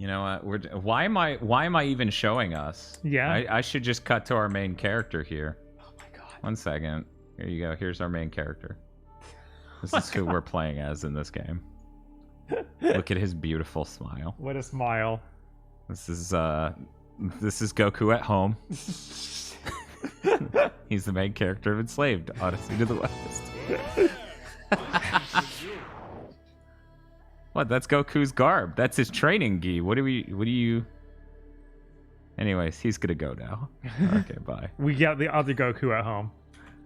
You know what? Why am I even showing us? Yeah. I should just cut to our main character here. Oh my god. 1 second. Here you go. Here's our main character. This is who we're playing as in this game. Look at his beautiful smile. What a smile. This is Goku at home. He's the main character of Enslaved, Odyssey to the West. What? That's Goku's garb. That's his training gi. What do you... Anyways, he's gonna go now. Okay, bye. We got the other Goku at home.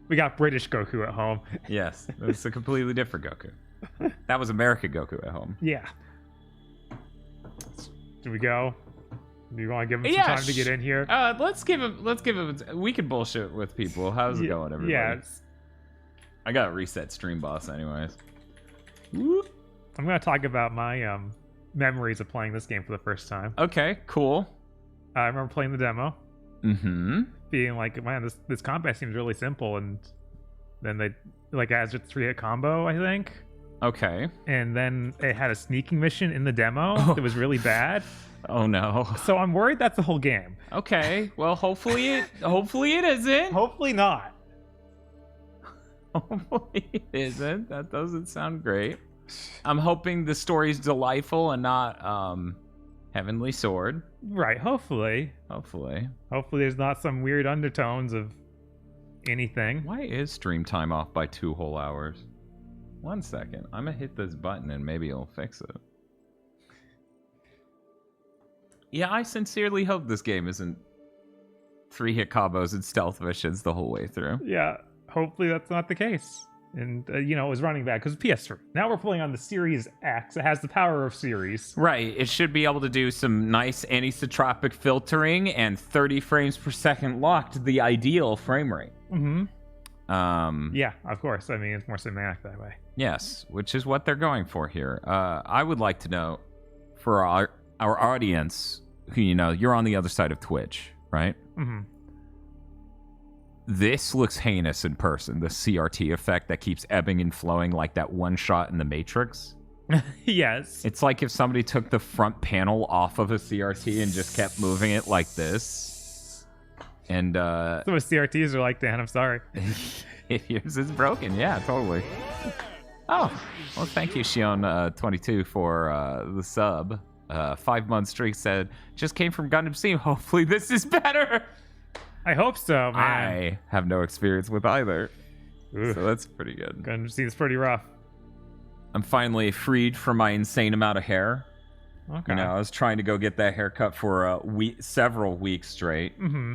We got British Goku at home. Yes, it's a completely different Goku. That was American Goku at home. Yeah. Do we go? Do you want to give him some time to get in here? Let's give him. We can bullshit with people. How's it going, everybody? Yeah. I got reset stream boss, anyways. Whoop. I'm gonna talk about my memories of playing this game for the first time. Okay, cool. I remember playing the demo. Mm-hmm. Being like, man, this combat seems really simple, and then they as a 3-hit combo, I think. Okay. And then it had a sneaking mission in the demo that was really bad. Oh no. So I'm worried that's the whole game. Okay. Well, hopefully it isn't. Hopefully not. Hopefully it isn't. That doesn't sound great. I'm hoping the story's delightful and not Heavenly Sword. Right, hopefully. Hopefully there's not some weird undertones of anything. Why is stream time off by 2 whole hours? 1 second. I'm gonna hit this button and maybe it'll fix it. Yeah, I sincerely hope this game isn't 3-hit combos and stealth missions the whole way through. Yeah, hopefully that's not the case. And, it was running bad because PS3. Now we're playing on the Series X. It has the power of Series. Right. It should be able to do some nice anisotropic filtering and 30 frames per second locked, the ideal frame rate. Mm-hmm. Yeah, of course. I mean, it's more cinematic that way. Yes, which is what they're going for here. I would like to know, for our audience, who, you're on the other side of Twitch, right? Mm-hmm. This looks heinous in person, the CRT effect that keeps ebbing and flowing like that one shot in The Matrix. Yes. It's like if somebody took the front panel off of a CRT and just kept moving it like this. And, That's what CRTs are like, Dan. I'm sorry. Yours is broken. Yeah, totally. Oh, well, thank you, Shion22, for the sub. 5-month streak said, just came from Gundam Steam. Hopefully this is better. I hope so, man. I have no experience with either. Oof. So that's pretty good. Gundam Steam is pretty rough. I'm finally freed from my insane amount of hair. Okay. I was trying to go get that haircut for several weeks straight. Mm-hmm.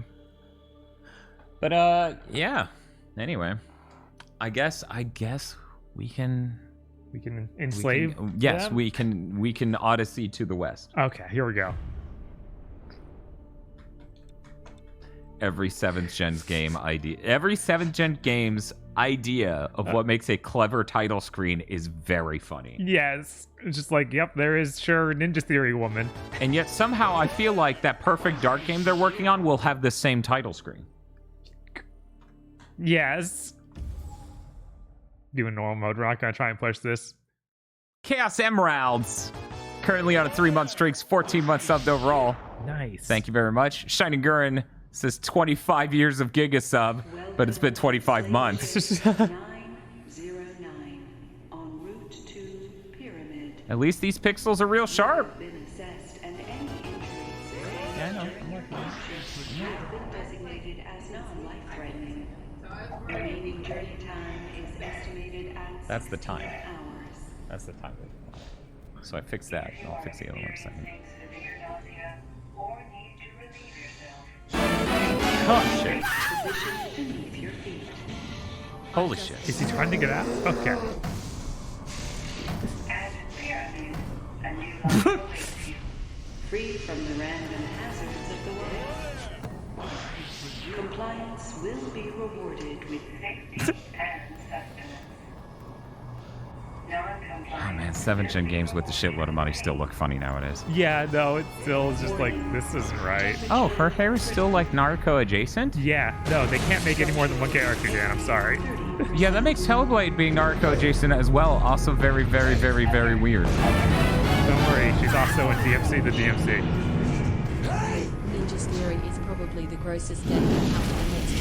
But yeah. Anyway, I guess we can enslave. Yes, them? we can Odyssey to the West. Okay, here we go. Every 7th gen game's idea of what makes a clever title screen is very funny. Yes. It's just like, yep, there is sure Ninja Theory woman. And yet somehow I feel like that Perfect Dark game they're working on will have the same title screen. Yes. Doing normal mode. We're not going to try and push this. Chaos Emeralds. Currently on a 3-month streak, 14-month subbed overall. Nice. Thank you very much. Shining Gurren says 25 years of Giga sub, but it's been 25 months. 909 en route to Pyramid. At least these pixels are real sharp. Been assessed and any injuries Yeah, I know. I'm working on it. have been designated as non-life-threatening. Remaining journey time is estimated at That's the time. 16 hours. That's the time. So I fixed that. I'll fix the other one in a second. Oh, shit. Position beneath your feet. Holy shit. Is he trying to get out? Okay. Free from the random hazards of the world. Compliance will be rewarded with Oh man, 7th gen games with the shitload of money still look funny nowadays. Yeah, no, it's still just like, this isn't right. Oh, her hair is still like Naruto adjacent? Yeah, no, they can't make any more than one character, Dan. I'm sorry. Yeah, that makes Hellblade being Naruto adjacent as well also very, very, very, very weird. Don't worry, she's also in DMC the DMC. Ninja's theory is probably the grossest death after the next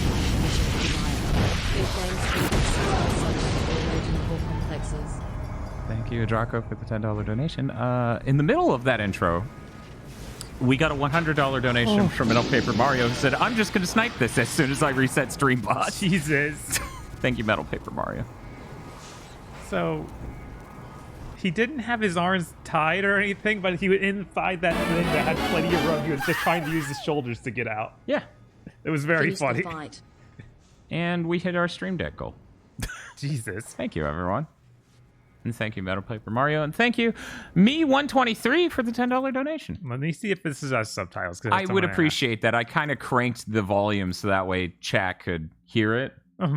mission provider. Their claims to be subject to emergent core complexes. Thank you, Draco, for the $10 donation. In the middle of that intro, we got a $100 donation from Metal Paper Mario who said, I'm just going to snipe this as soon as I reset Streambot. Jesus. Thank you, Metal Paper Mario. So, he didn't have his arms tied or anything, but he was inside that thing that had plenty of room. He was just trying to use his shoulders to get out. Yeah. It was very Finish the funny. fight. And we hit our Stream Deck goal. Jesus. Thank you, everyone. And thank you, Metal Paper Mario. And thank you, me123, for the $10 donation. Let me see if this is us subtitles. 'Cause I that's would someone appreciate that. I kind of cranked the volume so that way chat could hear it. asked.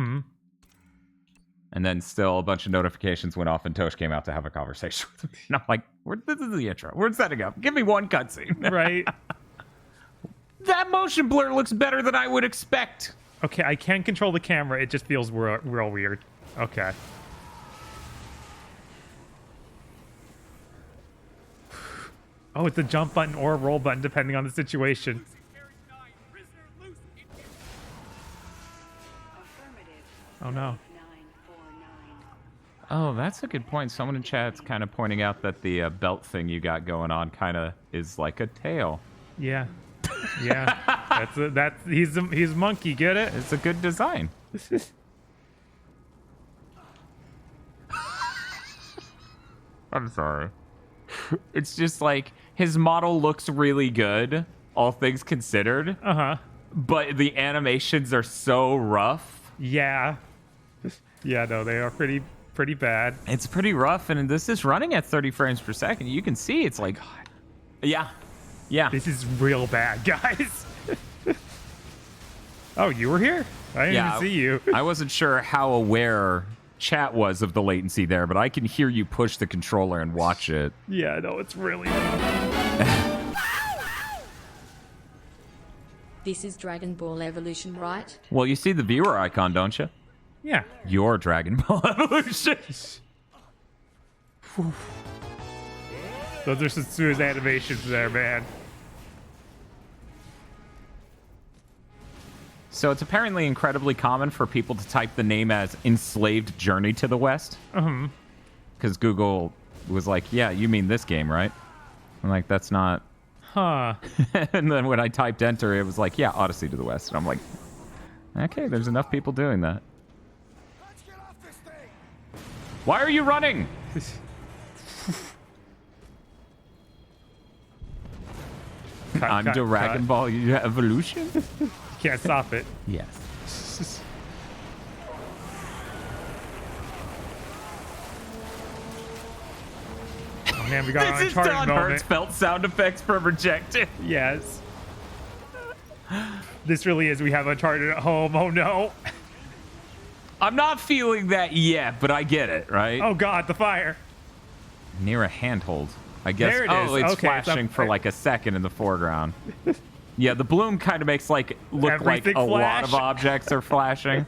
And then still a bunch of notifications went off and Tosh came out to have a conversation with me. And I'm like, this is the intro. We're setting up. Give me one cutscene. Right. That motion blur looks better than I would expect. Okay, I can control the camera. It just feels real weird. Okay. Oh, it's a jump button or a roll button, depending on the situation. Oh, no. 949. Oh, that's a good point. Someone in chat's kind of pointing out that the belt thing you got going on kind of is like a tail. Yeah. Yeah. He's a monkey, get it? It's a good design. I'm sorry. It's just like his model looks really good, all things considered, Uh-huh. but the animations are so rough. Yeah. Yeah, no, they are pretty bad. It's pretty rough, and this is running at 30 frames per second. You can see it's like, yeah. This is real bad, guys. Oh, you were here? I didn't even see you. I wasn't sure how aware chat was of the latency there, but I can hear you push the controller and watch it. Yeah, no, it's really... This is Dragon Ball Evolution, right? Well, you see the viewer icon, don't you? Yeah. Your Dragon Ball Evolution. Those are some serious animations there, man. So it's apparently incredibly common for people to type the name as Enslaved Journey to the West. Because Google was like, yeah, you mean this game, right? I'm like, that's not... Huh. And then when I typed enter, it was like, yeah, Odyssey to the West. And I'm like, okay, there's enough people doing that. Let's get off this thing. Why are you running? I'm Dragon Ball Evolution? Can't stop it. Yes. Oh, man, we got an This is Uncharted Don moment. Hertzfeld sound effects for Rejected. Yes. This really is. We have Uncharted at home. Oh, no. I'm not feeling that yet, but I get it, right? Oh, God, the fire. Near a handhold. I guess. There it Oh, is. it's Okay, it's flashing up- for like a second in the foreground. Yeah, the bloom kind of makes look like Everything a lot of flash. objects are flashing.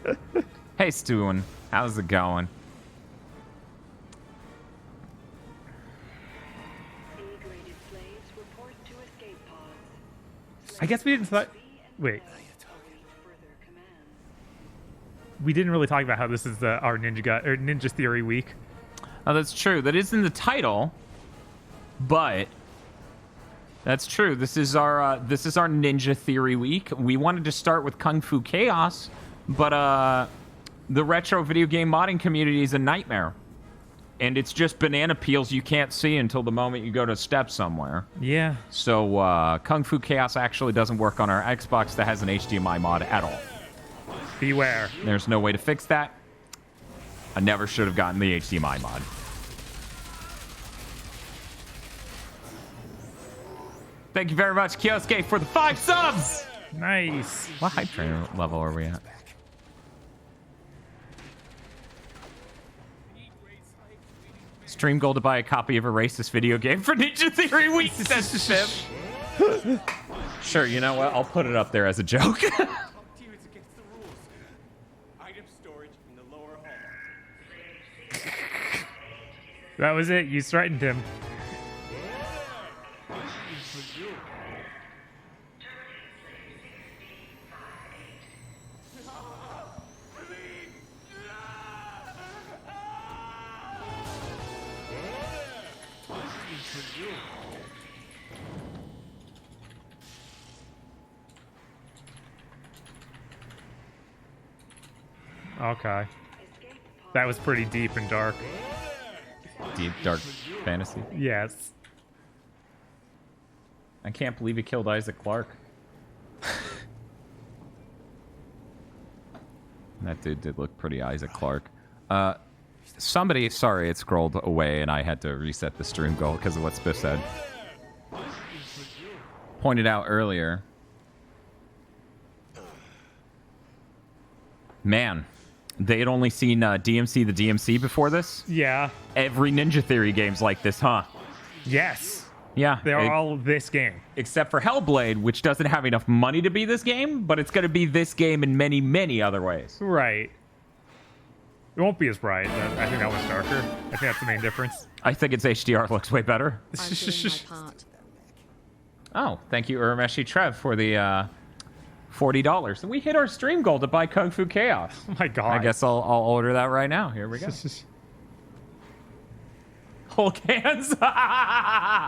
Hey, Stewin, how's it going? A-graded slaves report to escape pods. I guess we didn't... Wait. Further commands. We didn't really talk about how this is our Ninja Theory week. Oh, that's true. That is in the title, but that's true. This is our Ninja Theory week. We wanted to start with Kung Fu Chaos, but the retro video game modding community is a nightmare, and it's just banana peels you can't see until the moment you go to step somewhere. Yeah. So Kung Fu Chaos actually doesn't work on our Xbox that has an HDMI mod at all. Beware. There's no way to fix that. I never should have gotten the HDMI mod. Thank you very much, Kioske, for the 5 subs! Nice. What hype train level are we at? Stream goal to buy a copy of a racist video game for Ninja Theory Week, says Ship. Sure, you know what? I'll put it up there as a joke. It's against the rules. Item storage in the lower hall. That was it. You threatened him. Okay. That was pretty deep and dark. Deep, dark fantasy. Yes. I can't believe he killed Isaac Clarke. That dude did look pretty Isaac Clarke. Somebody, sorry, it scrolled away and I had to reset the stream goal because of what Spiff said. Pointed out earlier. Man, they had only seen DMC the DMC before this? Yeah. Every Ninja Theory game's like this, huh? Yes. Yeah. They're all this game. Except for Hellblade, which doesn't have enough money to be this game, but it's going to be this game in many, many other ways. Right. It won't be as bright. I think that one's darker. I think that's the main difference. I think its HDR looks way better. I'm doing my part. Oh, thank you, Urameshi Trev, for the $40. And we hit our stream goal to buy Kung Fu Chaos. Oh my god. I guess I'll order that right now. Here we go. Hulk hands.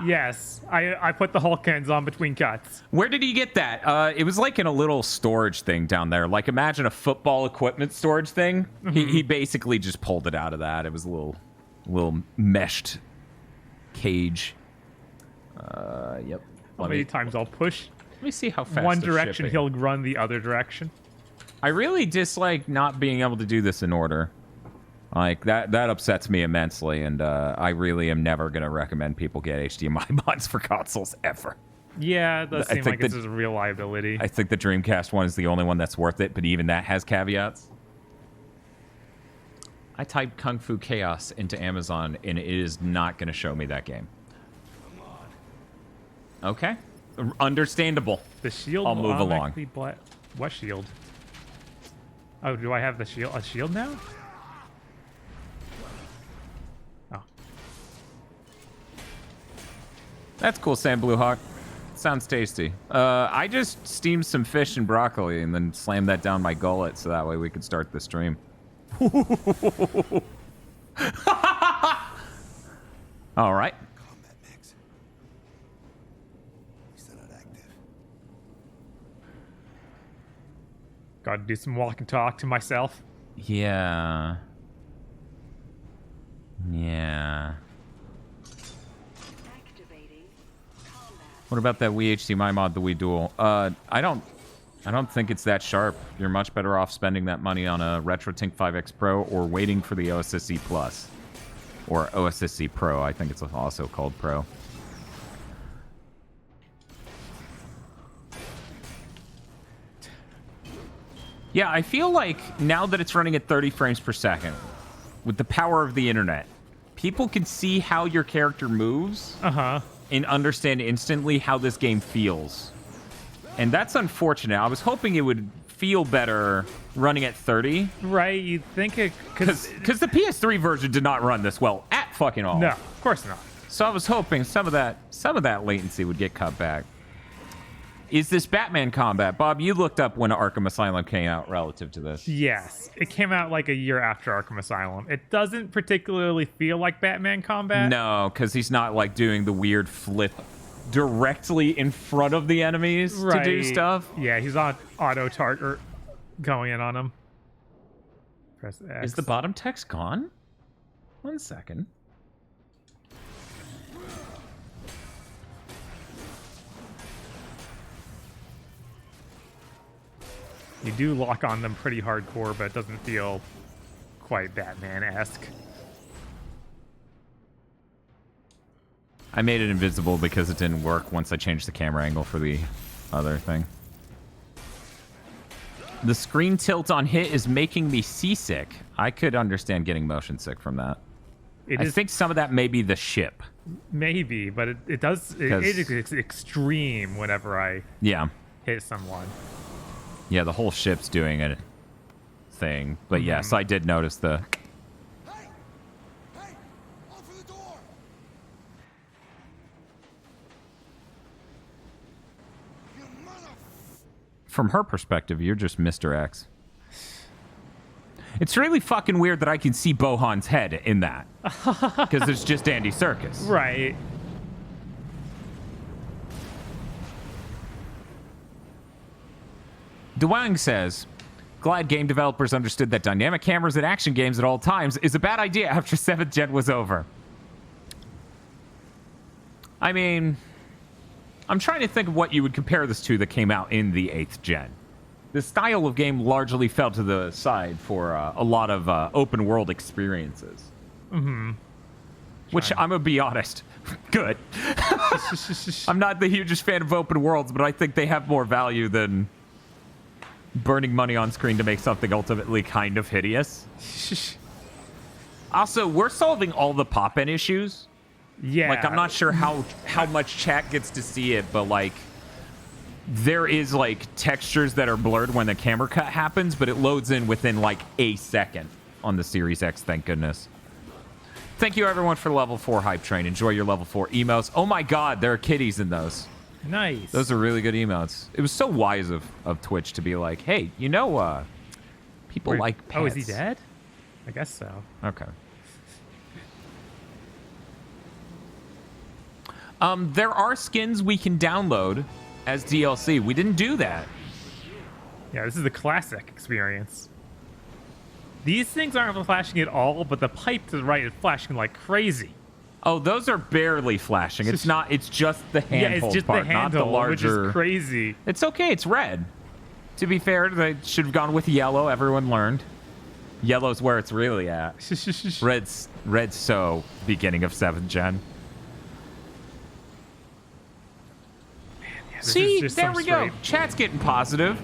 Yes. I put the Hulk hands on between cuts. Where did he get that? It was like in a little storage thing down there. Like imagine a football equipment storage thing. Mm-hmm. He basically just pulled it out of that. It was a little meshed cage. Yep. How many times I'll push Let me see how fast one the direction, shipping- he'll run the other direction. I really dislike not being able to do this in order. Like, that upsets me immensely, and I really am never going to recommend people get HDMI mods for consoles ever. Yeah, it does I seem think like it's a real liability. I think the Dreamcast one is the only one that's worth it, but even that has caveats. I typed Kung Fu Chaos into Amazon, and it is not going to show me that game. Okay. Understandable. The shield I'll will move along. automatically what shield? Oh, do I have the shield? A shield now? Oh. That's cool, Sam Bluehawk. Sounds tasty. I just steamed some fish and broccoli and then slammed that down my gullet so that way we could start the stream. All right. Combat mix. Still not active. Gotta do some walk and talk to myself. Yeah. Yeah. Activating combat. What about that Wii HDMI mod, the Wii Dual? I don't think it's that sharp. You're much better off spending that money on a RetroTink 5X Pro or waiting for the OSSC Plus. Or OSSC Pro, I think it's also called Pro. Yeah, I feel like now that it's running at 30 frames per second, with the power of the internet, people can see how your character moves Uh-huh. and understand instantly how this game feels. And that's unfortunate. I was hoping it would feel better running at 30. Right, you'd think it... Because the PS3 version did not run this well at fucking all. No, of course not. So I was hoping some of that latency would get cut back. Is this Batman combat? Bob, you looked up when Arkham Asylum came out relative to this. Yes, it came out like a year after Arkham Asylum. It doesn't particularly feel like Batman combat. No, because he's not like doing the weird flip directly in front of the enemies to do stuff. Yeah, he's on auto target going in on him. Press X. Is the bottom text gone? 1 second. You do lock on them pretty hardcore, but it doesn't feel quite Batman-esque. I made it invisible because it didn't work once I changed the camera angle for the other thing. The screen tilt on hit is making me seasick. I could understand getting motion sick from that. I think some of that may be the ship. Maybe, but it is extreme whenever I hit someone. Yeah, the whole ship's doing a thing. But yes, I did notice the... Hey! Hey! Open the door! You mother... From her perspective, you're just Mr. X. It's really fucking weird that I can see Bohan's head in that. Because it's just Andy Serkis. Right. Dwang says, Glad game developers understood that dynamic cameras in action games at all times is a bad idea after 7th gen was over. I mean, I'm trying to think of what you would compare this to that came out in the 8th gen. The style of game largely fell to the side for a lot of open world experiences. Mm-hmm. Which, I'm going to be honest, good. I'm not the hugest fan of open worlds, but I think they have more value than burning money on screen to make something ultimately kind of hideous. Also, we're solving all the pop-in issues. Yeah. Like, I'm not sure how much chat gets to see it, but, like, there is, like, textures that are blurred when the camera cut happens, but it loads in within, like, a second on the Series X, thank goodness. Thank you, everyone, for level 4 hype train. Enjoy your level 4 emotes. Oh, my God, there are kitties in those. Nice. Those are really good emotes. It was so wise of Twitch to be like, hey, you know, people like pets. Oh, is he dead? I guess so. Okay. There are skins we can download as DLC. We didn't do that. Yeah, this is the classic experience. These things aren't flashing at all, but the pipe to the right is flashing like crazy. Oh, those are barely flashing. It's not. It's just the handhold yeah, it's just part, the handle, not the larger. which is crazy. It's okay. It's red. To be fair, they should have gone with yellow. Everyone learned. Yellow's where it's really at. Red's so beginning of 7th gen. See, there we go. Chat's getting positive.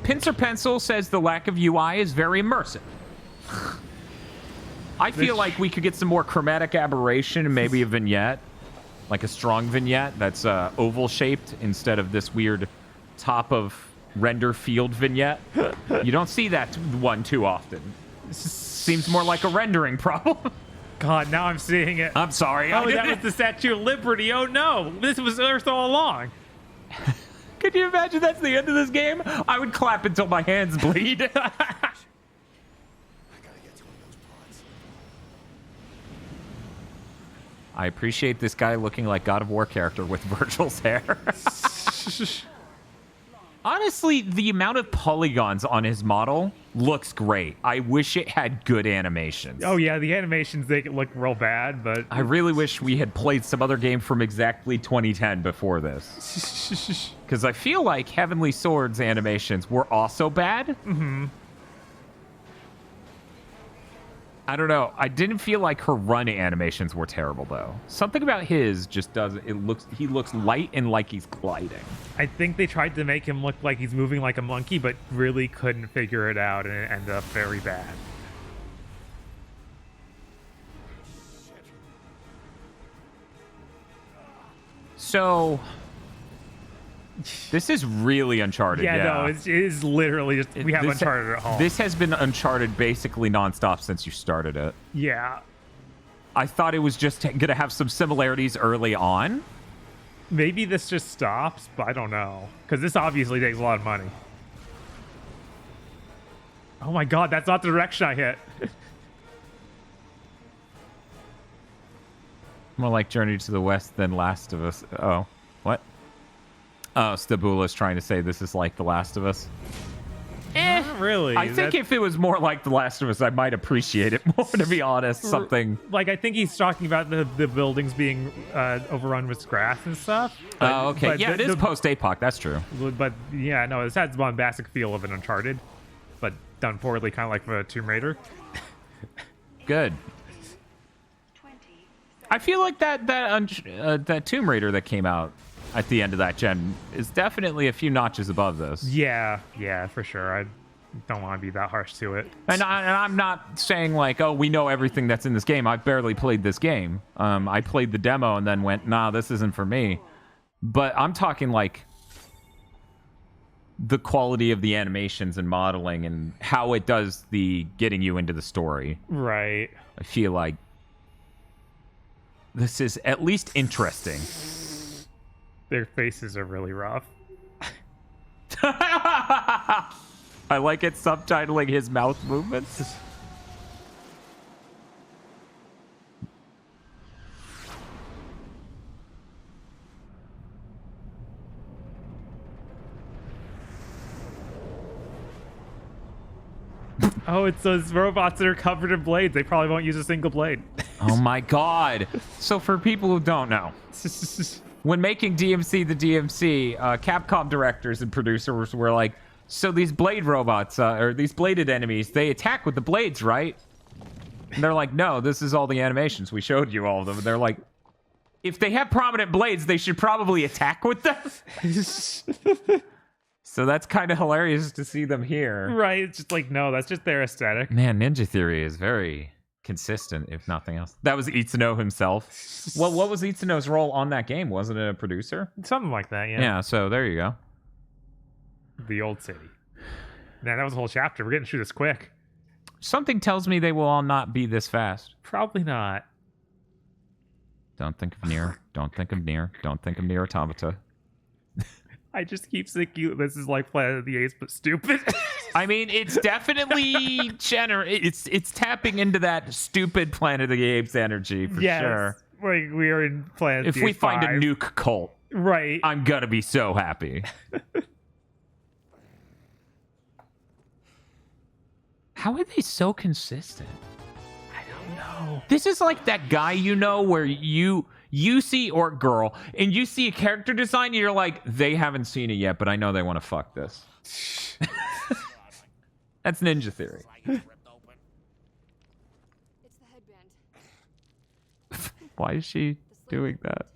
Pincer Pencil says the lack of UI is very immersive. I feel like we could get some more chromatic aberration and maybe a vignette. Like a strong vignette that's oval shaped instead of this weird top of render field vignette. You don't see that one too often. Seems more like a rendering problem. God, now I'm seeing it. I'm sorry. Oh, that was the Statue of Liberty. Oh, no. This was Earth all along. Could you imagine that's the end of this game? I would clap until my hands bleed. I gotta get to one of those pods. I appreciate this guy looking like God of War character with Virgil's hair. Honestly, the amount of polygons on his model looks great. I wish it had good animations. Oh, yeah, the animations, they look real bad, but... I really wish we had played some other game from exactly 2010 before this. Because I feel like Heavenly Sword's animations were also bad. Mm-hmm. I don't know. I didn't feel like her run animations were terrible, though. Something about his just doesn't... He looks light and like he's gliding. I think they tried to make him look like he's moving like a monkey, but really couldn't figure it out, and it ended up very bad. So... This is really Uncharted, yeah. No, it is literally just... We have Uncharted at home. This has been Uncharted basically nonstop since you started it. Yeah. I thought it was just going to have some similarities early on. Maybe this just stops, but I don't know. Because this obviously takes a lot of money. Oh my god, that's not the direction I hit. More like Journey to the West than Last of Us. Oh, what? Oh, Stabula's trying to say this is like The Last of Us. Not really. I think if it was more like The Last of Us, I might appreciate it more, to be honest. Something... Like, I think he's talking about the buildings being overrun with grass and stuff. Oh, okay. Yeah, it is post-APOC. That's true. But, yeah, no, this has the bombastic feel of an Uncharted, but done poorly, kind of like the Tomb Raider. Good. I feel like that Tomb Raider that came out at the end of that gen is definitely a few notches above this. Yeah, for sure. I don't want to be that harsh to it. And I'm not saying like, oh, we know everything that's in this game. I've barely played this game. I played the demo and then went, nah, this isn't for me. But I'm talking like the quality of the animations and modeling and how it does the getting you into the story. Right. I feel like this is at least interesting. Their faces are really rough. I like it subtitling his mouth movements. Oh, it's those robots that are covered in blades. They probably won't use a single blade. Oh my god. So for people who don't know, when making DMC the DMC, Capcom directors and producers were like, so these blade robots, or these bladed enemies, they attack with the blades, right? And they're like, no, this is all the animations. We showed you all of them. And they're like, if they have prominent blades, they should probably attack with them. So that's kind of hilarious to see them here. Right, it's just like, no, that's just their aesthetic. Man, Ninja Theory is very consistent, if nothing else. That was Itsuno himself. Well, what was Itsuno's role on that game? Wasn't it a producer? Something like that, yeah. Yeah, so there you go. The old city. Man, that was a whole chapter. We're getting through this quick. Something tells me they will all not be this fast. Probably not. Don't think of Nier. Don't think of Nier. Don't think of Nier Automata. I just keep thinking this is like Planet of the Apes, but stupid. I mean, it's definitely it's tapping into that stupid Planet of the Apes energy for sure. Like we are in Planet of the If we Apes find 5. a nuke cult, right, I'm gonna be so happy. How are they so consistent? I don't know. This is like that guy, you know, where you see, or girl, and you see a character design and you're like, they haven't seen it yet, but I know they want to fuck this. That's Ninja Theory. It's the headband. Why is she doing that?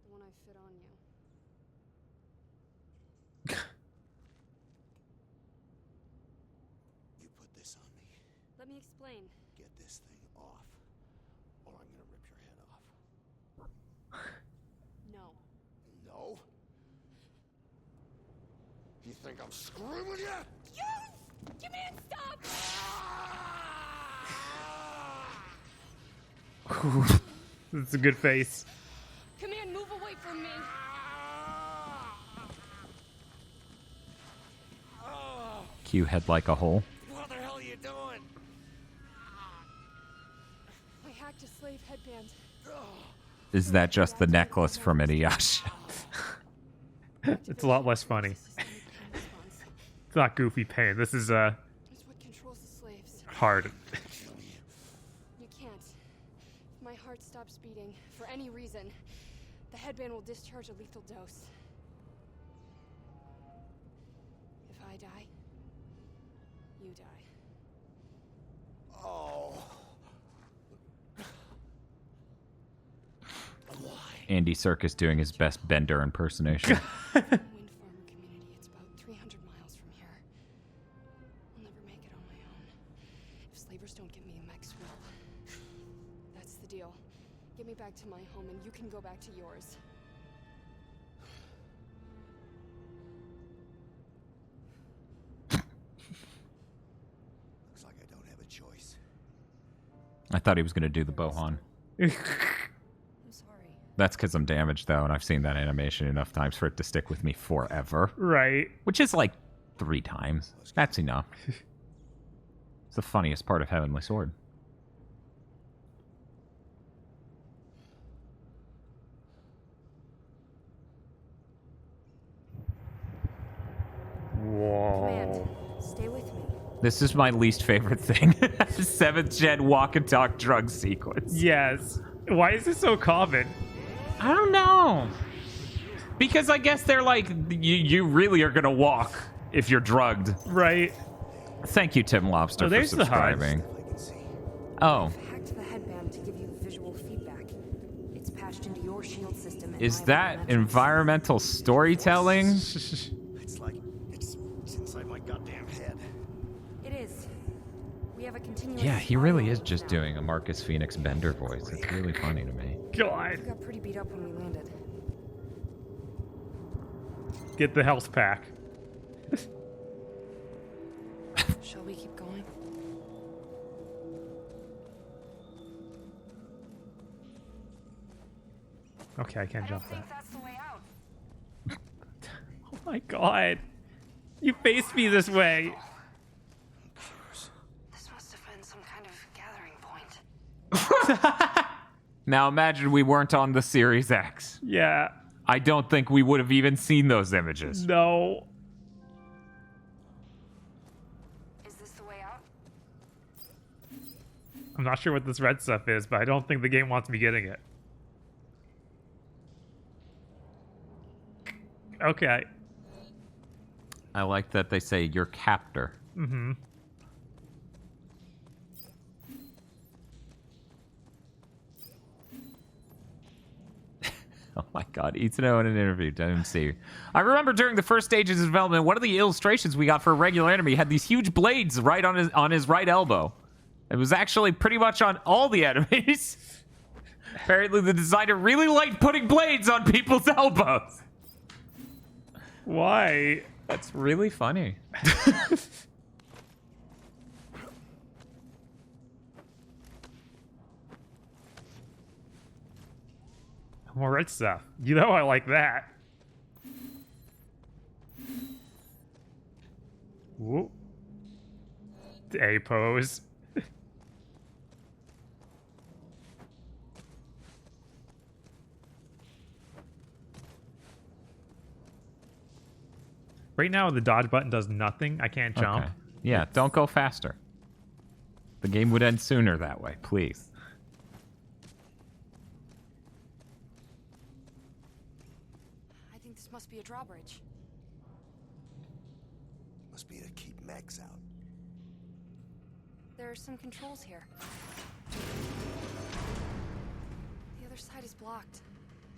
The one I fit on you. You put this on me. Let me explain. Get this thing off, or I'm gonna rip your head off. No. No? You think I'm screwing with you? You man, stop! It's a good face. Command, move away from me. Q head like a hole. What the hell are you doing? I hacked a slave headband. Is that just the necklace from Inuyasha? It's a lot less funny. It's not goofy pain. This is It's what controls the slaves. hard. You can't. If my heart stops beating, for any reason, the headband will discharge a lethal dose. If I die, you die. Oh. Andy Serkis doing his best Bender impersonation. Wind farmer community, it's about 300 miles from here. I'll never make it on my own. If slavers don't get me, Max will. That's the deal. Get me back to my home and you can go back to yours. Looks like I don't have a choice. I thought he was going to do the Bohan. I'm sorry. That's because I'm damaged, though, and I've seen that animation enough times for it to stick with me forever. Right. Which is like 3 times. That's enough. It's the funniest part of Heavenly Sword. Whoa. Command, stay with me. This is my least favorite thing. 7th gen walk and talk drug sequence. Yes. Why is this so common? I don't know. Because I guess they're like, you really are going to walk if you're drugged. Right. Thank you, Tim Lobster, Oh, for there's the HUD. subscribing. I can see. Oh, I've hacked the headband to give you visual feedback. It's patched into your shield system. and is my that biometrics. environmental storytelling? It's like it's inside my goddamn head. It is. We have a continuous. Yeah, he really is dialogue just now. doing a Marcus Phoenix Bender voice. It's really funny to me. God. We got pretty beat up when we landed. Get the health pack. Shall we keep going? Okay, I can't jump that. That's the way out. Oh my god. You faced me this way. This must have been some kind of gathering point. Now imagine we weren't on the Series X. Yeah. I don't think we would have even seen those images. No. Is this the way out? I'm not sure what this red stuff is, but I don't think the game wants me getting it. Okay. I like that they say your captor. Mm-hmm. Oh my god, Itano in an interview, didn't see. I remember during the first stages of development, one of the illustrations we got for a regular enemy had these huge blades right on his right elbow. It was actually pretty much on all the enemies. Apparently the designer really liked putting blades on people's elbows. Why? That's really funny. More red stuff. You know I like that. Whoop. A pose. Right now, the dodge button does nothing. I can't jump. Okay. Yeah, don't go faster. The game would end sooner that way, please. I think this must be a drawbridge. Must be to keep Max out. There are some controls here. The other side is blocked.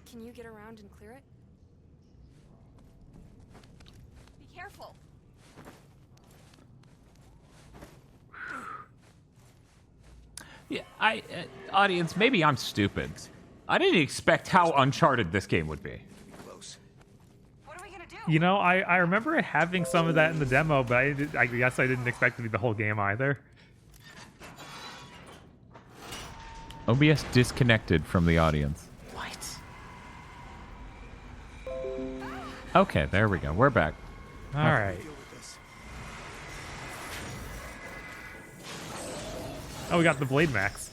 Can you get around and clear it? Be careful. Yeah, audience, maybe I'm stupid. I didn't expect how Uncharted this game would be. Close. What are we gonna do? You know, I remember having some of that in the demo, but I guess I didn't expect it to be the whole game either. OBS disconnected from the audience. What? Okay, there we go. We're back. All right. Deal with this. Oh, we got the Blade Max.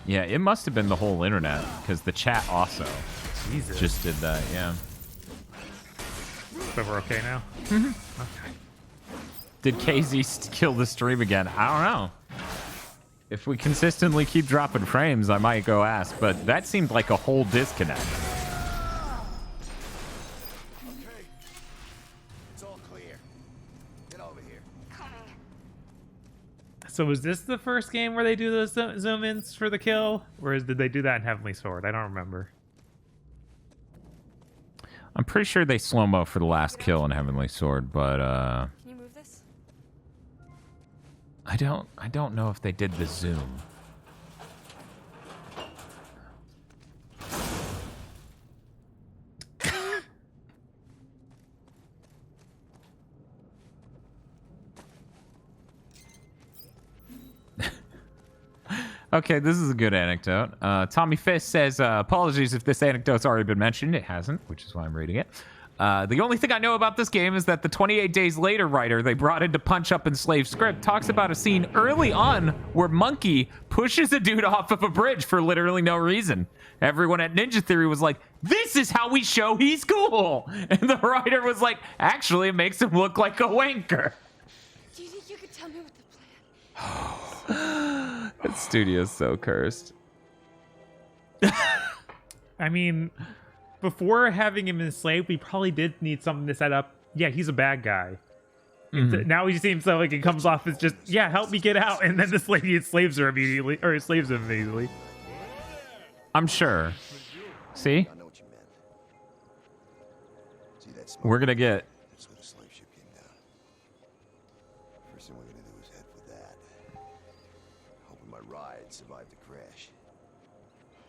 Yeah, it must have been the whole internet, because the chat also Jesus. just did that, yeah. But we're okay now? Okay. Did KZ kill the stream again? I don't know. If we consistently keep dropping frames, I might go ask, but that seemed like a whole disconnect. Okay. It's all clear. Get over here. So is this the first game where they do those zoom-ins for the kill? Or did they do that in Heavenly Sword? I don't remember. I'm pretty sure they slow-mo for the last kill in Heavenly Sword, but Can you move this? I don't know if they did the zoom. Okay, this is a good anecdote. Tommy Fist says, apologies if this anecdote's already been mentioned. It hasn't, which is why I'm reading it. The only thing I know about this game is that the 28 Days Later writer they brought in to punch up Enslaved script talks about a scene early on where Monkey pushes a dude off of a bridge for literally no reason. Everyone at Ninja Theory was like, this is how we show he's cool. And the writer was like, actually, it makes him look like a wanker. Do you think you could tell me what the plan? That studio's so cursed. I mean, before having him enslaved, we probably did need something to set up. Yeah, he's a bad guy. Now he seems like it comes off as just, yeah, help me get out. And then this lady enslaves her immediately, or enslaves him immediately. I'm sure. See? I know what you meant. See that smoke? We're gonna get... That's where the slave ship came down. First thing we're gonna do is head for that. Hoping my ride survived the crash.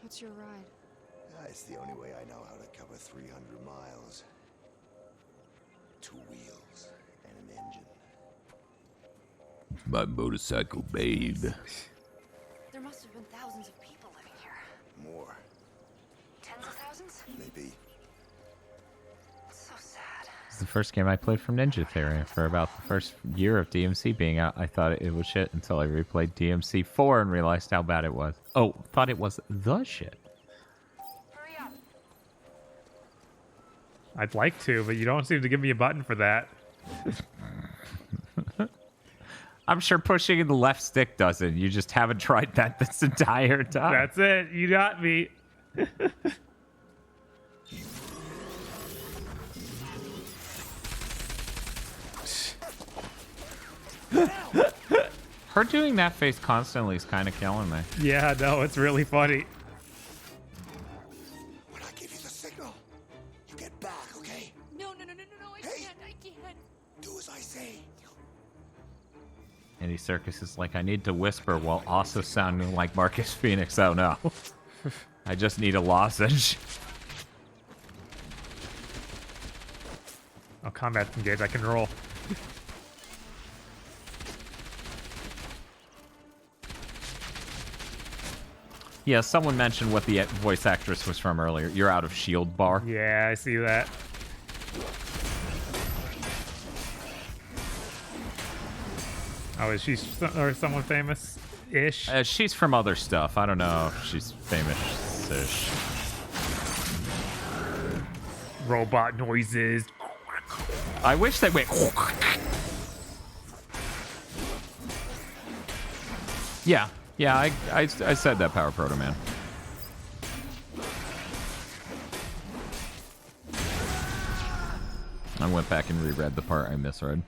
What's your ride? It's the only way I know how to cover 300 miles. 2 wheels and an engine. My motorcycle, babe. There must have been thousands of people living here. More, Tens of thousands? maybe. It's so sad. It's the first game I played from Ninja Theory. For about the first year of DMC being out, I thought it was shit until I replayed DMC 4 and realized how bad it was. Oh, thought it was the shit. Hurry I'd like to, but you don't seem to give me a button for that. I'm sure pushing in the left stick doesn't. You just haven't tried that this entire time. That's it. You got me. Her doing that face constantly is kind of killing me. Yeah, no, it's really funny. When I give you the signal, you get back, okay? No, I can't. Do as I say. Andy Serkis is like, I need to whisper while also sounding like Marcus Phoenix. Oh no. I just need a lozenge. Oh, combat's engaged. I can roll. Yeah, someone mentioned what the voice actress was from earlier. You're out of shield bar. Yeah, I see that. Oh, is she or someone famous-ish? She's from other stuff. I don't know if she's famous-ish. Robot noises. I wish they went. Yeah, I said that, Power Proto Man. I went back and reread the part I misread.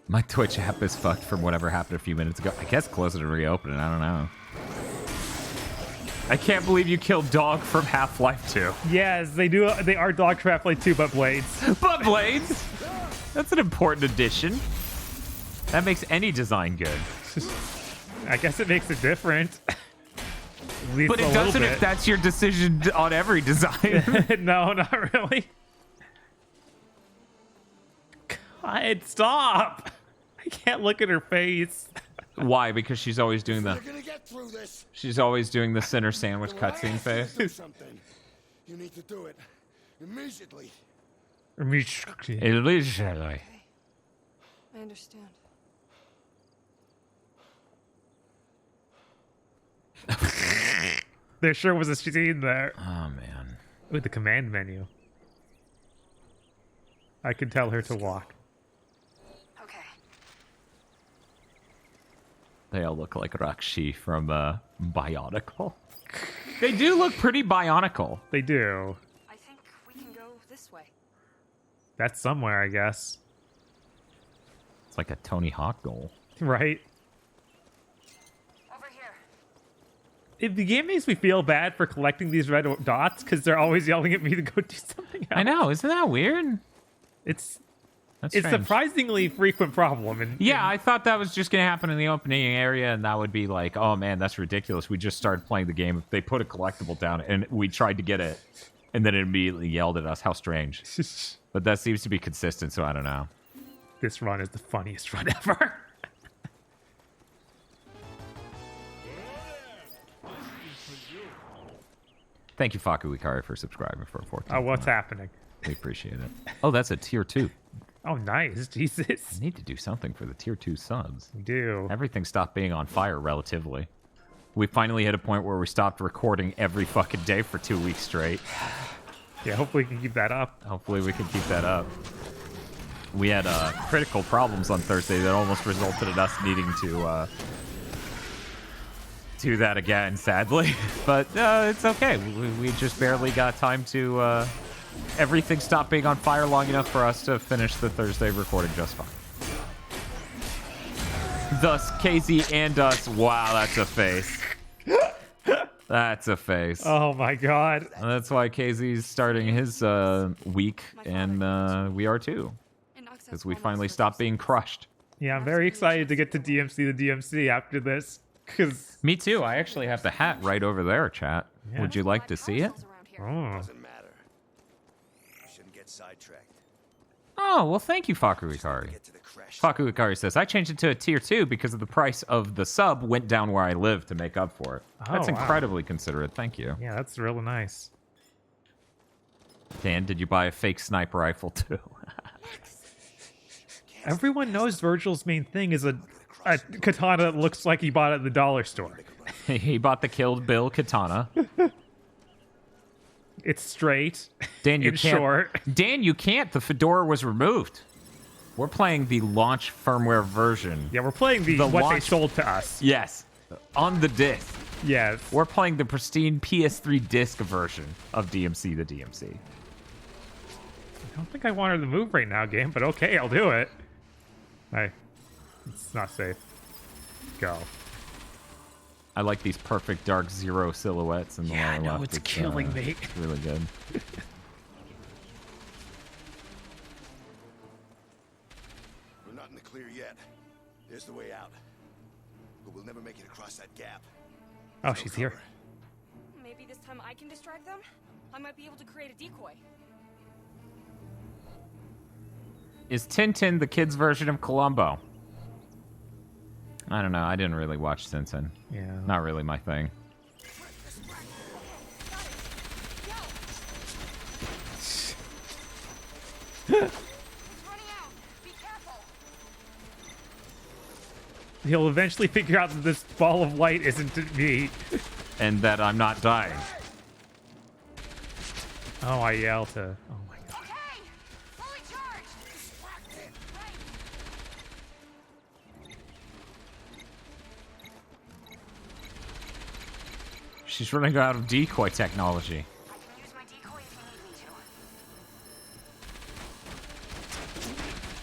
My Twitch app is fucked from whatever happened a few minutes ago. I guess closer to reopening. I don't know. I can't believe you killed Dog from Half-Life 2. Yes, they do. They are dog trap like 2, but blades. But blades! That's an important addition. That makes any design good. I guess it makes it different. But it doesn't if that's your decision on every design. No, not really. God, stop! I can't look at her face. Why? Because she's always doing the... You're gonna get through this. She's always doing the center sandwich When I cutscene ask you to face. do something, you need to do it immediately. Illusionally. I understand. There sure was a scene there. Oh, man. With the command menu. I can tell her to walk. Okay. They all look like Rakshi from Bionicle. They do look pretty Bionicle. They do. I think we can go this way. That's somewhere, I guess. It's like a Tony Hawk goal. Right? Over here. The game makes me feel bad for collecting these red dots because they're always yelling at me to go do something else. I know. Isn't that weird? It's That's it's strange. surprisingly frequent problem. Yeah, I thought that was just going to happen in the opening area, and that would be like, oh man, that's ridiculous. We just started playing the game. They put a collectible down, and we tried to get it, and then it immediately yelled at us. How strange. But that seems to be consistent, so I don't know. This run is the funniest run ever. Thank you, Faku Ikari, for subscribing for 14. Oh, what's happening? We appreciate it. Oh, that's a tier 2. Oh, nice. Jesus. I need to do something for the tier 2 subs. We do. Everything stopped being on fire relatively. We finally hit a point where we stopped recording every fucking day for 2 weeks straight. Yeah, hopefully we can keep that up. Hopefully we can keep that up. We had critical problems on Thursday that almost resulted in us needing to do that again, sadly. But it's okay. We just barely got time to... everything stopped being on fire long enough for us to finish the Thursday recording just fine. Thus, KZ and us. Wow, that's a face. That's a face. Oh my god. That's why KZ's starting his week, and we are too. Because we finally stopped being crushed. Yeah, I'm very excited to get to DMC the DMC after this. Cause Me too. I actually have the hat right over there, chat. Yeah. Would you like to see it? oh, Doesn't matter. You shouldn't get sidetracked. Oh, well, thank you, Faku Ikari. Get to the crash. Faku Ikari says, I changed it to a tier 2 because of the price of the sub went down where I live to make up for it. That's Oh, wow. incredibly considerate. Thank you. yeah, that's really nice. Dan, did you buy a fake sniper rifle too? Everyone knows Virgil's main thing is a katana that looks like he bought it at the dollar store. He bought the Kill Bill katana. It's straight. Dan, you in can't. short. Dan, you can't. The fedora was removed. We're playing the launch firmware version. Yeah, we're playing what they launch- sold to us. Yes, on the disc. Yes. We're playing the pristine PS3 disc version of DMC the DMC. I don't think I wanted to move right now, game, but okay, I'll do it. It's not safe. Go. I like these perfect dark zero silhouettes in the Yeah, lower no, left. it's killing me. It's really good. We're not in the clear yet. There's the way out. But we'll never make it across that gap. Oh, she's here. Cover. Maybe this time I can distract them? I might be able to create a decoy. Is Tintin the kids' version of Columbo? I don't know. I didn't really watch Tintin. Yeah. Not really my thing. It's running out. Be careful. He'll eventually figure out that this ball of light isn't me. And that I'm not dying. Oh, I yell to... Oh my god. Okay. Fully charged. She's running out of decoy technology. I can use my decoy if you need me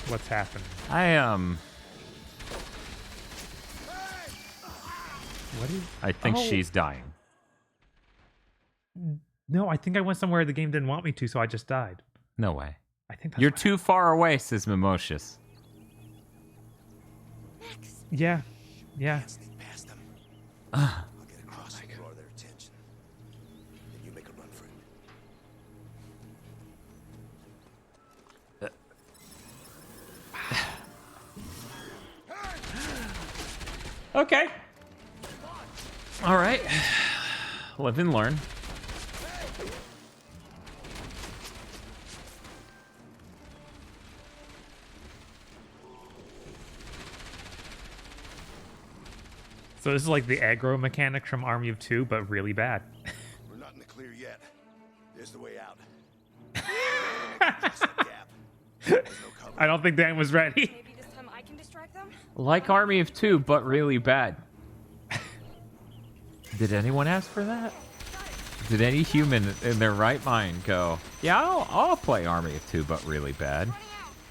to. What's happening? What is... I think Oh. she's dying. No, I think I went somewhere the game didn't want me to, so I just died. No way. I think that's You're what too far away, says Mimosius. Max. Yeah. Yeah. Sneak past them. I'll get across and draw their attention. Then you make a run for it. Okay. All right. Live and learn. So this is like the aggro mechanic from Army of Two, but really bad. We're not in the clear yet. There's the way out. Across that gap. There's no cover. I don't think Dan was ready. Maybe this time I can distract them? Like Army of Two, but really bad. Did anyone ask for that? Did any human in their right mind go, yeah, I'll play Army of Two, but really bad?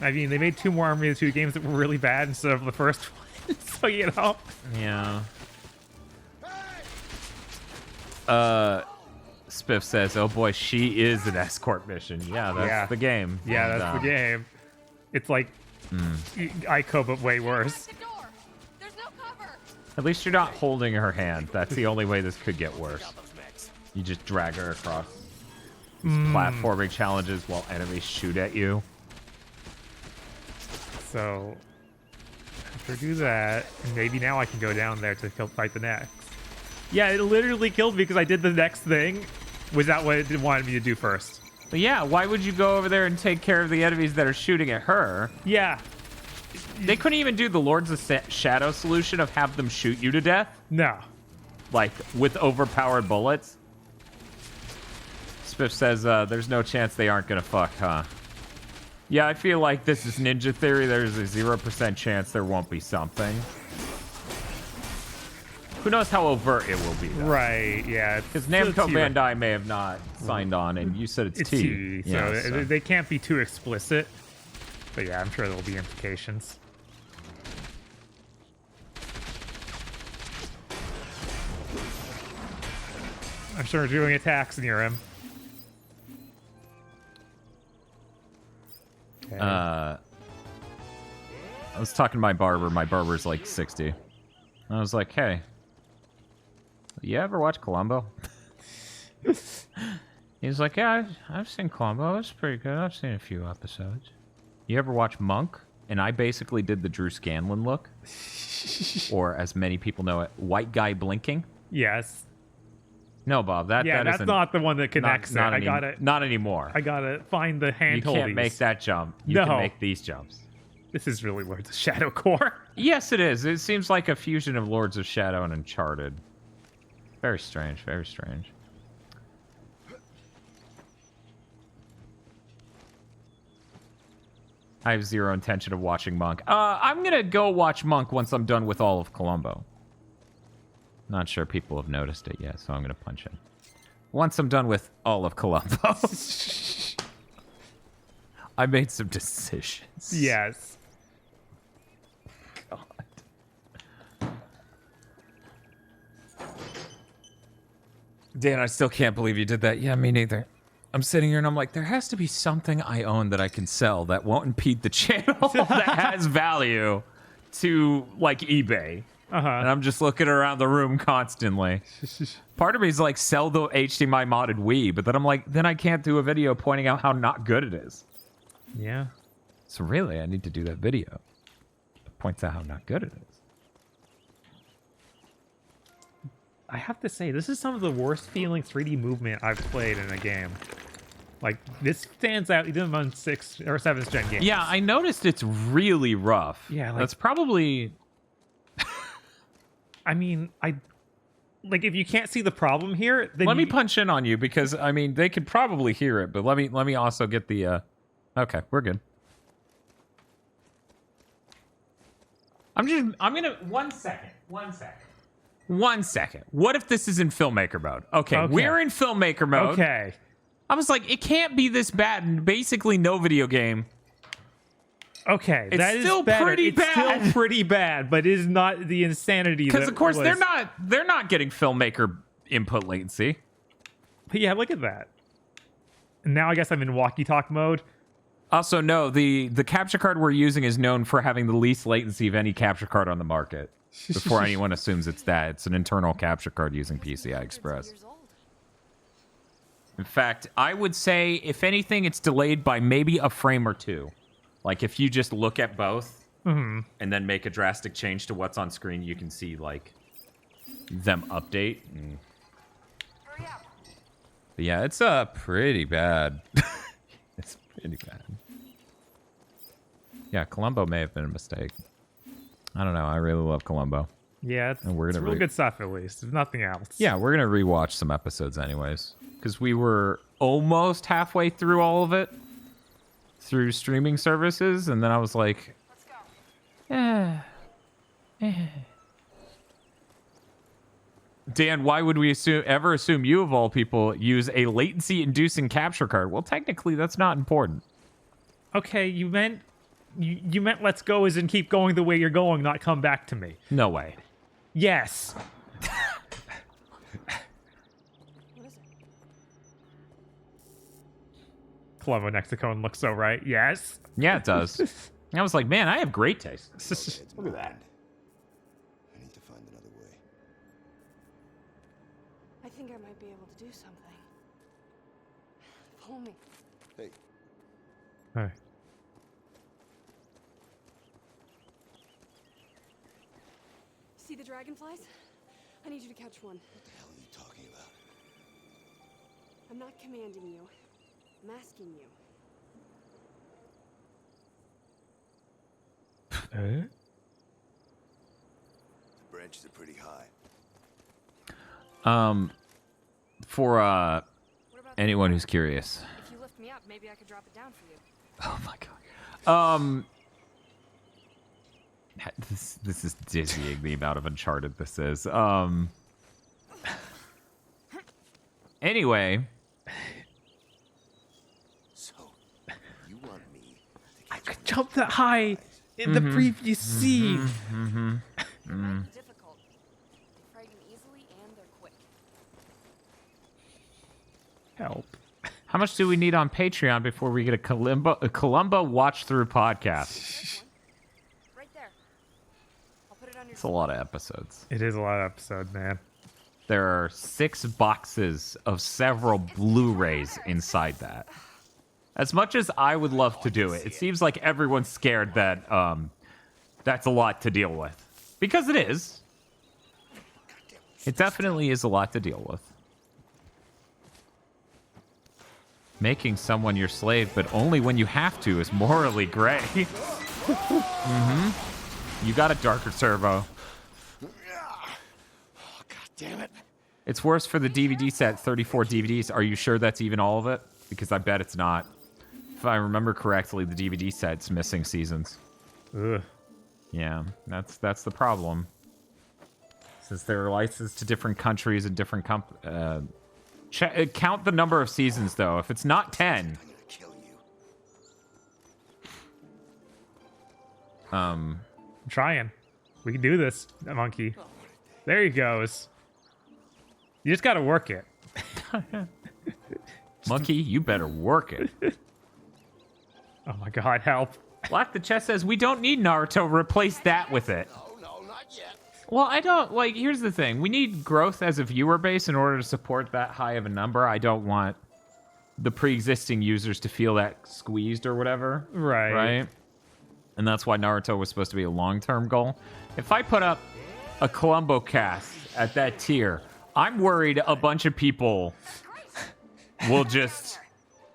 I mean, they made 2 more Army of Two games that were really bad instead of the first one. So, you know. Yeah. Spiff says, oh boy, she is an escort mission. Yeah, that's the game. Yeah, And, that's the game. It's like Ico, but way worse. The door. There's no cover. At least you're not holding her hand. That's the only way this could get worse. You just drag her across these platforming challenges while enemies shoot at you. So, after do that, and maybe now I can go down there to fight the next. Yeah, it literally killed me because I did the next thing without what it wanted me to do first. But yeah, why would you go over there and take care of the enemies that are shooting at her? Yeah. They couldn't even do the Lords of Shadow solution of have them shoot you to death, No. like with overpowered bullets. Spiff says, there's no chance they aren't gonna fuck, huh? Yeah, I feel like this is Ninja Theory. There's a 0% chance there won't be something. Who knows how overt it will be, though. Right, yeah. Because Namco Bandai may have not signed on, and you said it's It's T. T, so, Yeah, they can't be too explicit. But yeah, I'm sure there'll be implications. I'm sure we're doing attacks near him. Okay. I was talking to my barber. My barber's like 60. I was like, hey, you ever watch Columbo? He's like, yeah, I've seen Columbo. It's pretty good. I've seen a few episodes. You ever watch Monk? And I basically did the Drew Scanlon look. Or, as many people know it, white guy blinking. Yes. No, Bob, Yeah, that that's isn't, not the one that connects it. I got it. Not anymore. I gotta find the hand You can't make that jump. You can No. make these jumps. This is really Lords of Shadow Core. Yes, it is. It seems like a fusion of Lords of Shadow and Uncharted. Very strange, very strange. I have zero intention of watching Monk. I'm gonna go watch Monk once I'm done with all of Columbo. Not sure people have noticed it yet, so I'm gonna punch in. Once I'm done with all of Columbo. I made some decisions. Yes. God. Dan, I still can't believe you did that. Yeah, me neither. I'm sitting here and I'm like, there has to be something I own that I can sell that won't impede the channel that has value to, like, eBay. Uh-huh. And I'm just looking around the room constantly. Part of me is like, sell the HDMI modded Wii, but then I'm like, then I can't do a video pointing out how not good it is. Yeah. So really, I need to do that video that points out how not good it is. I have to say, this is some of the worst feeling 3D movement I've played in a game. Like, this stands out even among 6th or 7th gen games. Yeah, I noticed it's really rough. Yeah, like- that's probably... I mean, like, if you can't see the problem here, then Let me punch in on you because, I mean, they could probably hear it, but let me also get the... Okay, we're good. I'm gonna... One second. What if this is in filmmaker mode? Okay, we're in filmmaker mode. Okay. I was like, it can't be this bad, and basically no video game. Okay, It's that is still better. pretty it's bad. still pretty bad, but it is not the insanity. Because, of course, was. they're not getting filmmaker input latency. But yeah, look at that. And now I guess I'm in walkie-talk mode. Also, no, the capture card we're using is known for having the least latency of any capture card on the market. Before anyone assumes it's that. It's an internal capture card using PCI Express. In fact, I would say, if anything, it's delayed by maybe a frame or two. Like, if you just look at both and then make a drastic change to what's on screen, you can see, like, them update. But yeah, it's pretty bad. It's pretty bad. Yeah, Columbo may have been a mistake. I don't know. I really love Columbo. Yeah, And we're it's gonna real good stuff, at least. If nothing else. Yeah, we're going to rewatch some episodes anyways. Because we were almost halfway through all of it. Through streaming services. And then I was like... Dan, why would we ever assume you, of all people, use a latency-inducing capture card? Well, technically, that's not important. Okay, you meant let's go as in keep going the way you're going, not come back to me. No way. Yes. What is it? Columbo next to Cone looks so right. Yes. Yeah, it does. I was like, man, I have great taste. Look at that. I need to find another way. I think I might be able to do something. Follow me. Hey, Hey. See the dragonflies? I need you to catch one. what the hell are you talking about? I'm not commanding you. I'm asking you. The branches are pretty high. For What about anyone who's curious. if you lift me up, maybe I could drop it down for you. Oh my god. This is dizzying the amount of Uncharted this is. Anyway, So, you want me to I catch could one jump that high in the previous scene. They might be difficult. They frighten easily and they're quick. Help. how much do we need on Patreon before we get a Columbo watch through podcast? Right there. I'll put it on your It's a lot of episodes. It is a lot of episodes, man. There are 6 boxes of several Blu-rays inside that. As much as I would love to do it, it seems like everyone's scared that that's a lot to deal with. Because it is. It definitely is a lot to deal with. Making someone your slave, but only when you have to, is morally gray. You got a darker servo. Oh, God damn it. It's worse for the DVD set, 34 DVDs. Are you sure that's even all of it? Because I bet it's not. if I remember correctly, the DVD set's missing seasons. Ugh. Yeah, that's the problem. Since they're licensed to different countries and different count the number of seasons though. If it's not 10, I'm gonna kill you. I'm trying. We can do this, monkey. There he goes. You just gotta work it. Monkey, you better work it. Oh my god, help. Black the Chest says we don't need Naruto. Replace that with it. No, not yet. Well, I don't like. Here's the thing: we need growth as a viewer base in order to support that high of a number. I don't want the pre-existing users to feel that squeezed or whatever. Right. Right. And that's why Naruto was supposed to be a long-term goal. If I put up a Columbo cast at that tier, I'm worried a bunch of people will just.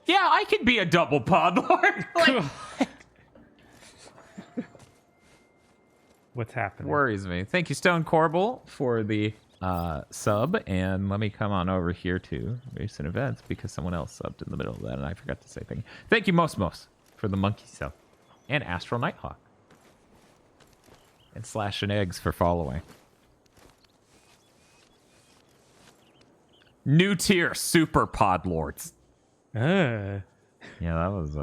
Yeah, I could be a double pod lord. Like, What's happening? worries me. Thank you, Stone Corbel, for the sub. And let me come on over here to recent events because someone else subbed in the middle of that and I forgot to say thank you. Thank you, Most, for the monkey sub. And Astral Nighthawk. And Slash and Eggs for following. New tier, Super Pod Lords. Yeah, that was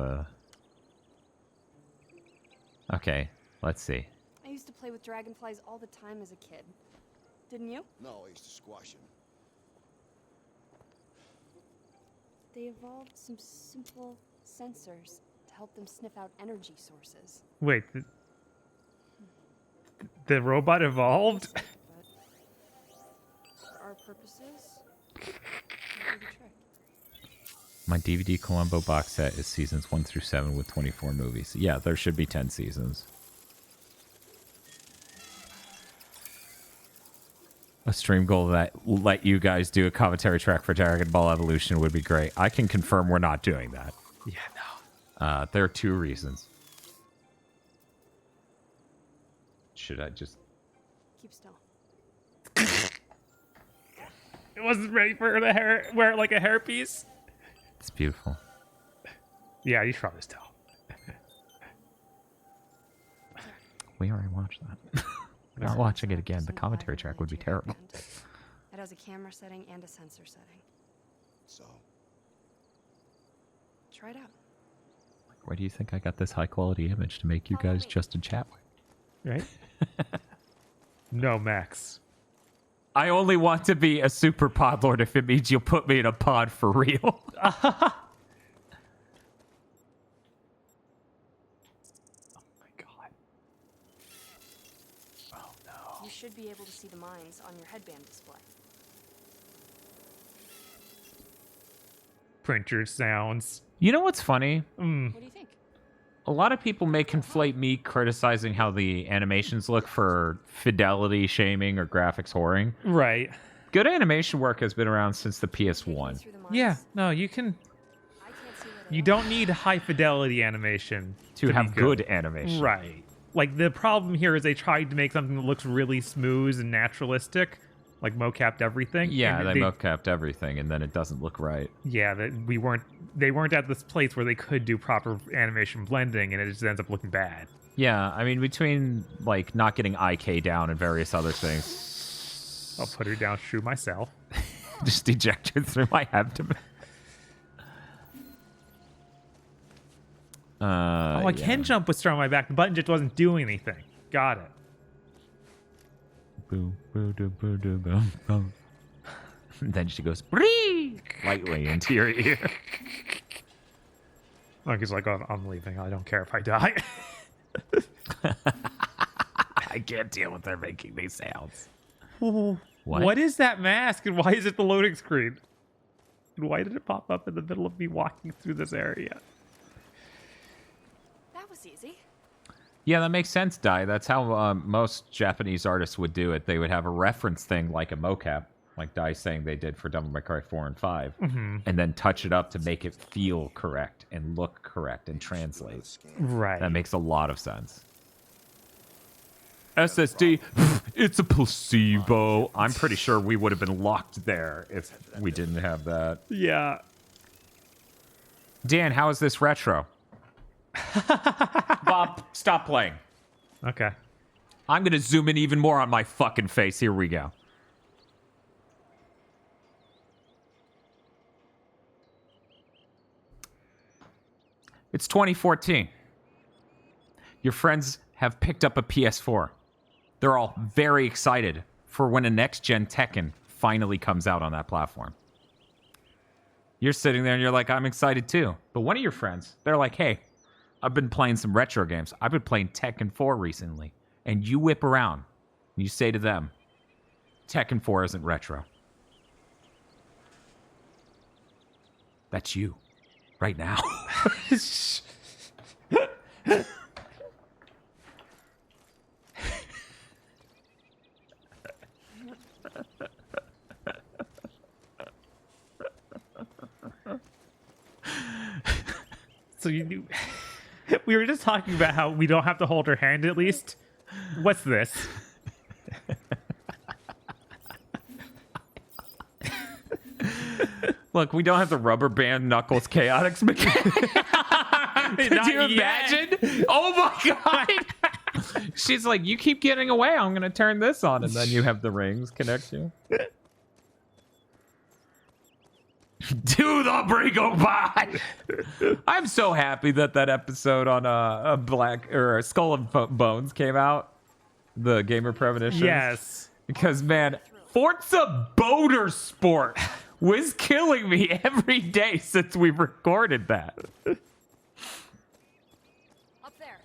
Okay, let's see. I used to play with dragonflies all the time as a kid. Didn't you? No, I used to squash him. They evolved some simple sensors to help them sniff out energy sources. Wait, the robot evolved? But for our purposes, it'll do the trick. My DVD Columbo box set is seasons 1 through 7 with 24 movies. Yeah, there should be 10 seasons. A stream goal that let you guys do a commentary track for Dragon Ball Evolution would be great. I can confirm we're not doing that. Yeah, no. There are 2 reasons. Should I just... Keep still. It wasn't ready for her to wear it like a hairpiece. It's beautiful. Yeah, you should probably tell. We already watched that. We're not watching it again. The commentary track would be terrible. It has a camera setting and a sensor setting. So, Try it out. Where do you think I got this high quality image to make you guys just in chat with? Right? No, Max. I only want to be a super pod lord if it means you'll put me in a pod for real. Oh my god. Oh no. You should be able to see the mines on your headband display. Printer sounds. You know what's funny? What do you think? A lot of people may conflate me criticizing how the animations look for fidelity shaming or graphics whoring. Right. Good animation work has been around since the PS1. Through the mines. Yeah, no, you can. I can't see where they You are. don't need high fidelity animation To be have good animation. Right. Like, the problem here is they tried to make something that looks really smooth and naturalistic, like mocapped everything. Yeah, and they mocapped everything and then it doesn't look right. Yeah, that they weren't at this place where they could do proper animation blending, and it just ends up looking bad. Yeah, I mean, between, like, not getting IK down and various other things. I'll put her down, shoot myself. Just eject her through my abdomen. I can jump with Star on my back. The button just wasn't doing anything. Got it. Boom, boom, boom, boom, boom, boom, boom. Then she goes "Bree!" lightly into your ear. Monkey's like, oh, I'm leaving. I don't care if I die. I can't deal with her making these sounds. What is that mask, and why is it the loading screen? And why did it pop up in the middle of me walking through this area? That was easy. Yeah, that makes sense, Dai. That's how most Japanese artists would do it. They would have a reference thing like a mocap, like Dai saying they did for Devil May Cry 4 and 5, and then touch it up to make it feel correct and look correct and translate. Right. That makes a lot of sense. SSD, it's a placebo. I'm pretty sure we would have been locked there if we didn't have that. Yeah. Dan, how is this retro? Bob, stop playing. Okay. I'm going to zoom in even more on my fucking face. Here we go. It's 2014. Your friends have picked up a PS4. They're all very excited for when a next-gen Tekken finally comes out on that platform. You're sitting there and you're like, I'm excited too. But one of your friends, they're like, hey, I've been playing some retro games. I've been playing Tekken 4 recently. And you whip around and you say to them, Tekken 4 isn't retro. That's you. Right now. So you knew. We were just talking about how we don't have to hold her hand at least. What's this? Look, we don't have the rubber band Knuckles Chaotix mechanic. Could you imagine? Oh my god! She's like, you keep getting away, I'm gonna turn this on, and then you have the rings connect you. Do the Brigo Bye! I'm so happy that episode on a Black or Skull and Bones came out. The Gamer Premonition. Yes. Because man, Forza Motorsport was killing me every day since we recorded that. Up there.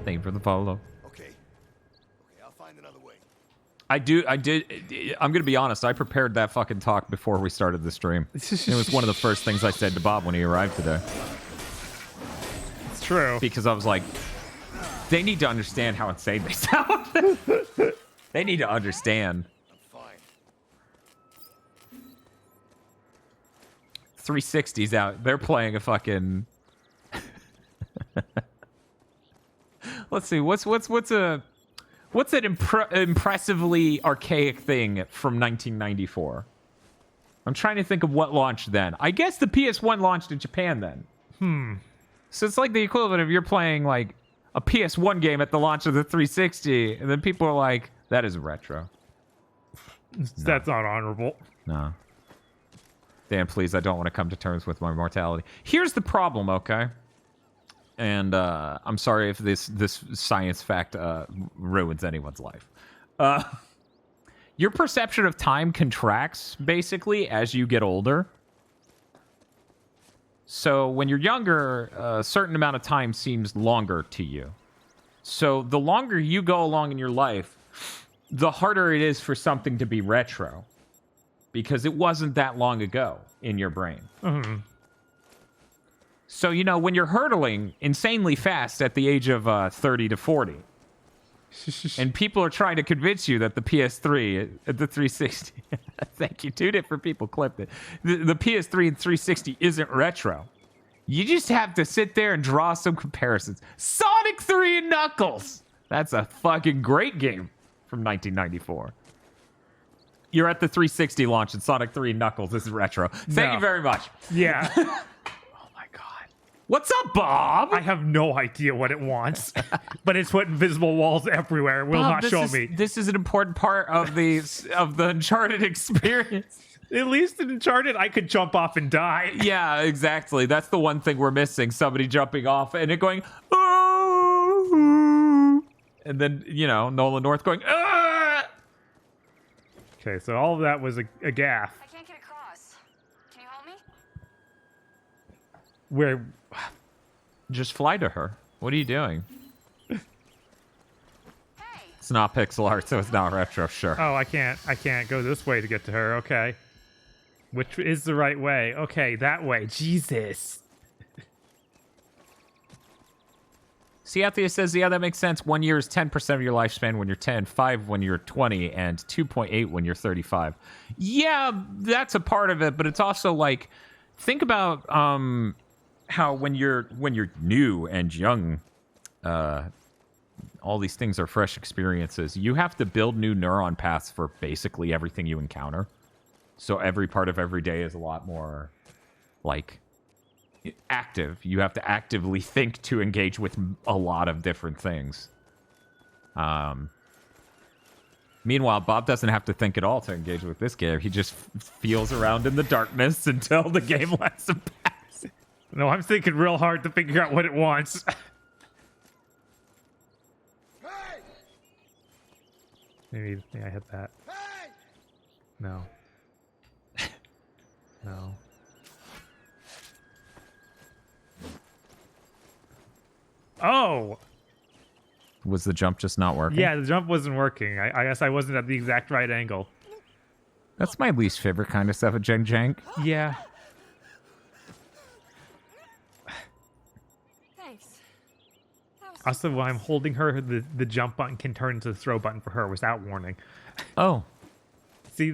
Thank you for the follow. Okay, I'll find another way. I did. I'm going to be honest. I prepared that fucking talk before we started the stream. It was one of the first things I said to Bob when he arrived today. It's true. Because I was like, they need to understand how insane they sound. They need to understand. I'm fine. 360's out. They're playing a fucking. Let's see. What's an impressively archaic thing from 1994? I'm trying to think of what launched then. I guess the PS1 launched in Japan then. So it's like the equivalent of you're playing like a PS1 game at the launch of the 360, and then people are like, that is retro. That's not honorable. No. Dan, please, I don't want to come to terms with my mortality. Here's the problem, okay? And I'm sorry if this science fact ruins anyone's life. Your perception of time contracts, basically, as you get older. So when you're younger, a certain amount of time seems longer to you. So the longer you go along in your life, the harder it is for something to be retro. Because it wasn't that long ago in your brain. Mm-hmm. So, you know, when you're hurtling insanely fast at the age of 30 to 40, and people are trying to convince you that the PS3, the 360, thank you, tuned it for people, clipped it, the PS3 and 360 isn't retro. You just have to sit there and draw some comparisons. Sonic 3 and Knuckles! That's a fucking great game from 1994. You're at the 360 launch and Sonic 3 and Knuckles is retro. Thank you very much. Yeah. What's up, Bob? I have no idea what it wants, but it's put invisible walls everywhere. It will Bob, not show me. This is an important part of the Uncharted experience. At least in Uncharted, I could jump off and die. Yeah, exactly. That's the one thing we're missing. Somebody jumping off and it going, oh, and then, you know, Nolan North going, ah! Okay, so all of that was a gaffe. I can't get across. Can you help me? Where Just fly to her. What are you doing? Hey! It's not pixel art, so it's not retro, sure. Oh, I can't go this way to get to her. Okay. Which is the right way? Okay, that way. Jesus. See, Atheist says, yeah, that makes sense. 1 year is 10% of your lifespan when you're 10, 5 when you're 20, and 2.8 when you're 35. Yeah, that's a part of it, but it's also like, think about how when you're new and young, all these things are fresh experiences. You have to build new neuron paths for basically everything you encounter. So every part of every day is a lot more, like, active. You have to actively think to engage with a lot of different things. Meanwhile, Bob doesn't have to think at all to engage with this game. He just feels around in the darkness until the game lets him pass. No, I'm thinking real hard to figure out what it wants. Maybe I hit that. No. No. Oh! Was the jump just not working? Yeah, the jump wasn't working. I guess I wasn't at the exact right angle. That's my least favorite kind of stuff at Jank. Yeah. Thanks. That was Also, while I'm holding her, the jump button can turn into the throw button for her without warning. Oh. See,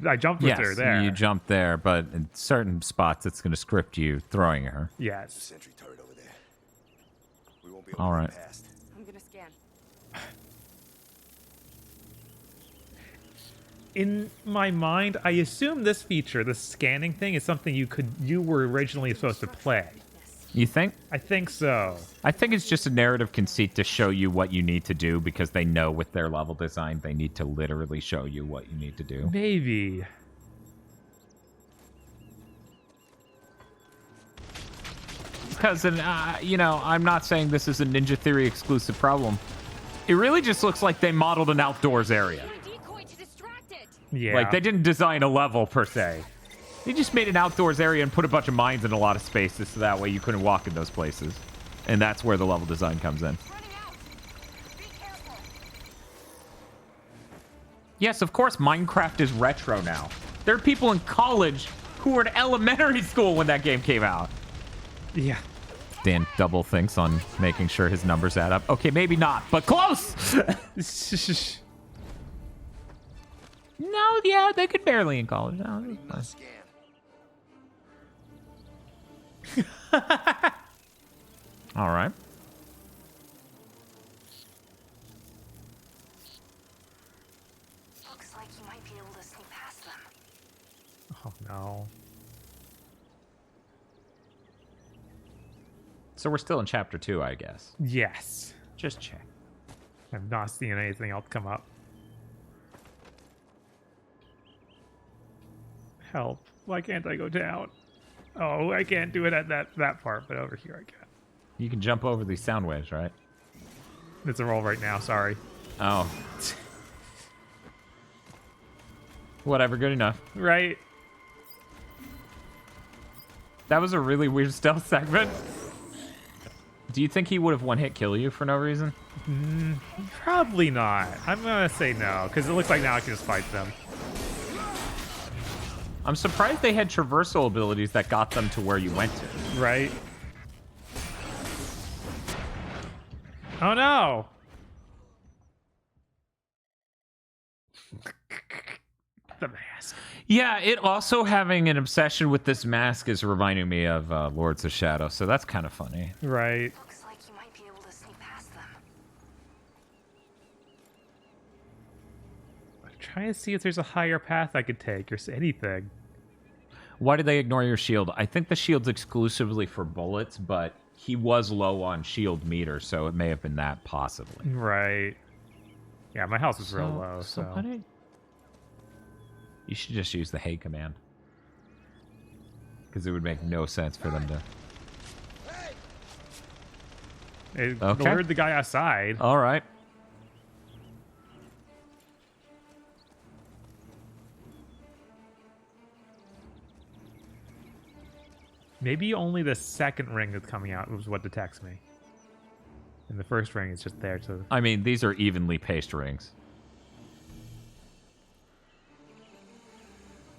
I jumped with Yes, her there. you jumped there, but in certain spots it's going to script you throwing her. Yes. Sentry turret over there. We won't be able All to right. get past. I'm gonna scan. In my mind, I assume this feature, the scanning thing, is something you were originally supposed to play. You think? I think so. I think it's just a narrative conceit to show you what you need to do because they know with their level design they need to literally show you what you need to do. Maybe. Because, you know, I'm not saying this is a Ninja Theory exclusive problem. It really just looks like they modeled an outdoors area. Do a decoy to distract it. Yeah. Like, they didn't design a level, per se. They just made an outdoors area and put a bunch of mines in a lot of spaces so that way you couldn't walk in those places. And that's where the level design comes in. Running out. Be careful. Yes, of course, Minecraft is retro now. There are people in college who were in elementary school when that game came out. Yeah. Dan double thinks on making sure his numbers add up. Okay, maybe not, but close! No, yeah, they could barely in college. No, it's fine. Scan. All right. Looks like you might be able to sneak past them. Oh, no. So we're still in chapter 2, I guess. Yes. Just check. I've not seen anything else come up. Help. Why can't I go down? Oh, I can't do it at that part, but over here I can. You can jump over these sound waves, right? It's a roll right now, sorry. Oh. Whatever, good enough. Right? That was a really weird stealth segment. Do you think he would have one-hit kill you for no reason? Probably not. I'm gonna say no, because it looks like now I can just fight them. I'm surprised they had traversal abilities that got them to where you went to. Right? Oh no! The mask. Yeah, it also having an obsession with this mask is reminding me of Lords of Shadow, so that's kind of funny. Right. Looks like you might be able to sneak past them. I'm trying to see if there's a higher path I could take or anything. Why did they ignore your shield? I think the shield's exclusively for bullets, but he was low on shield meter, so it may have been that possibly. Right. Yeah, my house is real low, so. why don't- You should just use the hey command. Because it would make no sense for them to... It Okay. lured the guy outside. All right. Maybe only the second ring that's coming out was what detects me. And the first ring is just there to... I mean, these are evenly paced rings.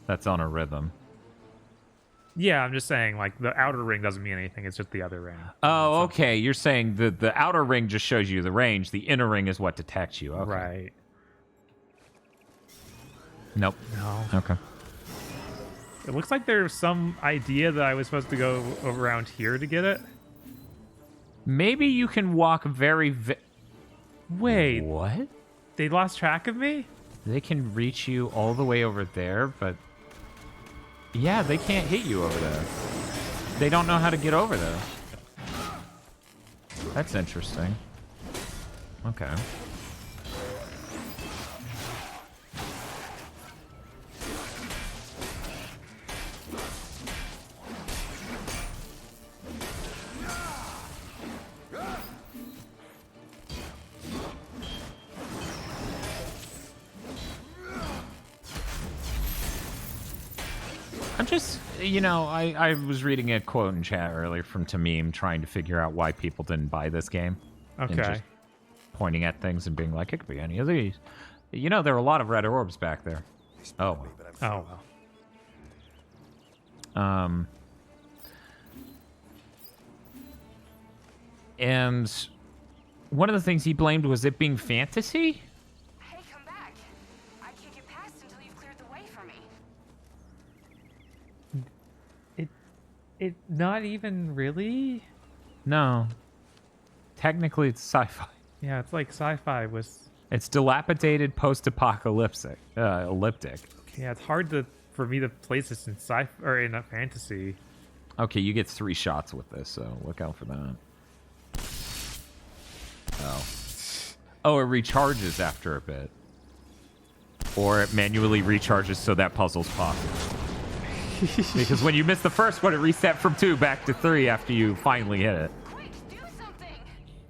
That's on a rhythm. Yeah, I'm just saying, like, the outer ring doesn't mean anything. It's just the other ring. Oh, okay. You're saying the outer ring just shows you the range. The inner ring is what detects you. Okay. Right. Nope. No. Okay. It looks like there's some idea that I was supposed to go around here to get it. Maybe you can walk very... Wait, What? they lost track of me? They can reach you all the way over there, but yeah, they can't hit you over there. They don't know how to get over there. That's interesting. Okay. I'm just, you know, I was reading a quote in chat earlier from Tamim trying to figure out why people didn't buy this game. And Okay. just pointing at things and being like, it could be any of these. You know, there were a lot of red orbs back there. Oh, well. Oh, well. And one of the things he blamed was it being fantasy? Hey, come back. I can't get past until you've cleared the way for me. It not even really? No. Technically, it's sci-fi. Yeah, it's like sci-fi was... It's dilapidated, post-apocalyptic. Elliptic. Yeah, it's hard for me to place this in sci or in a fantasy. Okay, you get 3 shots with this, so look out for that. Oh. Oh, it recharges after a bit. Or it manually recharges so that puzzle's possible. Because when you miss the first one, it reset from 2 back to 3 after you finally hit it. Quick, do something.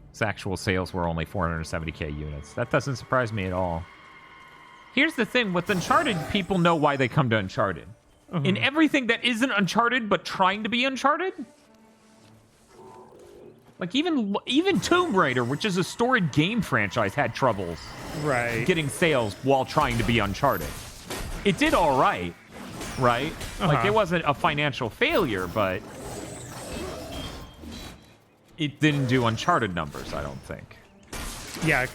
Its actual sales were only 470k units. That doesn't surprise me at all. Here's the thing, with Uncharted, people know why they come to Uncharted. In everything that isn't Uncharted but trying to be Uncharted, like even Tomb Raider, which is a storied game franchise, had troubles Right. getting sales while trying to be Uncharted. It did all right, right? Like, it wasn't a financial failure, but it didn't do Uncharted numbers, I don't think. Yeah,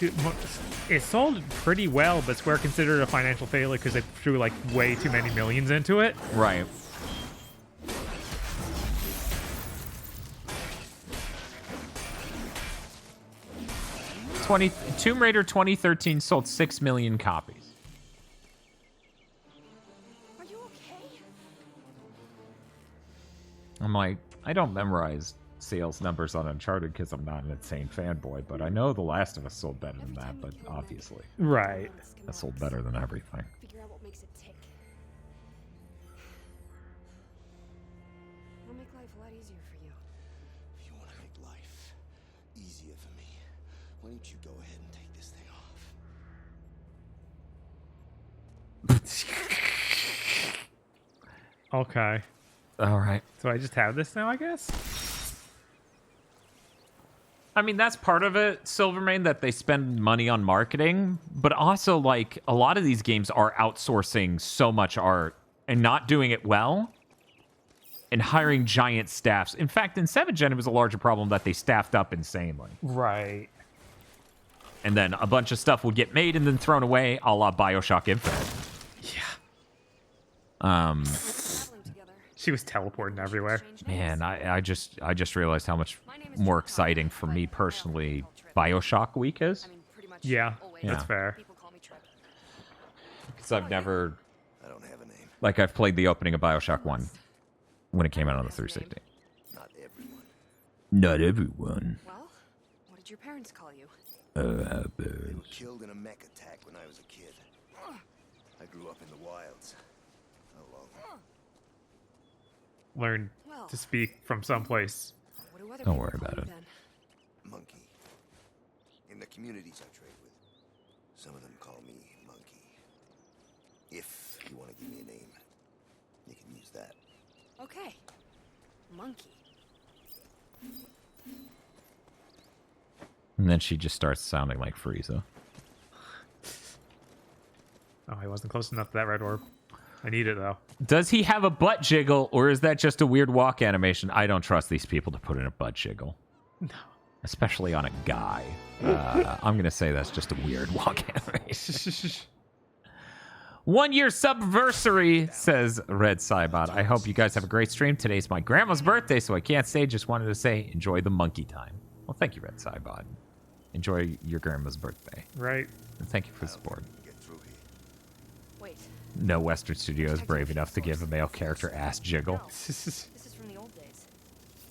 it sold pretty well, but Square considered it a financial failure because they threw like way too many millions into it. Right. Tomb Raider 2013 sold 6 million copies. Are you okay? I'm like, I don't memorize sales numbers on Uncharted because I'm not an insane fanboy, but I know The Last of Us sold better than that, but obviously. Right. That sold better than everything. Figure out what makes it tick. It'll make life a lot easier for you. If you want to make life easier for me, why don't you go ahead and take this thing off? Okay. All right. So I just have this now, I guess? I mean, that's part of it, Silvermane, that they spend money on marketing, but also, like, a lot of these games are outsourcing so much art and not doing it well and hiring giant staffs. In fact, in 7th Gen, it was a larger problem that they staffed up insanely. Right. And then a bunch of stuff would get made and then thrown away, a la Bioshock Infinite. Yeah. Traveling together. She was teleporting everywhere. Man, I just realized how much more exciting for me personally Bioshock Week is. I mean, pretty much Yeah, always. that's Yeah. fair. People call me Trip. Because I've never, I don't have a name. like, I've played the opening of Bioshock 1 when it came out on the 360. Not everyone. Not everyone. Well, what did your parents call you? They were killed in a mech attack when I was a kid. I grew up in the wilds. Alone. Learn Well. to speak from someplace. What do other Don't people worry call about you it. then? Monkey. In the communities I trade with, some of them call me Monkey. If you want to give me a name, you can use that. Okay. Monkey. And then she just starts sounding like Frieza. Oh, I wasn't close enough to that red orb. I need it, though. Does he have a butt jiggle, or is that just a weird walk animation? I don't trust these people to put in a butt jiggle. No. Especially on a guy. I'm going to say that's just a weird walk animation. 1 year subversary, says Red Cybot. I hope you guys have a great stream. Today's my grandma's birthday, so I can't say. Just wanted to say, enjoy the monkey time. Well, thank you, Red Cybot. Enjoy your grandma's birthday. Right. And thank you for the support. Get through here. Wait. No Western studio is brave enough to give a male character ass jiggle. No. This is from the old days.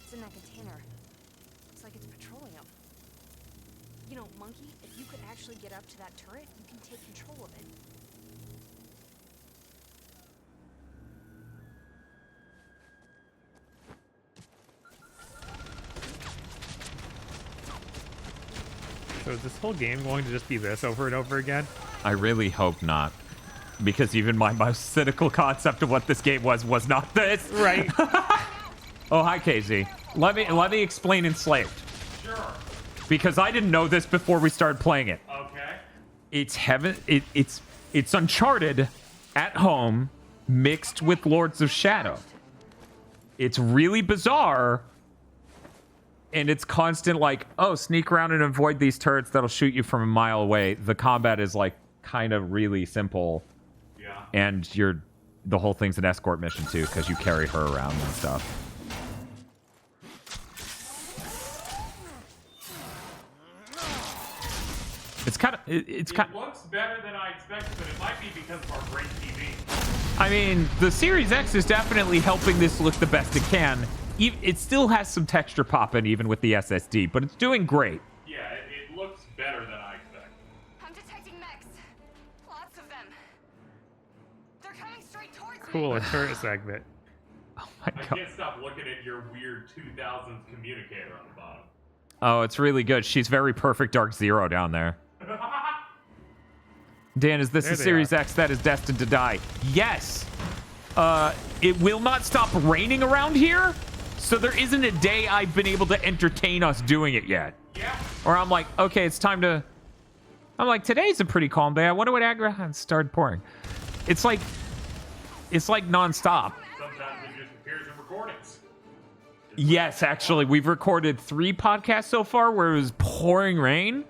It's in that container. Looks like it's petroleum. You know, Monkey, if you could actually get up to that turret, you can take control of it. So is this whole game going to just be this over and over again? I really hope not. Because even my most cynical concept of what this game was not this. Right. Oh, hi, KZ. Let me explain Enslaved. Sure. Because I didn't know this before we started playing it. Okay. It's heaven. It's Uncharted at home mixed with Lords of Shadow. It's really bizarre. And it's constant like, oh, sneak around and avoid these turrets that'll shoot you from a mile away. The combat is like kind of really simple. Yeah. And the whole thing's an escort mission too, because you carry her around and stuff. It's kind of It looks better than I expected, but it might be because of our great TV. I mean, the Series X is definitely helping this look the best it can. It still has some texture popping even with the SSD, but it's doing great. Yeah, it looks better than I expected. I'm detecting mechs. Lots of them. They're coming straight towards Cool, me. a turret segment. Oh my I god. can't stop looking at your weird 2000s communicator on the bottom. Oh, it's really good. She's very perfect Dark Zero down there. Dan, is this There a they Series are. X that is destined to die? Yes. It will not stop raining around here, so there isn't a day I've been able to entertain us doing it yet. Yeah. Or I'm like, okay, it's time to... I'm like, today's a pretty calm day. I wonder what aggro... started pouring. It's like nonstop. Sometimes it just appears in recordings. Yes, actually, we've recorded 3 podcasts so far where it was pouring rain.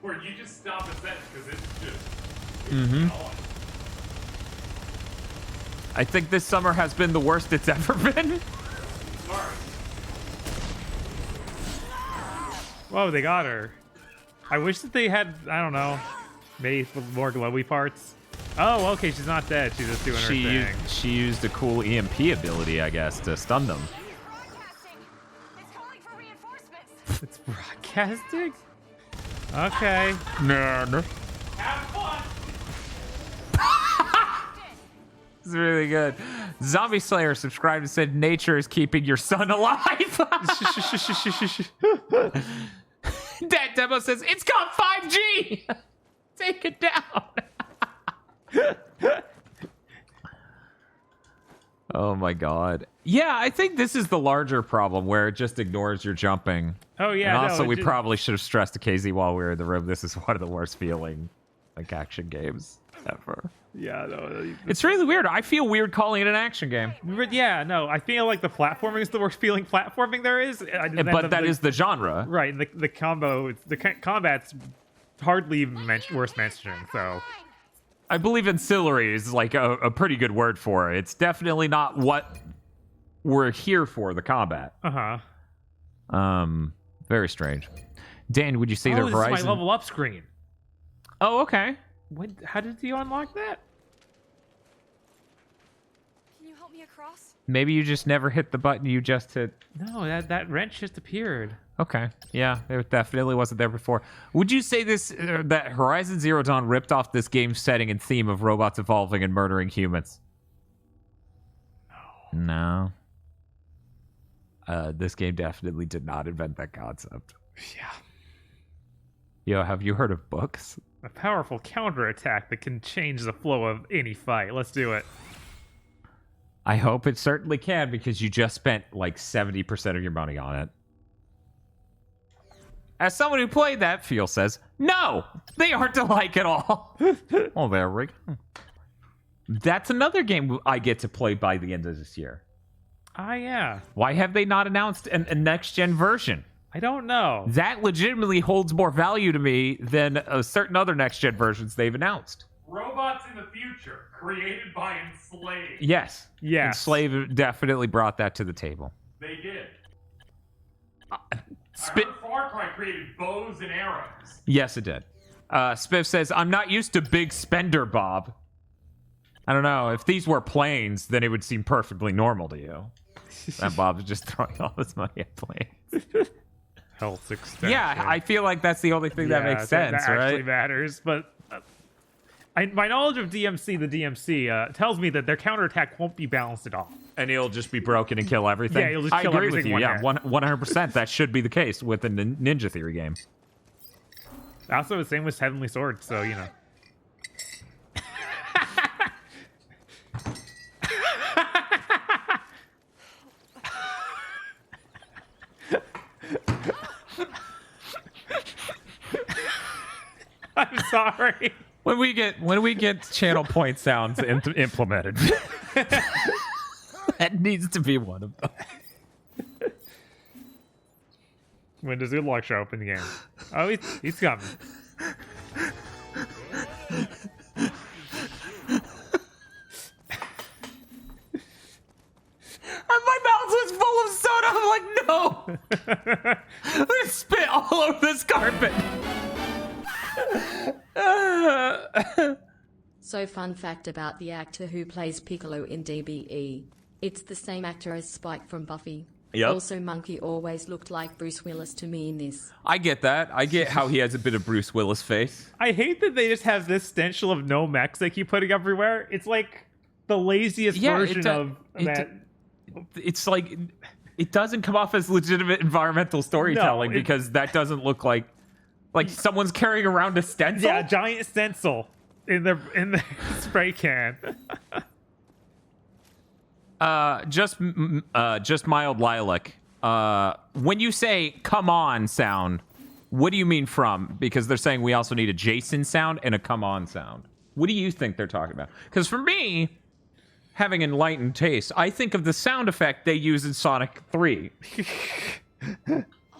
Where you just stop a sentence because it's just... Mm-hmm. on. I think this summer has been the worst it's ever been. Sorry. Whoa, they got her. I wish that they had, I don't know, maybe with more glowy parts. Oh, okay, she's not dead. She's just doing her thing. She used a cool EMP ability, I guess, to stun them. Broadcasting. It's calling for reinforcements. It's broadcasting? Okay. No. Have fun! It's really good. Zombie Slayer subscribed and said, nature is keeping your son alive. That demo says, it's got 5G. Take it down. Oh my god. Yeah, I think this is the larger problem where it just ignores your jumping. Oh, yeah. And no, also, it we just- probably should have stressed to KZ while we were in the room. This is one of the worst feeling like action games ever. Yeah, no. It's really weird. I feel weird calling it an action game, But yeah, no, I feel like the platforming is the worst feeling platforming there is. but that is the genre. right. The combo, combat's hardly even worth mentioning. So I believe ancillary is like a pretty good word for it. It's definitely not what we're here for. The combat. Very strange. Dan, would you say the this Horizon? is my level up screen. Oh, okay. How did you unlock that? Can you help me across? Maybe you just never hit the button you just hit. No, that wrench just appeared. Okay. Yeah, it definitely wasn't there before. Would you say this that Horizon Zero Dawn ripped off this game's setting and theme of robots evolving and murdering humans? No. This game definitely did not invent that concept. Yeah. Yo, have you heard of books? A powerful counterattack that can change the flow of any fight. Let's do it. I hope it certainly can, because you just spent like 70% of your money on it. As someone who played that, Feel says, no, they aren't alike at all. Oh, there we go. That's another game I get to play by the end of this year. Ah, yeah. Why have they not announced a next-gen version? I don't know. That legitimately holds more value to me than certain other next-gen versions they've announced. Robots in the future, created by Enslaved. Yes. Yes. Enslaved definitely brought that to the table. They did. Far Cry created bows and arrows. Yes, it did. Spiff says, I'm not used to big spender, Bob. I don't know. If these were planes, then it would seem perfectly normal to you. That Bob's just throwing all his money at planes. Health extension. Yeah, I feel like that's the only thing that makes sense, that actually right? matters, but my knowledge of the DMC, tells me that their counterattack won't be balanced at all. And he'll just be broken and kill everything. Yeah, he'll just I kill agree everything with you. one Yeah, 100%. That should be the case with the Ninja Theory game. Also, the same with Heavenly Sword, so, you know. I'm sorry. When we get channel point sounds implemented, that needs to be one of them. When does Good Luck show up in the game? Oh, he's coming. My mouth was full of soda. I'm like, no. I'm gonna spit all over this carpet. So fun fact about the actor who plays Piccolo in DBE. It's the same actor as Spike from Buffy. Yep. Also, Monkey always looked like Bruce Willis to me in this. I get that. I get how he has a bit of Bruce Willis face. I hate that they just have this stencil of no mechs they keep putting everywhere. It's like the laziest version of that. It's like it doesn't come off as legitimate environmental storytelling because that doesn't look like someone's carrying around a stencil. Yeah, a giant stencil in the spray can. Just mild lilac. When you say "come on" sound, what do you mean from? Because they're saying we also need a Jason sound and a "come on" sound. What do you think they're talking about? Because for me, having enlightened taste, I think of the sound effect they use in Sonic 3.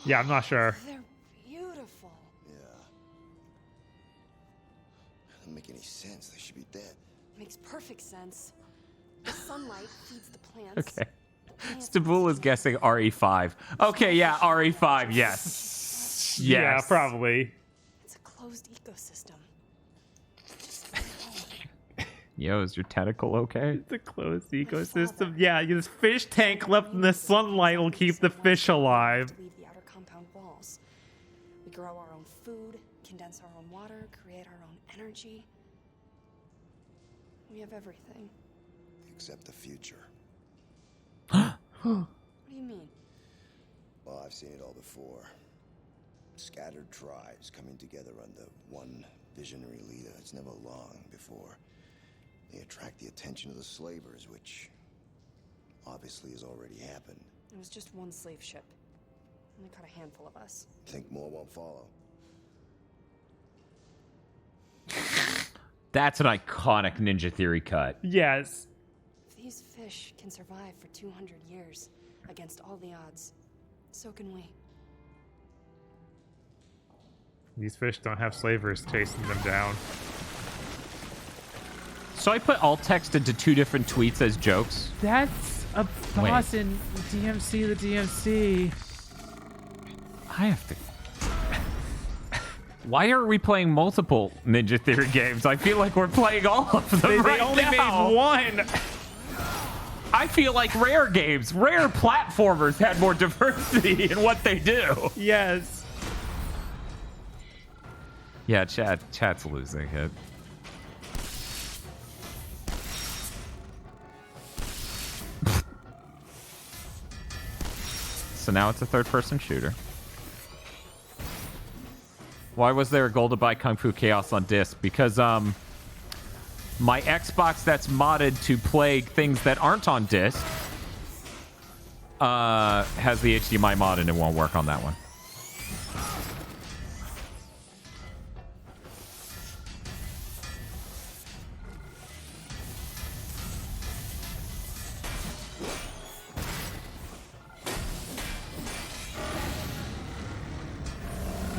Yeah, I'm not sure. They're beautiful. Yeah. Doesn't make any sense. They should be dead. Makes perfect sense. The sunlight feeds the plants. Okay. The plants Stabul is guessing RE5. Okay, yeah, RE5, yes. Yes. Yeah, probably. It's a closed ecosystem. Yo, is your tentacle okay? It's a closed ecosystem. Yeah, this fish tank left in the sunlight will keep the fish alive. Leave the outer compound walls. We grow our own food, condense our own water, create our own energy. We have everything. Except the future. What do you mean? Well, I've seen it all before. Scattered tribes coming together under one visionary leader. It's never long before they attract the attention of the slavers, which obviously has already happened. It was just one slave ship. Only caught a handful of us. Think more won't follow. That's an iconic Ninja Theory cut. Yes. If these fish can survive for 200 years against all the odds, so can we. These fish don't have slavers chasing them down. So I put alt text into 2 different tweets as jokes. That's a boss in DMC the DMC. I have to... Why are we playing multiple Ninja Theory games? I feel like we're playing all of them They right only now. made one. I feel like Rare games, Rare platformers had more diversity in what they do. Yes. Yeah, chat's losing it. So now it's a third-person shooter. Why was there a goal to buy Kung Fu Chaos on disc? Because my Xbox that's modded to play things that aren't on disc has the HDMI mod and it won't work on that one.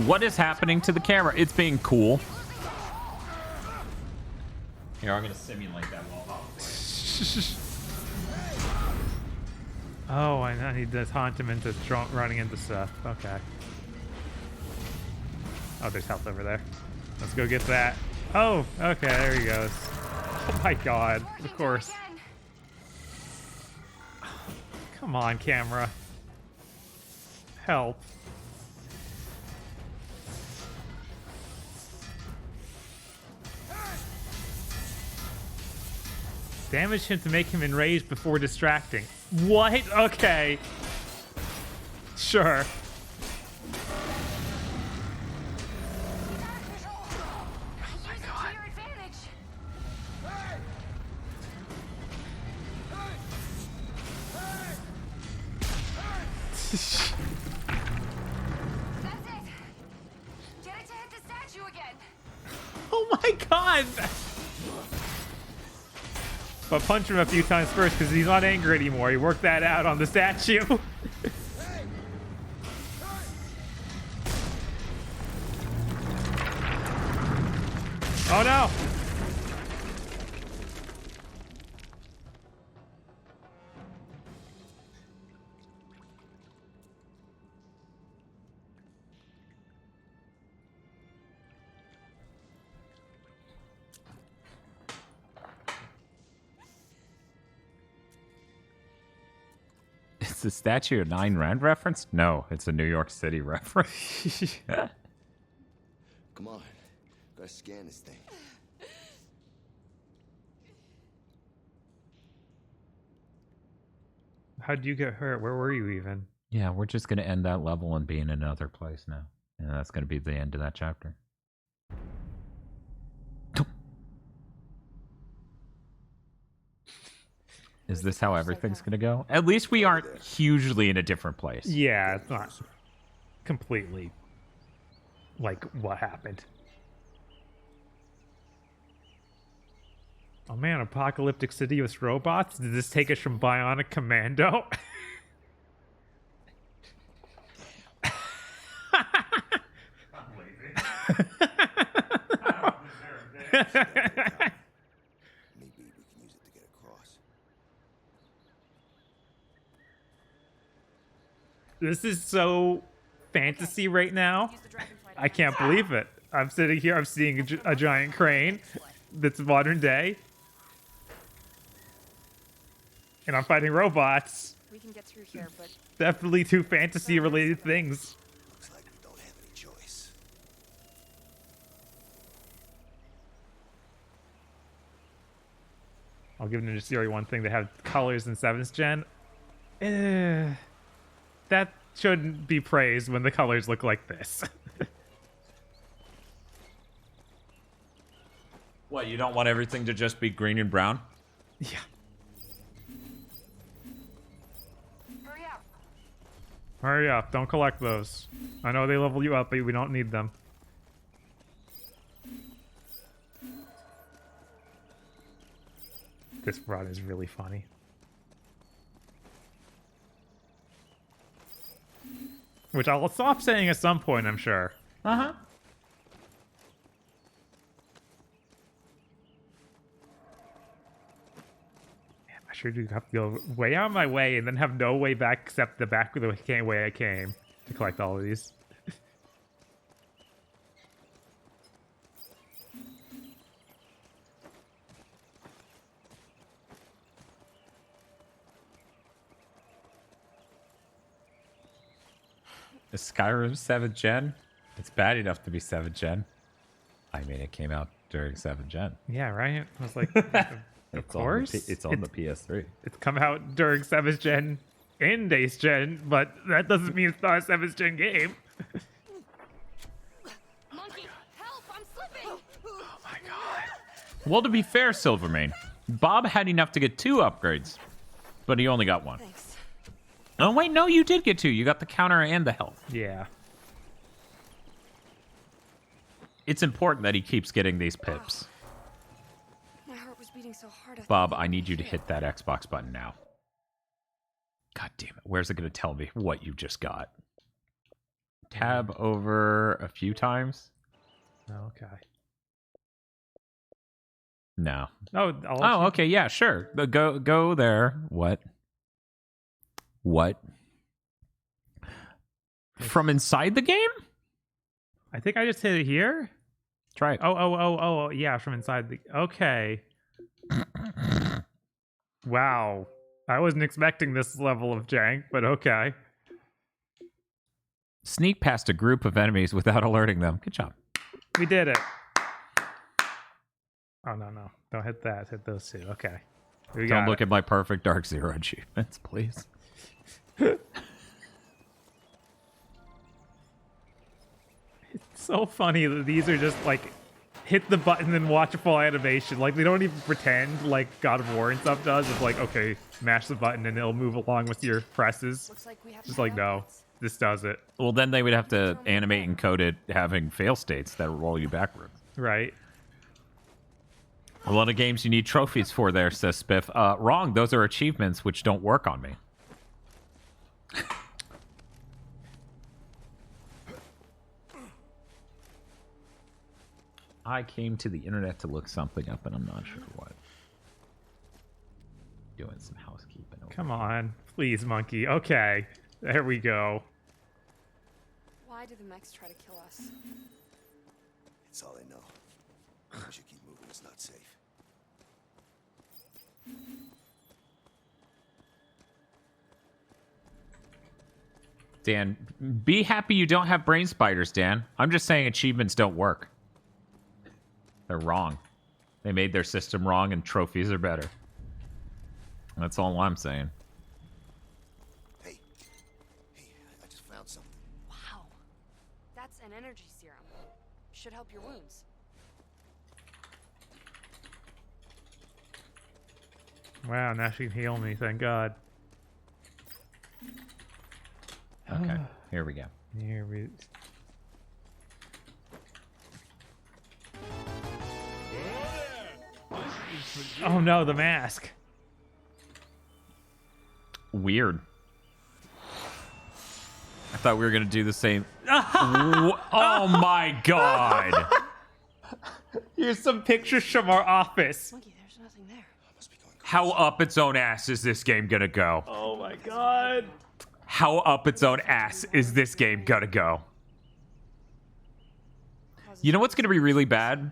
What is happening to the camera? It's being cool. Here, I'm gonna simulate that wall. Oh, I need to taunt him into running into stuff. Okay. Oh, there's health over there. Let's go get that. Oh, okay, there he goes. Oh my god, of course. Come on, camera. Help. Damage him to make him enraged before distracting. What? Okay. Sure. Oh my god! But punch him a few times first because he's not angry anymore. He worked that out on the statue. Oh no! Is the statue a 9 Rand reference? No, it's a New York City reference. Come on. Gotta scan this thing. How'd you get hurt? Where were you even? Yeah, we're just going to end that level and be in another place now. And that's going to be the end of that chapter. Is this how everything's going to go? At least we aren't hugely in a different place. Yeah, it's not completely like what happened. Oh man, apocalyptic city with robots? Did this take us from Bionic Commando? Maybe we can use it to get across. This is so fantasy right now. I can't believe it. I'm sitting here, I'm seeing a giant crane that's modern day. And I'm fighting robots. We can get through here, but Definitely two fantasy related things. Looks like we don't have any choice. I'll give Ninja Theory one thing. They have colors in 7th gen. That shouldn't be praised when the colors look like this. What, you don't want everything to just be green and brown? Yeah. hurry up. Hurry up. Don't collect those. I know they level you up, but we don't need them. This run is really funny. Which I'll stop saying at some point, I'm sure. Uh-huh. I sure do have to go way out of my way and then have no way back except the back of the way I came to collect all of these. Is Skyrim 7th gen? It's bad enough to be 7th gen. I mean, it came out during 7th gen. Yeah, right? I was like, of course. It's on the PS3. It's come out during 7th gen and Days gen, but that doesn't mean it's not a 7th gen game. Monkey, help! I'm slipping. Oh my god. Well, to be fair, Silvermane, Bob had enough to get 2 upgrades, but he only got 1. Thanks. Oh, wait, no, you did get 2. You got the counter and the health. Yeah. It's important that he keeps getting these pips. My heart was beating so hard. Bob, I need you to hit that Xbox button now. God damn it. Where's it going to tell me what you just got? Tab over a few times? Okay. No. Oh, Oh, okay, yeah, sure. Go there. What? What? From inside the game? I think I just hit it here. Try it. Oh, yeah, from inside the... Okay. Wow. I wasn't expecting this level of jank, but okay. Sneak past a group of enemies without alerting them. Good job. We did it. Oh, no. Don't hit that. Hit those two. Okay. Don't look at my perfect Dark Zero achievements, please. It's so funny that these are just like hit the button and watch a full animation. Like they don't even pretend like God of War and stuff does. It's like, okay, mash the button and it'll move along with your presses. Looks like we have Just like, no, this does it. Well, then they would have to animate and code it having fail states that roll you backwards. Right. A lot of games you need trophies for there, says Spiff. Wrong. Those are achievements which don't work on me. I came to the internet to look something up, and I'm not sure what. Doing some housekeeping. Come on. Please, monkey. Okay. There we go. Why do the mechs try to kill us? It's all they know. We should keep moving. It's not safe. Dan, be happy you don't have brain spiders, Dan. I'm just saying achievements don't work. They're wrong. They made their system wrong and trophies are better. That's all I'm saying. Hey, I just found something. Wow. That's an energy serum. Should help your wounds. Wow, now she can heal me, thank God. Okay, here we go. Here we... Oh no, the mask. Weird. I thought we were going to do the same. Oh my God. Here's some pictures from our office. Monkey, there's nothing there. How up its own ass is this game going to go? Oh my God. How up its own ass is this game going to go? You know what's going to be really bad?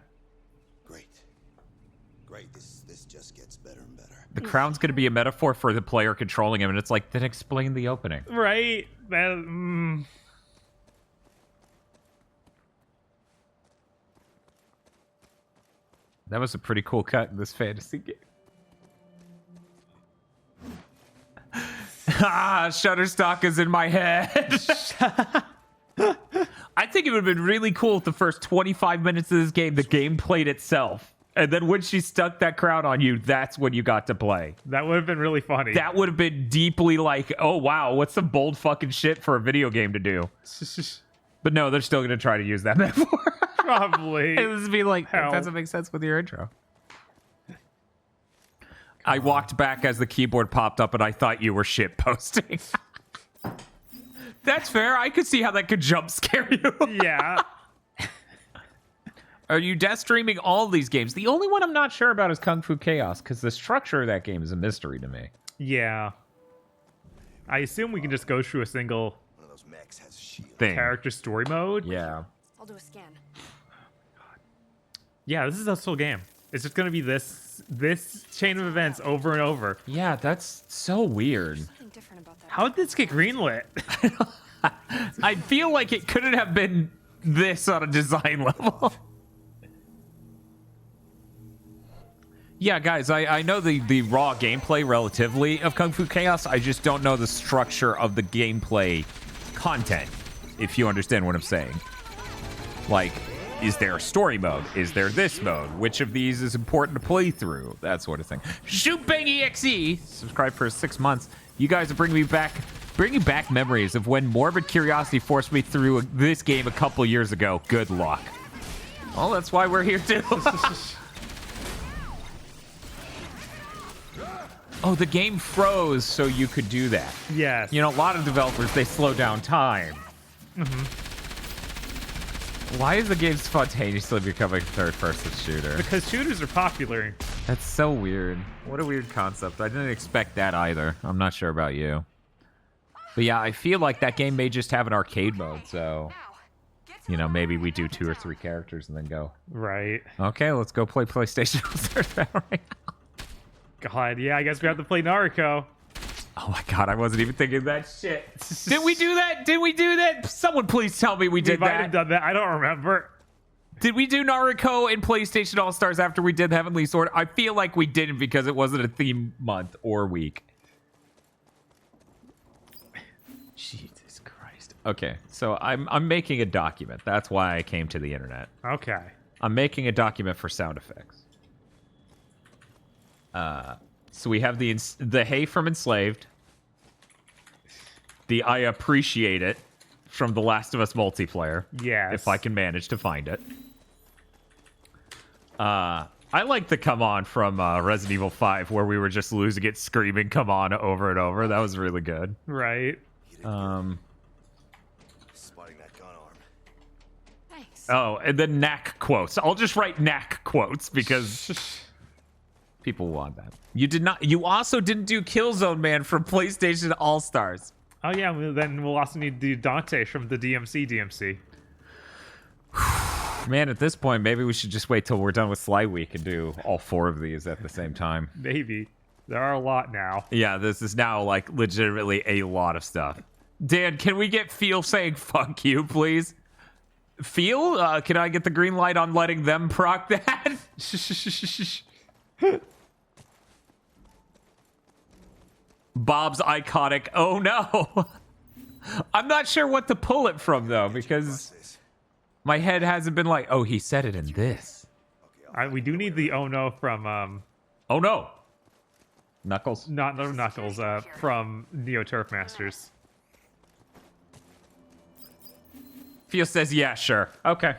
Great. This just gets better and better. The crown's going to be a metaphor for the player controlling him, and it's like, then explain the opening. Right? That, That was a pretty cool cut in this fantasy game. Shutterstock is in my head. I think it would have been really cool if the first 25 minutes of this game, the game played itself. And then when she stuck that crown on you, that's when you got to play. that would have been really funny. That would have been deeply like, oh, wow, what's some bold fucking shit for a video game to do? But no, they're still going to try to use that metaphor. Probably. It would be like, that Hell. doesn't make sense with your intro. I walked back as the keyboard popped up and I thought you were shit posting. That's fair. I could see how that could jump scare you. Yeah. Are you death streaming all these games? The only one I'm not sure about is Kung Fu Chaos because the structure of that game is a mystery to me. Yeah. I assume we can just go through a single One of those mechs has a shield. Thing. character story mode. Yeah. I'll do a scan. Yeah, this is a full game. It's just gonna be this chain of events over and over. Yeah, that's so weird. Something different about that. How did this get greenlit? I feel like it couldn't have been this on a design level. Yeah, guys, I know the raw gameplay relatively of Kung Fu Chaos. I just don't know the structure of the gameplay content, if you understand what I'm saying. Like, is there a story mode? Is there this mode? Which of these is important to play through? That sort of thing. Shoot Bang EXE! Subscribe for 6 months. You guys are bringing back memories of when morbid curiosity forced me through this game a couple years ago. Good luck. Well, that's why we're here too. Oh, the game froze so you could do that. Yes. You know, a lot of developers, they slow down time. Why is the game spontaneously becoming a third-person shooter? Because shooters are popular. That's so weird. What a weird concept. I didn't expect that either. I'm not sure about you. But yeah, I feel like that game may just have an arcade mode, so you know, maybe we do 2 or 3 characters and then go. Right. Okay, let's go play PlayStation right now. God, yeah, I guess we have to play Naruto. Oh my god, I wasn't even thinking that shit. Did we do that? Did we do that? Someone please tell me we did We might that. have done that. I don't remember. Did we do Naruto in PlayStation All-Stars after we did Heavenly Sword? I feel like we didn't because it wasn't a theme month or week. Jesus Christ. Okay, so I'm making a document. That's why I came to the internet. Okay. I'm making a document for sound effects. So we have the hey from Enslaved. The I appreciate it from The Last of Us multiplayer. Yes. If I can manage to find it. I like the come on from Resident Evil 5 where we were just losing it screaming come on over and over. That was really good. Right. Spotting that gun arm. Thanks. Oh, and then knack quotes. I'll just write knack quotes because people want that. You also didn't do Killzone Man from PlayStation All-Stars. Oh, yeah, well, then we'll also need to do Dante from the DMC. Man, at this point, maybe we should just wait till we're done with Sly Week and do all 4 of these at the same time. Maybe. There are a lot now. Yeah, this is now, like, legitimately a lot of stuff. Dan, can we get Feel saying fuck you, please? Feel? Can I get the green light on letting them proc that? Bob's iconic. Oh, no. I'm not sure what to pull it from, though, because my head hasn't been like, oh, he said it in this. We do need the oh no from Oh, no. Knuckles? not no Knuckles, from Neo Turf Masters. Feel says, yeah, sure. Okay.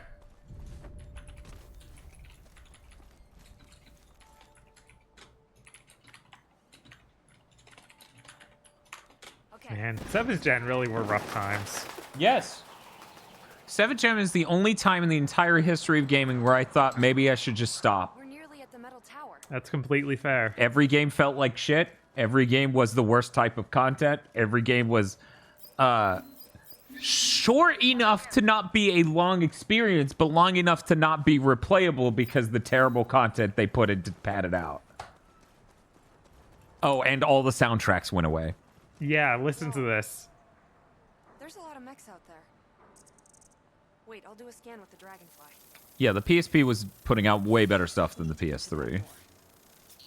Man, 7th gen really were rough times. Yes. 7th Gen is the only time in the entire history of gaming where I thought maybe I should just stop. We're nearly at the metal tower. That's completely fair. Every game felt like shit. Every game was the worst type of content. Every game was short enough to not be a long experience, but long enough to not be replayable because the terrible content they put in to pad it out. Oh, and all the soundtracks went away. Yeah, listen to this. There's a lot of mechs out there. Wait, I'll do a scan with the dragonfly. Yeah, the PSP was putting out way better stuff than the PS3.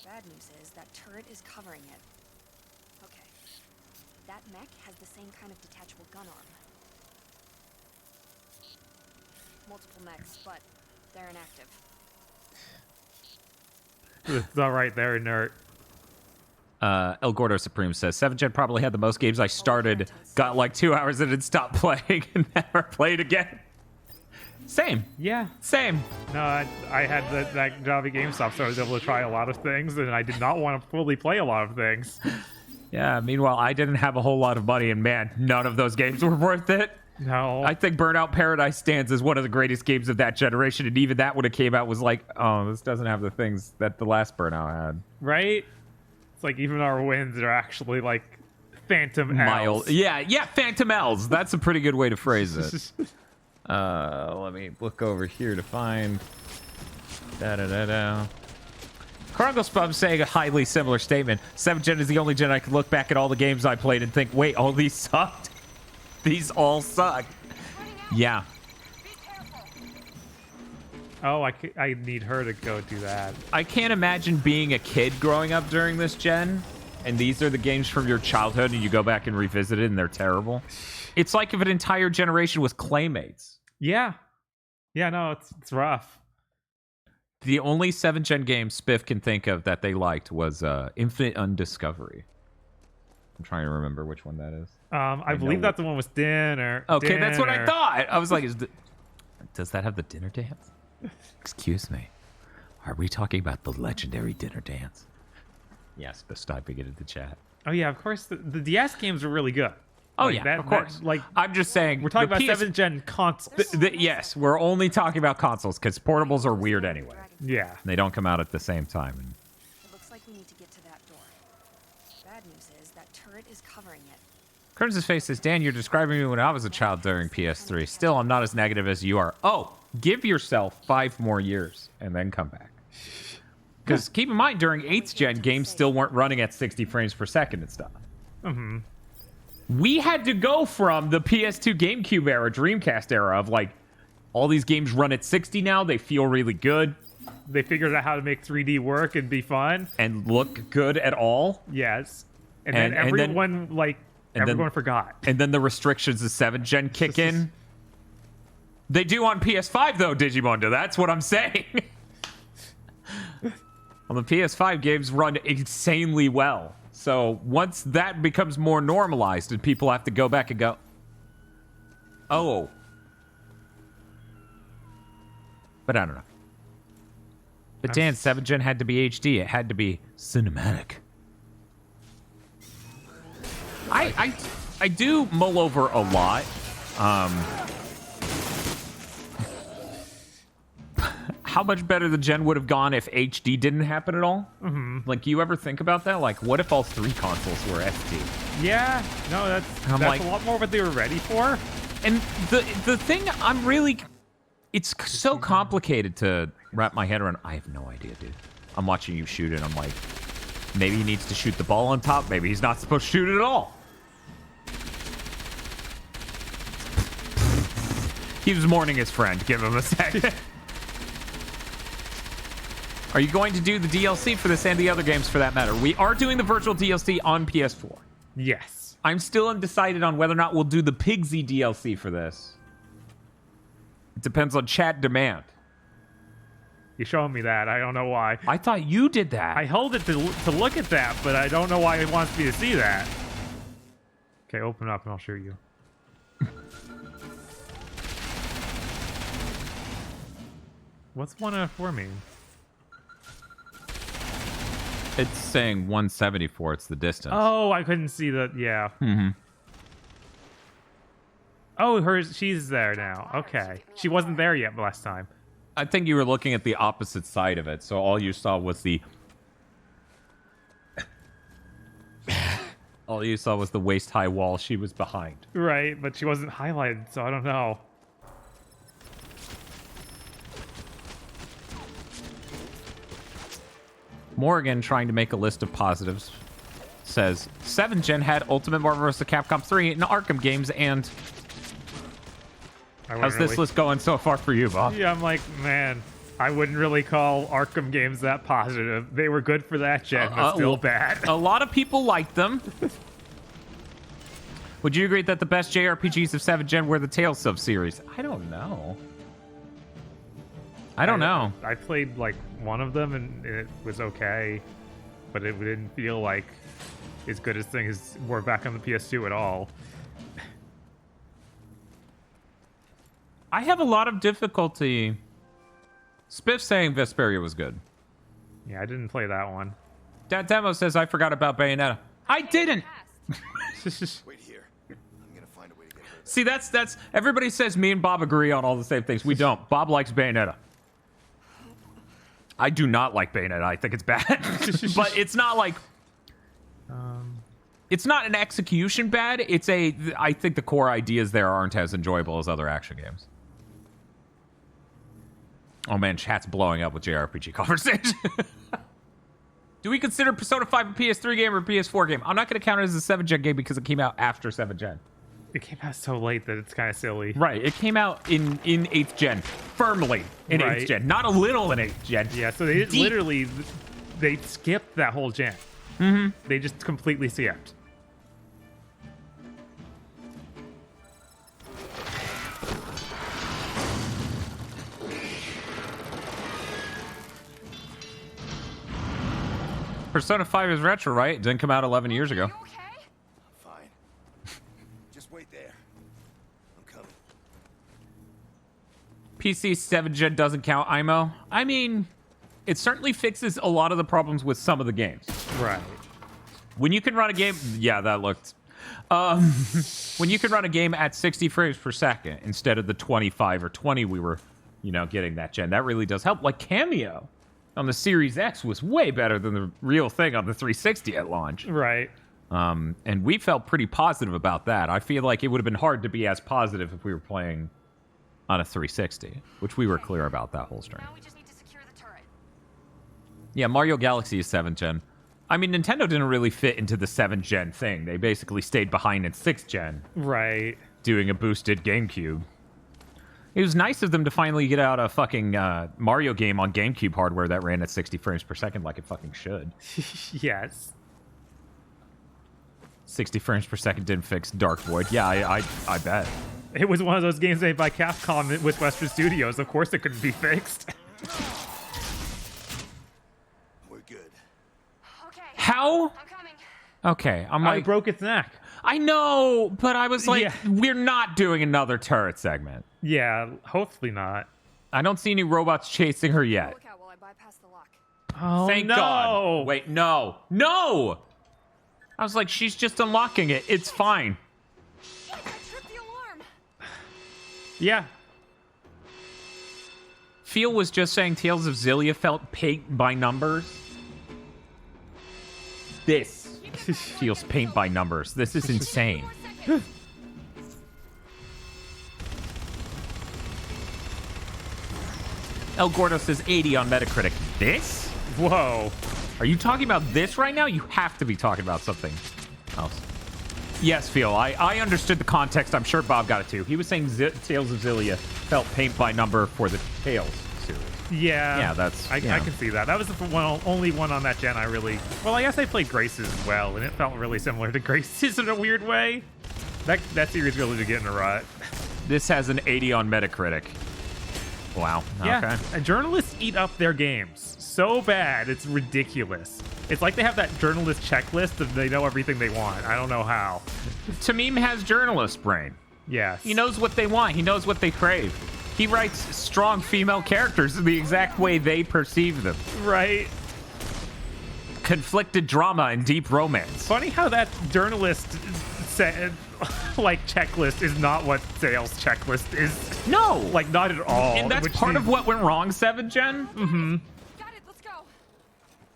Bad news is that turret is covering it. Okay. That mech has the same kind of detachable gun arm. Multiple mechs, but they're inactive. It's all right there, nerd. El Gordo Supreme says, 7th Gen probably had the most games I started, got like 2 hours and then stopped playing and never played again. Same. Yeah. Same. No, I had that job at GameStop, so I was able to try a lot of things, and I did not want to fully play a lot of things. Yeah, meanwhile, I didn't have a whole lot of money, and man, none of those games were worth it. No. I think Burnout Paradise stands as one of the greatest games of that generation, and even that when it came out was like, oh, this doesn't have the things that the last Burnout had. Right? It's like even our wins are actually like Phantom Mild. L's. Yeah, Phantom L's. That's a pretty good way to phrase it. Let me look over here to find. Chronicles Bum saying a highly similar statement. 7th Gen is the only gen I can look back at all the games I played and think, wait, all these sucked? These all suck. Yeah. Oh, I need her to go do that. I can't imagine being a kid growing up during this gen, and these are the games from your childhood, and you go back and revisit it, and they're terrible. It's like if an entire generation was Claymates. Yeah. Yeah, no, it's rough. The only 7th Gen game Spiff can think of that they liked was Infinite Undiscovery. I'm trying to remember which one that is. I believe that's the one with dinner. Okay, that's what I Dinner. thought. I was like, does that have the dinner dance? Excuse me. Are we talking about the legendary dinner dance? Yes, Spiff's typing it in the chat. Oh yeah, of course. The DS games are really good. Oh Like, yeah, of course. like I'm just saying we're talking the about PS 7th Gen consoles. Yes, we're only talking about consoles because portables are weird anyway. Yeah. They don't come out at the same time. It looks like we need to get to that door. Bad news is that turret is covering it. Crimson's face says, Dan, you're describing me when I was a child during PS3. Still, I'm not as negative as you are. Oh, give yourself 5 more years and then come back. Because keep in mind, during 8th gen, games still weren't running at 60 frames per second and stuff. Mm-hmm. We had to go from the PS2 GameCube era, Dreamcast era of like, all these games run at 60 now. They feel really good. They figured out how to make 3D work and be fun. And look good at all. Yes. And then everyone, everyone forgot. And then the restrictions of 7th gen kick in. They do on PS5, though, Digimundo. That's what I'm saying. On the PS5, games run insanely well. So once that becomes more normalized and people have to go back and go, oh. But I don't know. But Dan, 7th gen had to be HD. It had to be cinematic. I do mull over a lot. How much better the gen would have gone if HD didn't happen at all? Mm-hmm. Like, you ever think about that? Like, what if all 3 consoles were SD? Yeah, no, that's a lot more what they were ready for. And the thing I'm really... It's so complicated to wrap my head around. I have no idea, dude. I'm watching you shoot it. I'm like, maybe he needs to shoot the ball on top. Maybe he's not supposed to shoot it at all. He was mourning his friend. Give him a second. Are you going to do the DLC for this and the other games for that matter? We are doing the virtual DLC on PS4. Yes. I'm still undecided on whether or not we'll do the Pigsy DLC for this. It depends on chat demand. You're showing me that. I don't know why. I thought you did that. I held it to look at that, but I don't know why it wants me to see that. Okay, open up and I'll show you. What's 104 mean? It's saying 174. It's the distance. Oh, I couldn't see that. Yeah. Mm-hmm. Oh, she's there now. Okay. She wasn't there yet last time. I think you were looking at the opposite side of it, so all you saw was the... all you saw was the waist-high wall she was behind. Right, but she wasn't highlighted, so I don't know. Morgan, trying to make a list of positives, says 7th gen had Ultimate Marvel vs. Capcom 3 and Arkham games, and how's this list going so far for you, Bob? Yeah, I'm like, man, I wouldn't really call Arkham games that positive. They were good for that gen, but still bad. A lot of people liked them. Would you agree that the best JRPGs of 7th gen were the Tales of series? I don't know. I don't know. I played like one of them and it was okay, but it didn't feel like as good as things were back on the PS2 at all. I have a lot of difficulty. Spiff saying Vesperia was good. Yeah, I didn't play that one. Dad Demo says I forgot about Bayonetta. I didn't. Wait here. I'm gonna find a way to get rid of See, that's everybody says me and Bob agree on all the same things. We don't. Bob likes Bayonetta. I do not like Bayonetta. I think it's bad. But it's not like... It's not an execution bad. It's a... I think the core ideas there aren't as enjoyable as other action games. Oh man, chat's blowing up with JRPG conversation. Do we consider Persona 5 a PS3 game or a PS4 game? I'm not going to count it as a 7th gen game because it came out after 7th gen. It came out so late that it's kind of silly. Right, it came out in 8th gen. Firmly in 8th gen. Not a little in 8th gen. Yeah, so they literally... They skipped that whole gen. Mm-hmm. They just completely skipped. Persona 5 is retro, right? It didn't come out 11 years ago. Fine. Just wait there. I'm coming. PC 7th gen doesn't count, IMO. I mean, it certainly fixes a lot of the problems with some of the games. Right. When you can run a game... Yeah, that looked... when you can run a game at 60 frames per second instead of the 25 or 20 we were, getting that gen, that really does help. Like Cameo on the Series X was way better than the real thing on the 360 at launch. Right. And we felt pretty positive about that. I feel like it would have been hard to be as positive if we were playing on a 360, which we were clear about that whole stream. Now we just need to secure the turret. Yeah, Mario Galaxy is 7th gen. I mean, Nintendo didn't really fit into the 7th gen thing. They basically stayed behind in 6th gen. Right. Doing a boosted GameCube. It was nice of them to finally get out a fucking Mario game on GameCube hardware that ran at 60 frames per second like it fucking should. Yes. 60 frames per second didn't fix Dark Void. Yeah, I bet. It was one of those games made by Capcom with Western Studios. Of course it couldn't be fixed. We're good. Okay. How? I'm coming. Okay, I'm I like... broke its neck. I know, but I was like, Yeah. we're not doing another turret segment. Yeah, hopefully not. I don't see any robots chasing her yet. Look out while I bypass the lock. Oh, Thank no. God. Wait, no. No! I was like, she's just unlocking it. It's fine. I tripped the alarm. Yeah. Feel was just saying Tales of Xillia felt paint by numbers. This feels paint by numbers. This is insane. El Gordo says 80 on Metacritic. This? Whoa. Are you talking about this right now? You have to be talking about something else. Yes, Phil, I understood the context. I'm sure Bob got it too. He was saying Tales of Xillia felt paint by number for the Tales series. Yeah. Yeah, that's... I can see that. That was the only one on that gen I really... Well, I guess I played Graces as well, and it felt really similar to Graces in a weird way. That series really did get in a rut. This has an 80 on Metacritic. Wow. Yeah, Okay. journalists eat up their games so bad, it's ridiculous. It's like they have that journalist checklist and they know everything they want. I don't know how. Tamim has journalist brain. Yes. He knows what they want. He knows what they crave. He writes strong female characters in the exact way they perceive them. Right. Conflicted drama and deep romance. Funny how that journalist checklist is not what sales checklist is. No! Like, not at all. And that's part of what went wrong, 7th Gen? Mm-hmm. Got it. Let's go.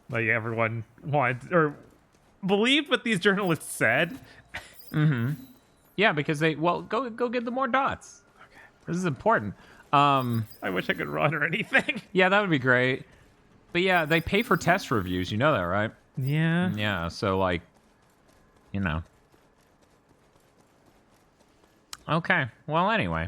Like, everyone wanted, or believed what these journalists said. Mm-hmm. Yeah, because they, well, go get the more dots. Okay. This is important. I wish I could run or anything. Yeah, that would be great. But yeah, they pay for test reviews. You know that, right? Yeah. Yeah, so, like, you know. Okay, well, anyway.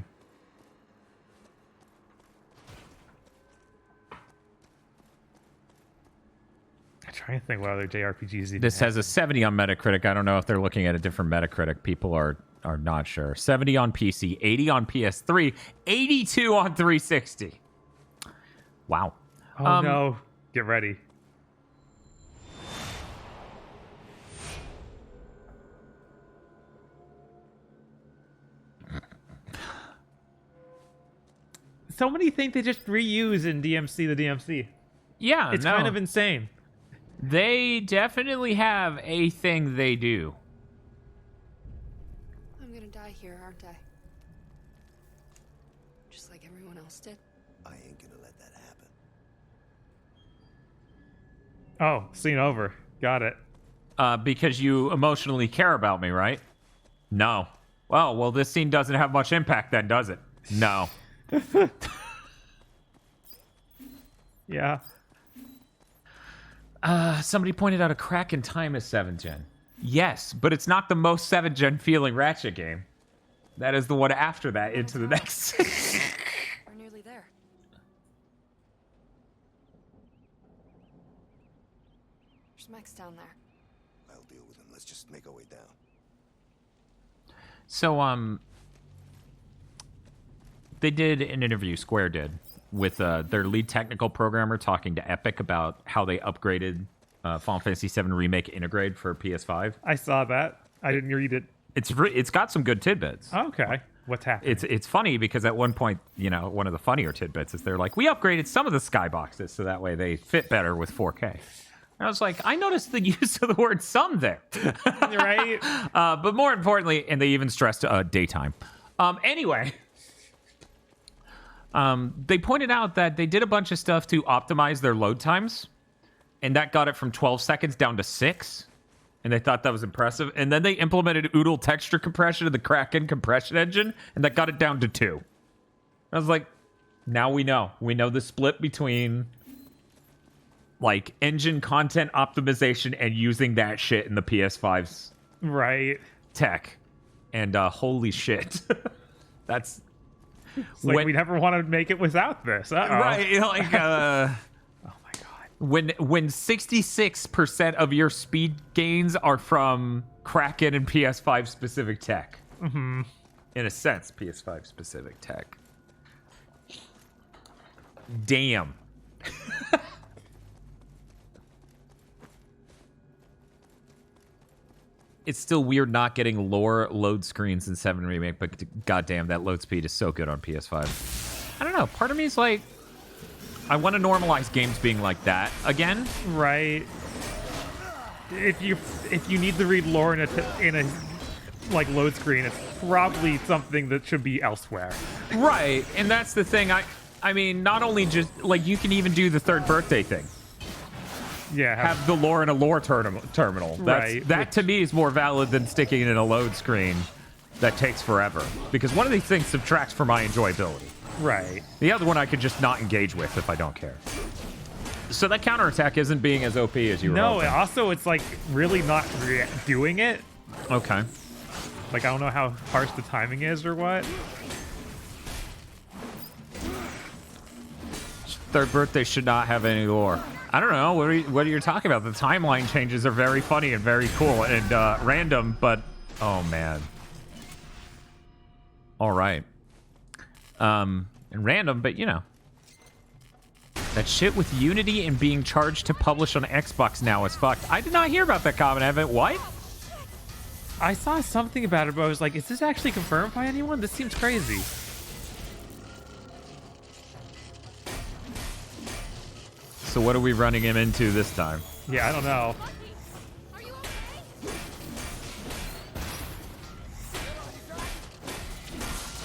I'm trying to think what other JRPGs This has a 70 on Metacritic. I don't know if they're looking at a different Metacritic. People are not sure. 70 on PC, 80 on PS3, 82 on 360. Wow. Oh, no. Get ready. So many think they just reuse in DMC the DMC. Yeah, It's kind of insane. They definitely have a thing they do. I'm gonna die here, aren't I? Just like everyone else did. I ain't gonna let that happen. Oh, scene over. Got it. Because you emotionally care about me, right? No. Well, this scene doesn't have much impact then, does it? No. Yeah. Somebody pointed out a crack in time is 7th Gen. Yes, but it's not the most 7th Gen feeling Ratchet game. That is the one after that into the next. We're nearly there. There's Max down there. I'll deal with him. Let's just make our way down. So, they did an interview, Square did, with their lead technical programmer talking to Epic about how they upgraded Final Fantasy VII Remake Intergrade for PS5. I saw that. I didn't read it. It's got some good tidbits. Okay. What's happening? It's funny because at one point, you know, one of the funnier tidbits is they're like, we upgraded some of the skyboxes so that way they fit better with 4K. And I was like, I noticed the use of the word some there. Right? But more importantly, and they even stressed daytime. Anyway, they pointed out that they did a bunch of stuff to optimize their load times, and that got it from 12 seconds down to 6. and they thought that was impressive. And then they implemented Oodle texture compression in the Kraken compression engine, and that got it down to 2. I was like, now we know. We know the split between like engine content optimization and using that shit in the PS5's Right. tech. And holy shit. That's It's like we never want to make it without this. right, like oh my god. when 66% of your speed gains are from Kraken and PS5 specific tech. Mm-hmm. In a sense, PS5 specific tech. Damn. It's still weird not getting lore load screens in 7 Remake, but goddamn, that load speed is so good on PS5. I don't know. Part of me is like, I want to normalize games being like that again. Right. If you need to read lore in a like load screen, it's probably something that should be elsewhere. Right, and that's the thing. I mean, not only just like you can even do the third birthday thing. Yeah, Have the lore in a lore terminal. Right. That to me is more valid than sticking it in a load screen that takes forever. Because one of these things subtracts from my enjoyability. Right. The other one I could just not engage with if I don't care. So that counterattack isn't being as OP as you were No, hoping. also it's like really not doing it. Okay. Like I don't know how harsh the timing is or what. Third birthday should not have any lore. I don't know. What are you talking about? The timeline changes are very funny and very cool and random, but oh man. All right. And random, but you know. That shit with Unity and being charged to publish on Xbox now is fucked. I did not hear about that comment, Evan. What? I saw something about it, but I was like, is this actually confirmed by anyone? This seems crazy. So what are we running him into this time? Yeah, I don't know.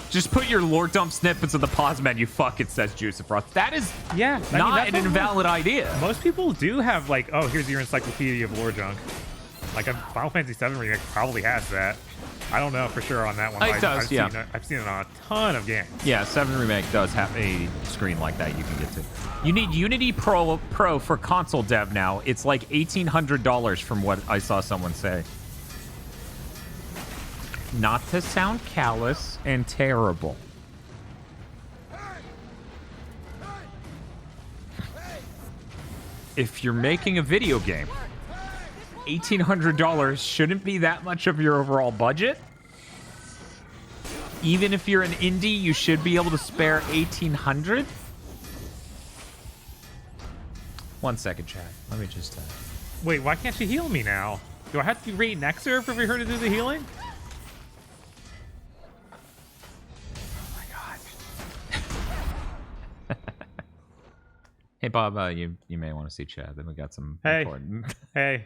Just put your lore dump snippets of the pause menu. Fuck, it says Juice of Frost. That is Yeah, I mean, not that's an what invalid idea. most people do have like, oh, here's your encyclopedia of lore junk. Like a Final Fantasy VII Remake probably has that. I don't know for sure on that one. It does, yeah. I've seen it on a ton of games. Yeah, 7 Remake does have a screen like that you can get to. You need Unity Pro for console dev now. It's like $1,800 from what I saw someone say. Not to sound callous and terrible. If you're making a video game, $1,800 shouldn't be that much of your overall budget. Even if you're an indie, you should be able to spare $1,800. 1 second, chat. Let me just. Wait, why can't she heal me now? Do I have to be rating Exer for her to do the healing? Oh my god. Hey Bob, you may want to see chat. Then we got some. Hey. Important. Hey.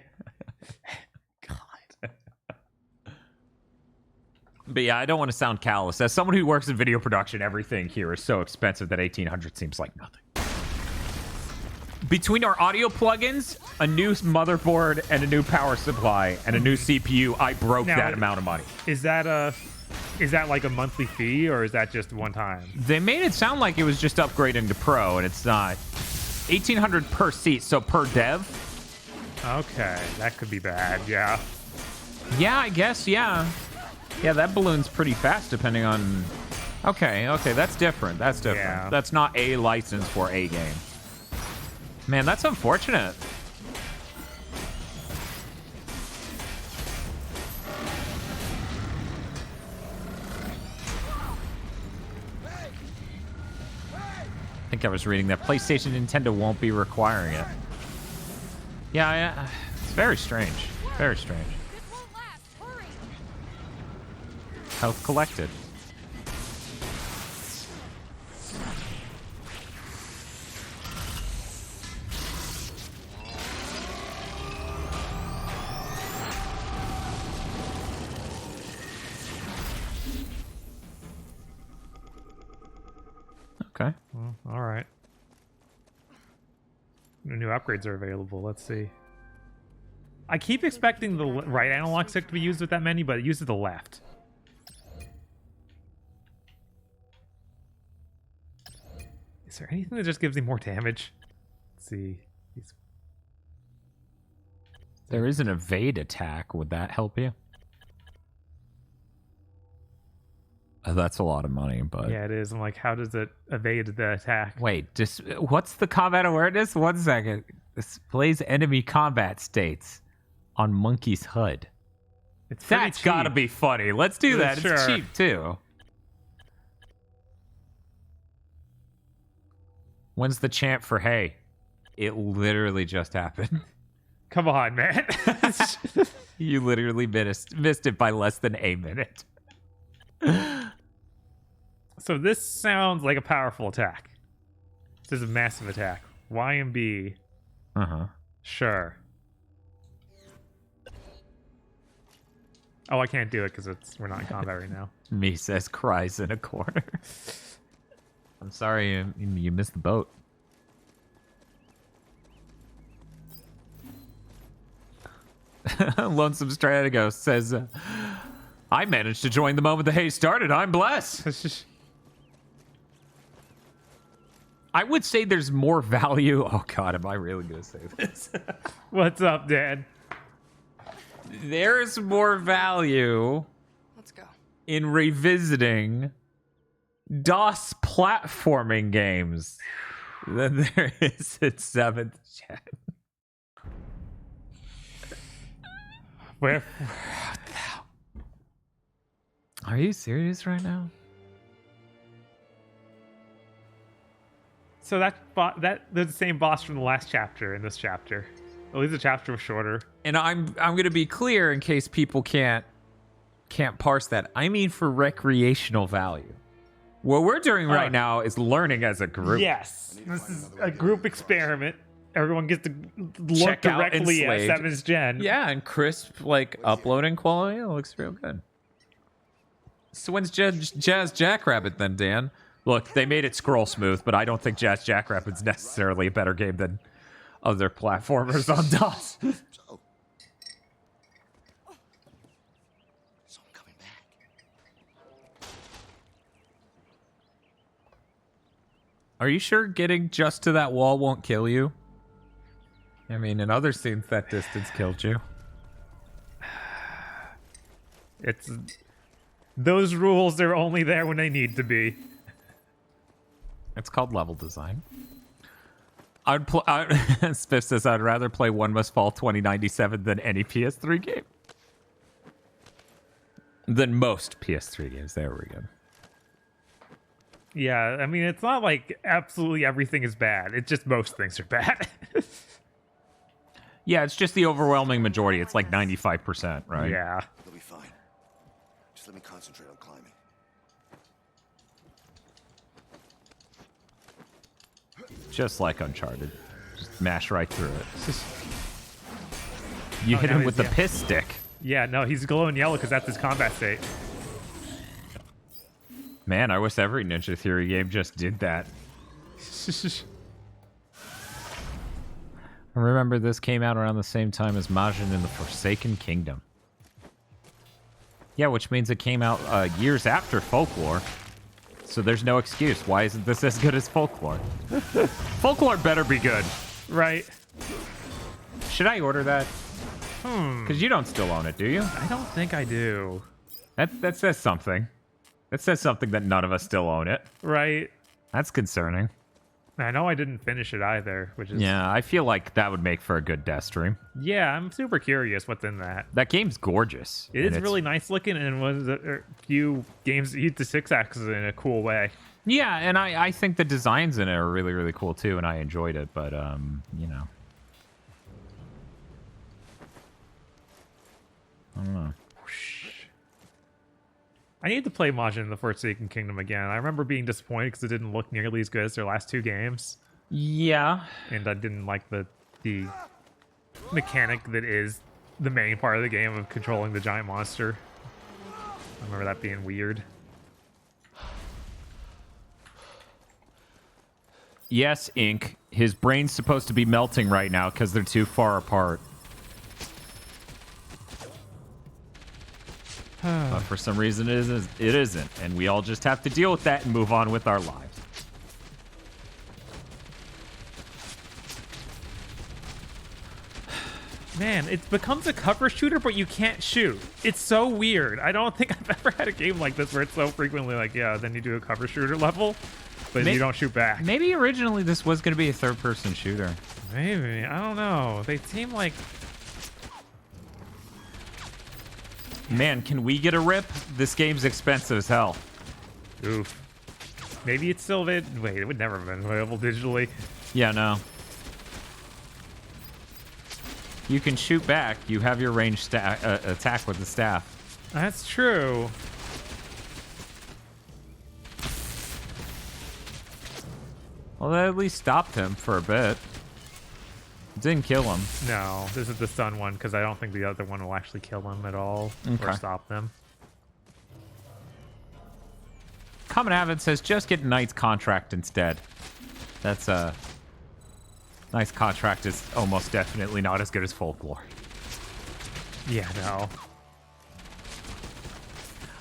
But yeah, I don't want to sound callous. As someone who works in video production, everything here is so expensive that $1,800 seems like nothing. Between our audio plugins, a new motherboard, and a new power supply, and a new CPU, I broke Now, that amount of money. Is that like a monthly fee or is that just one time? They made it sound like it was just upgrading to Pro, and it's not. $1,800 per seat, so per dev. Okay, that could be bad, yeah. Yeah, I guess, yeah. Yeah, that balloon's pretty fast depending on... Okay, that's different. That's different. Yeah. That's not a license for a game. Man, that's unfortunate. I think I was reading that PlayStation and Nintendo won't be requiring it. Yeah, it's very strange. Very strange. Health collected. Okay. Well, all right. New upgrades are available. Let's see. I keep expecting the right analog stick to be used with that menu, but it uses the left. Is there anything that just gives him more damage? Let's see. There is an evade attack. Would that help you? That's a lot of money, but... Yeah, it is. I'm like, how does it evade the attack? Wait, just what's the combat awareness? 1 second. Displays enemy combat states on Monkey's HUD. It's pretty That's cheap. gotta be funny. Let's do that. Sure. It's cheap, too. When's the chant for hey? It literally just happened. Come on, man. You literally missed it by less than a minute. So this sounds like a powerful attack. This is a massive attack. Y and B. Uh-huh. Sure. Oh, I can't do it because we're not in combat right now. Me says cries in a corner. I'm sorry you missed the boat. Lonesome Strategos says, I managed to join the moment the hay started. I'm blessed. I would say there's more value. Oh, God, am I really going to say this? What's up, Dad? There's more value Let's go. in revisiting DOS platforming games than there is in 7th Gen. Where? Are you serious right now? So that's the same boss from the last chapter in this chapter. At least the chapter was shorter. And I'm going to be clear in case people can't parse that. I mean for recreational value. What we're doing right now is learning as a group. Yes, this is a group experiment. Everyone gets to look Check out directly at Enslaved. 7th Gen. Yeah, and crisp uploading quality. It looks real good. So when's Jazz Jackrabbit then, Dan? Look, they made it scroll smooth, but I don't think Jazz Jackrabbit's necessarily a better game than other platformers on DOS. So I'm coming back. Are you sure getting just to that wall won't kill you? I mean, in other scenes, that distance killed you. It's those rules are only there when they need to be. It's called level design. Spiff says, I'd rather play One Must Fall 2097 than any PS3 game. Than most PS3 games. There we go. Yeah, I mean, it's not like absolutely everything is bad. It's just most things are bad. Yeah, it's just the overwhelming majority. It's like 95%, right? Yeah. You'll be fine. Just let me concentrate on climbing. Just like Uncharted. Just mash right through it. You hit now him he's- with the yeah. piss stick. Yeah, no, he's glowing yellow because that's his combat state. Man, I wish every Ninja Theory game just did that. I remember this came out around the same time as Majin in the Forsaken Kingdom. Yeah, which means it came out years after Folklore. So there's no excuse. Why isn't this as good as Folklore? Folklore better be good. Right. Should I order that? Because you don't still own it, do you? I don't think I do. That says something. That says something that none of us still own it. Right. That's concerning. I know I didn't finish it either, which is... Yeah, I feel like that would make for a good Deathstream. Yeah, I'm super curious what's in that. That game's gorgeous. It is really nice looking and was a few games that use the 6-axis in a cool way. Yeah, and I think the designs in it are really, really cool too, and I enjoyed it, but, you know. I don't know. I need to play Majin in the Forsaken Kingdom again. I remember being disappointed because it didn't look nearly as good as their last two games. Yeah. And I didn't like the mechanic that is the main part of the game of controlling the giant monster. I remember that being weird. Yes, Ink. His brain's supposed to be melting right now because they're too far apart. for some reason it isn't, and we all just have to deal with that and move on with our lives. Man, it becomes a cover shooter, but you can't shoot. It's so weird. I don't think I've ever had a game like this where it's so frequently like, yeah, then you do a cover shooter level, but you don't shoot back. Maybe originally this was going to be a third-person shooter. Maybe. I don't know. They seem like... Man, can we get a rip? This game's expensive as hell. Oof. Maybe it's still... Wait, it would never have been available digitally. Yeah, no. You can shoot back. You have your ranged attack with the staff. That's true. Well, that at least stopped him for a bit. Didn't kill him. No, this is the stun one, because I don't think the other one will actually kill him at all or Okay. stop them. Common Avid says, just get Knight's contract instead. That's a... Knight's contract is almost definitely not as good as Folklore. Yeah, no.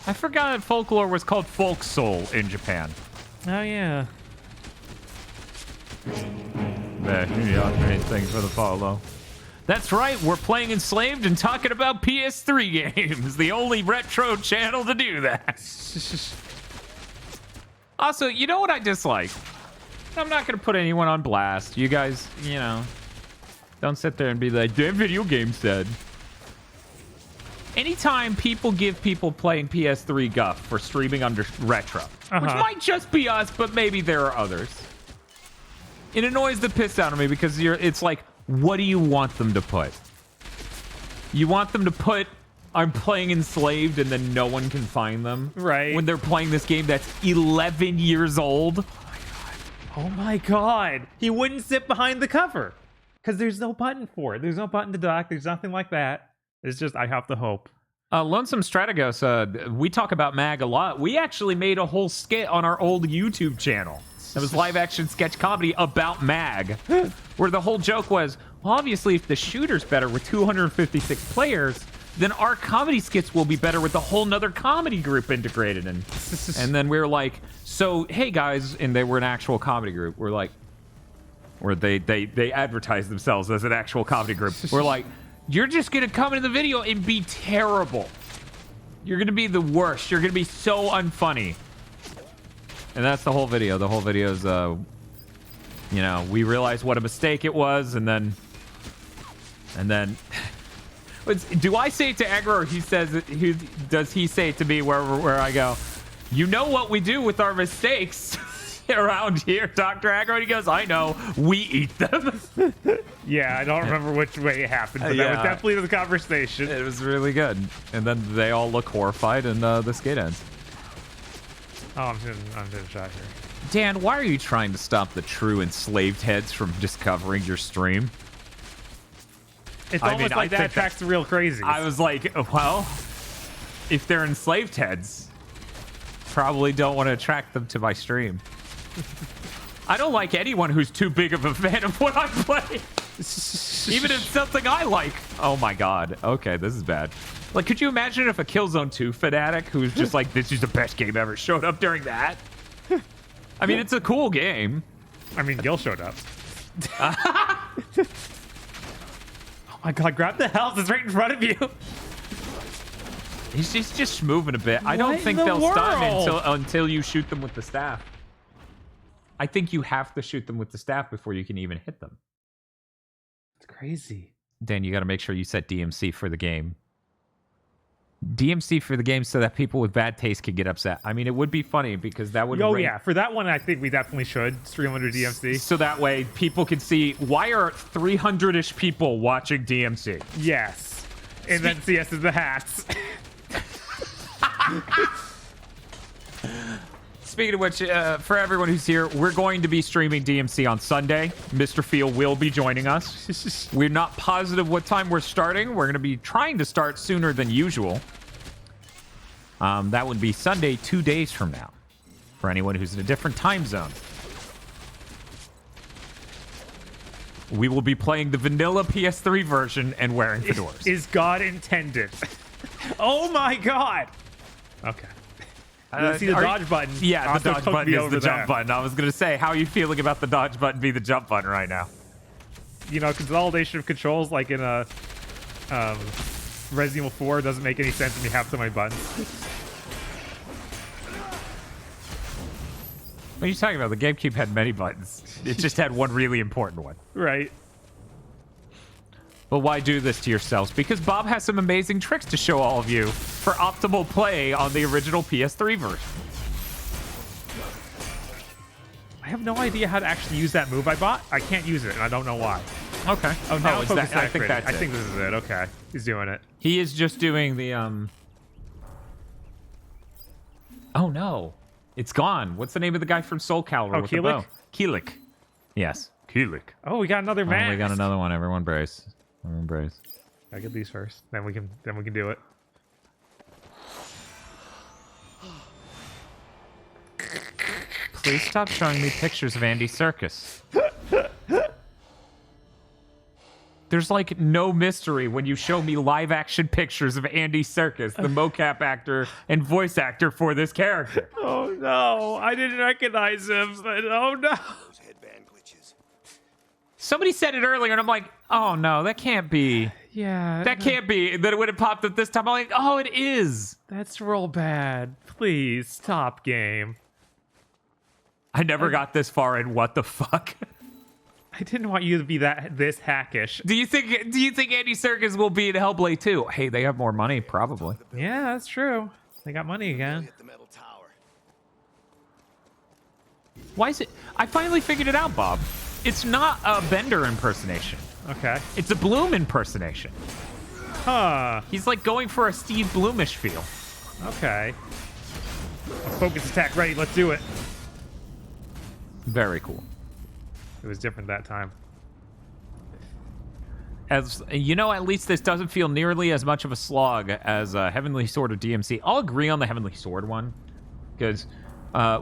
I forgot that Folklore was called Folk Soul in Japan. Oh, yeah. Thanks for the follow. That's right, we're playing Enslaved and talking about PS3 games. The only retro channel to do that. Also, you know what I dislike? I'm not going to put anyone on blast. You guys, you know, don't sit there and be like, damn video game said. Anytime people give people playing PS3 guff for streaming under retro, which might just be us, but maybe there are others. It annoys the piss out of me because it's like, what do you want them to put? You want them to put, I'm playing Enslaved, and then no one can find them? Right. When they're playing this game that's 11 years old? Oh my god. He wouldn't sit behind the cover. Because there's no button for it. There's no button to dock. There's nothing like that. It's just, I have to hope. Lonesome Strategos, we talk about MAG a lot. We actually made a whole skit on our old YouTube channel. It was live action sketch comedy about MAG. Where the whole joke was, well, obviously if the shooter's better with 256 players, then our comedy skits will be better with a whole nother comedy group integrated in. And then we were like, so, hey guys, and they were an actual comedy group. We're like, where they advertise themselves as an actual comedy group. We're like, you're just gonna come into the video and be terrible. You're gonna be the worst. You're gonna be so unfunny. And that's the whole video. The whole video is, you know, we realized what a mistake it was, and then do I say it to Aggro, or he says it, does he say it to me where I go, you know what we do with our mistakes around here, Dr. Aggro? And he goes, I know, we eat them. Yeah, I don't remember which way it happened, but that was definitely the conversation. It was really good. And then they all look horrified, and the skit ends. Oh, I'm getting shot here. Dan, why are you trying to stop the true enslaved heads from discovering your stream? It's almost like that attracts the real crazies. I was like, well, if they're enslaved heads, probably don't want to attract them to my stream. I don't like anyone who's too big of a fan of what I play. Even if it's something I like. Oh my god. Okay, this is bad. Like, could you imagine if a Killzone 2 fanatic who's just like, this is the best game ever, showed up during that? I mean, it's a cool game. I mean, Gil showed up. Oh my god, grab the health. It's right in front of you. He's just moving a bit. I don't What think in the they'll stun world? until you shoot them with the staff. I think you have to shoot them with the staff before you can even hit them. It's crazy. Dan, you got to make sure you set DMC for the game. DMC for the game so that people with bad taste can get upset. I mean, it would be funny because that would... Oh, yeah. For that one, I think we definitely should stream under DMC. So that way people can see, why are 300-ish people watching DMC? Yes. And then CS is the hats. Speaking of which, for everyone who's here, we're going to be streaming DMC on Sunday. Mr. Field will be joining us. We're not positive what time we're starting. We're going to be trying to start sooner than usual. That would be Sunday 2 days from now, for anyone who's in a different time zone. We will be playing the vanilla PS3 version and wearing fedoras. Is God intended? Oh my god! Okay. See the dodge button. Yeah, the also dodge took button me is over the there. jump button. I was going to say, how are you feeling about the dodge button being the jump button right now? You know, consolidation of controls like in a Resident Evil 4 doesn't make any sense when you have so many buttons. What are you talking about? The GameCube had many buttons. It just had one really important one. Right. But why do this to yourselves? Because Bob has some amazing tricks to show all of you for optimal play on the original PS3 version. I have no idea how to actually use that move I bought. I can't use it, and I don't know why. Okay. Oh, now it's focus that, I think activated. that's I it. think this is it. Okay. He's doing it. He is just doing the, Oh, no. It's gone. What's the name of the guy from Soul Calibur with the bow? Keelik. Yes. Keelik. Oh, we got another Oh, mask. we got another one. Everyone brace. Everyone brace. I get these first. Then we can do it. Please stop showing me pictures of Andy Serkis. There's like no mystery when you show me live action pictures of Andy Serkis, the mocap actor and voice actor for this character. Oh no, I didn't recognize him, but oh no. Those headband glitches. Somebody said it earlier, and I'm like, oh no, that can't be. Yeah. That can't be. That it would have popped up this time. I'm like, oh, it is. That's real bad. Please stop, game. I never got this far, and what the fuck? I didn't want you to be this hackish. Do you think Andy Serkis will be in Hellblade 2? Hey, they have more money, probably. Yeah, that's true. They got money again. Hit the metal tower. Why is it? I finally figured it out, Bob. It's not a Bender impersonation. Okay. It's a Bloom impersonation. Huh. He's like going for a Steve Bloomish feel. Okay. Focus attack ready. Let's do it. Very cool. It was different that time. As you know, at least this doesn't feel nearly as much of a slog as Heavenly Sword or DMC. I'll agree on the Heavenly Sword one, because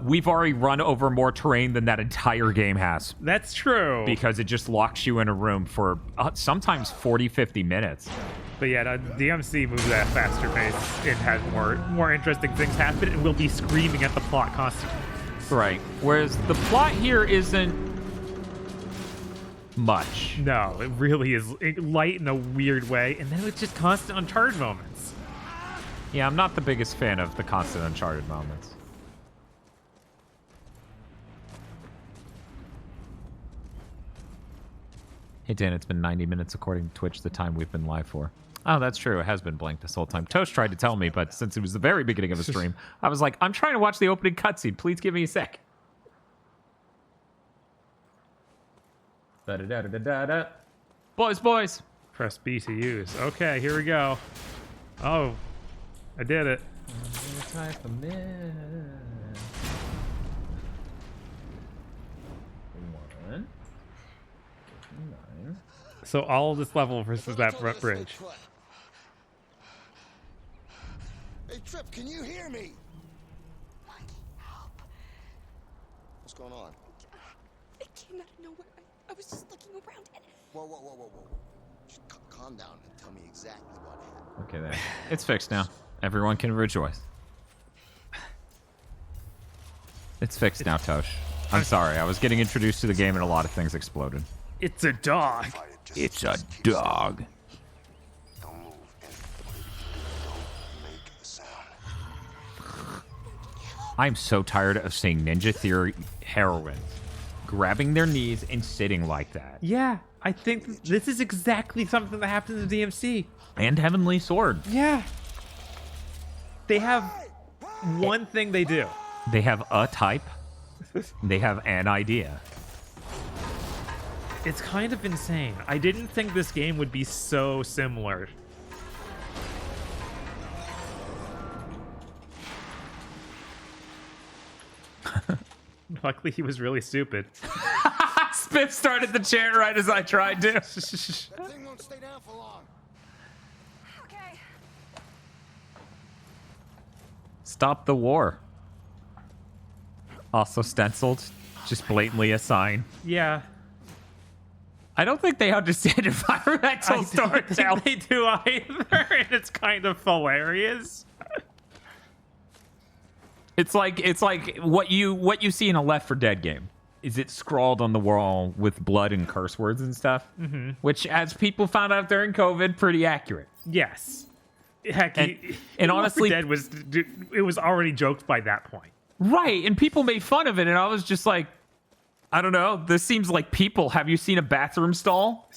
we've already run over more terrain than that entire game has. That's true. Because it just locks you in a room for sometimes 40, 50 minutes. But yeah, the DMC moves at a faster pace. It has more interesting things happen, and we'll be screaming at the plot constantly. Right. Whereas the plot here isn't much. No, it really is light in a weird way, and then it's just constant Uncharted moments. Yeah, I'm not the biggest fan of the constant Uncharted moments. Hey Dan, it's been 90 minutes according to Twitch, the time we've been live for. Oh, that's true. It has been blank this whole time. Toast tried to tell me, but since it was the very beginning of the stream, I was like, I'm trying to watch the opening cutscene. Please give me a sec. Da-da-da-da-da-da. Boys. Press B to use. Okay, here we go. Oh, I did it. So all of this level versus that bridge. Hey, Trip, can you hear me? What's going on? It came out of nowhere. I was just looking around and... Whoa. Just calm down and tell me exactly what happened. Okay, there. It's fixed now. Everyone can rejoice. It's fixed now, Tosh. I'm sorry. I was getting introduced to the game and a lot of things exploded. It's a dog. It's a dog. Don't move and don't make a sound. I'm so tired of seeing Ninja Theory heroines grabbing their knees and sitting like that. Yeah, I think this is exactly something that happens in DMC. And Heavenly Sword. Yeah. They have one thing they do. They have a type. They have an idea. It's kind of insane. I didn't think this game would be so similar. Luckily, he was really stupid. Spiff started the chant right as I tried to. That thing won't stay down for long. Okay. Stop the war. Also stenciled. Just blatantly a sign. Yeah. I don't think they understand environmental I don't storytelling. think they do either, and it's kind of hilarious. It's like what you see in a Left 4 Dead game. Is it scrawled on the wall with blood and curse words and stuff? Mm-hmm. Which, as people found out during COVID, pretty accurate. Yes. Heck, and honestly, Dead it was already joked by that point. Right, and people made fun of it, and I was just like, I don't know. This seems like people. Have you seen a bathroom stall?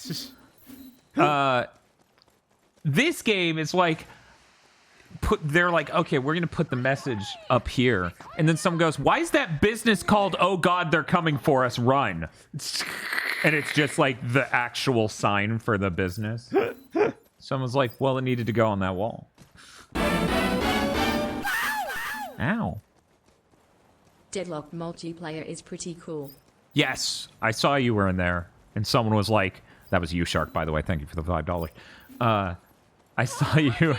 This game is like, they're like, okay, we're gonna put the message up here, and then someone goes, why is that business called "Oh God, they're coming for us"? Run, and it's just like the actual sign for the business. Someone's like, well, it needed to go on that wall. Ow. Deadlock multiplayer is pretty cool. Yes, I saw you were in there, and someone was like, that was you, Shark, by the way. Thank you for the $5. I saw you.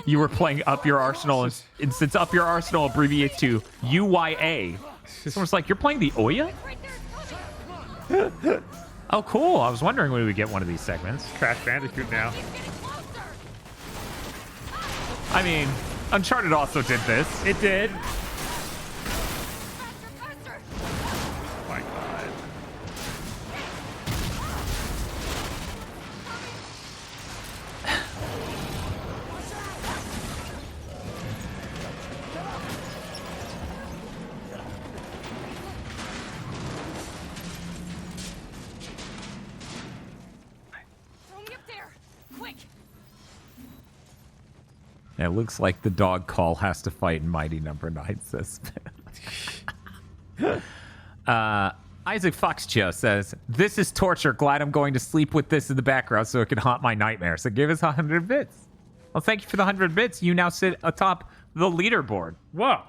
You were playing Up Your Arsenal, and since Up Your Arsenal abbreviates to UYA, someone's like, you're playing the Oya? Oh, cool. I was wondering when we would get one of these segments. Crash Bandicoot now. I mean, Uncharted also did this. It did. Faster! My God. Throw me up there! Quick! It looks like the dog call has to fight Mighty Number 9, says Isaac Foxcho says, this is torture. Glad I'm going to sleep with this in the background so it can haunt my nightmare. So give us 100 bits. Well, thank you for the 100 bits. You now sit atop the leaderboard. Whoa.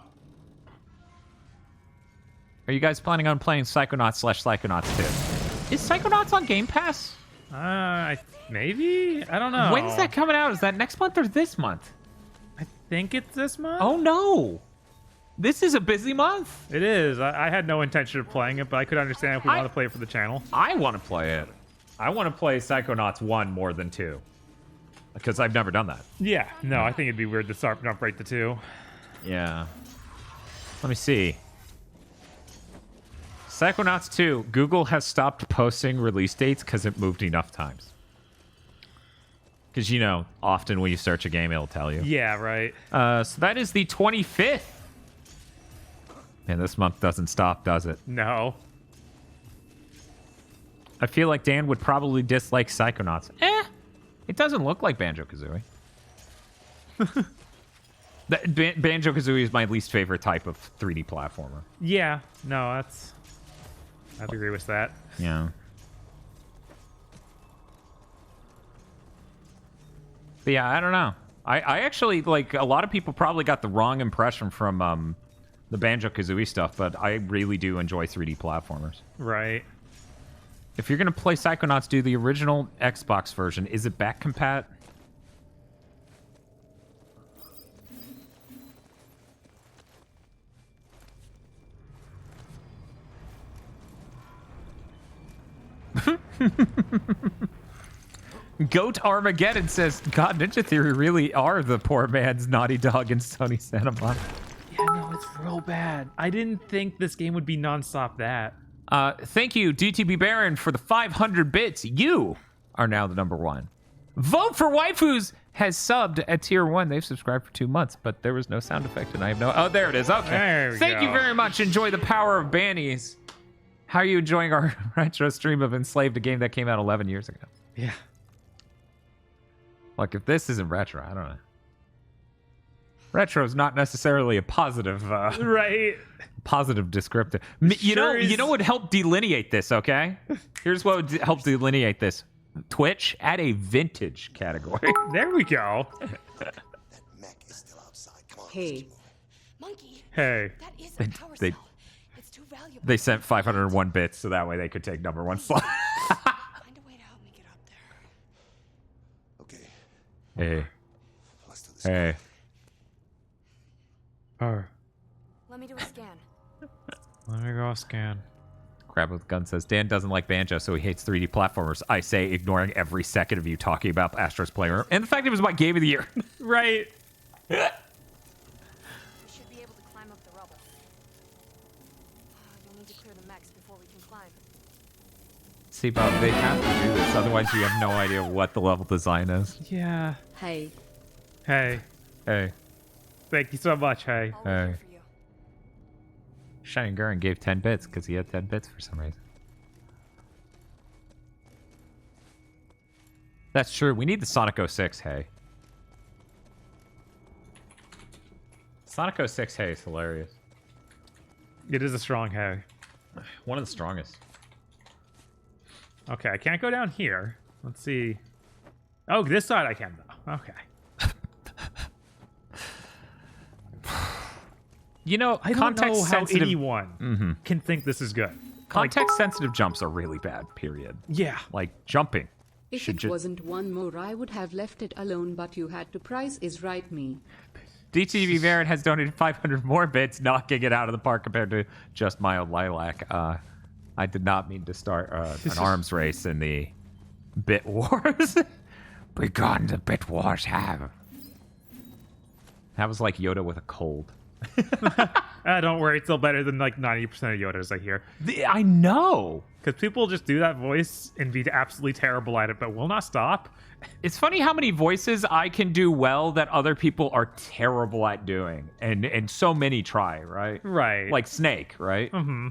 Are you guys planning on playing Psychonauts/Psychonauts 2? Is Psychonauts on Game Pass? Maybe? I don't know. When's that coming out? Is that next month or this month? I think it's this month. Oh, no. This is a busy month. It is. I had no intention of playing it, but I could understand if we want to play it for the channel. I want to play it. I want to play Psychonauts 1 more than 2. Because I've never done that. Yeah. No, I think it'd be weird to start jump right to 2. Yeah. Let me see. Psychonauts 2. Google has stopped posting release dates because it moved enough times. Because, you know, often when you search a game, it'll tell you. Yeah, right. So that is the 25th. Man, this month doesn't stop, does it? No. I feel like Dan would probably dislike Psychonauts. It doesn't look like Banjo-Kazooie. Banjo-Kazooie is my least favorite type of 3D platformer. Yeah. No, I'd agree with that. Yeah. But yeah, I don't know. I actually, like, a lot of people probably got the wrong impression from the Banjo-Kazooie stuff, but I really do enjoy 3D platformers. Right. If you're going to play Psychonauts, do the original Xbox version. Is it back compat? Goat Armageddon says, God, Ninja Theory really are the poor man's Naughty Dog and Sony Santa Monica. Yeah, no, it's real bad. I didn't think this game would be nonstop that. Thank you, DTB Baron, for the 500 bits. You are now the number one. Vote for Waifus has subbed at tier 1. They've subscribed for 2 months, but there was no sound effect, and I have no... Oh, there it is. Okay. There we Thank go. you very much. Enjoy the power of bannies. How are you enjoying our retro stream of Enslaved, a game that came out 11 years ago? Yeah. Like, if this isn't retro, I don't know. Retro is not necessarily a positive... Right. Positive descriptor. You know what would help delineate this, okay? Here's what would help delineate this. Twitch, add a vintage category. There we go. That mech is still outside. Come on. Hey, Monkey! Hey. That is a power they- cell. It's too valuable. They sent 501 bits so that way they could take number 1 slot. Find a way to help me get up there. Okay, Hey. let's do this. Hey. Let me do a scan. Let me go scan. Crab with Gun says, Dan doesn't like Banjo, so he hates 3D platformers. I say, ignoring every second of you talking about Astro's Playroom. And the fact it was my game of the year. Right. We should be able to climb up the before we can climb. See, Bob, they have to do this, otherwise you have no idea what the level design is. Yeah. Hey, Hey. Hey, Thank you so much, hey. I'll Hey. wait here for you. Shining Gurren gave 10 bits because he had 10 bits for some reason. That's true. We need the Sonic 06, hey. Sonic 06, hey, is hilarious. It is a strong hey. One of the strongest. Okay, I can't go down here. Let's see. Oh, this side I can, though. Okay. You know, I don't know how context-sensitive anyone can think this is good. context-sensitive jumps are really bad, period. Yeah. Like, jumping. If should it ju- wasn't one more, I would have left it alone, but you had to. Price is right, me. DTV Baron has donated 500 more bits, knocking it out of the park compared to just my old lilac. I did not mean to start an arms race in the bit wars. Begone the bit wars have. That was like Yoda with a cold. Don't worry, it's still better than like 90% of Yodas I hear. I know. Because people just do that voice and be absolutely terrible at it, but will not stop. It's funny how many voices I can do well that other people are terrible at doing, and so many try, right? Right. Like Snake, right? Mm-hmm.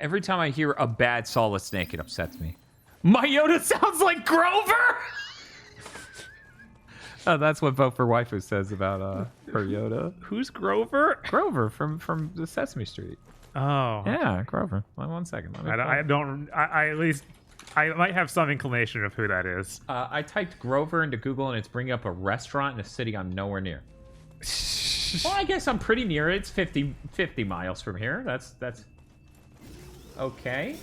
Every time I hear a bad Solid Snake, it upsets me. My Yoda sounds like Grover. Oh, that's what Vote for Waifu says about her Yoda. Who's Grover? Grover from the Sesame Street. Oh. Yeah, Grover. One second. Let me I at least I might have some inclination of who that is. I typed Grover into Google and it's bringing up a restaurant in a city I'm nowhere near. Well, I guess I'm pretty near it. It's 50 miles from here. That's okay.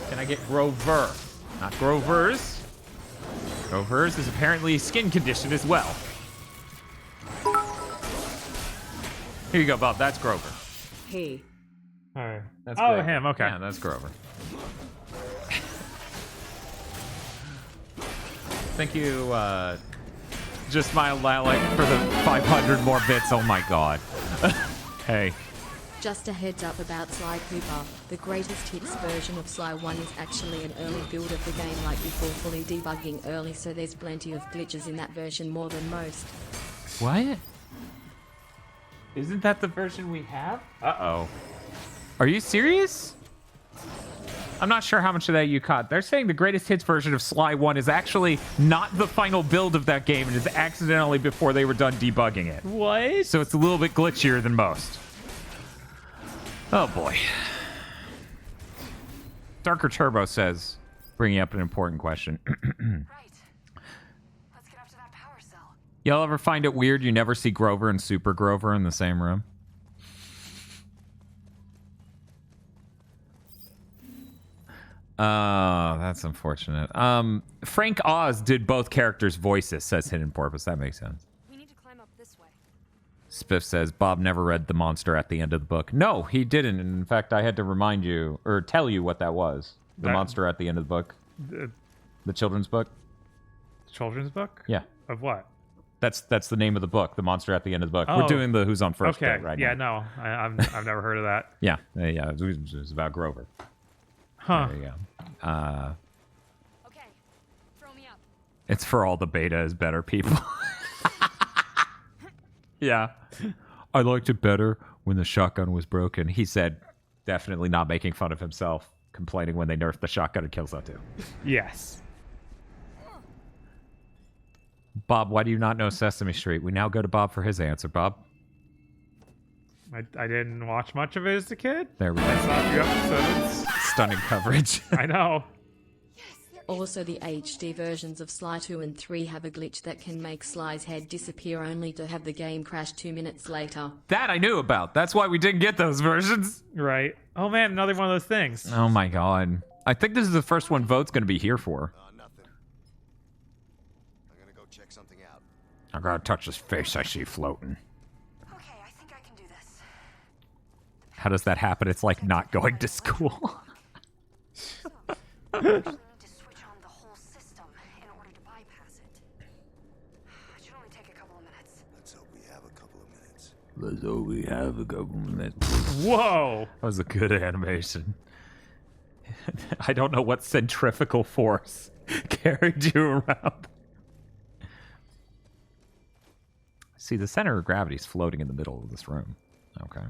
Can I get Grover? Not Grovers. Grovers is apparently a skin condition as well. Here you go, Bob. That's Grover. Hey, Alright. That's Oh, Grover. him. Okay. Yeah, that's Grover. Thank you, Just Smile Lilac, for the 500 more bits. Oh my god. Hey. just a heads up about Sly Cooper. The greatest hits version of Sly 1 is actually an early build of the game, like before fully debugging early, so there's plenty of glitches in that version, more than most. What? Isn't that the version we have? Uh-oh. Are you serious? I'm not sure how much of that you caught. They're saying the greatest hits version of Sly 1 is actually not the final build of that game. It is accidentally before they were done debugging it. What? So it's a little bit glitchier than most. Oh boy. Darker Turbo says, bringing up an important question. Right. Let's get up to that power cell. Y'all ever find it weird you never see Grover and Super Grover in the same room? That's unfortunate. Frank Oz did both characters' voices, says Hidden Porpoise. That makes sense. We need to climb up this way. Spiff says, Bob never read The Monster at the end of the book. No, he didn't. And in fact, I had to remind you, or tell you what that was. The Monster at the end of the book. The children's book? Children's book? Yeah. Of what? That's the name of the book, The Monster at the End of the book. Oh. We're doing the Who's on First Okay. bit right Yeah, now. no. I've never heard of that. Yeah. It was about Grover. Huh. There you go. Okay. Throw me up. It's for all the beta is better people. Yeah. I liked it better when the shotgun was broken. He said, definitely not making fun of himself, complaining when they nerfed the shotgun and Killzone 2. Yes. Bob, why do you not know Sesame Street? We now go to Bob for his answer. Bob? I didn't watch much of it as a kid. There we I go. saw a few episodes. Stunning coverage. I know. Also, the HD versions of Sly 2 and 3 have a glitch that can make Sly's head disappear only to have the game crash 2 minutes later. That I knew about. That's why we didn't get those versions. Right. Oh man, another one of those things. Oh my god. I think this is the first one Vote's going to be here for. Nothing. I'm gonna go check something out. I gotta touch this face I see floating. Okay, I think I can do this. How does that happen? It's like not going to school. I actually need to switch on the whole system in order to bypass it. It should only take a couple of minutes. Let's hope we have a couple of minutes. Let's hope we have a couple minutes. Whoa. That was a good animation. I don't know what centrifugal force carried you around. See, the center of gravity is floating in the middle of this room. Okay.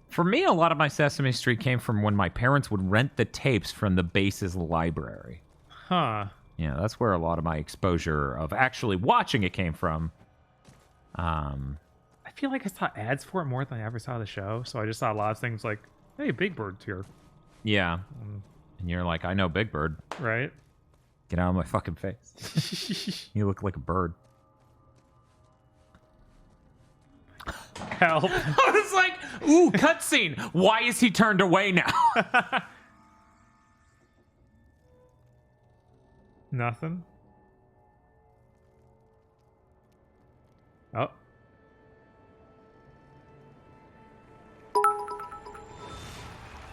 For me, a lot of my Sesame Street came from when my parents would rent the tapes from the base's library. Huh. Yeah, that's where a lot of my exposure of actually watching it came from. I feel like I saw ads for it more than I ever saw the show, so I just saw a lot of things like, hey, Big Bird's here. Yeah. And you're like, I know Big Bird. Right? Get out of my fucking face. You look like a bird. Help. I was like, ooh, cutscene. Why is he turned away now? Nothing. Oh.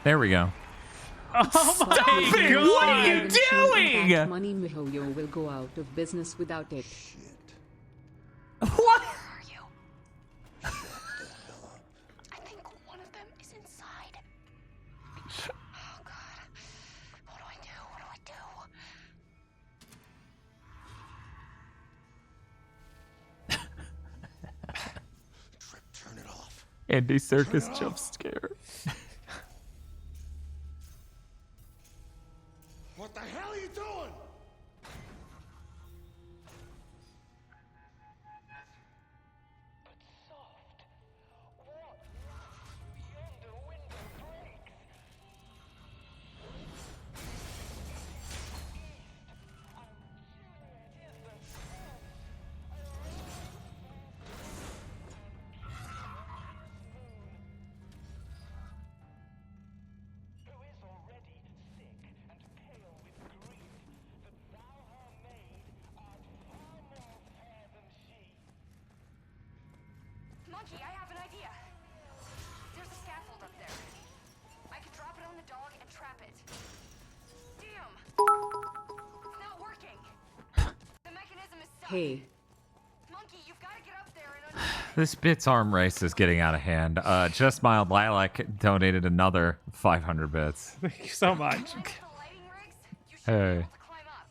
There we go. Oh my Stop it! God. What are you doing? Money Mihoyo will go out of business without it. What? I think one of them is inside. Oh god. What do I do? What do I do? Trip, turn it off. Andy Circus jump scare. What the hell are you doing? Monkey, I have an idea. There's a scaffold up there. I could drop it on the dog and trap it. Damn! It's not working. The mechanism is stuck. Hey, Monkey, you've got to get up there and This Bits arm race is getting out of hand. Just Mild Lilac donated another 500 bits. Thank you so much. the lighting rigs. You should be Hey. able to climb up.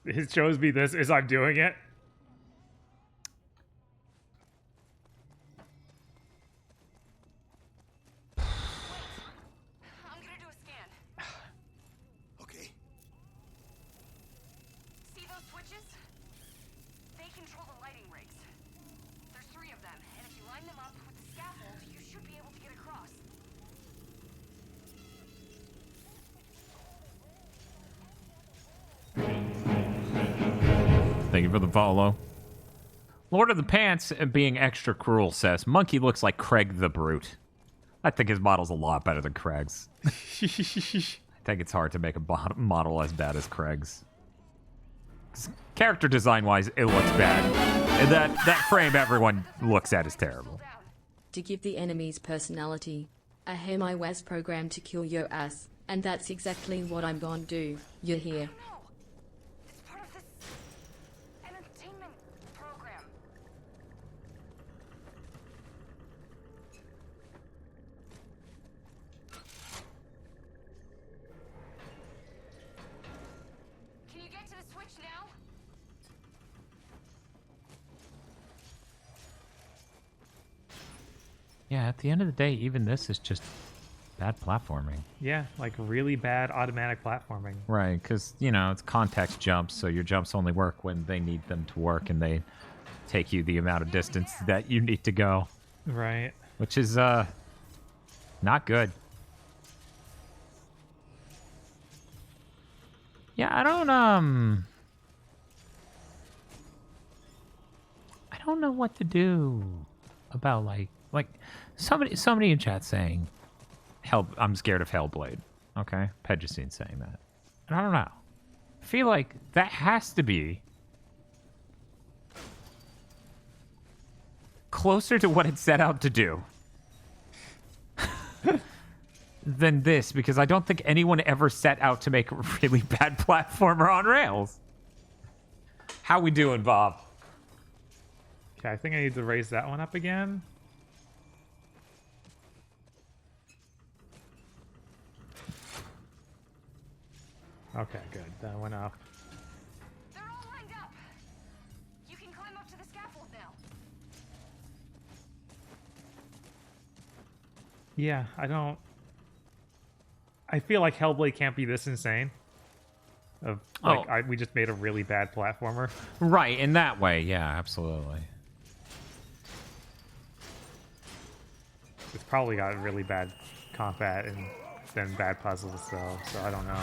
It shows me this as I'm doing it. I'm gonna do a scan. Okay. See those switches? They control the lighting rigs. There's 3 of them, and if you line them up with the scaffold, you should be able to get across. Thank you for the follow. Lord of the Pants being extra cruel says, Monkey looks like Craig the Brute. I think his model's a lot better than Craig's. I think it's hard to make a model as bad as Craig's. 'Cause character design-wise, it looks bad. And that frame everyone looks at is terrible. To give the enemies personality. I have my WAS program to kill your ass, and that's exactly what I'm gonna do. You're here. No! It's part of this entertainment program. Can you get to the switch now? Yeah, at the end of the day, even this is just bad platforming. Yeah, like really bad automatic platforming. Right, because, you know, it's context jumps, so your jumps only work when they need them to work, and they take you the amount of distance that you need to go, Right. which is, not good. Yeah, I don't know what to do about, like somebody in chat saying, I'm scared of Hellblade. Okay, Pedricine's saying that. And I don't know. I feel like that has to be closer to what it set out to do than this, because I don't think anyone ever set out to make a really bad platformer on rails. How we doing, Bob? Okay, I think I need to raise that one up again. Okay, good. That went up. They're all lined up. You can climb up to the scaffold now. Yeah, I feel like Hellblade can't be this insane. We just made a really bad platformer. Right, in that way, yeah, absolutely. It's probably got really bad combat and then bad puzzles, so I don't know.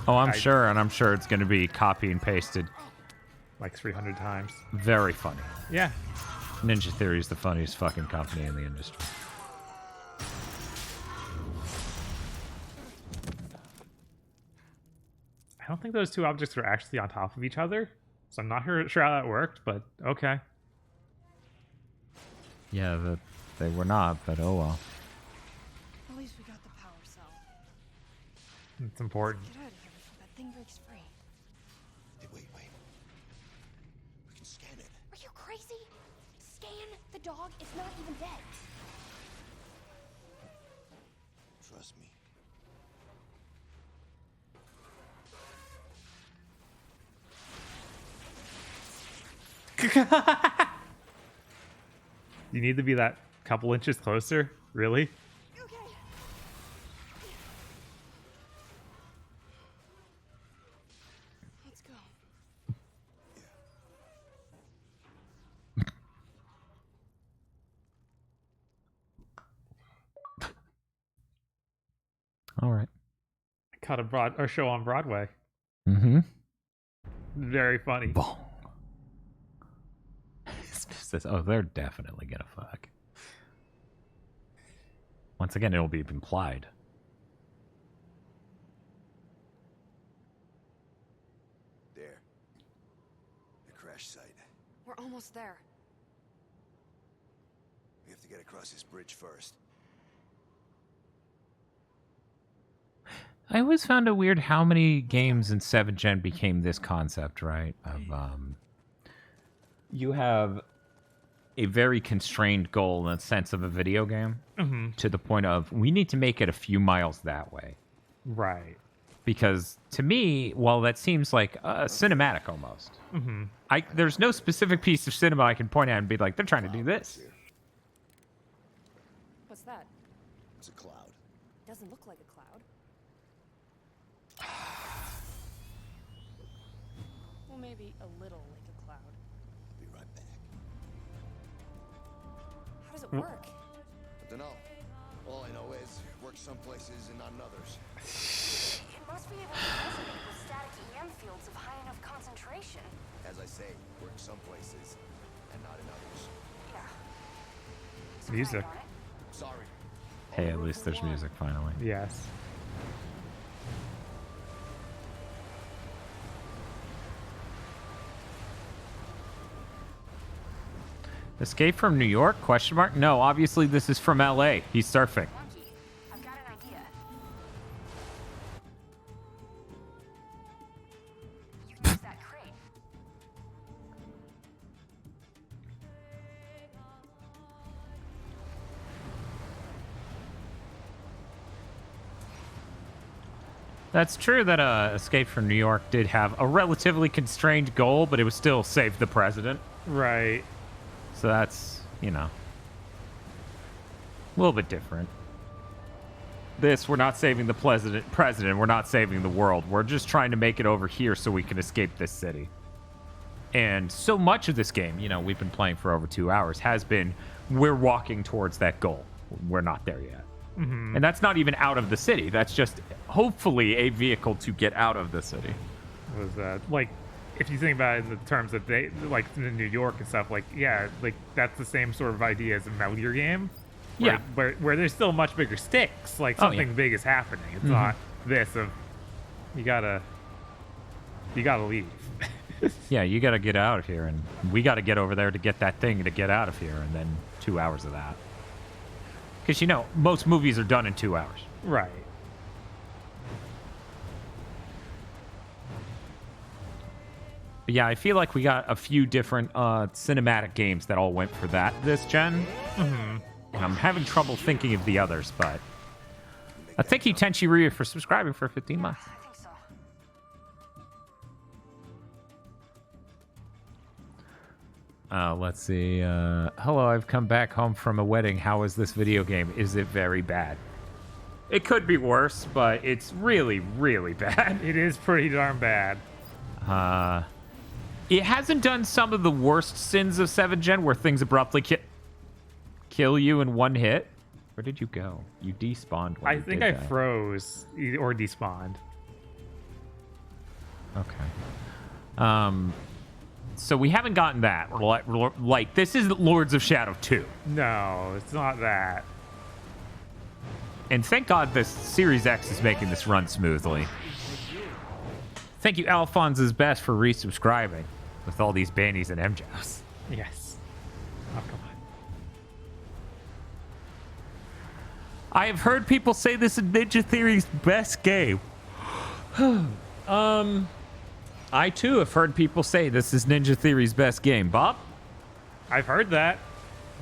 Oh, I'm sure, and I'm sure it's going to be copy and pasted Like 300 times. very funny. Yeah. Ninja Theory is the funniest fucking company in the industry. I don't think those two objects were actually on top of each other, so I'm not sure how that worked, but okay. Yeah, they were not, but oh well. At least we got the power cell. It's important. Get out of here before that thing breaks free. Hey, wait. We can scan it. Are you crazy? Scan the dog? It's not even dead. Trust me. You need to be that couple inches closer? Really? Okay. Let's go. All right. I caught a show on Broadway. Mm-hmm. Very funny. Bong. Says, oh, they're definitely gonna fuck. Once again, it'll be implied. There. The crash site. We're almost there. We have to get across this bridge first. I always found it weird how many games in 7th Gen became this concept, right? Of you have a very constrained goal in the sense of a video game, to the point of we need to make it a few miles that way. Right. Because to me, while that seems like cinematic almost, there's no specific piece of cinema I can point at and be like, they're trying to do this. What's that? It's a cloud. Doesn't look like a cloud. Well, maybe a little like a cloud. I'll be right back. How does it work? I don't know. All I know is it works some places and not in others. It must be able to resonate with static EM fields of high enough concentration. As I say, works some places and not in others. Yeah. So can I Music. get on it? Sorry. Hey, at least there's music finally. Yes. Escape from New York? Question mark? No, obviously this is from LA. He's surfing. Monkey, I've got an idea. You use that crate. That's true that Escape from New York did have a relatively constrained goal, but it was still save the president. Right. So that's, you know, a little bit different. This, we're not saving the president, we're not saving the world. We're just trying to make it over here so we can escape this city. And so much of this game, you know, we've been playing for over 2 hours, has been we're walking towards that goal. We're not there yet. And that's not even out of the city. That's just hopefully a vehicle to get out of the city. Was that like, if you think about it in the terms of they like in New York and stuff, like yeah, like that's the same sort of idea as a Metal Gear game. Yeah. Where there's still much bigger stakes. Like something big is happening. It's not this of you gotta leave. Yeah, you got to get out of here, and we got to get over there to get that thing to get out of here, and then 2 hours of that. Because, you know, most movies are done in 2 hours. Right. But yeah, I feel like we got a few different cinematic games that all went for that this gen. And I'm having trouble thinking of the others, but... Thank you, Tenchi Ryu, for subscribing for 15 months. I think so. Let's see. Hello, I've come back home from a wedding. How is this video game? Is it very bad? It could be worse, but it's really, really bad. It is pretty darn bad. It hasn't done some of the worst sins of 7th Gen where things abruptly kill you in one hit. Where did you go? You despawned when I you think did I that. froze or despawned. Okay. So we haven't gotten that. Like, this is Lords of Shadow 2. No, it's not that. And thank God this Series X is making this run smoothly. Thank you, Alphonse's Best, for resubscribing with all these bannies and MJs. Yes. Oh, come on. I have heard people say this is Ninja Theory's best game. I too have heard people say this is Ninja Theory's best game. Bob? I've heard that.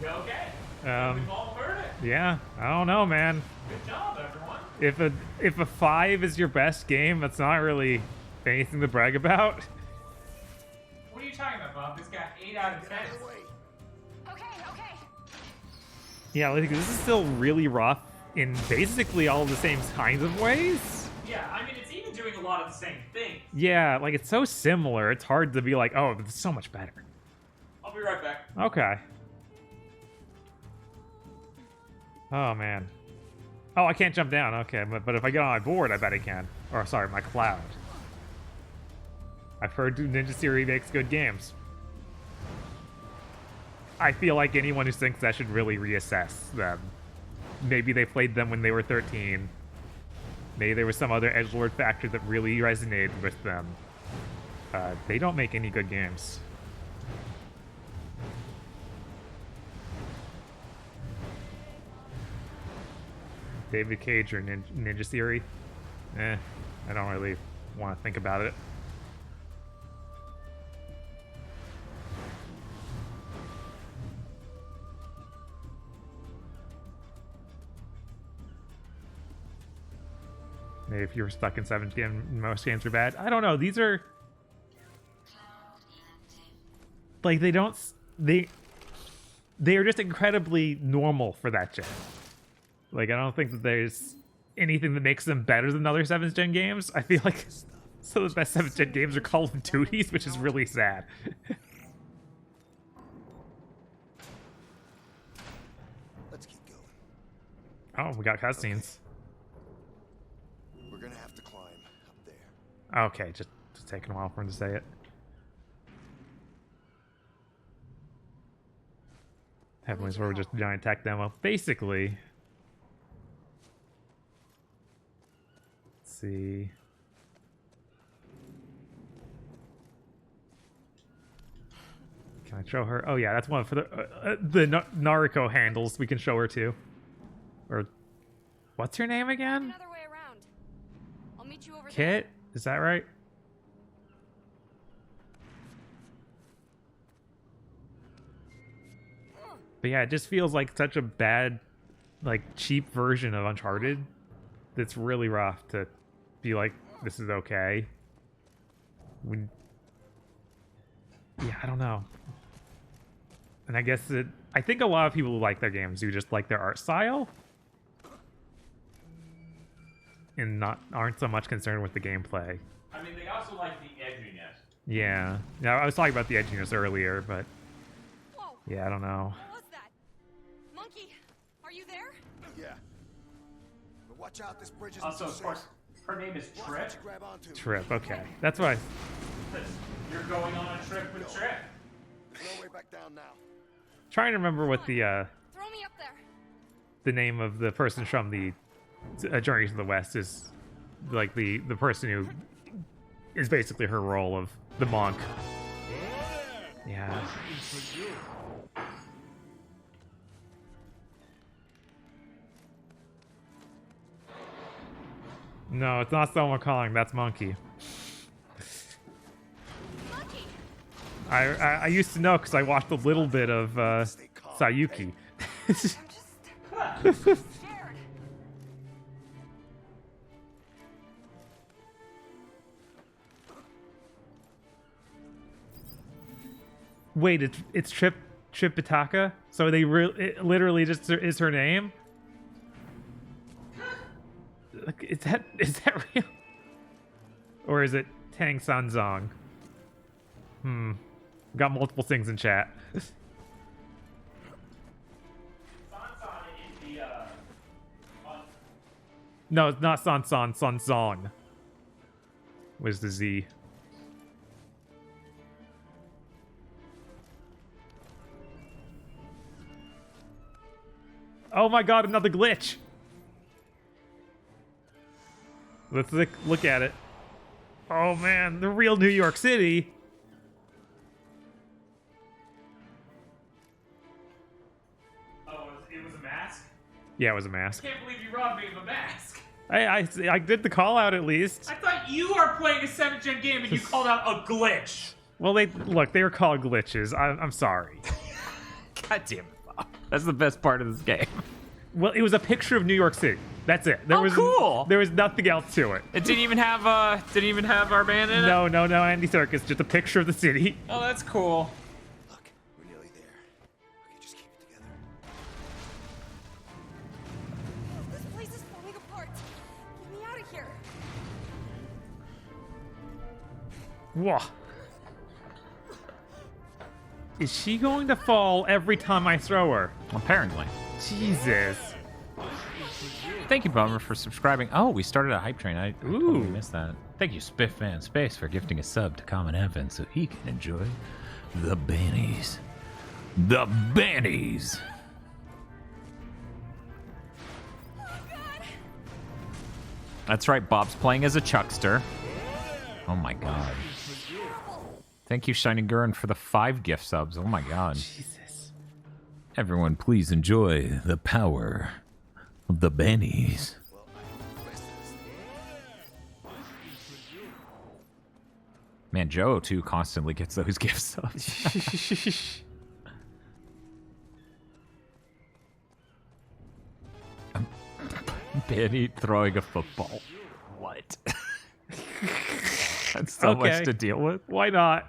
Okay. We've all heard it. Yeah, I don't know, man. Good job, everyone. If a 5 is your best game, that's not really anything to brag about. What are you talking about, Bob? This got 8 out of 10. Okay. Yeah, like, this is still really rough in basically all the same kinds of ways. Yeah, I mean, it's even doing a lot of the same things. Yeah, like, it's so similar, it's hard to be like, oh, it's so much better. I'll be right back. Okay. Oh, man. Oh, I can't jump down. Okay, but if I get on my board, I bet I can. Or, sorry, my cloud. I've heard Ninja Theory makes good games. I feel like anyone who thinks that should really reassess them. Maybe they played them when they were 13. Maybe there was some other edgelord factor that really resonated with them. They don't make any good games. David Cage or Ninja Theory? I don't really want to think about it. Maybe if you were stuck in 7th Gen, most games are bad. I don't know. These are... Like, they don't... They are just incredibly normal for that gen. Like, I don't think that there's anything that makes them better than other 7th Gen games. I feel like some of the best 7th Gen games are Call of Duties, which is really sad. Let's keep going. Oh, we got cutscenes. We're gonna have to climb up there. Okay, just taking a while for him to say it. Heavenly Sword, just a giant tech demo. Basically. Let's see. Can I show her? Oh yeah, that's one for the Naruko handles. We can show her too. Or what's her name again? Another way around. I'll meet you over there. Kit? Is that right? But yeah, it just feels like such a bad, like, cheap version of Uncharted. That's really rough to be like, this is okay. Yeah, I don't know. And I guess I think a lot of people who like their games do just like their art style. And aren't so much concerned with the gameplay. I mean, they also like the edginess. Yeah. Yeah, I was talking about the edginess earlier, but Whoa, yeah, I don't know. what was that? Monkey, are you there? Yeah. But watch out, this bridge is Also, of course, her name is Watch Trip. what you grab onto. Trip, okay. That's why. You're going on a trip with Trip. No way back down now. Trying to remember what the Throw me up there. name of the person from the Journey to the West is, like the person who is basically her role of the monk. Yeah. No, it's not someone calling. That's Monkey. Monkey. I used to know because I watched a little bit of Sayuki. I'm just scared. Wait, it's Tripitaka? So it literally just is her name? Like, is that real? Or is it Tang Sanzong? Got multiple things in chat. No, it's not Sanzong. Where's the Z? Oh my god, another glitch! Let's look at it. Oh man, the real New York City! Oh, it was a mask? Yeah, it was a mask. I can't believe you robbed me of a mask. I did the call out at least. I thought you are playing a 7th gen game and you called out a glitch. Well, they were called glitches. I'm sorry. God damn it, Bob. That's the best part of this game. Well, it was a picture of New York City. That's it. Cool. There was nothing else to it. It didn't even have our band in it? No, Andy Serkis. Just a picture of the city. Oh, that's cool. Look, we're nearly there. Okay, just keep it together. This place is falling apart. Get me out of here. Whoa. Is she going to fall every time I throw her? Apparently. Jesus. Thank you, Bummer, for subscribing. Oh, we started a hype train. I totally missed that. Thank you, Spiffman Space, for gifting a sub to Common Evan so he can enjoy the bannies. The bannies! That's right, Bob's playing as a Chuckster. Oh my god. Thank you, Shining Gurren, for the 5 gift subs. Oh my god. Jesus. Everyone, please enjoy the power of the bannies. Man, Joe, too, constantly gets those gift subs. Banny throwing a football. What? That's so much to deal with. Why not?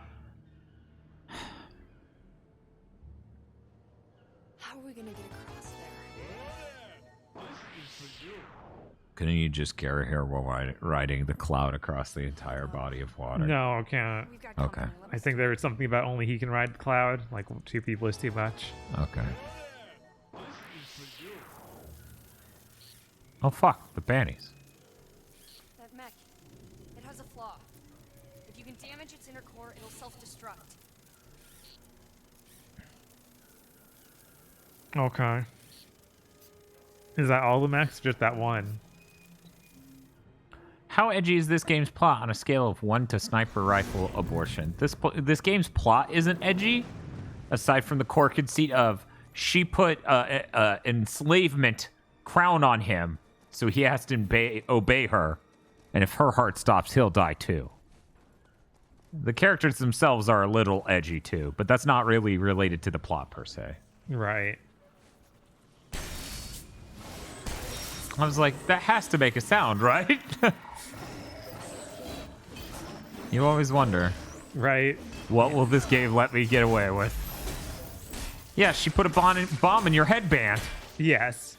How are we gonna get across there? Couldn't you just carry her while riding the cloud across the entire body of water? No, I can't. We've got Okay. company. Let me I think there was something about only he can ride the cloud. Like 2 people is too much. Okay. Oh, fuck. The bannies. That mech. It has a flaw. If you can damage its inner core, it'll self-destruct. Okay. Is that all the mechs? Just that one? How edgy is this game's plot on a scale of 1 to sniper rifle abortion? This game's plot isn't edgy, aside from the core conceit of she put enslavement crown on him, so he has to obey her, and if her heart stops, he'll die too. The characters themselves are a little edgy too, but that's not really related to the plot per se. Right. I was like, that has to make a sound, right? You always wonder, Right. what will this game let me get away with? Yeah, she put a bomb in your headband. Yes.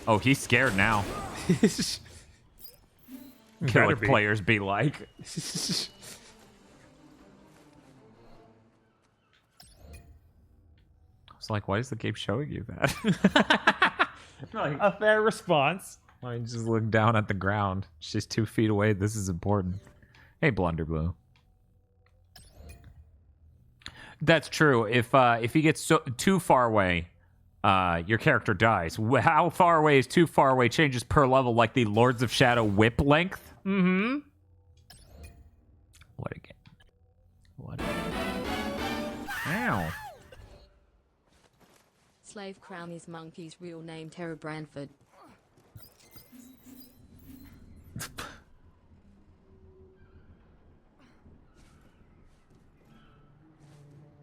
Oh, he's scared now. Better Like be. players be like. I was like, why is the game showing you that? Like, A fair response. I just look down at the ground. She's 2 feet away. This is important. Hey, Blunderblue. That's true. If he gets too far away, your character dies. How far away is too far away changes per level, like the Lords of Shadow whip length. Mm-hmm. What again? What? Ow. Slave Crown is Monkey's real name, Tara Branford.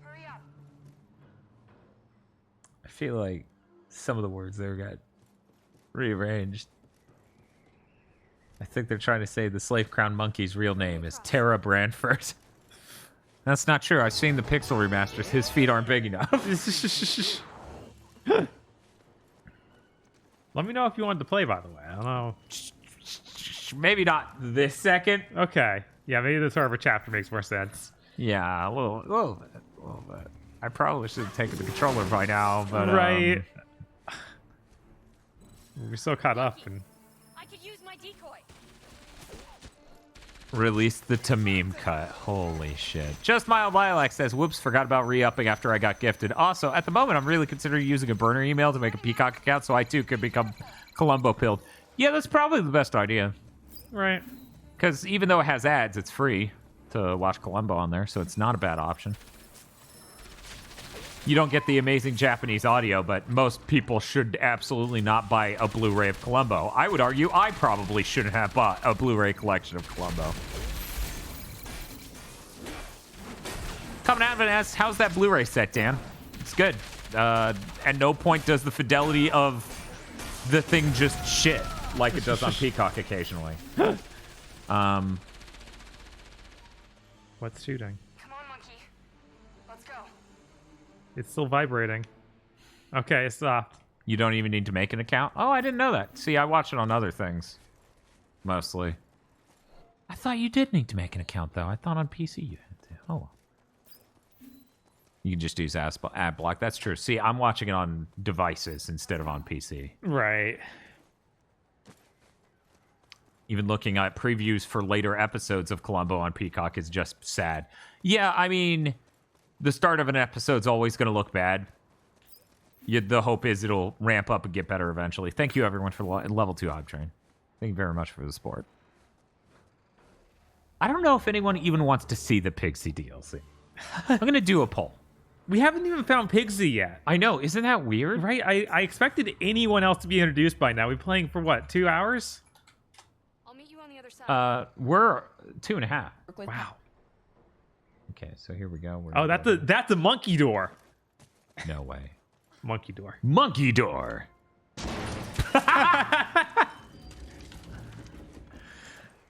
Hurry up. I feel like some of the words there got rearranged. I think they're trying to say the Slave Crown Monkey's real name is Tara Branford. That's not true. I've seen the Pixel remasters. His feet aren't big enough. Let me know if you wanted to play, by the way. I don't know. Maybe not this second. Okay. Yeah, maybe the server chapter makes more sense. Yeah, a little bit. I probably should have taken the controller by now, but right. We're so caught up. And I could use my decoy. release the Tamim cut. Holy shit. Just Mild Lilac says, whoops, forgot about re-upping after I got gifted. Also, at the moment, I'm really considering using a burner email to make a Peacock account so I too could become Columbo pilled. Yeah, that's probably the best idea. right. Because even though it has ads, it's free to watch Columbo on there, so it's not a bad option. You don't get the amazing Japanese audio, but most people should absolutely not buy a Blu-ray of Columbo. I would argue I probably shouldn't have bought a Blu-ray collection of Columbo. Coming out of it asks, how's that Blu-ray set, Dan? It's good. At no point does the fidelity of the thing just shit like it does on Peacock occasionally. What's shooting? Come on, monkey. Let's go. It's still vibrating. Okay, it stopped. You don't even need to make an account? Oh, I didn't know that. See, I watch it on other things. Mostly. I thought you did need to make an account, though. I thought on PC you had to. Oh, well. You can just use ad block. That's true. See, I'm watching it on devices instead of on PC. Right. Even looking at previews for later episodes of Columbo on Peacock is just sad. Yeah, I mean, the start of an episode's always going to look bad. The hope is it'll ramp up and get better eventually. Thank you, everyone, for level 2 Hog Train. Thank you very much for the support. I don't know if anyone even wants to see the Pigsy DLC. I'm going to do a poll. We haven't even found Pigsy yet. I know. Isn't that weird? Right? I expected anyone else to be introduced by now. We're playing for what, 2 hours? I'll meet you on the other side. We're 2.5. Wow. Okay, so here we go. Oh, that's a monkey door. No way. Monkey door. Monkey door.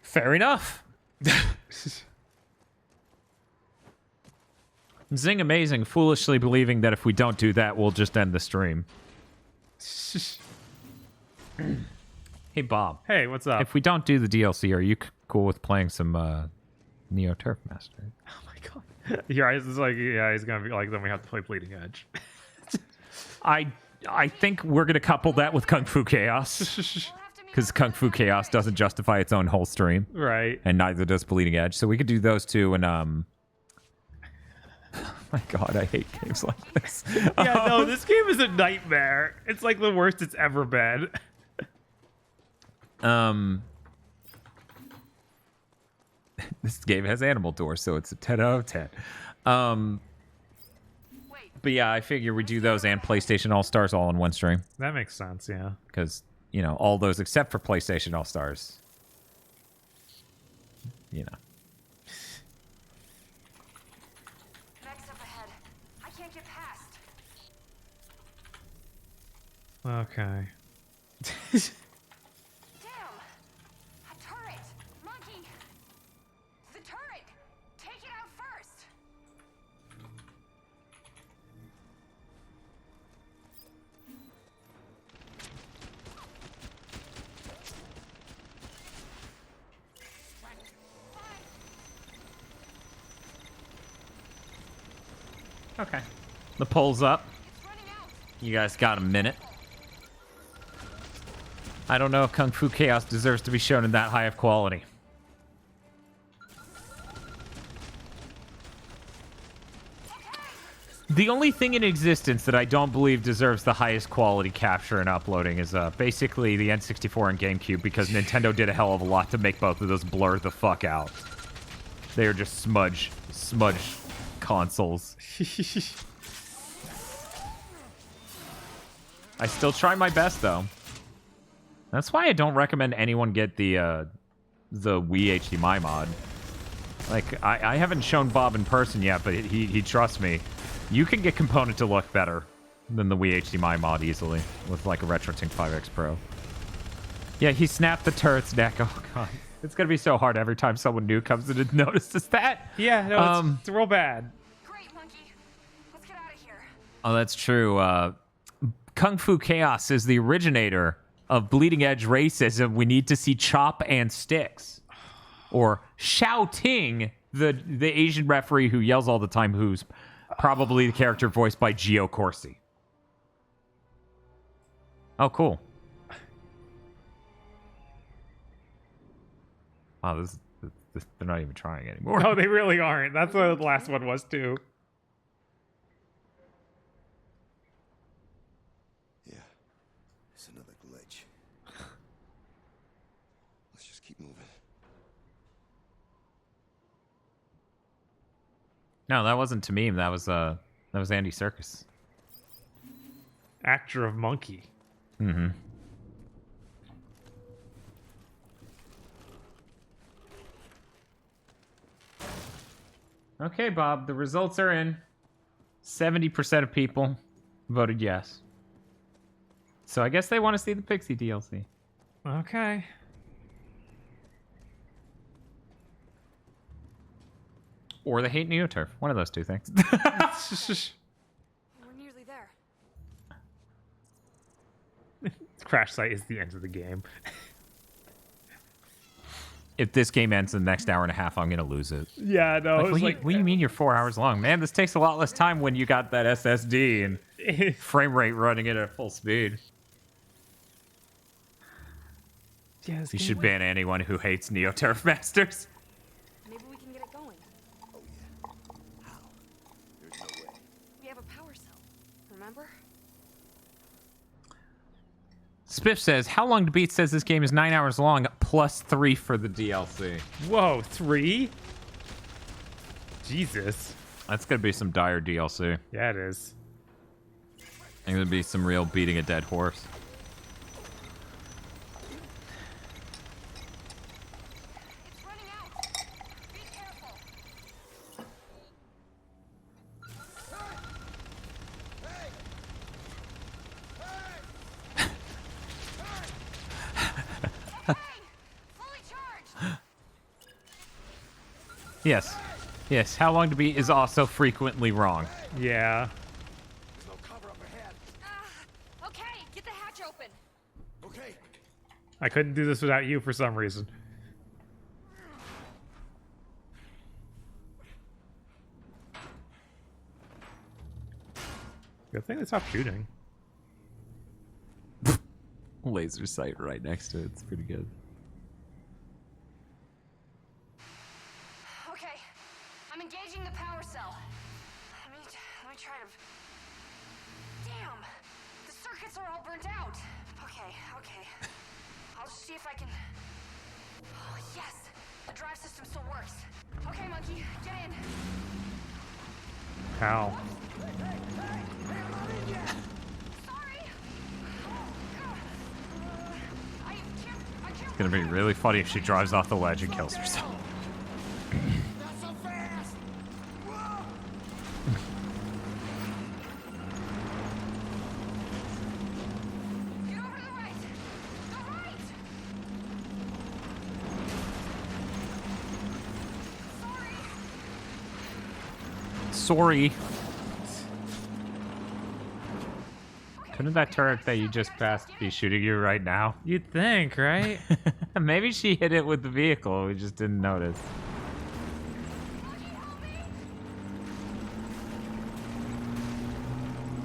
Fair enough. Zing Amazing foolishly believing that if we don't do that, we'll just end the stream. Hey, Bob. Hey, what's up? If we don't do the DLC, are you cool with playing some Neo Turf Master? Oh my god. Your eyes is like, yeah, he's gonna be like, then we have to play Bleeding Edge. I think we're gonna couple that with Kung Fu Chaos. Because Kung Fu Chaos doesn't justify its own whole stream. Right. And neither does Bleeding Edge. So we could do those two and oh my god, I hate games like this. Yeah, no, this game is a nightmare. It's like the worst it's ever been. This game has animal doors, so it's a 10 out of 10. But yeah, I figure we do those and PlayStation All-Stars all in one stream. That makes sense, yeah. Because, you know, all those except for PlayStation All-Stars. You know. Next up ahead. I can't get past. Okay. Damn! A turret! Monkey! The turret! Take it out first! Okay. The poll's up. It's running out! You guys got a minute. I don't know if Kung Fu Chaos deserves to be shown in that high of quality. The only thing in existence that I don't believe deserves the highest quality capture and uploading is basically the N64 and GameCube, because Nintendo did a hell of a lot to make both of those blur the fuck out. They are just smudge consoles. I still try my best, though. That's why I don't recommend anyone get the Wii HDMI mod. Like, I haven't shown Bob in person yet, but he trusts me. You can get Component to look better than the Wii HDMI mod easily with, like, a RetroTink 5X Pro. Yeah, he snapped the turret's neck. Oh, God. It's going to be so hard every time someone new comes in and notices that. Yeah, no, it's real bad. Great, Monkey. Let's get out of here. Oh, that's true. Kung Fu Chaos is the originator of bleeding edge racism. We need to see Chop and Sticks. Or Shao Ting, the Asian referee who yells all the time, who's probably the character voiced by Gio Corsi. Oh, cool. Wow, this they're not even trying anymore. No, they really aren't. That's what the last one was, too. Yeah, it's another glitch. Let's just keep moving. No, that wasn't Tamim. That was Andy Serkis. Actor of Monkey. Mm-hmm. Okay, Bob, the results are in. 70% of people voted yes. So I guess they want to see the Pigsy DLC. Okay. Or they hate NeoTurf. One of those two things. We're nearly there. Crash site is the end of the game. If this game ends in the next hour and a half, I'm going to lose it. Yeah, no. Like, what do you mean you're 4 hours long? Man, this takes a lot less time when you got that SSD and frame rate running it at full speed. Yes, You should ban anyone who hates NeoTurf Masters. Maybe we can get it going. Oh yeah. How? There's no way. We have a power cell. Remember? Spiff says, how long to beat says this game is 9 hours long, plus 3 for the DLC. Whoa, 3? Jesus. That's going to be some dire DLC. Yeah, it is. And going to be some real beating a dead horse. It's running out. Be careful. Fully charged. Yes. Yes, how long to beat is also frequently wrong. Yeah. There's no cover up ahead. Okay, get the hatch open. Okay. I couldn't do this without you for some reason. Good thing they stopped shooting. Laser sight right next to it. It's pretty good. Okay, I'm engaging the power cell. Let me try to... Damn! The circuits are all burnt out. Okay. I'll just see if I can... Oh, yes! The drive system still works. Okay, Monkey, get in. How? Sorry! It's going to be really funny if she drives off the ledge and kills herself. Not so fast. Whoa. Get over to the right! The right! Sorry. Couldn't that turret that you just passed be shooting you right now? You'd think, right? Maybe she hit it with the vehicle. We just didn't notice.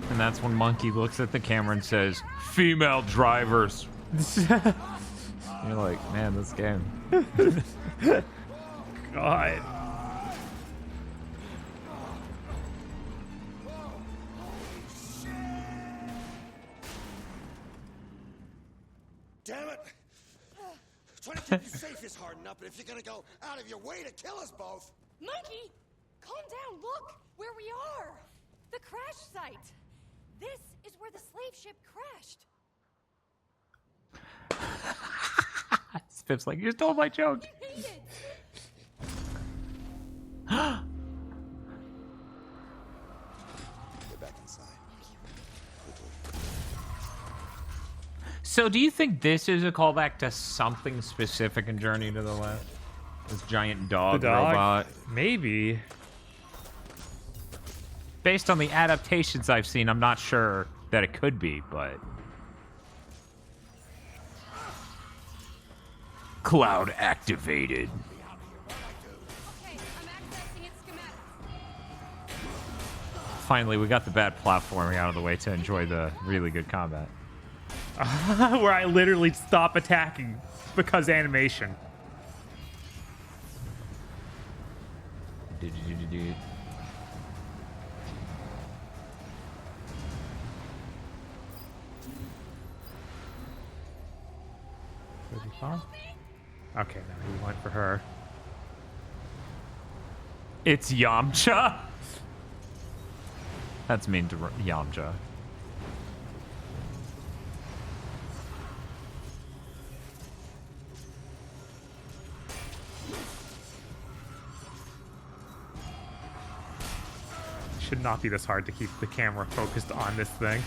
And that's when Monkey looks at the camera and says, "Female drivers." You're like, man, this game. God. Damn it! Trying to keep you safe is hard enough, but if you're gonna go out of your way to kill us both... Monkey! Calm down, look! Where we are! The crash site! This is where the slave ship crashed. Spiff's like, you stole my joke. Hate it! Get back inside. Quickly. So do you think this is a callback to something specific in Journey to the West? This giant dog, robot? Maybe. Based on the adaptations I've seen, I'm not sure that it could be, but... Cloud activated. Okay, I'm accessing its schematics. Finally, we got the bad platforming out of the way to enjoy the really good combat. Where I literally stop attacking because animation. Okay, now we went for her. It's Yamcha? That's mean to Yamcha. Should not be this hard to keep the camera focused on this thing.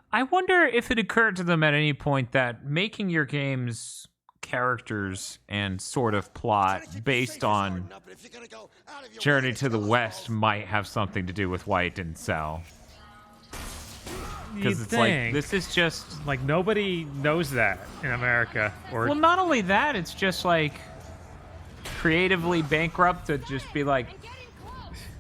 I wonder if it occurred to them at any point that making your games characters and sort of plot based on Journey to the West might have something to do with why it didn't sell. Because it's like, this is just... Like, nobody knows that in America. Or Well, not only that, it's just like creatively bankrupt to just be like,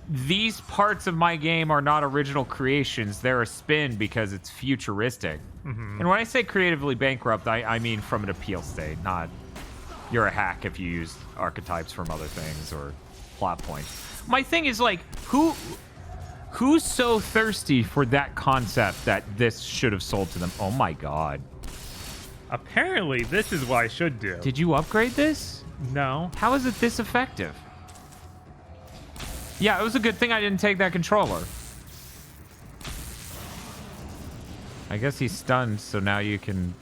these parts of my game are not original creations. They're a spin because it's futuristic. Mm-hmm. And when I say creatively bankrupt, I mean from an appeal state, not you're a hack if you use archetypes from other things or plot points. My thing is like, who's so thirsty for that concept that this should have sold to them? Oh my god. apparently this is what I should do. Did you upgrade this? No. How is it this effective? Yeah, it was a good thing I didn't take that controller. I guess he's stunned, so now you can...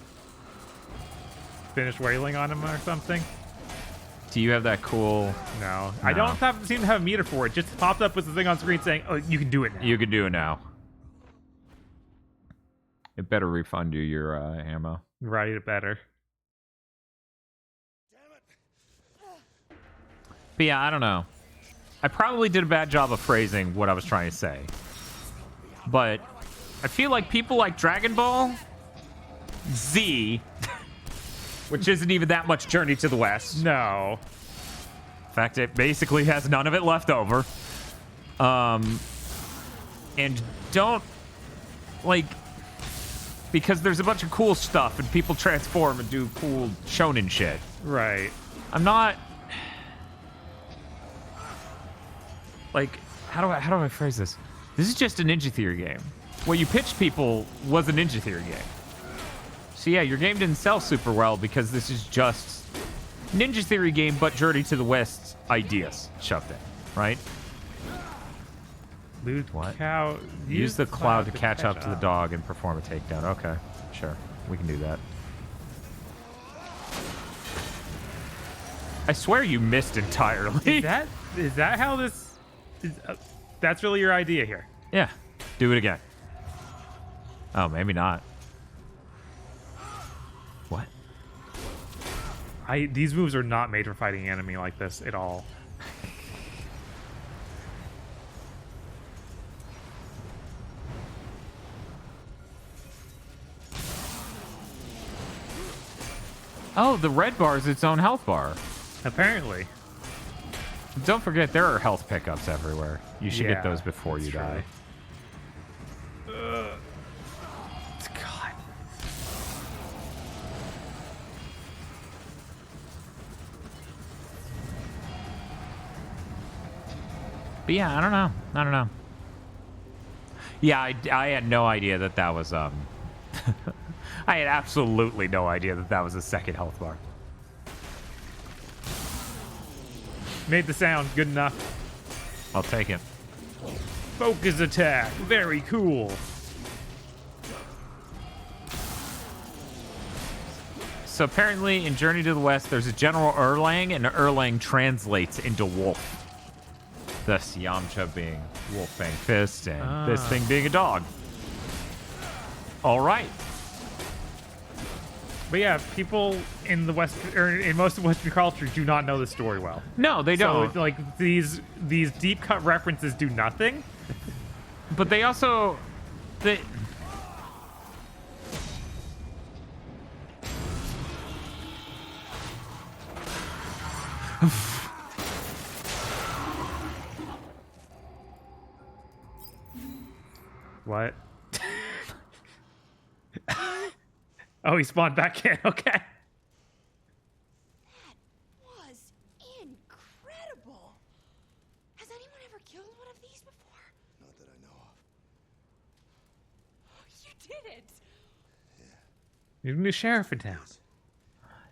Finish wailing on him or something? Do you have that cool... No. I don't seem to have a meter for it. Just popped up with the thing on screen saying, oh, you can do it now. You can do it now. It better refund you your ammo. Right, it better. But yeah, I don't know. I probably did a bad job of phrasing what I was trying to say. But I feel like people like Dragon Ball Z, which isn't even that much Journey to the West. No. In fact, it basically has none of it left over. And don't, like, because there's a bunch of cool stuff and people transform and do cool shonen shit. Right. I'm not... Like, how do I phrase this? This is just a Ninja Theory game. What you pitched people was a Ninja Theory game. So yeah, your game didn't sell super well because this is just Ninja Theory game, but Journey to the West ideas shoved in, right? Loot What? cow. Use the cloud to catch up to the dog and perform a takedown. Okay, sure. We can do that. I swear you missed entirely. Is that how this... that's really your idea here? Yeah. Do it again. Oh, maybe not. What? These moves are not made for fighting an enemy like this at all. Oh, the red bar is its own health bar. Apparently. Don't forget, there are health pickups everywhere. You should get those before you die. God. But yeah, I don't know. Yeah, I had no idea that was, I had absolutely no idea that was a second health bar. Made the sound good enough. I'll take it. Focus attack. Very cool. So apparently in Journey to the West, there's a General Erlang, and Erlang translates into wolf. Thus Yamcha being Wolf Fang Fist, and this thing being a dog. All right. But yeah, people in the West, or in most of Western culture, do not know the story well. No, they don't. So like these deep cut references do nothing. But they also they What? Oh, he spawned back in. Okay. Was incredible. Has anyone ever killed one of these before? Not that I know of. You did it. You're the new sheriff in town.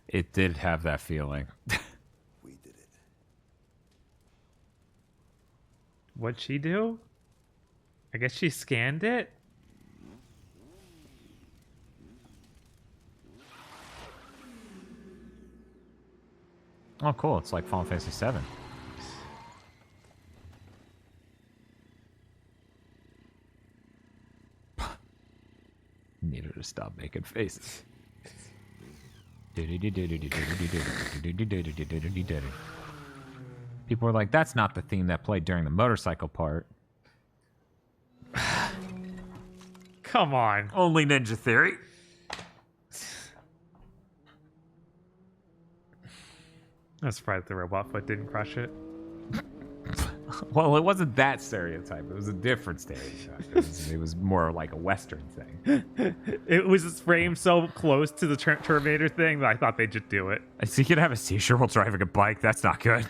it did have that feeling. We did it. What'd she do? I guess she scanned it. Oh, cool. It's like Final Fantasy 7. Need her to stop making faces. People were like, that's not the theme that played during the motorcycle part. Come on. Only Ninja Theory. I'm surprised the robot foot didn't crush it. Well, it wasn't that stereotype. It was a different stereotype. It was more like a Western thing. It was framed so close to the Terminator thing that I thought they'd just do it. So you could have a seizure while driving a bike. That's not good.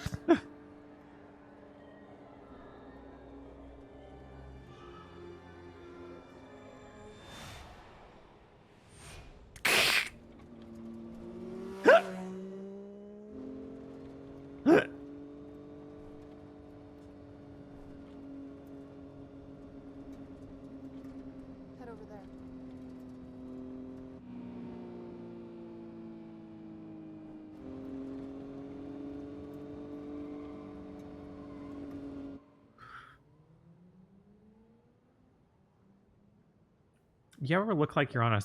Head over there. You ever look like you're on a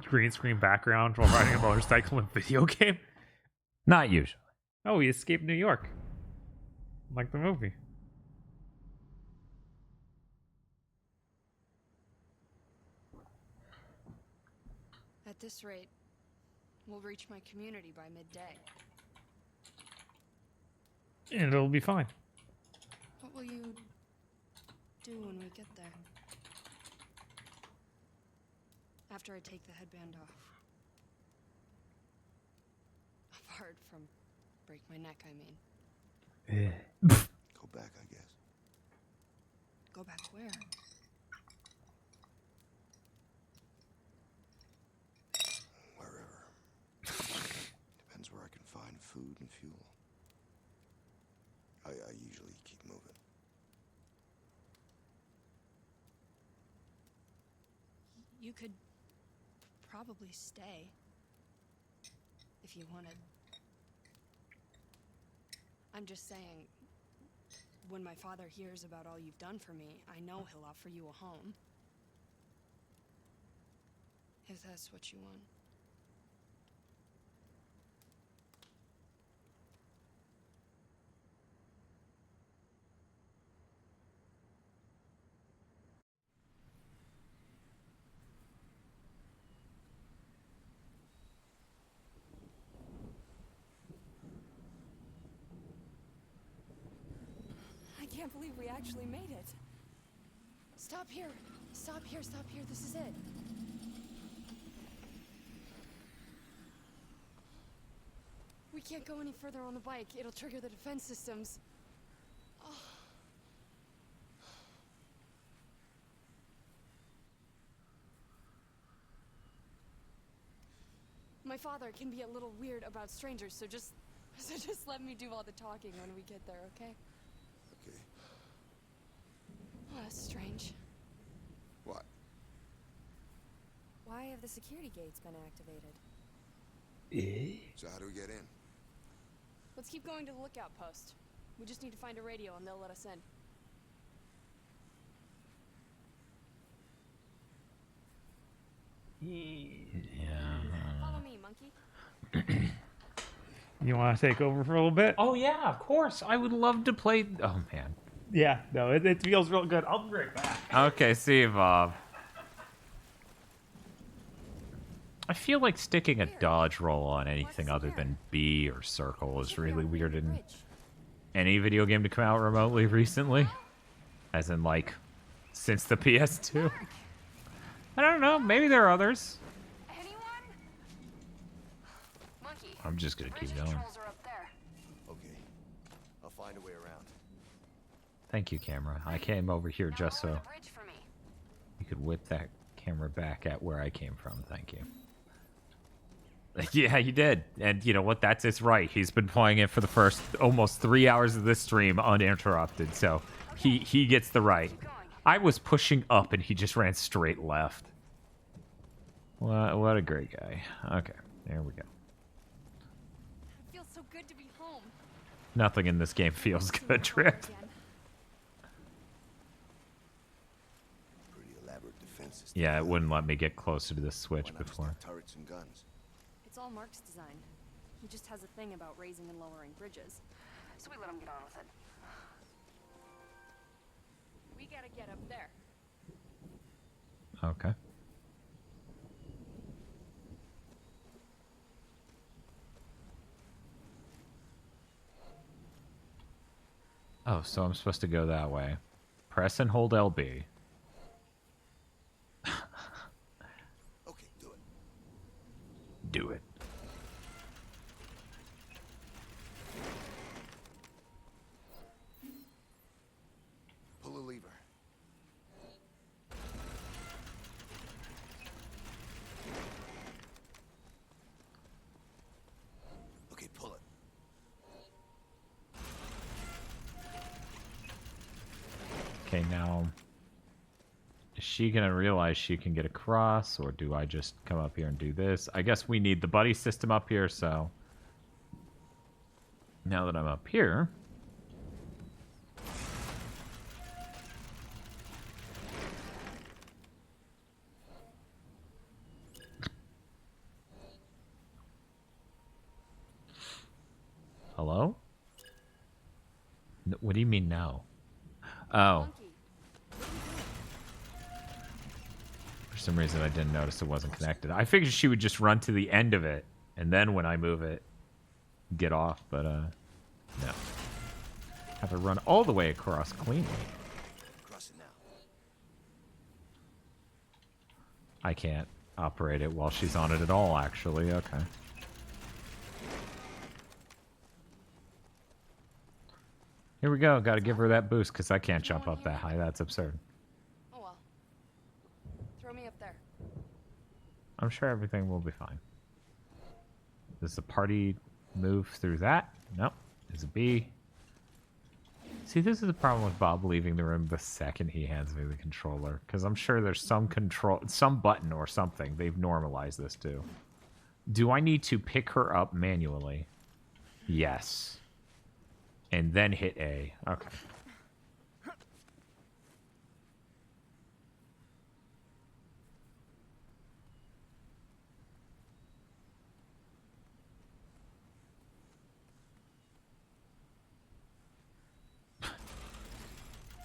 green screen background while riding a motorcycle in a video game? Not usually. Oh, he escaped New York. Like the movie. At this rate, we'll reach my community by midday. And it'll be fine. What will you do when we get there? After I take the headband off. Apart from break my neck, I mean. Go back, I guess. Go back where? Wherever. Depends where I can find food and fuel. I usually keep moving. You could probably stay. If you wanted. I'm just saying, when my father hears about all you've done for me, I know he'll offer you a home. If that's what you want. I can't believe we actually made it. Stop here. Stop here. Stop here. This is it. We can't go any further on the bike. It'll trigger the defense systems. Oh. My father can be a little weird about strangers, so just let me do all the talking when we get there, okay? Okay. Oh, that's strange. What? Why have the security gates been activated? So how do we get in? Let's keep going to the lookout post. We just need to find a radio and they'll let us in. Follow me, monkey. You want to take over for a little bit? Oh yeah, of course. I would love to play. Oh man. Yeah, no, it feels real good. I'll be right back. Okay, see you, Bob. I feel like sticking a dodge roll on anything other than B or circle is really weird in any video game to come out remotely recently. As in, like, since the PS2. I don't know. Maybe there are others. Anyone? Monkey. I'm just gonna keep bridge going. controls are up there. Okay. I'll find a way around. Thank you, camera. I came over here just so Lower the bridge for me. you could whip that camera back at where I came from. Thank you. Yeah, you did. And you know what? That's his right. He's been playing it for the first almost 3 hours of this stream uninterrupted, so he gets the right. I was pushing up and he just ran straight left. What a great guy. Okay, there we go. It feels so good to be home. Nothing in this game feels good, Trip. Pretty elaborate defense system. Yeah, it wouldn't let me get closer to this switch Why not just before. have turrets and guns? It's all Mark's design. He just has a thing about raising and lowering bridges. So we let him get on with it. We gotta get up there. Okay. Oh, so I'm supposed to go that way. Press and hold LB. Okay, do it. Do it. Pull a lever. Okay, pull it. Okay, now... Is she gonna realize she can get across, or do I just come up here and do this? I guess we need the buddy system up here, so... Now that I'm up here... Hello? What do you mean no? Oh. Monkey. For some reason I didn't notice it wasn't connected. I figured she would just run to the end of it, and then when I move it, get off, but no. Have her run all the way across cleanly. Cross it now. I can't operate it while she's on it at all, actually. Okay. Here we go. Got to give her that boost because I can't jump up that high. That's absurd. Oh well. Throw me up there. I'm sure everything will be fine. Does the party move through that? Nope. There's a B. See, this is the problem with Bob leaving the room the second he hands me the controller. Because I'm sure there's some button or something they've normalized this to. Do I need to pick her up manually? Yes. And then hit A. Okay.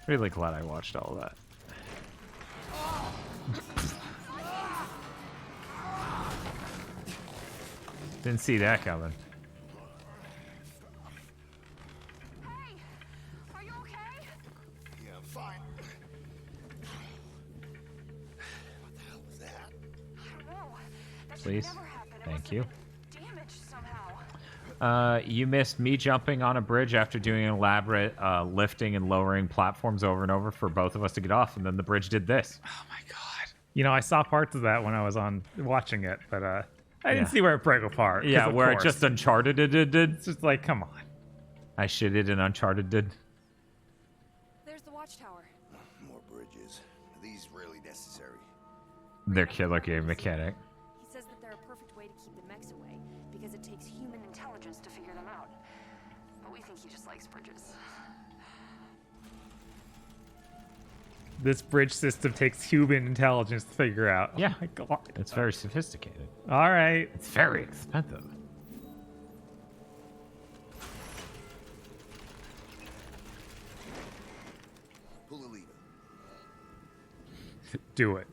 Really glad I watched all that. Didn't see that coming. Hey! Are you okay? Yeah, I'm fine. What the hell was that? I don't know. That should Please. never happen. It Thank was, you. like, damaged somehow. You missed me jumping on a bridge after doing an elaborate lifting and lowering platforms over and over for both of us to get off, and then the bridge did this. Oh my god. You know, I saw parts of that when I was on watching it, but I didn't Yeah. see where it broke apart. 'cause Yeah, of where course. it just Uncharted did. It's just like, come on. I shitted and Uncharted did. There's the watchtower. More bridges. Are these really necessary? Their killer game mechanic. He says that they're a perfect way to keep the mechs away because it takes human intelligence to figure them out. But we think he just likes bridges. This bridge system takes human intelligence to figure out. Oh Yeah. my god. It's very sophisticated. All right. It's very expensive. Pull the lever. Do it.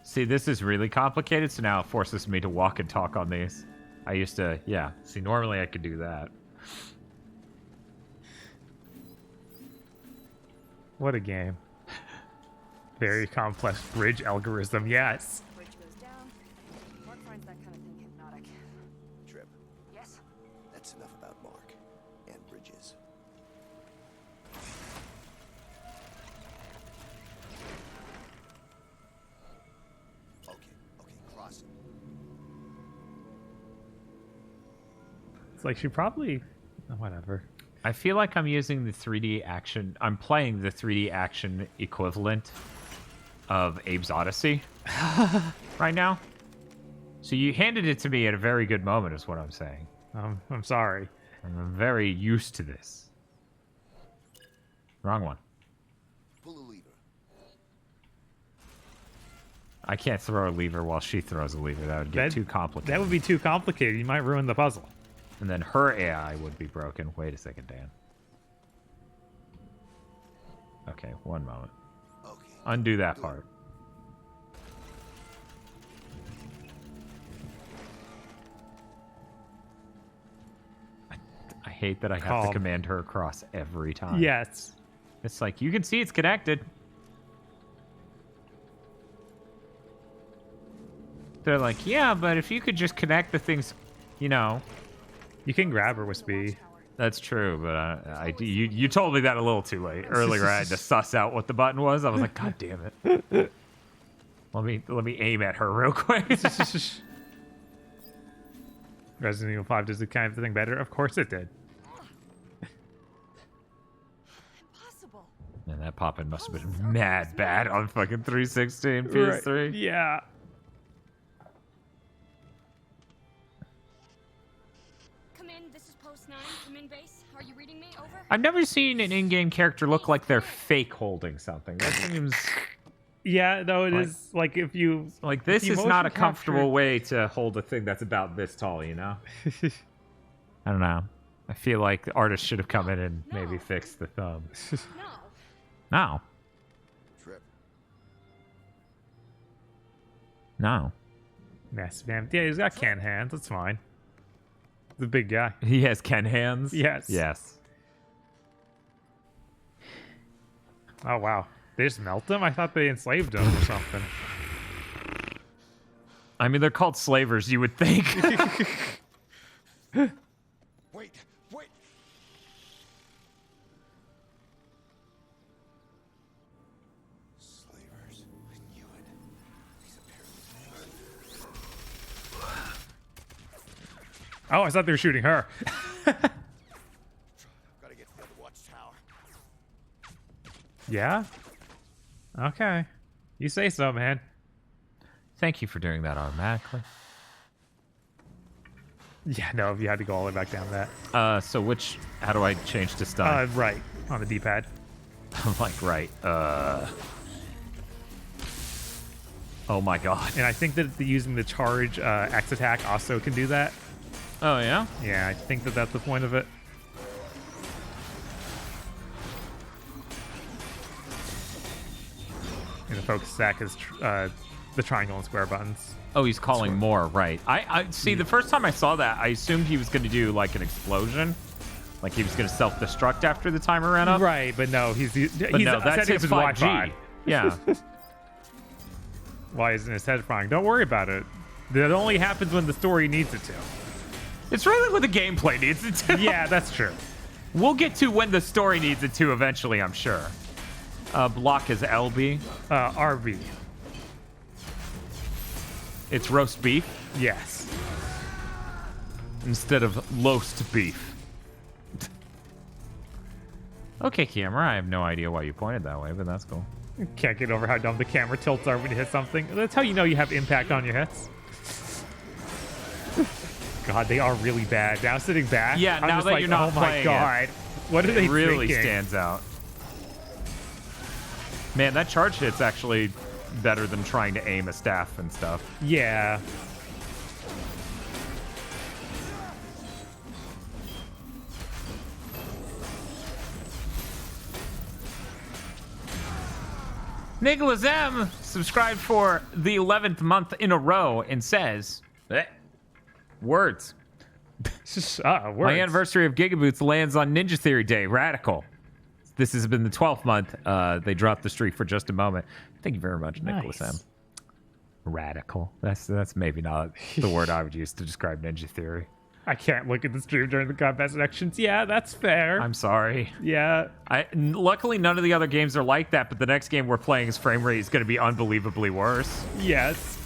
See, this is really complicated, so now it forces me to walk and talk on these. I used to, yeah. See, normally I could do that. What a game. Very complex bridge algorithm, yes. Bridge goes down. Mark finds that kind of thing hypnotic. Trip. Yes? That's enough about Mark and bridges. Okay, cross it. It's like she probably... oh, whatever. I feel like I'm using the 3D action. I'm playing the 3D action equivalent of Abe's Odyssey right now. So you handed it to me at a very good moment, is what I'm saying. I'm sorry. I'm very used to this. Wrong one. Pull the lever. I can't throw a lever while she throws a lever. That would get too complicated. That would be too complicated. You might ruin the puzzle. And then her AI would be broken. Wait a second, Dan. Okay, one moment. Okay. Undo that part. I hate that I have to Calm. command her across every time. Yes. It's like, you can see it's connected. They're like, yeah, but if you could just connect the things, you know. You can grab her with speed. That's true, but you told me that a little too late. Earlier, I had to suss out what the button was. I was like, God damn it. Let me aim at her real quick. Resident Evil 5 does the kind of thing better? Of course it did. Impossible. And that pop-in must have been mad bad on fucking 360 and PS3. Right. Yeah. Come in. This is post 9. Come in, base. Are you reading me? Over. I've never seen an in-game character look like they're fake holding something. That seems Yeah, though it is like if you like this if you is not a motion comfortable capture- way to hold a thing that's about this tall, you know? I don't know. I feel like the artist should have come in and maybe fixed the thumb. No. No. Trip. Massive man. Yeah, he's got can hands. That's fine. The big guy. He has Ken hands? Yes. Yes. Oh wow. They just melt them? I thought they enslaved them or something. I mean, they're called slavers, you would think. Wait. Slavers. I knew it. These apparently things. Oh, I thought they were shooting her. Gotta get to the other watchtower. Yeah? Okay. You say so, man. Thank you for doing that automatically. Yeah, no, you had to go all the way back down that. So how do I change to stun? Right. On the D-pad. I'm like, right. Oh my god. And I think that using the charge X attack also can do that. Oh, yeah? Yeah, I think that that's the point of it. And the focus attack is the triangle and square buttons. Oh, he's calling more, right. I see, the first time I saw that, I assumed he was going to do, like, an explosion. Like, he was going to self-destruct after the timer ran up. Right, but no, he's But no, that's setting up his Wi-Fi. 5G. Yeah. Why isn't his head frying? Don't worry about it. That only happens when the story needs it to. It's really what the gameplay needs it to. Yeah, that's true. We'll get to when the story needs it to eventually, I'm sure. Block is LB. RB. It's roast beef Yes. instead of loast beef. Okay, camera. I have no idea why you pointed that way, but that's cool. Can't get over how dumb the camera tilts are when you hit something. That's how you know you have impact on your hits. God, they are really bad. Now sitting back, Yeah, I'm now just that like, you're not oh my playing it, god, what are It they really thinking? stands out. Man, that charge hit's actually better than trying to aim a staff and stuff. Yeah. Nicholas M. subscribed for the 11th month in a row and says, words. Words. My anniversary of GigaBoots lands on Ninja Theory Day. Radical. This has been the 12th month. They dropped the streak for just a moment. Thank you very much, Nicholas M. Radical. That's maybe not the word I would use to describe Ninja Theory. I can't look at the stream during the combat sections. Yeah, that's fair. I'm sorry. Yeah. Luckily, none of the other games are like that, but the next game we're playing, his frame rate is going to be unbelievably worse. Yes.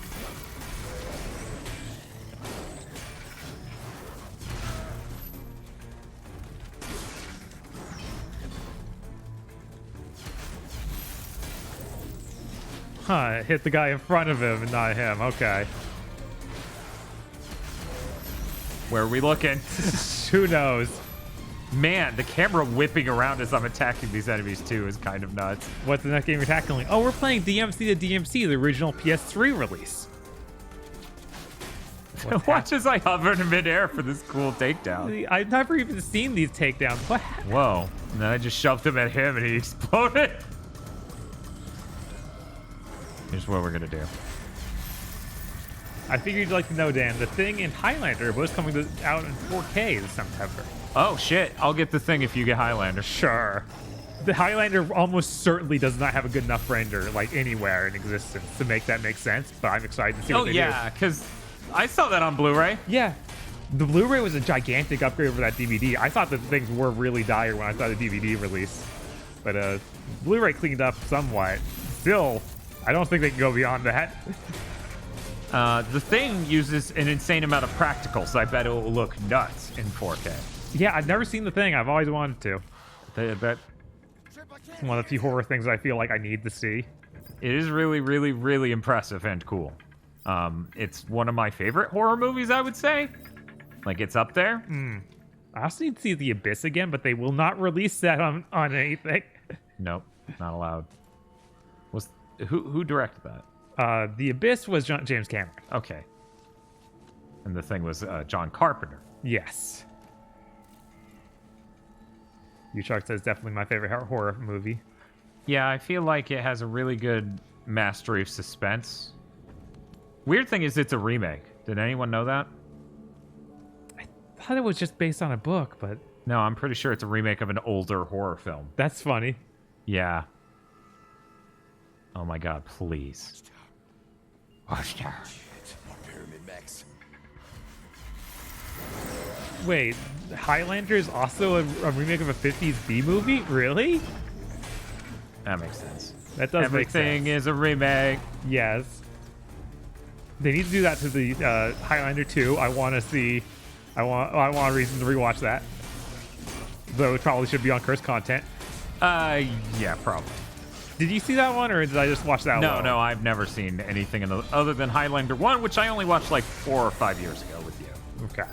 Huh, hit the guy in front of him and not him. Okay. Where are we looking? Who knows? Man, the camera whipping around as I'm attacking these enemies too is kind of nuts. What's the next game you're tackling? Oh, we're playing DMC to DMC, the original PS3 release. Watch as I hover in midair for this cool takedown. I've never even seen these takedowns. What? Whoa. And then I just shoved him at him and he exploded. Here's what we're going to do. I figured you'd like to know, Dan. The Thing and Highlander was coming out in 4K this September. Oh, shit. I'll get the thing if you get Highlander. Sure. The Highlander almost certainly does not have a good enough render, like, anywhere in existence to make that make sense, but I'm excited to see what they do. Oh, yeah, because I saw that on Blu-ray. Yeah. The Blu-ray was a gigantic upgrade over that DVD. I thought that things were really dire when I saw the DVD release. But Blu-ray cleaned up somewhat. Still, I don't think they can go beyond that. The Thing uses an insane amount of practicals. I bet it will look nuts in 4K. Yeah, I've never seen The Thing. I've always wanted to. That It's one of the few horror things I feel like I need to see. it is really, really, really impressive and cool. It's one of my favorite horror movies, I would say. Like, it's up there. I also need to see The Abyss again, but they will not release that on anything. Nope, not allowed. Who directed that? The Abyss was James Cameron. Okay. And the Thing was John Carpenter. Yes. U-Shark says definitely my favorite horror movie. Yeah, I feel like it has a really good mastery of suspense. Weird thing is it's a remake. Did anyone know that? I thought it was just based on a book, but No, I'm pretty sure it's a remake of an older horror film. that's funny. Yeah. Oh my god, please. Watchtower. Pyramid Max. Wait, Highlander is also a remake of a 50s B movie? Really? That makes sense. That does make sense. Everything is a remake. Yes. They need to do that to the Highlander 2. I want to see. I want a reason to rewatch that. Though it probably should be on cursed content. Yeah, probably. Did you see that one, or did I just watch that one? No, I've never seen anything other than Highlander 1, which I only watched like 4 or 5 years ago with you. Okay.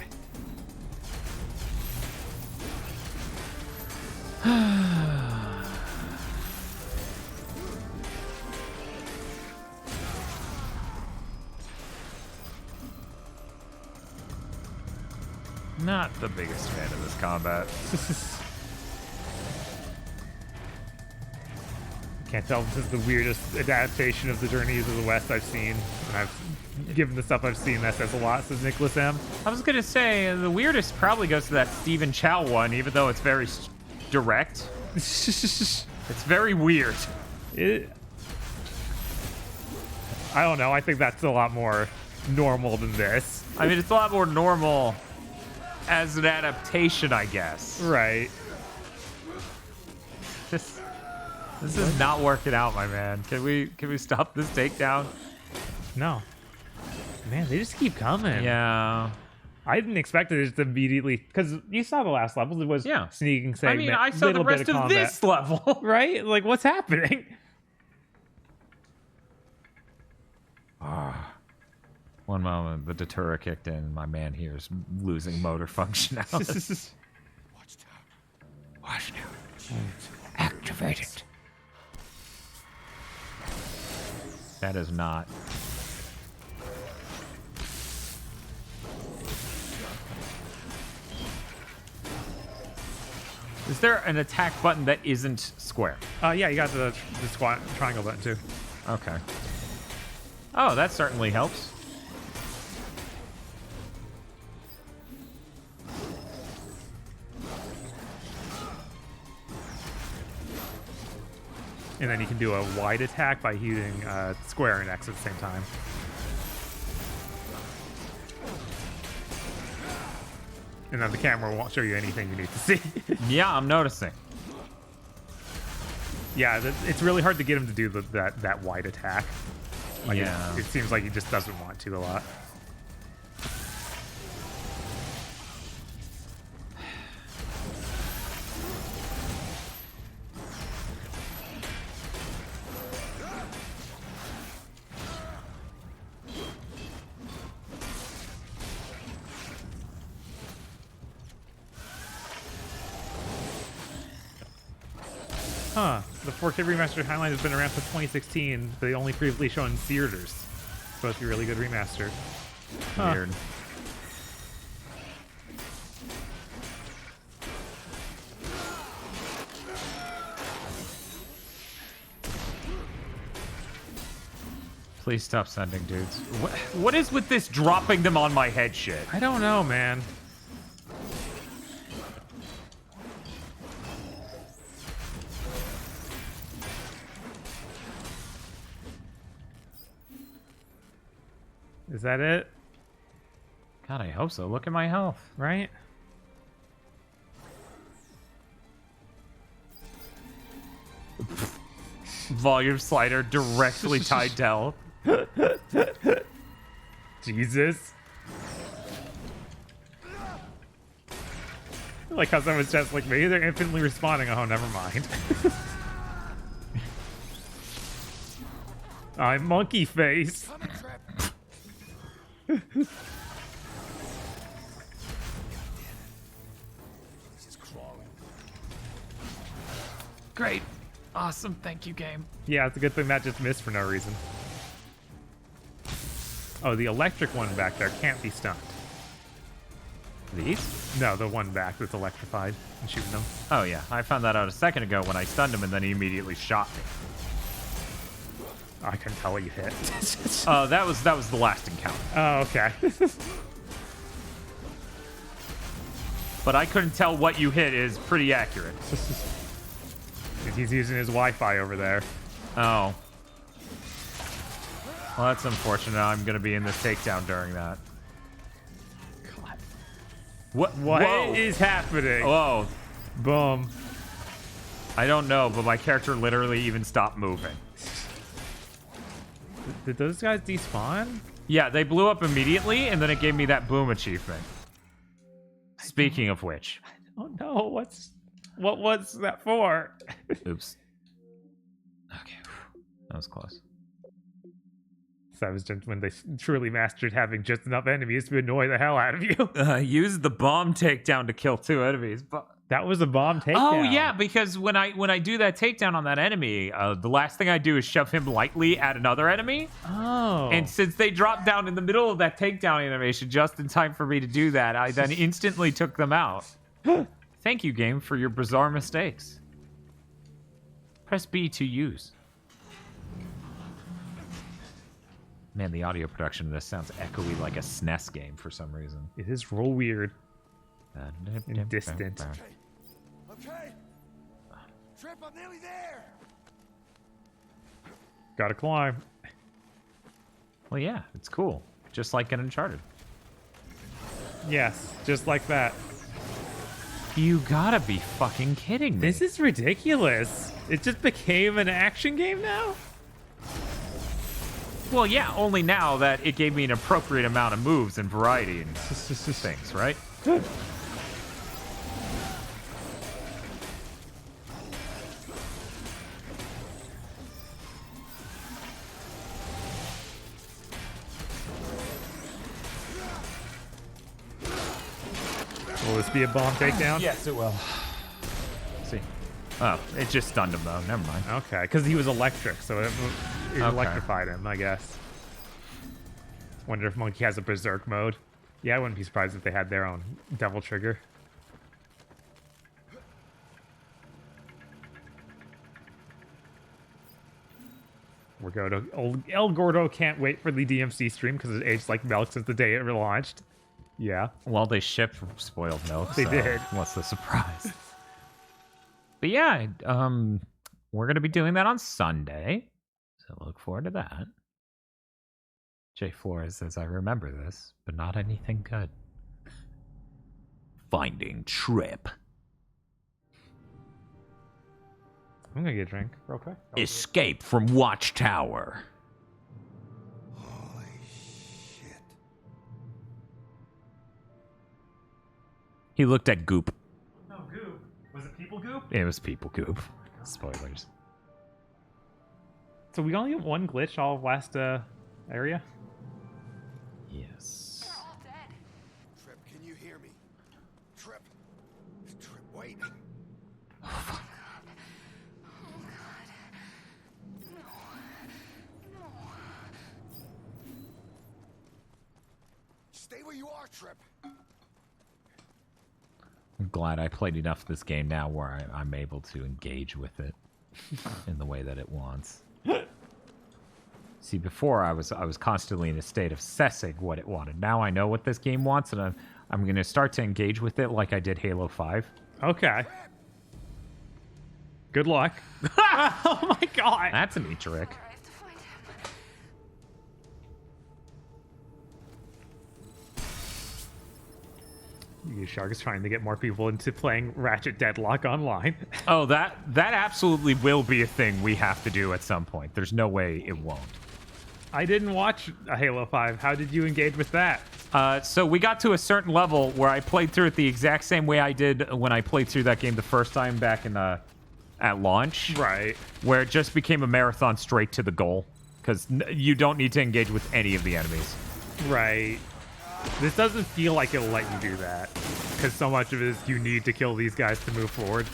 Not the biggest fan of this combat. Can't tell if this is the weirdest adaptation of the Journeys of the West I've seen. And I've given the stuff I've seen, that says a lot, says Nicholas M. I was gonna say the weirdest probably goes to that Stephen Chow one, even though it's very direct. It's very weird. I don't know. I think that's a lot more normal than this. I mean, it's a lot more normal as an adaptation, I guess. Right. This is not working out, my man. Can we stop this takedown? No. Man, they just keep coming. Yeah. I didn't expect it just immediately, because you saw the last level. It was sneaking I segment. mean, I saw the little bit rest of combat. this level. Right? Like, what's happening? One moment, the deterror kicked in, and my man here is losing motor functionality. Watchtower. Activated. That is not. Is there an attack button that isn't square? Yeah, you got the squat triangle button too. Okay. Oh, that certainly helps. And then you can do a wide attack by using square and X at the same time. And then the camera won't show you anything you need to see. Yeah, I'm noticing. Yeah, it's really hard to get him to do that wide attack. Like Yeah. it seems like he just doesn't want to a lot. Huh. The 4K remastered Highline has been around since 2016, but they only previously shown theaters. Supposed to be really good remaster. Huh. Weird. Please stop sending dudes. What is with this dropping them on my head shit? I don't know, man. Is that it? God, I hope so. Look at my health. Right? Volume slider directly tied to health. Jesus. I like how someone's just like, maybe they're infinitely responding. Oh, never mind. I'm monkey face. Great. Awesome. Thank you, game. Yeah, it's a good thing that just missed for no reason. Oh, the electric one back there can't be stunned. These? No, the one back that's electrified and shooting them. Oh, yeah. I found that out a second ago when I stunned him and then he immediately shot me. I couldn't tell what you hit. That was the last encounter. Oh, okay. But I couldn't tell what you hit is pretty accurate. He's using his Wi-Fi over there. Oh. Well, that's unfortunate. I'm going to be in this takedown during that. God. What is happening? Whoa. Boom. I don't know, but my character literally even stopped moving. Did those guys despawn? Yeah, they blew up immediately, and then it gave me that boom achievement. Speaking of which. Oh no, what was that for? Oops. Okay. That was close. So that was just when they truly mastered having just enough enemies to annoy the hell out of you. Use the bomb takedown to kill 2 enemies. But that was a bomb takedown. Oh yeah, because when I do that takedown on that enemy, the last thing I do is shove him lightly at another enemy. Oh. And since they dropped down in the middle of that takedown animation just in time for me to do that, I then instantly took them out. Thank you, game, for your bizarre mistakes. Press B to use. Man, the audio production of this sounds echoey like a SNES game for some reason. It is real weird and distant. Okay. Trip, I'm nearly there. Gotta climb. Well, yeah, it's cool. Just like in Uncharted. Yes, just like that. You gotta be fucking kidding me. This is ridiculous. It just became an action game now? Well, yeah, only now that it gave me an appropriate amount of moves and variety and things, right? Good. Will this be a bomb takedown? Yes, it will. See. Oh, it just stunned him, though. Never mind. Okay, because he was electric, so It electrified him, I guess. Wonder if Monkey has a berserk mode. Yeah, I wouldn't be surprised if they had their own devil trigger. We're going to old El Gordo can't wait for the DMC stream because it aged like milk since the day it relaunched. Yeah. Well, they shipped spoiled milk. They so did. What's the surprise? But yeah, we're gonna be doing that on Sunday, so look forward to that. Jay Flores says, "I remember this, but not anything good." Finding Trip. I'm gonna get a drink real quick. Escape from Watchtower. Holy shit. He looked at Goop. Oh, goop. Was it people goop? It was people Goop. Spoilers. So we only have one glitch all of last area? Yes. Trip, can you hear me? Trip. Trip, wait. Stay where you are, Trip. I'm glad I played enough of this game now where I'm able to engage with it in the way that it wants. See, before I was constantly in a state of assessing what it wanted. Now I know what this game wants, and I'm going to start to engage with it like I did Halo 5. Okay. Good luck. Oh my god. That's a neat trick. I have to find him. Shark is trying to get more people into playing Ratchet Deadlock online. Oh, that absolutely will be a thing we have to do at some point. There's no way it won't. I didn't watch a Halo 5. How did you engage with that? So we got to a certain level where I played through it the exact same way I did when I played through that game the first time back in at launch. Right. Where it just became a marathon straight to the goal. Because you don't need to engage with any of the enemies. Right. This doesn't feel like it'll let you do that. Because so much of it is you need to kill these guys to move forward.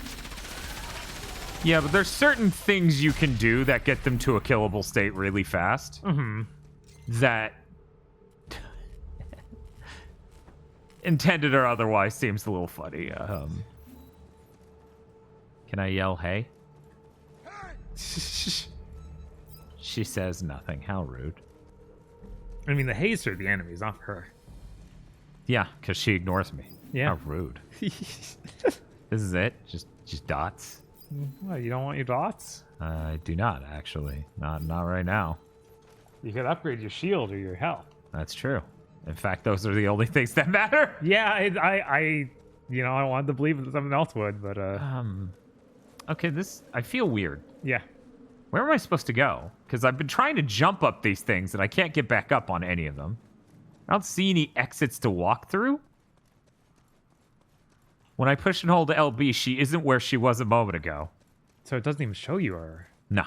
Yeah, but there's certain things you can do that get them to a killable state really fast. Mm-hmm. That, intended or otherwise, seems a little funny. Can I yell, hey? She says nothing. How rude. I mean, the haze are the enemies, not her. Yeah, because she ignores me. Yeah. How rude. This is it? Just dots? What, you don't want your dots? I do not, actually. Not right now. You could upgrade your shield or your health. That's true. In fact, those are the only things that matter. Yeah, I wanted to believe that something else would, but Okay, I feel weird. yeah. Where am I supposed to go? Because I've been trying to jump up these things and I can't get back up on any of them. I don't see any exits to walk through. When I push and hold LB, she isn't where she was a moment ago. So it doesn't even show you her. No.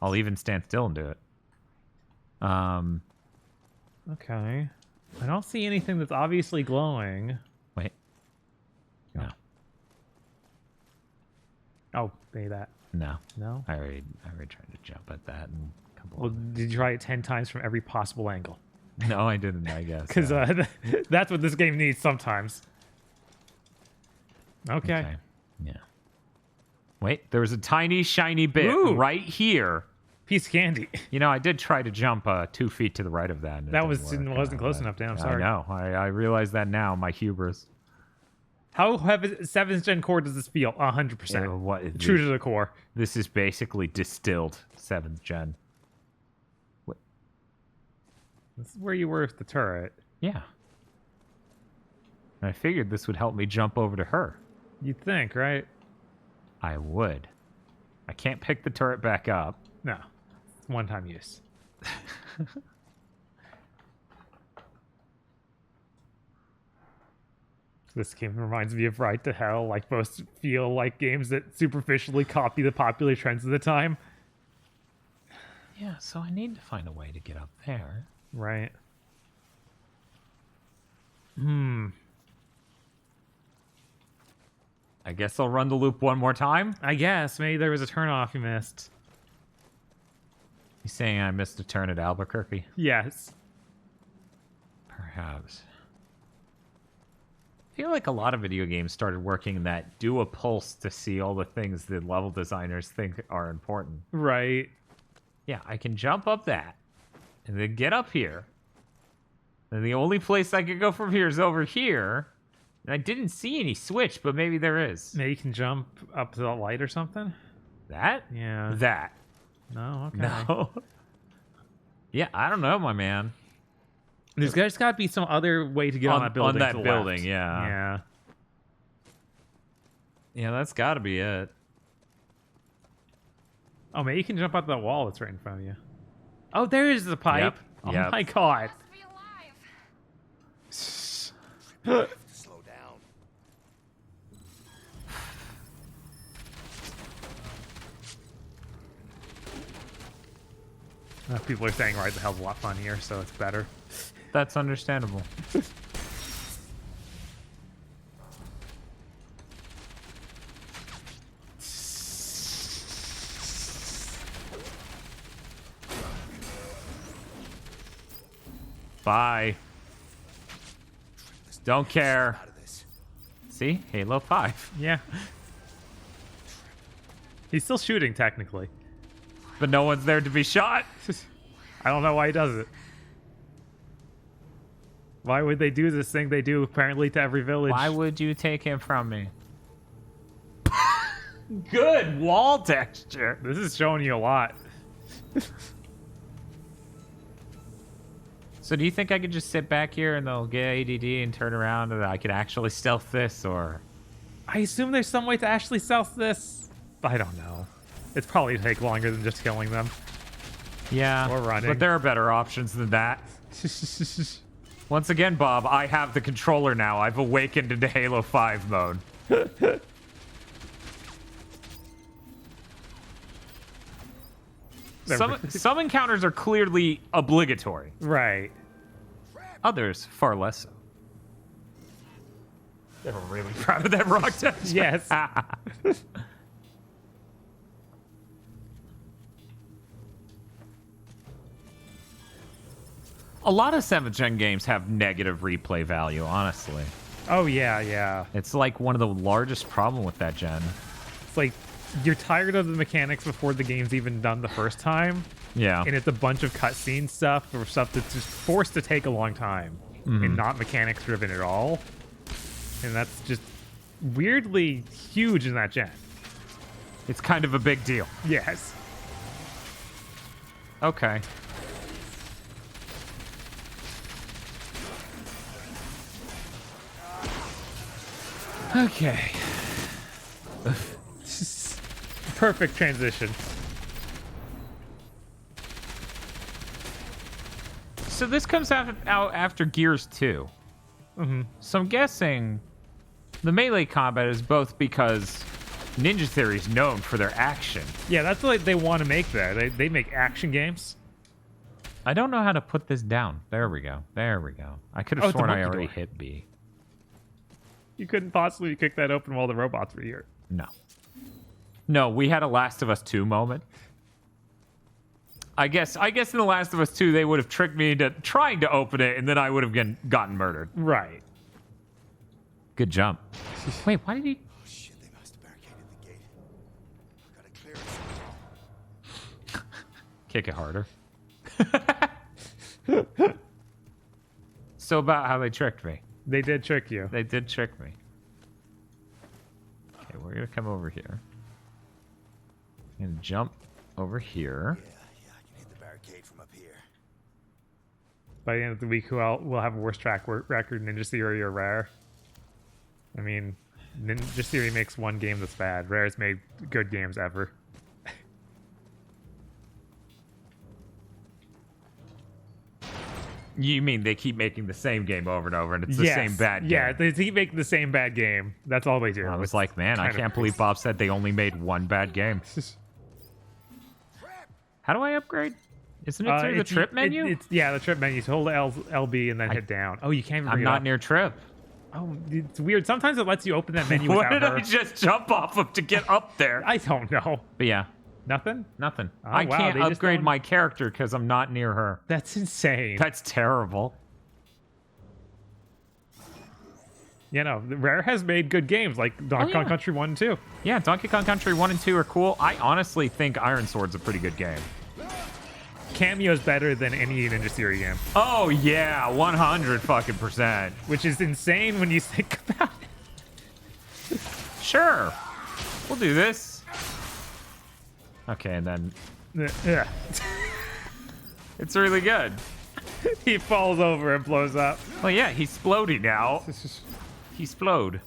I'll even stand still and do it. Okay. I don't see anything that's obviously glowing. Wait. No. Oh, maybe that. No. No? I already tried to jump at that and a couple Well, did you try it 10 times from every possible angle? No, I didn't, I guess. Because that's what this game needs sometimes. Okay. Yeah. Wait, there was a tiny, shiny bit Ooh. right here. Piece of candy. You know, I did try to jump 2 feet to the right of that. And it That didn't work. wasn't close enough, Dan. I'm sorry. I know. I realize that now, my hubris. How 7th gen core does this feel? 100%. Yeah, what, True to the core. This is basically distilled 7th gen. What? This is where you were with the turret. Yeah. And I figured this would help me jump over to her. You'd think, right? I would. I can't pick the turret back up. No. One-time use. This game reminds me of Ride to Hell, like both feel like games that superficially copy the popular trends of the time. Yeah, so I need to find a way to get up there. Right. I guess I'll run the loop one more time. I guess. Maybe there was a turnoff you missed. You saying I missed a turn at Albuquerque? Yes. Perhaps. I feel like a lot of video games started working that do a pulse to see all the things the level designers think are important. Right. Yeah, I can jump up that and then get up here. And the only place I could go from here is over here. And I didn't see any switch, but maybe there is. Maybe you can jump up to the light or something? That? Yeah. That. No, okay. No. Yeah, I don't know, my man. There's just got to be some other way to get on that building. On that to the building, left. yeah. Yeah. Yeah, that's got to be it. Oh, man, you can jump out that wall that's right in front of you. Oh, there is the pipe. Yep, Oh, yep. my God. Slow down. People are saying Ride the Hell's a lot funnier, so it's better. That's understandable. Bye. Don't care. Out of this. See? Halo 5. Yeah. He's still shooting, technically. But no one's there to be shot. I don't know why he does it. Why would they do this thing they do apparently to every village? Why would you take him from me? Good wall texture. This is showing you a lot. So do you think I could just sit back here and they'll get ADD and turn around and I could actually stealth this, or? I assume there's some way to actually stealth this. I don't know. It's probably take longer than just killing them. Yeah, Or running. but there are better options than that. Once again, Bob, I have the controller now. I've awakened into Halo 5 mode. Some encounters are clearly obligatory. Right. Others, far less so. They were really proud of that rock texture. Yes. A lot of 7th gen games have negative replay value, honestly. Oh, yeah, yeah. It's like one of the largest problem with that gen. It's like you're tired of the mechanics before the game's even done the first time. Yeah. And it's a bunch of cutscene stuff or stuff that's just forced to take a long time and not mechanics driven at all. And that's just weirdly huge in that gen. It's kind of a big deal. Yes. Okay. Okay. Perfect transition. So this comes out after Gears 2. So I'm guessing the melee combat is both because Ninja Theory is known for their action. Yeah, that's what they want to make there. They make action games. I don't know how to put this down. There we go. There we go. I could have it's a sworn I monkey already door. hit B. You couldn't possibly kick that open while the robots were here. No. No, we had a Last of Us 2 moment. I guess in The Last of Us 2, they would have tricked me into trying to open it, and then I would have gotten murdered. Right. Good jump. Wait, why did he... Oh shit, they must have barricaded the gate. Gotta clear it. Kick it harder. So about how they tricked me. They did trick you. They did trick me. Okay, we're going to come over here. And jump over here. Yeah, I can hit the barricade from up here. By the end of the week, we'll have a worse track record, Ninja Theory or Rare. I mean, Ninja Theory makes one game that's bad. Rare's made good games ever. You mean they keep making the same game over and over, and it's the Yes. same bad game? Yeah, they keep making the same bad game. That's all they do. I was It's like, man, I kind of can't believe Bob said they only made one bad game. How do I upgrade? Isn't it through the trip menu? Yeah, the trip menu. So hold LB and then hit down. Oh, you can't even I'm bring it not up. near trip. Oh, it's weird. Sometimes it lets you open that menu What without did her. I just jump off of to get up there? I don't know. But yeah, Nothing? Nothing. Oh, I wow, can't they just upgrade don't- my character because I'm not near her. That's insane. That's terrible. You know, Rare has made good games like Donkey Kong yeah. Country 1 and 2. Yeah, Donkey Kong Country 1 and 2 are cool. I honestly think Iron Sword's a pretty good game. Cameo's better than any Ninja Theory game, Oh yeah, 100 fucking percent. which is insane when you think about it. Sure, we'll do this. Okay, and then Yeah. it's really good. He falls over and blows up. Well, yeah, he's splody now. He's splode.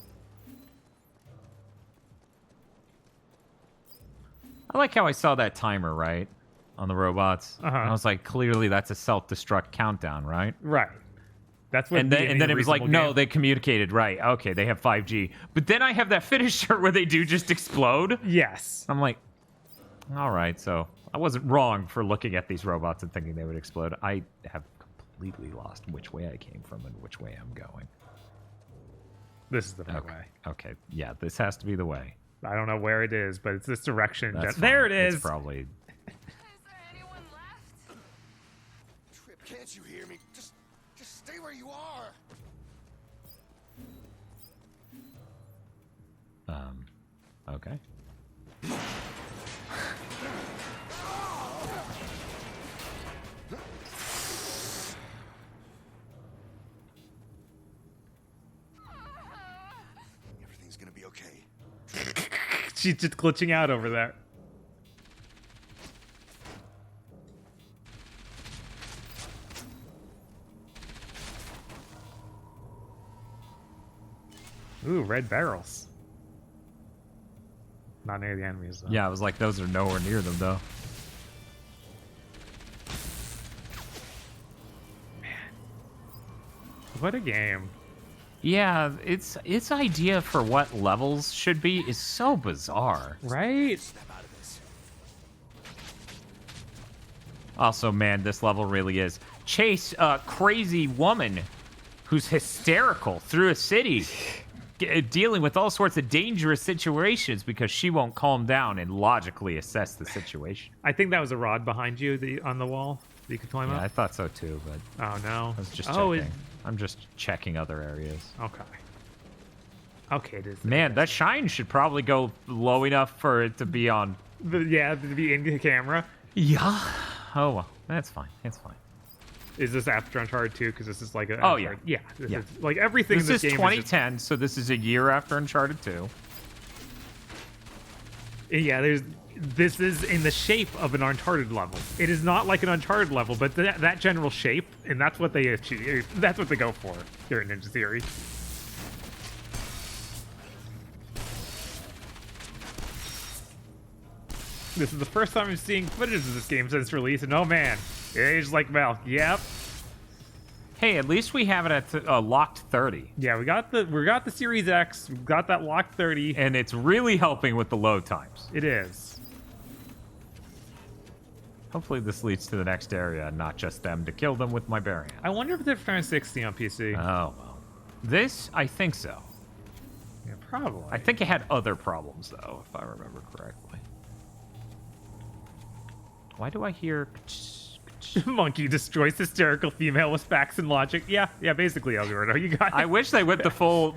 I like how I saw that timer, right? On the robots. Uh-huh. I was like, clearly that's a self-destruct countdown, right? Right. That's what. And then it was like, no, they communicated, right? Okay, they have 5G. But then I have that finisher where they do just explode. Yes. I'm like, all right, so I wasn't wrong for looking at these robots and thinking they would explode. I have completely lost which way I came from and which way I'm going. This is the right Okay. way. Okay. Yeah, this has to be the way. I don't know where it is, but it's this direction. That's There fine. it is. It's probably. Is there anyone left? Trip, can't you hear me? Just stay where you are. Okay. Everything's gonna be okay. She's just glitching out over there. Ooh, red barrels. Not near the enemies, though. Yeah, I was like, those are nowhere near them, though. What a game. Yeah, its idea for what levels should be is so bizarre. Right? Also, man, this level really is. Chase a crazy woman who's hysterical through a city, dealing with all sorts of dangerous situations because she won't calm down and logically assess the situation. I think that was a rod behind you on the wall that you could climb Yeah, I up. thought so too, but Oh, no. I was just Oh, checking. I'm just checking other areas. okay. Okay, it is. Man, that shine should probably go low enough for it to be on. Yeah, to be in the camera. Yeah. Oh, well, that's fine. It's fine. Is this after Uncharted 2? Because this is like a. Oh, yeah. Yeah. This Yeah. is, like everything This in is this game 2010, so this is a year after Uncharted 2. Yeah, this is in the shape of an Uncharted level. It is not like an Uncharted level, but that general shape, and that's what they achieve. That's what they go for here in Ninja Theory. This is the first time I'm seeing footage of this game since release, and oh man, it aged like milk. Yep. Hey, at least we have it at locked 30. Yeah, we got the Series X. We got that locked 30. And it's really helping with the load times. It is. Hopefully this leads to the next area and not just them to kill them with my Barian. I wonder if they're trying 60 on PC. Oh, well. This, I think so. Yeah, probably. I think it had other problems, though, if I remember correctly. Why do I hear... Monkey destroys hysterical female with facts and logic. Yeah, basically, Alberto, you got it. I wish they went the full,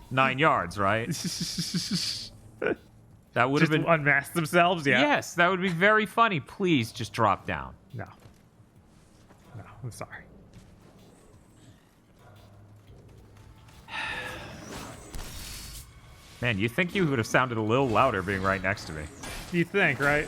9 yards, right? That would have Just been... unmask themselves, yeah. Yes, that would be very funny. Please just drop down. No, I'm sorry. Man, you think you would have sounded a little louder being right next to me. You think, right?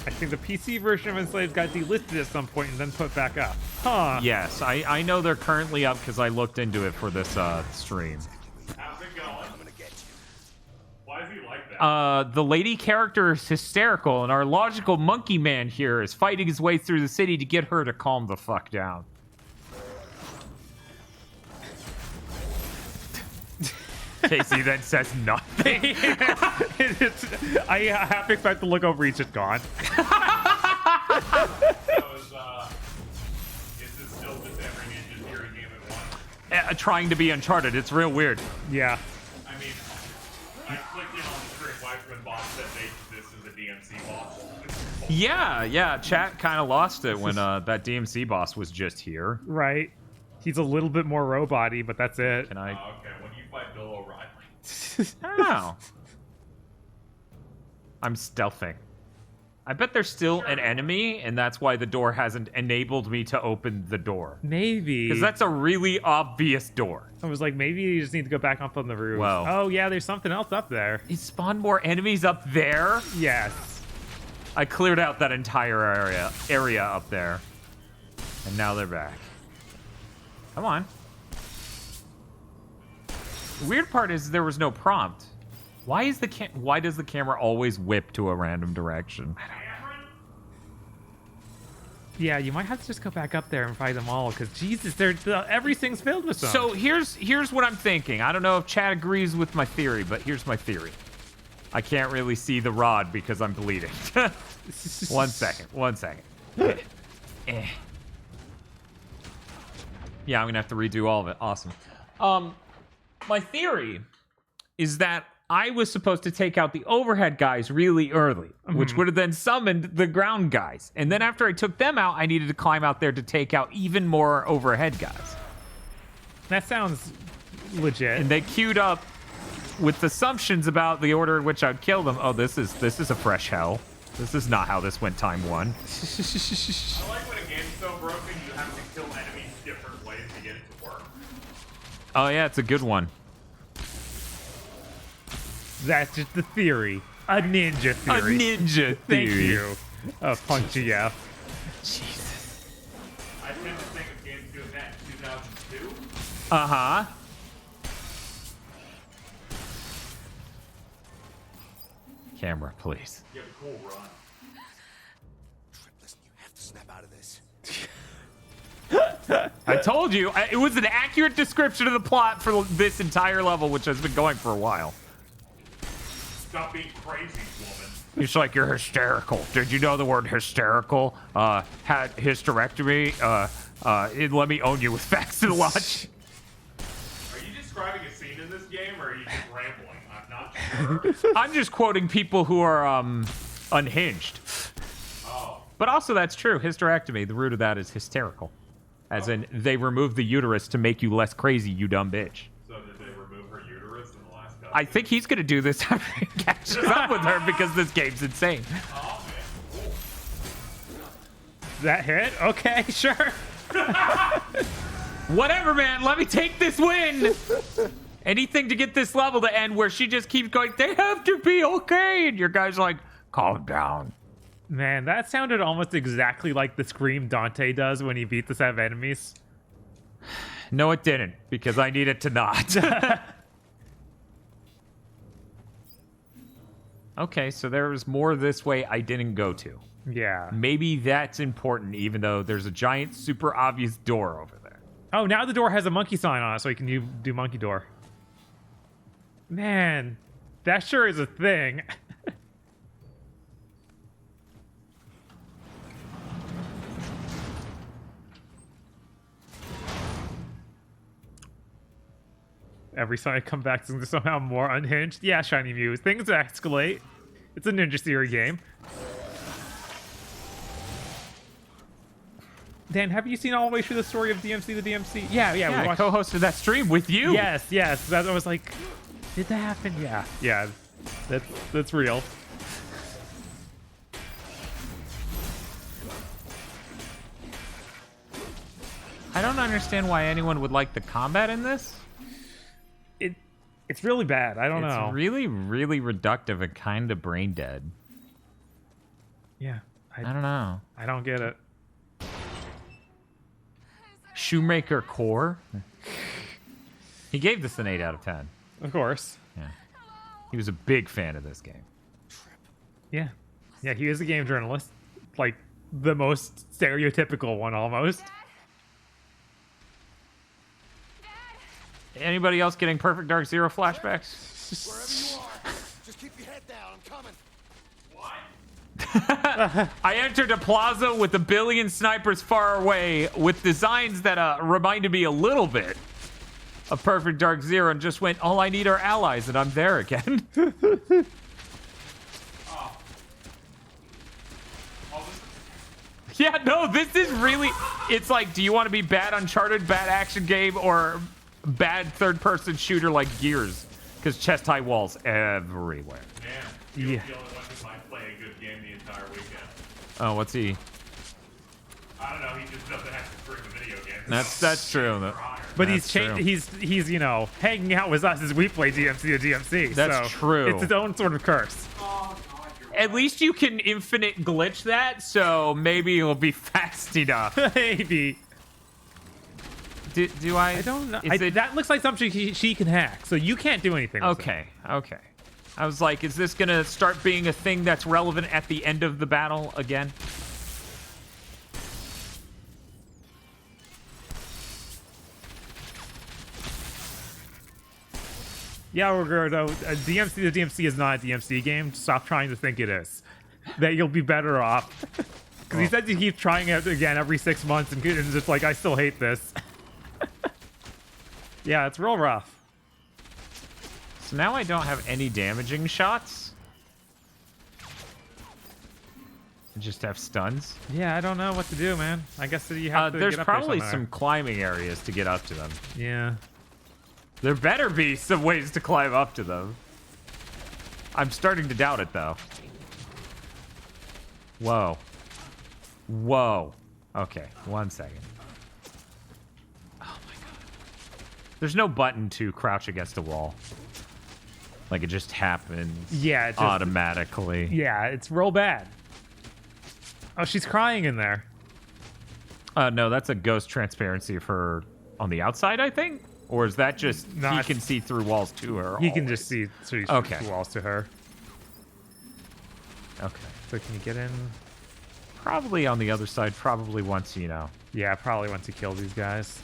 I think the PC version of Enslaved got delisted at some point and then put back up. Huh. Yes, I know they're currently up because I looked into it for this stream. How's it going? Why is he like that? The lady character is hysterical, and our logical monkey man here is fighting his way through the city to get her to calm the fuck down. Casey then says nothing. I half expect to look over, he's just gone. Is this still just every Ninja Theory game at once? trying to be Uncharted. It's real weird. Yeah. I mean, I clicked in on the stream right when boss said this is a DMC boss. Yeah. Chat kind of lost it when that DMC boss was just here. Right. He's a little bit more robot-y, but that's it. Can I? Okay, when you fight Bill O'Reilly. I don't know. I'm stealthing. I bet there's still an enemy, and that's why the door hasn't enabled me to open the door. Maybe. Because that's a really obvious door. I was like, maybe you just need to go back up on the roof. Well. Oh, yeah, there's something else up there. It spawned more enemies up there? Yes. I cleared out that entire area up there. And now they're back. Come on. The weird part is there was no prompt. Why does the camera always whip to a random direction? Yeah, you might have to just go back up there and fight them all, because Jesus, everything's filled with them. So here's what I'm thinking. I don't know if Chad agrees with my theory, but here's my theory. I can't really see the rod because I'm bleeding. One second. Yeah, I'm gonna have to redo all of it. Awesome. My theory is that I was supposed to take out the overhead guys really early, which would have then summoned the ground guys. And then after I took them out, I needed to climb out there to take out even more overhead guys. That sounds legit. And they queued up with assumptions about the order in which I'd kill them. Oh, this is a fresh hell. This is not how this went time one. I like when a game's so broken you have to kill enemies different ways to get it to work. Oh yeah, it's a good one. That's just the theory. A ninja theory. A ninja Thank theory. you. Punk GF. Jesus. I tend to think of games doing that in 2002. Uh-huh. Camera, please. You have a cool run. Listen, you have to snap out of this. I told you, it was an accurate description of the plot for this entire level, which has been going for a while. Stop being crazy, woman. It's like you're hysterical. Did you know the word hysterical had hysterectomy? Let me own you with facts and logic. Are you describing a scene in this game, or are you just rambling? I'm not sure. I'm just quoting people who are unhinged. Oh. But also that's true. Hysterectomy, the root of that is hysterical. As in, they remove the uterus to make you less crazy, you dumb bitch. So did they remove her uterus in the last cutscene? I think he's going to do this after he catches up with her because this game's insane. Oh, man. Cool. That hit? Okay, sure. Whatever, man. Let me take this win. Anything to get this level to end where she just keeps going, they have to be okay. And your guy's like, calm down. Man, that sounded almost exactly like the scream Dante does when he beats the set of enemies. No, it didn't, because I need it to not. Okay, so there was more this way I didn't go to. Yeah. Maybe that's important, even though there's a giant, super obvious door over there. Oh, now the door has a monkey sign on it, so you can do monkey door. Man, that sure is a thing. Every time I come back, things are somehow more unhinged. Yeah, Shiny Mew, things escalate. It's a Ninja Theory game. Dan, have you seen all the way through the story of DMC to DMC? Yeah, Yeah, we I watched. co-hosted that stream with you. Yes. I was like, did that happen? Yeah. That's real. I don't understand why anyone would like the combat in this. It's really bad. I don't know. It's really, really reductive and kind of brain dead. Yeah. I don't know. I don't get it. Shoemaker Core. He gave this an 8 out of 10. Of course. Yeah. He was a big fan of this game. Yeah. Yeah, he is a game journalist. Like, the most stereotypical one, almost. Anybody else getting Perfect Dark Zero flashbacks? Wherever you are, just keep your head down. I'm coming. What? I entered a plaza with a billion snipers far away with designs that reminded me a little bit a perfect Dark Zero and just went, all I need are allies, and I'm there again. Yeah, no, this is really... It's like, do you want to be bad Uncharted, bad action game, or bad third-person shooter like Gears? Because chest-high walls everywhere. Man, you're the only one who might play a good game the entire weekend. Oh, what's he? I don't know, he just doesn't have to stream a video game. That's true. But That's true. he's you know, hanging out with us as we play DMC to DMC. That's so true. It's its own sort of curse. At least you can infinite glitch that, so maybe it'll be fast enough. Maybe. Do I? I don't know. Is it... That looks like something she can hack, so you can't do anything with Okay, okay. I was like, is this gonna start being a thing that's relevant at the end of the battle again? Yeah, Roberto, DMC to DMC is not a DMC game. Stop trying to think it is. That you'll be better off. Because he says he keeps trying it again every 6 months, and it's just like, I still hate this. Yeah, it's real rough. So now I don't have any damaging shots. I just have stuns. Yeah, I don't know what to do, man. I guess that you have to there's get up probably there some climbing areas to get up to them. Yeah. There better be some ways to climb up to them. I'm starting to doubt it, though. Whoa. Whoa. Okay, 1 second. Oh my god. There's no button to crouch against a wall. Like, it just happens Yeah, it just, automatically. Yeah, it's real bad. Oh, she's crying in there. No, that's a ghost transparency of her on the outside, I think? Or is that just he can see through walls to her? He can just see through walls to her. Okay. So can you get in? Probably on the other side, probably once, you know. Yeah, probably once you kill these guys.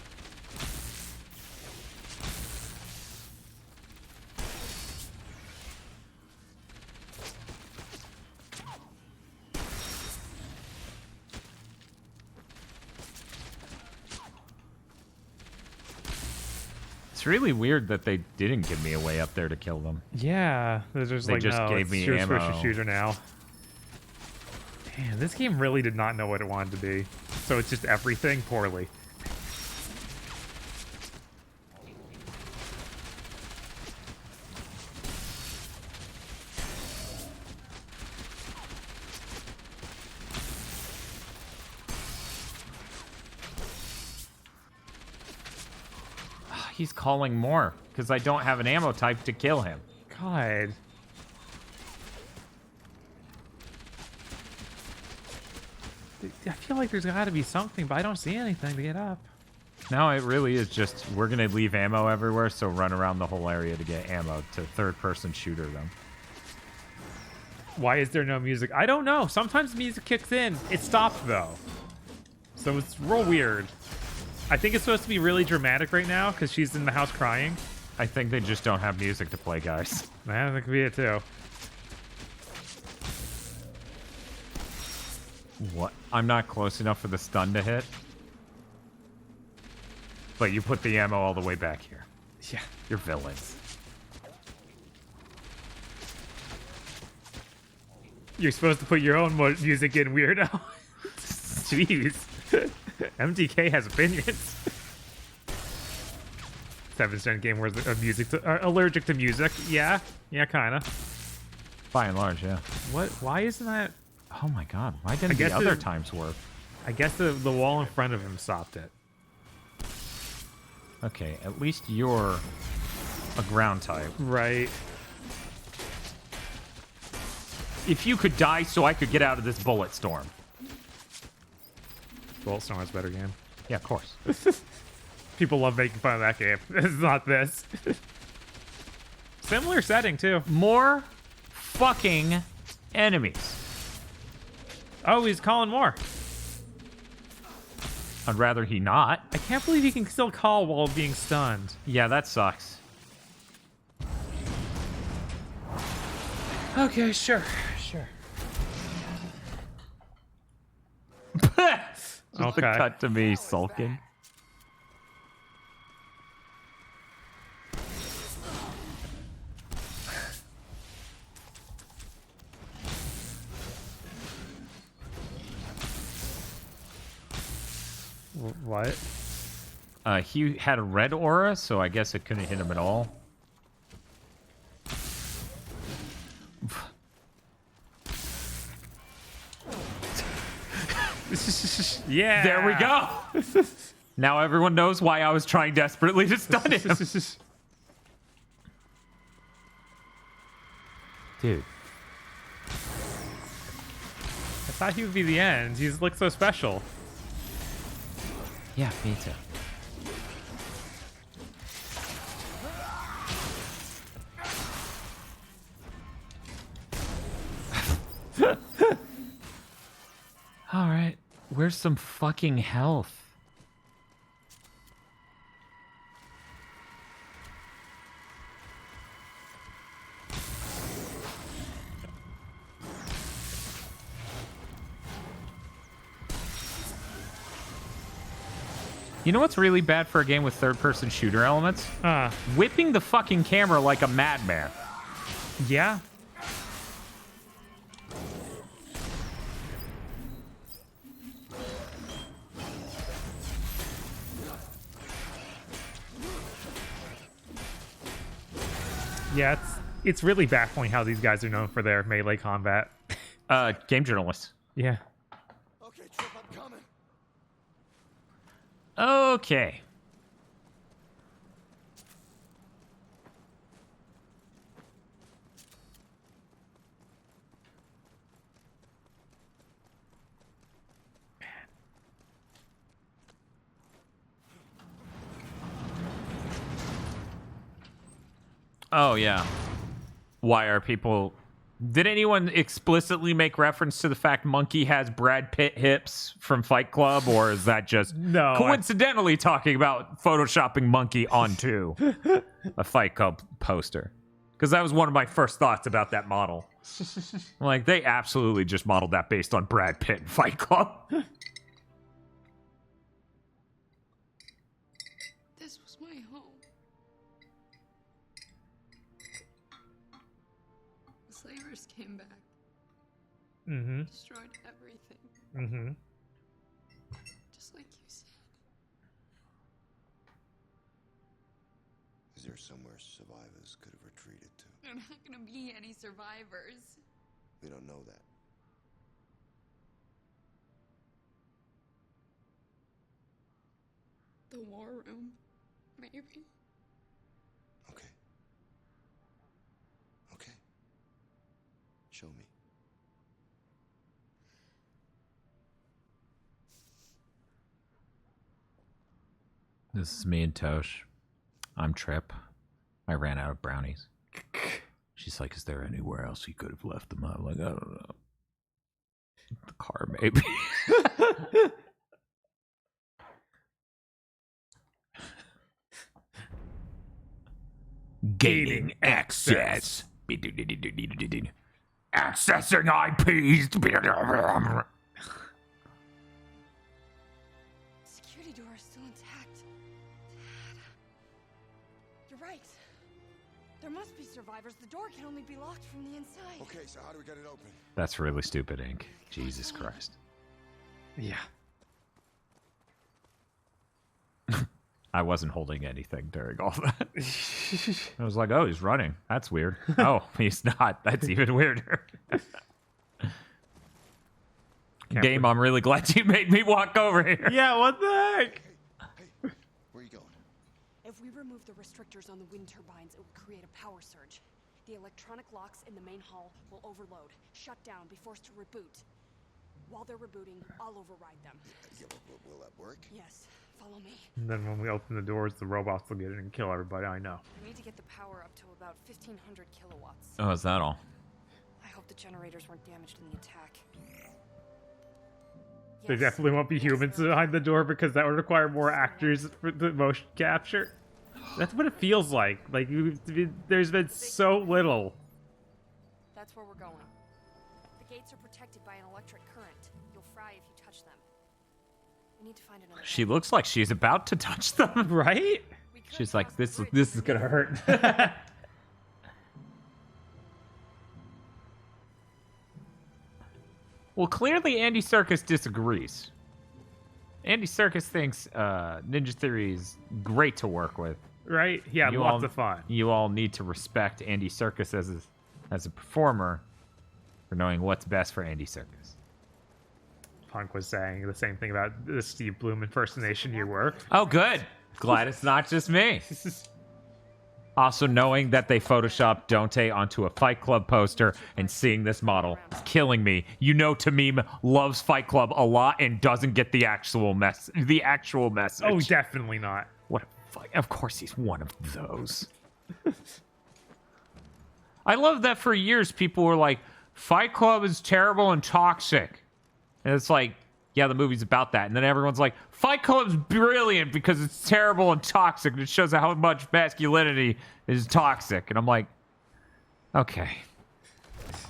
It's really weird that they didn't give me a way up there to kill them. Yeah, there's just They like, just no, gave it's me first person ammo. shooter now. Man, this game really did not know what it wanted to be. So it's just everything poorly. He's calling more because I don't have an ammo type to kill him. God. I feel like there's got to be something, but I don't see anything to get up. No, it really is just, we're going to leave ammo everywhere, so run around the whole area to get ammo to third-person shooter them. Why is there no music? I don't know. Sometimes music kicks in. It stopped, though. So it's real weird. I think it's supposed to be really dramatic right now because she's in the house crying. I think they just don't have music to play, guys. Man, that could be it, too. What? I'm not close enough for the stun to hit. But you put the ammo all the way back here. Yeah. You're villains. You're supposed to put your own music in, weirdo. Jeez. MDK has opinions. 7th gen game where allergic to music. Yeah, kind of. By and large, yeah. What? Why isn't that? Oh my god, why didn't the other times work? I guess the wall in front of him stopped it. Okay, at least you're a ground type. Right. If you could die so I could get out of this bullet storm. Bullet Storm is a better game. Yeah, of course. People love making fun of that game. This is not this. Similar setting, too. More fucking enemies. Oh, he's calling more. I'd rather he not. I can't believe he can still call while being stunned. Yeah, that sucks. Okay, sure. Just Okay. a cut to me sulking. What? He had a red aura, so I guess it couldn't hit him at all. Yeah. There we go. Now everyone knows why I was trying desperately to stun him. Dude. I thought he would be the end. He looks so special. Yeah, me too. All right, where's some fucking health? You know what's really bad for a game with third-person shooter elements? Whipping the fucking camera like a madman. Yeah. Yeah, it's really baffling how these guys are known for their melee combat. Game journalists. Yeah. Okay, Trip, I'm coming. Okay. Oh, yeah. Why are people... Did anyone explicitly make reference to the fact Monkey has Brad Pitt hips from Fight Club, or is that just No, coincidentally talking about photoshopping Monkey onto a Fight Club poster? Because that was one of my first thoughts about that model. Like, they absolutely just modeled that based on Brad Pitt in Fight Club. This was my home. The slavers came back. Mm-hmm. Destroyed everything. Mm-hmm. Just like you said. Is there somewhere survivors could have retreated to? There are not gonna be any survivors. We don't know that. The war room, maybe. Okay. Okay. Show me. This is me and Tosh. I'm Trip. I ran out of brownies. She's like, is there anywhere else you could have left them? I'm like, I don't know. The car, maybe. Gaining access. Accessing IPs. Security door is still intact. Dad. You're right. There must be survivors. The door can only be locked from the inside. Okay, so how do we get it open? That's really stupid, Ink. Jesus Christ. Yeah. I wasn't holding anything during all that. I was like, oh, he's running. That's weird. Oh, he's not. That's even weirder. Game, I'm really glad you made me walk over here. Yeah, what the heck? Hey, where are you going? If we remove the restrictors on the wind turbines, it will create a power surge. The electronic locks in the main hall will overload, shut down, be forced to reboot. While they're rebooting, I'll override them. Yeah, but will that work? Yes, follow me. And then when we open the doors, the robots will get in and kill everybody. I know. We need to get the power up to about 1,500 kilowatts. Oh, is that all? I hope the generators weren't damaged in the attack. There Yes. definitely won't be humans behind the door because that would require more actors for the motion capture. That's what it feels like. Like, there's been so little. That's where we're going. The gates are protected by an electric current. You'll fry if you touch them. We need to find another. She looks like she's about to touch them. Right? We could She's like, cross the this bridge. is gonna hurt. Well, clearly Andy Serkis disagrees. Andy Serkis thinks Ninja Theory is great to work with. Right? Yeah, lots of fun. You all need to respect Andy Serkis as a performer for knowing what's best for Andy Serkis. Punk was saying the same thing about the Steve Bloom impersonation you were. Oh, good. Glad it's not just me. Also, knowing that they photoshopped Dante onto a Fight Club poster and seeing this model is killing me. You know, Tamim loves Fight Club a lot and doesn't get the actual message. Oh, definitely not. What a fight. Of course he's one of those. I love that for years people were like, Fight Club is terrible and toxic. And it's like, yeah, the movie's about that. And then everyone's like, Fight Club's brilliant because it's terrible and toxic. And it shows how much masculinity is toxic. And I'm like, okay.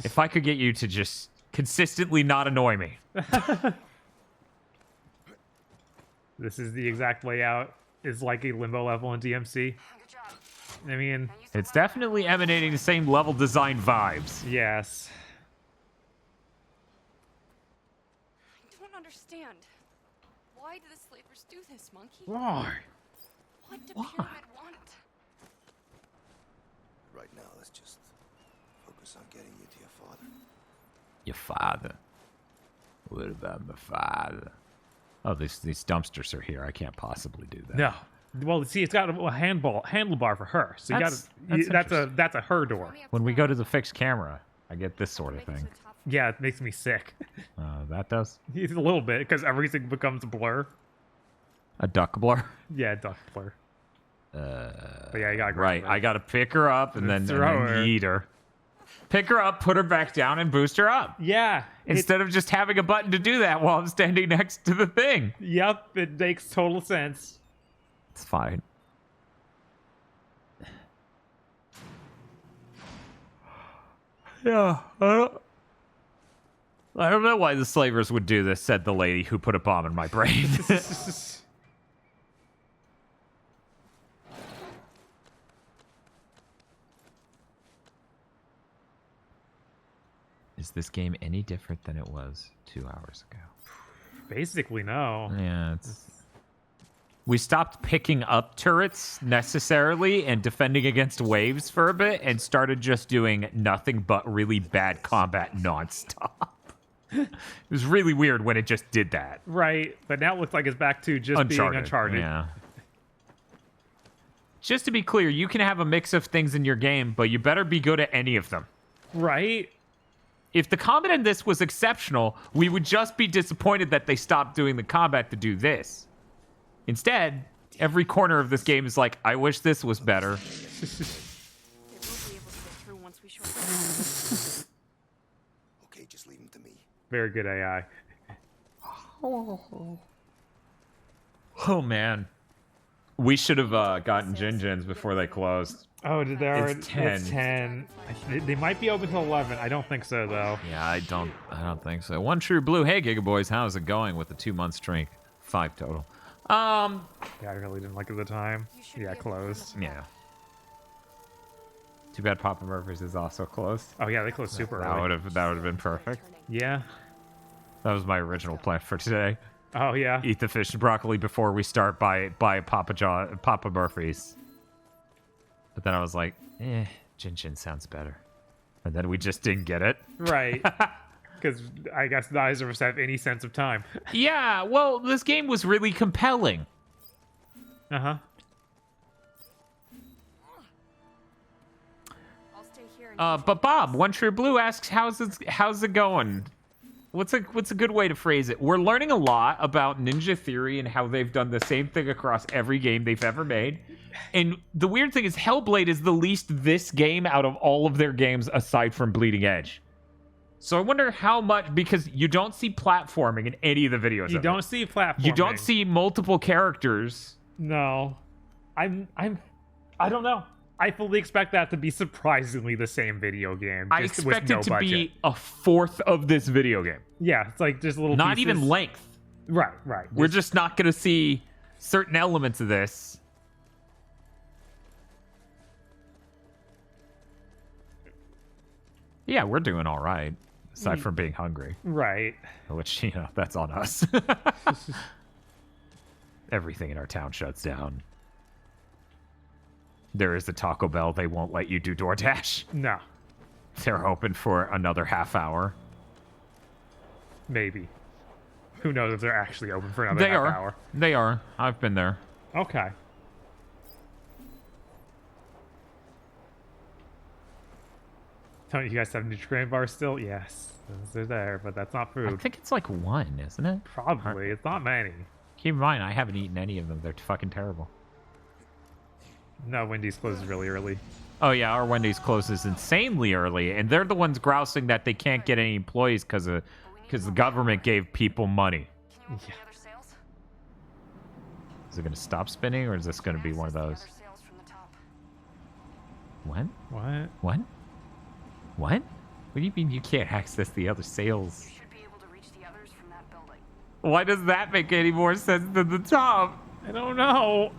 If I could get you to just consistently not annoy me. This is the exact layout. Is like a limbo level in DMC. I mean, it's definitely emanating the same level design vibes. Yes. I don't understand. Why do the slavers do this, Monkey? Why? What do Pyramid want? Right now, let's just focus on getting you to your father. Your father? What about my father? Oh, these dumpsters are here. I can't possibly do that. No. Well, see, it's got a handlebar for her, so that's a her door. When we go to the fixed camera, I get this sort of thing. Yeah, it makes me sick. That does? A little bit, because everything becomes a blur. A duck blur? Yeah, duck blur. But yeah, you gotta go. Right, I gotta pick her up and then yeet her. Pick her up, put her back down, and boost her up. Yeah. Instead of just having a button to do that while I'm standing next to the thing. Yep, it makes total sense. It's fine. Yeah, I don't know why the slavers would do this, said the lady who put a bomb in my brain. Is this game any different than it was 2 hours ago? Basically, no. Yeah, we stopped picking up turrets necessarily and defending against waves for a bit and started just doing nothing but really bad combat nonstop. It was really weird when it just did that. Right, but now it looks like it's back to just being Uncharted. Yeah. Just to be clear, you can have a mix of things in your game, but you better be good at any of them. Right? If the combat in this was exceptional, we would just be disappointed that they stopped doing the combat to do this. Instead, every corner of this game is like, I wish this was better. Okay, just leave him to me. Very good AI. Oh, man. We should have gotten Jin-Jins before they closed. Oh, did they already? It's 10. It's 10. They might be open till 11. I don't think so, though. Yeah, I don't think so. One True Blue. Hey, GigaBoys, how's it going with the 2-month streak? 5 total. Yeah, I really didn't like it at the time. Yeah, closed. Yeah. Too bad Papa Murphy's is also closed. Oh yeah, they closed super early. That would have been perfect. Yeah. That was my original plan for today. Oh yeah. Eat the fish and broccoli before we start by Papa Murphy's. But then I was like, Jin sounds better. And then we just didn't get it. Right. Because I guess neither of us have any sense of time. Yeah, well, this game was really compelling. Uh-huh. But Bob, One True Blue asks, how's it going? What's a good way to phrase it? We're learning a lot about Ninja Theory and how they've done the same thing across every game they've ever made. And the weird thing is Hellblade is the least this game out of all of their games aside from Bleeding Edge. So I wonder how much, because you don't see platforming in any of the videos. You don't see platforming. You don't see multiple characters. No. I don't know. I fully expect that to be surprisingly the same video game. I expect it to be a fourth of this video game. Yeah, it's like just little Not pieces. even length. Right. We're just not going to see certain elements of this. Yeah, we're doing all right, aside from being hungry. Right. Which, that's on us. everything in our town shuts down. There is the Taco Bell. They won't let you do DoorDash. No. They're open for another half hour. Maybe. Who knows if they're actually open for another half hour. They are. I've been there. Okay. Tony, you guys have Nutri-Grain bars still? Yes. They're there, but that's not I food. think it's like 1, isn't it? Probably. It's not many. Keep in mind, I haven't eaten any of them. They're fucking terrible. No, Wendy's closes really early. Oh, yeah, our Wendy's closes insanely early, and they're the ones grousing that they can't get any employees because the government gave people money. Yeah. Is it going to stop spinning, or is this going to be one of those? What? What? What? What? What do you mean you can't access the other sales? You should be able to reach the others from that building. Why does that make any more sense than the top? I don't know.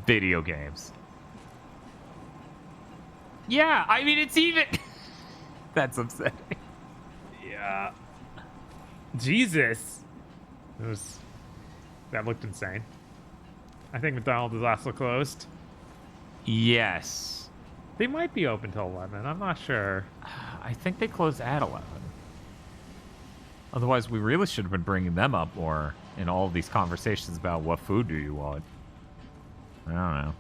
Video games. Yeah, I mean, it's even... That's upsetting. Yeah. Jesus. That looked insane. I think McDonald's is also closed. Yes. They might be open till 11. I'm not sure. I think they close at 11. Otherwise, we really should have been bringing them up more in all of these conversations about what food do you want. I don't know.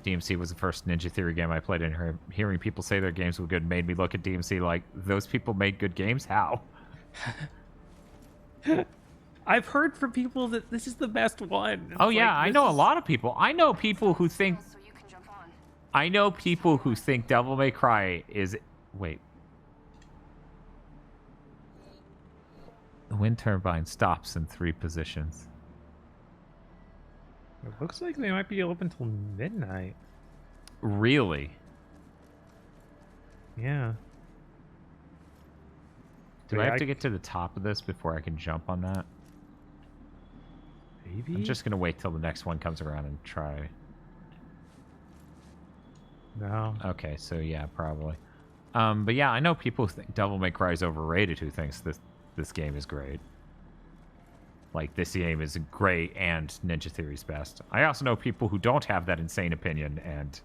DMC was the first Ninja Theory game I played, and hearing people say their games were good made me look at DMC like, those people made good games? How? I've heard from people that this is the best one. It's Oh, yeah, like, I know a lot of people. I know people who think... So you can jump on. I know people who think Devil May Cry is... Wait. The wind turbine stops in 3 positions. It looks like they might be open till midnight. Really? Yeah. Do I have to get to the top of this before I can jump on that? Maybe? I'm just going to wait till the next one comes around and try. No. Okay, so yeah, probably. But yeah, I know people who think Devil May Cry is overrated who thinks this game is great. Like, this game is great and Ninja Theory's best. I also know people who don't have that insane opinion and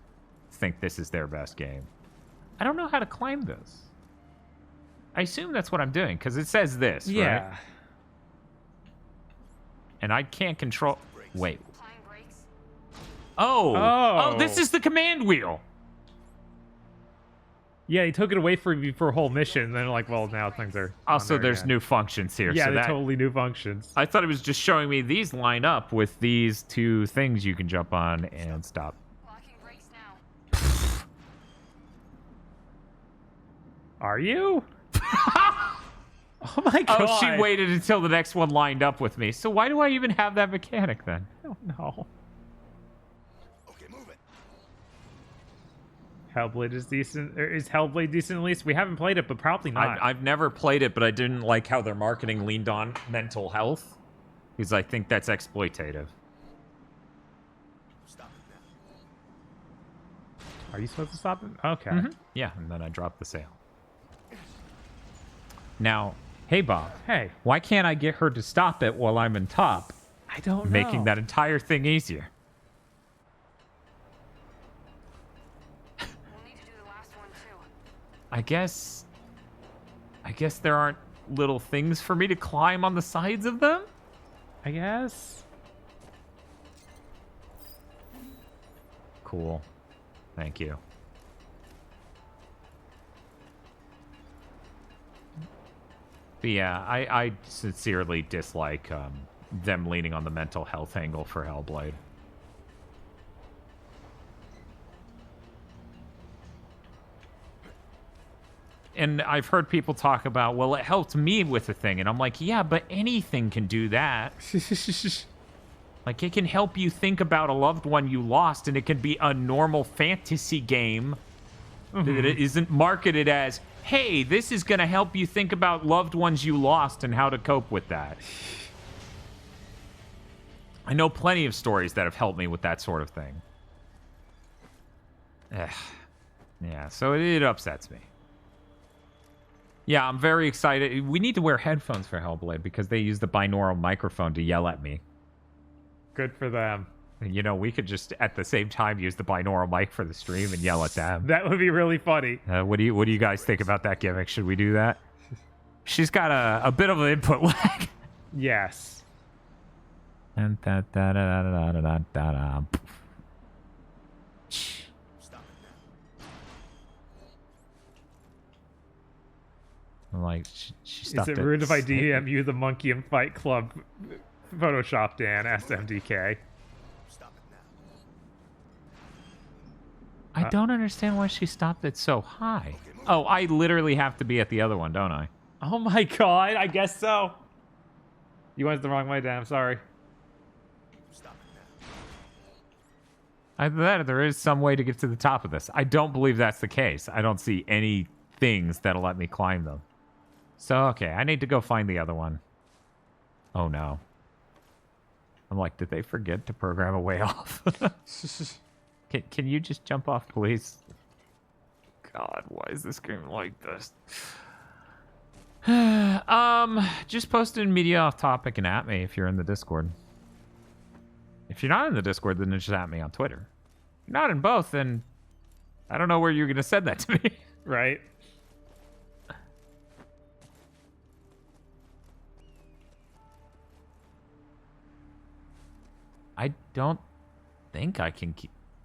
think this is their best game. I don't know how to climb this. I assume that's what I'm doing, because it says this, Yeah. right? And I can't control... Wait. Applying brakes. Oh, this is the command wheel. Yeah, he took it away from you for a whole mission. And then like, well, now things are. Also, on there there's again. new functions here. Yeah, so they're that, totally new functions. I thought it was just showing me these line up with these 2 things you can jump on and stop. Locking brakes now. Are you? Oh my god. Oh, she waited until the next one lined up with me. So why do I even have that mechanic then? I don't know. Okay, move it. Hellblade is decent. Or is Hellblade decent at least? We haven't played it, but probably not. I've never played it, but I didn't like how their marketing leaned on mental health. Because I think that's exploitative. Stop it now. Are you supposed to stop it? Okay. Mm-hmm. Yeah, and then I dropped the sail. Now, hey Bob. Hey. Why can't I get her to stop it while I'm in top? I don't know. Making that entire thing easier. We'll need to do the last one too. I guess there aren't little things for me to climb on the sides of them? I guess. Cool. Thank you. But yeah, I sincerely dislike them leaning on the mental health angle for Hellblade. And I've heard people talk about, well, it helped me with the thing. And I'm like, yeah, but anything can do that. Like, it can help you think about a loved one you lost, and it can be a normal fantasy game that it isn't marketed as, hey, this is going to help you think about loved ones you lost and how to cope with that. I know plenty of stories that have helped me with that sort of thing. Ugh. Yeah, so it upsets me. Yeah, I'm very excited. We need to wear headphones for Hellblade because they use the binaural microphone to yell at me. Good for them. You know, we could just at the same time use the binaural mic for the stream and yell at them. That would be really funny. What do you guys think about that gimmick? Should we do that? She's got a bit of an input lag. Yes. And like she stuffed Is it rude if I DM you the Monkey and Fight Club Photoshop Dan SMDK? I don't understand why she stopped it so high. Oh, I literally have to be at the other one, don't I? Oh my god, I guess so. You went the wrong way, Dan. I'm sorry. Either that or there is some way to get to the top of this. I don't believe that's the case. I don't see any things that'll let me climb them. So, okay, I need to go find the other one. Oh, no. I'm like, did they forget to program a way off? Can you just jump off, please? God, why is this game like this? Just post in media off topic and at me if you're in the Discord. If you're not in the Discord, then just at me on Twitter. If you're not in both, then I don't know where you're going to send that to me. Right. I don't think I can...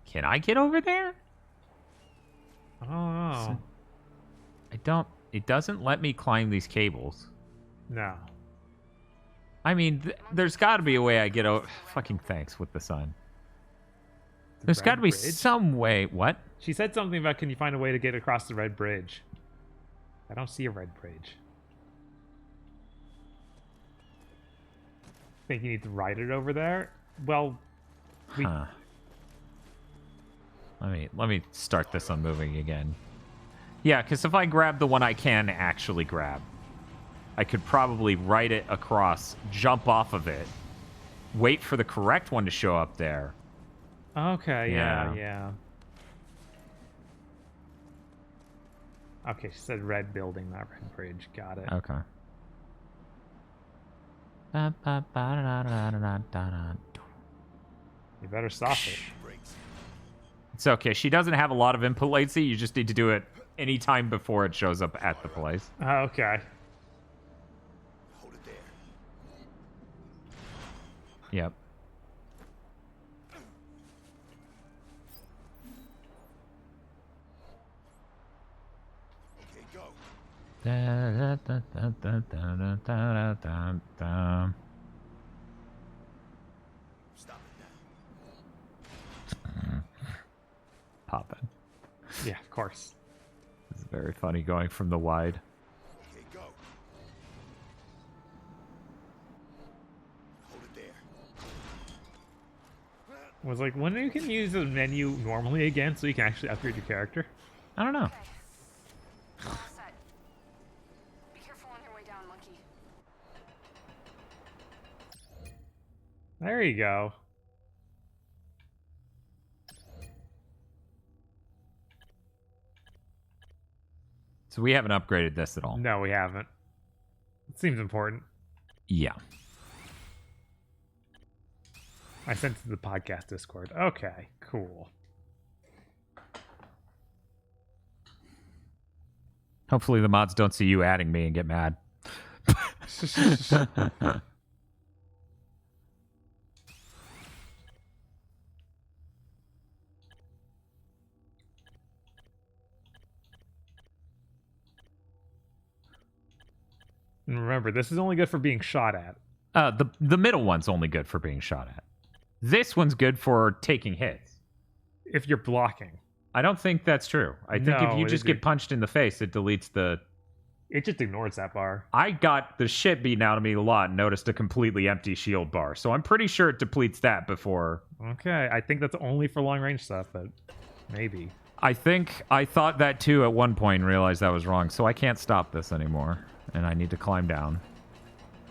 Can I get over there? I don't know. I don't... It doesn't let me climb these cables. No. I mean, there's got to be a way I get over... Fucking thanks with the sun. There's got to be some way... What? She said something about, can you find a way to get across the red bridge? I don't see a red bridge. Think you need to ride it over there? Well, we... Huh. Let me start this on moving again. Yeah, because if I grab the one I can actually grab, I could probably ride it across, jump off of it, wait for the correct one to show up there. Okay, yeah. Okay, she said red building, not red bridge. Got it. Okay. You better stop it. It's okay. She doesn't have a lot of input latency. You just need to do it anytime before it shows up at the place. Okay. Hold it there. Yep. Okay, go. Stop it now. Poppin'. Yeah, of course. It's very funny going from the wide. Okay, go. Hold it there. Was like, when you can use the menu normally again so you can actually upgrade your character? I don't know. All set. Be careful on your way down, monkey. There you go. So we haven't upgraded this at all. No, we haven't. It seems important. Yeah. I sent it to the podcast Discord. Okay, cool. Hopefully the mods don't see you adding me and get mad. And remember, this is only good for being shot at. The middle one's only good for being shot at. This one's good for taking hits. If you're blocking. I don't think that's true. I think if you just get punched in the face, it deletes the... It just ignores that bar. I got the shit beaten out of me a lot and noticed a completely empty shield bar. So I'm pretty sure it depletes that before... Okay, I think that's only for long-range stuff, but maybe. I think I thought that too at one point and realized that was wrong. So I can't stop this anymore. And I need to climb down.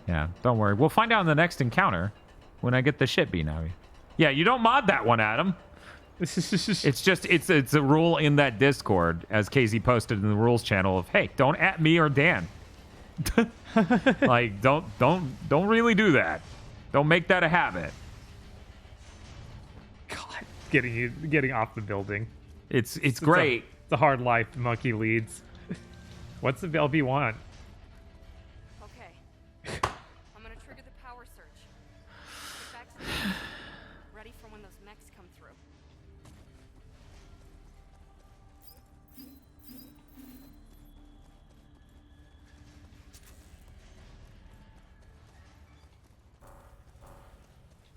Yeah, don't worry. We'll find out in the next encounter when I get the shit beaten out of me. Yeah, you don't mod that one, Adam. It's just it's a rule in that Discord, as KZ posted in the rules channel, of hey, don't at me or Dan. Like don't really do that. Don't make that a habit. God, getting off the building. It's great. It's a hard life. Monkey leads. What's the LB want? Okay. I'm gonna trigger the power surge. Get back to the base. Ready for when those mechs come through.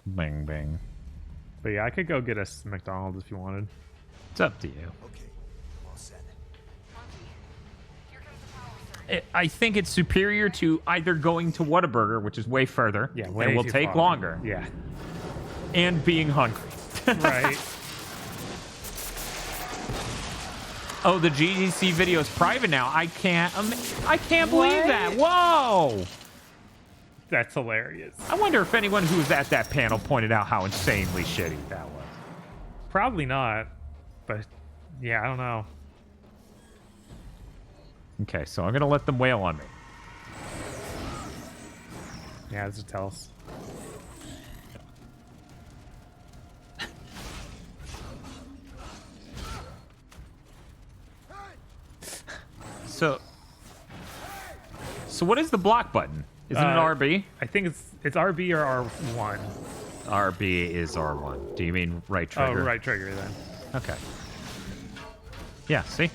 Bang bang. But yeah, I could go get us McDonald's if you wanted. It's up to you. Okay, I'm all set. Monkey, here comes the power surge. I think it's superior to either going to Whataburger, which is way further, Yeah, and way will too take far. longer, Yeah. and being hungry. Right. Oh, the GDC video is private now. I can't believe that. Whoa! That's hilarious. I wonder if anyone who was at that panel pointed out how insanely shitty that was. Probably not. But yeah, I don't know. Okay, so I'm gonna let them wail on me. Yeah, this will tell us. So what is the block button? Isn't it RB? I think it's RB or R1. RB is R1. Do you mean right trigger? Oh, right trigger then. Okay. Yeah, see?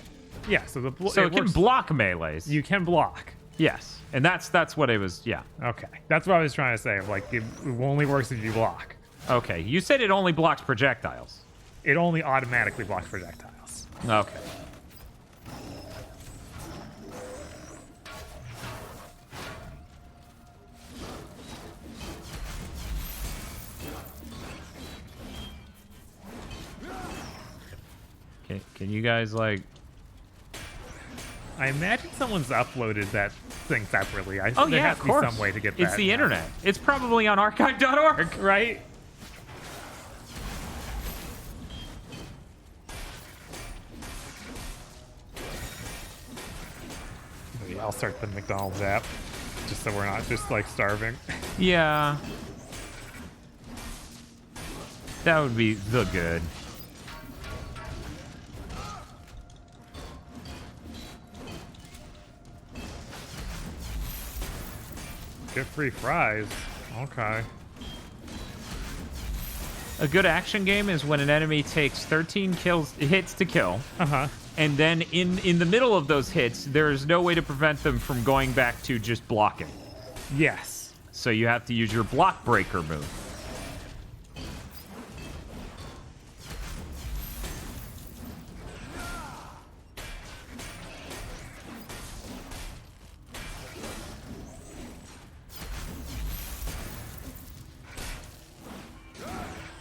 Yeah, so it can block melees. You can block. Yes. And that's what it was, yeah. Okay. That's what I was trying to say. Like, it only works if you block. Okay. You said it only blocks projectiles. It only automatically blocks projectiles. Okay. Can you guys, like... I imagine someone's uploaded that thing separately. There yeah, has of to be course. some way to get that. It's the internet. It's probably on archive.org. Right? Maybe I'll start the McDonald's app, just so we're not just, like, starving. Yeah. That would be the good. Get free fries. Okay. A good action game is when an enemy takes 13 hits to kill. Uh-huh. And then in the middle of those hits, there's no way to prevent them from going back to just blocking. Yes. So you have to use your block breaker move.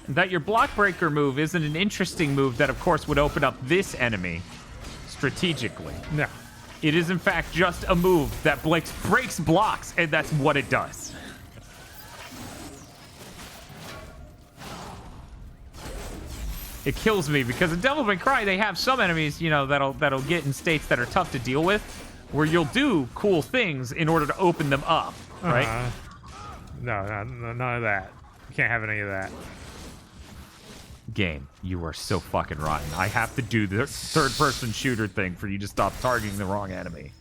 That your block breaker move isn't an interesting move that, of course, would open up this enemy strategically. No. It is, in fact, just a move that breaks blocks, and that's what it does. It kills me because in Devil May Cry, they have some enemies, you know, that'll get in states that are tough to deal with, where you'll do cool things in order to open them up, right? No, none of that. You can't have any of that. Game, you are so fucking rotten. I have to do the third-person shooter thing for you to stop targeting the wrong enemy.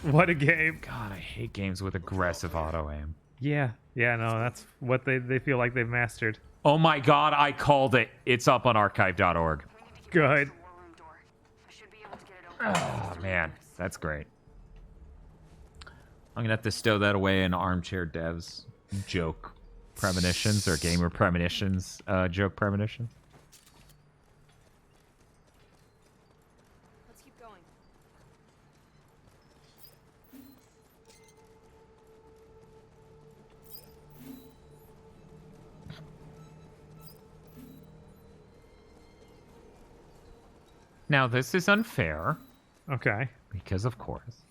What a game. God, I hate games with aggressive auto-aim. Yeah. Yeah, no, that's what they feel like they've mastered. Oh my god, I called it. It's up on archive.org. Good. Oh, man. That's great. I'm going to have to stow that away in Armchair Dev's joke premonitions or gamer premonitions, joke premonitions. Let's keep going. Now, this is unfair. Okay. Because, of course,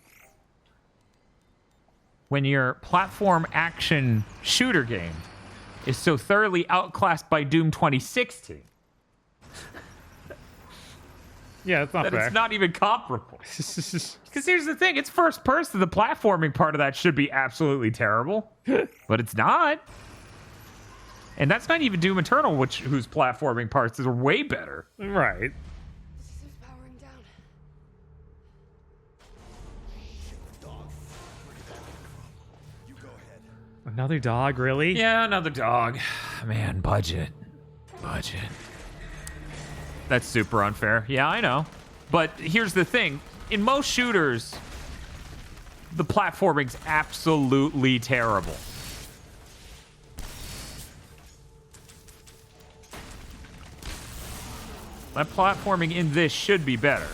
when your platform action shooter game is so thoroughly outclassed by Doom 2016, Yeah, it's not that fair. it's not even comparable. Because here's the thing, it's first person. The platforming part of that should be absolutely terrible, but it's not. And that's not even Doom Eternal, whose platforming parts are way better. Right. The system's powering down. Another dog, really? Yeah, another dog. Man, budget. That's super unfair. Yeah, I know. But here's the thing. In most shooters, the platforming's absolutely terrible. That platforming in this should be better.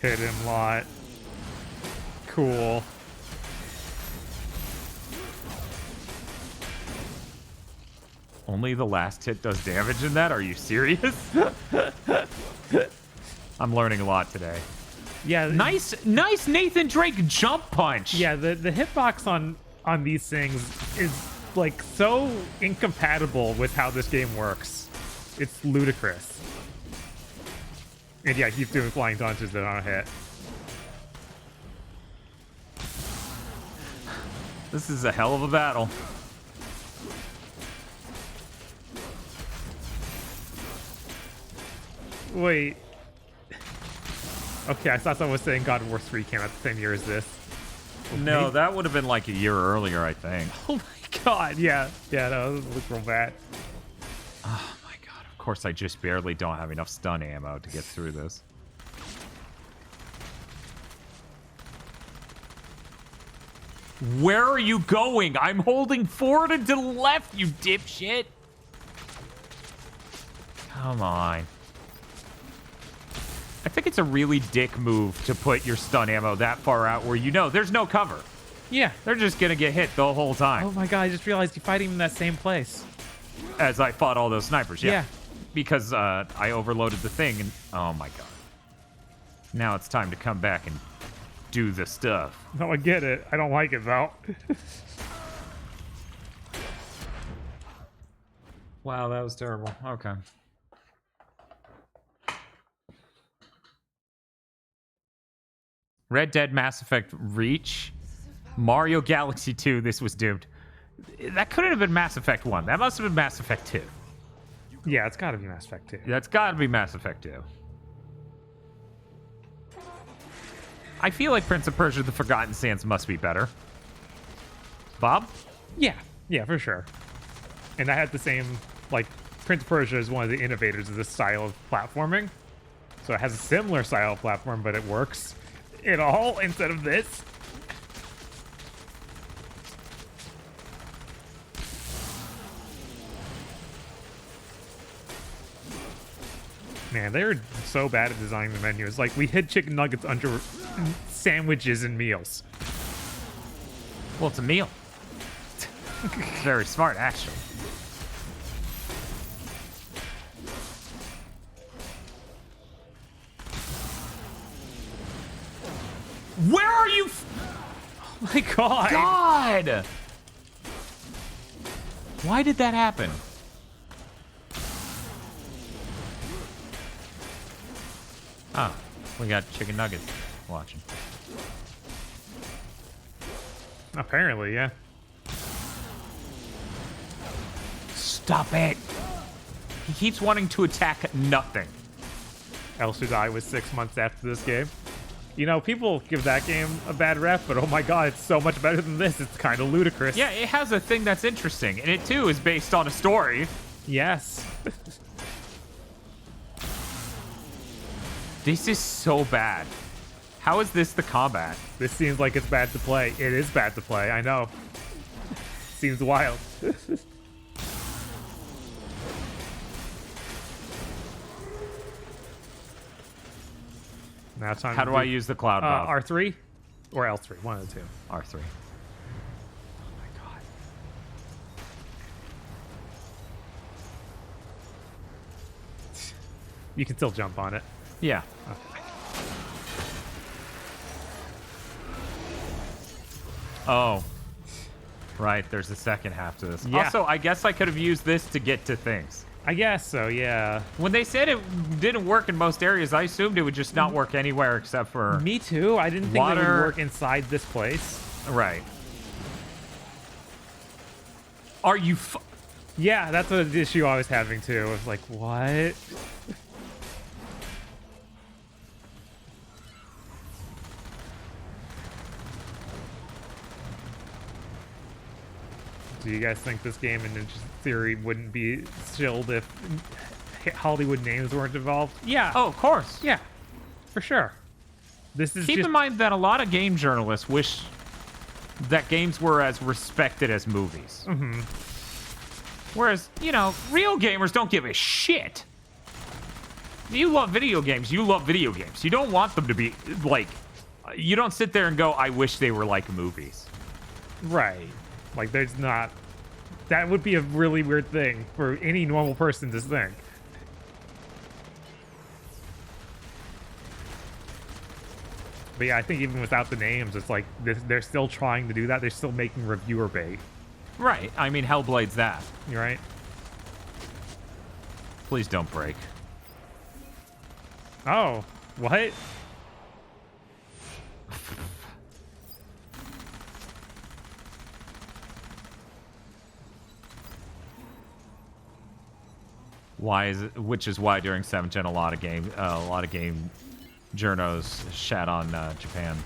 Hit him lot. Cool. Only the last hit does damage in that? Are you serious? I'm learning a lot today. Yeah. Nice Nathan Drake jump punch. Yeah, the hitbox on these things is like so incompatible with how this game works. It's ludicrous. And yeah, I keep doing flying punches that aren't hit. This is a hell of a battle. Wait. Okay, I thought someone was saying God of War 3 came out the same year as this. No, that would have been like a year earlier, I think. Oh my god, yeah. Yeah, no, this looks real bad. Oh my god, of course I just barely don't have enough stun ammo to get through this. Where are you going? I'm holding forward and to the left, you dipshit. Come on. I think it's a really dick move to put your stun ammo that far out where you know there's no cover. Yeah. They're just gonna get hit the whole time. Oh my god, I just realized you fight him in that same place. As I fought all those snipers, yeah. Yeah. Because I overloaded the thing and oh my god. Now it's time to come back and do the stuff. No, I get it. I don't like it though. Wow, that was terrible. Okay. Red Dead, Mass Effect, Reach, Mario Galaxy 2, this was doomed. That couldn't have been Mass Effect 1. That must have been Mass Effect 2. Yeah, it's gotta be Mass Effect 2. That's gotta be Mass Effect 2. I feel like Prince of Persia: The Forgotten Sands must be better. Bob? Yeah, for sure. And I had the same, like, Prince of Persia is one of the innovators of this style of platforming. So it has a similar style of platform, but it works at all instead of this. Man, they're so bad at designing the menu. It's like we hid chicken nuggets under sandwiches and meals. Well, it's a meal. Very smart, actually. Where are you? Oh my god! God! Why did that happen? Oh, we got chicken nuggets watching. Apparently, yeah. Stop it! He keeps wanting to attack nothing. El Shaddai was 6 months after this game. You know, people give that game a bad rep, but oh my god, it's so much better than this. It's kind of ludicrous. Yeah, it has a thing that's interesting, and it too is based on a story. Yes. This is so bad. How is this the combat? This seems like it's bad to play. It is bad to play, I know. Seems wild. Now time How to do I use the cloud bow? R3 or L3, one of the two. R3. Oh my god. You can still jump on it. Yeah. Okay. Oh. Right, there's a second half to this. Yeah. Also, I guess I could have used this to get to things. I guess so, yeah. When they said it didn't work in most areas, I assumed it would just not work anywhere except for... Me too. I didn't think it would water. work inside this place. Right. Are you... Yeah, that's an issue I was having too. I was like, what? Do you guys think this game in theory wouldn't be chilled if Hollywood names weren't involved? Yeah. Oh, of course. Yeah, for sure. This is Keep just... in mind that a lot of game journalists wish that games were as respected as movies. Mhm. Whereas, you know, real gamers don't give a shit. You love video games. You love video games. You don't want them to be, like... You don't sit there and go, I wish they were like movies. Right. Like, there's not... That would be a really weird thing for any normal person to think. But yeah, I think even without the names, it's like they're still trying to do that. They're still making reviewer bait. Right. I mean, Hellblade's that. You right? Please don't break. Oh, what? Why is it? Which is why during 7th Gen a lot of game journos shat on Japan.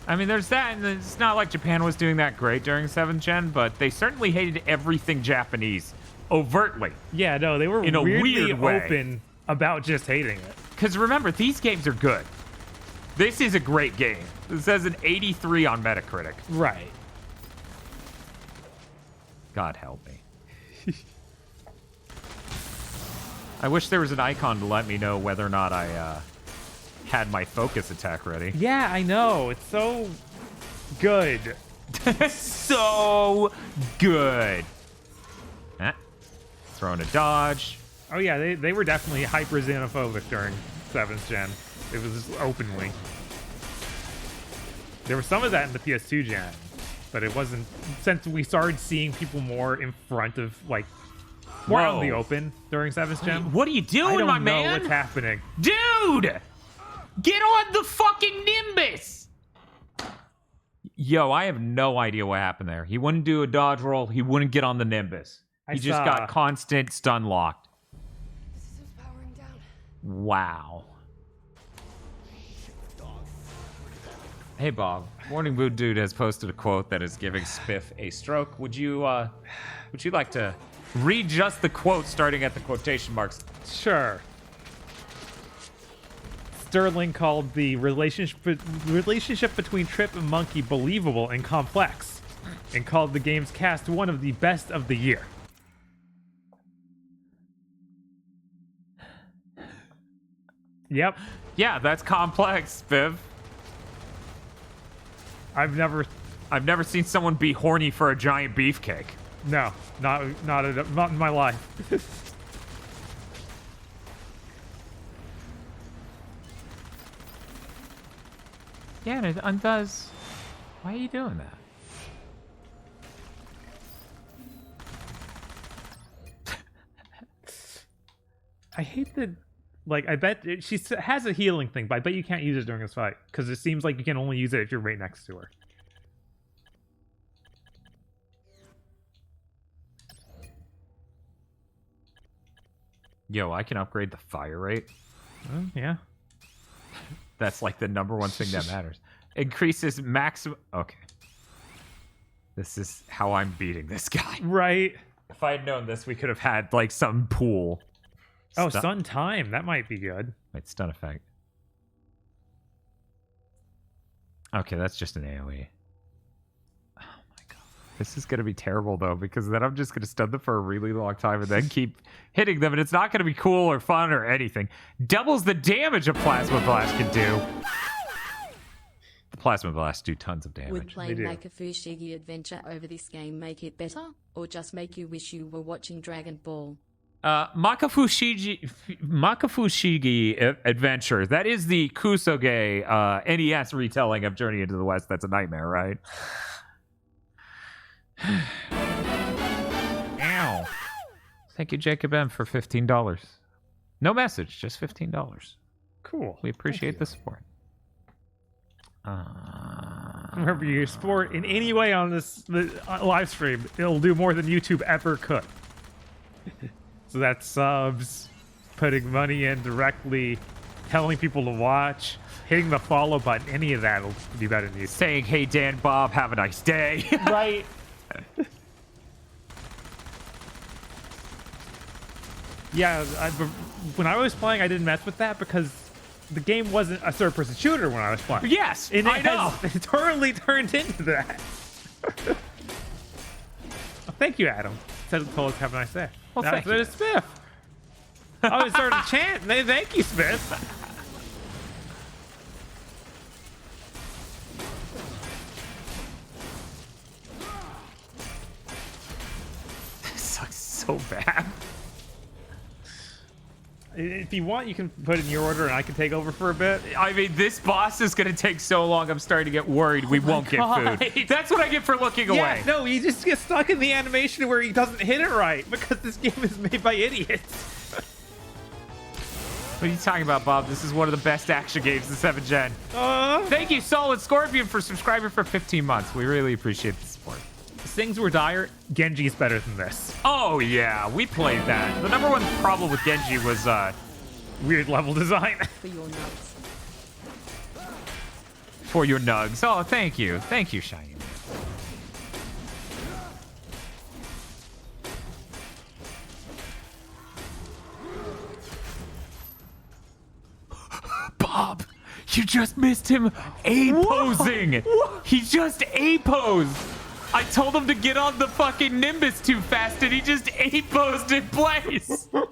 I mean, there's that, and it's not like Japan was doing that great during 7th Gen, but they certainly hated everything Japanese overtly. Yeah, no, they were in a weirdly weird way. open about just hating it. Because remember, these games are good. This is a great game. It says an 83 on Metacritic. Right. God help me. I wish there was an icon to let me know whether or not I had my focus attack ready. Yeah, I know. It's so good. So good. Throwing a dodge. Oh yeah, they were definitely hyper xenophobic during 7th Gen. It was just openly. There was some of that in the PS2 gen, but it wasn't, since we started seeing people more in front of, like, more out in the open during 7th Gen. What are you doing, my man? I don't know what's happening. Dude! Get on the fucking Nimbus! Yo, I have no idea what happened there. He wouldn't do a dodge roll. He wouldn't get on the Nimbus. He just got constant stun locked. System's powering down. Wow. Hey, Bob. Morning Mood Dude has posted a quote that is giving Spiff a stroke. Would you like to read just the quote starting at the quotation marks? Sure. Sterling called the relationship between Trip and Monkey believable and complex, and called the game's cast one of the best of the year. Yep. Yeah, that's complex, Spiv. I've never seen someone be horny for a giant beefcake. No, not in my life. Yeah, and it undoes. Why are you doing that? I hate that. Like, I bet she has a healing thing, but I bet you can't use it during this fight because it seems like you can only use it if you're right next to her. Yo, I can upgrade the fire rate. Yeah. That's like the number one thing that matters. Increases maximum. Okay. This is how I'm beating this guy. Right. If I had known this, we could have had like some pool. Oh, stun time. That might be good. Wait, stun effect. Okay, that's just an AoE. Oh my god. This is going to be terrible though, because then I'm just going to stun them for a really long time and then keep hitting them, and it's not going to be cool or fun or anything. Doubles the damage a Plasma Blast can do. The Plasma Blasts do tons of damage. Would playing Makafushigi Adventure over this game make it better, or just make you wish you were watching Dragon Ball? Makafushigi Adventure. That is the Kusoge NES retelling of Journey into the West. That's a nightmare, right? Ow. Thank you, Jacob M, for $15. No message, just $15. Cool. We appreciate the support. Remember, your support in any way on this live stream, it'll do more than YouTube ever could. So that's subs, putting money in directly, telling people to watch, hitting the follow button, any of that will be better than you. Saying, hey, Dan, Bob, have a nice day. Right. Yeah, when I was playing, I didn't mess with that because the game wasn't a third-person shooter when I was playing. Yes, And I know. it totally turned into that. Oh, thank you, Adam. Said told us have a nice day. Well, That thank was you. Smith. I was starting to chant. Thank you, Smith. This sucks so bad. If you want, you can put in your order and I can take over for a bit. I mean, this boss is going to take so long, I'm starting to get worried we won't get food. That's what I get for looking away. Yeah, no, you just get stuck in the animation where he doesn't hit it right because this game is made by idiots. What are you talking about, Bob? This is one of the best action games in 7th Gen. Thank you, Solid Scorpion, for subscribing for 15 months. We really appreciate the support. Things were dire. Genji's better than this. Oh, yeah, we played that. The number one problem with Genji was, Weird level design. For your nuts. for your nugs. Oh, thank you. Thank you, Cheyenne. Bob, you just missed him A-posing. He just A-posed. I told him to get on the fucking Nimbus too fast, and he just A-posed in place. Why?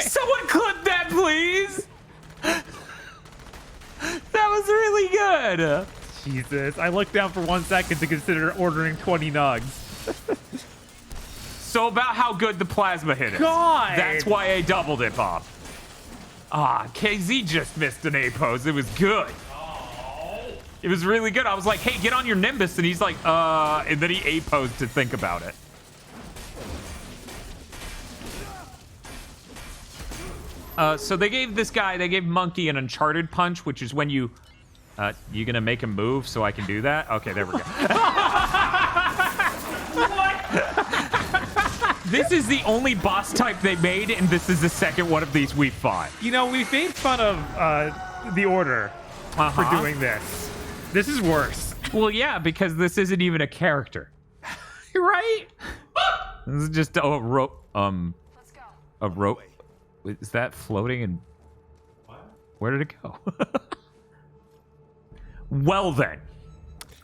Someone clip that, please. That was really good. Jesus. I looked down for 1 second to consider ordering 20 nugs. So about how good the plasma hit is. God. That's why I doubled it, Bob. Ah, KZ just missed an A-pose. It was good. It was really good. I was like, hey, get on your Nimbus. And he's like, and then he A-posed to think about it. So they gave this guy, they gave Monkey an Uncharted punch, which is when you gonna make him move so I can do that? Okay, there we go. This is the only boss type they made, and this is the second one of these we fought. You know, we made fun of The Order for doing this. This is worse. Well, yeah, because this isn't even a character. Right? This is just a rope. Let's go. A rope. Is that floating? And where did it go? Well then.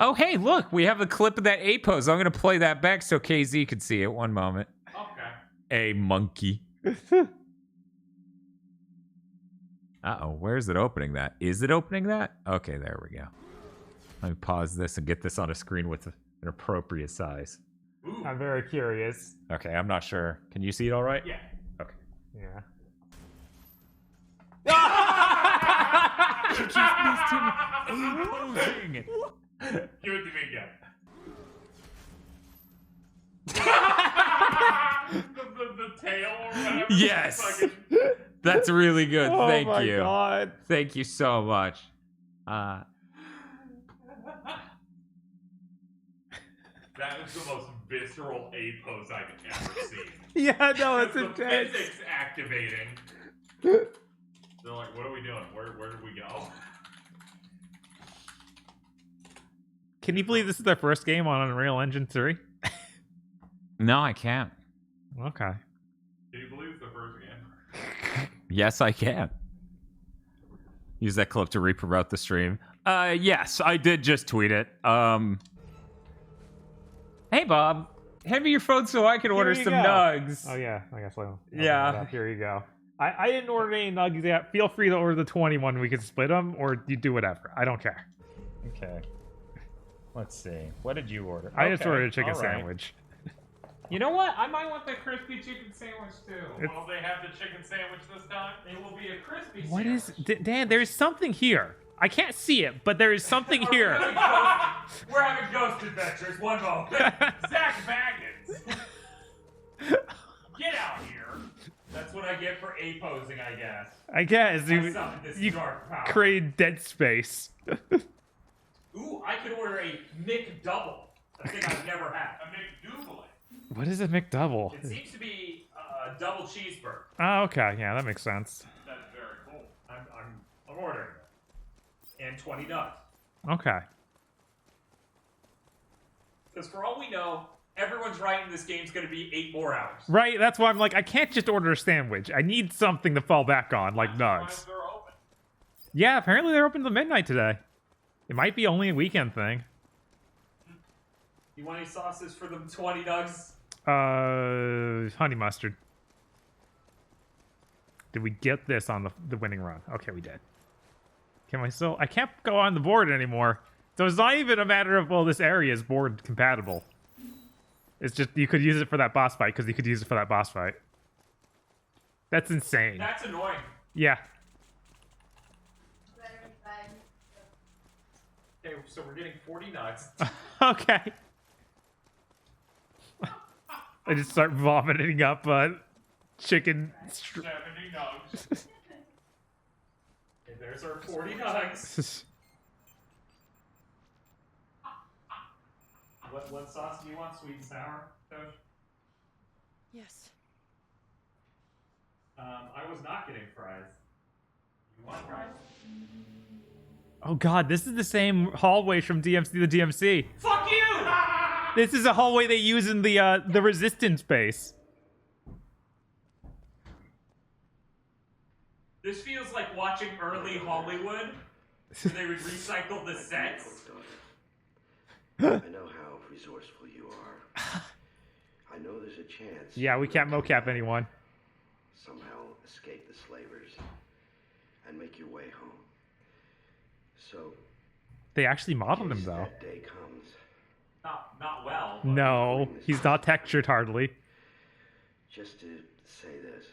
Oh, hey, look, we have a clip of that A pose. I'm gonna play that back so KZ could see it. One moment. Okay. A monkey. Uh-oh, where's it opening that? Is it opening that? Okay, there we go. Let me pause this and get this on a screen with an appropriate size. Ooh. I'm very curious. Okay, I'm not sure. Can you see it all right? Yeah. Okay. Yeah. You just missed him A-posing. Give it to me again. the tail or whatever. Yes. Fucking- That's really good. Oh Thank my you. God. Thank you so much. That is the most visceral A pose I've ever seen. Yeah, no, it's The intense. physics activating. They're like, what are we doing? Where did we go? Can you believe this is their first game on Unreal Engine 3? No, I can't. Okay. Can you believe it's the first game? Yes, I can. Use that clip to re-promote the stream. Yes, I did just tweet it. Hey, Bob. Hand me your phone so I can order Here you some go. nugs. Oh, yeah. I guess I'll Yeah. Here you go. I didn't order any nuggets yet. Feel free to order the 21. We can split them, or you do whatever. I don't care. Okay. Let's see. What did you order? I just Okay, ordered a chicken all right. sandwich. You know what? I might want the crispy chicken sandwich too. Will they have the chicken sandwich this time? It will be a crispy What is... Dan, there's something here. I can't see it, but there is something here. We're having ghost adventures. One moment. Zach Baggins. Get out here. That's what I get for A-posing, I guess. I guess I summoned this you dark power. create dead space. Ooh, I could order a McDouble. A thing I've never had. A McDouble. What is a McDouble? It seems to be a double cheeseburger. Oh, okay. Yeah, that makes sense. That's very cool. I'm ordering it. And 20 nuts. Okay. Because for all we know, everyone's writing this game's going to be 8 more hours. Right, that's why I'm like, I can't just order a sandwich. I need something to fall back on, like nugs. They're open. Yeah, apparently they're open till midnight today. It might be only a weekend thing. You want any sauces for them 20 nugs? Honey mustard. Did we get this on the winning run? Okay, we did. Can I still... I can't go on the board anymore. So it's not even a matter of, well, this area is board compatible. It's just, you could use it for that boss fight, because you could use it for that boss fight. That's insane. That's annoying. Yeah. Okay, so we're getting 40 nuts. Okay. I just start vomiting up chicken... 70 nugs. Okay, there's our 40 nugs. What sauce do you want? Sweet and sour, Coach? Yes. I was not getting fries. You want fries? Oh god, this is the same hallway from DMC to DMC. Fuck you! This is a hallway they use in the resistance base. This feels like watching early Hollywood, where they would recycle the sets. I know how resourceful you are. I know there's a chance. Yeah, we can't mocap anyone. Somehow escape the slavers and make your way home. So They actually modeled him case though. that day comes. Not well. But No, he's not textured hardly. Just to say this.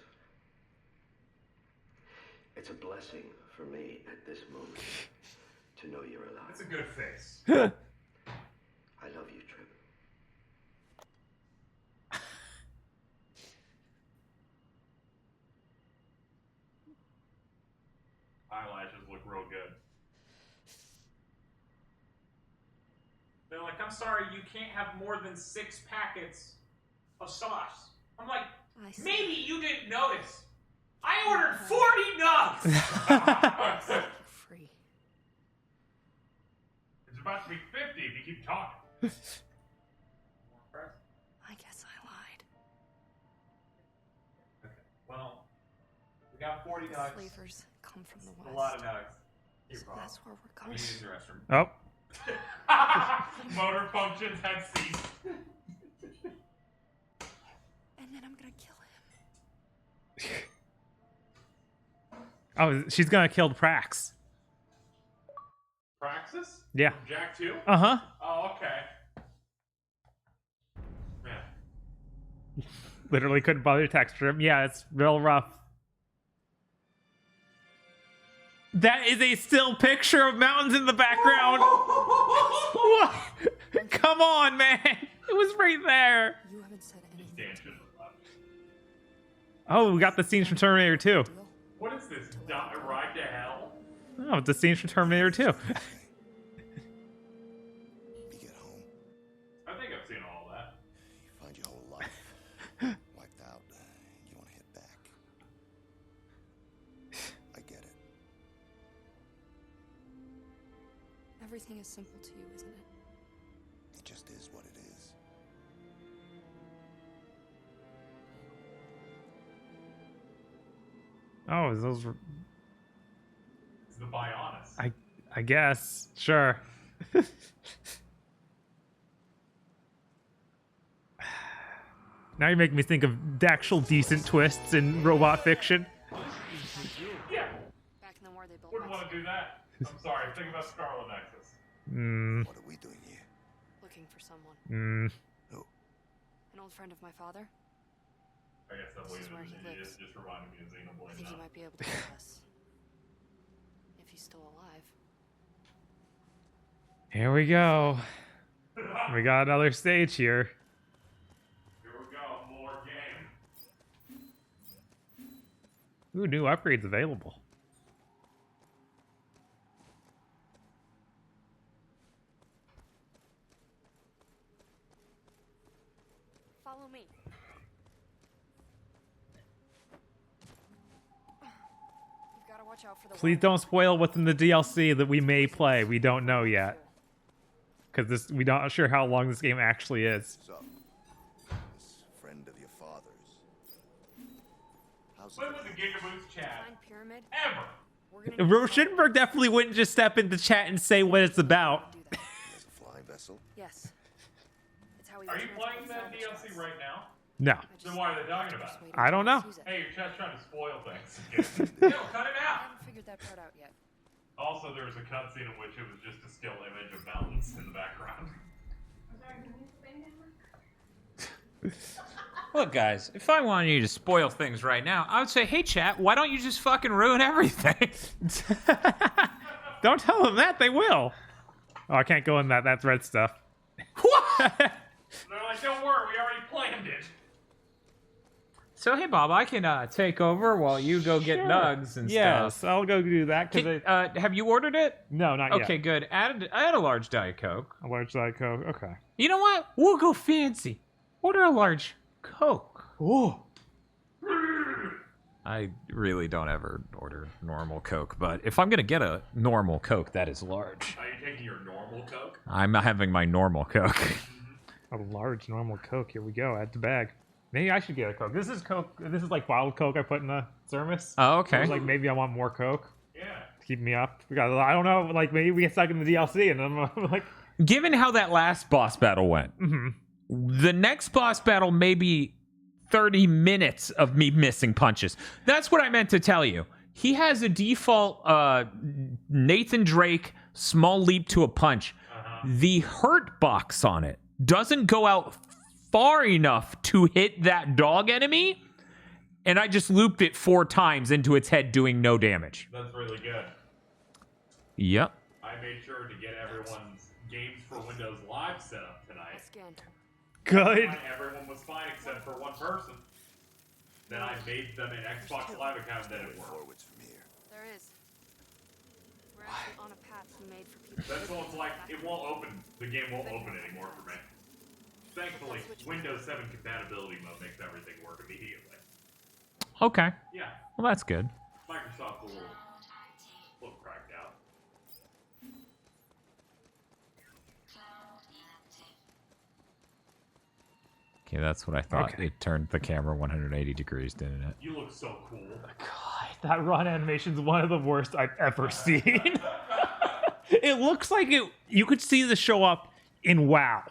It's a blessing for me at this moment to know you're alive. That's a good face. I love you, Trip. Eyelashes look real good. They're like, I'm sorry, you can't have more than 6 packets of sauce. I'm like, maybe you didn't notice. I ordered 40 nuts! Free. It's about to be 50 if you keep talking. I guess I lied. Okay, well, we got 40 nuts. Slavers come from the west. A lot of nugs. You're So wrong. that's where we're We going. use the restroom. Oh. Motor functions have ceased. And then I'm gonna kill him. Oh, she's gonna kill Prax. Praxis? Yeah. From Jack 2? Uh-huh. Oh, okay. Man. Literally couldn't bother to texture him. Yeah, it's real rough. That is a still picture of mountains in the background. What? Come on, man. It was right there. You haven't said anything. Dan should have left. Oh, we got the scenes from Terminator 2. What is this? Ride to hell? Oh, the scenes from Terminator 2. You get home, I think I've seen all that. you find your whole life wiped out. You want to hit back. I get it. Everything is simple to you, isn't it? It just is what it is. Oh, those were... It's the Bionis. I guess. Sure. Now you're making me think of the actual decent twists in robot fiction. Yeah. Back in the war, they built Wouldn't want to do that. I'm sorry. Think about Scarlet Nexus. What are we doing here? looking for someone. No. An old friend of my father. I guess that This way is where he it lives. just reminded me of I Xenoblade. think he might be able to help us. If he's still alive. Here we go. We got another stage here. Here we go, more game. Ooh, new upgrades available. Follow me. You've got to watch out for the Please don't spoil what's in the DLC that we may play. We don't know yet. Because we're not sure how long this game actually is. So, this friend of your father's. How's When it was the going? GigaBoots chat? Find pyramid. Ever. We're gonna Roshenberg definitely wouldn't just step into chat and say what it's about. do that. He has a flying vessel? Yes. It's how we Are you transfer playing that the DLC salvage right now? No. I just Then why are they talking about it? persuaded I don't know. to use it. Hey, your chat's trying to spoil things. Yo, cut it I out. haven't figured that part out yet. Also, there was a cutscene in which it was just a still image of mountains in the background. Look, guys, if I wanted you to spoil things right now, I would say, hey, chat, why don't you just fucking ruin everything? Don't tell them that. They will. Oh, I can't go in that. That's red stuff. What? They're like, don't worry, we already planned it. So, hey, Bob, I can take over while you go get nugs and Yes, stuff. I'll go do that. Cause Have you ordered it? no, not Okay, yet. good. Add a large Diet Coke. A large Diet Coke. Okay. You know what? We'll go fancy. Order a large Coke. Oh. I really don't ever order normal Coke, but if I'm going to get a normal Coke, that is large. Are you taking your normal Coke? I'm having my normal Coke. A large normal Coke. Here we go. Add to bag. Maybe I should get a Coke. This is Coke. This is like bottled Coke I put in the thermos. Oh, I okay. was like, maybe I want more Coke Yeah. to keep me up. We got. I don't know. Like maybe we get stuck in the DLC, and I'm like, Given how that last boss battle went, the next boss battle may be 30 minutes of me missing punches. That's what I meant to tell you. He has a default Nathan Drake small leap to a punch. The hurt box on it doesn't go out far enough to hit that dog enemy, and I just looped it 4 times into its head, doing no damage. That's really good. Yep. I made sure to get everyone's Games for Windows Live set up tonight. Scanned. good. Everyone was fine except for one person. Then I made them an Xbox Live account that it worked. Forwards from here. There is. We're actually on a path he made for people. That's one's like, it won't open. The game won't open anymore for me. Thankfully, Windows 7 compatibility mode makes everything work immediately. Okay. Yeah, Well, that's good. Microsoft's a little cracked out. Okay, that's what I thought. Okay. It turned the camera 180 degrees, didn't it? You look so cool. God, that run animation's one of the worst I've ever seen. It looks like you could see the show up in WoW.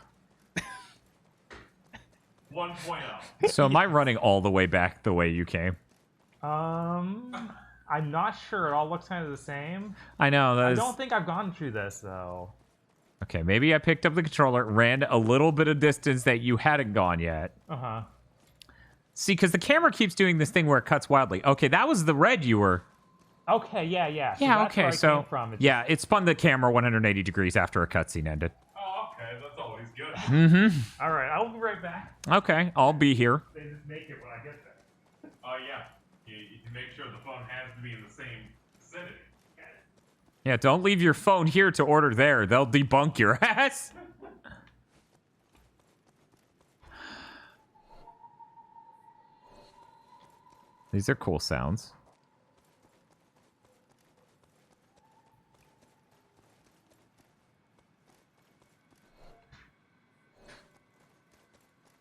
1.0. So am I running all the way back the way you came? I'm not sure. It all looks kind of the same. I know. I That's... don't think I've gone through this though. Okay, maybe I picked up the controller, ran a little bit of distance that you hadn't gone yet. Uh-huh. See, because the camera keeps doing this thing where it cuts wildly. Okay, that was the red you were... Okay, yeah. So Yeah, that's okay, where I so... came from. It's Yeah, it spun the camera 180 degrees after a cutscene ended. Oh, okay, that's always good. Mm-hmm. all right, I'll be right back. Okay, I'll be here. They just make it when I get there. Oh, yeah. You make sure the phone has to be in the same vicinity. Yeah, don't leave your phone here to order there. They'll debunk your ass. These are cool sounds.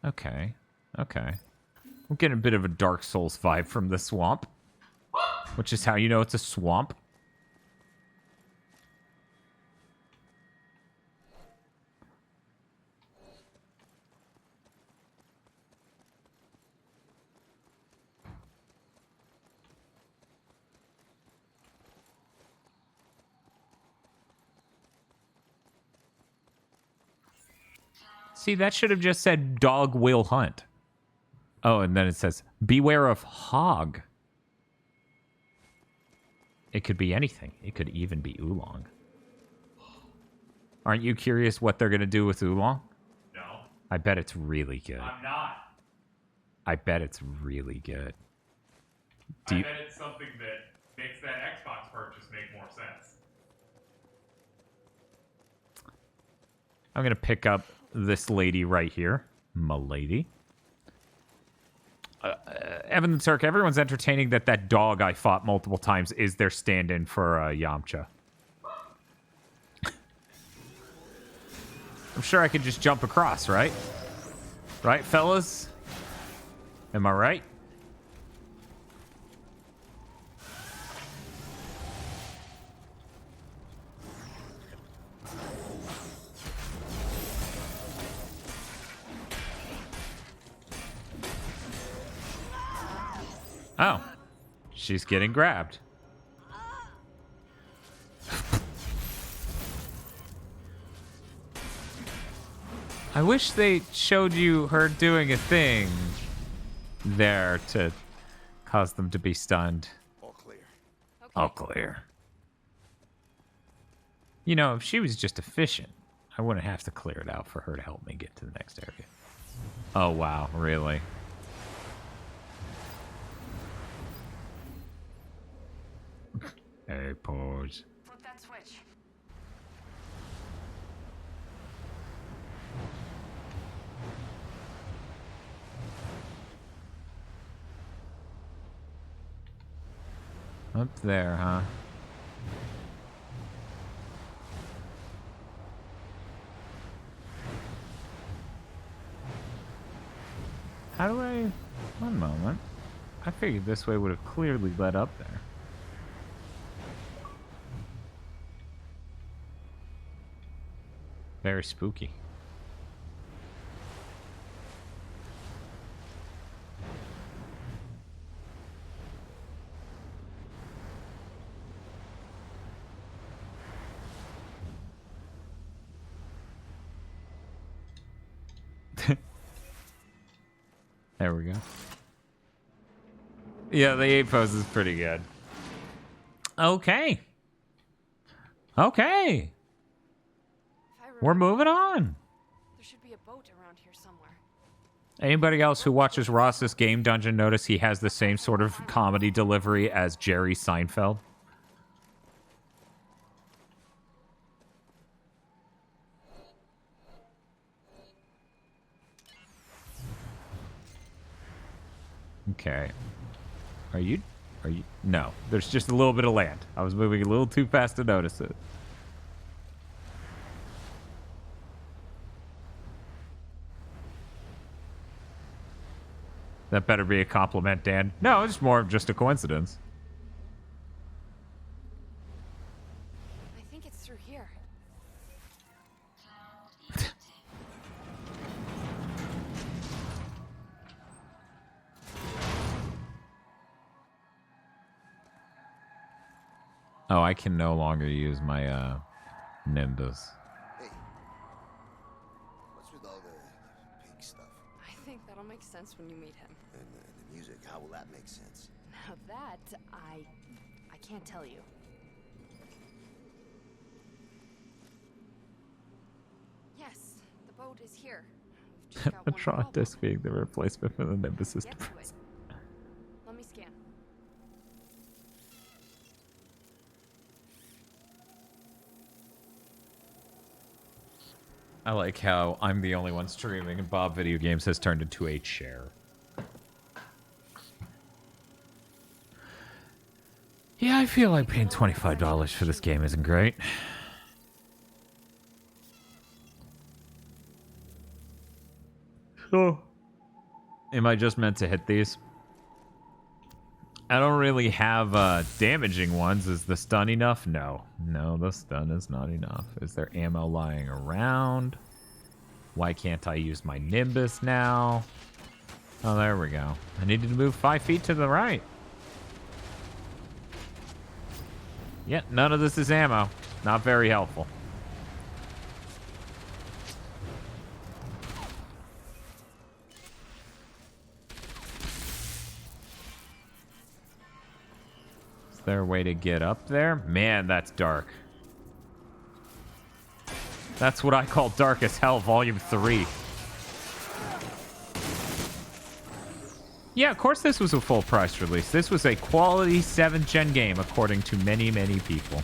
Okay. We're getting a bit of a Dark Souls vibe from the swamp. Which is how you know it's a swamp. See, that should have just said dog will hunt. Oh, and then it says, beware of hog. It could be anything. It could even be oolong. Aren't you curious what they're gonna do with Oolong? No, I bet it's really good. I'm not. I bet it's really good. I bet it's something that makes that Xbox purchase make more sense. I'm gonna pick up this lady right here, m'lady. Evan the Turk, everyone's entertaining that dog I fought multiple times is their stand-in for Yamcha. I'm sure I could just jump across, right? Right, fellas? Am I right? Oh, she's getting grabbed. I wish they showed you her doing a thing there to cause them to be stunned. All clear. Okay. All clear. You know, if she was just efficient, I wouldn't have to clear it out for her to help me get to the next area. Oh, wow, really? Hey, pause. Flip that switch. Up there, huh? How do I... One moment. I figured this way would have clearly led up there. Very spooky. There we go. Yeah, the 8 pose is pretty good. Okay. Okay. We're moving on. There should be a boat around here somewhere. Anybody else who watches Ross's Game Dungeon notice he has the same sort of comedy delivery as Jerry Seinfeld? Okay. Are you... No. There's just a little bit of land. I was moving a little too fast to notice it. That better be a compliment, Dan. No, it's more of just a coincidence. I think it's through here. Oh, I can no longer use my Nimbus. Hey, what's with all the pig stuff? I think that'll make sense when you meet him. And the music, how will that make sense? Now that I can't tell you. Yes, the boat is here. We've just got The one Tron problem. disc being the replacement for the Nimbus system. Get to it. Let me scan. I like how I'm the only one streaming and Bob Video Games has turned into a chair. Yeah, I feel like paying $25 for this game isn't great. So, am I just meant to hit these? I don't really have damaging ones. Is the stun enough? No. No, the stun is not enough. Is there ammo lying around? Why can't I use my Nimbus now? Oh, there we go. I needed to move 5 feet to the right. Yeah, none of this is ammo. Not very helpful. Is there a way to get up there? Man, that's dark. That's what I call Dark as Hell Volume 3. Yeah, of course this was a full price release. This was a quality 7th gen game, according to many, many people.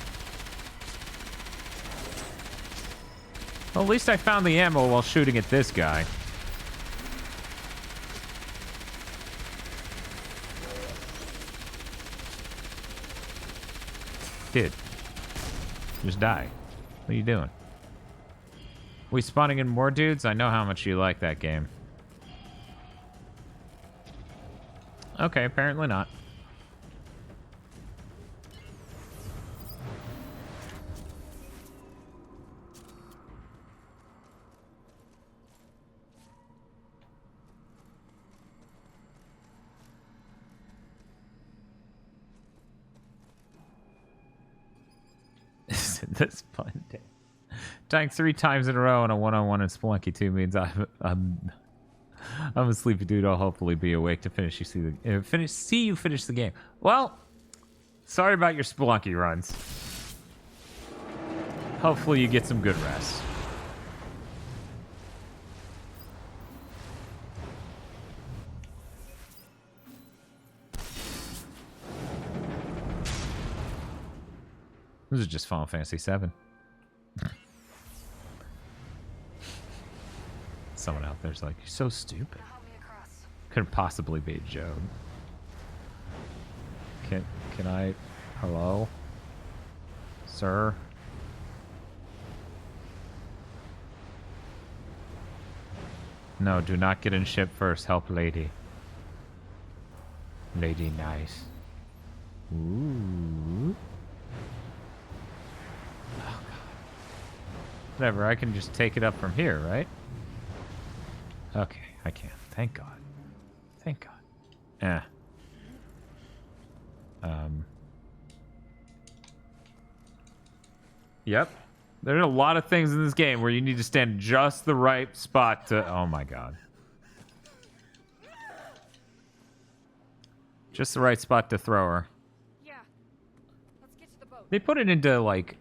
Well, at least I found the ammo while shooting at this guy. Dude. Just die. What are you doing? We spawning in more dudes? I know how much you like that game. Okay, apparently not. Isn't this fun day? Dying 3 times in a row on a 1-on-1 in Spelunky 2 means I'm a sleepy dude. I'll hopefully be awake to finish see you finish the game. Well, sorry about your Spelunky runs. Hopefully you get some good rest. This is just Final Fantasy VII. Someone out there's like, you're so stupid. Couldn't possibly be a joke. Can I... Hello? Sir? No, do not get in ship first. Help lady. Lady nice. Ooh. Oh, God. Whatever, I can just take it up from here, right? Okay, I can. Thank God. Thank God. Yep. There are a lot of things in this game where you need to stand just the right spot to... Oh, my God. Just the right spot to throw her. Yeah. Let's get to the boat. They put it into, like...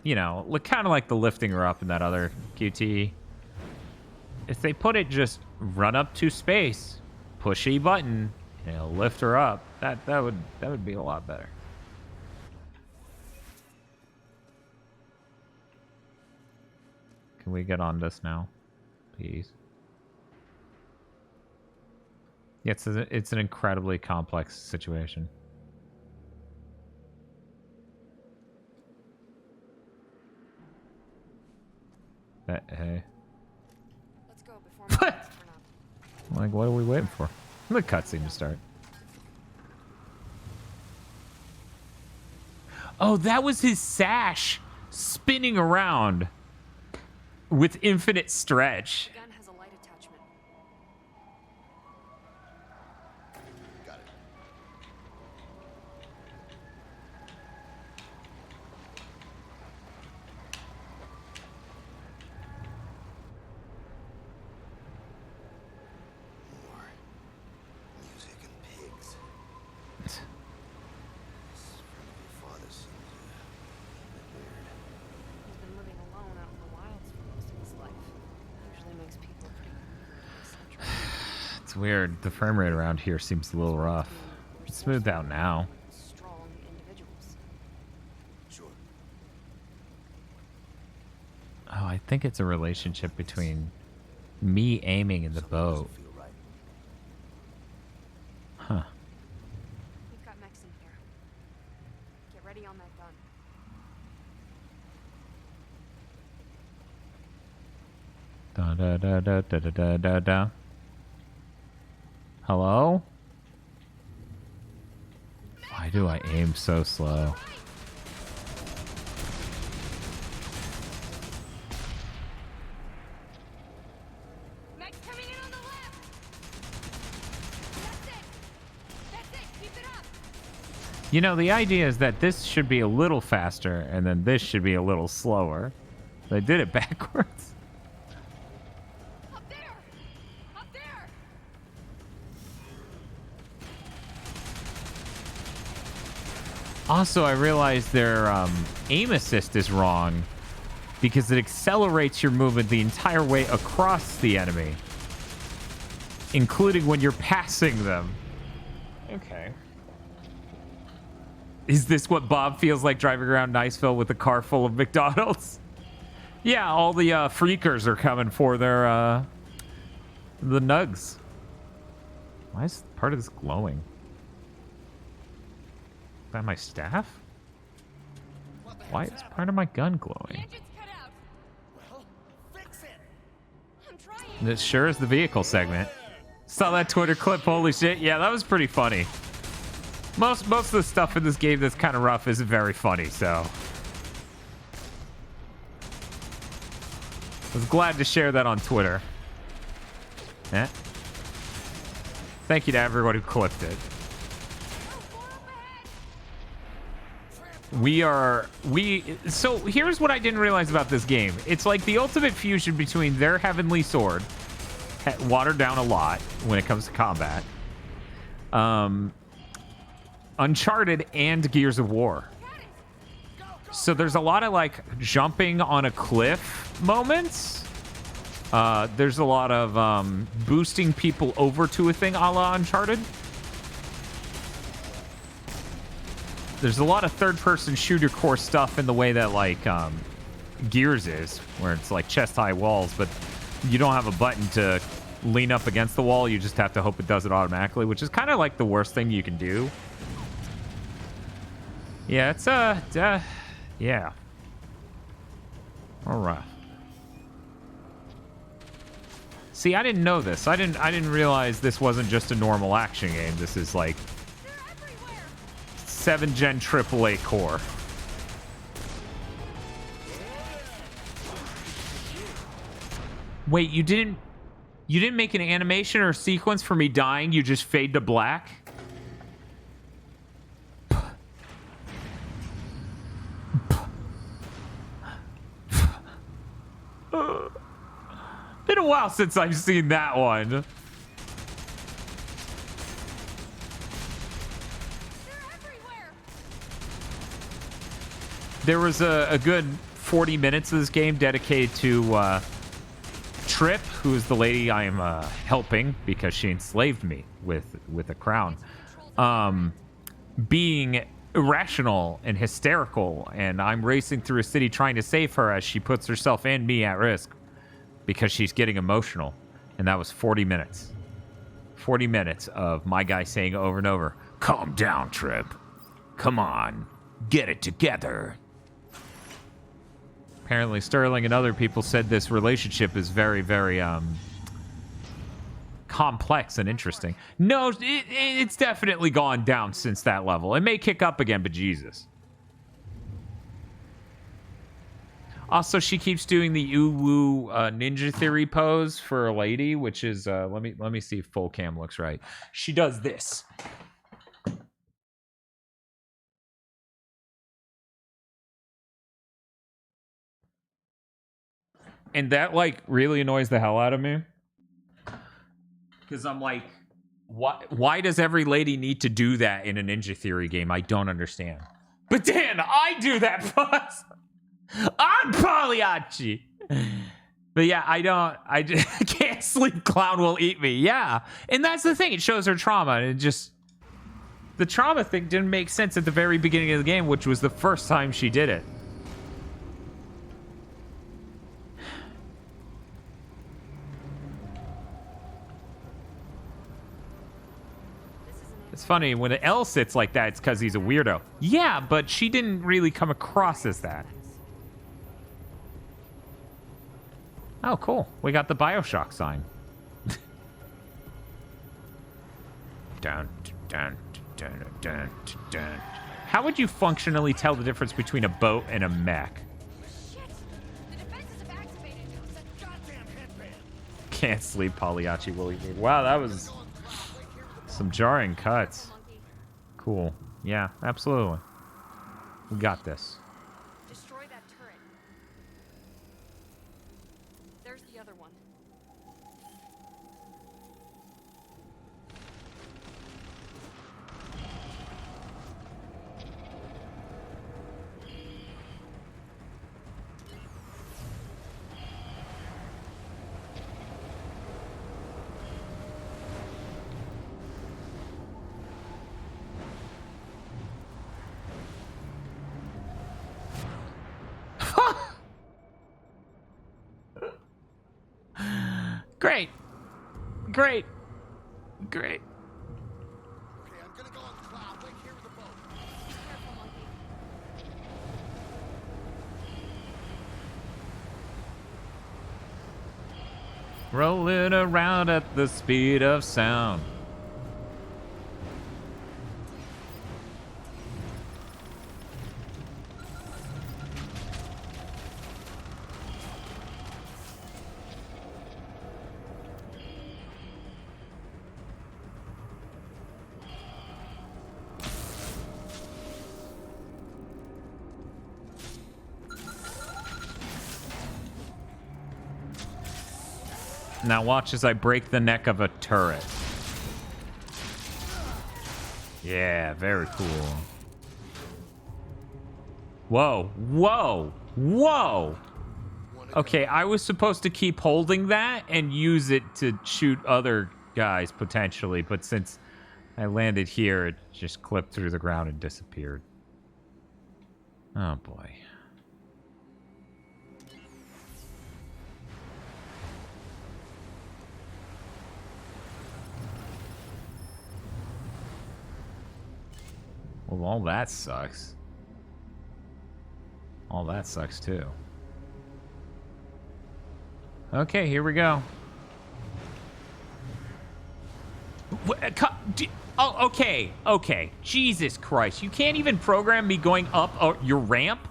You know, kind of like the lifting her up in that other QT. If they put it just run up to space, push a button, and it'll lift her up, that would be a lot better. Can we get on this now, please? Yeah, it's an incredibly complex situation. Hey. Let's go before my lights turn up. Like, what are we waiting for? The cutscene to start. Oh, that was his sash spinning around with infinite stretch. The gun has a light attachment. Got it. More music and pigs. This friend of your father's seems a bit weird. He's been living alone out in the wilds for most of his life. Usually makes people pretty eccentric. It's weird. The frame rate around here seems a little rough. It's smoothed out now. Strong individuals. Sure. Oh, I think it's a relationship between me aiming in the boat. Feel right. Huh. We've got mechs in here. Get ready on that gun. Da da da da da da da da. Hello? Why do I aim so slow? Mech's coming in on the left. That's it. Keep it up. You know, the idea is that this should be a little faster, and then this should be a little slower. They did it backwards. Up there. Up there. Also, I realized their aim assist is wrong. because it accelerates your movement the entire way across the enemy, including when you're passing them. Okay. Is this what Bob feels like driving around Niceville with a car full of McDonald's? Yeah, all the freakers are coming for their the nugs. Why is part of this glowing? Is that my staff? Why is part of my gun glowing? This sure is the vehicle segment. Saw that Twitter clip, holy shit. Yeah, that was pretty funny. Most of the stuff in this game that's kind of rough isn't very funny, so I was glad to share that on Twitter. Eh? Thank you to everyone who clipped it. So here's what I didn't realize about this game. It's like the ultimate fusion between their Heavenly Sword, watered down a lot when it comes to combat, Uncharted, and Gears of War. So there's a lot of like jumping on a cliff moments. There's a lot of boosting people over to a thing a la Uncharted. There's a lot of third-person shooter core stuff in the way that like Gears is, where it's like chest-high walls, but you don't have a button to lean up against the wall. You just have to hope it does it automatically, which is kind of like the worst thing you can do. Yeah, it's yeah. All right. See, I didn't know this. I didn't realize this wasn't just a normal action game. This is like 7th gen AAA core. Wait, you didn't make an animation or sequence for me dying? You just fade to black? Been a while since I've seen that one. There was a good 40 minutes of this game dedicated to Trip, who is the lady I am helping because she enslaved me with a crown, being irrational and hysterical, and I'm racing through a city trying to save her as she puts herself and me at risk because she's getting emotional. And that was 40 minutes. 40 minutes of my guy saying over and over, "Calm down, Trip. Come on, get it together." Apparently Sterling and other people said this relationship is very, very complex and interesting. No, it's definitely gone down since that level. It may kick up again, but Jesus. Also, she keeps doing the Uwu Ninja Theory pose for a lady, which is let me see if full cam looks right. She does this. And that like really annoys the hell out of me. Because I'm like, why does every lady need to do that in a Ninja Theory game? I don't understand. But Dan, I do that pose. I'm Pagliacci. But yeah, I just can't sleep, clown will eat me. Yeah. And that's the thing. It shows her trauma. And it just, the trauma thing didn't make sense at the very beginning of the game, which was the first time she did it. It's funny, when L sits like that, it's because he's a weirdo. Yeah, but she didn't really come across as that. Oh, cool. We got the Bioshock sign. Dun, dun, dun, dun, dun. How would you functionally tell the difference between a boat and a mech? Can't sleep, Pagliacci will eat me. Wow, that was some jarring cuts. Cool. Yeah, absolutely. We got this. Destroy that turret. There's the other one. Great. Great. Great. Okay, I'm gonna go on cloud. Wait here with the boat. Rolling around at the speed of sound. Now watch as I break the neck of a turret. Yeah, very cool. Whoa, whoa, whoa! Okay, I was supposed to keep holding that and use it to shoot other guys, potentially, but since I landed here, it just clipped through the ground and disappeared. Oh, boy. Well, all that sucks. All that sucks, too. Okay, here we go. Oh, okay, okay. Jesus Christ. You can't even program me going up your ramp?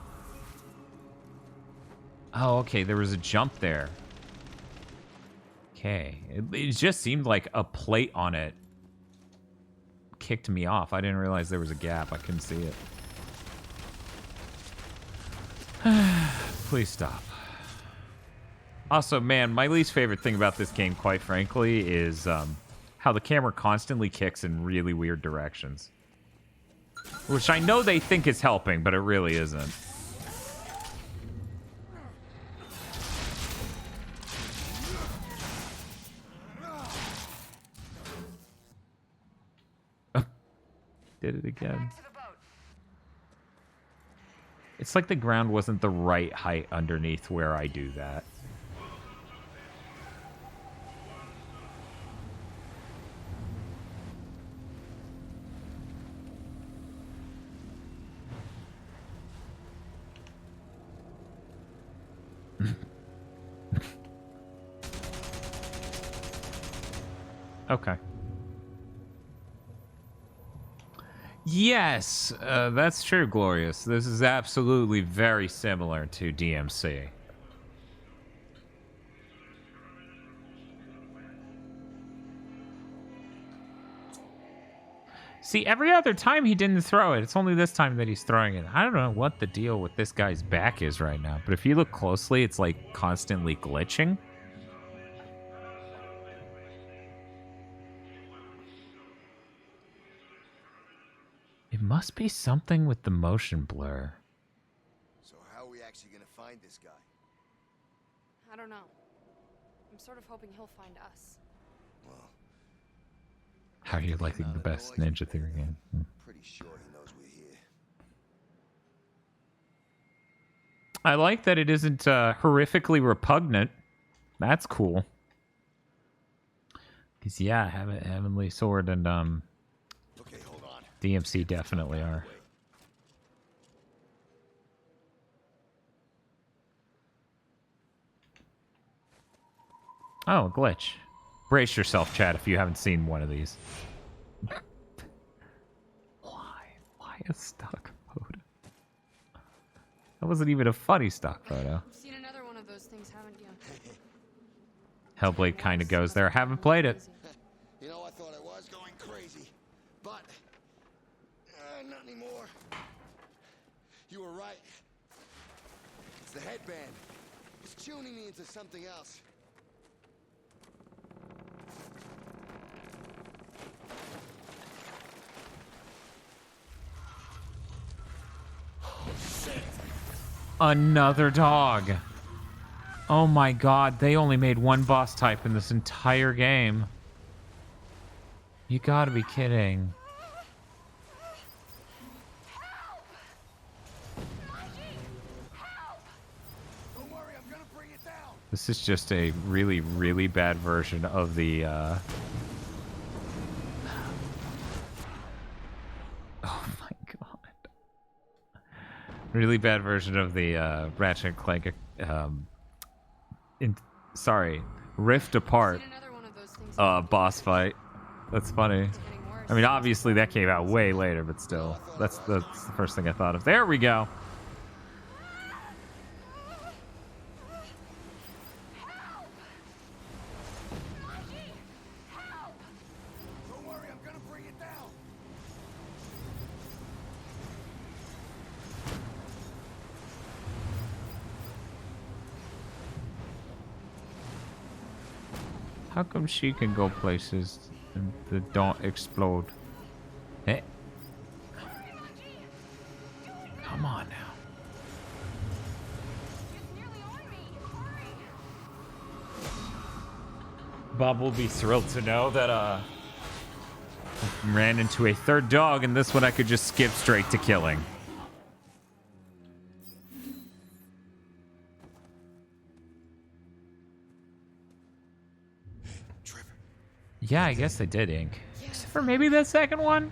Oh, okay, there was a jump there. Okay. It just seemed like a plate on it kicked me off. I didn't realize there was a gap. I couldn't see it. Please stop. Also, man, my least favorite thing about this game, quite frankly, is how the camera constantly kicks in really weird directions. Which I know they think is helping, but it really isn't. Did it again. It's like the ground wasn't the right height underneath where I do that. Okay. Yes, that's true, Glorious. This is absolutely very similar to DMC. See, every other time he didn't throw it. It's only this time that he's throwing it. I don't know what the deal with this guy's back is right now, but if you look closely, it's like constantly glitching. It must be something with the motion blur. So how are we actually gonna find this guy? I don't know. I'm sort of hoping he'll find us. Well, How are you liking the best Ninja Theory game? pretty sure he knows we're here. I like that it isn't horrifically repugnant. That's cool. Because, yeah, Heavenly Sword and Okay, hold on. DMC definitely are. Oh, a glitch. Brace yourself, chat, if you haven't seen one of these. Why a stock photo? That wasn't even a funny stock photo. You've seen another one of those things, haven't you? Hellblade kind of goes there. Haven't played it. You know, I thought I was going crazy, but not anymore. You were right. It's the headband. It's tuning me into something else. Another dog. Oh my god, they only made one boss type in this entire game. You gotta be kidding. Don't worry, I'm gonna bring it down. This is just a really, really bad version of the, Oh my god. Really bad version of the, Ratchet and Clank, Rift Apart, boss fight. That's funny. I mean, obviously that came out way later, but still. That's the first thing I thought of. There we go. How come she can go places that don't explode? Hey. Come on now. Bob will be thrilled to know that I ran into a third dog, and this one I could just skip straight to killing. Yeah, I guess they did ink. Except for maybe that second one.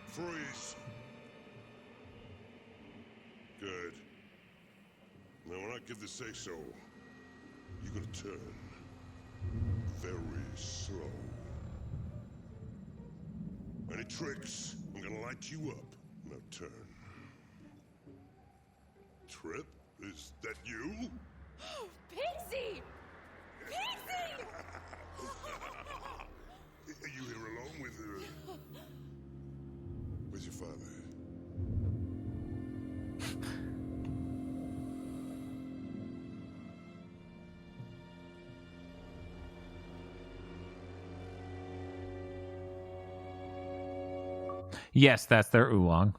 Freeze. Good. Now when I give the say-so, you're gonna turn. Very slow. Any tricks, I'm gonna light you up. Now turn. Trip? Is that you? Pigsy! Pigsy! Are you here alone with where's your father? Yes, that's their oolong.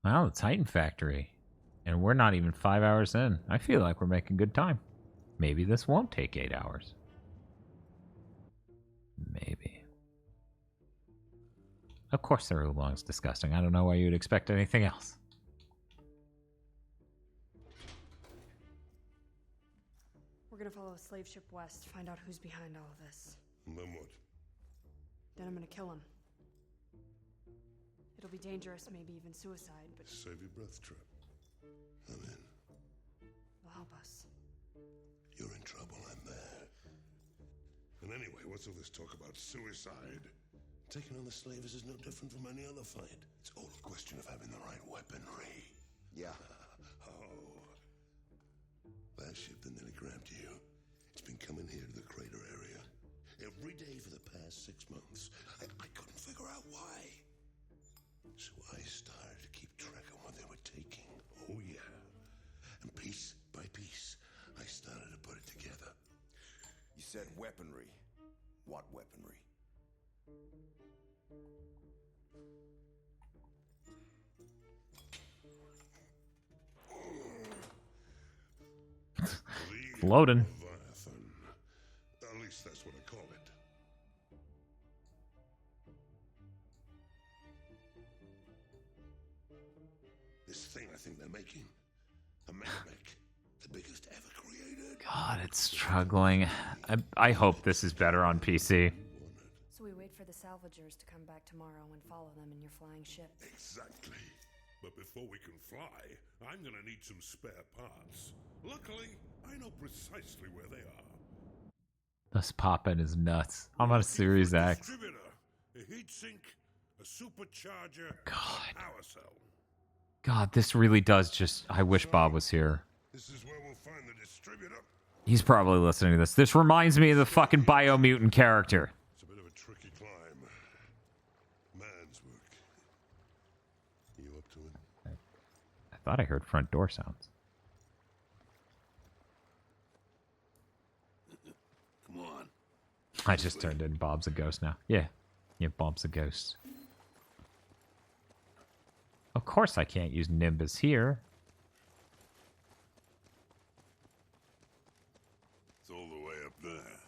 Wow, the Titan Factory. And we're not even 5 hours in. I feel like we're making good time. Maybe this won't take 8 hours. Maybe. Of course their oolong's disgusting. I don't know why you'd expect anything else. We're gonna follow a slave ship west, find out who's behind all of this. And then what? Then I'm gonna kill him. It'll be dangerous, maybe even suicide, but Save your breath, Trip. I'm in. it'll help us. You're in trouble, I'm there. And anyway, what's all this talk about suicide? Taking on the slavers is no different from any other fight. It's all a question of having the right weaponry. Yeah. That ship that nearly grabbed you, it's been coming here to the crater area every day for the past 6 months. I couldn't figure out why. So I started to keep track of what they were taking. Oh, yeah. And piece by piece, I started to put it together. You said weaponry. What weaponry? Loading. Leviathan. At least that's what I call it. This thing I think they're making. A mech, the biggest ever created. God, it's struggling. I hope this is better on PC. So we wait for the salvagers to come back tomorrow and follow them in your flying ship. Exactly. But before we can fly, I'm gonna need some spare parts. Luckily, I know precisely where they are. This poppin' is nuts. I'm on a Series X. Distributor, a heat sink, a supercharger, God. a power cell. God, this really does just... I wish Bob was here. This is where we'll find the distributor. He's probably listening to this. This reminds me of the fucking Biomutant character. It's a bit of a tricky climb. Man's work. You up to it? I thought I heard front door sounds. Come on. I just turned in Bob's a ghost now. Yeah. Yeah, Bob's a ghost. Of course I can't use Nimbus here. It's all the way up there.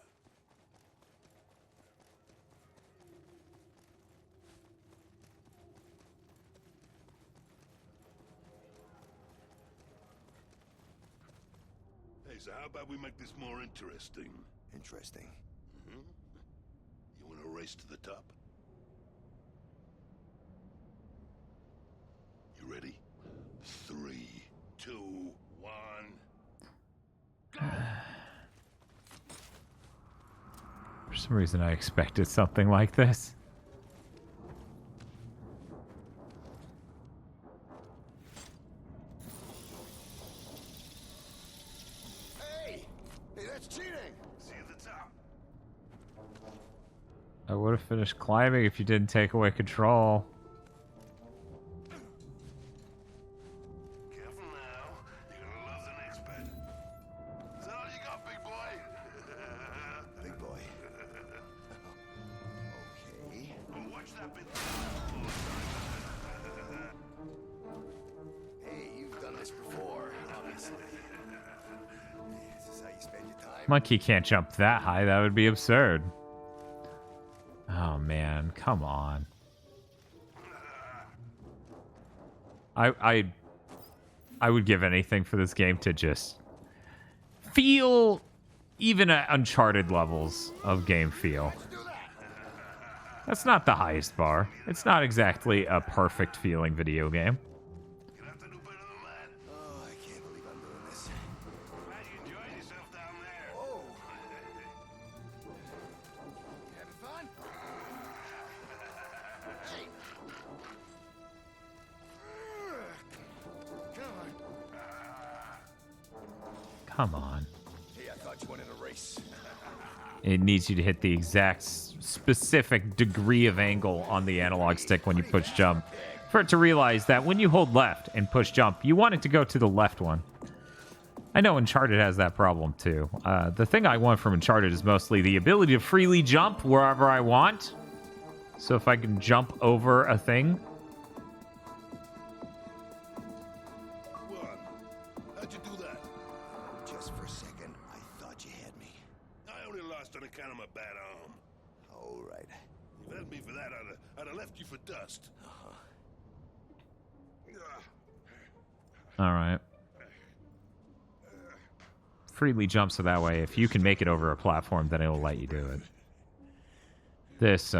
so how about we make this more interesting? Interesting. Mm-hmm. You want to race to the top? You ready? 3, 2, 1. For some reason, I expected something like this. Hey, that's cheating. See you at the top. I would have finished climbing if you didn't take away control. Careful now. You're gonna love the next bit. Is that all you got, big boy? Big boy. Okay. Oh, watch that bit. Hey, you've done this before, obviously. This is how you spend your time. Monkey can't jump that high. That would be absurd. Oh man, come on. I would give anything for this game to just feel even at Uncharted levels of game feel. That's not the highest bar. It's not exactly a perfect feeling video game. Gonna have to do better than that. Oh, I can't believe I'm doing this. Glad you enjoyed yourself down there. Oh. You having fun? Hey. Come on. Hey, I thought you wanted a race. It needs you to hit the exact specific degree of angle on the analog stick when you push jump for it to realize that when you hold left and push jump, you want it to go to the left one. I know Uncharted has that problem too. The thing I want from Uncharted is mostly the ability to freely jump wherever I want. So if I can jump over a thing, What? How'd you do that? Just for a second, I thought you had me. I only lost on account of my bad arm. All right. If it had me for that, I'd have left you for dust. all right. Freely jump so that way if you can make it over a platform, then it will let you do it. This,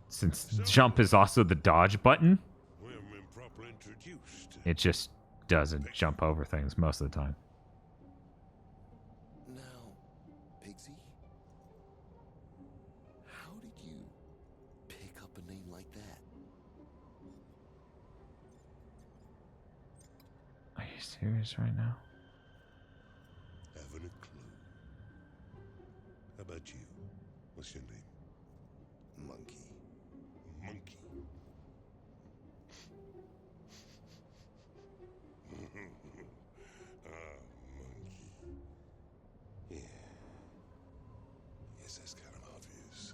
since jump is also the dodge button, We're improperly introduced. it just doesn't jump over things most of the time. Now, Pigsy, how did you pick up a name like that? Are you serious right now? Haven't a clue. How about you? What's your name? Monkey. Monkey. Monkey. Yeah. Yes, that's kind of obvious.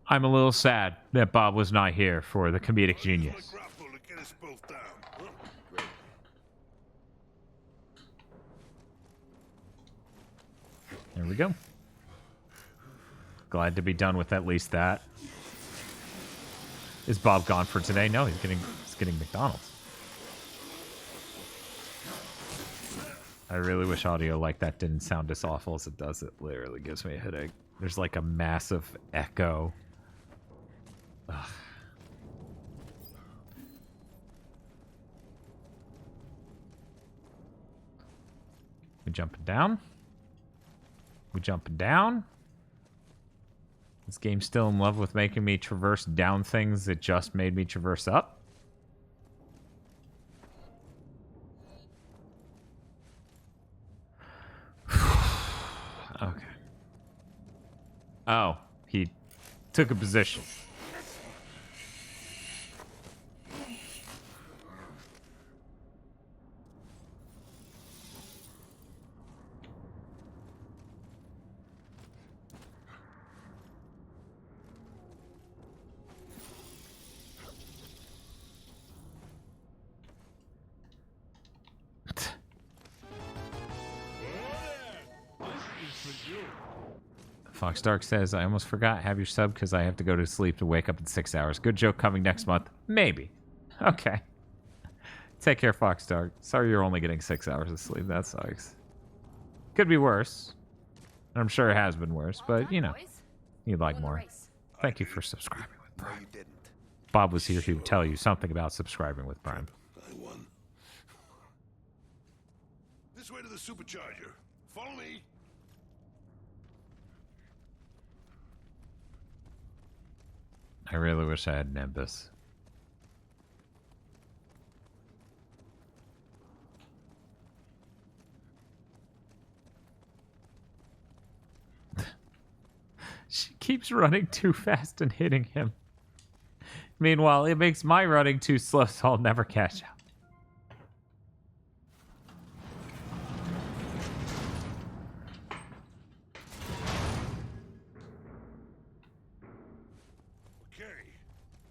I'm a little sad that Bob was not here for the comedic genius. My grapple to get us both down. Huh? Great. There we go. Glad to be done with at least that. Is Bob gone for today? No, he's getting McDonald's. I really wish audio like that didn't sound as awful as it does. It literally gives me a headache. There's like a massive echo. Ugh. We jumping down. We jumping down. This game's still in love with making me traverse down things it just made me traverse up. Okay. Oh, he took a position. Fox Dark says, I almost forgot. Have your sub because I have to go to sleep to wake up in 6 hours. Good joke coming next month. Maybe. Okay. Take care, Foxdog. Sorry you're only getting 6 hours of sleep. That sucks. Could be worse. I'm sure it has been worse, but, you know, you'd like more. Thank you for subscribing with Prime. Bob was here. He would tell you something about subscribing with Prime. I won. This way to the supercharger. Follow me. I really wish I had Nimbus. She keeps running too fast and hitting him. Meanwhile, it makes my running too slow, so I'll never catch up. Okay.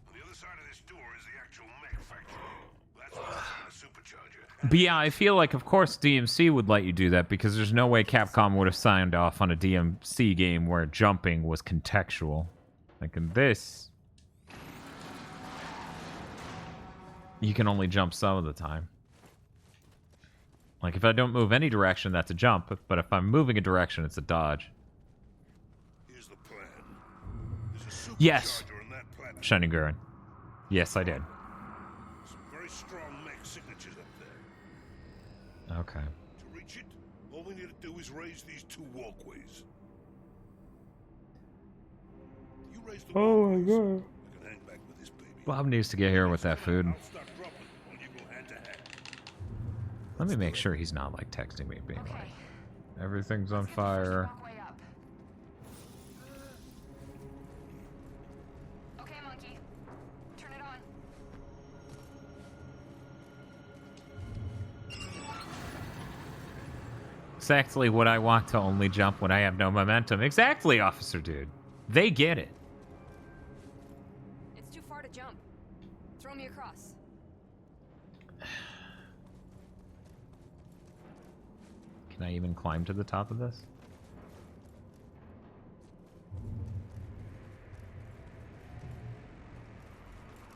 On the other side of this door is the actual mech factory. That's what's in the supercharger. But yeah, I feel like, of course, DMC would let you do that because there's no way Capcom would have signed off on a DMC game where jumping was contextual. Like in this, you can only jump some of the time. Like if I don't move any direction, that's a jump. But if I'm moving a direction, it's a dodge. Here's the plan. There's a Yes, supercharger on that platform. Shining Gurren. Yes, I did. Some very strong mech signatures up there. Okay. To reach it, all we need to do is raise these 2 walkways. You raise the walkways. I can hang back with this baby. Bob needs to get here with that food. I'll start dropping when you go hand to hand. Let me make sure he's not like texting me being like, everything's on fire. Okay, monkey. Turn it on. Exactly what I want to only jump when I have no momentum. Exactly, Officer Dude. They get it. It's too far to jump. Throw me across. Can I even climb to the top of this?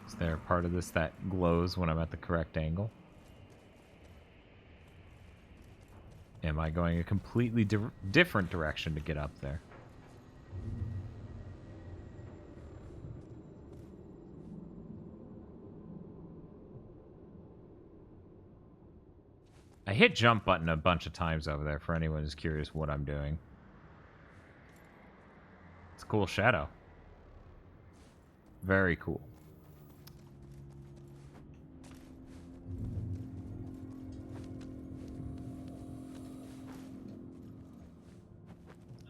Is there a part of this that glows when I'm at the correct angle? Am I going a completely different direction to get up there? I hit jump button a bunch of times over there for anyone who's curious what I'm doing. It's a cool shadow. Very cool.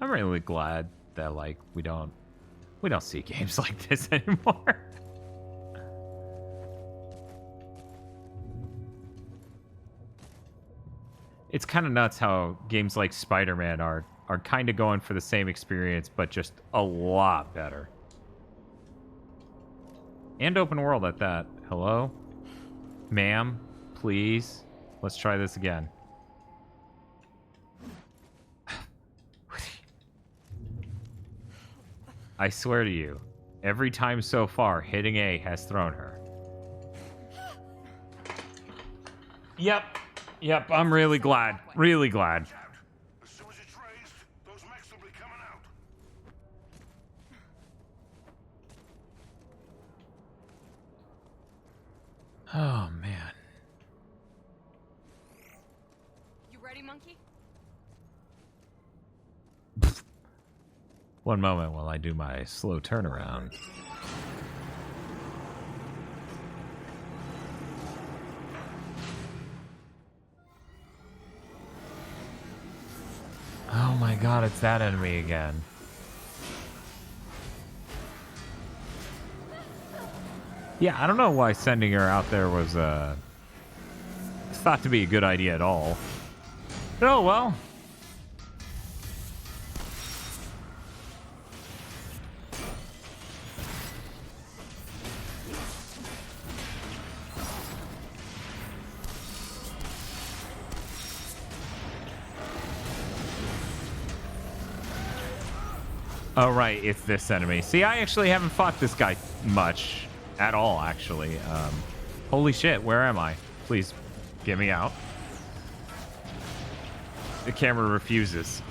I'm really glad that like we don't see games like this anymore. It's kind of nuts how games like Spider-Man are kind of going for the same experience, but just a lot better. And open world at that. Hello? Ma'am, please. Let's try this again. I swear to you, every time so far, hitting A has thrown her. Yep, I'm really glad. Really glad. As soon as it's raised, those mechs will be coming out. Oh, man. You ready, monkey? One moment while I do my slow turnaround. Oh my god, it's that enemy again. Yeah, I don't know why sending her out there was thought to be a good idea at all. But oh well. Oh, right, it's this enemy. See, I actually haven't fought this guy much at all, actually. Holy shit, where am I? Please, get me out. The camera refuses.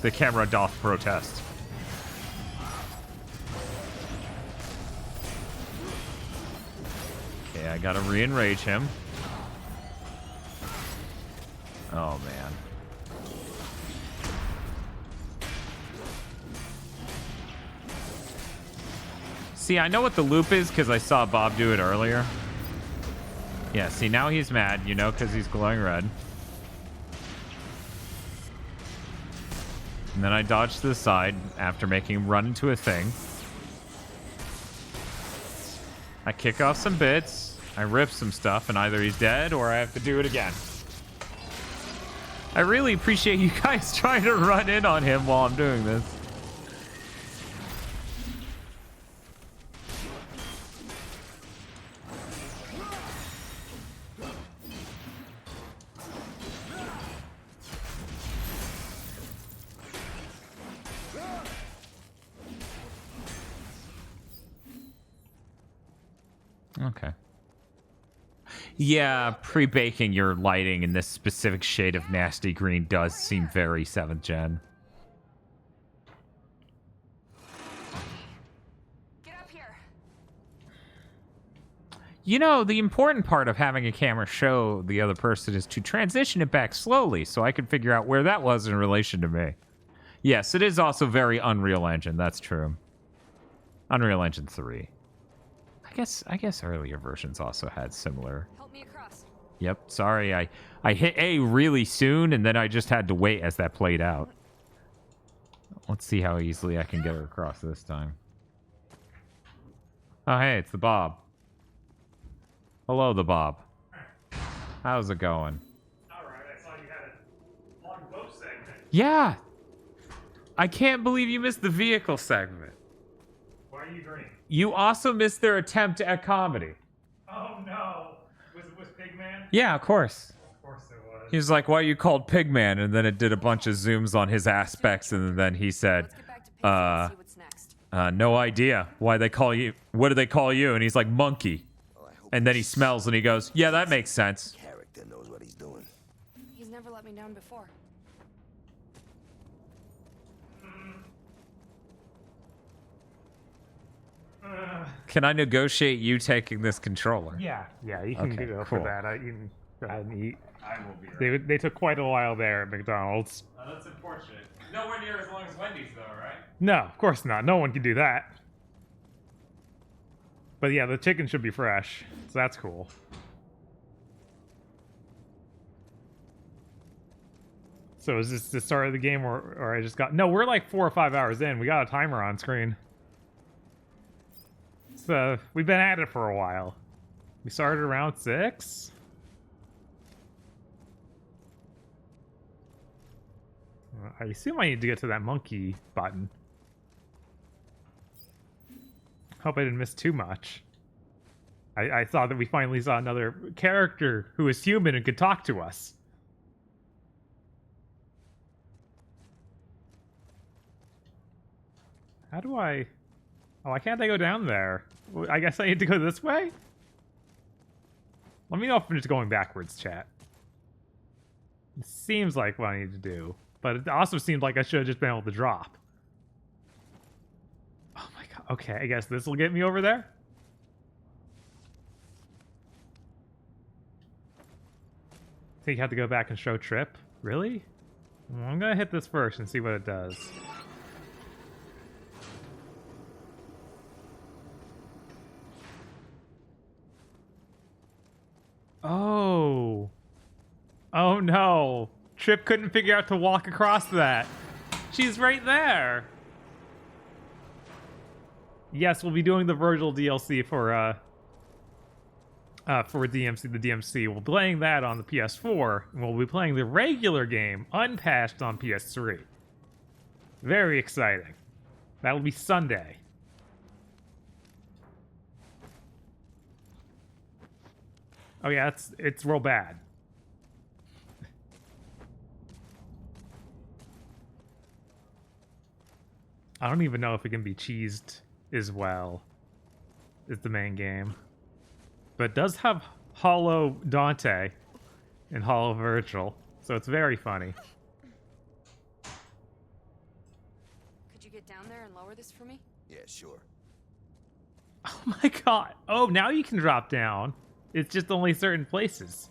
The camera doth protest. Okay, I gotta re-enrage him. Oh, man. See, I know what the loop is because I saw Bob do it earlier. Yeah, see, now he's mad, you know, because he's glowing red. And then I dodge to the side after making him run into a thing. I kick off some bits. I rip some stuff, and either he's dead or I have to do it again. I really appreciate you guys trying to run in on him while I'm doing this. Okay. Yeah, pre-baking your lighting in this specific shade of nasty green does seem very 7th gen. Get up here. You know, the important part of having a camera show the other person is to transition it back slowly so I can figure out where that was in relation to me. Yes, it is also very Unreal Engine, that's true. Unreal Engine 3. I guess earlier versions also had similar. Help me across. Yep, sorry, I hit A really soon, and then I just had to wait as that played out. Let's see how easily I can get her across this time. Oh, hey, it's the Bob. Hello, the Bob. How's it going? Alright, I saw you had a long boat segment. Yeah! I can't believe you missed the vehicle segment. Why are you green? You also missed their attempt at comedy. Oh no! Was Pigman? Yeah, of course. Of course it was. He was like, why are you called Pigman? And then it did a bunch of zooms on his aspects, and then he said, Let's get back to Pigsy and see what's next. no idea why they call you. What do they call you? And he's like, Monkey. And then he smells and he goes, yeah, that makes sense. Character knows what he's doing. He's never let me down before. Can I negotiate you taking this controller? Yeah, you can Okay, go cool. for that. You can go ahead and eat. I will be right. They took quite a while there at McDonald's. That's unfortunate. Nowhere near as long as Wendy's, though, right? No, of course not. No one can do that. But yeah, the chicken should be fresh, so that's cool. So is this the start of the game, or I just got... No, we're like 4 or 5 hours in. We got a timer on screen. So we've been at it for a while. We started around 6. I assume I need to get to that monkey button. Hope I didn't miss too much. I thought that we finally saw another character who is human and could talk to us. How do I... Oh, why can't I go down there? I guess I need to go this way? Let me know if I'm just going backwards, chat. It seems like what I need to do. But it also seemed like I should have just been able to drop. Oh my god. Okay, I guess this will get me over there? I think you have to go back and show Trip? Really? Well, I'm gonna hit this first and see what it does. Oh. Oh no. Trip couldn't figure out to walk across that. She's right there. Yes, we'll be doing the Virgil DLC for DMC, the DMC. We'll be playing that on the PS4, and we'll be playing the regular game, unpatched, on PS3. Very exciting. That'll be Sunday. Oh yeah, it's real bad. I don't even know if it can be cheesed as well as the main game. But it does have Hollow Dante and Hollow Virgil, so it's very funny. Could you get down there and lower this for me? Yeah, sure. Oh my god. Oh, now you can drop down. It's just only certain places.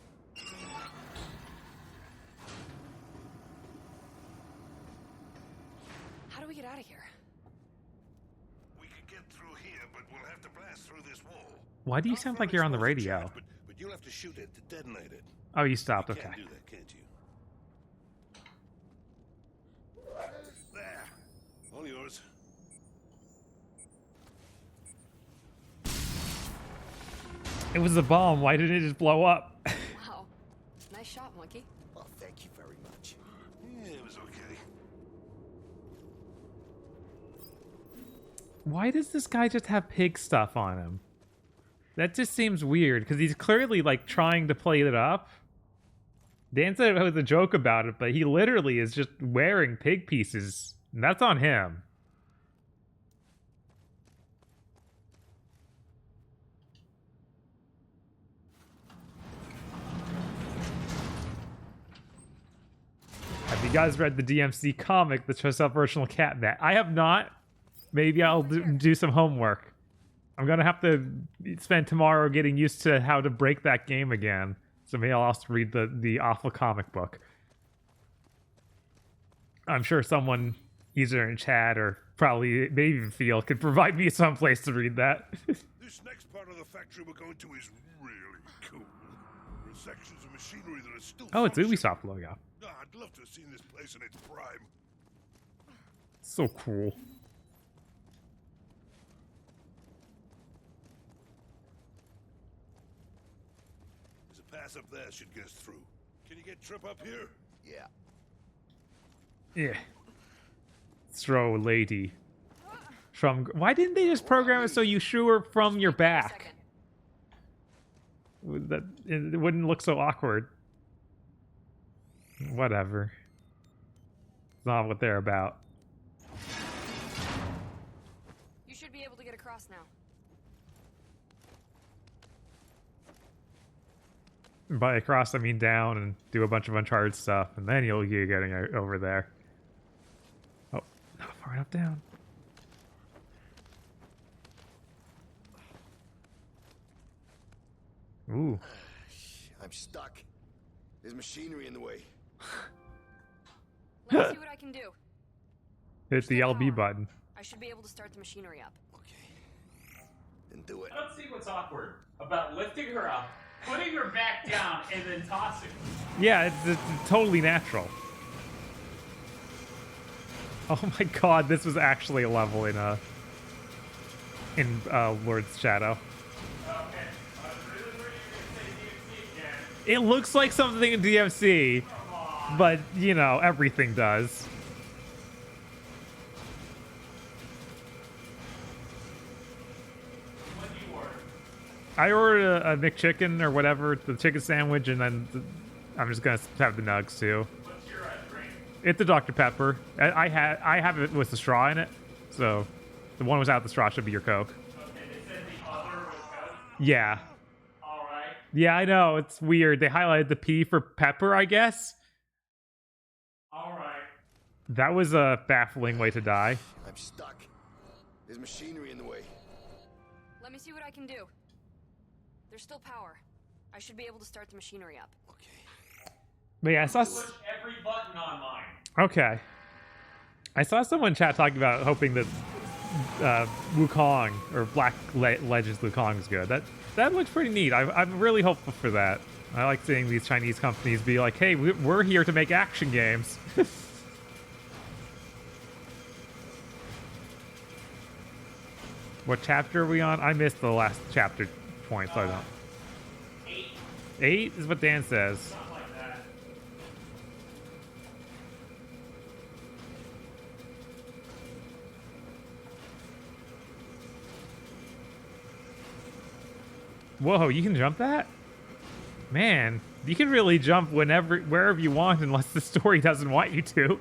How do we get out of here? We can get through here, but we'll have to blast through this wall. Why do you sound like you're on the radio? But you'll have to shoot it to detonate it. Oh, you stopped. You Okay. can't do that, can't you? There. All yours. It was a bomb. Why didn't it just blow up? Wow. Nice shot, monkey. Well, thank you very much. Yeah, it was okay. Why does this guy just have pig stuff on him? That just seems weird, because he's clearly, like, trying to play it up. Dan said it was a joke about it, but he literally is just wearing pig pieces. And that's on him. Have you guys read the DMC comic, the Self-Personal Cat Bat? I have not. Maybe I'll do some homework. I'm gonna have to spend tomorrow getting used to how to break that game again. So maybe I'll also read the awful comic book. I'm sure someone, either in chat or probably maybe even Phil, could provide me some place to read that. This next part of the factory we're going to is really cool. There are sections of machinery that are still Oh, it's functioning. Ubisoft logo. Oh, I'd love to have seen this place in its prime. So cool. There's a pass up there should get us through. Can you get Trip up here? Yeah. Yeah. Throw lady. From why didn't they just program it so you shoo her from your back? That it wouldn't look so awkward. Whatever. It's not what they're about. You should be able to get across now. By across, I mean down and do a bunch of Uncharted stuff, and then you'll be getting over there. Oh, not far enough down. Ooh. I'm stuck. There's machinery in the way. Let me see what I can do. Hit the LB button. I should be able to start the machinery up. Okay. Then do it. I don't see what's awkward about lifting her up, putting her back down, and then tossing her. Yeah, it's totally natural. Oh my god, this was actually a level in Lord's Shadow. It looks like something in DMC, but, you know, everything does. What do you order? I ordered a McChicken or whatever, the chicken sandwich, and then I'm just gonna have the nugs too. What's your drink? It's the Dr. Pepper. I have it with the straw in it, so the one without the straw should be your Coke. Okay, they said the other was Coke. Yeah. Alright. Yeah, I know. It's weird. They highlighted the P for pepper, I guess. Alright. That was a baffling way to die. I'm stuck. There's machinery in the way. Let me see what I can do. There's still power. I should be able to start the machinery up. But yeah, I saw... Push every button on mine. Okay. I saw someone in chat talking about hoping that Wukong, or Black Legends Wukong is good. That looks pretty neat. I'm really hopeful for that. I like seeing these Chinese companies be like, hey, we're here to make action games. What chapter are we on? I missed the last chapter point, so I don't. 8. 8 is what Dan says. Something like that. Whoa, you can jump that? Man, you can really jump wherever you want unless the story doesn't want you to.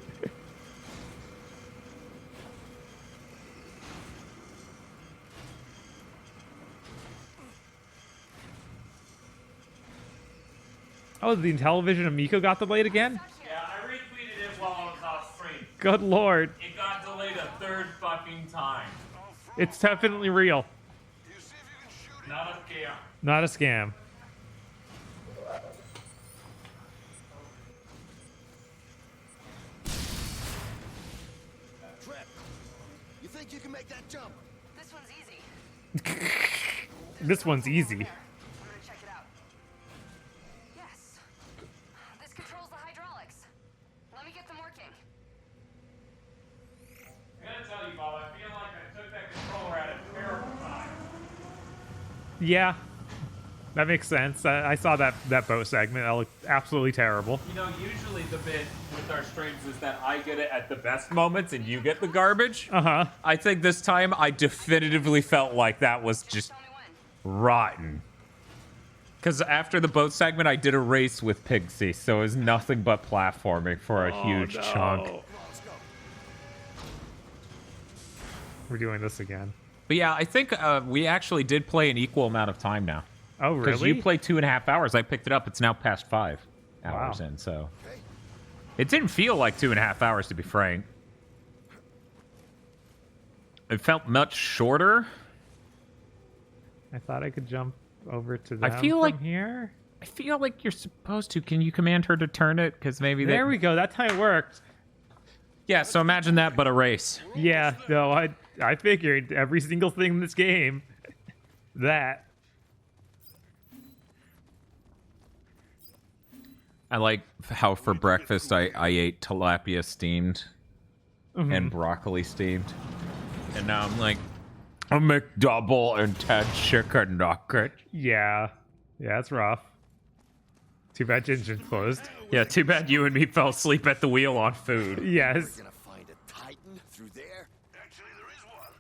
Oh, the Intellivision of Miko got delayed again? Yeah, I retweeted it while I was off stream. Good lord. It got delayed a third fucking time. It's definitely real. Not a scam. Not a scam. Trip, you think you can make that jump? This one's easy. This one's easy. I'm gonna check it out. Yes. This controls the hydraulics. Let me get them working. I gotta tell you, Bob, I feel like I took that controller at a terrible time. Yeah. That makes sense. I saw that boat segment. That looked absolutely terrible. You know, usually the bit with our streams is that I get it at the best moments and you get the garbage. Uh-huh. I think this time I definitively felt like that was just rotten. Because after the boat segment, I did a race with Pigsy, so it was nothing but platforming for a huge chunk. We're doing this again. But yeah, I think we actually did play an equal amount of time now. Oh, really? Because you played 2.5 hours. I picked it up. It's now past 5 hours Wow. in, so... It didn't feel like 2.5 hours, to be frank. It felt much shorter. I thought I could jump over to them I feel from like here. I feel like you're supposed to. Can you command her to turn it? Because maybe There we go. That's how it worked. Yeah, so imagine that, but a race. Yeah, no, I figured every single thing in this game. That. I like how for breakfast I ate tilapia steamed and broccoli steamed. And now I'm like, a McDouble and 10 chicken nuggets. Yeah. Yeah, it's rough. Too bad Ginger's closed. Yeah, too bad you and me fell asleep at the wheel on food. Yes. Gonna find a Titan through there? Actually, there is one.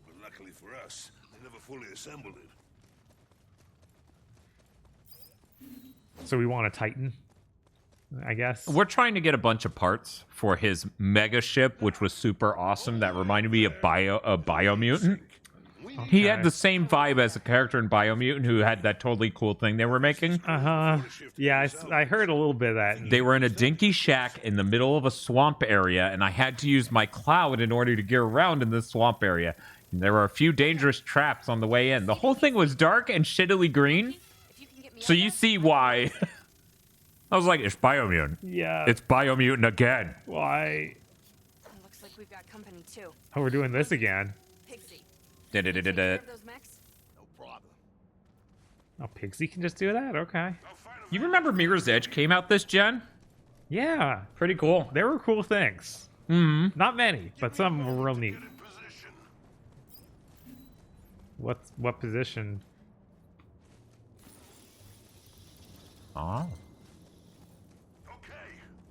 But luckily for us, they never fully assembled it. So we want a Titan, I guess. We're trying to get a bunch of parts for his mega ship, which was super awesome. That reminded me of Biomutant. He had the same vibe as a character in Biomutant who had that totally cool thing they were making. Uh-huh. Yeah, I heard a little bit of that. They were in a dinky shack in the middle of a swamp area, and I had to use my cloud in order to get around in this swamp area. And there were a few dangerous traps on the way in. The whole thing was dark and shittily green. So you see why. I was like, it's Biomutant. Yeah. It's Biomutant again. Why? Looks like we've got company too. Oh, we're doing this again. Pigsy. Da-da-da-da-da. Those mechs? No problem. Oh, Pigsy can just do that? Okay. You remember Mirror's Edge came out this gen? Yeah. Pretty cool. There were cool things. Mm-hmm. Not many, but some were real neat. What position? Oh. Okay,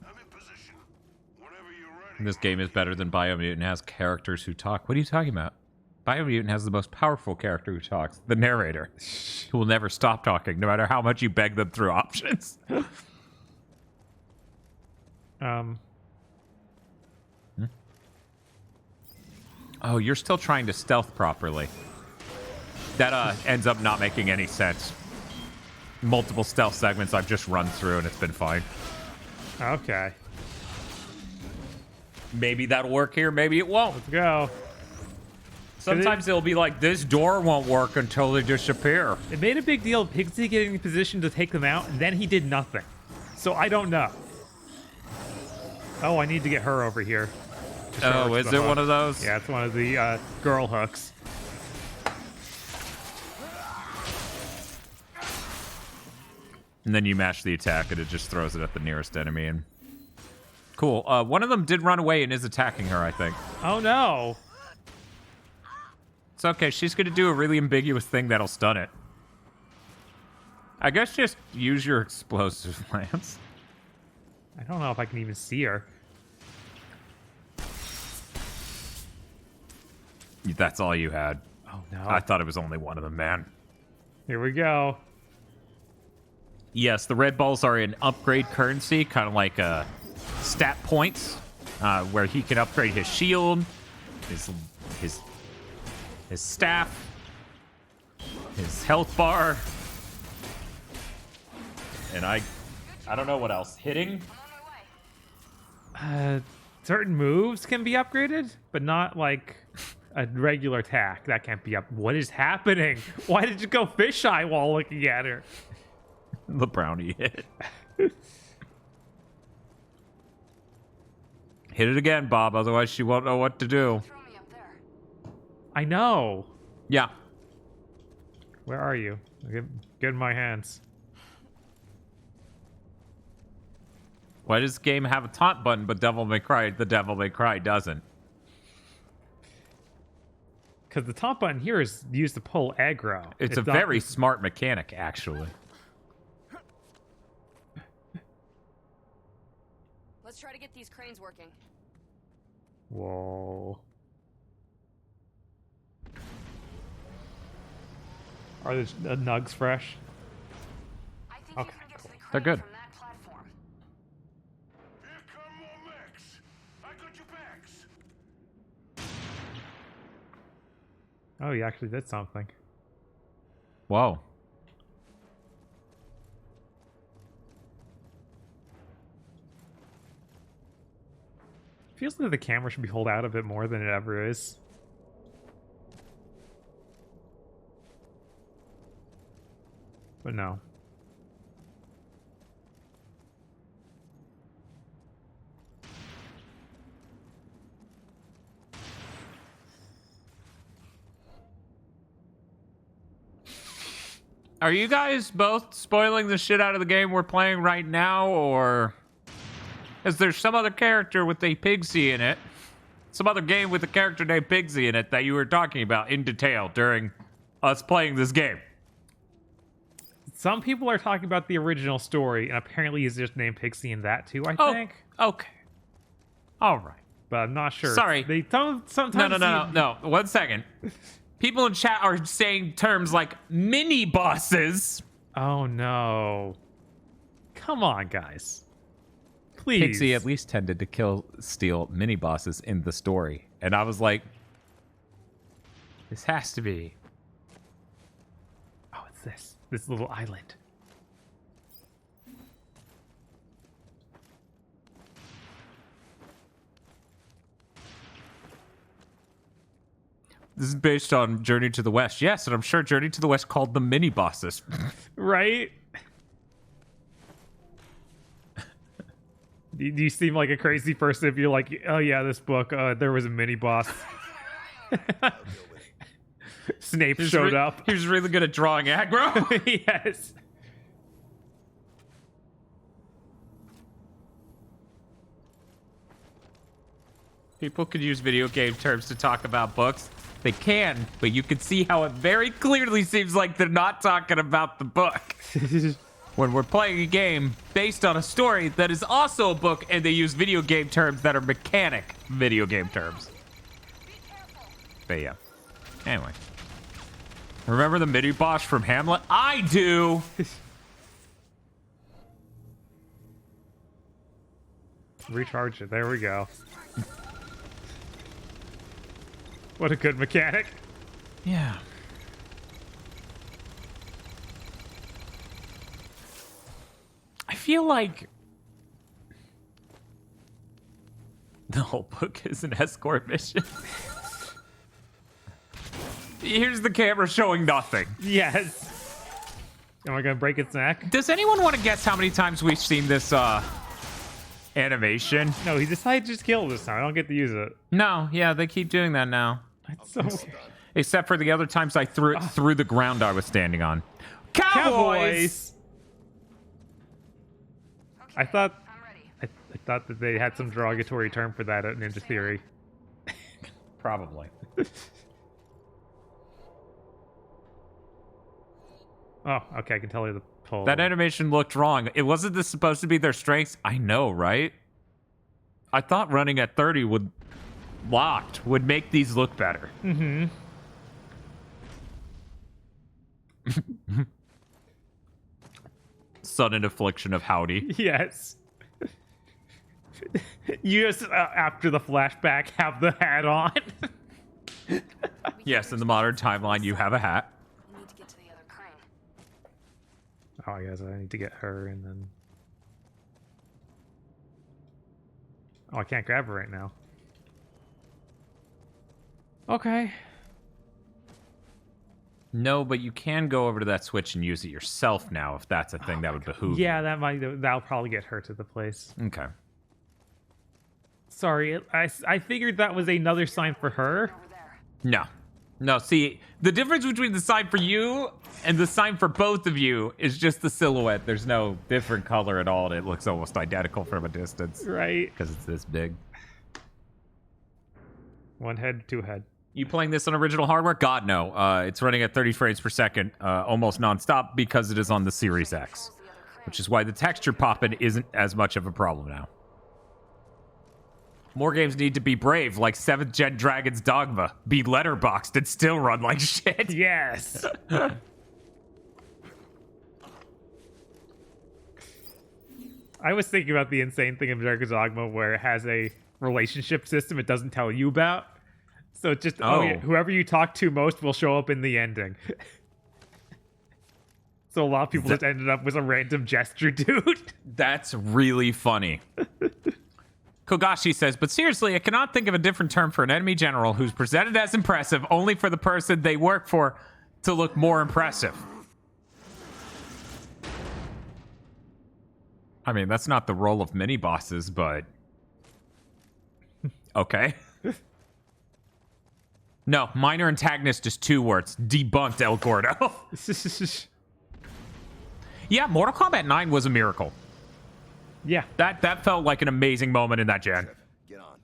I'm in position. Whenever you're ready. This game is better than Biomutant. It has characters who talk. What are you talking about? Biomutant has the most powerful character who talks, the narrator, who will never stop talking, no matter how much you beg them through options. Oh, you're still trying to stealth properly. That ends up not making any sense. Multiple stealth segments I've just run through and it's been fine. Okay. Maybe that'll work here, maybe it won't. Let's go. Sometimes it'll be like, this door won't work until they disappear. It made a big deal of Pigsy getting in position to take them out, and then he did nothing. So I don't know. Oh, I need to get her over here. Oh, is it one of those? Yeah, it's one of the girl hooks. And then you mash the attack and it just throws it at the nearest enemy. And cool. One of them did run away and is attacking her, I think. Oh, no. It's okay. She's going to do a really ambiguous thing that'll stun it. I guess just use your explosive lance. I don't know if I can even see her. That's all you had. Oh, no. I thought it was only one of them, man. Here we go. Yes, the red balls are an upgrade currency, kind of like stat points, where he can upgrade his shield, his staff, his health bar, and I I don't know what else. Hitting? Certain moves can be upgraded, but not like a regular attack. That can't be up. What is happening? Why did you go fisheye while looking at her? The brownie hit. Hit it again, Bob, otherwise she won't know what to do. I know. Yeah. Where are you? Get in my hands. Why does this game have a taunt button, but the Devil May Cry doesn't? Because the taunt button here is used to pull aggro. It's a very smart mechanic, actually. Let's try to get these cranes working. Whoa. Are the nugs fresh? I think Okay, you can get to the crane They're good. from that platform. Here come more mechs. I got your backs. Oh, you actually did something. Whoa. Feels like the camera should be pulled out a bit more than it ever is. But no. Are you guys both spoiling the shit out of the game we're playing right now, or is there some other character with a Pigsy in it? Some other game with a character named Pigsy in it that you were talking about in detail during us playing this game? Some people are talking about the original story, and apparently he's just named Pixie in that too, I think. Okay. All right. But I'm not sure. Sorry. They don't sometimes... No. 1 second. People in chat are saying terms like mini bosses. Oh, no. Come on, guys. Please. Pigsy at least tended to steal mini bosses in the story. And I was like, this has to be. Oh, it's this little island. This is based on Journey to the West. Yes, and I'm sure Journey to the West called them mini bosses. Right? Do you seem like a crazy person if you're like, oh yeah, this book, there was a mini boss. Snape showed up. He was really good at drawing aggro. Yes. People could use video game terms to talk about books. They can, but you can see how it very clearly seems like they're not talking about the book. When we're playing a game based on a story that is also a book, and they use video game terms that are mechanic video game terms. But yeah. Anyway. Remember the mini boss from Hamlet? I do! Recharge it. There we go. What a good mechanic. Yeah. I feel like the whole book is an escort mission. Here's the camera showing nothing. Yes. Am I gonna break its neck? Does anyone want to guess how many times we've seen this animation? No, he decided to just kill this time. I don't get to use it. No, yeah, they keep doing that now. That's so weird. Except for the other times I threw it through the ground I was standing on. Cowboys! I thought I thought that they had some derogatory term for that at Ninja Theory. Probably. Oh, okay, I can tell you the pull. That animation looked wrong. It wasn't this supposed to be their strengths? I know, right? I thought running at 30 would make these look better. Mm-hmm. Sudden affliction of howdy. Yes. You just, after the flashback, have the hat on. Yes, in the modern timeline, you have a hat. We need to get to the other crane. Oh, I guess I need to get her and then... Oh, I can't grab her right now. Okay. No, but you can go over to that switch and use it yourself now if that's a thing that would behoove Yeah, that'll probably get her to the place. you. Okay. Sorry, I figured that was another sign for her. No. No, see, the difference between the sign for you and the sign for both of you is just the silhouette. There's no different color at all, and it looks almost identical from a distance. Right. Because it's this big. One head, two head. You playing this on original hardware? God, no. It's running at 30 frames per second, almost nonstop, because it is on the Series X. Which is why the texture popping isn't as much of a problem now. More games need to be brave, like 7th Gen Dragon's Dogma. Be letterboxed and still run like shit. Yes! I was thinking about the insane thing of Dragon's Dogma where it has a relationship system it doesn't tell you about. So it's just, yeah, whoever you talk to most will show up in the ending. So a lot of people just ended up with a random gesture dude. That's really funny. Kogashi says, but seriously, I cannot think of a different term for an enemy general who's presented as impressive only for the person they work for to look more impressive. I mean, that's not the role of mini-bosses, but... Okay. No, minor antagonist is 2 words. Debunked, El Gordo. Yeah, Mortal Kombat 9 was a miracle. Yeah. That felt like an amazing moment in that gen. Get on.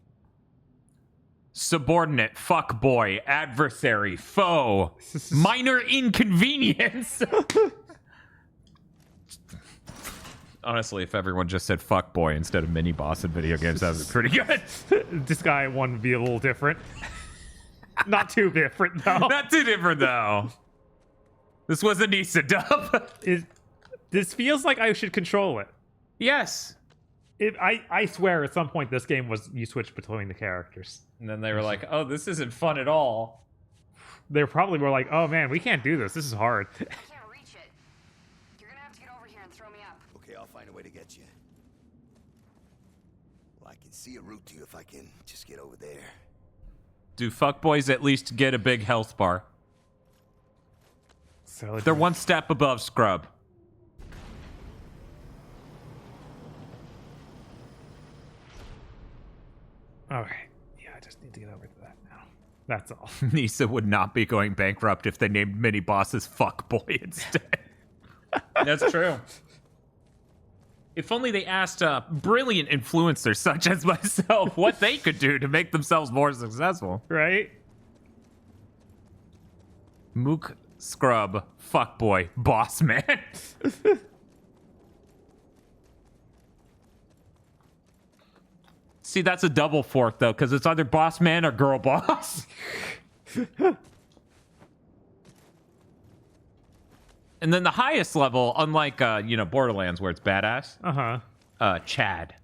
Subordinate, fuckboy, adversary, foe, minor inconvenience. Honestly, if everyone just said fuckboy instead of mini-boss in video games, that would be pretty good. This guy one would be a little different. Not too different, though. Not too different, though. This was a Nisa dub. This feels like I should control it. Yes. I swear at some point this game was you switched between the characters. And then they were like, oh, this isn't fun at all. They probably were like, oh man, we can't do this. This is hard. I can't reach it. You're gonna have to get over here and throw me up. Okay, I'll find a way to get you. Well, I can see a route to you if I can just get over there. Do fuckboys at least get a big health bar? So they're one step above Scrub. Alright. Yeah, I just need to get over to that now. That's all. Nisa would not be going bankrupt if they named mini bosses Fuckboy instead. That's true. If only they asked brilliant influencers such as myself what they could do to make themselves more successful. Right? Mook, Scrub, Fuckboy, Boss Man. See, that's a double fork, though, because it's either boss man or girl boss. And then the highest level, unlike, Borderlands, where it's badass. Uh-huh. Chad.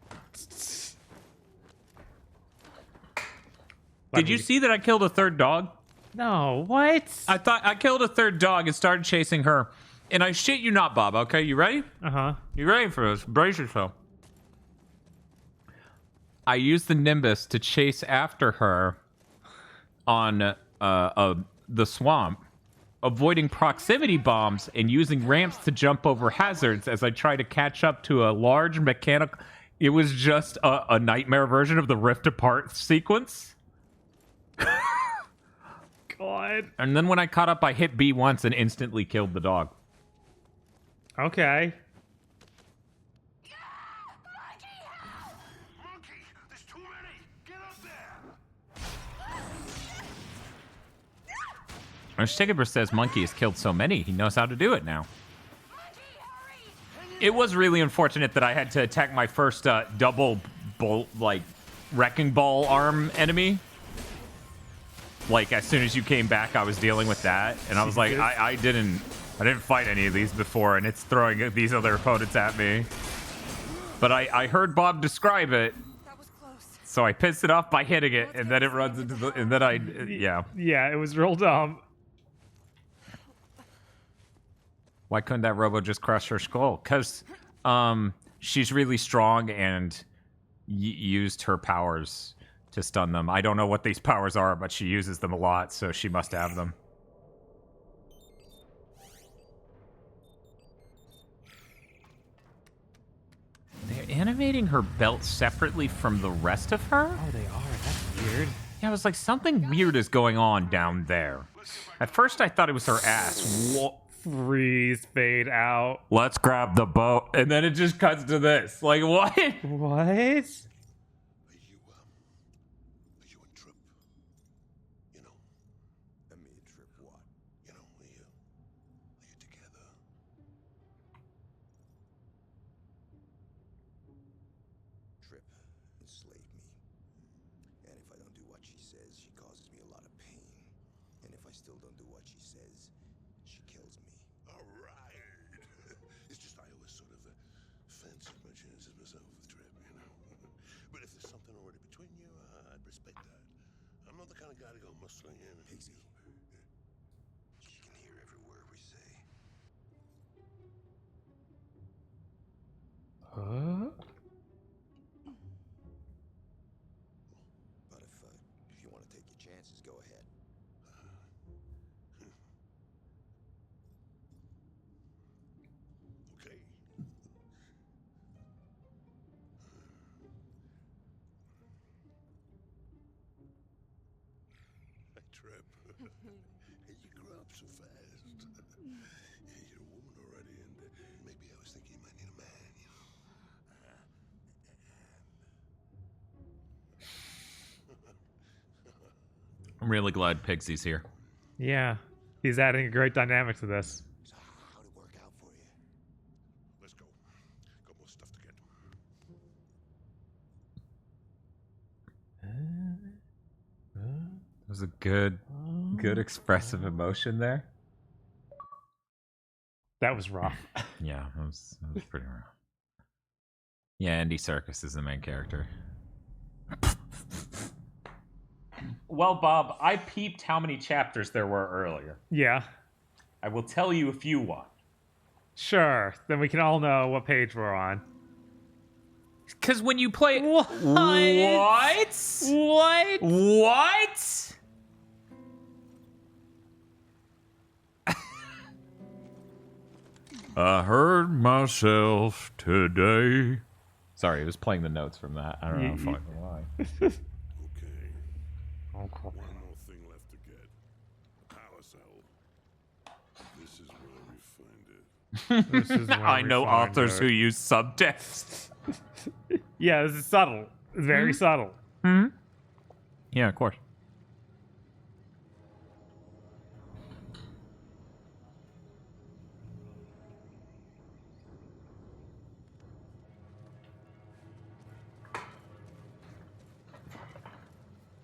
Did you see that I killed a third dog? No, what? I thought I killed a third dog and started chasing her. And I shit you not, Bob, okay? You ready? Uh-huh. You ready for this? Brace yourself. I used the Nimbus to chase after her on the swamp, avoiding proximity bombs and using ramps to jump over hazards as I try to catch up to a large mechanical... It was just a nightmare version of the Rift Apart sequence. God. And then when I caught up, I hit B once and instantly killed the dog. Okay. Shigaber says Monkey has killed so many, he knows how to do it now. It was really unfortunate that I had to attack my first double wrecking ball arm enemy. Like, as soon as you came back, I was dealing with that, and I was like, I didn't fight any of these before, and it's throwing these other opponents at me. But I heard Bob describe it. That was close. So I pissed it off by hitting it, and then it runs into the... And then yeah. Yeah, it was real dumb. Why couldn't that robo just crush her skull? Because she's really strong, and used her powers to stun them. I don't know what these powers are, but she uses them a lot, so she must have them. They're animating her belt separately from the rest of her? Oh, they are. That's weird. Yeah, I was like, something weird is going on down there. At first, I thought it was her ass. Freeze, fade out. Let's grab the boat. And then it just cuts to this. Like, what? What? Are you and Trip? You know? And me and Trip what? You know, are you together? Trip enslaved me. And if I don't do what she says, she causes me a lot of pain. And if I still don't do what she says, she kills me. All right. It's just I always sort of fancy my chances myself with Trip, you know? But if there's something already between you, I'd respect that. I'm not the kind of guy to go muscling in. Pigsy. She can hear every word we say. Huh? But if you want to take your chances, go ahead. Okay. Trip. Hey, you grew up so fast. Yeah, you're a woman already, and maybe I was thinking you might need a man, you know? I'm really glad Pigsy's here. Yeah. He's adding a great dynamic to this. So how'd it work out for you? Let's go. Got more stuff to get. It was a good expressive emotion there. That was rough. Yeah, it was pretty rough. Yeah, Andy Serkis is the main character. Well, Bob, I peeped how many chapters there were earlier. Yeah. I will tell you if you want. Sure. Then we can all know what page we're on. Because when you play... What? What? What? I heard myself today. Sorry, I was playing the notes from that. I don't know fucking why. Okay. One more thing left to get. A power cell. This is where we find it. This is where I we know find authors it. who use subtext. Yeah, this is subtle. It's very subtle. Hmm? Yeah, of course.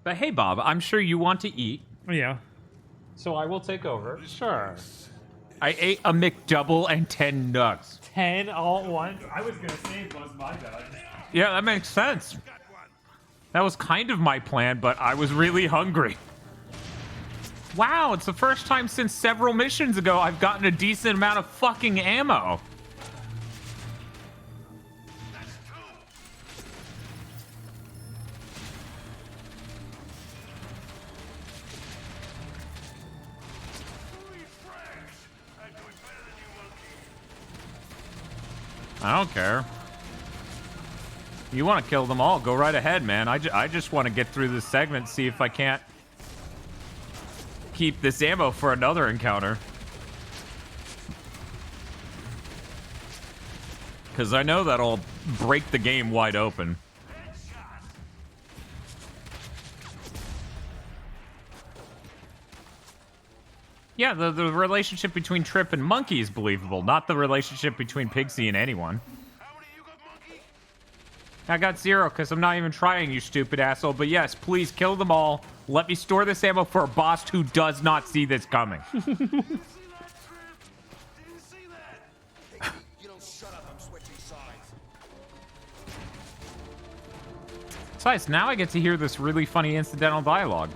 But hey, Bob, I'm sure you want to eat, Yeah. so I will take over. Sure. I ate a McDouble and 10 nugs. 10 all at once? I was going to save most of my nugs. Yeah, that makes sense. That was kind of my plan, but I was really hungry. Wow, it's the first time since several missions ago I've gotten a decent amount of fucking ammo. I don't care. You want to kill them all, go right ahead, man. I just want to get through this segment, see if I can't keep this ammo for another encounter. Because I know that'll break the game wide open. Yeah, the relationship between Trip and Monkey is believable, not the relationship between Pigsy and anyone. I got 0 because I'm not even trying, you stupid asshole. But yes, please kill them all. Let me store this ammo for a boss who does not see this coming. You don't shut up, I'm switching sides. Besides, now I get to hear this really funny incidental dialogue.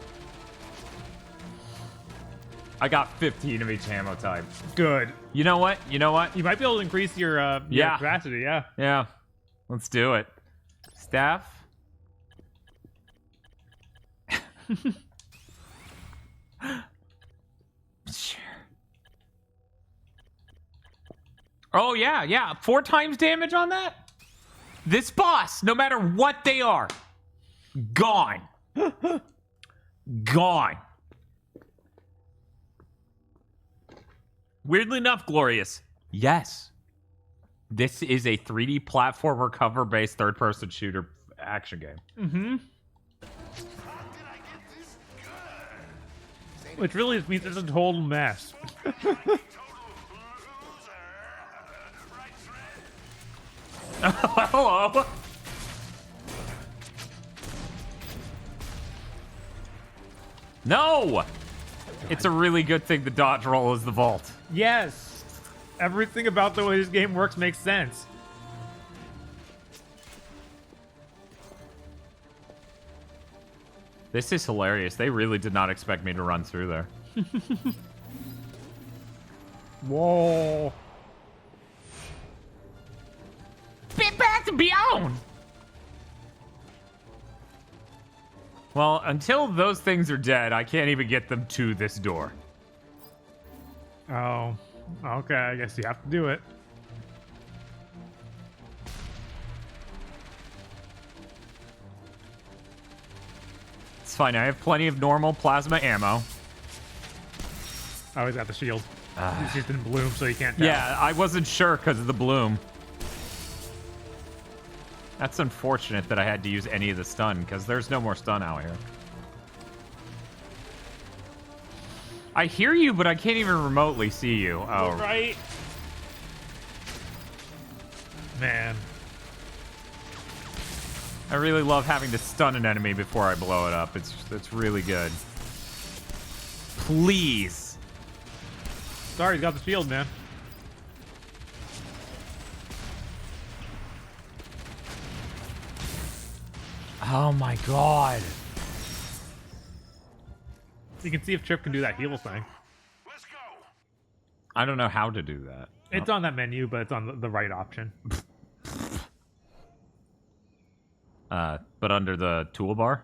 I got 15 of each ammo type. Good. You know what? You know what? You might be able to increase your Yeah. capacity, yeah. Yeah. Let's do it. Staff. Sure. Oh, yeah. 4 times damage on that? This boss, no matter what they are, gone. Gone. Weirdly enough, Glorious. Yes. This is a 3D platformer cover-based third-person shooter action game. Mm-hmm. Which really just means it's a total mess. Hello. No! It's a really good thing the dodge roll is the vault. Yes! Everything about the way this game works makes sense. This is hilarious. They really did not expect me to run through there. Whoa. Bit back to beyond! Well, until those things are dead, I can't even get them to this door. Oh. Okay, I guess you have to do it. It's fine. I have plenty of normal plasma ammo. Oh, he's got the shield. He's just in bloom, so you can't tell. Yeah, I wasn't sure because of the bloom. That's unfortunate that I had to use any of the stun, because there's no more stun out here. I hear you, but I can't even remotely see you. Oh, right. Man. I really love having to stun an enemy before I blow it up. It's really good. Please. Sorry, he's got the shield, man. Oh my god. You can see if Trip can do that heal thing. I don't know how to do that. It's on that menu, but it's on the right option. But under the toolbar?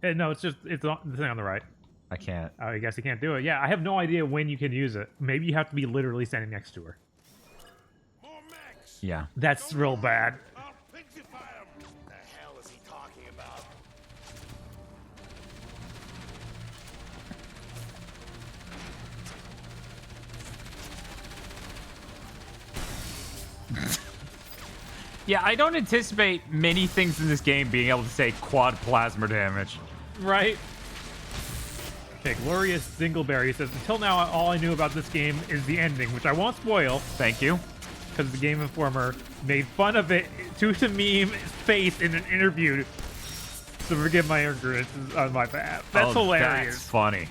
No, it's just the thing on the right. I can't. Oh, I guess you can't do it. Yeah, I have no idea when you can use it. Maybe you have to be literally standing next to her. Yeah. That's real bad. Yeah, I don't anticipate many things in this game being able to say quad plasma damage. Right? Okay, Glorious Dingleberry says, until now, all I knew about this game is the ending, which I won't spoil. Thank you. Because the Game Informer made fun of it to meme face in an interview. So forgive my ignorance on my behalf. That's hilarious. That's funny.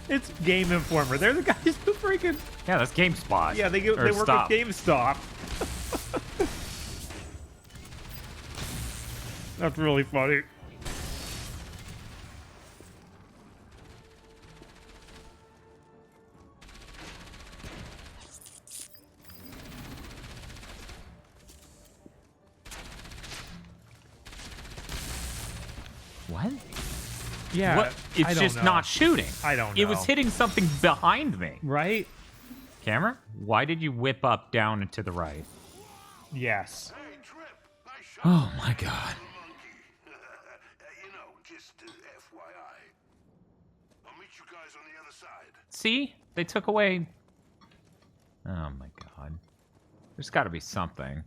It's Game Informer. They're the guys who freaking... Yeah, that's GameSpot. Yeah, they work with GameStop. That's really funny. What? Yeah, what? It's I don't just know. not shooting. I don't know. It was hitting something behind me. Right? Camera? Why did you whip up down and to the right? Yes. Oh my god. See? They took away... Oh my god. There's gotta be something.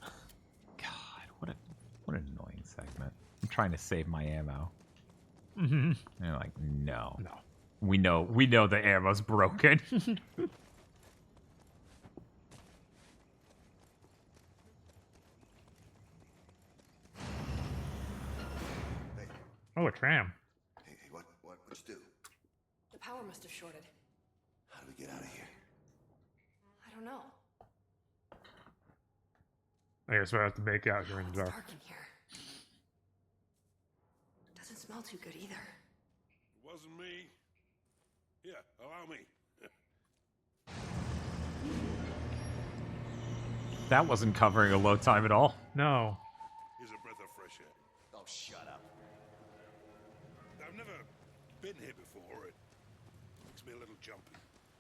God, what an annoying segment. I'm trying to save my ammo. Mm-hmm. And they're like, no. No. We know the ammo's broken. Oh, a tram. Hey, what'd you do? The power must have shorted. How do we get out of here? I don't know. I guess we have to make out here in the It's dark. dark in here. Doesn't smell too good either. It wasn't me. Yeah, allow me. That wasn't covering a load time at all. No. Here's a breath of fresh air. Oh, shut up. I've never been here before. It makes me a little jumpy.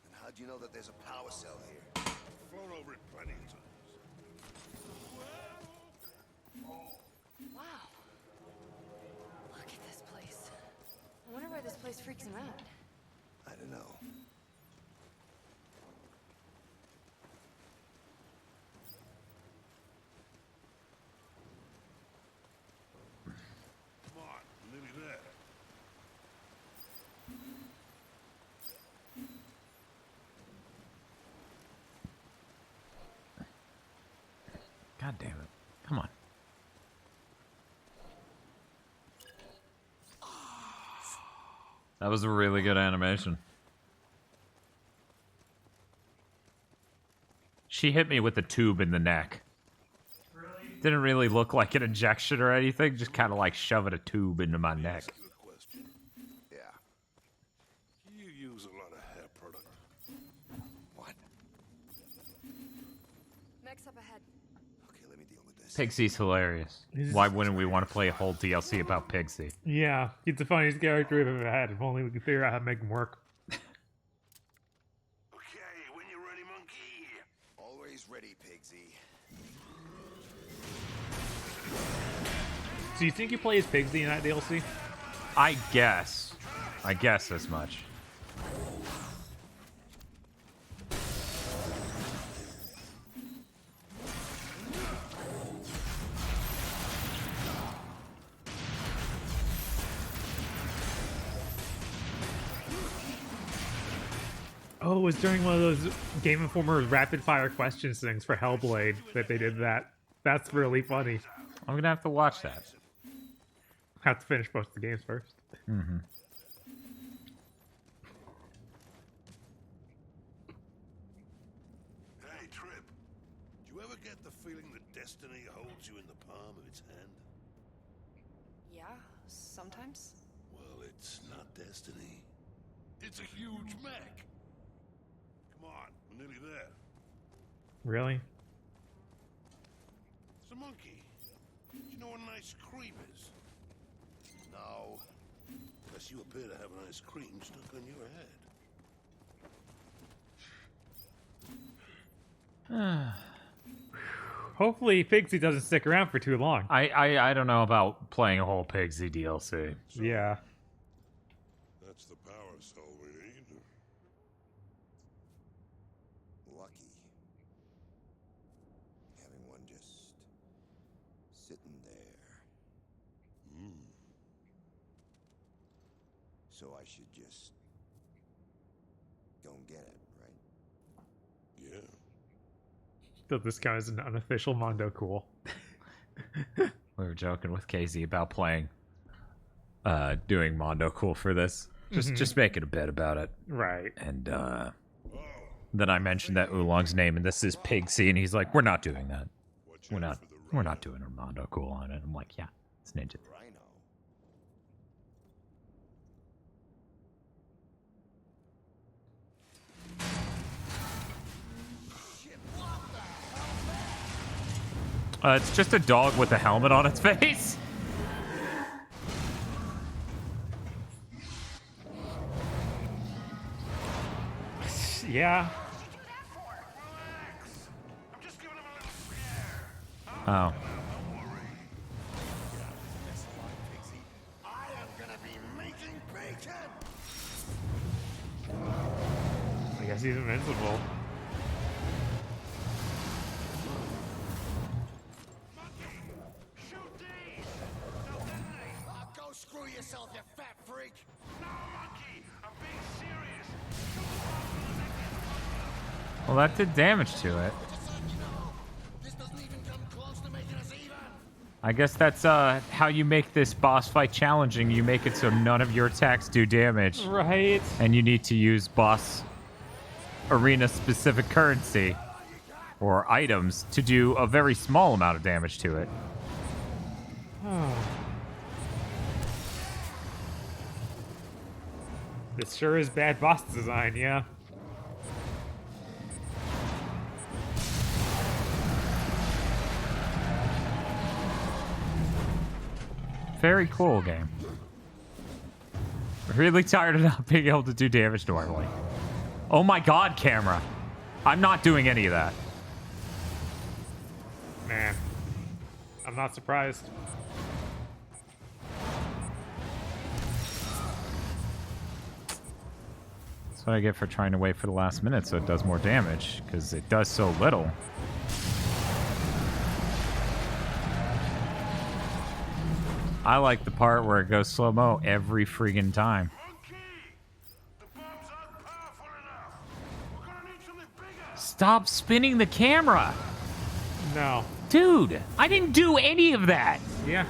And how'd you know that there's a power cell here? I've flown over it plenty of times. Wow. Look at this place. I wonder why this place freaks him out. I don't know. Come on, we're nearly there. God damn it. Come on. That was a really good animation. She hit me with a tube in the neck. Really? Didn't really look like an injection or anything, just kind of like shoving a tube into my neck. That's a good question. Yeah. You use a lot of hair product. What? Mech's up ahead. Okay, let me deal with this. Pigsy's hilarious. Why wouldn't we want to play a whole DLC about Pigsy? Yeah, he's the funniest character we've ever had. If only we could figure out how to make him work. Okay, when you're ready, monkey. Always ready, Pigsy. So you think you play as Pigsy in that DLC? I guess. I guess as much. Oh, it was during one of those Game Informer rapid fire questions things for Hellblade that they did that. That's really funny. I'm gonna have to watch that. Have to finish most of the games first. Mm-hmm. Hey, Trip. Do you ever get the feeling that destiny holds you in the palm of its hand? Yeah, sometimes. Well, it's not destiny. It's a huge mech. Come on, we're nearly there. Really? It's a monkey. Do you know what an ice cream is? No. Unless you appear to have an ice cream stuck on your head. Hopefully Pigsy doesn't stick around for too long. I don't know about playing a whole Pigsy DLC. Yeah. That's the power cell we need. Lucky. Having one just sitting there. So I should just go and get it, right? Yeah. So this guy is an unofficial Mondo Cool. We were joking with Casey about playing, doing Mondo Cool for this. Just making a bit about it. Right. And then I mentioned that Oolong's name, and this is Pigsy, and he's like, "We're not doing that. We're not doing a Mondo Cool on it." I'm like, "Yeah, it's Ninja." Rhino. It's just a dog with a helmet on its face. Yeah. Oh. I am gonna be making bacon. I guess he's invincible. Shoot these. Go screw yourself, you fat freak! No, monkey. I'm being serious. Well, that did damage to it. This doesn't even come close to making us even! I guess that's how you make this boss fight challenging. You make it so none of your attacks do damage. Right. And you need to use boss arena specific currency or items to do a very small amount of damage to it. This sure is bad boss design, yeah. Very cool game. Really tired of not being able to do damage normally. Oh my god, camera. I'm not doing any of that. Man, I'm not surprised. That's what I get for trying to wait for the last minute so it does more damage, because it does so little. I like the part where it goes slow-mo every friggin' time. Stop spinning the camera! No. Dude, I didn't do any of that! Yeah.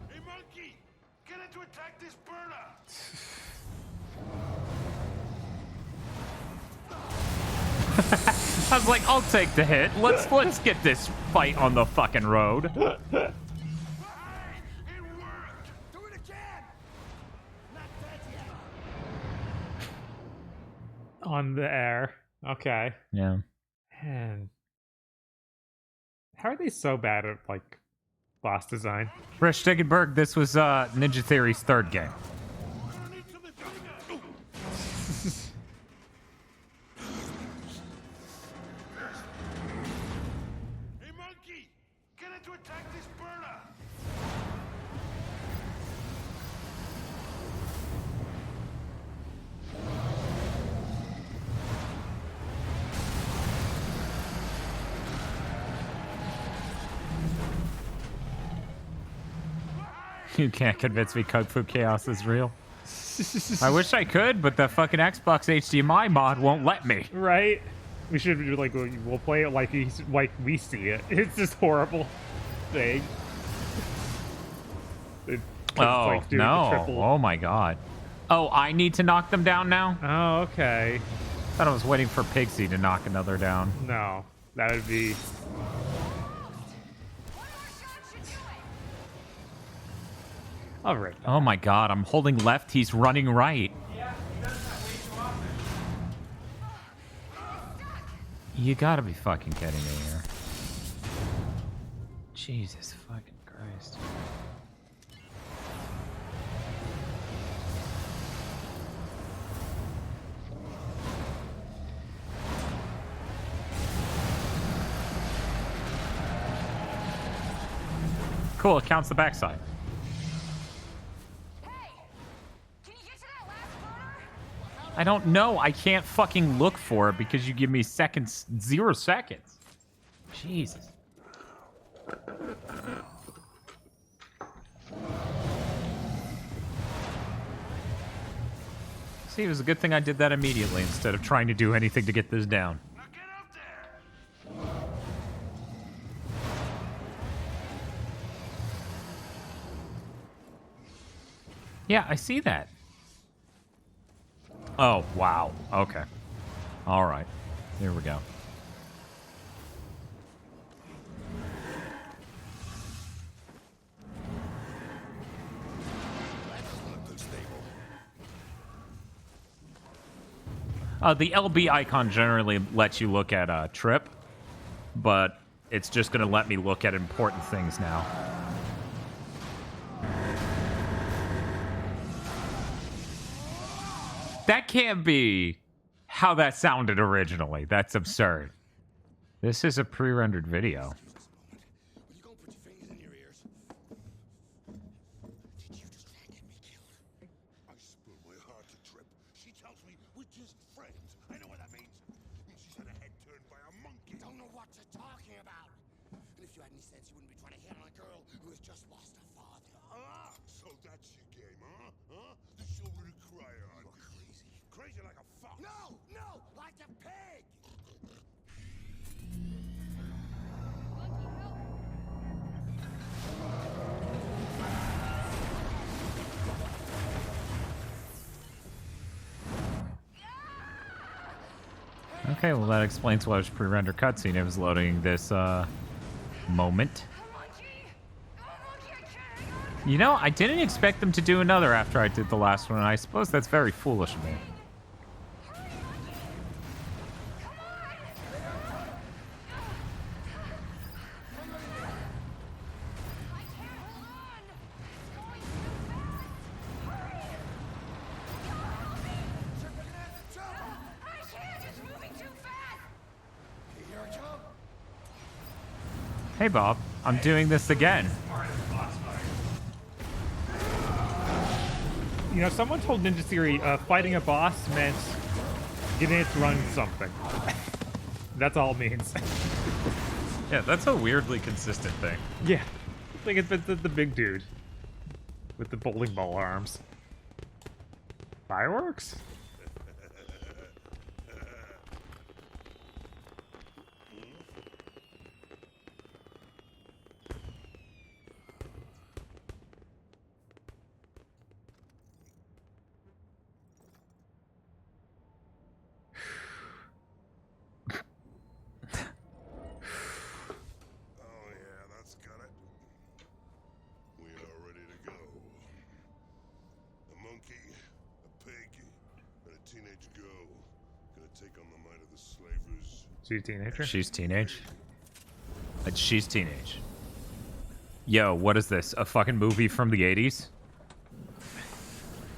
Hey, monkey! Get it to attack this burner! I was like, I'll take the hit. Let's get this fight on the fucking road. It worked! Do it again! Not dead yet! On the air. Okay. Yeah. Man. How are they so bad at, like, boss design? Rich Stickenberg, this was Ninja Theory's third game. Hey, monkey! Get it to attack this burner! You can't convince me Kung Fu Chaos is real. I wish I could, but the fucking Xbox HDMI mod won't let me. Right? We should do, like, we'll play it like we see it. It's just horrible thing. It's Oh, like doing the no. triple- Oh, my God. Oh, I need to knock them down now? Oh, okay. Thought I was waiting for Pigsy to knock another down. No. That would be... All right. Oh, my God. I'm holding left. He's running right. Yeah, he does that way too often. You gotta be fucking kidding me here. Jesus fucking Christ. Cool, it counts the backside. I don't know. I can't fucking look for it because you give me seconds, 0 seconds. Jesus. See, it was a good thing I did that immediately instead of trying to do anything to get this down. Now get up there! Yeah, I see that. Oh, wow. Okay. All right. Here we go. The LB icon generally lets you look at a trip, but it's just going to let me look at important things now. That can't be how that sounded originally. That's absurd. This is a pre-rendered video. Will you go put your fingers in your ears? Did you just try to get me killed? I spilled my heart to Trip. She tells me we're just friends. I know what that means. Means she's had a head turned by a monkey. Don't know what you're talking about. And if you had any sense, you wouldn't be trying to hit on a girl who has just lost her father. Ah, so that's your game, huh? Huh? The shoulder to cry on. You're crazy. Crazy like a fox. No, no, like a pig. Okay, well that explains why it was pre-rendered cutscene. It was loading this moment. You know, I didn't expect them to do another after I did the last one, and I suppose that's very foolish of me. Hey, Bob. I'm doing this again. You know, someone told Ninja Theory fighting a boss meant getting it to run something. That's all it means. Yeah, that's a weirdly consistent thing. Yeah. I think it's the big dude with the bowling ball arms. Fireworks? She's a teenager? She's teenage. She's teenage. Yo, what is this? A fucking movie from the 80s?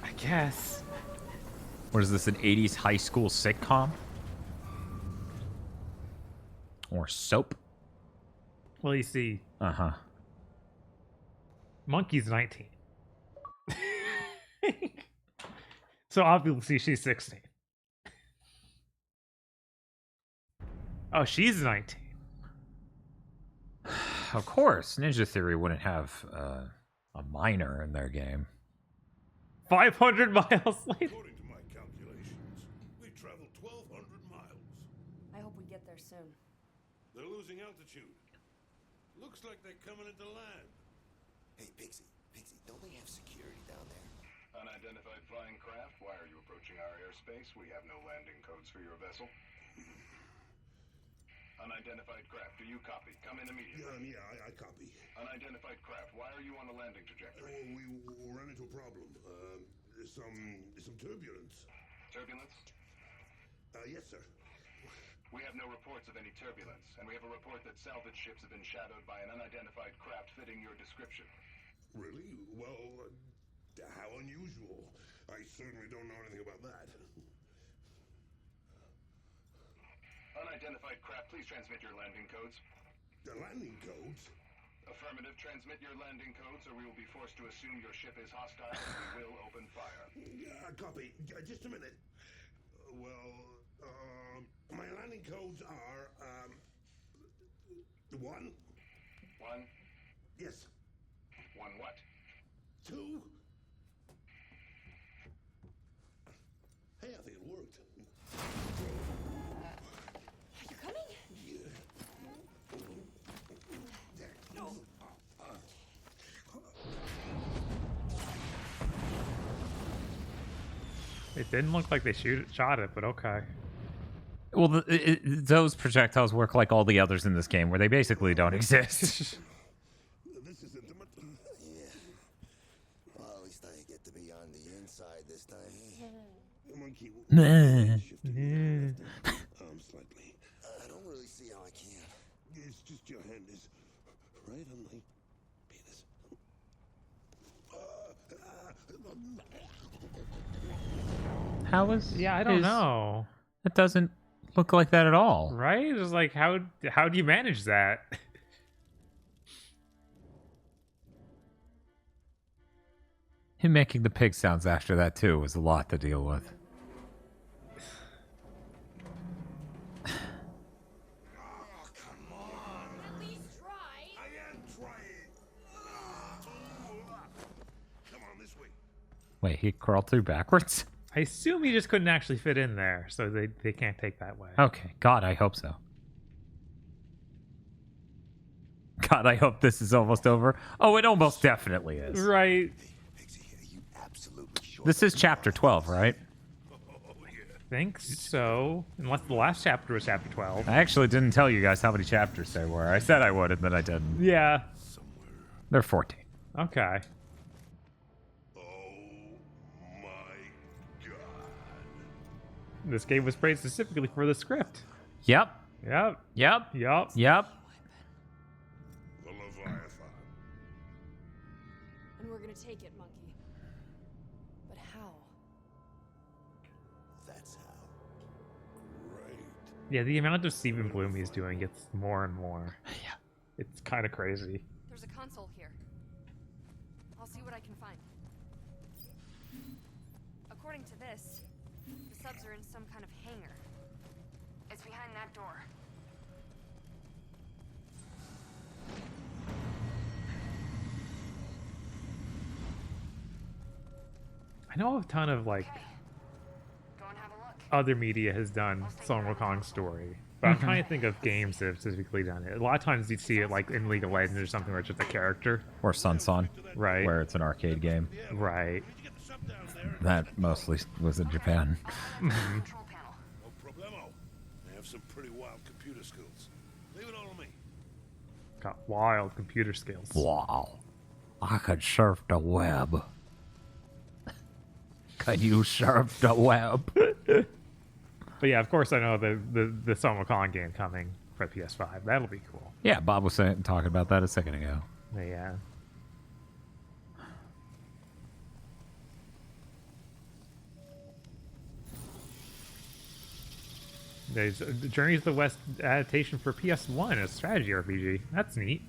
I guess. What is this, an 80s high school sitcom? Or soap? Well, you see. Uh-huh. Monkey's 19. So obviously she's 16. Oh, she's 19. Of course, Ninja Theory wouldn't have a minor in their game. 500 miles later. According to my calculations, we traveled 1,200 miles. I hope we get there soon. They're losing altitude. Looks like they're coming into land. Hey, Pigsy, don't they have security down there? Unidentified flying craft, why are you approaching our airspace? We have no landing codes for your vessel. Unidentified craft, do you copy? Come in immediately. Yeah, I copy. Unidentified craft, why are you on the landing trajectory? We ran into a problem. Some turbulence. Turbulence? Yes, sir. We have no reports of any turbulence, and we have a report that salvage ships have been shadowed by an unidentified craft fitting your description. Really? Well, how unusual. I certainly don't know anything about that. Unidentified craft, please transmit your landing codes. The landing codes? Affirmative, transmit your landing codes or we will be forced to assume your ship is hostile and we will open fire. Copy. Just a minute. My landing codes are, 1. 1? Yes. 1 what? 2. Hey, I think it worked. Are you coming? No. It didn't look like they shot it, but okay. Well, those projectiles work like all the others in this game, where they basically don't exist. This is intimate. Yeah. Well, at least I get to be on the inside this time. Monkey. Nah. Slightly. I don't really see how I can. It's just your hand is right on my penis. How is... Yeah, I don't know. It doesn't look like that at all. Right? It's like, how do you manage that? Him making the pig sounds after that, too, was a lot to deal with. Wait, he crawled through backwards? I assume he just couldn't actually fit in there, so they can't take that way. Okay, God, I hope so. God, I hope this is almost over. Oh, it almost definitely is. Right. This is chapter 12, right? I think so. Unless the last chapter was chapter 12. I actually didn't tell you guys how many chapters there were. I said I would, and then I didn't. Yeah. They're 14. Okay. This game was praised specifically for the script. Yep. Yep. Yep. Yep. Yep. The Leviathan. And we're gonna take it, Monkey. But how? That's how. Great. Yeah, the amount of Stephen Bloom he's doing gets more and more. Yeah. It's kind of crazy. There's a console here. I'll see what I can find. According to this, the subs are in some kind of hangar. It's behind that door. I know a ton of like other media has done Sun Wukong's story, but I'm trying to think of games that have specifically done it. A lot of times you see it like in League of Legends or something where it's just a character. Or Sun, Right. where it's an arcade game. Right. That mostly was in Japan. No problemo. I have some pretty wild computer skills. Leave it all on me. Got wild computer skills. Wow. I could surf the web. Can you surf the web? But yeah, of course I know the Sun Wukong game coming for PS5. That'll be cool. Yeah, Bob was talking about that a second ago. Yeah. There's Journey to the West adaptation for PS1, a strategy RPG. That's neat.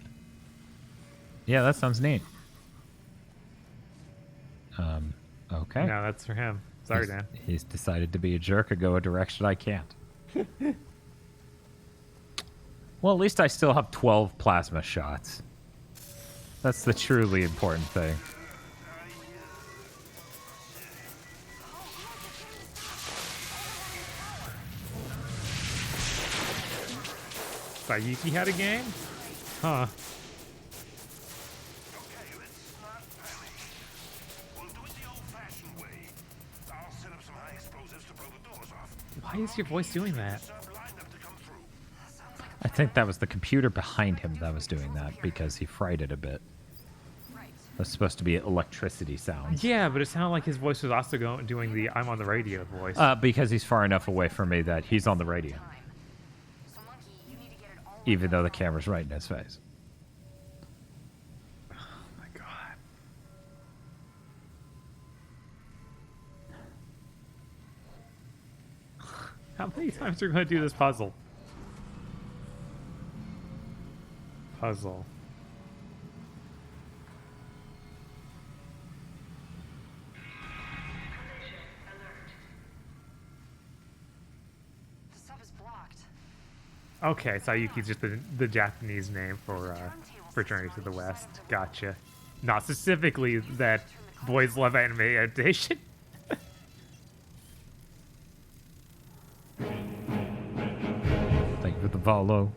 Yeah, that sounds neat. Okay. No, that's for him. Sorry, Dan. He's decided to be a jerk and go a direction I can't. Well, at least I still have 12 plasma shots. That's the truly important thing. Sayuki had a game? Huh. Why is your voice doing that? I think that was the computer behind him that was doing that because he fried it a bit. That's supposed to be electricity sounds. Yeah, but it sounded like his voice was also doing the I'm on the radio voice. Because he's far enough away from me that he's on the radio. Even though the camera's right in his face. Oh my god. How many times are we going to do this puzzle? Puzzle. Okay, Sayuki's just the Japanese name for Journey to the West. Gotcha. Not specifically that boys love anime adaptation. Thank you for the follow.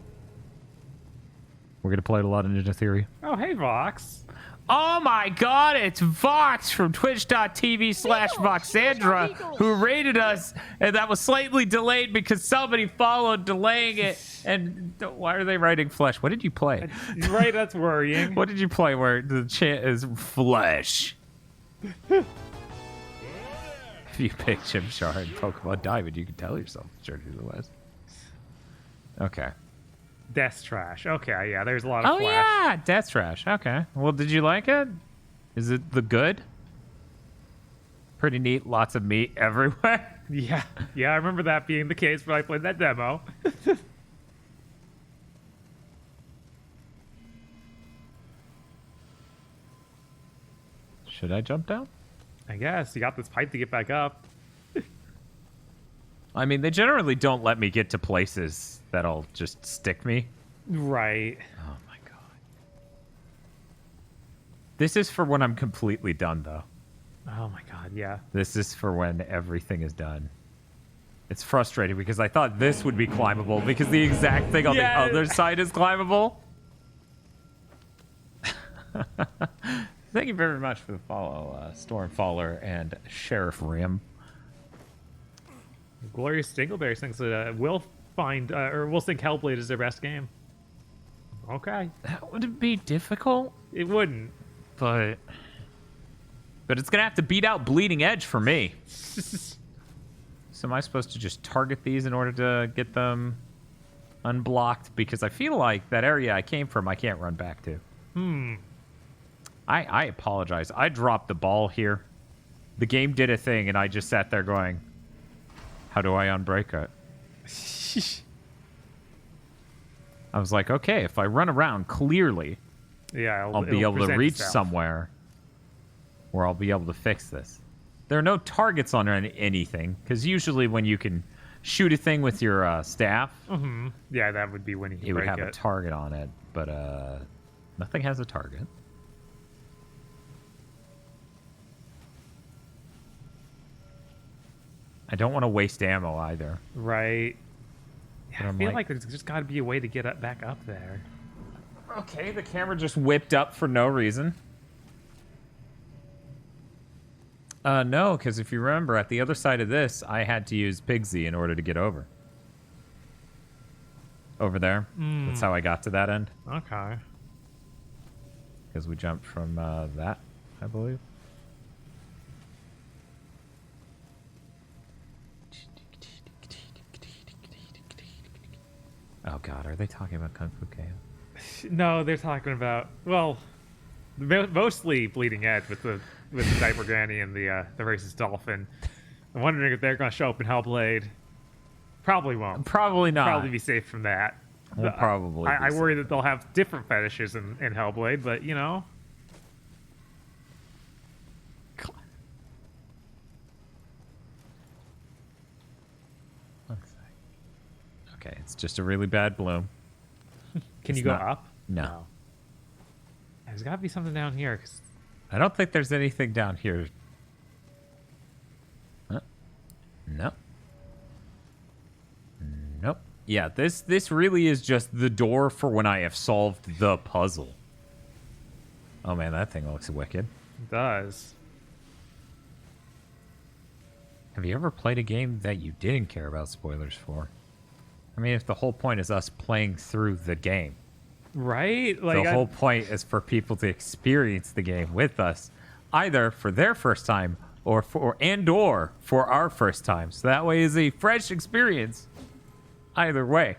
We're going to play a lot of Ninja Theory. Oh, hey, Vox. Oh my god, it's Vox from twitch.tv/Voxandra who rated us, and that was slightly delayed because somebody followed delaying it. And why are they writing flesh? What did you play? Right, that's worrying. What did you play where the chant is flesh? If you pick Chimchar and Pokemon Diamond, you can tell yourself Journey to the West. Okay. Death Trash. Okay, yeah, there's a lot of flash. Yeah, Death Trash. Okay. Well, did you like it? Is it the good? Pretty neat. Lots of meat everywhere. Yeah, I remember that being the case when I played that demo. Should I jump down? I guess. You got this pipe to get back up. I mean, they generally don't let me get to places that'll just stick me. Right. Oh my god. This is for when I'm completely done, though. Oh my god, yeah. This is for when everything is done. It's frustrating because I thought this would be climbable because the exact thing on the other side is climbable. Thank you very much for the follow, Stormfaller and Sheriff Rim. Glorious Dingleberry thinks that we'll think Hellblade is their best game. Okay. That wouldn't be difficult. It wouldn't. But it's going to have to beat out Bleeding Edge for me. So am I supposed to just target these in order to get them unblocked? Because I feel like that area I came from I can't run back to. I apologize. I dropped the ball here. The game did a thing, and I just sat there going, how do I unbreak it? I was like, okay, if I run around, clearly Yeah, I'll be able to present reach itself. somewhere where I'll be able to fix this. There are no targets on anything, because usually when you can shoot a thing with your staff, Yeah, that would be when you it would break have a it. target on it, but nothing has a target. I don't want to waste ammo either. Right. But Yeah, I I'm feel like there's just got to be a way to get up, back up there. Okay, the camera just whipped up for no reason. No, because if you remember, at the other side of this, I had to use Pigsy in order to get over. Over there. That's how I got to that end. Okay. Because we jumped from that, I believe. Oh god, are they talking about Kung Fu KO? No, they're talking about, well, mostly Bleeding Edge with the Diaper Granny and the racist dolphin. I'm wondering if they're going to show up in Hellblade. Probably won't. Probably not. Probably be safe from that. We'll probably I be worry that they'll have different fetishes in Hellblade, but you know. Okay, it's just a really bad bloom. Can It's you go not- up? No. There's got to be something down here. I don't think there's anything down here. No. Nope. Yeah, this really is just the door for when I have solved the puzzle. Oh man, that thing looks wicked. It does. Have you ever played a game that you didn't care about spoilers for? I mean, if the whole point is us playing through the game. Right? Like The whole point is for people to experience the game with us, either for their first time or for our first time. So that way is a fresh experience. Either way.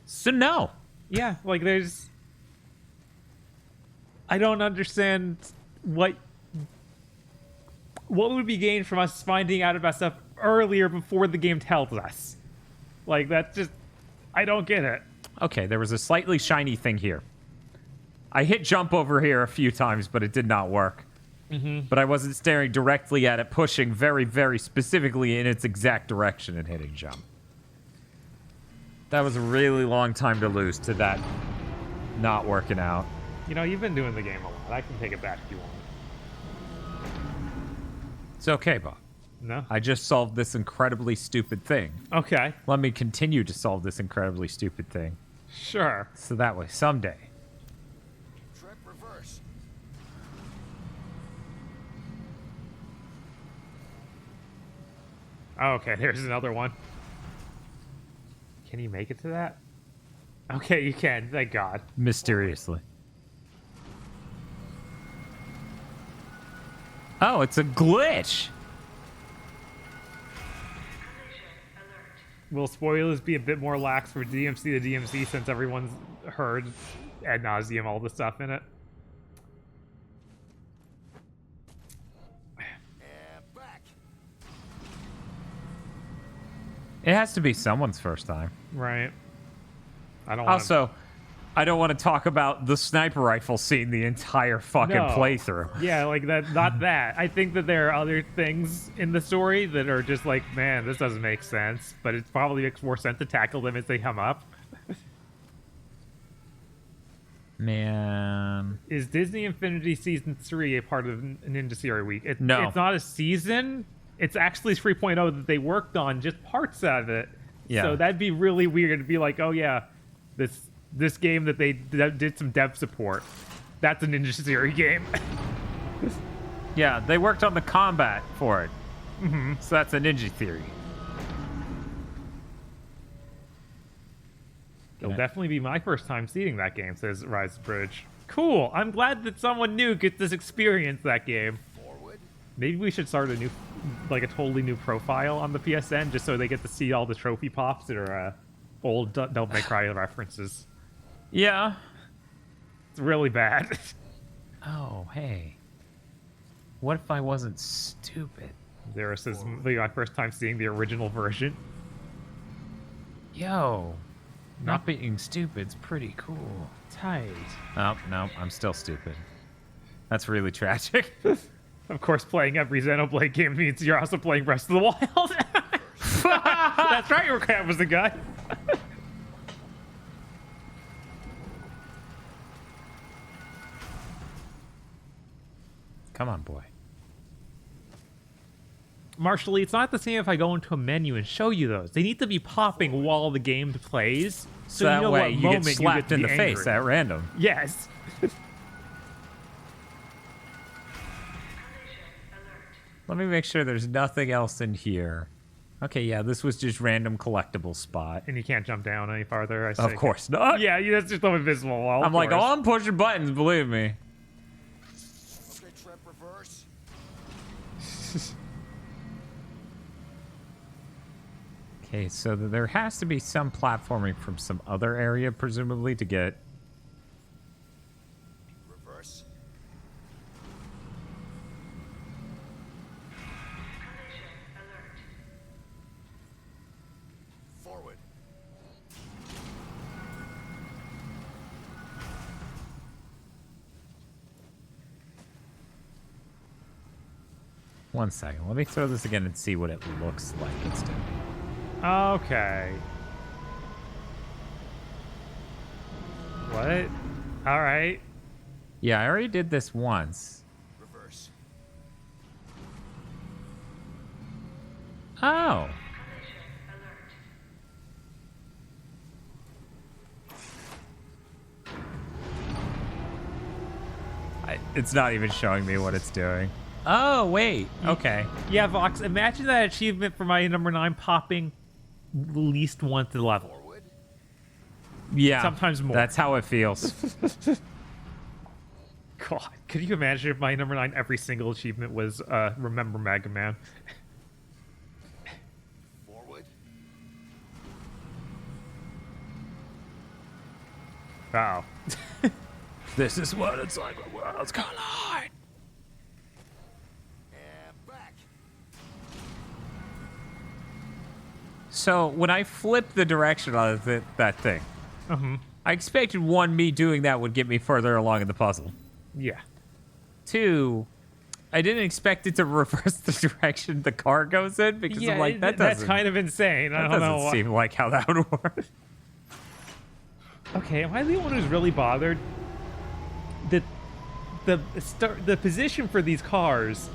So no. Yeah, like there's... I don't understand what would be gained from us finding out about stuff earlier before the game tells us. Like, that's just... I don't get it. Okay, there was a slightly shiny thing here. I hit jump over here a few times, but it did not work. But I wasn't staring directly at it, pushing very, very specifically in its exact direction and hitting jump. That was a really long time to lose to that not working out. You know, you've been doing the game a lot. I can take it back if you want. It's okay, Bob. No? I just solved this incredibly stupid thing. Okay. Let me continue to solve this incredibly stupid thing. Sure. So that way, someday. Trap reverse. Oh, okay, there's another one. Can you make it to that? Okay, you can. Thank God. Mysteriously. Oh, it's a glitch. Will spoilers be a bit more lax for DMC to DMC since everyone's heard ad nauseum all the stuff in it? It has to be someone's first time. Right. I don't Also, I don't want to talk about the sniper rifle scene the entire fucking playthrough. Yeah, like that. Not that. I think that there are other things in the story that are just like, man, this doesn't make sense. But it probably makes more sense to tackle them as they come up. Man. Is Disney Infinity Season 3 a part of Ninja Theory Week? No. It's not a season. It's actually 3.0 that they worked on, just parts of it. Yeah. So that'd be really weird to be like, oh yeah, this game that they did some dev support. That's a Ninja Theory game. Yeah, they worked on the combat for it. So that's a Ninja Theory. It'll definitely be my first time seeing that game, says Rise Bridge. Cool. I'm glad that someone new gets this experience that game. Maybe we should start a totally new profile on the PSN just so they get to see all the trophy pops that are old Devil May Cry references. Yeah. It's really bad. Oh, hey. What if I wasn't stupid? Zero says, my first time seeing the original version. Yo. Not being stupid's pretty cool. Tight. Oh, no, I'm still stupid. That's really tragic. Of course, playing every Xenoblade game means you're also playing Breath of the Wild. That's right, your cat was the guy. Come on, boy. Marshall, it's not the same if I go into a menu and show you those. They need to be popping while the game plays, so that you know way what you moment get slapped you in get the to be face angry. at random. Yes. Let me make sure there's nothing else in here. Okay, yeah, this was just random collectible spot. And you can't jump down any farther, I say. Of course not. Yeah, that's just an invisible wall. I'm like, oh, I'm pushing buttons, believe me. Okay, Trip, reverse. Okay, so there has to be some platforming from some other area, presumably, to get... Reverse. Forward. One second. Let me throw this again and see what it looks like it's doing. Okay. What? All right. Yeah, I already did this once. Reverse. Oh. It's not even showing me what it's doing. Oh, wait. Okay. Yeah, Vox, imagine that achievement for my number 9 popping at least once a level. Forward. Yeah. Sometimes more. That's how it feels. God, could you imagine if my number 9 every single achievement was Remember Mega Man? Forward. Wow. This is what it's like when worlds collide. And back. So when I flipped the direction of that thing, I expected one, me doing that would get me further along in the puzzle. Yeah. Two, I didn't expect it to reverse the direction the car goes in because I'm like, that that's doesn't, kind of insane. I that don't know. doesn't seem like how that would work. Okay, am I the one who's really bothered? The position for these cars,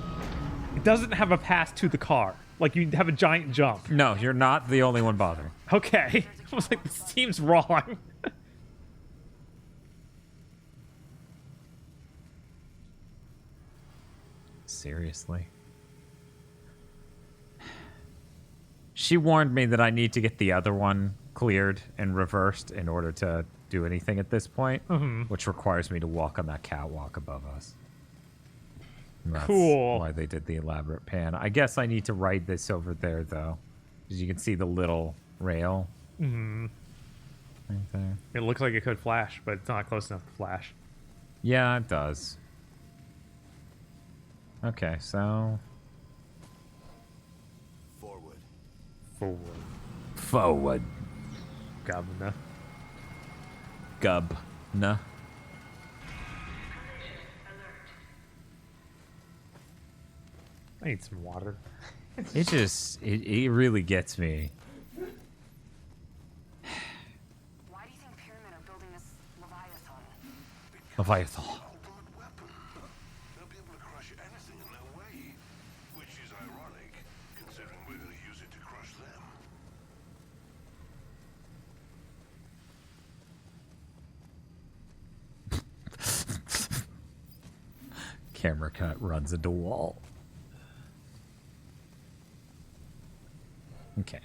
it doesn't have a pass to the car. Like you have a giant jump. No, you're not the only one bothering. Okay, I was like, this seems wrong. Seriously. She warned me that I need to get the other one cleared and reversed in order to do anything at this point, which requires me to walk on that catwalk above us. And that's Cool. why they did the elaborate pan. I guess I need to ride this over there, though, because you can see the little rail. Right there. It looks like it could flash, but it's not close enough to flash. Yeah, it does. Okay, so... Forward. Forward. Forward. Governor. Gub-na. I need some water. It just, it really gets me. Why do you think Pyramid are building this Leviathan? Leviathan. Ultimate weapon. They'll be able to crush anything in their way. Which is ironic, considering we're going to use it to crush them. Camera cut runs into wall. Okay.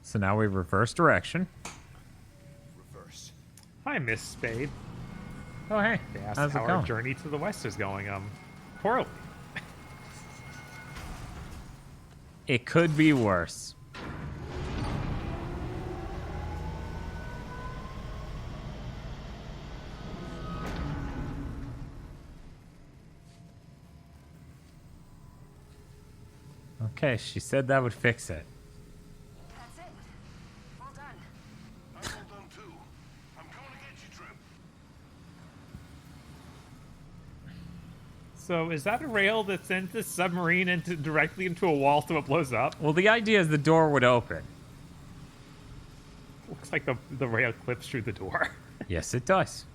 So now we reverse direction. Reverse. Hi, Miss Spade. Oh, hey. They asked How's how it our going? journey to the west is going. Poorly. It could be worse. Okay, she said that would fix it. That's it. Well done. So is that a rail that sends this submarine directly into a wall so it blows up? Well, the idea is the door would open. Looks like the rail clips through the door. Yes, it does.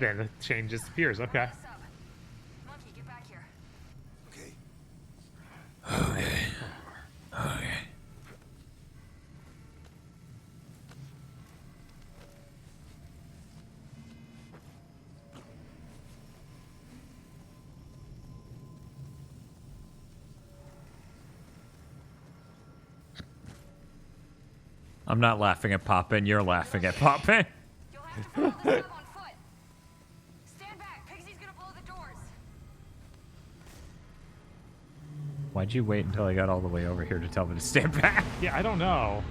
Then the chain disappears. Okay. Monkey, get back here. Okay. I'm not laughing at Poppin, you're laughing at Poppin. You'll have to follow this up on foot. Stand back. Pigsy's gonna blow the doors. Why'd you wait until I got all the way over here to tell me to stand back? Yeah, I don't know.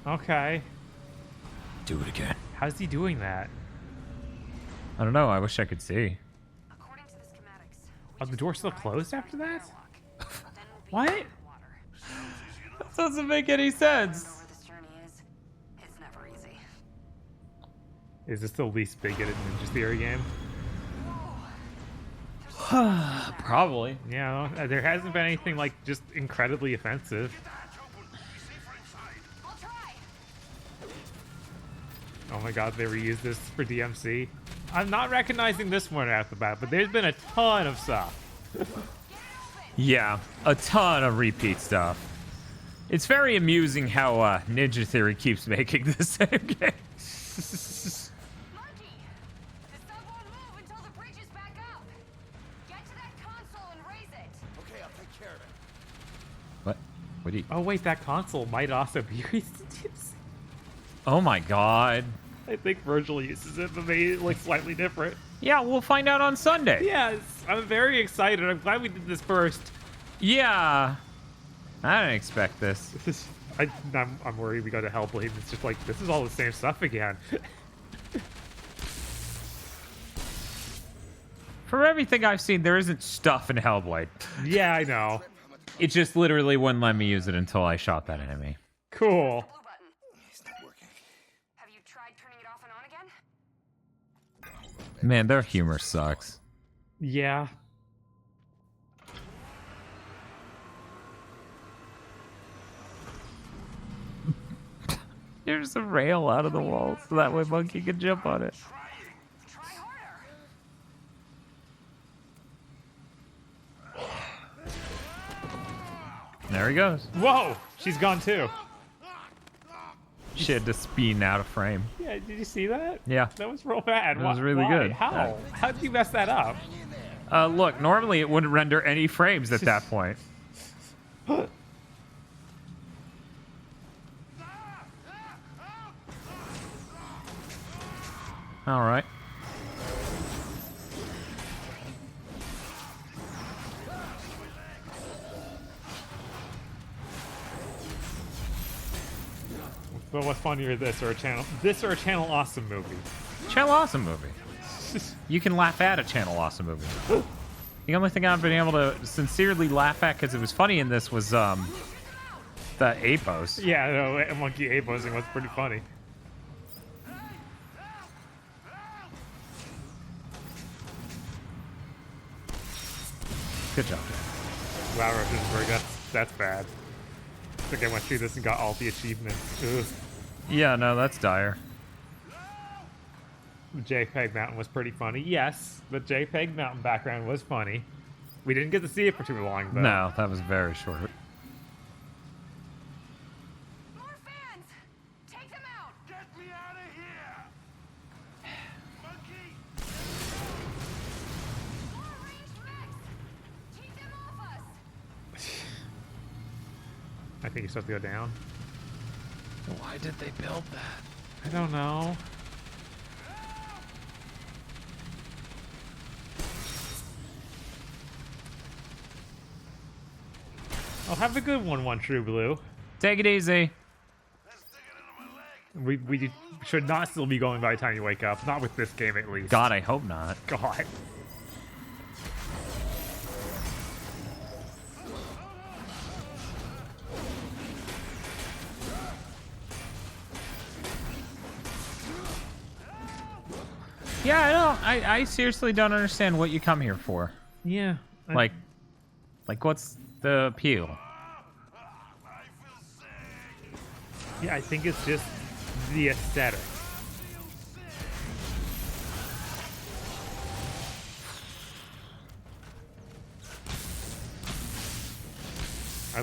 Okay. Do it again. How's he doing that? I don't know, I wish I could see. According to the schematics, Oh, the door's still closed after that? What? That doesn't make any sense. where this journey is. It's never easy. Is this the least bigoted Ninja Theory game? Probably. Yeah, there hasn't been anything like just incredibly offensive. I'll try. Oh my god, they reused this for DMC. I'm not recognizing this one at the bat, but there's been a ton of stuff. Yeah, a ton of repeat stuff. It's very amusing how Ninja Theory keeps making the same game. Monkey! The sub won't move until the bridge is back up. Get to that console and raise it. Okay, I'll take care of it. What? What do you... Oh wait, that console might also be used in DMC. Oh my god. I think Virgil uses it, but maybe it looks slightly different. Yeah, we'll find out on Sunday. Yes, I'm very excited. I'm glad we did this first. Yeah. I didn't expect this. I'm worried we go to Hellblade. It's just like, this is all the same stuff again. From everything I've seen, there isn't stuff in Hellblade. Yeah, I know. It just literally wouldn't let me use it until I shot that enemy. Cool. Blue button. It's not working. Have you tried turning it off and on again? Man, their humor sucks. Yeah. There's a rail out of the wall so that way Monkey can jump on it. Try harder. There he goes. Whoa! She's gone too. She had to spin out of frame. Yeah, did you see that? Yeah. That was real bad. That was really Why? good. How? How did you mess that up? Look, normally it wouldn't render any frames at that point. All right. But what's funnier, this or a Channel Awesome movie? Channel Awesome movie. You can laugh at a Channel Awesome movie. The only thing I've been able to sincerely laugh at because it was funny in this was the A-pose. Yeah, no, Monkey A-posing was pretty funny. Good job. Wow, Rosenberg, that's bad. I think I went through this and got all the achievements. Ugh. Yeah, no, that's dire. The JPEG Mountain was pretty funny. Yes, the JPEG Mountain background was funny. We didn't get to see it for too long, though. No, that was very short. More fans! Take them out! Get me out of here! Monkey! More ranged mechs! Keep them off us! I think you're supposed to go down. Why did they build that? I don't know. Oh, have a good one, True Blue. Take it easy. We should not still be going by the time you wake up. Not with this game, at least. God, I hope not. God. Yeah, I seriously don't understand what you come here for. Yeah. Like what's the appeal? Yeah, I think it's just the aesthetic. I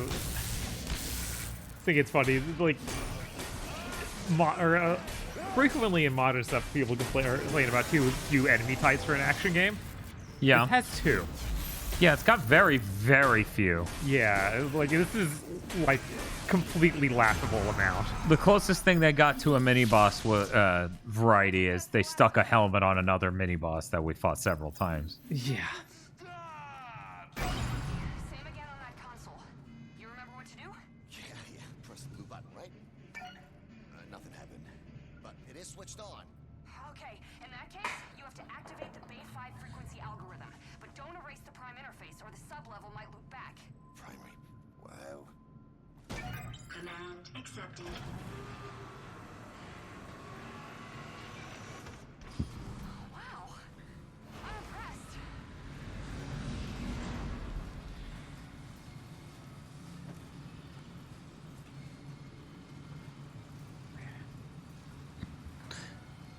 think it's funny, like, frequently in modern stuff, people complain about too few enemy types for an action game. Yeah. It has 2. Yeah, it's got very, very few. Yeah, like, this is, like, completely laughable amount. The closest thing they got to a mini-boss variety is they stuck a helmet on another mini-boss that we fought several times. Yeah. Same again on that console. You remember what to do? Yeah, press the blue button, right? Nothing happened. But it is switched on. Okay, in that case, you have to activate the Bay 5 frequency algorithm. But don't erase the prime interface or the sub-level might loop back. Primary. Wow. Command accepted. Wow. I'm impressed.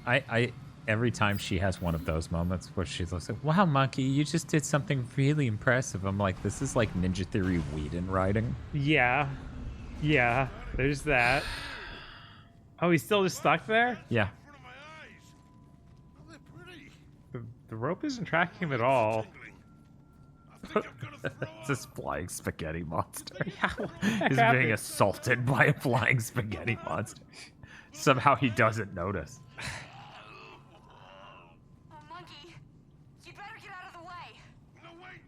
I every time she has one of those moments where she looks like, wow, Monkey, you just did something really impressive. I'm like, this is like Ninja Theory Whedon writing. Yeah. Yeah, there's that. Oh, he's still just stuck there? Yeah. The rope isn't tracking him at all. It's this flying spaghetti monster. Yeah, He's being assaulted by a flying spaghetti monster. Somehow he doesn't notice. Oh, Monkey, you better get out of the way. No, wait!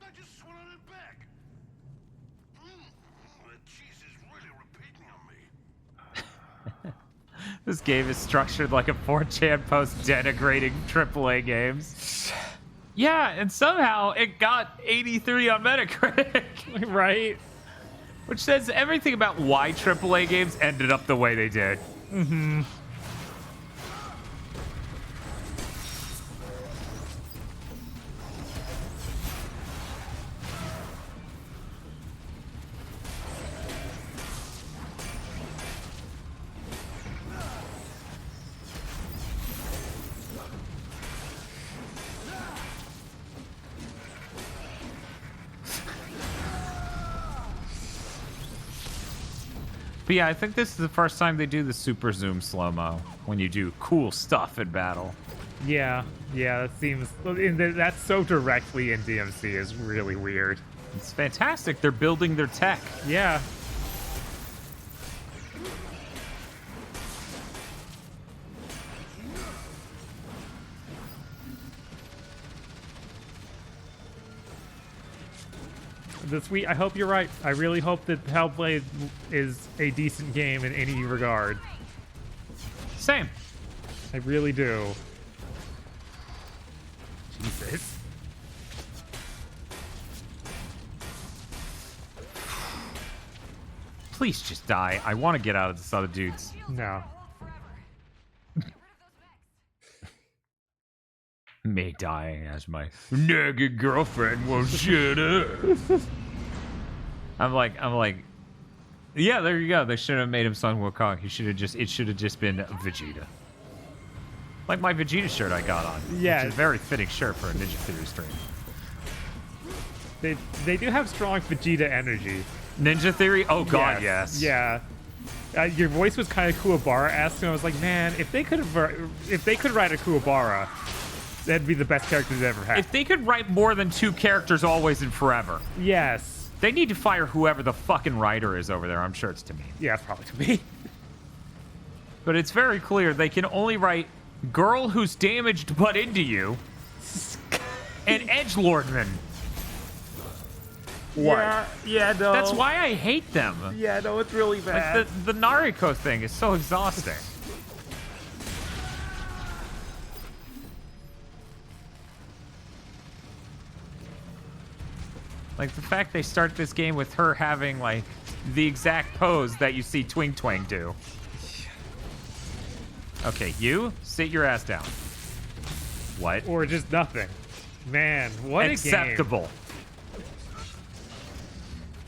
I just swung on it back. The cheese is really repeating on me. This game is structured like a 4chan post denigrating AAA games. Yeah, and somehow it got 83 on Metacritic. Right? Which says everything about why AAA games ended up the way they did. Mm-hmm. But yeah, I think this is the first time they do the super zoom slow-mo when you do cool stuff in battle. Yeah, that seems... That's so directly in DMC is really weird. It's fantastic. They're building their tech. Yeah. I hope you're right. I really hope that Hellblade is a decent game in any regard. Same. I really do. Jesus. Please just die. I want to get out of this other dude's. No. Me dying as my naked girlfriend won't shut up. I'm like, yeah, there you go. They should have made him Sun Wukong. It should have just been Vegeta. Like my Vegeta shirt I got on. Yeah. Which is a very fitting shirt for a Ninja Theory stream. They do have strong Vegeta energy. Ninja Theory? Oh god, yes. Yeah. Your voice was kind of Kuwabara-esque, and I was like, man, if they could write a Kuwabara, that'd be the best character they've ever had. If they could write more than 2 characters always and forever. Yes. They need to fire whoever the fucking writer is over there. I'm sure it's to me. Yeah, it's probably to me. But it's very clear they can only write girl who's damaged but into you and edgelordman. What? Yeah, no. That's why I hate them. Yeah, no, it's really bad. Like the Nariko thing is so exhausting. Like, the fact they start this game with her having, like, the exact pose that you see Twing Twang do. Okay, you, sit your ass down. What? Or just nothing. Man, what Acceptable.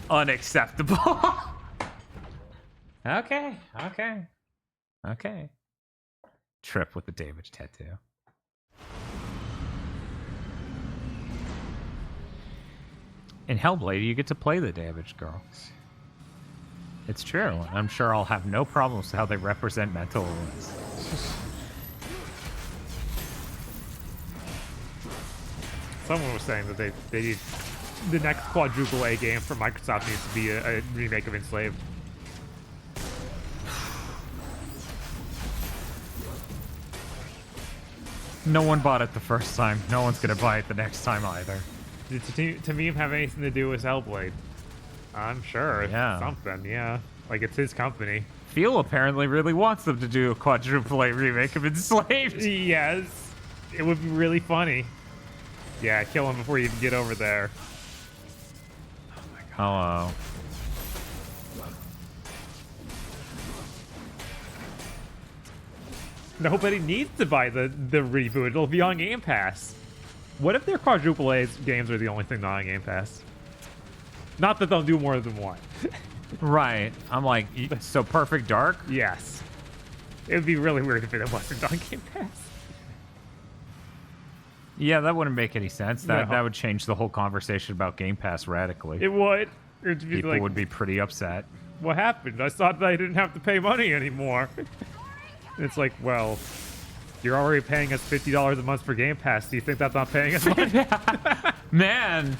Unacceptable. Okay. Trip with the damage tattoo. In Hellblade, you get to play the damaged girls. It's true. I'm sure I'll have no problems with how they represent mental illness. Someone was saying that they need the next quadruple A game from Microsoft needs to be a remake of Enslaved. No one bought it the first time. No one's gonna buy it the next time either. Did Tamim have anything to do with Hellblade? I'm sure. It's something, yeah. Like, it's his company. Phil apparently really wants them to do a quadruple A remake of Enslaved. Yes. It would be really funny. Yeah, kill him before you even get over there. Hello. Nobody needs to buy the reboot. It'll be on Game Pass. What if their quadruple A games are the only thing not on Game Pass? Not that they'll do more than one. Right. I'm like, so Perfect Dark? Yes. It would be really weird if it wasn't on Game Pass. Yeah, that wouldn't make any sense. That would change the whole conversation about Game Pass radically. It would. It'd be People like, would be pretty upset. What happened? I thought that I didn't have to pay money anymore. It's like, well, you're already paying us $50 a month for Game Pass. Do you think that's not paying us money? Man.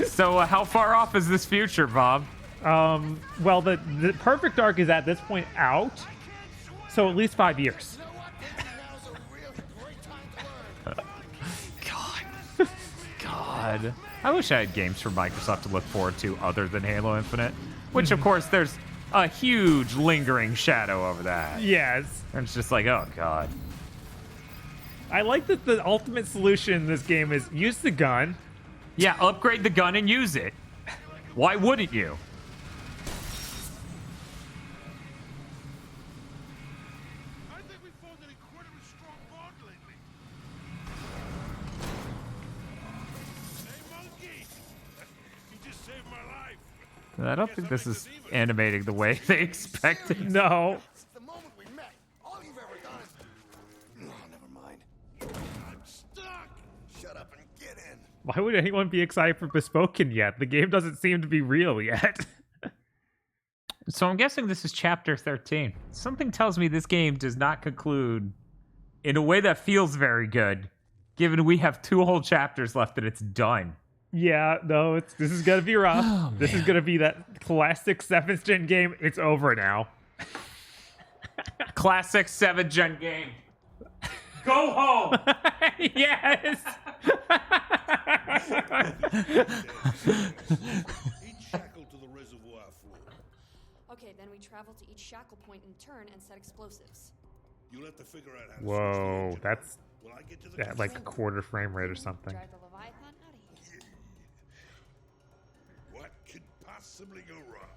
So how far off is this future, Bob? Well, the Perfect Dark is at this point out, so at least 5 years. God. I wish I had games from Microsoft to look forward to other than Halo Infinite. Which, of course, there's a huge lingering shadow over that. Yes. And it's just like, oh, God. I like that the ultimate solution in this game is use the gun. Yeah, upgrade the gun and use it. Why wouldn't you? I think we formed an incredibly strong bond lately. Hey, monkey! You just saved my life. I don't think this is animating the way they expected. No. The moment we met, all you've ever done is... Oh, never mind. I'm stuck. Shut up and get in. Why would anyone be excited for Bespoken yet? The game doesn't seem to be real yet. So I'm guessing this is chapter 13. Something tells me this game does not conclude in a way that feels very good, given we have 2 whole chapters left and it's done. Yeah, no, this is gonna be rough. Oh, this is gonna be that classic 7th gen game. It's over now. Classic 7th gen game. Go home! Yes! Each shackle to the reservoir floor. Okay, then we travel to each shackle point in turn and set explosives. You'll have to figure out how to Whoa, switch that's Will I get to the at like a quarter frame rate or something. Drive the Leviathan out of here. What could possibly go wrong?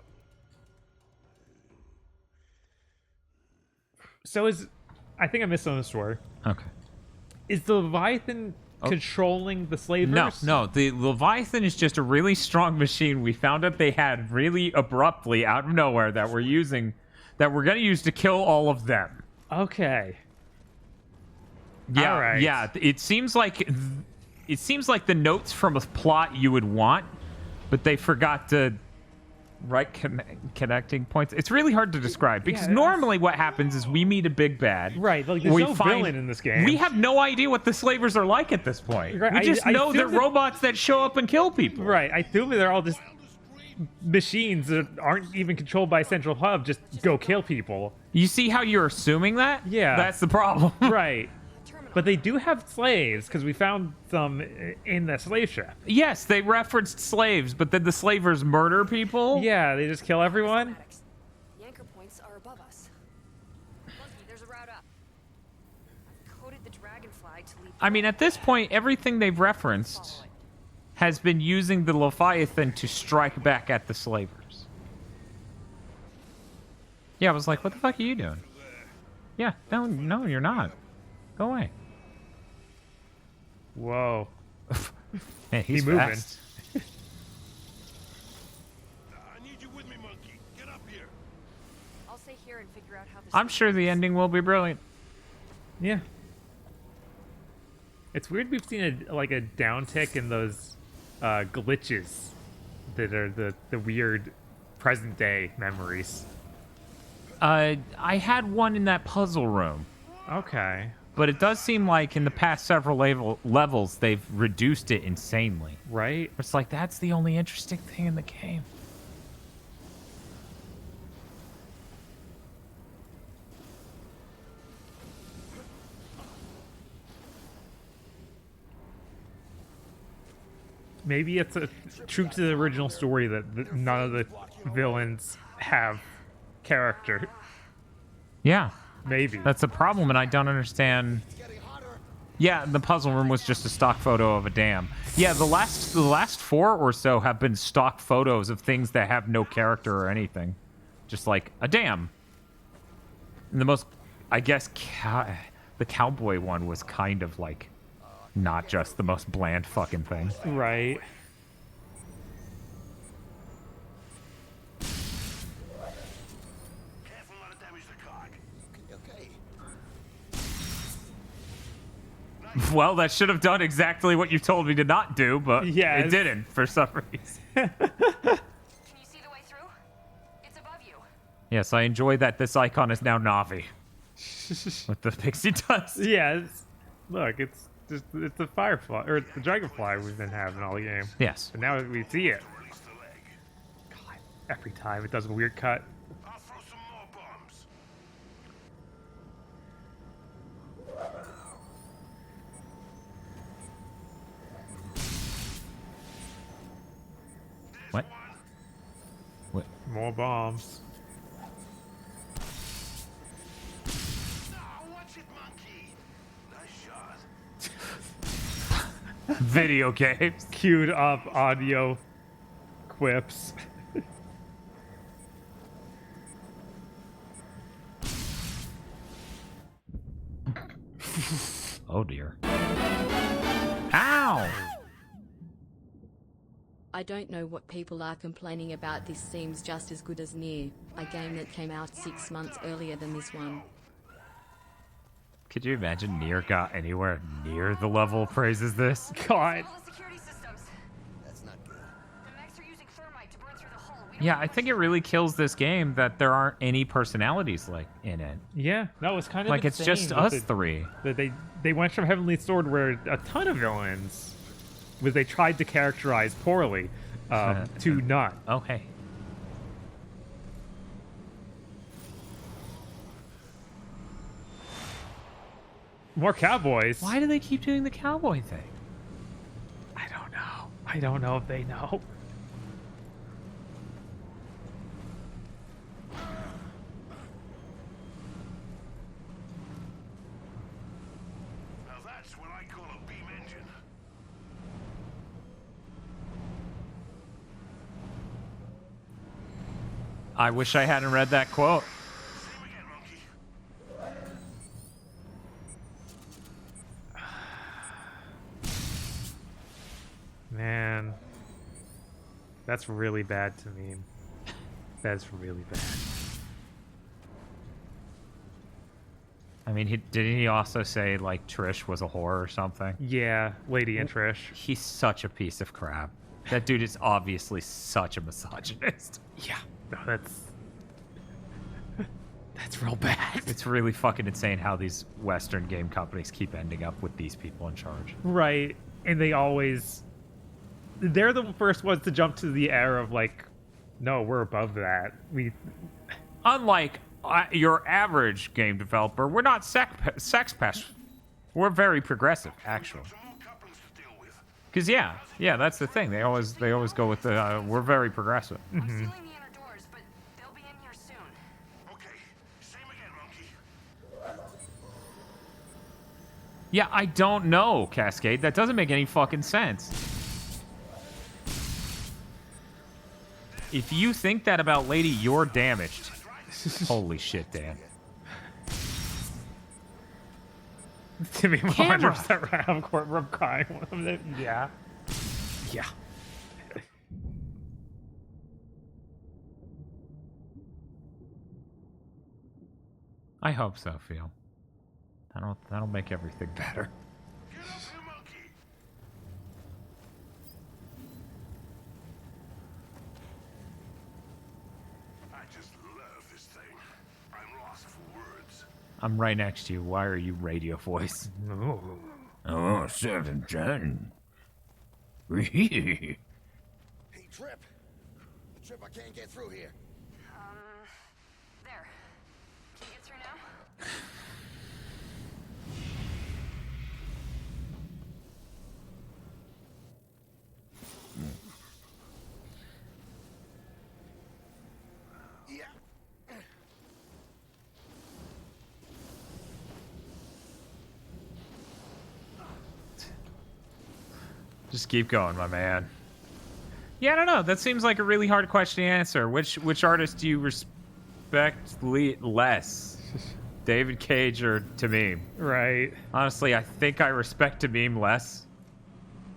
So I think I missed on the story. Okay. Is the Leviathan controlling the slavers? No. The Leviathan is just a really strong machine we found out they had really abruptly out of nowhere that we're going to use to kill all of them. Okay. Yeah, all right. Yeah. It seems like the notes from a plot you would want, but they forgot to write connecting points. It's really hard to describe because normally what happens is we meet a big bad. Right. Like there's no villain in this game. We have no idea what the slavers are like at this point. Right, We just know they're robots that show up and kill people. Right. I assume they're all just machines that aren't even controlled by a central hub. Just go kill people. You see how you're assuming that? Yeah. That's the problem. Right. But they do have slaves because we found some in the slave ship. Yes, they referenced slaves, but then the slavers murder people? Yeah, they just kill everyone. The anchor points are above us. Monkey, there's a route up. I've coded the dragonfly to lead. I mean, at this point, everything they've referenced has been using the Leviathan to strike back at the slavers. Yeah, I was like, what the fuck are you doing? Yeah, no, you're not. Go away. Whoa. Man, he's moving. fast. I need you with me, monkey. Get up here. I'll stay here and figure out how this. I'm sure the ending will be brilliant. Yeah. It's weird we've seen a downtick in those glitches that are the weird present day memories. I had one in that puzzle room. Okay. But it does seem like in the past several levels, they've reduced it insanely. Right? It's like, that's the only interesting thing in the game. Maybe it's true to the original story that none of the villains have character. Yeah. Maybe. That's a problem, and I don't understand. Yeah, the puzzle room was just a stock photo of a dam. Yeah, the last 4 or so have been stock photos of things that have no character or anything. Just like a dam. And the most, I guess, the cowboy one was kind of like not just the most bland fucking thing. Right. Careful not to damage the cog. Okay. Well, that should have done exactly what you told me to not do, but Yeah, it didn't for some reason. Can you see the way through? It's above you. Yes, I enjoy that this icon is now Navi. With the pixie dust. Yeah. Look, it's the firefly or the dragonfly we've been having all the game. Yes. But now we see it. God, every time it does a weird cut. I'll throw some more bombs. What? What? More bombs. Oh, watch it, monkey. Nice shot. Video games. Queued up audio quips. Oh dear. Ow! I don't know what people are complaining about. This seems just as good as Nier, a game that came out 6 months earlier than this one. Could you imagine Nier got anywhere near the level of praise as this? God. All the security systems. That's not good. The mechs are using thermite to burn through the hull. Yeah, I think it really kills this game that there aren't any personalities like in it. Yeah, no, it's kind of Like it's just insane us that three. That they went from Heavenly Sword where a ton of villains was they tried to characterize poorly to none. Oh hey. More cowboys. Why do they keep doing the cowboy thing? I don't know. I don't know if they know. Now that's what I call a beam engine. I wish I hadn't read that quote. Same again, monkey. Man, that's really bad to me. That's really bad. I mean, didn't he also say like Trish was a whore or something? Yeah, Lady and Trish. He's such a piece of crap. That dude is obviously such a misogynist. Yeah, no, that's real bad. It's really fucking insane how these Western game companies keep ending up with these people in charge. Right, and they're the first ones to jump to the era of like, no, we're above that. Unlike your average game developer, we're not sex pests. We're very progressive, actually. Some more couplings to deal with. Because yeah, that's the thing. They always go with the we're very progressive. I'm sealing the inner doors, but they'll be in here soon. Okay, same again, monkey. Yeah, I don't know, Cascade. That doesn't make any fucking sense. If you think that about Lady, you're damaged. Holy shit, Dan. Timmy 100% right. Of course, we're crying. Yeah. Yeah. I hope so, Phil. That'll make everything better. Get up here, monkey! I just love this thing. I'm lost for words. I'm right next to you. Why are you radio voice? Oh, 710. Hey, Trip! Trip, I can't get through here. There. Can you get through now? Yeah. Just keep going, my man. Yeah, I don't know. That seems like a really hard question to answer. Which artist do you respect less? David Cage or Tamim? Right. Honestly, I think I respect Tamim less.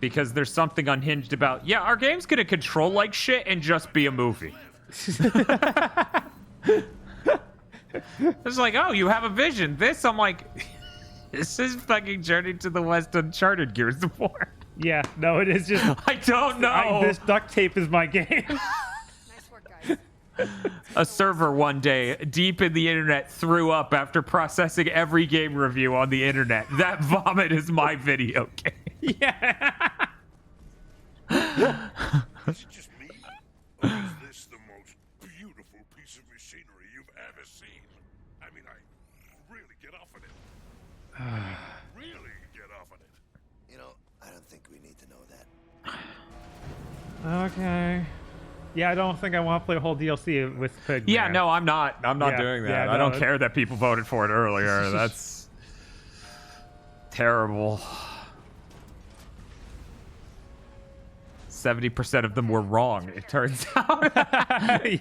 Because there's something unhinged about, yeah, our game's gonna control like shit and just be a movie. It's like, oh, you have a vision. This, I'm like, this is fucking Journey to the West Uncharted Gears of War. Yeah, no, it is just... I don't know. This duct tape is my game. Nice work, guys. A server one day, deep in the internet, threw up after processing every game review on the internet. That vomit is my video game. Yeah. Is it just me? Or is this the most beautiful piece of machinery you've ever seen? I mean, I really get off on it. Really get off on it. You know, I don't think we need to know that. Okay. Yeah, I don't think I want to play a whole DLC with Pig. Yeah, no, I'm not Yeah, doing that. yeah, I don't no. care that people voted for it earlier. That's terrible. 70% of them were wrong, it turns out.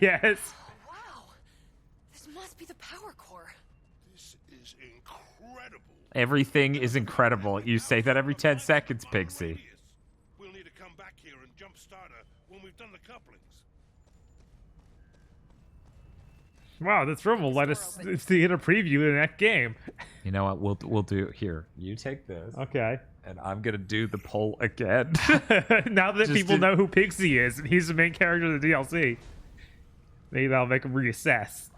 Yes. Wow. This must be the power core. This is incredible. Everything is incredible. You say that every 10 seconds, Pigsy. We'll need to come back here and jumpstart her when we've done the couplings. Wow, this room will let us see a preview in that game. You know what? We'll do here. You take this. Okay. And I'm gonna do the poll again. Now that Just people to- know who Pigsy is, and he's the main character of the DLC, maybe that'll make them reassess.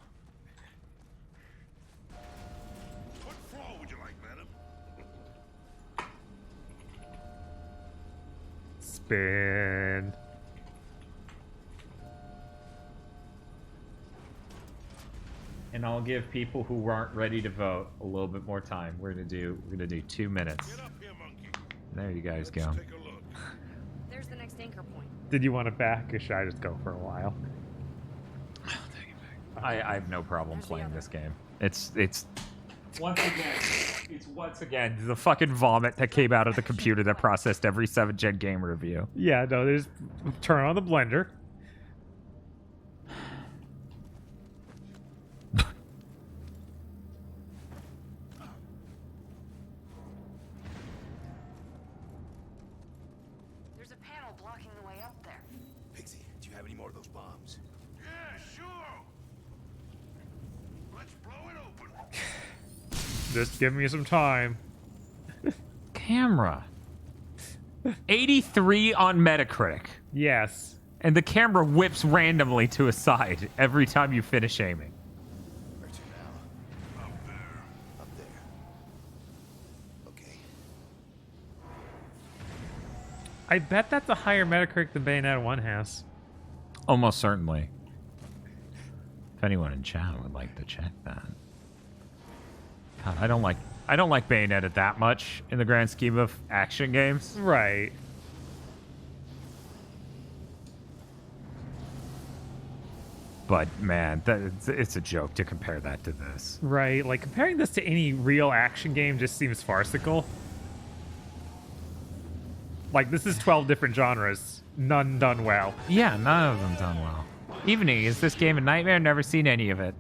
What floor would you like, madam? Spin. And I'll give people who aren't ready to vote a little bit more time. We're gonna do 2 minutes. Get up here, monkey. There you guys go. Take a look. There's the next anchor point. Did you want it back, or should I just go for a while? I have no problem playing this game. It's once again the fucking vomit that came out of the computer that processed every 7th-gen game review. Yeah, no, there's turn on the blender. There's a panel blocking the way up there. Pigsy, do you have any more of those bombs? Yeah, sure. Let's blow it open. Just give me some time. Camera. 83 on Metacritic. Yes. And the camera whips randomly to a side every time you finish aiming. Where to now? Up there. Up there. Okay. I bet that's a higher Metacritic than Bayonetta 1 has. Almost certainly. If anyone in chat would like to check that. God, I don't like Bayonetta that much in the grand scheme of action games. Right. But man, it's a joke to compare that to this. Right. Like, comparing this to any real action game just seems farcical. Like, this is 12 different genres. None done well. Yeah, none of them done well. Evening, is this game a nightmare? Never seen any of it.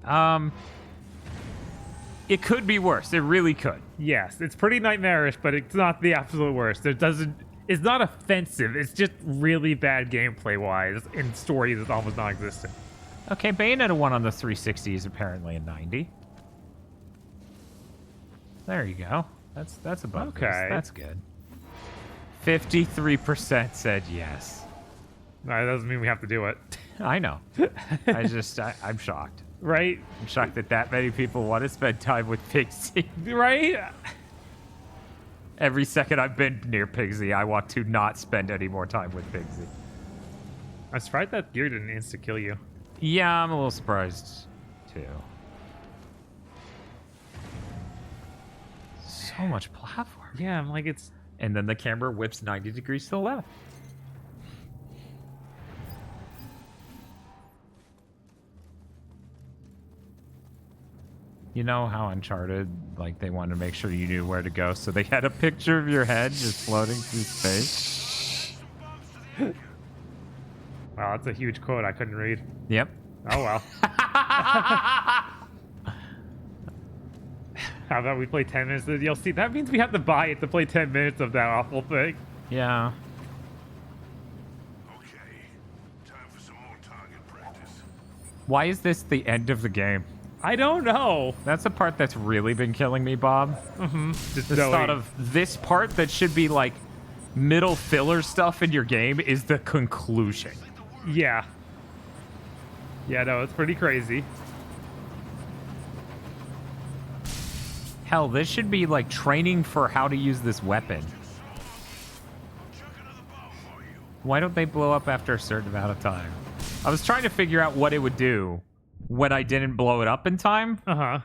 It could be worse. It really could. Yes, it's pretty nightmarish, but it's not the absolute worst. It's not offensive. It's just really bad gameplay-wise, and story is almost non-existent. Okay, Bayonetta 1 on the 360 is apparently a 90. There you go. That's above this. Okay. That's good. 53% said yes. No, that doesn't mean we have to do it. I know. I'm shocked. Right? I'm shocked that many people want to spend time with Pigsy. Right? Every second I've been near Pigsy, I want to not spend any more time with Pigsy. I'm surprised that gear didn't insta-kill you. Yeah, I'm a little surprised, too. So much platform. Yeah, I'm like, it's... And then the camera whips 90 degrees to the left. You know how Uncharted, like, they wanted to make sure you knew where to go, so they had a picture of your head just floating through space? Wow, that's a huge quote I couldn't read. Yep. Oh, well. How about we play 10 minutes of the DLC? That means we have to buy it to play 10 minutes of that awful thing. Yeah. Okay, time for some more target practice. Why is this the end of the game? I don't know. That's the part that's really been killing me, Bob. Mm-hmm. Just the thought of this part that should be like middle filler stuff in your game is the conclusion. Yeah. Yeah, no, it's pretty crazy. Hell, this should be like training for how to use this weapon. Why don't they blow up after a certain amount of time? I was trying to figure out what it would do when I didn't blow it up in time. Uh-huh.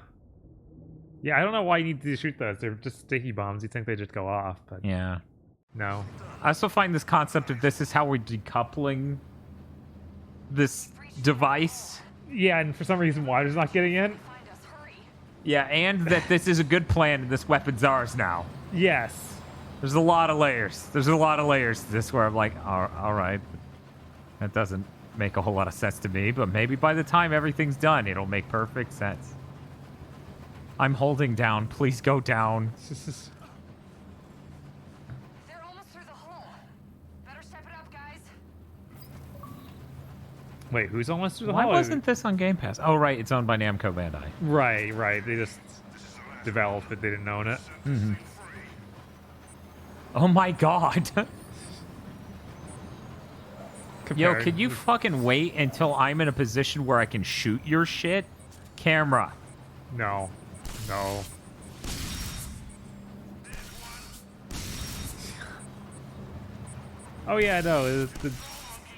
Yeah, I don't know why you need to shoot those. They're just sticky bombs. You'd think they just go off, but Yeah. no. I also find this concept of this is how we're decoupling this device. Yeah, and for some reason water's not getting in. Yeah, and that this is a good plan and this weapon's ours now. Yes. There's a lot of layers. There's a lot of layers to this where I'm like, all right. That doesn't make a whole lot of sense to me, but maybe by the time everything's done, it'll make perfect sense. I'm holding down. Please go down. They're almost through the hole. Better step it up, guys. Wait, who's almost through the Why hole? wasn't this on Game Pass? Oh, right. It's owned by Namco Bandai. Right. They just developed it. They didn't own it. Mm-hmm. Oh my god. Yo, could you fucking wait until I'm in a position where I can shoot your shit? Camera. No. Oh yeah, no.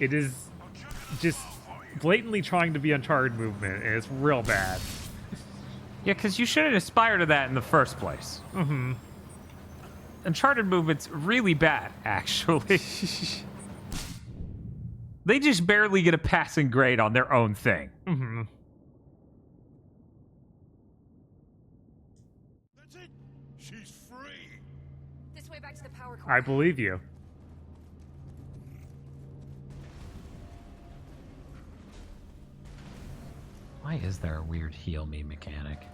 It is just blatantly trying to be Uncharted movement, and it's real bad. Yeah, because you shouldn't aspire to that in the first place. Mm-hmm. Uncharted movement's really bad, actually. They just barely get a passing grade on their own thing. Mm-hmm. That's it. She's free. This way back to the power core. I believe you. Why is there a weird heal me mechanic?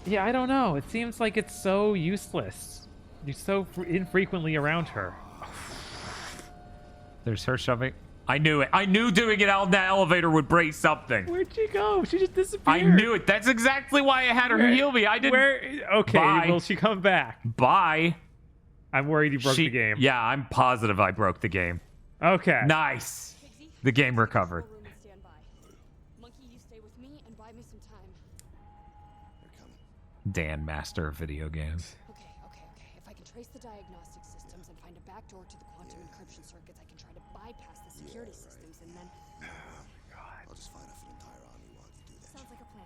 Yeah, I don't know. It seems like it's so useless. You're so infrequently around her. There's her shoving. I knew it. I knew doing it out in that elevator would break something. Where'd she go? She just disappeared. I knew it. That's exactly why I had her heal me. I didn't. Okay, Bye. will she come back? Bye. I'm worried you broke the game. Yeah, I'm positive I broke the game. Okay. Nice. The game recovered. Monkey, you stay with me and buy me some time. Dan, master of video games. Okay. If I can trace the diagnostic systems and find a back door to the quantum encryption circuits, I can try to bypass the security systems and then... I'll just fight off an entire army while you do that. Sounds like a plan.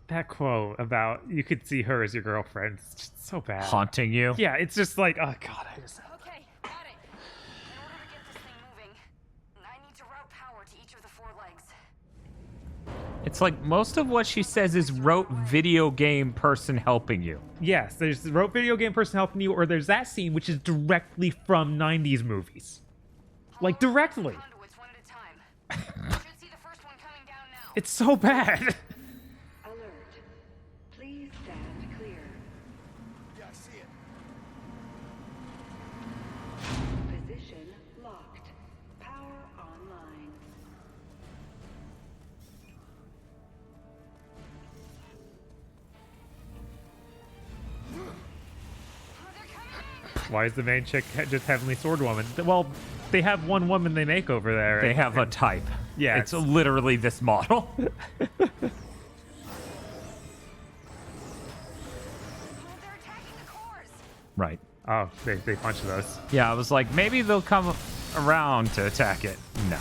That quote about you could see her as your girlfriend, it's just so bad. Haunting you? Yeah, it's just like, oh god, I just... Okay, got it. In order to get this thing moving, I need to route power to each of the 4 legs. It's like most of what she says is rote video game person helping you. Yes, there's the rote video game person helping you, or there's that scene which is directly from 90s movies. Like, directly. It's so bad. Alert. Please stand clear. Yeah, I see it. Position locked. Power online. Why is the main chick just Heavenly Sword Woman? Well, they have one woman they make over there. They have a type. Yeah, it's literally this model. Right. Oh, they punched us. Yeah, I was like, maybe they'll come around to attack it. No.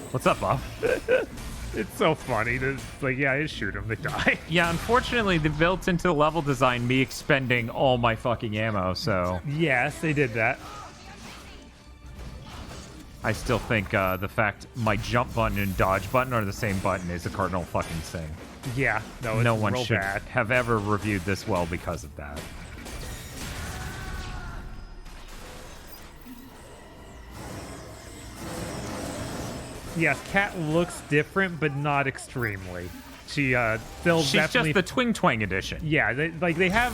What's up, Bob? It's so funny. It's like, yeah, just shoot them. They die. Yeah, unfortunately, they built into the level design me expending all my fucking ammo, so... Yes, they did that. I still think the fact my jump button and dodge button are the same button is a cardinal fucking sin. Yeah, no, it's no one real should bad. have ever reviewed this well because of that. Yes, Cat looks different, but not extremely. She still She's definitely... just the Twing Twang edition. Yeah, they have...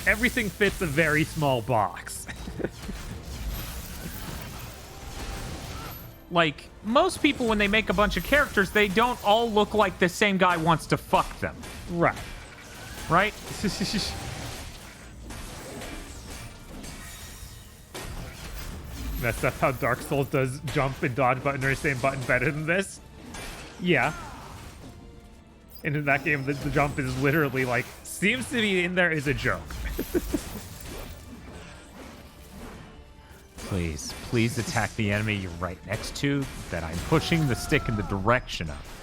Everything fits a very small box. Like, most people, when they make a bunch of characters, they don't all look like the same guy wants to fuck them. Right. Right? That's how Dark Souls does jump and dodge button or same button better than this. Yeah. And in that game, the jump is literally like, seems to be in there is a joke. Please, please attack the enemy you're right next to that I'm pushing the stick in the direction of.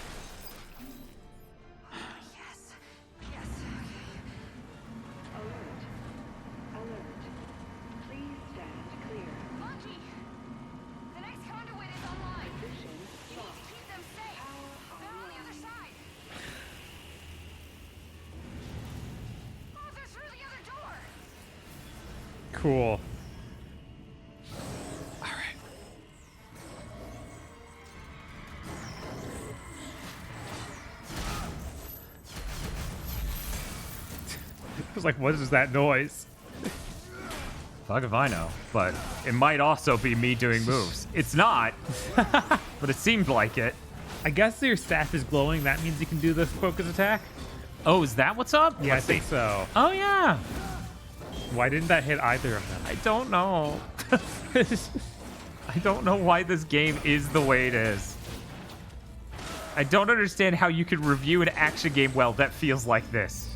Cool. I was like, what is that noise? Fuck if I know, but it might also be me doing moves. It's not, but it seemed like it. I guess your staff is glowing. That means you can do the focus attack? Oh, is that what's up? Yeah, I think so. Oh, yeah. Why didn't that hit either of them? I don't know. I don't know why this game is the way it is. I don't understand how you could review an action game well that feels like this.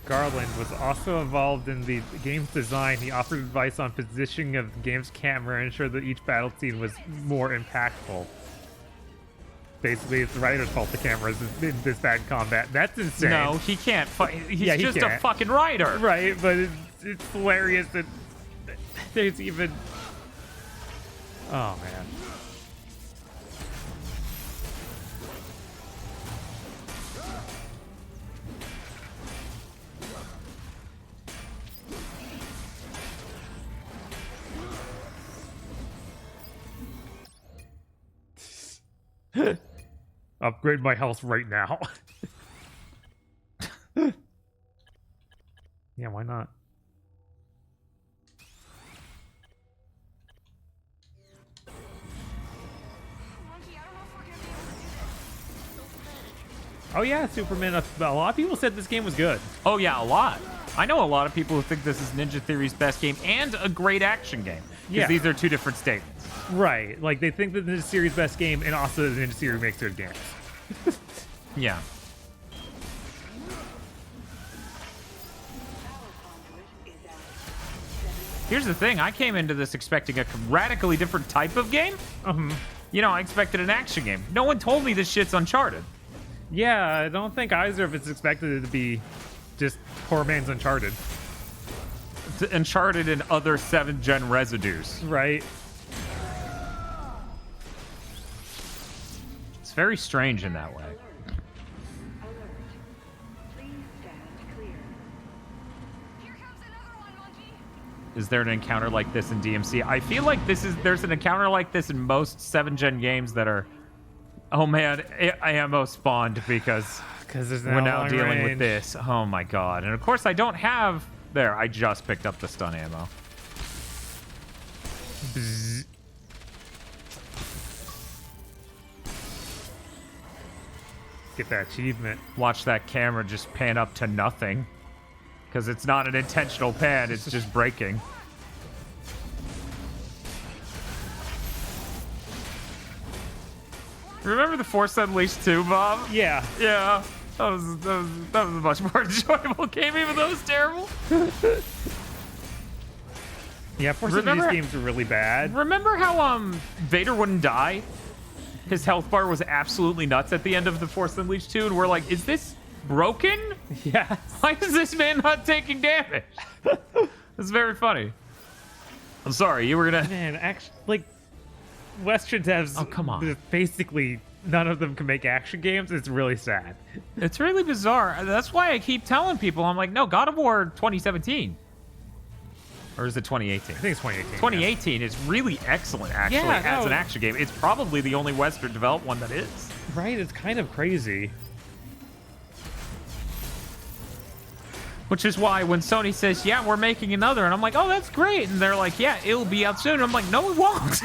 Garland was also involved in the game's design. He offered advice on positioning of the game's camera and ensured that each battle scene was more impactful. Basically, it's the writer's fault the camera is in this bad combat. That's insane. No, he can't. He's Yeah, he just a can't. fucking writer. Right, but it's hilarious that there's even... Oh, man. Upgrade my health right now. Yeah, why not? Oh yeah, Superman. A lot of people said this game was good. Oh yeah, a lot. I know a lot of people who think this is Ninja Theory's best game and a great action game. Because Yeah. these are two different statements. Right, like they think that the Ninja Series best game, and also the Ninja Series makes good games. Yeah. Here's the thing, I came into this expecting a radically different type of game. You know, I expected an action game. No one told me this shit's Uncharted. Yeah, I don't think either of it's expected it to be just poor man's Uncharted. It's Uncharted and other 7th gen residues. Right. It's very strange in that way. is there an encounter like this in DMC? I feel like there's an encounter like this in most 7th-gen games that are... Oh man, I ammo spawned because there's we're now long dealing with range. this. Oh my god. And of course I don't have... There, I just picked up the stun ammo. Bzz. Get that achievement. Watch that camera just pan up to nothing. Because it's not an intentional pan, it's just breaking. Remember the Force Unleashed 2, Bob? Yeah. Yeah. That was a much more enjoyable game, even though it was terrible. Yeah, Force Unleashed games are really bad. Remember how Vader wouldn't die? His health bar was absolutely nuts at the end of the Force Unleashed 2, and we're like, is this broken? Yeah. Why is this man not taking damage? It's very funny. I'm sorry, you were gonna... Man, actually, like, Western devs... Oh, come on. Basically, none of them can make action games. It's really sad. It's really bizarre. That's why I keep telling people, I'm like, no, God of War 2017. Or is it 2018? I think it's 2018. 2018 is really excellent, actually, Yeah, as no. an action game. It's probably the only Western developed one that is. Right, it's kind of crazy. Which is why when Sony says, yeah, we're making another, and I'm like, oh, that's great. And they're like, yeah, it'll be out soon. And I'm like, no, it won't.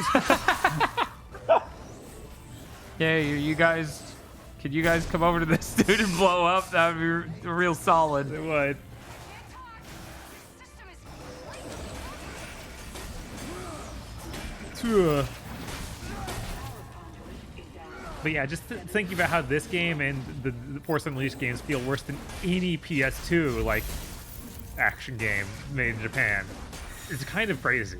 Yeah, you guys, could you guys come over to this dude and blow up? That would be real solid. It would. But yeah, just thinking about how this game and the Force Unleashed games feel worse than any PS2 like action game made in Japan. It's kind of crazy.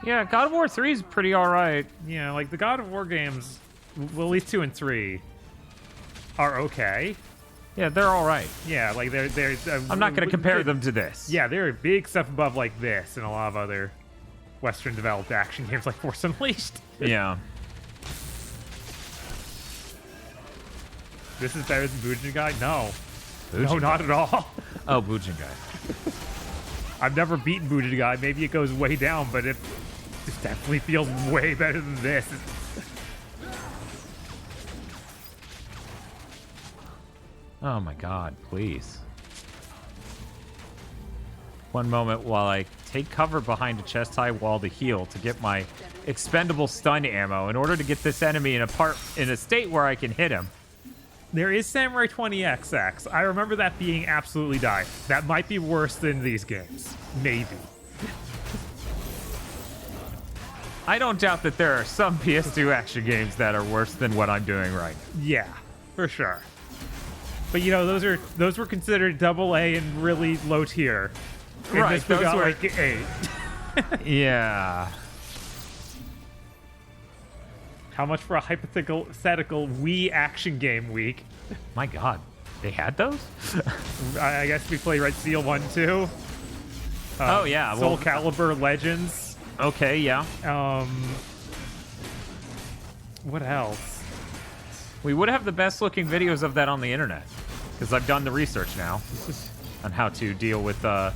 Yeah, God of War 3 is pretty alright. Yeah, like the God of War games, well, at least 2 and 3 are okay. Yeah, they're alright. Yeah, like they're I'm not going to compare them to this. Yeah, they're a big step above like this and a lot of other Western developed action games like Force Unleashed. Yeah. This is better than Bujingai? No. Bujingai? No, not at all. Oh, Bujingai. I've never beaten Bujingai. Maybe it goes way down, but it definitely feels way better than this. Oh my god, please. One moment while I take cover behind a chest-high wall to heal to get my expendable stun ammo in order to get this enemy in a state where I can hit him. There is Samurai 20XX. I remember that being absolutely dire. That might be worse than these games. Maybe. I don't doubt that there are some PS2 action games that are worse than what I'm doing right now. Yeah, for sure. But you know, those were considered AA and really low tier. And Right, this we those got were- like 8. Yeah. How much for a hypothetical Wii action game week? My god. They had those? I guess we play Red Steel 1 too. Oh, yeah, Soul well- Calibur Legends. Okay, yeah. What else? We would have the best looking videos of that on the internet. Because I've done the research now on how to deal with the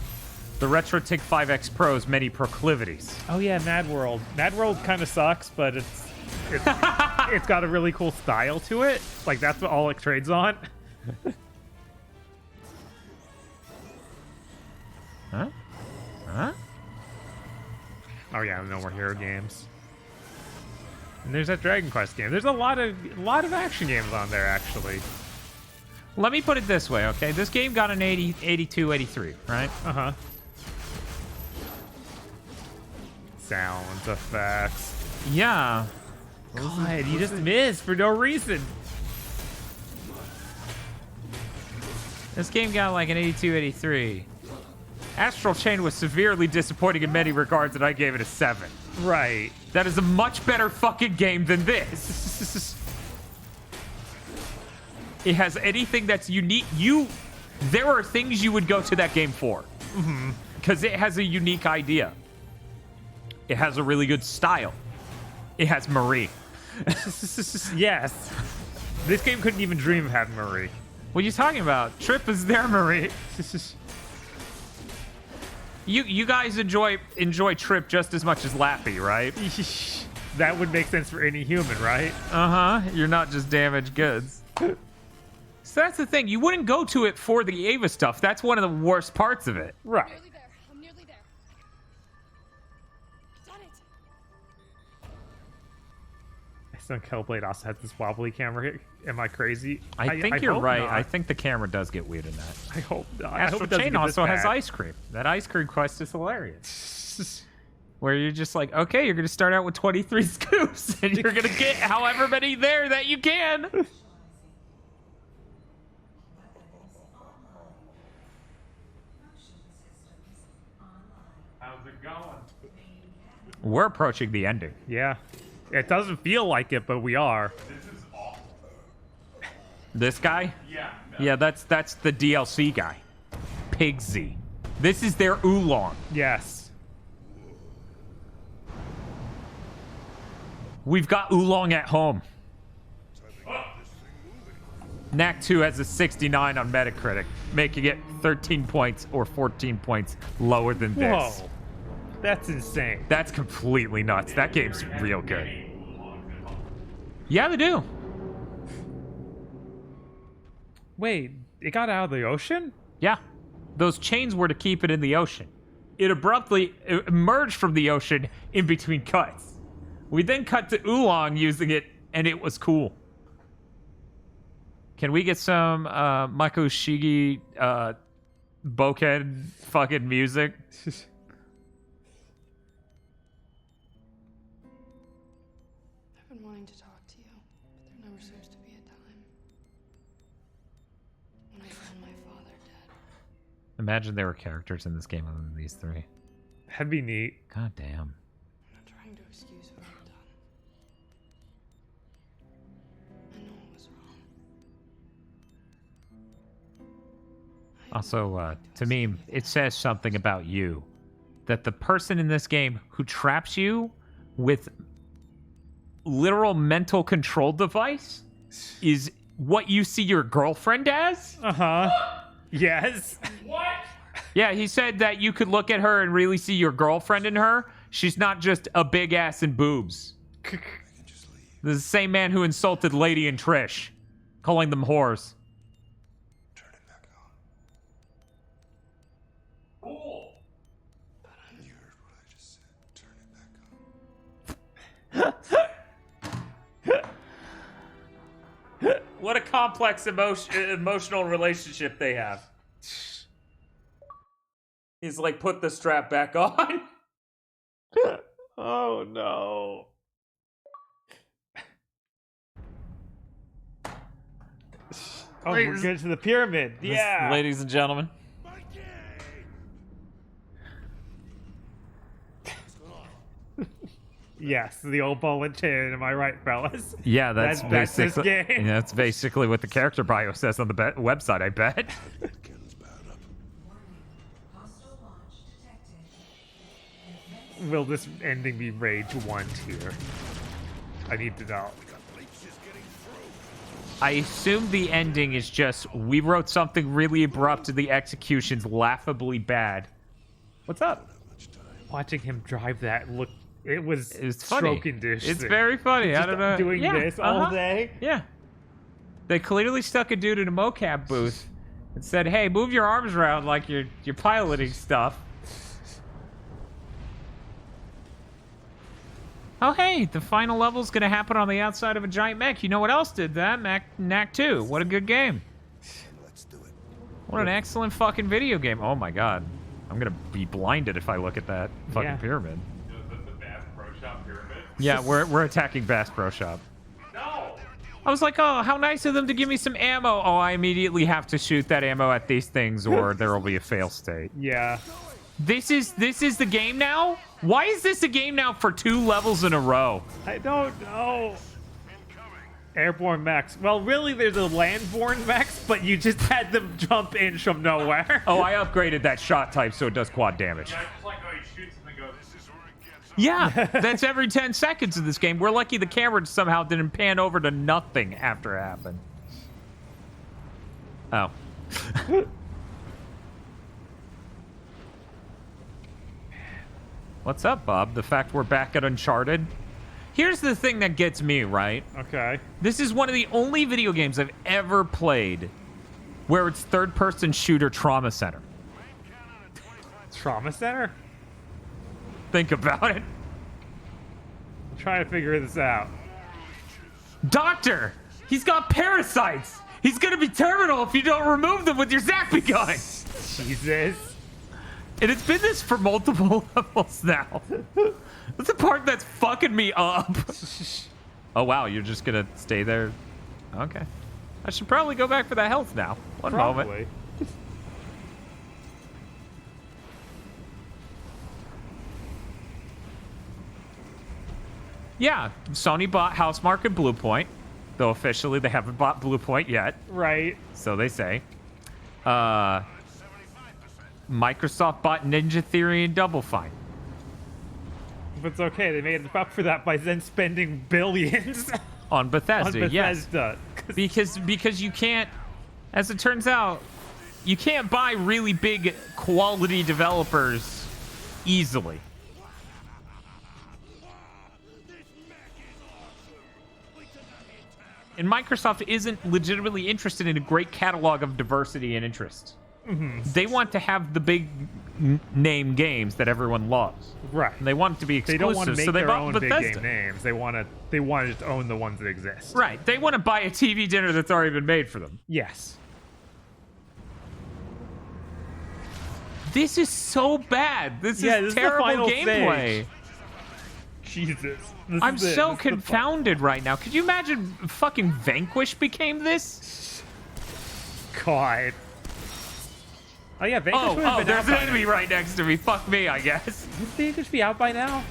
Retro TIG 5X Pro's many proclivities. Oh yeah, Mad World. Mad World kind of sucks, but it's got a really cool style to it. Like that's what all it trades on. Huh? Huh? Oh yeah, no more hero games. And there's that Dragon Quest game. There's a lot of action games on there actually. Let me put it this way, okay? This game got an 80, 82, 83, right? Uh-huh. Sound effects. Yeah. God, you just missed for no reason. This game got like an 82, 83. Astral Chain was severely disappointing in many regards, and I gave it a 7. Right. That is a much better fucking game than this. It has anything that's unique. There are things you would go to that game for. Because it has a unique idea. It has a really good style. It has Marie. Yes. This game couldn't even dream of having Marie. What are you talking about? Trip is there, Marie. You guys enjoy Trip just as much as Laffy, right? That would make sense for any human, right? You're not just damaged goods. So that's the thing. You wouldn't go to it for the Ava stuff. That's one of the worst parts of it. Right. Nearly there. I'm nearly there. Done it. I think Hellblade also has this wobbly camera. Am I crazy? I think you're hope right. not. I think the camera does get weird in that. I hope not. I Astral hope it doesn't Chain get also this has bad. ice cream. That ice cream quest is hilarious. Where you're just like, okay, you're going to start out with 23 scoops, and you're going to get however many there that you can. How's it going? We're approaching the ending. Yeah. It doesn't feel like it, but we are. This is awful. This guy? Yeah. Yeah, that's the DLC guy. Pigsy. This is their Oolong. Yes. We've got Oolong at home. Knack 2 has a 69 on Metacritic, making it 13 points or 14 points lower than this. Whoa. That's insane. That's completely nuts. That game's real good. Yeah, they do. Wait, it got out of the ocean? Yeah. Those chains were to keep it in the ocean. It abruptly emerged from the ocean in between cuts. We then cut to Oolong using it, and it was cool. Can we get some Mako Shigi bokeh fucking music? I've been wanting to talk to you, but there never seems to be a time. When I found my father dead. Imagine there were characters in this game other than these three. That'd be neat. God damn. I'm not trying to excuse what I've done. I know it was wrong. Also, to me, it says something about you. That the person in this game who traps you with literal mental control device is what you see your girlfriend as? Uh-huh. Yes. What? Yeah, he said that you could look at her and really see your girlfriend in her. She's not just a big ass and boobs. This is the same man who insulted Lady and Trish, calling them whores. Turn it back on. Cool. You heard what I just said. Turn it back on. What a complex emotional relationship they have. He's like, put the strap back on. Oh no. Oh, we're good to the pyramid. Yeah. Ladies and gentlemen. Yes, the old ball and chain. Am I right, fellas? Yeah, that's That's this basically game. yeah, that's basically what the character bio says on the website, I bet. Cannon's powered up. Will this ending be Rage 1 tier? I need to know. I assume the ending is just we wrote something really abrupt and the execution's laughably bad. What's up? Watching him drive that look, it was funny. stroking dish. It's very funny. I Just don't know. doing Yeah, this all day. Yeah. They clearly stuck a dude in a mocap booth and said, "Hey, move your arms around like you're piloting stuff." Oh, hey, the final level's gonna happen on the outside of a giant mech. You know what else did that? Knack 2. What a good game. Let's do it. What an excellent fucking video game. Oh my god. I'm gonna be blinded if I look at that fucking Yeah. pyramid. Is this the Bass Pro Shop pyramid? Yeah, we're attacking Bass Pro Shop. No! I was like, oh, how nice of them to give me some ammo. Oh, I immediately have to shoot that ammo at these things or there will be a fail state. Yeah. This is the game now? Why is this a game now for 2 levels in a row? I don't know. Airborne mechs. Well, really, there's a landborne mechs, but you just had them jump in from nowhere. Oh, I upgraded that shot type so it does quad damage. I just like how he shoots and then goes, This is where it gets Yeah, that's every 10 seconds in this game. We're lucky the camera somehow didn't pan over to nothing after it happened. Oh. What's up, Bob? The fact we're back at Uncharted? Here's the thing that gets me, right? Okay. This is one of the only video games I've ever played where it's third-person shooter trauma center. Trauma center? Think about it. I'm trying to figure this out. Doctor! He's got parasites! He's gonna be terminal if you don't remove them with your zappy gun! Jesus. And it's been this for multiple levels now. That's the part that's fucking me up. Oh, wow, you're just gonna stay there? Okay. I should probably go back for that health now. One moment. Yeah, Sony bought Housemarque and Bluepoint, though officially they haven't bought Bluepoint yet. Right. So they say. Microsoft bought Ninja Theory and Double Fine. But it's okay. They made up for that by then spending billions on Bethesda. On Bethesda. Yes. Because you can't, as it turns out, you can't buy really big quality developers easily. And Microsoft isn't legitimately interested in a great catalog of diversity and interest. Mm-hmm. They want to have the big name games that everyone loves. Right. And they want it to be exclusive. They don't want to make so they their bought own Bethesda. big game names. They want to just own the ones that exist. Right. They want to buy a TV dinner that's already been made for them. Yes. This is so bad. This is terrible gameplay. Jesus. I'm so confounded right now. Could you imagine fucking Vanquish became this? God. Oh yeah, Vanquish would have been there's out an enemy right next to me. Fuck me, I guess. Would Vanquish be out by now?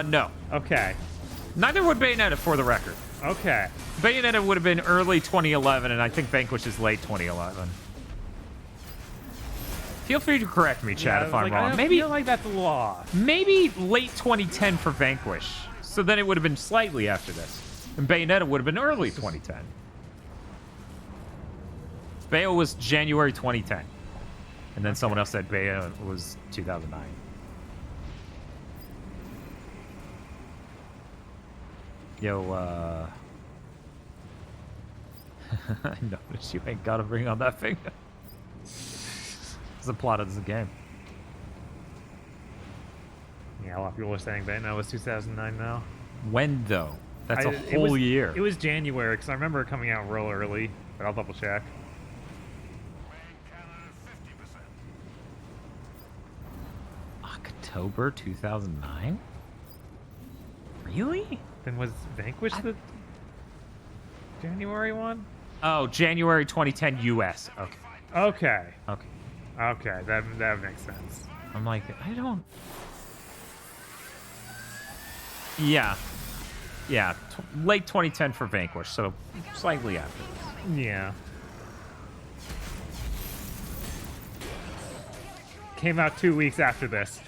No. Okay. Neither would Bayonetta, for the record. Okay. Bayonetta would have been early 2011, and I think Vanquish is late 2011. Feel free to correct me, Chad, if I'm wrong. I feel like that's a law. Maybe late 2010 for Vanquish. So then it would have been slightly after this. And Bayonetta would have been early 2010. Bayo was January 2010. And then someone else said Bayo was 2009. Yo, I noticed you ain't gotta bring on that finger. It's the plot of the game. Yeah, a lot of people are saying Bayonetta was 2009 now. When, though? That's a whole year. It was January, because I remember it coming out real early, but I'll double check. October 2009? Really? Then was Vanquish the January one? Oh, January 2010 US. Okay. Okay. Okay. Okay, that makes sense. I'm like, I don't... Yeah. Yeah, late 2010 for Vanquish, so slightly after this. Yeah. Came out 2 weeks after this.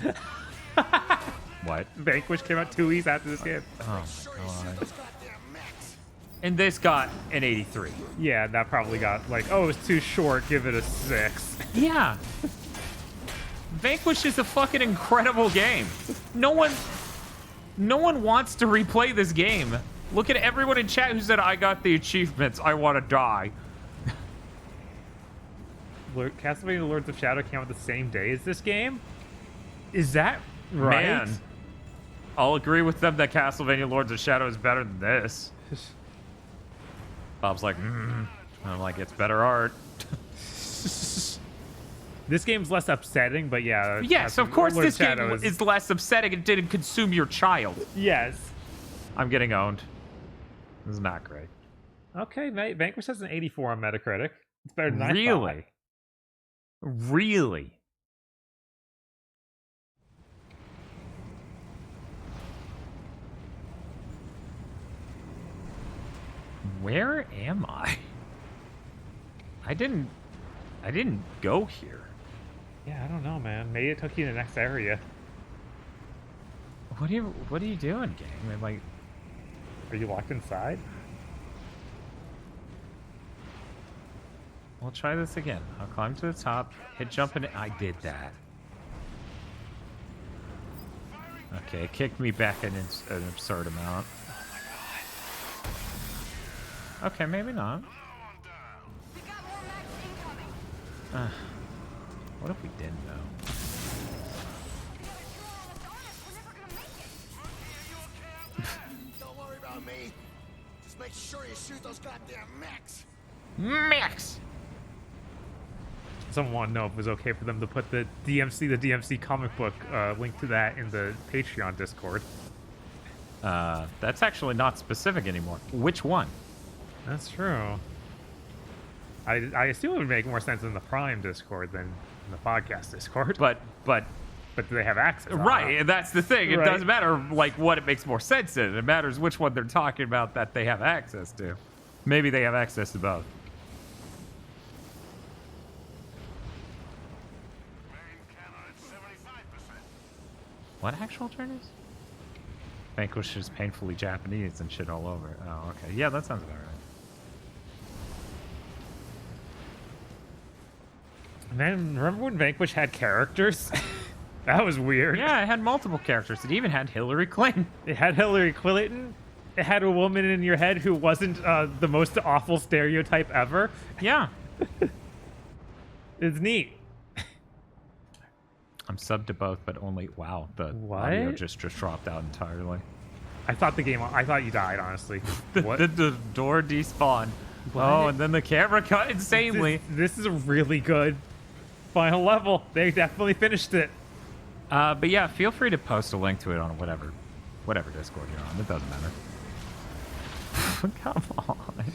What? Vanquish came out 2 weeks after this game. Oh my god. And this got an 83. Yeah, that probably got like, oh, it's too short, give it a 6. Yeah. Vanquish is a fucking incredible game. No one wants to replay this game. Look at everyone in chat who said, I got the achievements, I want to die. Castlevania Lords of Shadow came out the same day as this game? Is that right? Man, I'll agree with them that Castlevania Lords of Shadow is better than this. Bob's like, I'm like, it's better art. This game's less upsetting, but yeah. Yes, of course Lord this game is less upsetting. It didn't consume your child. Yes. I'm getting owned. This is not great. Okay, Vanquish has an 84 on Metacritic. It's better than I thought. Really? Really? Where am I? I didn't go here. Yeah, I don't know, man. Maybe it took you to the next area. What are you doing, gang? Man, like, Are you locked inside? we'll try this again. I'll climb to the top, hit jump, and I did that. Okay, it kicked me back an absurd amount. Okay, maybe not. What if we didn't, though? Don't worry about me. Just make sure you shoot those goddamn mechs. Max! Someone wanted to know if it was okay for them to put the DMC comic book link to that in the Patreon Discord. That's actually not specific anymore. Which one? That's true. I assume it would make more sense in the Prime Discord than in the podcast Discord. But do they have access? right, and that's the thing. It Right. doesn't matter like what it makes more sense in. It matters which one they're talking about that they have access to. Maybe they have access to both. What actual turn is? Vanquish is painfully Japanese and shit all over. Oh, okay. Yeah, that sounds about right. Man, remember when Vanquish had characters? That was weird. Yeah, it had multiple characters. It even had Hillary Clinton. It had Hillary Clinton. It had a woman in your head who wasn't the most awful stereotype ever. Yeah. It's neat. I'm subbed to both, but only... Wow, the What? audio just dropped out entirely. I thought you died, honestly. What? the door despawned. What? Oh, and then the camera cut insanely. This is a really good final level. They definitely finished it. But yeah, feel free to post a link to it on whatever Discord you're on. It doesn't matter. Come on.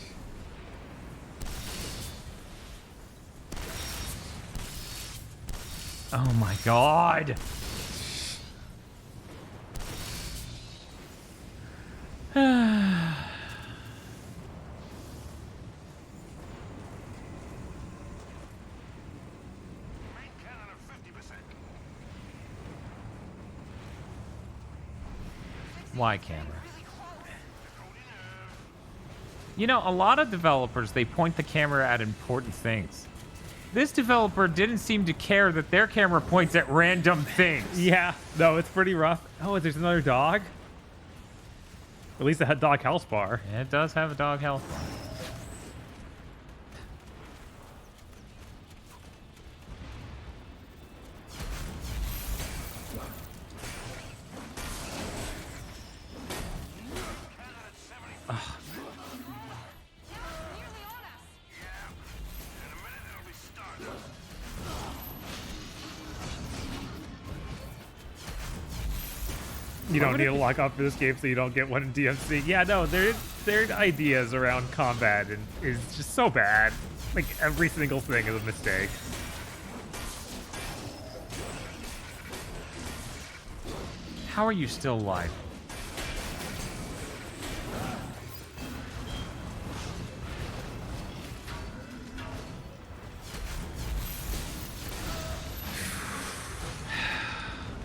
Oh my god. Why camera? You know, a lot of developers, they point the camera at important things. This developer didn't seem to care that their camera points at random things. Yeah, no, it's pretty rough. Oh, there's another dog? At least it had dog health bar. Yeah, it does have a dog health bar. You don't need to lock up for this game so you don't get one in DMC. Yeah, no, their ideas around combat and is just so bad. Like every single thing is a mistake. How are you still alive?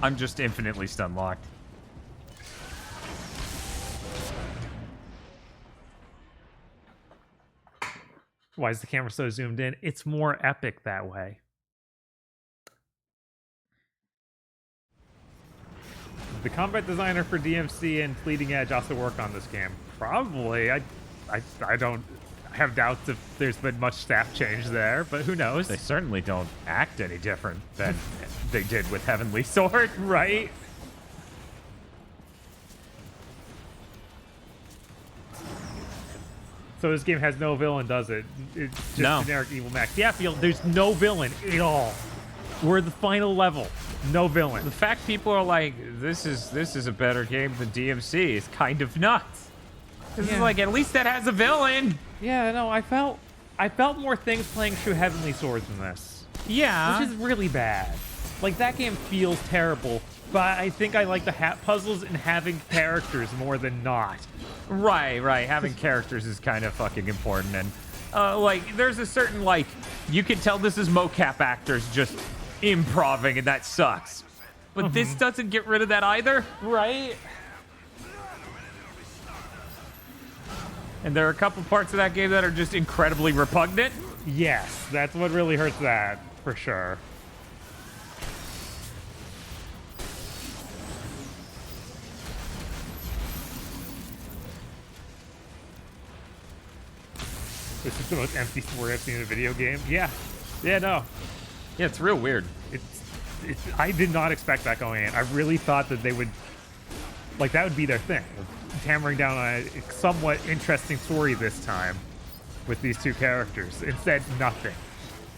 I'm just infinitely stun locked. Why is the camera so zoomed in? It's more epic that way. The combat designer for DMC and Bleeding Edge also work on this game. Probably. I don't have doubts if there's been much staff change there, but who knows? They certainly don't act any different than they did with Heavenly Sword. Right? So this game has no villain, does it? It's just generic evil max. Yeah, there's no villain at all. We're the final level. No villain. The fact people are like, this is a better game than DMC is kind of nuts. This is like, at least that has a villain. Yeah, no, I felt more things playing through Heavenly Swords than this. Yeah. Which is really bad. Like, that game feels terrible, but I think I like the hat puzzles and having characters more than not. Right. Having characters is kind of fucking important. And, like, there's a certain, like, you can tell this is mocap actors just improving, and that sucks. But this doesn't get rid of that either. Right? And there are a couple parts of that game that are just incredibly repugnant. Yes, that's what really hurts that, for sure. This is the most empty sword I've seen in a video game. Yeah. Yeah, no. Yeah, it's real weird. I did not expect that going in. I really thought that they would, like, that would be their thing. Hammering down on a somewhat interesting story this time with these two characters. Instead, nothing.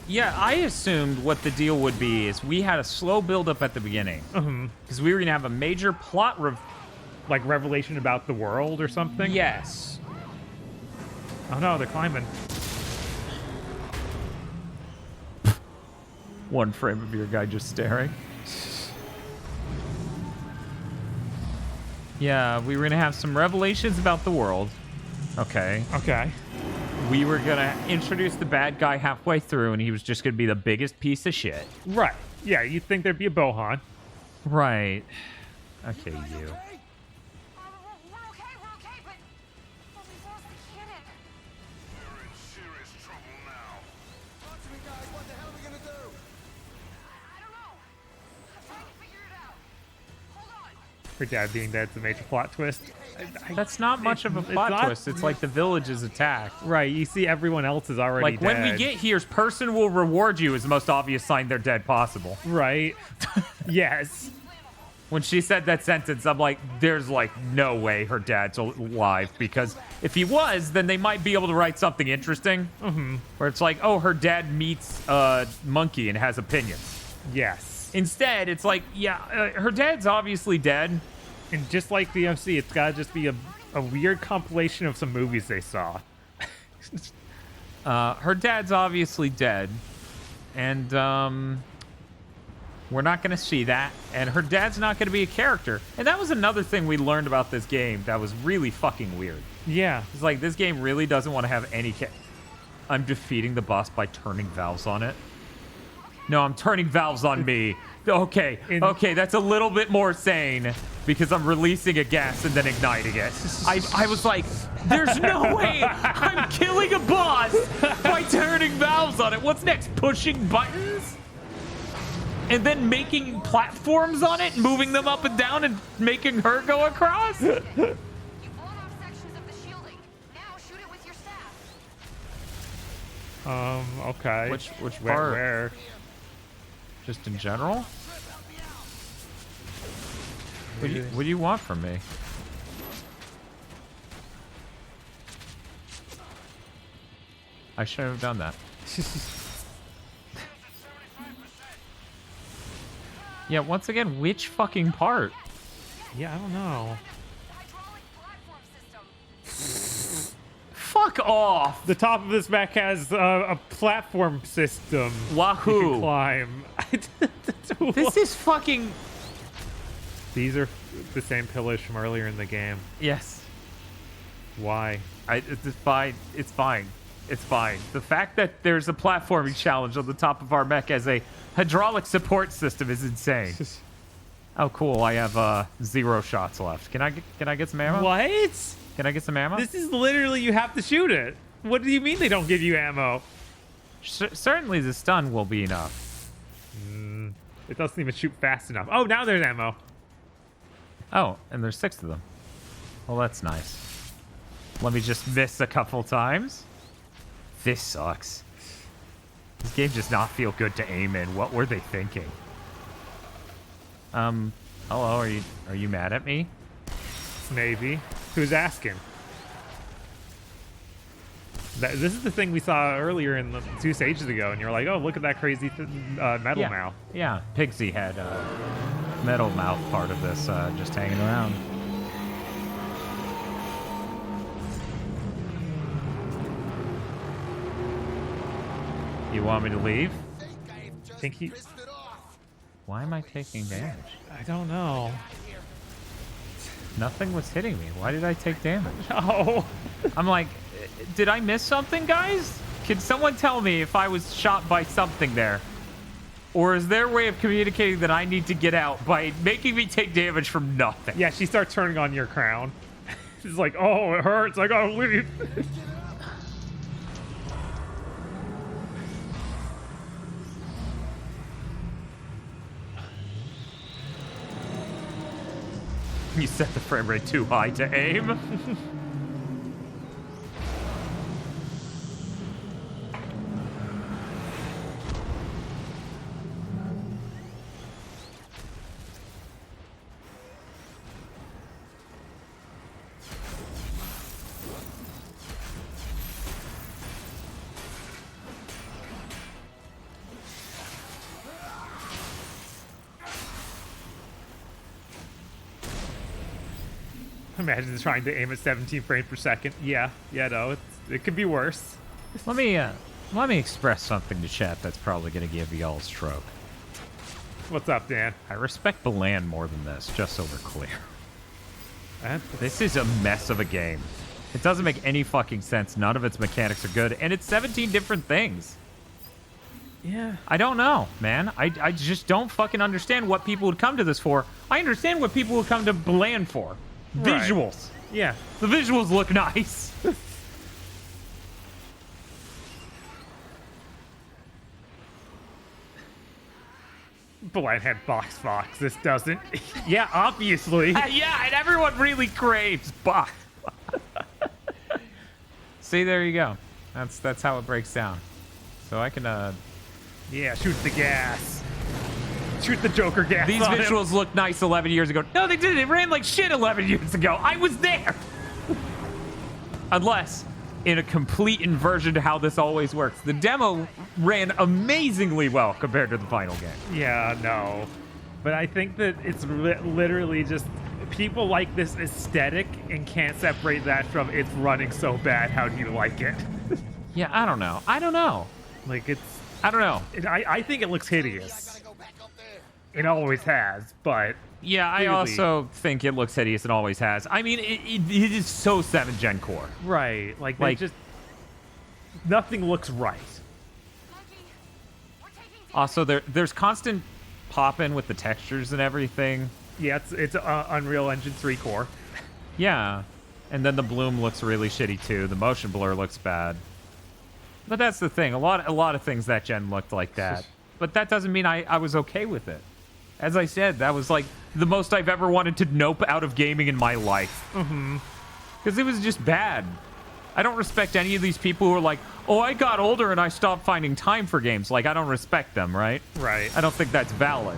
Yeah, I assumed what the deal would be is we had a slow build-up at the beginning. Because we were going to have a major plot like revelation about the world or something? Yes. Oh no, they're climbing. One frame of your guy just staring. Yeah, we were going to have some revelations about the world. Okay. Okay. We were going to introduce the bad guy halfway through, and he was just going to be the biggest piece of shit. Right. Yeah, you'd think there'd be a Bohan. Right. Okay, you. Her dad being dead's a major plot twist. That's not much of a plot twist. It's like the village is attacked. Right, you see everyone else is already like, dead. when we get here, person will reward you is the most obvious sign they're dead possible. Right. Yes. When she said that sentence, I'm like, there's like no way her dad's alive, because if he was, then they might be able to write something interesting. Where it's like, oh, her dad meets a monkey and has opinions. Yes. Instead, it's like, yeah, her dad's obviously dead. And just like DLC, it's got to just be a weird compilation of some movies they saw. Her dad's obviously dead. And we're not going to see that. And her dad's not going to be a character. And that was another thing we learned about this game that was really fucking weird. Yeah. It's like, this game really doesn't want to have any I'm defeating the boss by turning valves on it. No, I'm turning valves on me. Okay, okay, that's a little bit more sane because I'm releasing a gas and then igniting it. I was like, there's no way I'm killing a boss by turning valves on it. What's next? Pushing buttons? And then making platforms on it, moving them up and down and making her go across? You've blown off sections of the shielding. Now shoot it with your staff. Okay. Which part? Where? Just in general? What do you want from me? I should have done that. Yeah, once again, which fucking part? Yeah, I don't know. Fuck off! The top of this mech has a platform system. Wahoo! You can climb. This is fucking... These are the same pillars from earlier in the game. Yes. Why? It's fine. It's fine. It's fine. The fact that there's a platforming challenge on the top of our mech as a hydraulic support system is insane. Oh, cool. I have 0 shots left. Can I get some ammo? What? Can I get some ammo? This is literally you have to shoot it. What do you mean they don't give you ammo? Certainly the stun will be enough. It doesn't even shoot fast enough. Oh, now there's ammo. Oh, and there's 6 of them. Well, that's nice. Let me just miss a couple times. This sucks. This game does not feel good to aim in. What were they thinking? Hello, are you mad at me? Maybe. Who's asking? This is the thing we saw earlier in the 2 stages ago, and you're like, oh, look at that crazy metal mouth. Yeah, Pigsy had metal mouth part of this just hanging around. You want me to leave? I think he... Why am I taking damage? I don't know. Nothing was hitting me. Why did I take damage? Oh. I'm like, did I miss something, guys? Can someone tell me if I was shot by something there? Or is there a way of communicating that I need to get out by making me take damage from nothing? Yeah, she starts turning on your crown. She's like, oh, it hurts. I gotta leave. You set the frame rate too high to aim. Imagine trying to aim at 17 frames per second. Yeah, no, it could be worse. Let me express something to chat that's probably gonna give y'all a stroke. What's up, Dan? I respect Balan more than this, just so we're clear. This is a mess of a game. It doesn't make any fucking sense. None of its mechanics are good, and it's 17 different things. Yeah. I don't know, man. I just don't fucking understand what people would come to this for. I understand what people would come to Balan for. Right. Visuals. Yeah. The visuals look nice. Blind had Box Fox. This doesn't. Yeah, obviously. Yeah, and everyone really craves Box. See, there you go. That's how it breaks down. So I can Yeah, shoot the gas. Shoot the Joker gas. These on visuals him. look nice 11 years ago. No, they didn't. It ran like shit 11 years ago. I was there. Unless, in a complete inversion to how this always works, the demo ran amazingly well compared to the final game. Yeah, no. But I think that it's literally just people like this aesthetic and can't separate that from it's running so bad. How do you like it? Yeah, I don't know. I don't know. Like, it's... I don't know. I think it looks hideous. It always has, but... Yeah, I clearly... also think it looks hideous and always has. I mean, it is so 7th gen core. Right. Like just... Nothing looks right. Also, there's constant pop-in with the textures and everything. Yeah, it's Unreal Engine 3 core. Yeah. And then the bloom looks really shitty, too. The motion blur looks bad. But that's the thing. A lot of things that gen looked like that. But that doesn't mean I was okay with it. As I said, that was like the most I've ever wanted to nope out of gaming in my life. Mm-hmm. Because it was just bad. I don't respect any of these people who are like, oh, I got older and I stopped finding time for games. Like, I don't respect them, right? Right. I don't think that's valid.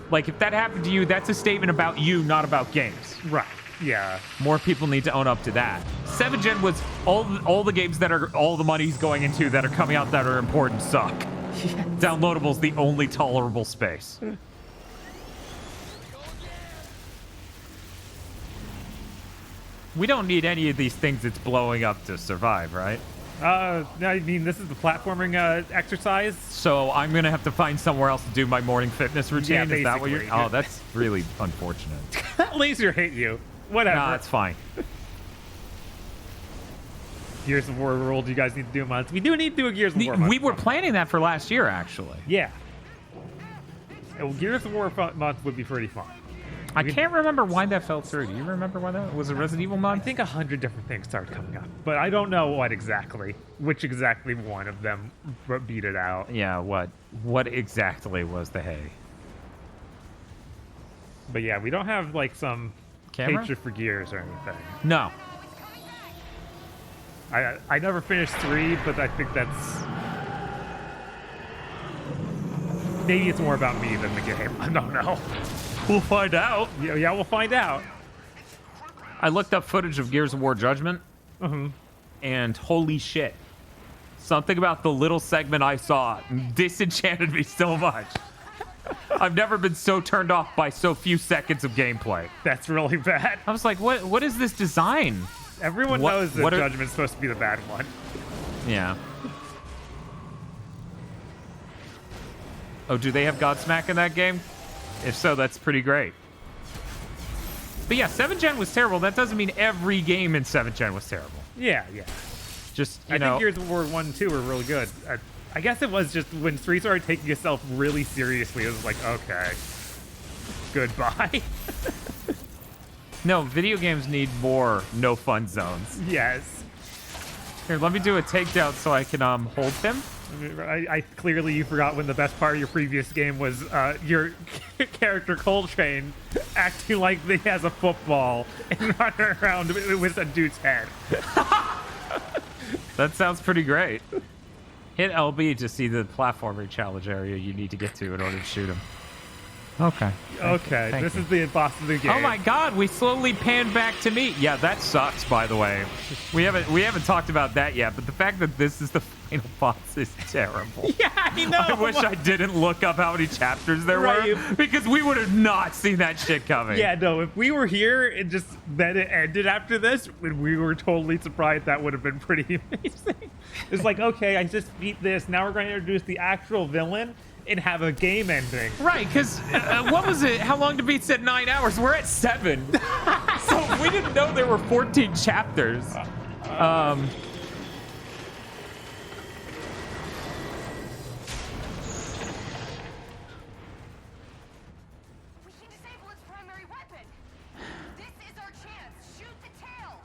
Like, if that happened to you, that's a statement about you, not about games. Right. Yeah. More people need to own up to that. 7th gen was all the games that are all the money's going into that are coming out that are important suck. Yes. Downloadable's the only tolerable space. We don't need any of these things that's blowing up to survive, right? I mean, this is the platforming exercise. So I'm gonna have to find somewhere else to do my morning fitness routine. Yeah, Is that what you're? basically. Oh, that's really unfortunate. Laser hit you. Whatever. Nah, that's fine. Gears of War world, you guys need to do a month. We do need to do a Gears of War month. We were planning that for last year, actually. Yeah. Gears of War month would be pretty fun. I can't remember why that fell through. Do you remember why that was? A Resident Evil month? I think 100 different things started coming up, but I don't know which exactly one of them beat it out. Yeah, what exactly was the hay? But yeah, we don't have like some Camera? hatred for Gears or anything. No. I never finished 3, but I think that's... Maybe it's more about me than the game. I don't know. We'll find out. Yeah, we'll find out. I looked up footage of Gears of War Judgment, and holy shit. Something about the little segment I saw disenchanted me so much. I've never been so turned off by so few seconds of gameplay. That's really bad. I was like, what is this design? Everyone knows that Judgment's supposed to be the bad one. Yeah. Oh, do they have Godsmack in that game? If so, that's pretty great. But yeah, 7th Gen was terrible. That doesn't mean every game in 7th Gen was terrible. Yeah. Just, I think Gears of War 1 and 2 were really good. I guess it was just when 3 started taking itself really seriously, it was like, okay, goodbye. No, video games need more no fun zones. Yes. Here, let me do a takedown so I can hold him. I clearly you forgot when the best part of your previous game was your character Coltrane acting like he has a football and running around with a dude's head. That sounds pretty great. Hit LB to see the platforming challenge area you need to get to in order to shoot him. Okay. Okay, this is the boss of the game. Oh my God, we slowly pan back to me. Yeah, that sucks. By the way, we haven't talked about that yet. But the fact that this is the final boss is terrible. Yeah, I know. I wish I didn't look up how many chapters there were because we would have not seen that shit coming. Yeah, no. If we were here and just then it ended after this, we were totally surprised. That would have been pretty amazing. It's like, okay, I just beat this. Now we're going to introduce the actual villain and have a game ending. Right, because what was it? How long to beat said 9 hours? We're at 7. So we didn't know there were 14 chapters. We can disable its primary weapon. This is our chance. Shoot the tail.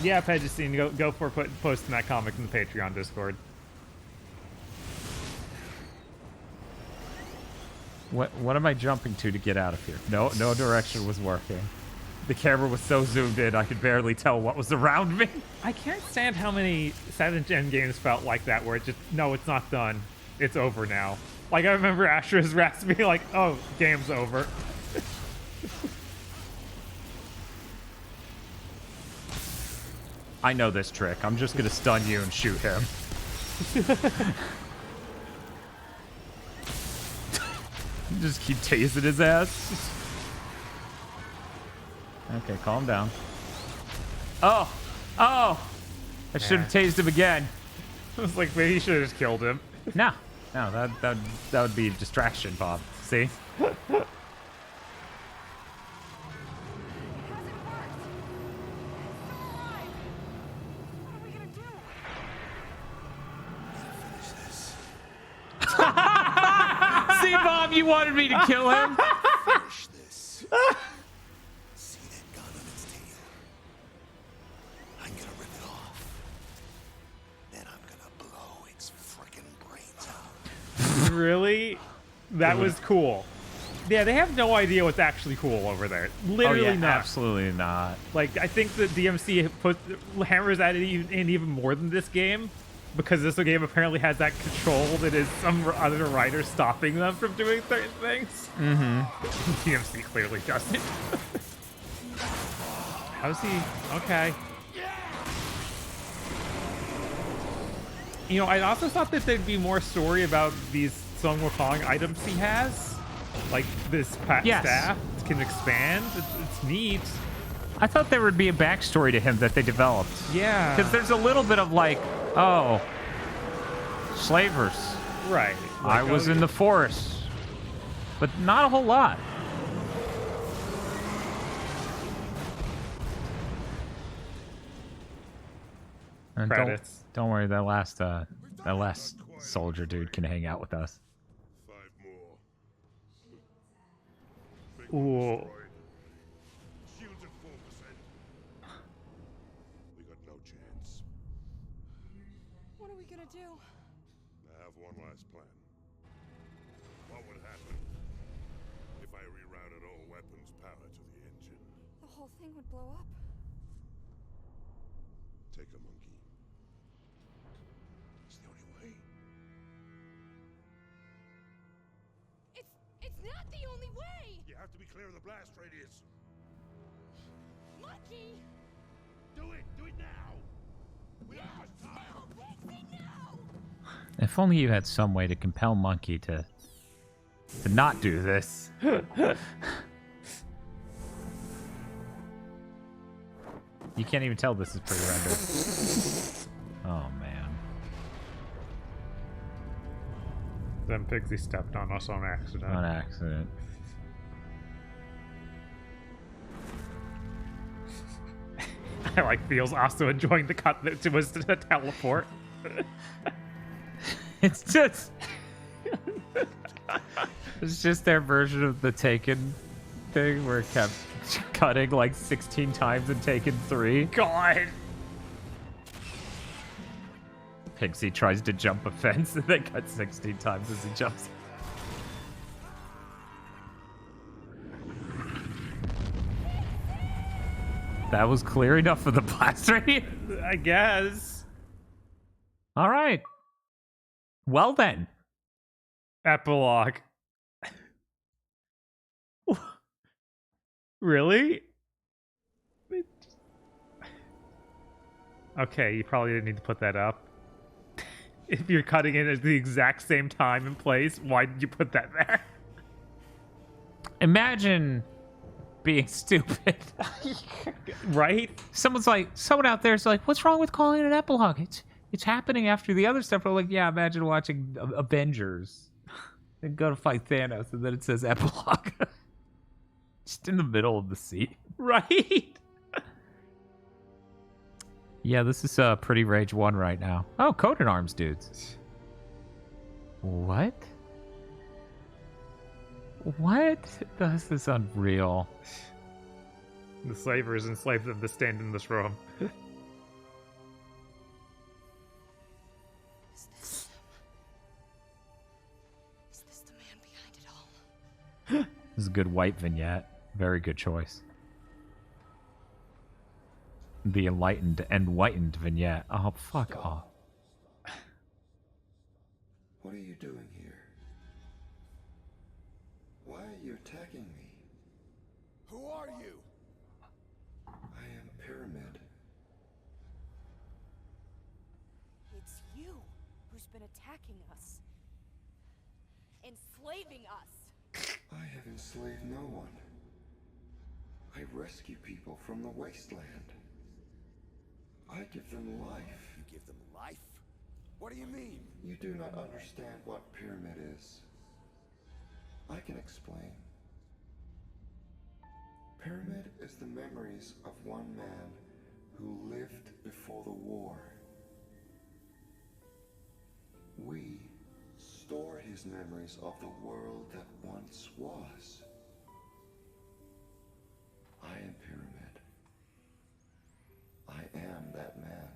Yeah, Pedgestine, go for posting that comic in the Patreon Discord. What am I jumping to get out of here? No direction was working. The camera was so zoomed in I could barely tell what was around me. I can't stand how many 7th gen games felt like that, where it just, no, it's not done. It's over now. Like, I remember Astra's Wrath being like, oh, game's over. I know this trick. I'm just gonna stun you and shoot him. Just keep tasing his ass. Okay, calm down. Oh! I should have tased him again. I was like, maybe you should have just killed him. No, that would be a distraction, Bob. See? See, Bob, you wanted me to kill him. Finish this. See that gun on its tail? I'm gonna rip it off. Then I'm gonna blow its frickin' brains out. Really? That was cool. Yeah, they have no idea what's actually cool over there. Literally not. Absolutely not. Like, I think the DMC hammers at it in even more than this game, because this game apparently has that control that is some other writer stopping them from doing certain things. Mm-hmm. DMC clearly doesn't. How's he? Okay. You know, I also thought that there'd be more story about these Song Wukong items he has. Like, this staff can expand. It's neat. I thought there would be a backstory to him that they developed. Yeah. Because there's a little bit of like, oh, slavers. Right. I Like, was in the forest. But not a whole lot. And Credits. Don't worry, that last soldier dude can hang out with us. 5 more. Ooh. Shields at 4%. We got no chance. What are we gonna do? I have one last plan. What would happen if I rerouted all weapons power to the engine? The whole thing would blow up. Take a monkey. It's the only way. It's not the only way! You have to be clear of the blast radius. Monkey! Do it! Do it now! We are time! Pixie, no! If only you had some way to compel Monkey to not do this. You can't even tell this is pre-rendered. Oh man. Then Pigsy stepped on us on accident. On accident. I like feels also enjoying the cut that was to teleport. It's just... It's just their version of the Taken thing where it kept cutting like 16 times in Taken 3. God. Pigsy tries to jump a fence and then cuts 16 times as he jumps. That was clear enough for the blast radius? I guess. All right. Well then. Epilogue. Really? Okay, you probably didn't need to put that up. If you're cutting it at the exact same time and place, why did you put that there? Imagine being stupid. Right? Someone out there's like, what's wrong with calling it an epilogue? It's happening after the other stuff. We're like, yeah, imagine watching Avengers. Then go to fight Thanos, and then it says epilogue. Just in the middle of the scene. Right? Yeah, this is Pretty Rage 1 right now. Oh, Coat and Arms dudes. What? What? This is unreal. The slavers enslaved them to stand in this room. Is this the man behind it all? This is a good white vignette. Very good choice. The enlightened and whitened vignette. Oh, fuck off. What are you doing here? Why are you attacking me? Who are you? I am Pyramid. It's you who's been attacking us. Enslaving us. I have enslaved no one. I rescue people from the wasteland. I give them life. You give them life? What do you mean? You do not understand what Pyramid is. I can explain. Pyramid is the memories of one man who lived before the war. We store his memories of the world that once was. I am Pyramid. I am that man.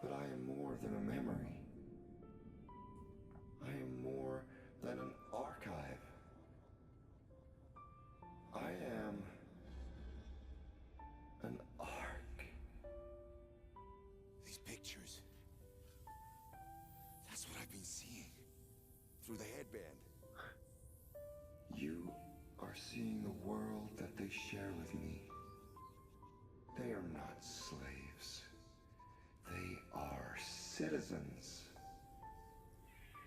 But I am more than a memory. I am more than an archive. I am an arc. These pictures. That's what I've been seeing. Through the headband. You are seeing the world that they share with me. They are not slaves. They are citizens.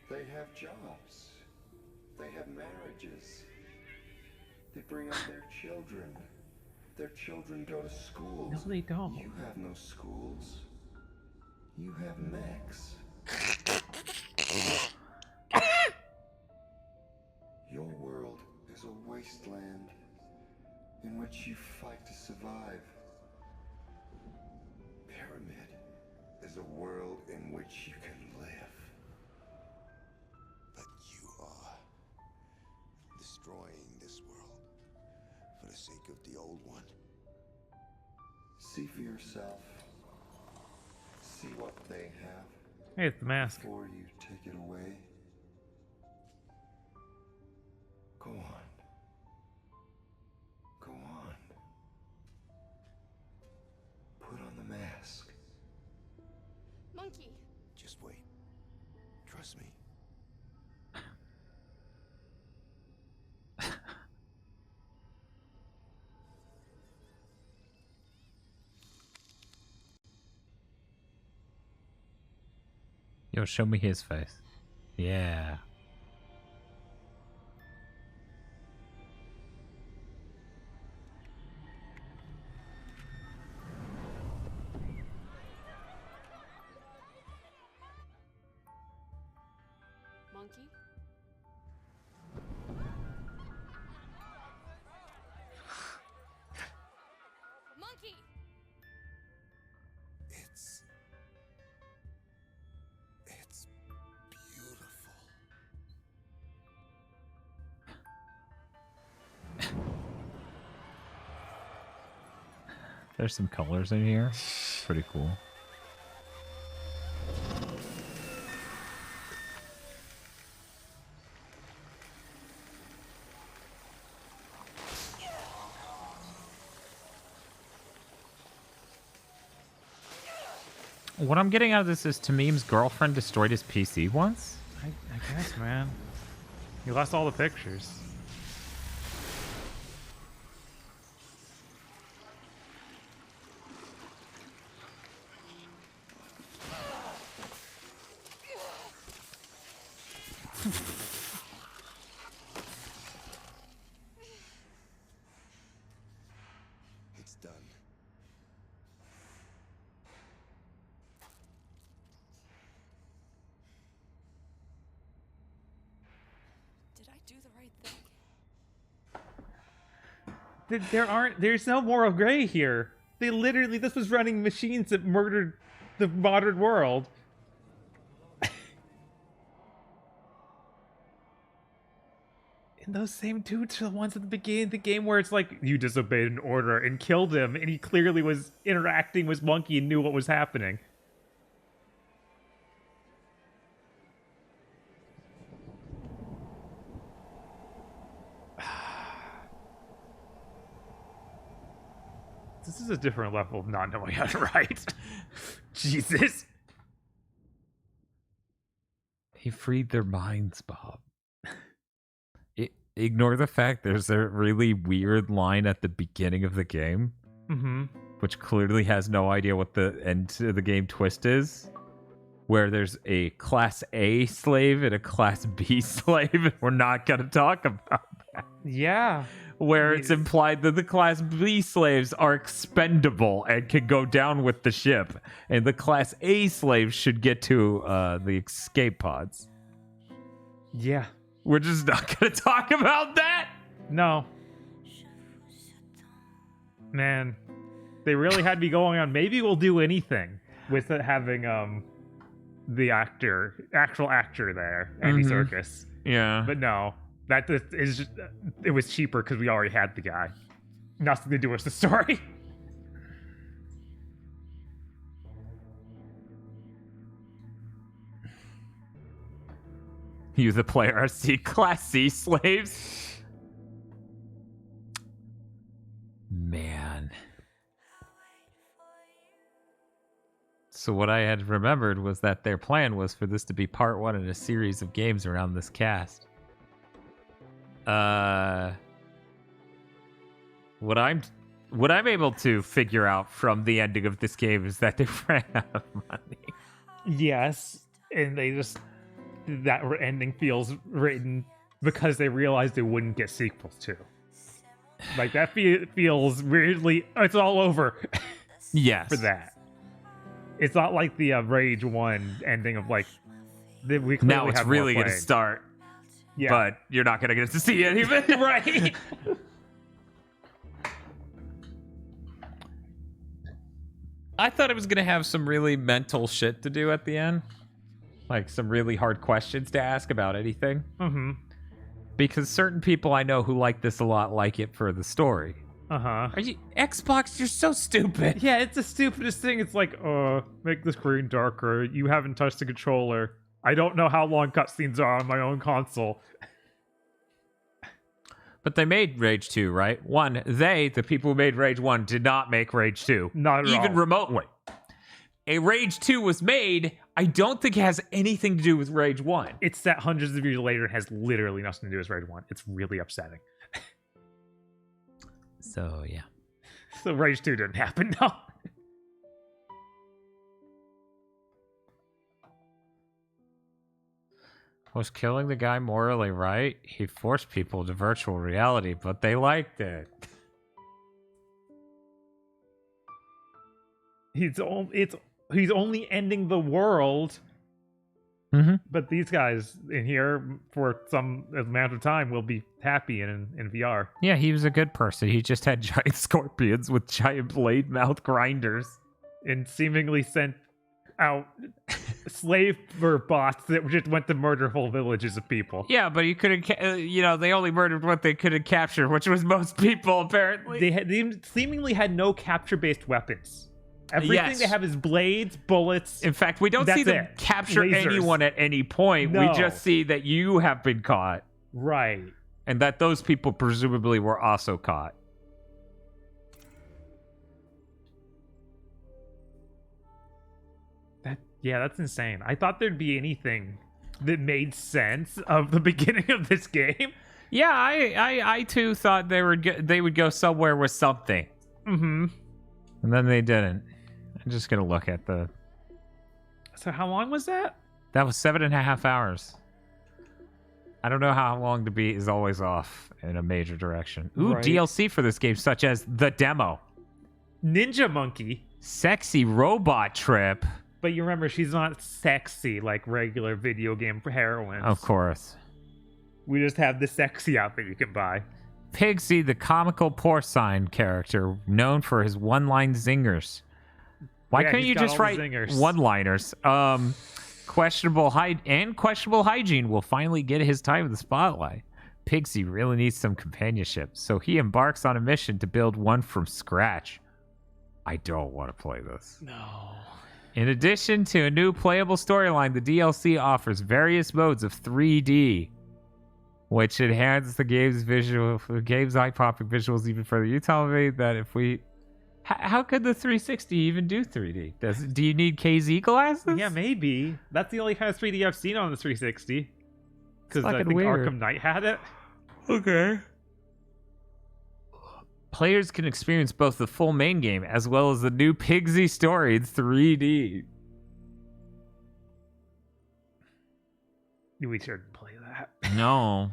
They have jobs. They have marriages. They bring up their children. Their children go to schools. No, they don't. You have no schools. You have mechs. Your world is a wasteland in which you fight to survive. Pyramid is a world in which you can live. But you are destroying this world for the sake of the old one. See for yourself. See what they have Hey, it's the mask. before you take it away. Go on. Go on. Put on the mask. Monkey. Just wait. Trust me. Yo, show me his face. Yeah. Monkey? Monkey! It's There's some colors in here. Pretty cool. What I'm getting out of this is Tamim's girlfriend destroyed his PC once? I guess, man. He lost all the pictures. It's done. Did I do the right thing? There's no moral gray here. They literally, this was running machines that murdered the modern world. And those same dudes are the ones at the beginning of the game where it's like, you disobeyed an order and killed him, and he clearly was interacting with Monkey and knew what was happening. This is a different level of not knowing how to write. Jesus. He freed their minds, Bob. Ignore the fact there's a really weird line at the beginning of the game, which clearly has no idea what the end of the game twist is, where there's a Class A slave and a Class B slave. We're not going to talk about that. Yeah. Where it's implied that the Class B slaves are expendable and can go down with the ship, and the Class A slaves should get to the escape pods. Yeah. We're just not going to talk about that? No. Man, they really had me going on. Maybe we'll do anything with it having the actual actor there, Andy Serkis. Yeah. But no, that is just, it was cheaper because we already had the guy. Nothing to do with the story. You, the player, are Class C slaves? Man. So what I had remembered was that their plan was for this to be part one in a series of games around this cast. What I'm able to figure out from the ending of this game is that they ran out of money. Yes, and they just... that ending feels written because they realized they wouldn't get sequels to. Like, that feels weirdly... it's all over. Yes. For that. It's not like the Rage 1 ending of, like... we now it's really going to start. Yeah. But you're not going to get to see it even. Right. I thought it was going to have some really mental shit to do at the end. Like some really hard questions to ask about anything. Because certain people I know who like this a lot like it for the story. Are you Xbox? You're so stupid. Yeah, it's the stupidest thing. It's like, make the screen darker. You haven't touched the controller. I don't know how long cutscenes are on my own console. But they made Rage 2, right? The people who made Rage 1, did not make Rage 2. Not at all. Even remotely. A Rage 2 was made. I don't think it has anything to do with Rage 1. It's set hundreds of years later and has literally nothing to do with Rage 1. It's really upsetting. So, yeah. So Rage 2 didn't happen, no. Was killing the guy morally right? He forced people to virtual reality, but they liked it. He's only ending the world. But these guys in here, for some amount of time, will be happy in VR. Yeah, he was a good person. He just had giant scorpions with giant blade mouth grinders. And seemingly sent out slaver bots that just went to murder whole villages of people. Yeah, but you couldn't. They only murdered what they couldn't capture, which was most people apparently. They seemingly had no capture-based weapons. Everything they have is blades, bullets. In fact, we don't see them capture Lasers. anyone at any point. No. We just see that you have been caught. Right. And that those people presumably were also caught. That's insane. I thought there'd be anything that made sense of the beginning of this game. Yeah, I too thought they would go somewhere with something. Mm-hmm. And then they didn't. I'm just gonna look at the... So how long was that? That was 7.5 hours. I don't know how long to be is always off in a major direction. Ooh, Right. DLC for this game, such as The Demo. Ninja Monkey. Sexy Robot Trip. But you remember, she's not sexy like regular video game heroines. Of course. We just have the sexy outfit you can buy. Pigsy, the comical porcine character, known for his one-line zingers. Why Yeah, couldn't he's you got just all the write zingers. one-liners? Questionable hygiene will finally get his time in the spotlight. Pigsy really needs some companionship, so he embarks on a mission to build one from scratch. I don't want to play this. No. In addition to a new playable storyline, the DLC offers various modes of 3D, which enhance the game's eye-popping visuals even further. You telling me that if we... How could the 360 even do 3D? Do you need KZ glasses? Yeah, maybe. That's the only kind of 3D I've seen on the 360. Because I fucking think weird. Arkham Knight had it. Okay. Players can experience both the full main game as well as the new Pigsy story in 3D. We shouldn't play that. No,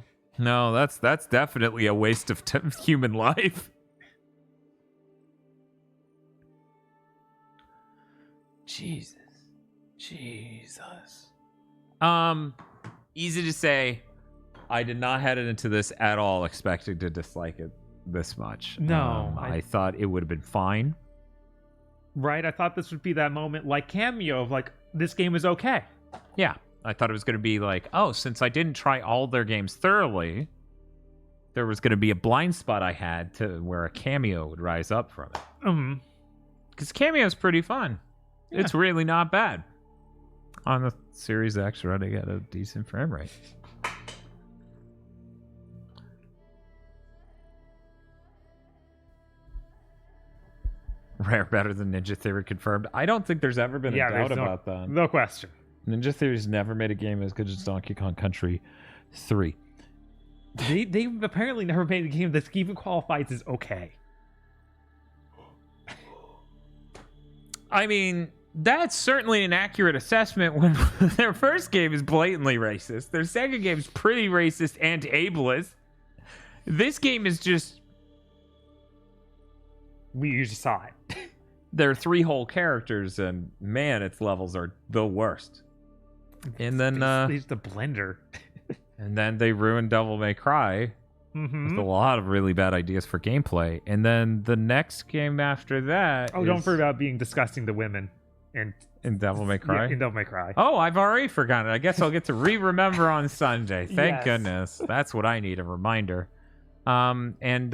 that's definitely a waste of human life. Jesus. Easy to say. I did not head into this at all expecting to dislike it this much. No, I thought it would have been fine. Right? I thought this would be that moment like Cameo of like, this game is okay. Yeah, I thought it was going to be like, oh, since I didn't try all their games thoroughly, there was going to be a blind spot I had to where a Cameo would rise up from it. Mm-hmm. Because Cameo is pretty fun. Yeah. It's really not bad. On the Series X running at a decent frame rate. Rare better than Ninja Theory confirmed. I don't think there's ever been a doubt there's about that. No question. Ninja Theory's never made a game as good as Donkey Kong Country 3. They've apparently never made a game that even qualifies as okay. I mean, that's certainly an accurate assessment when their first game is blatantly racist. Their second game is pretty racist and ableist. This game is just... We just saw it. There are 3 whole characters, and man, its levels are the worst. And then... It's the blender. And then they ruined Devil May Cry with a lot of really bad ideas for gameplay. And then the next game after that don't forget about being disgusting to women. In Devil May Cry? Yeah, in Devil May Cry. Oh, I've already forgotten. I guess I'll get to remember on Sunday. Thank Yes. goodness. That's what I need, a reminder. And then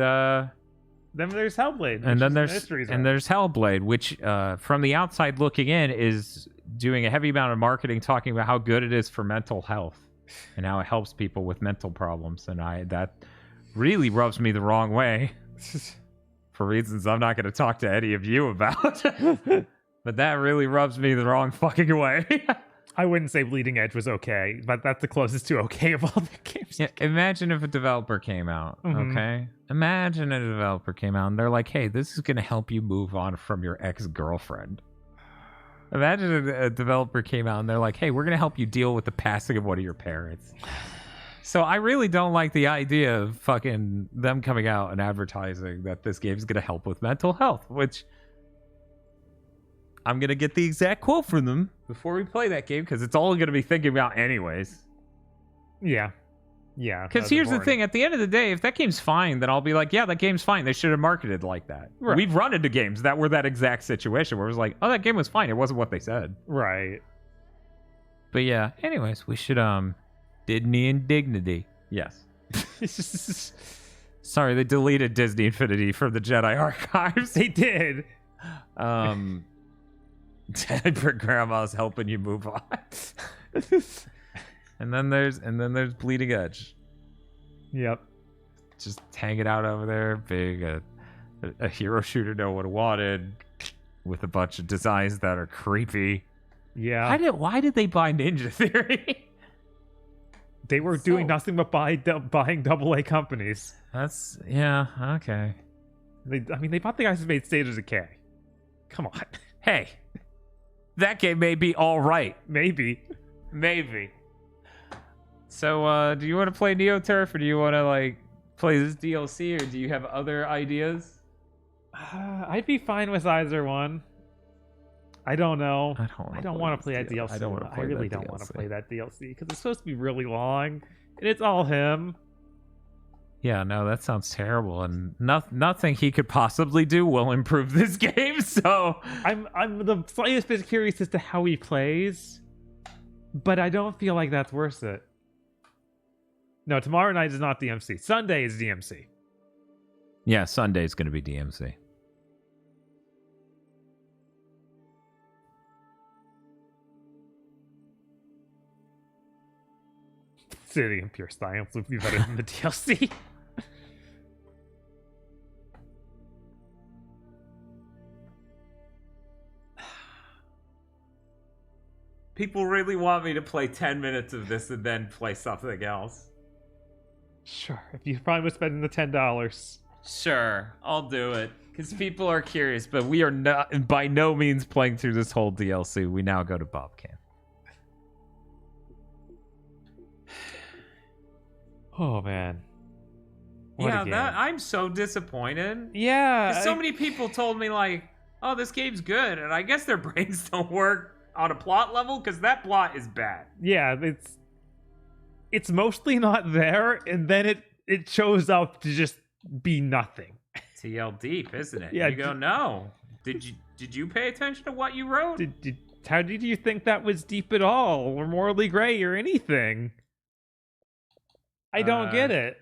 there's Hellblade. then there's Hellblade, which from the outside looking in is doing a heavy amount of marketing, talking about how good it is for mental health and how it helps people with mental problems. And that really rubs me the wrong way for reasons I'm not going to talk to any of you about. But that really rubs me the wrong fucking way. I wouldn't say Bleeding Edge was okay, but that's the closest to okay of all the games. Yeah, imagine if a developer came out, okay? Imagine a developer came out and they're like, hey, this is going to help you move on from your ex-girlfriend. Imagine a developer came out and they're like, hey, we're going to help you deal with the passing of one of your parents. So I really don't like the idea of fucking them coming out and advertising that this game is going to help with mental health, which I'm going to get the exact quote from them before we play that game because it's all I'm going to be thinking about anyways. Yeah. Yeah. Because here's the thing. At the end of the day, if that game's fine, then I'll be like, yeah, that game's fine. They should have marketed like that. Right. We've run into games that were that exact situation where it was like, oh, that game was fine. It wasn't what they said. Right. But yeah, anyways, we should Disney Indignity. Yes. Sorry, they deleted Disney Infinity from the Jedi archives. They did. For grandma's helping you move on. and then there's Bleeding Edge. Yep. Just hanging out over there, being a hero shooter no one wanted, with a bunch of designs that are creepy. Yeah. Why did they buy Ninja Theory? They were doing nothing but buying AA companies. That's okay. They bought the guys who made State of Decay. Come on. Hey, that game may be all right. Maybe. So, do you want to play NeoTurf, or do you want to play this DLC, or do you have other ideas? I'd be fine with either one. I don't know. I don't want to play that DLC. I really don't want to play that DLC because it's supposed to be really long, and it's all him. Yeah, no, that sounds terrible, and nothing he could possibly do will improve this game. So I'm the slightest bit curious as to how he plays, but I don't feel like that's worth it. No, tomorrow night is not DMC. Sunday is DMC. Yeah, Sunday's going to be DMC. Sitting in pure science would be better than the DLC. People really want me to play 10 minutes of this and then play something else. Sure, if you're fine with spending the $10. Sure, I'll do it. Because people are curious, but we are not by no means playing through this whole DLC. We now go to Bobcan. Oh, man. What a game. I'm so disappointed. Yeah. 'Cause so many people told me, oh, this game's good. And I guess their brains don't work on a plot level, because that plot is bad. Yeah, it's mostly not there, and then it shows up to just be nothing. TL deep, isn't it? Yeah, you go, no. Did you pay attention to what you wrote? How did you think that was deep at all, or morally gray, or anything? I don't get it.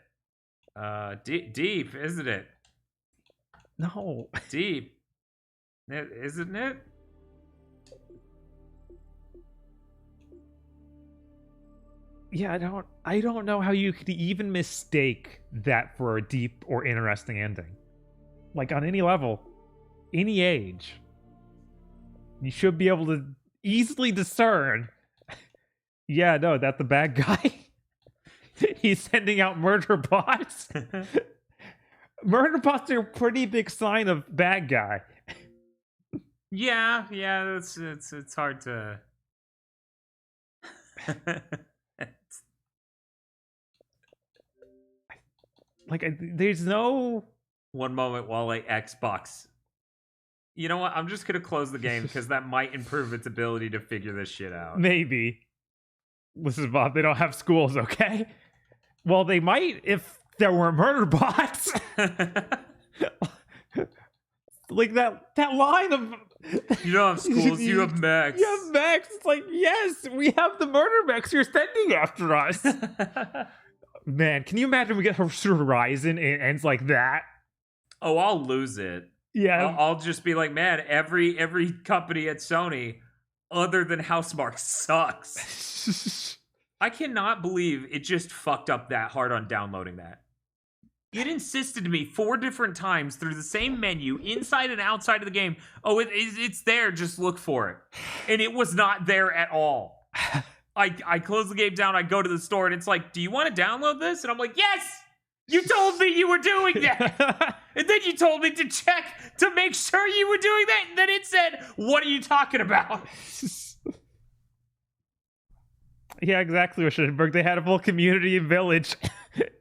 Deep, isn't it? No. Deep. Isn't it? Yeah, I don't know how you could even mistake that for a deep or interesting ending. On any level, any age. You should be able to easily discern. Yeah, no, that's the bad guy. He's sending out murder bots. Murder bots are a pretty big sign of bad guy. Yeah, it's hard to. There's no one moment while Xbox. You know what? I'm just gonna close the game because that might improve its ability to figure this shit out. Maybe. Listen, Bob, they don't have schools, okay? Well, they might if there were murder bots. That line of... You don't have schools, you have mechs. You have mechs. It's yes, we have the murder mechs you're sending after us. Man, can you imagine we get Horizon and it ends like that? Oh, I'll lose it. Yeah. I'll just be like, man, every company at Sony other than Housemarque sucks. I cannot believe it just fucked up that hard on downloading that. It insisted to me 4 different times through the same menu, inside and outside of the game. Oh, it's there, just look for it. And it was not there at all. I close the game down, I go to the store, and it's like, do you want to download this? And I'm like, yes! You told me you were doing that! And then you told me to check to make sure you were doing that, and then it said, what are you talking about? Yeah, exactly, Schindberg. They had a full community and village.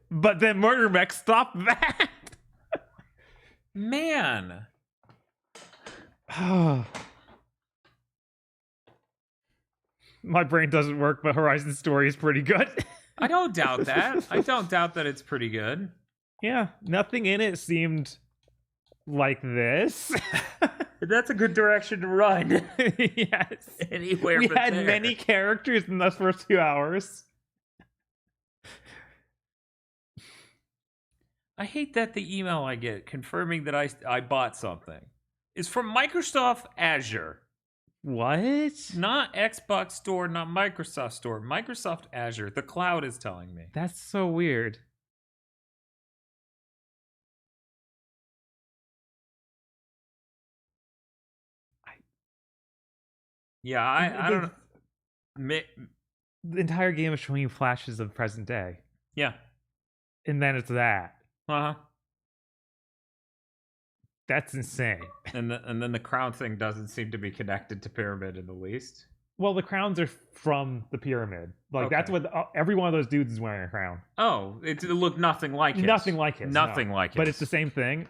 But then Murder Mech stopped that. Man. My brain doesn't work, but Horizon Story is pretty good. I don't doubt that. I don't doubt that it's pretty good. Yeah, nothing in it seemed like this. That's a good direction to run. Yes. Anywhere We but had there. many characters in those first 2 hours. I hate that the email I get confirming that I bought something is from Microsoft Azure. What? Not Xbox Store, not Microsoft Store. Microsoft Azure. The cloud is telling me. That's so weird. Yeah, I don't know. The entire game is showing you flashes of present day. Yeah. And then it's that. Uh-huh. That's insane. And then the crown thing doesn't seem to be connected to Pyramid in the least. Well, the crowns are from the pyramid. Like, that's what every one of those dudes is wearing a crown. Oh, it looked nothing like his. Nothing like his. Nothing no. like his. But it's the same thing.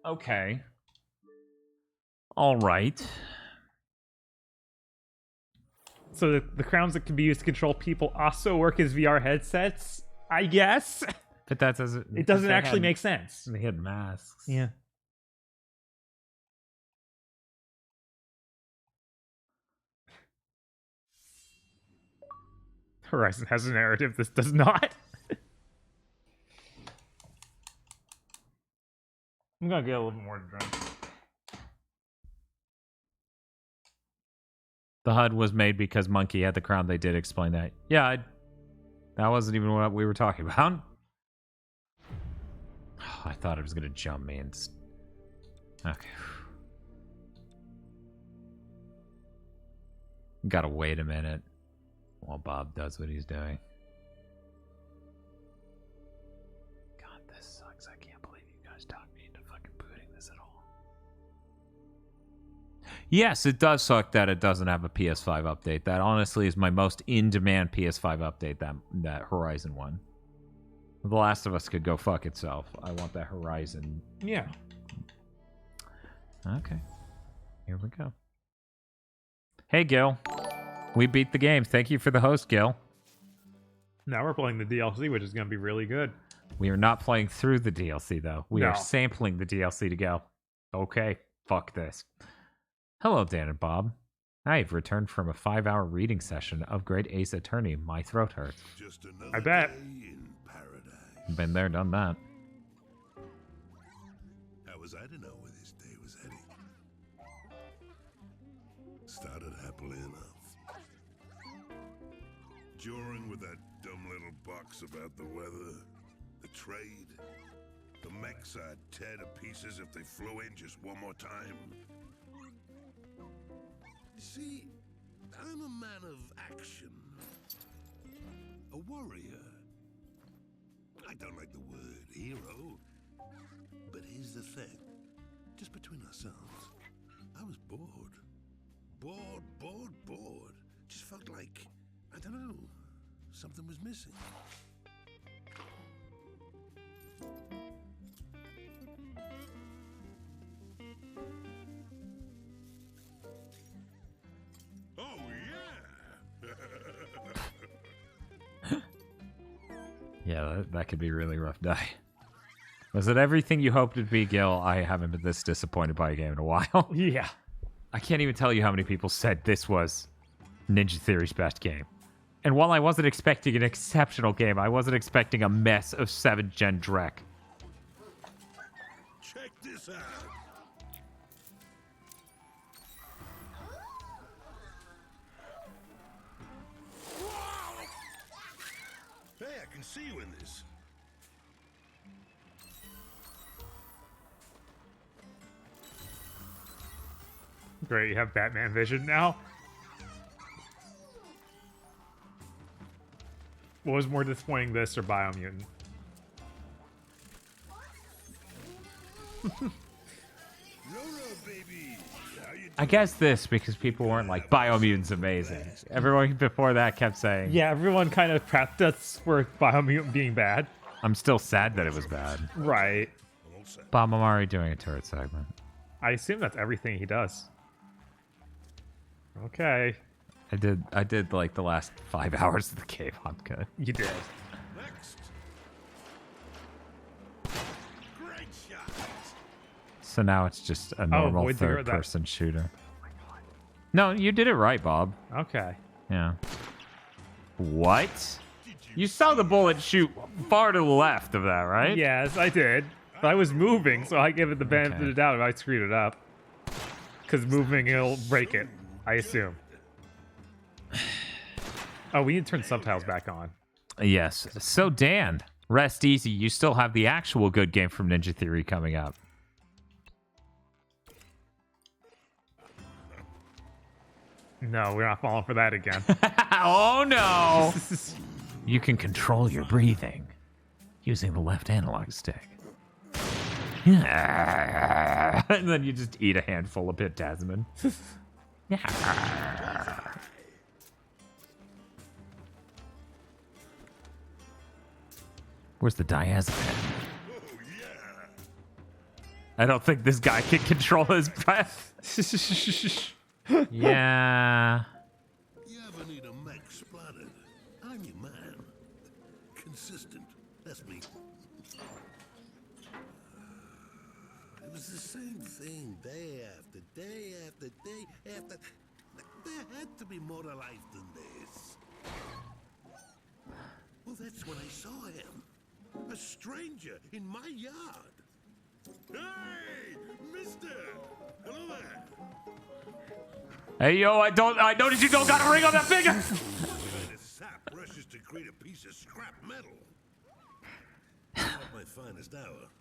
Okay. All right. So the crowns that can be used to control people also work as VR headsets, I guess. But that doesn't... It doesn't actually make sense. They had masks. Yeah. Horizon has a narrative. This does not. I'm gonna get a little bit more to drink. The HUD was made because Monkey had the crown. They did explain that. Yeah, that wasn't even what we were talking about. Oh, I thought it was going to jump me. And okay. Gotta wait a minute while Bob does what he's doing. God, this sucks. I can't believe you guys talked me into fucking booting this at all. Yes, it does suck that it doesn't have a PS5 update. That honestly is my most in-demand PS5 update, that Horizon one. The Last of Us could go fuck itself. I want that Horizon. Yeah. Okay. Here we go. Hey, Gil. We beat the game. Thank you for the host, Gil. Now we're playing the DLC, which is going to be really good. We are not playing through the DLC, though. We No. are sampling the DLC to go. Okay, fuck this. Hello, Dan and Bob. I've returned from a 5-hour reading session of Great Ace Attorney. My throat hurts. Just I bet. day in paradise. Been there, done that. How was I to know where this day was heading? Started happily enough. During with that dumb little box about the weather, the trade, the mechs I'd tear to pieces if they flew in just one more time. See, I'm a man of action. A warrior. I don't like the word hero. But here's the thing. Just between ourselves, I was bored. Bored. Just felt like, I don't know, something was missing. Oh, yeah! Yeah, that could be a really rough day. Was it everything you hoped it'd be, Gil? I haven't been this disappointed by a game in a while. Yeah. I can't even tell you how many people said this was Ninja Theory's best game. And while I wasn't expecting an exceptional game, I wasn't expecting a mess of 7th Gen Drek. Check this out. Hey, I can see you in this. Great, you have Batman vision now. What was more disappointing, this or Biomutant? I guess this, because people weren't like, Biomutant's amazing. Everyone before that kept saying... Yeah, everyone kind of prepped us for Biomutant being bad. I'm still sad that it was bad. Right. Bob, I'm already doing a turret segment. I assume that's everything he does. Okay. I did like the last 5 hours of the game. I'm good. You did. Next. Great shot. So now it's just a normal avoid the girl- third-person shooter. No, you did it right, Bob. Okay. Yeah. What? You saw the bullet shoot far to the left of that, right? Yes, I did. But I was moving, so I give it the benefit of the doubt if I screwed it up. Because moving, it'll break it, I assume. Oh, we need to turn subtitles back on. Yes. So, Dan, rest easy. You still have the actual good game from Ninja Theory coming up. No, we're not falling for that again. Oh, no. You can control your breathing using the left analog stick. And then you just eat a handful of Pit Tasman. Where's the diazepam? I don't think this guy can control his breath. Yeah. You ever need a mech splattered? I'm your man. Consistent. That's me. It was the same thing day after day after day after. There had to be more to life than this. Well, that's when I saw him. A stranger in my yard. Hey, mister! Hello there! Hey, yo, I noticed you don't got a ring on that finger! The sap rushes to create a piece of scrap metal. Not my finest hour.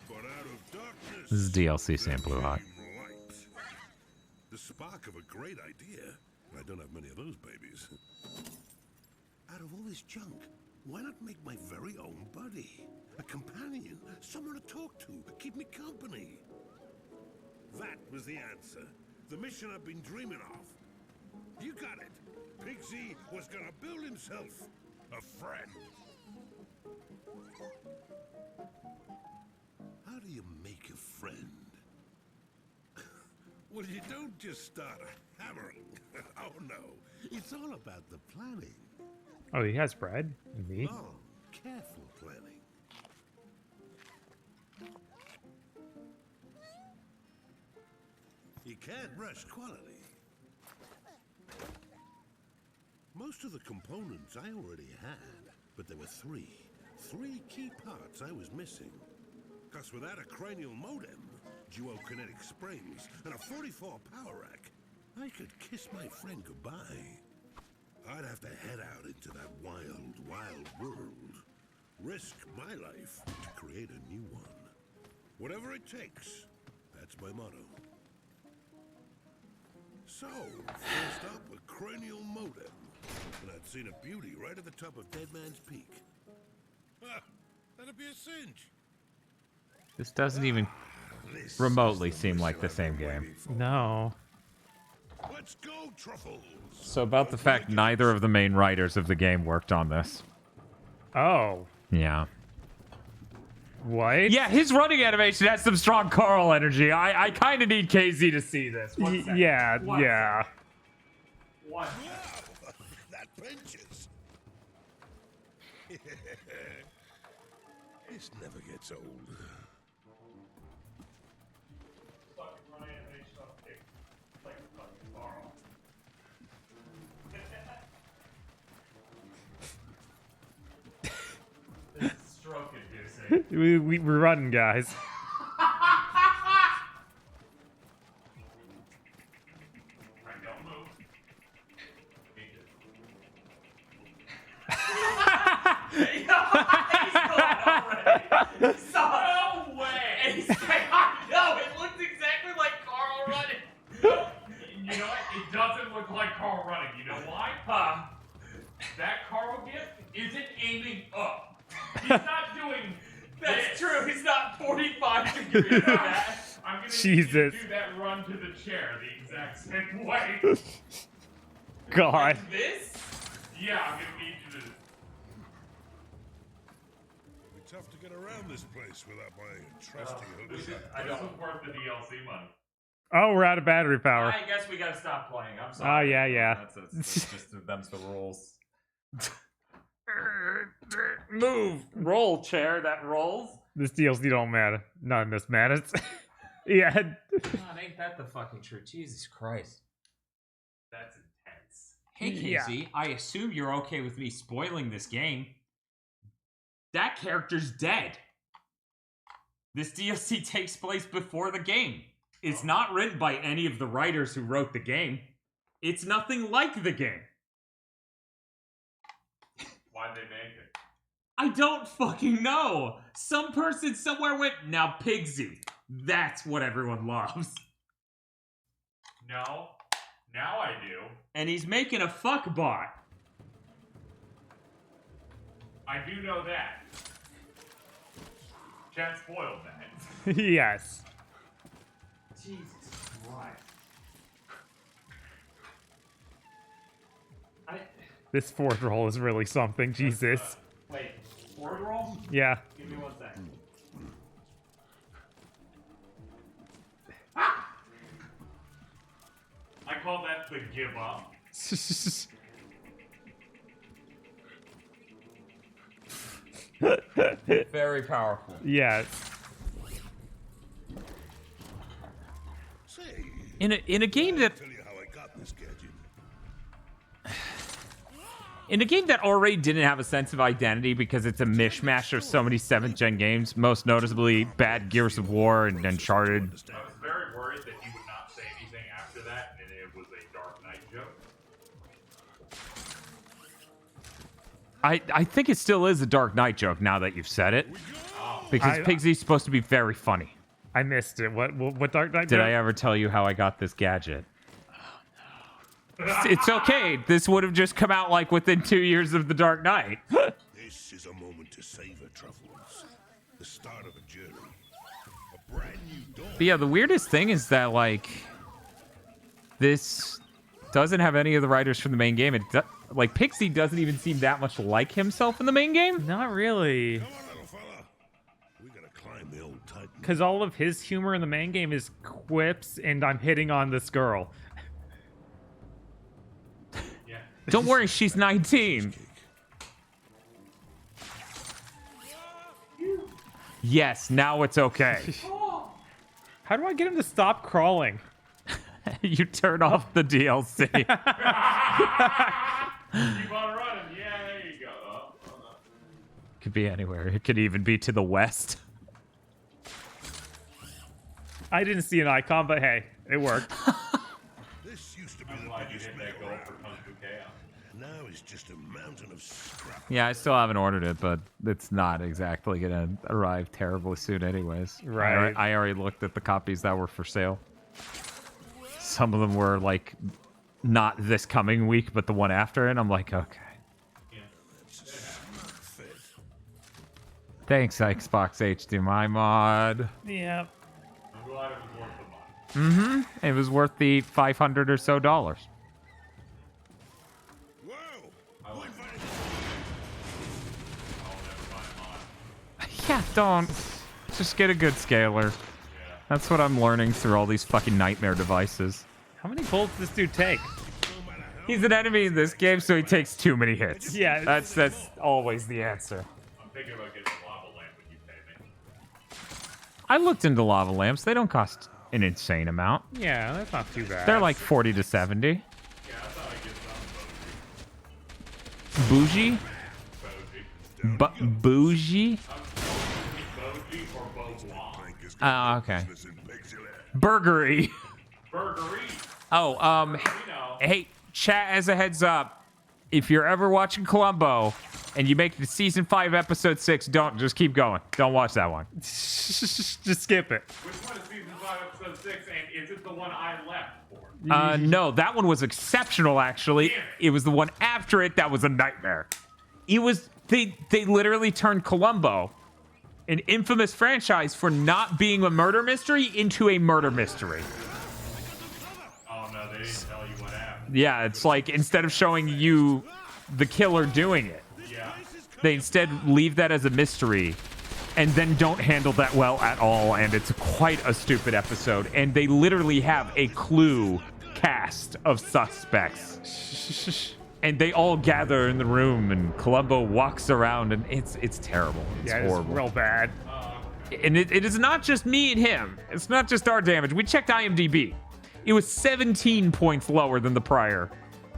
But out of darkness, This is DLC Sam Blue Hawk. light. The spark of a great idea. I don't have many of those babies. Out of all this junk, why not make my very own buddy? A companion, someone to talk to, keep me company. That was the answer. The mission I've been dreaming of. You got it. Pigsy was gonna build himself a friend. How do you make a friend? Well, you don't just start hammering. Oh no, it's all about the planning. Oh, he has bread and meat. Long, careful planning. You can't rush quality. Most of the components I already had, but there were three key parts I was missing. Because without a cranial modem, dual-kinetic springs, and a 44 power rack, I could kiss my friend goodbye. I'd have to head out into that wild, wild world. Risk my life to create a new one. Whatever it takes, that's my motto. So, first up, a cranial modem. And I'd seen a beauty right at the top of Dead Man's Peak. Ah, that'd be a cinch. This doesn't even remotely seem like the same game. No. Let's go, Truffles. So about the fact neither of the main writers of the game worked on this. Oh. Yeah. What? Yeah, his running animation has some strong Carl energy. I kind of need KZ to see this. Yeah, yeah. What? Wow, that pinches. This never gets old. Fucking running animation on kick. Like fucking Carl. This is stroke inducing. We're running, guys. Alright, don't move. He's gone already. No way. And he's saying, I know, it looks exactly like Carl running. You know what? It doesn't look like Carl running. You know why? That Carl gift isn't aiming up. He's not doing That's true. He's not 45 degrees like that. I'm gonna Jesus. need you to do that run to the chair the exact same way. God. Like this? Yeah, I'm gonna need you to. It'll be tough to get around this place without my trusty hookup. I don't think worth the DLC money. Oh, we're out of battery power. I guess we gotta stop playing. I'm Oh, sorry. yeah. That's just them's the rules. Move, roll chair that rolls. This DLC don't matter. None of this matters. Yeah. God, ain't that the fucking truth? Jesus Christ. That's intense. Hey, Casey, I assume you're okay with me spoiling this game. That character's dead. This DLC takes place before the game. It's not written by any of the writers who wrote the game. It's nothing like the game. Why'd they make it? I don't fucking know. Some person somewhere went, now Pigsy. That's what everyone loves. No. Now I do. And he's making a fuck bot. I do know that. Chat spoiled that. Yes. Jesus Christ. This fourth roll is really something. Jesus. Wait, forward roll? Yeah. Give me 1 second. I call that the give up. Very powerful. Yes. Say, In a game that tell you how I got this gadget. in a game that already didn't have a sense of identity because it's a mishmash of so many 7th gen games, most notably bad Gears of War and Uncharted. I was very worried that he would not say anything after that, and it was a Dark Knight joke. I think it still is a Dark Knight joke now that you've said it. Because Pigsy's supposed to be very funny. I missed it. What Dark Knight? Did I ever tell you how I got this gadget? It's okay. This would have just come out like within 2 years of the Dark Knight. This is a moment to savor, Truffles. The start of a journey. A brand new dawn. But yeah, the weirdest thing is that, like, this doesn't have any of the writers from the main game. Like, Pigsy doesn't even seem that much like himself in the main game. Not really. Come on, little fella. We gotta climb the old Titan. Because all of his humor in the main game is quips and I'm hitting on this girl. Yeah. Don't worry, she's 19. Yes, now it's okay. How do I get him to stop crawling? You turn off the DLC. Keep on running. Yeah, there you go. Could be anywhere. It could even be to the west. I didn't see an icon, but hey, it worked. This used to be I'm the glad you biggest hit mill that goal around. for Kung Fu Chaos. Now it's just a mountain of scrap. Yeah, I still haven't ordered it, but it's not exactly gonna arrive terribly soon anyways. Right. I already looked at the copies that were for sale. Some of them were, like, not this coming week, but the one after, and I'm like, okay. Thanks, Xbox HDMI mod. Yeah. I'm glad it was worth the money. It was worth the $500 or so. Whoa! I like it. I'll never buy mine. Yeah, don't. Just get a good scaler. That's what I'm learning through all these fucking nightmare devices. How many bullets does this dude take? He's an enemy in this game, so he takes too many hits. Yeah, That's always the answer. I'm thinking about getting a lava lamp when you pay me. I looked into lava lamps. They don't cost an insane amount. Yeah, that's not too bad. They're like 40 to 70. Yeah, I thought I'd get some Bougie? Boji. Bougie? Boji or Beauvoir. Oh, okay. Burgery. Burgery. Oh, You know. hey, chat as a heads up. If you're ever watching Columbo and you make it to season 5, episode 6, don't. Just keep going. Don't watch that one. Just skip it. Which one is season 5, episode 6, and is it the one I left for? No, that one was exceptional, actually. It was the one after it that was a nightmare. It was, they literally turned Columbo, an infamous franchise for not being a murder mystery, into a murder mystery. Oh no, they didn't tell you what happened. Yeah, it's like, instead of showing you the killer doing it, Yeah. they instead leave that as a mystery and then don't handle that well at all, and it's quite a stupid episode. And they literally have a Clue cast of suspects. And they all gather in the room, and Columbo walks around, and it's terrible. It's Yeah, horrible. it's real bad. and it is not just me and him. It's not just our damage. We checked IMDb. It was 17 points lower than the prior.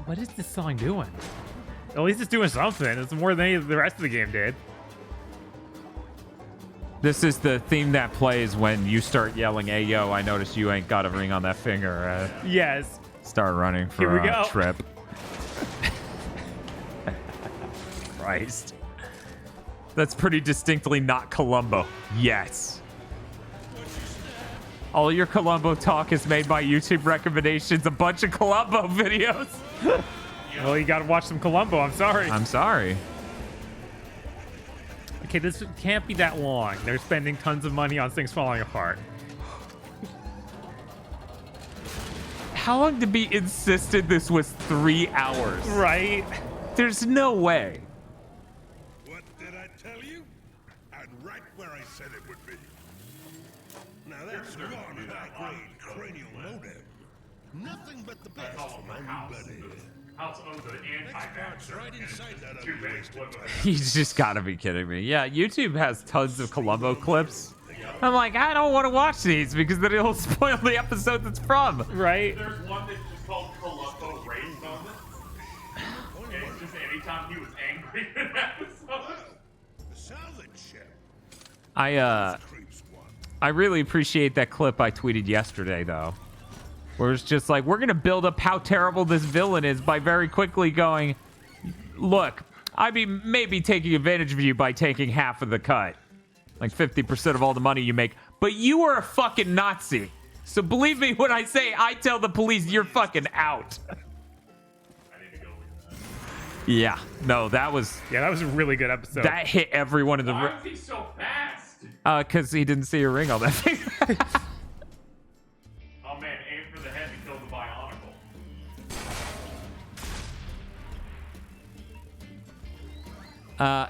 What is this song doing? At least it's doing something. It's more than any of the rest of the game did. This is the theme that plays when you start yelling, "Hey, yo, I noticed you ain't got a ring on that finger." Yes. Start running for Here we go. a trip. Christ. That's pretty distinctly not Columbo. Yes. All your Columbo talk is made by YouTube recommendations, a bunch of Columbo videos. Well, you gotta watch some Columbo. I'm sorry. I'm sorry. Okay, this can't be that long. They're spending tons of money on things falling apart. How long did be insisted this was 3 hours? Right? There's no way. What did I tell you? And right where I said it would be. Now that's one high-grade cranial modem. Nothing but the best for my new buddy. House owns an anti-vaxxer. Right inside that Too big. He's just gotta be kidding me. Yeah, YouTube has tons of Columbo clips. I'm like, I don't want to watch these because then it'll spoil the episode that's from. Right? There's one that's just called Columbo Race Moments. And it's just anytime he was angry in an episode. The salvage ship. I really appreciate that clip I tweeted yesterday, though. Where it's just like, we're going to build up how terrible this villain is by very quickly going, look, I'd be maybe taking advantage of you by taking half of the cut. Like 50% of all the money you make. But you are a fucking Nazi. So believe me when I say I tell the police you're fucking out. Yeah. No, that was... Yeah, that was a really good episode. That hit everyone in the room. Why was he so fast? Because he didn't see a ring on that thing. Oh man, aim for the head to kill the Bionicle.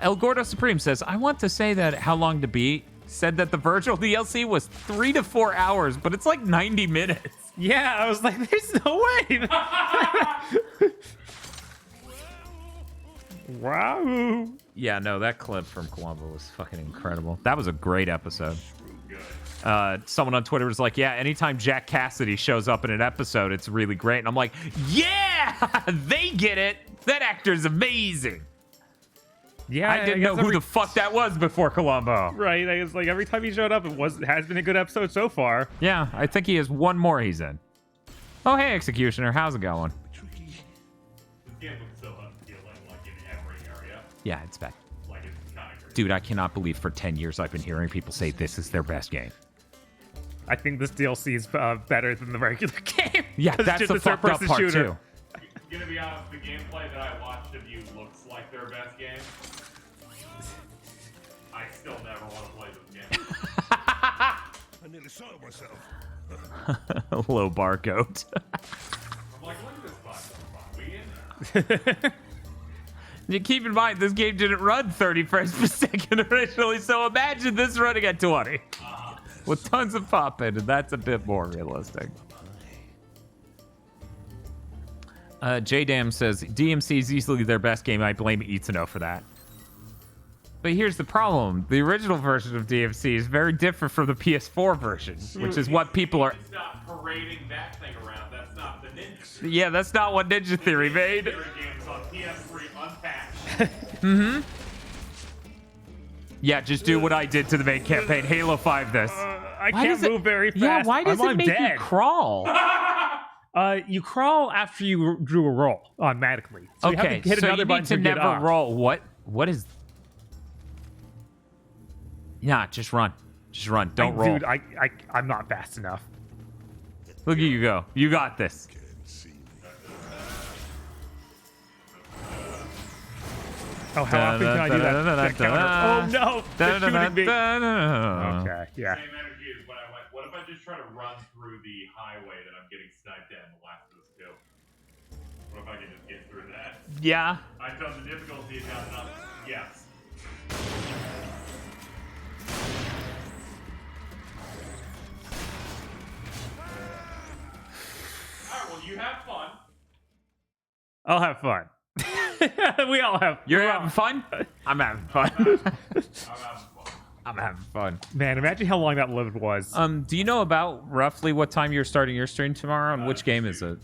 El Gordo Supreme says, I want to say that How Long to Beat said that the Virgil DLC was 3 to 4 hours, but it's like 90 minutes. Yeah, I was like, there's no way. Wow. Yeah, no, that clip from Columbo was fucking incredible. That was a great episode. Someone on Twitter was like, yeah, anytime Jack Cassidy shows up in an episode, it's really great. And I'm like, yeah, they get it. That actor's amazing. Yeah, I didn't know who the fuck that was before Columbo. Right, I was like, every time he showed up, it has been a good episode so far. Yeah, I think he has one more he's in. Oh, hey, Executioner, how's it going? This game looks so unappealing, like in every area. Yeah, it's bad. Like it's kind of crazy. Dude, I cannot believe for 10 years I've been hearing people say this is their best game. I think this DLC is better than the regular game. Yeah, that's the fucked up part, too. Gonna be honest, the gameplay that I watched of you looks like their best game. I still never want to play this game. I nearly saw it myself. Low bar goat. I'm like, look at this fun. We in there. You keep in mind, this game didn't run 30 frames per second originally, so imagine this running at 20. With tons of pop-in, and that's a bit more realistic. J-Dam says, DMC is easily their best game. I blame Itsuno for that. But here's the problem. The original version of DMC is very different from the PS4 version, which is what people are... Stop parading that thing around. That's not the Ninja. Yeah, that's not what Ninja Theory made. Theory games on PS3 unpatched. Mm-hmm. Yeah, just do what I did to the main campaign. Halo 5 this. I can't move very fast. Yeah, why does I'm it make dead. you crawl? You crawl after you drew a roll automatically. So you have to hit so another you button need to get never up. roll. What is... Nah, just run. Just run. Don't roll. Dude, I'm not fast enough. Look at you go. You got this. Oh, how often can I do that counter? Oh, no. They're shooting me. Okay, yeah. Same energy as when I went, what if I just try to run through the highway that I'm getting sniped at in The Last of Us 2? What if I can just get through that? Yeah. I found the difficulty is not enough. Yes. Alright, well, you have fun. I'll have fun. We all have. You're having fun? I'm having fun. I'm having fun. I'm having fun. Man, imagine how long that load was. Do you know about roughly what time you're starting your stream tomorrow, and which game is it?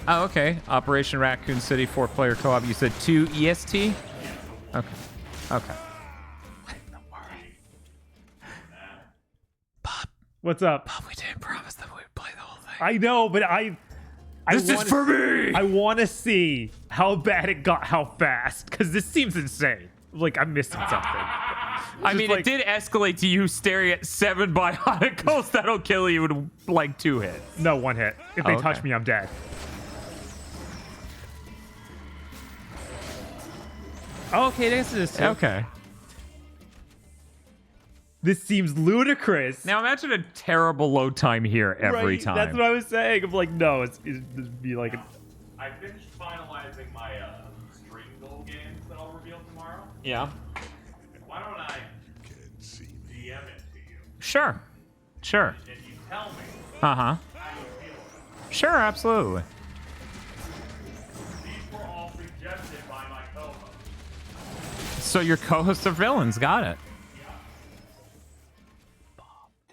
Oh, okay. Operation Raccoon City 4-player co-op. You said 2 EST? Okay. Okay. Bob. What's up? Bob, we didn't promise that we would play the whole thing. I know, but This is for me! I want to see how bad it got, how fast, because this seems insane. Like, I'm missing something. I mean, it did escalate to you staring at 7 bionicles that'll kill you in, like, 2 hits. No, 1 hit. If they touch me, I'm dead. Okay, this is... Okay. This seems ludicrous. Now imagine a terrible load time here every time. That's what I was saying. I'm like, no, it'd be like... I finished finalizing my stream goal games that I'll reveal tomorrow. Yeah. Why don't I DM it to you? Sure. Sure. And you tell me Uh-huh. how you feel about it. Sure, absolutely. These were all suggested by my co-host. So your co-hosts are villains. Got it.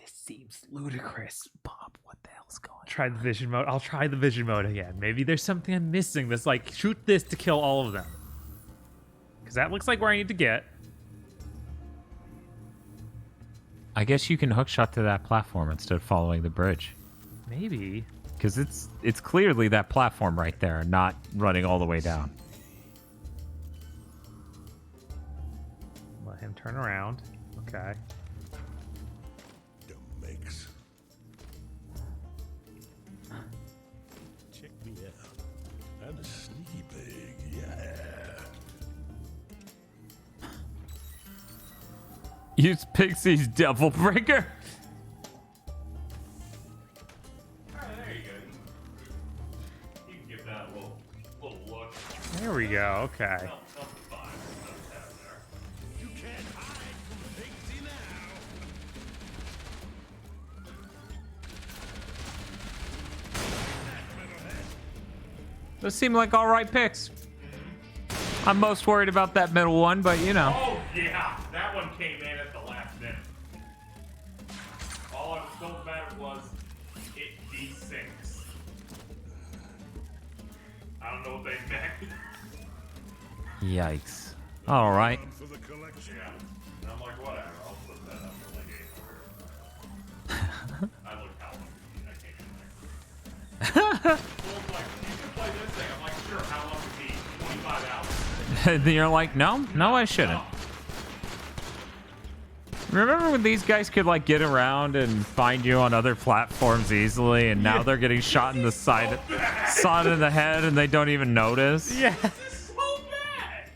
Seems ludicrous. Bob, what the hell's going on? Try the vision mode. I'll try the vision mode again. Maybe there's something I'm missing that's like, shoot this to kill all of them. Because that looks like where I need to get. I guess you can hookshot to that platform instead of following the bridge. Maybe. Because it's clearly that platform right there, not running all the way down. Let him turn around. Okay. Check me out. I'm a sneaky pig, yeah. Use Pixie's Devil Breaker. Alright, there you go. You can give that a little look. There we go. Okay. You can't hide from Pigsy now. Those seem like all right picks. I'm most worried about that middle one, but you know. Oh, yeah. That one came in at the last minute. All I was told about it was it desyncs. I don't know what they meant. Yikes. All right. For the collection. Yeah. And I'm like, whatever. I'll put that up for like 800. I looked how long I can't get there. Well, like, you can play this thing. I'm like, sure. How long would be 25 hours? Then you're like, no, I shouldn't. Remember when these guys could like get around and find you on other platforms easily, and now they're getting shot in the side in the head, and they don't even notice? Yeah. So bad.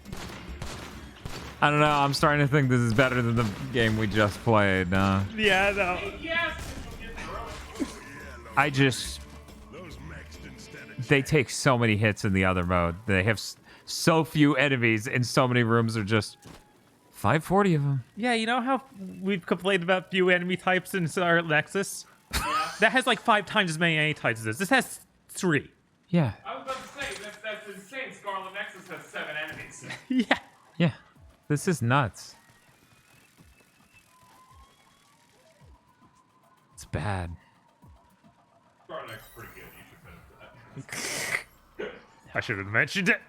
I don't know. I'm starting to think this is better than the game we just played. Yeah, no. Yes. I just... They take so many hits in the other mode. They have so few enemies, and so many rooms are just 540 of them. Yeah, you know how we've complained about few enemy types in Scarlet Nexus? That has like 5 times as many enemy types as this. This has 3. Yeah. I was about to say, that's insane. Scarlet Nexus has 7 enemies. Yeah. Yeah. This is nuts. It's bad. Scarlet Nexus is pretty good. You should finish that. I should have mentioned it.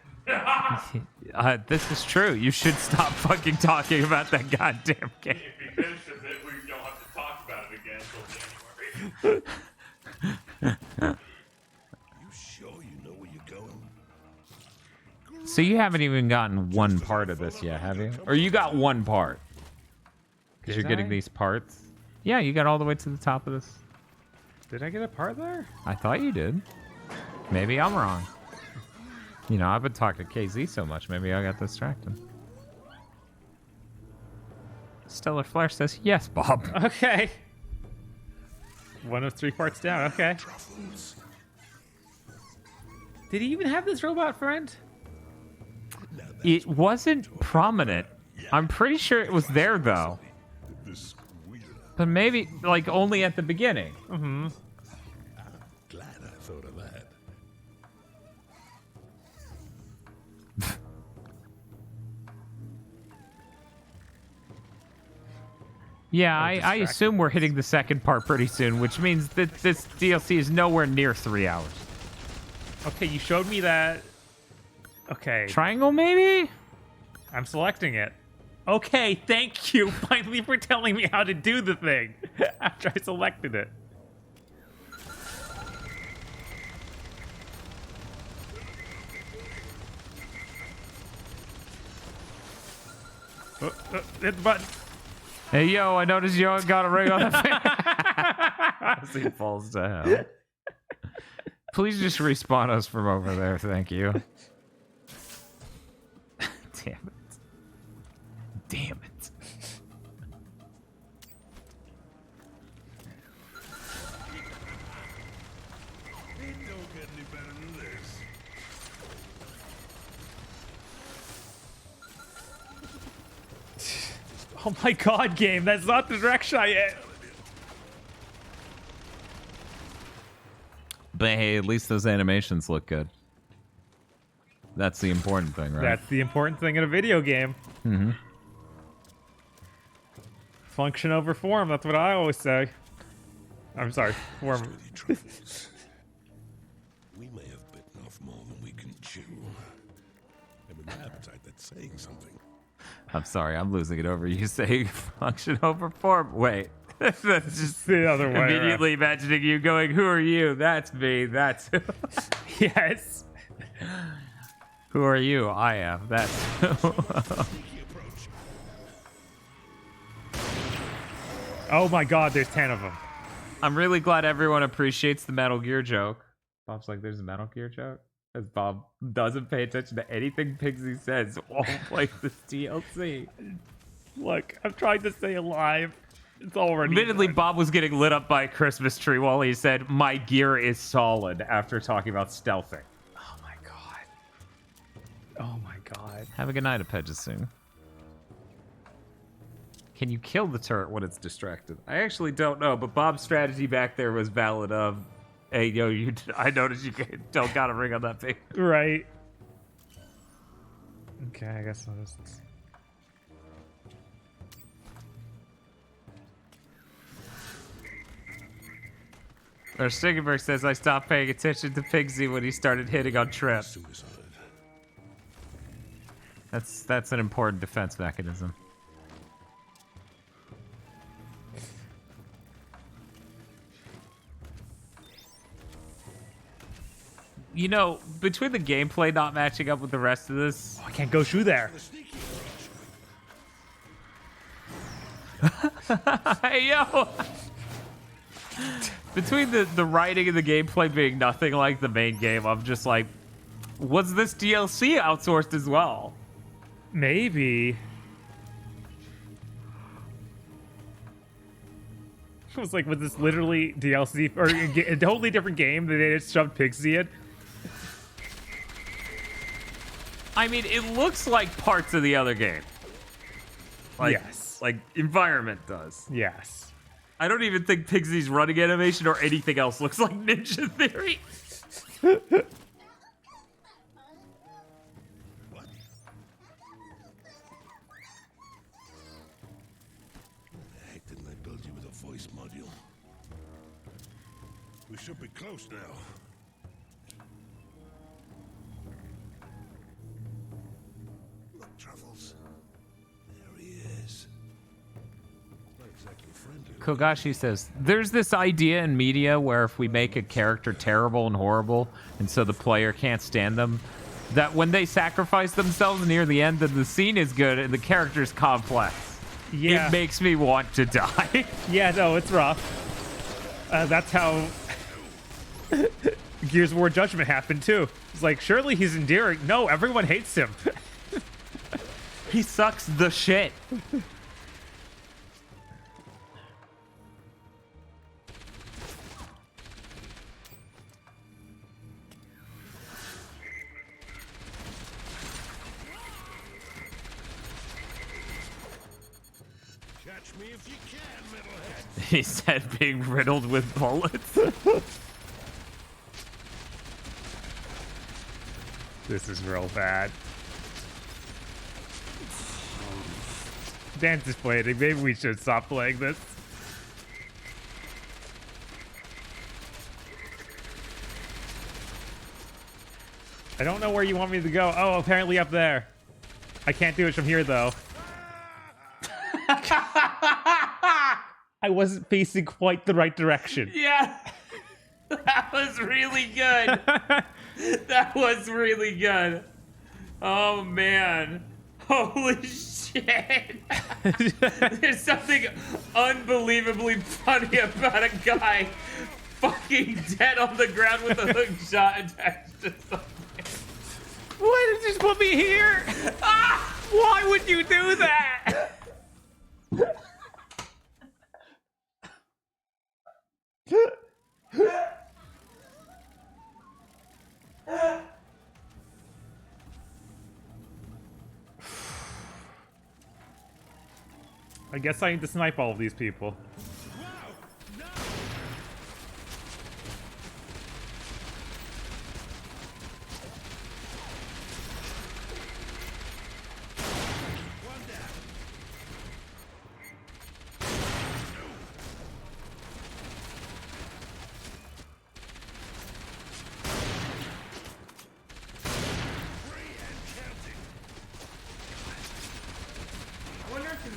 This is true. You should stop fucking talking about that goddamn game. If he finishes it, we don't have to talk about it again until January. You sure you know where you're going? So you haven't even gotten one part of this yet, have you? Or you got one part? Because you're getting these parts. Yeah, you got all the way to the top of this. Did I get a part there? I thought you did. Maybe I'm wrong. You know, I've been talking to KZ so much, maybe I got distracted. Stellar Flare says, yes, Bob. Okay. 1 of 3 parts down, okay. Did he even have this robot friend? It wasn't prominent. I'm pretty sure it was there, though. But maybe, like, only at the beginning. Mm-hmm. Glad I thought of that. Yeah, I assume we're hitting the second part pretty soon, which means that this DLC is nowhere near 3 hours. Okay, you showed me that. Okay. Triangle, maybe? I'm selecting it. Okay, thank you finally for telling me how to do the thing after I selected it. Hit the button. Hey, yo, I noticed you got a ring on the finger. As he falls down. Please just respawn us from over there, thank you. Damn it. Damn it. It don't get any better than this. Oh my god, game, that's not the direction I... But hey, at least those animations look good. That's the important thing, right? That's the important thing in a video game. Mm-hmm. Function over form, that's what I always say. I'm sorry, form. We may have bitten off more than we can chew. And with an appetite, that's saying something. I'm sorry, I'm losing it over you saying function over form. Wait. That's just the other way. Immediately imagining you going, who are you? That's me. That's who. Yes. Who are you? I am. That's who. Oh my god, there's 10 of them. I'm really glad everyone appreciates the Metal Gear joke. Bob's like, there's a Metal Gear joke? As Bob doesn't pay attention to anything Pigsy says while playing this DLC. Look, I'm trying to stay alive. It's already... Admittedly, Bob was getting lit up by a Christmas tree while he said, my gear is solid, after talking about stealthing. Oh my god. Oh my god. Have a good night, Apejassoon. Can you kill the turret when it's distracted? I actually don't know, but Bob's strategy back there was valid of, hey, yo, I noticed you don't got a ring on that thing. Right. Okay, I guess I'll just... Or Stiggenberg says, I stopped paying attention to Pigsy when he started hitting on Trip. That's an important defense mechanism. You know, between the gameplay not matching up with the rest of this... Oh, I can't go through there. Hey, yo! Between the writing and the gameplay being nothing like the main game, I'm just like, was this DLC outsourced as well? Maybe. I was like, was this literally DLC or a totally different game that they just shoved Pigsy in? I mean, it looks like parts of the other game. Like, yes. Like, environment does. Yes. I don't even think Pigsy's running animation or anything else looks like Ninja Theory. What? The heck didn't I build you with a voice module? We should be close now. Look, Truffles. There he is. Not exactly friendly. Kogashi says, there's this idea in media where if we make a character terrible and horrible, and so the player can't stand them, that when they sacrifice themselves near the end, then the scene is good and the character's complex. Yeah. It makes me want to die. Yeah, no, it's rough. That's how Gears of War Judgment happened, too. It's like, surely he's endearing. No, everyone hates him. He sucks the shit. Catch me if you can, metalhead. He said being riddled with bullets. This is real bad. Dance is playing. Maybe we should stop playing this. I don't know where you want me to go. Oh, apparently up there. I can't do it from here, though. I wasn't facing quite the right direction. Yeah. That was really good. That was really good. Oh, man. Holy shit. There's something unbelievably funny about a guy fucking dead on the ground with a hook shot attached to something. Why did you just put me here? Ah! Why would you do that? I guess I need to snipe all of these people.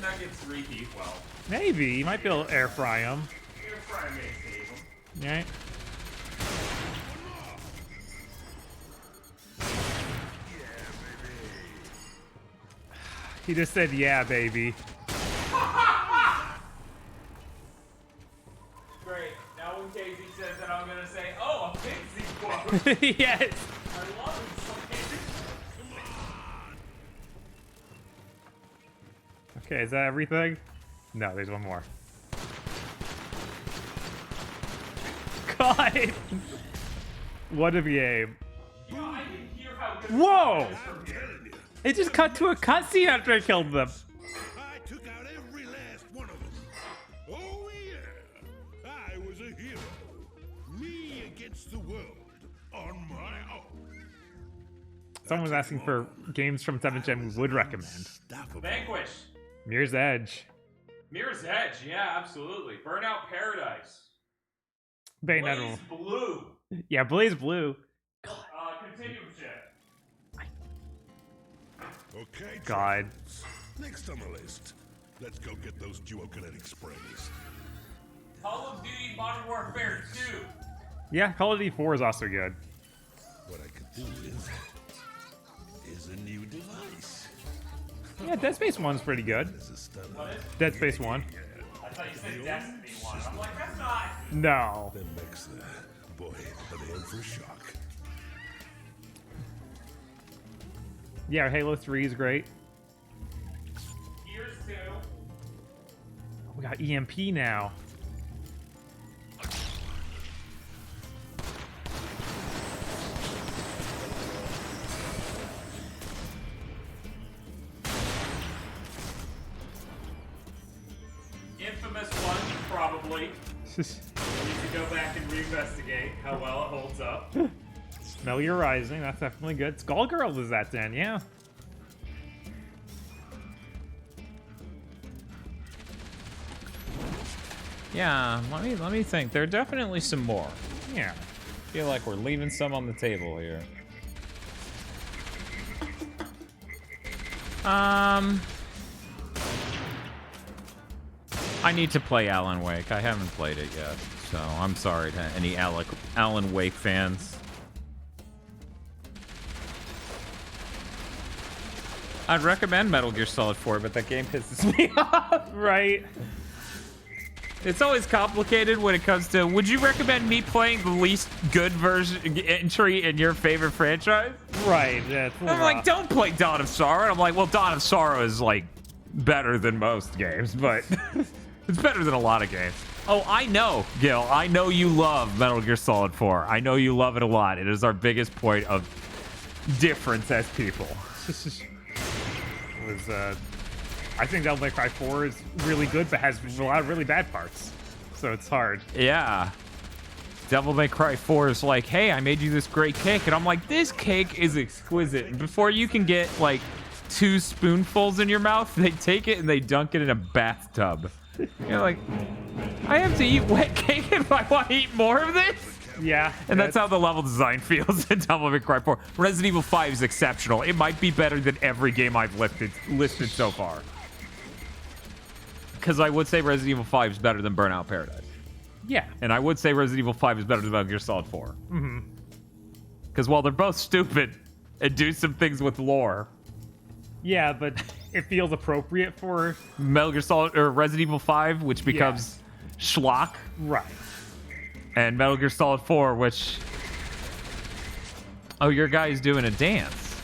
Nuggets reheat well. Maybe. You might be able to air fry them. Air fry may save them. Right? He just said, yeah, baby. Great. Now when Casey says that, I'm going to say, oh, a Pigsy quote. Yes. I love it so much. Okay, is that everything? No, there's one more. God! What a game. Yeah, I didn't hear how good Whoa! I'm telling you, It just cut to a cutscene after I killed them. I took out every last one of them. Oh yeah, I was a hero. Me against the world on my own. Someone was asking for games from 7th Gen we would recommend. Vanquish. Mirror's Edge. Mirror's Edge, yeah, absolutely. Burnout Paradise. Bayonetta. Blaze Blue. Yeah, Blaze Blue. Continuum Jet. Okay, God. next on the list. Let's go get those duokinetic sprays. Call of Duty Modern Warfare 2. Yeah, Call of Duty 4 is also good. What I could do is a new device. Yeah, Dead Space 1's pretty good. What is? Dead Space 1. I thought you said Destiny 1. I'm like, that's not. No. Them mechs there. Boy, are they in for a shock. Yeah, Halo 3 is great. Gears 2. We got EMP now. Infamous 1, probably. We need to go back and reinvestigate how well it holds up. Metal Gear Rising, that's definitely good. Skullgirls is that then, yeah. Yeah, let me think. There are definitely some more. Yeah. I feel like we're leaving some on the table here. I need to play Alan Wake. I haven't played it yet, so I'm sorry to any Alan Wake fans. I'd recommend Metal Gear Solid 4, but that game pisses me off. Right. It's always complicated when it comes to, would you recommend me playing the least good version entry in your favorite franchise? Right. Yeah, I'm like, don't play Dawn of Sorrow. And I'm like, well, Dawn of Sorrow is like better than most games, but it's better than a lot of games. Oh, I know, Gil. I know you love Metal Gear Solid 4. I know you love it a lot. It is our biggest point of difference as people. I think Devil May Cry 4 is really good, but has a lot of really bad parts. So it's hard. Yeah. Devil May Cry 4 is like, hey, I made you this great cake. And I'm like, this cake is exquisite. And before you can get, like, 2 spoonfuls in your mouth. They take it and they dunk it in a bathtub. You're like, I have to eat wet cake if I want to eat more of this? Yeah. And that's how the level design feels in Devil May Cry 4. Resident Evil 5 is exceptional. It might be better than every game I've listed so far. Because I would say Resident Evil 5 is better than Burnout Paradise. Yeah. And I would say Resident Evil 5 is better than Metal Gear Solid 4. Mm-hmm. Because while they're both stupid and do some things with lore, yeah, but it feels appropriate for Metal Gear Solid or Resident Evil 5, which becomes schlock. Right. And Metal Gear Solid 4, which... Oh, your guy's doing a dance.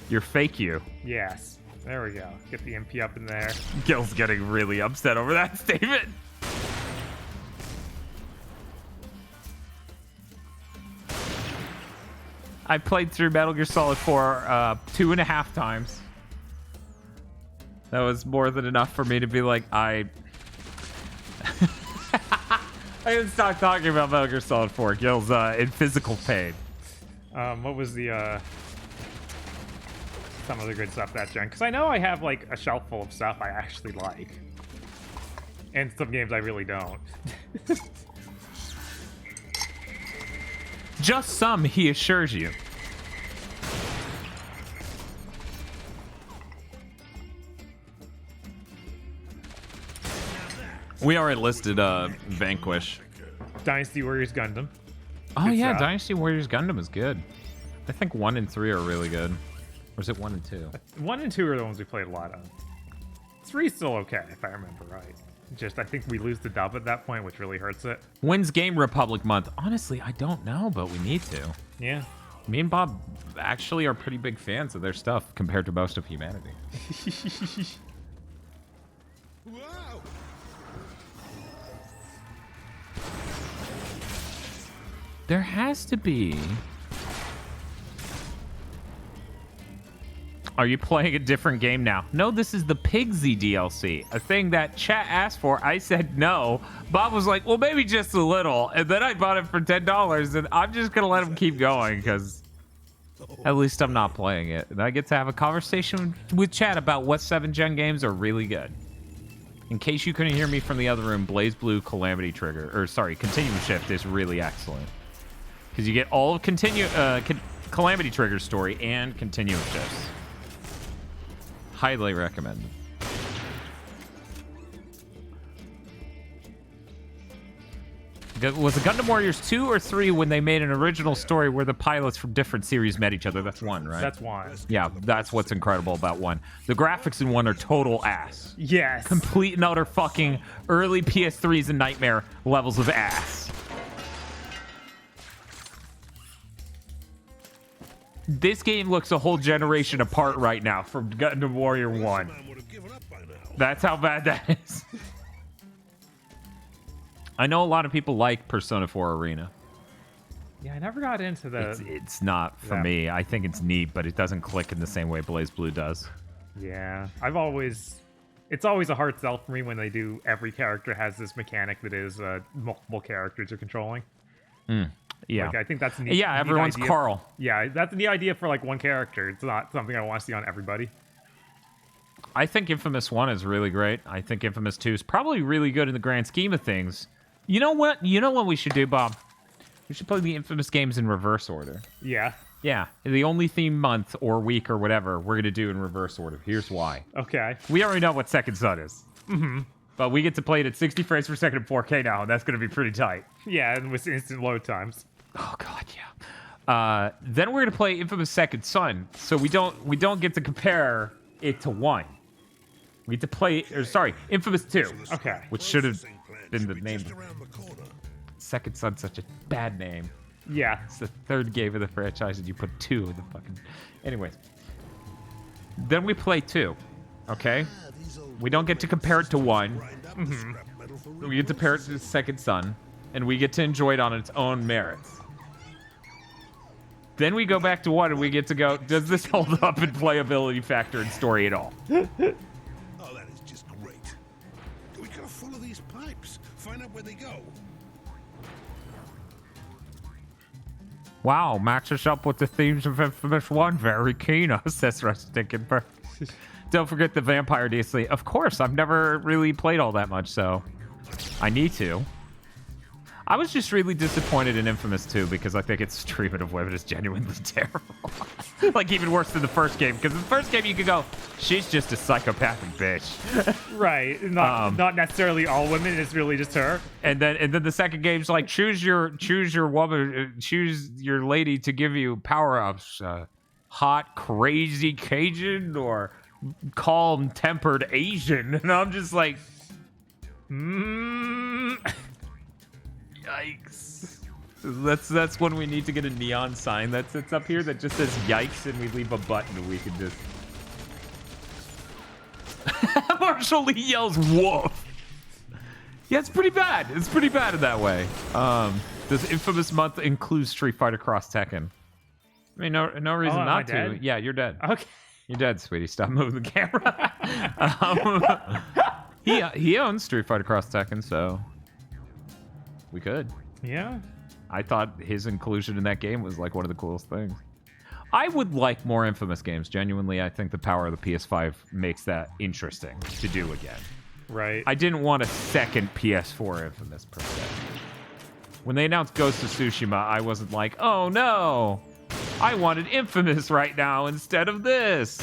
You're fake you. Yes. There we go. Get the MP up in there. Gil's getting really upset over that statement. I played through Metal Gear Solid 4 2.5 times. That was more than enough for me to be like, I didn't stop talking about Metal Gear Solid 4. Gil's in physical pain. What was the some other good stuff that gen? Because I know I have like a shelf full of stuff I actually like, and some games I really don't. Just some, he assures you. We already listed Vanquish. Dynasty Warriors Gundam. Oh Good yeah, stuff. Dynasty Warriors Gundam is good. I think 1 and 3 are really good. Or is it 1 and 2? 1 and 2 are the ones we played a lot of. 3's still okay, if I remember right. Just, I think we lose the dub at that point, which really hurts it. When's Game Republic month? Honestly, I don't know, but we need to. Yeah. Me and Bob actually are pretty big fans of their stuff compared to most of humanity. There has to be... Are you playing a different game now? No, this is the Pigsy DLC, a thing that chat asked for. I said no. Bob was like, well, maybe just a little. And then I bought it for $10, and I'm just going to let him keep going because at least I'm not playing it. And I get to have a conversation with chat about what 7th gen games are really good. In case you couldn't hear me from the other room, Blaze Blue Calamity Trigger, or sorry, Continuum Shift is really excellent. Because you get all of Calamity Trigger's story and Continuum Shifts. Highly recommended. Was it Gundam Warriors 2 or 3 when they made an original story where the pilots from different series met each other? That's 1, right? That's 1. Yeah, that's what's incredible about 1. The graphics in 1 are total ass. Yes. Complete and utter fucking early PS3s and Nightmare levels of ass. This game looks a whole generation apart right now from Gundam Warrior 1. That's how bad that is. I know a lot of people like Persona 4 Arena. Yeah, I never got into the... It's not for me. I think it's neat, but it doesn't click in the same way Blaze Blue does. Yeah, it's always a hard sell for me when they do every character has this mechanic that is multiple characters you're controlling. Yeah. Like, I think that's neat. Yeah, everyone's idea. Carl. Yeah, that's the idea for like one character. It's not something I want to see on everybody. I think Infamous 1 is really great. I think Infamous 2 is probably really good in the grand scheme of things. You know what? You know what we should do, Bob? We should play the Infamous games in reverse order. Yeah. Yeah. The only theme month or week or whatever we're going to do in reverse order. Here's why. Okay. We already know what Second Son is. Mm-hmm. But we get to play it at 60 frames per second in 4K now, and that's going to be pretty tight. Yeah, and with instant load times. Oh god, yeah. Then we're gonna play Infamous Second Son, so we don't get to compare it to 1. We get to play, Infamous 2. Okay. Which should have been the name. Second Son's such a bad name. Yeah. It's the 3rd game of the franchise, and you put 2 in the fucking. Anyways. Then we play 2. Okay. We don't get to compare it to 1. Mm-hmm. We get to compare it to Second Son, and we get to enjoy it on its own merits. Then we go back to 1 and we get to go, does this hold up in playability factor and story at all? Oh, that is just great. We gotta follow these pipes, find out where they go. Wow, matches up with the themes of Infamous 1. Very keen, says Rustickenberg. Don't forget the Vampire DLC. Of course, I've never really played all that much, so I need to. I was just really disappointed in Infamous 2 because I think its treatment of women is genuinely terrible. Like, even worse than the first game. Because in the first game, you could go, she's just a psychopathic bitch. Right. Not necessarily all women. It's really just her. And then the second game's like, choose your woman, choose your lady to give you power-ups. Hot, crazy Cajun or calm-tempered Asian. And I'm just like, yikes. That's when we need to get a neon sign that sits up here that just says yikes, and we leave a button and we can just... Marshall Lee yells woof. Yeah, it's pretty bad. It's pretty bad in that way. Does Infamous month include Street Fighter Cross Tekken? I mean, no reason not to. Dead? Yeah, you're dead. Okay. You're dead, sweetie. Stop moving the camera. He owns Street Fighter Cross Tekken, so we could. Yeah. I thought his inclusion in that game was like one of the coolest things. I would like more Infamous games. Genuinely, I think the power of the PS5 makes that interesting to do again. Right. I didn't want a second PS4 Infamous per se. When they announced Ghost of Tsushima, I wasn't like, oh no, I wanted Infamous right now instead of this.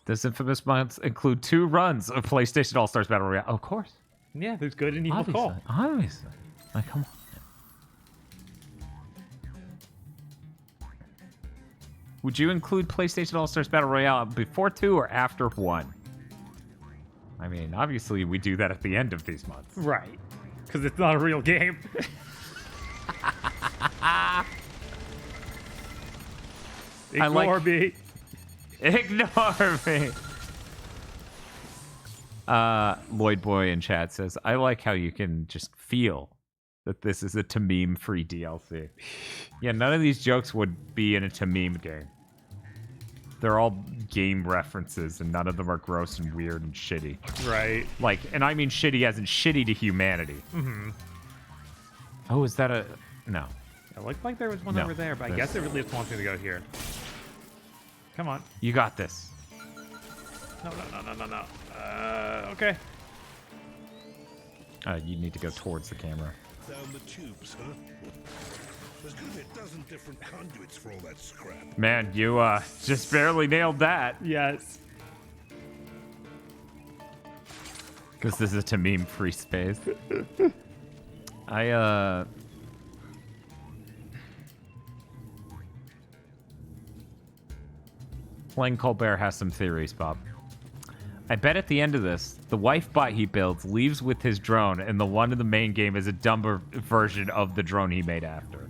Does Infamous month include 2 runs of PlayStation All-Stars Battle Royale? Of course. Yeah, there's good and evil Cole. Obviously. Like, come on. Would you include PlayStation All-Stars Battle Royale before 2 or after 1? I mean, obviously we do that at the end of these months. Right. Because it's not a real game. Ignore me. Ignore me. Lloyd Boy in chat says, I like how you can just feel that this is a Tamim-free DLC. Yeah, none of these jokes would be in a Tamim game. They're all game references, and none of them are gross and weird and shitty. Right. Like, and I mean shitty as in shitty to humanity. Mm-hmm. Oh, is that a... No. It looked like there was one over there, but I guess it really just wants me to go here. Come on. You got this. No. Okay. You need to go towards the camera. Down the tubes, huh? There's gonna be a dozen different conduits for all that scrap. Man, you just barely nailed that. Yes. Because this is a Tamim-free space. Playing Colbert has some theories, Bob. I bet at the end of this, the wife bot he builds leaves with his drone, and the one in the main game is a dumber version of the drone he made after.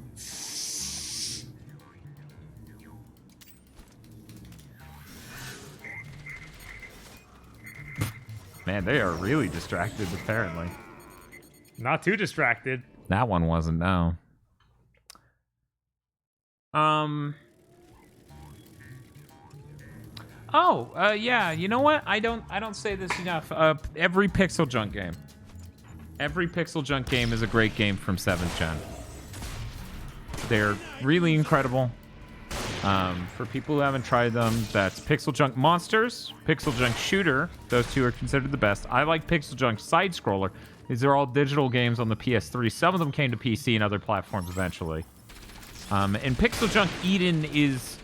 Man, they are really distracted, apparently. Not too distracted. That one wasn't, no. Yeah, you know what? I don't say this enough. Every Pixel Junk game. Every Pixel Junk game is a great game from 7th Gen. They're really incredible. For people who haven't tried them, that's Pixel Junk Monsters, Pixel Junk Shooter. Those two are considered the best. I like Pixel Junk Side Scroller. These are all digital games on the PS3. Some of them came to PC and other platforms eventually. And Pixel Junk Eden is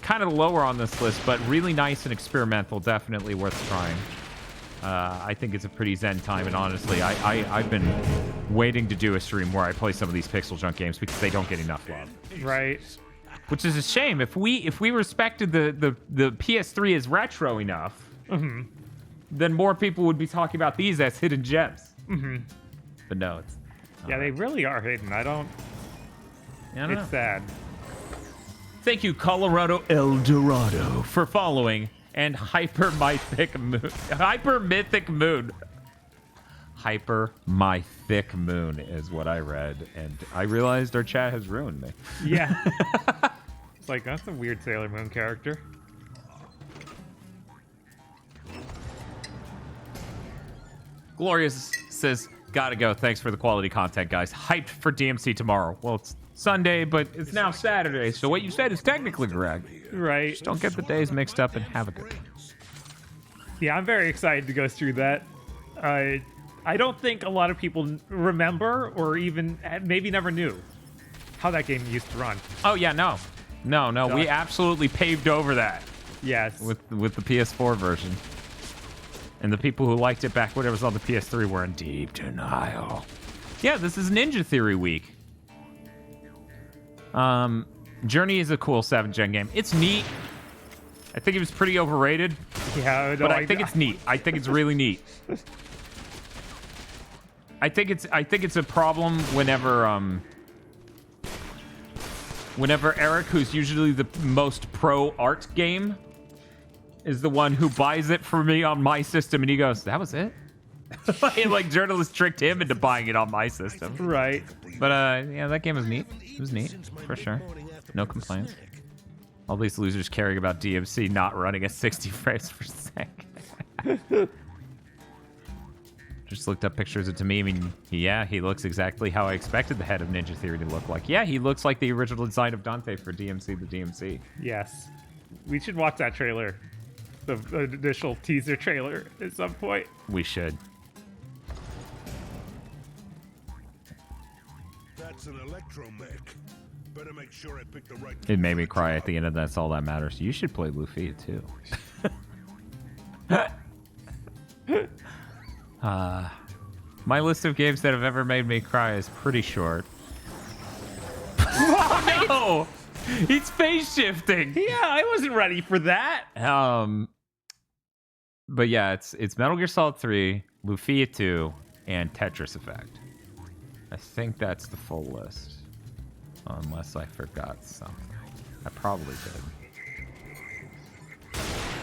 kind of lower on this list, but really nice and experimental. Definitely worth trying. I think it's a pretty zen time, and honestly, I've been waiting to do a stream where I play some of these Pixel Junk games because they don't get enough love. Right. Which is a shame. If we respected the PS3 as retro enough, then more people would be talking about these as hidden gems. But no, it's... Yeah, they really are hidden. I don't know. It's sad. Thank you, Colorado El Dorado, for following, and Hyper Mythic Moon. Hyper Mythic Moon. Hyper Mythic Moon is what I read, and I realized our chat has ruined me. Yeah. It's like, that's a weird Sailor Moon character. Glorious says, gotta go. Thanks for the quality content, guys. Hyped for DMC tomorrow. Well, it's Sunday, but it's now Saturday, so what you said is technically correct. Right. Just don't get the days mixed up and have a good one. Yeah, I'm very excited to go through that. I don't think a lot of people remember or even maybe never knew how that game used to run. Oh, yeah, no. We absolutely paved over that. Yes. With the PS4 version. And the people who liked it back when it was on the PS3 were in deep denial. Yeah, this is Ninja Theory week. Journey is a cool 7th gen game. It's neat. I think it was pretty overrated. Yeah, but I think it's neat. I think it's really neat. I think it's a problem whenever Eric, who's usually the most pro art game, is the one who buys it for me on my system, and he goes, "That was it." Like journalists tricked him into buying it on my system. Right. But yeah, that game was neat. It was neat for sure. No complaints. All these losers caring about DMC not running at 60 frames per second. Just looked up pictures of Tamimi, and yeah, he looks exactly how I expected the head of Ninja Theory to look like. Yeah, he looks like the original design of Dante for DMC the DMC. Yes. We should watch that trailer. The initial teaser trailer at some point. We should. That's an electromech. Better make sure I pick the right. It made me cry at the end of That's All That Matters. You should play Luffy too. My list of games that have ever made me cry is pretty short. Oh no! He's phase shifting. Yeah, I wasn't ready for that. But yeah, it's Metal Gear Solid 3, Lufia 2, and Tetris Effect. I think that's the full list. Unless I forgot something. I probably did.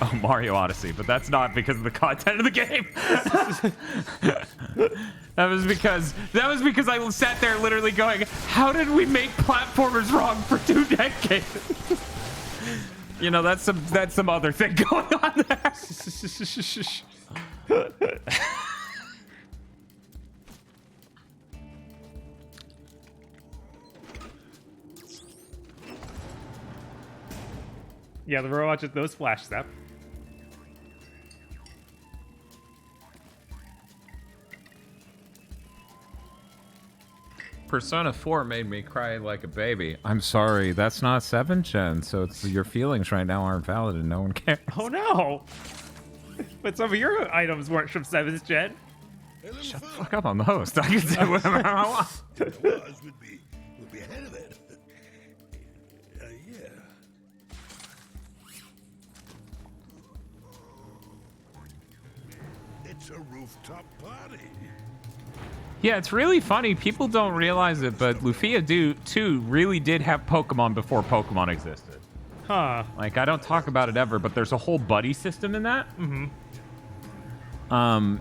Oh, Mario Odyssey, but that's not because of the content of the game. That was because I sat there literally going, how did we make platformers wrong for 2 decades? You know, that's some other thing going on there. Yeah, the robot just those flash step. Persona 4 made me cry like a baby. I'm sorry, that's not 7th gen, so your feelings right now aren't valid and no one cares. Oh no! But some of your items weren't from 7th gen. Shut the fuck up, I'm the host. I can say whatever I want. Would be ahead of it. Yeah. It's a rooftop party. Yeah, it's really funny. People don't realize it, but Lufia 2 really did have Pokemon before Pokemon existed. Huh. Like, I don't talk about it ever, but there's a whole buddy system in that. Mm-hmm.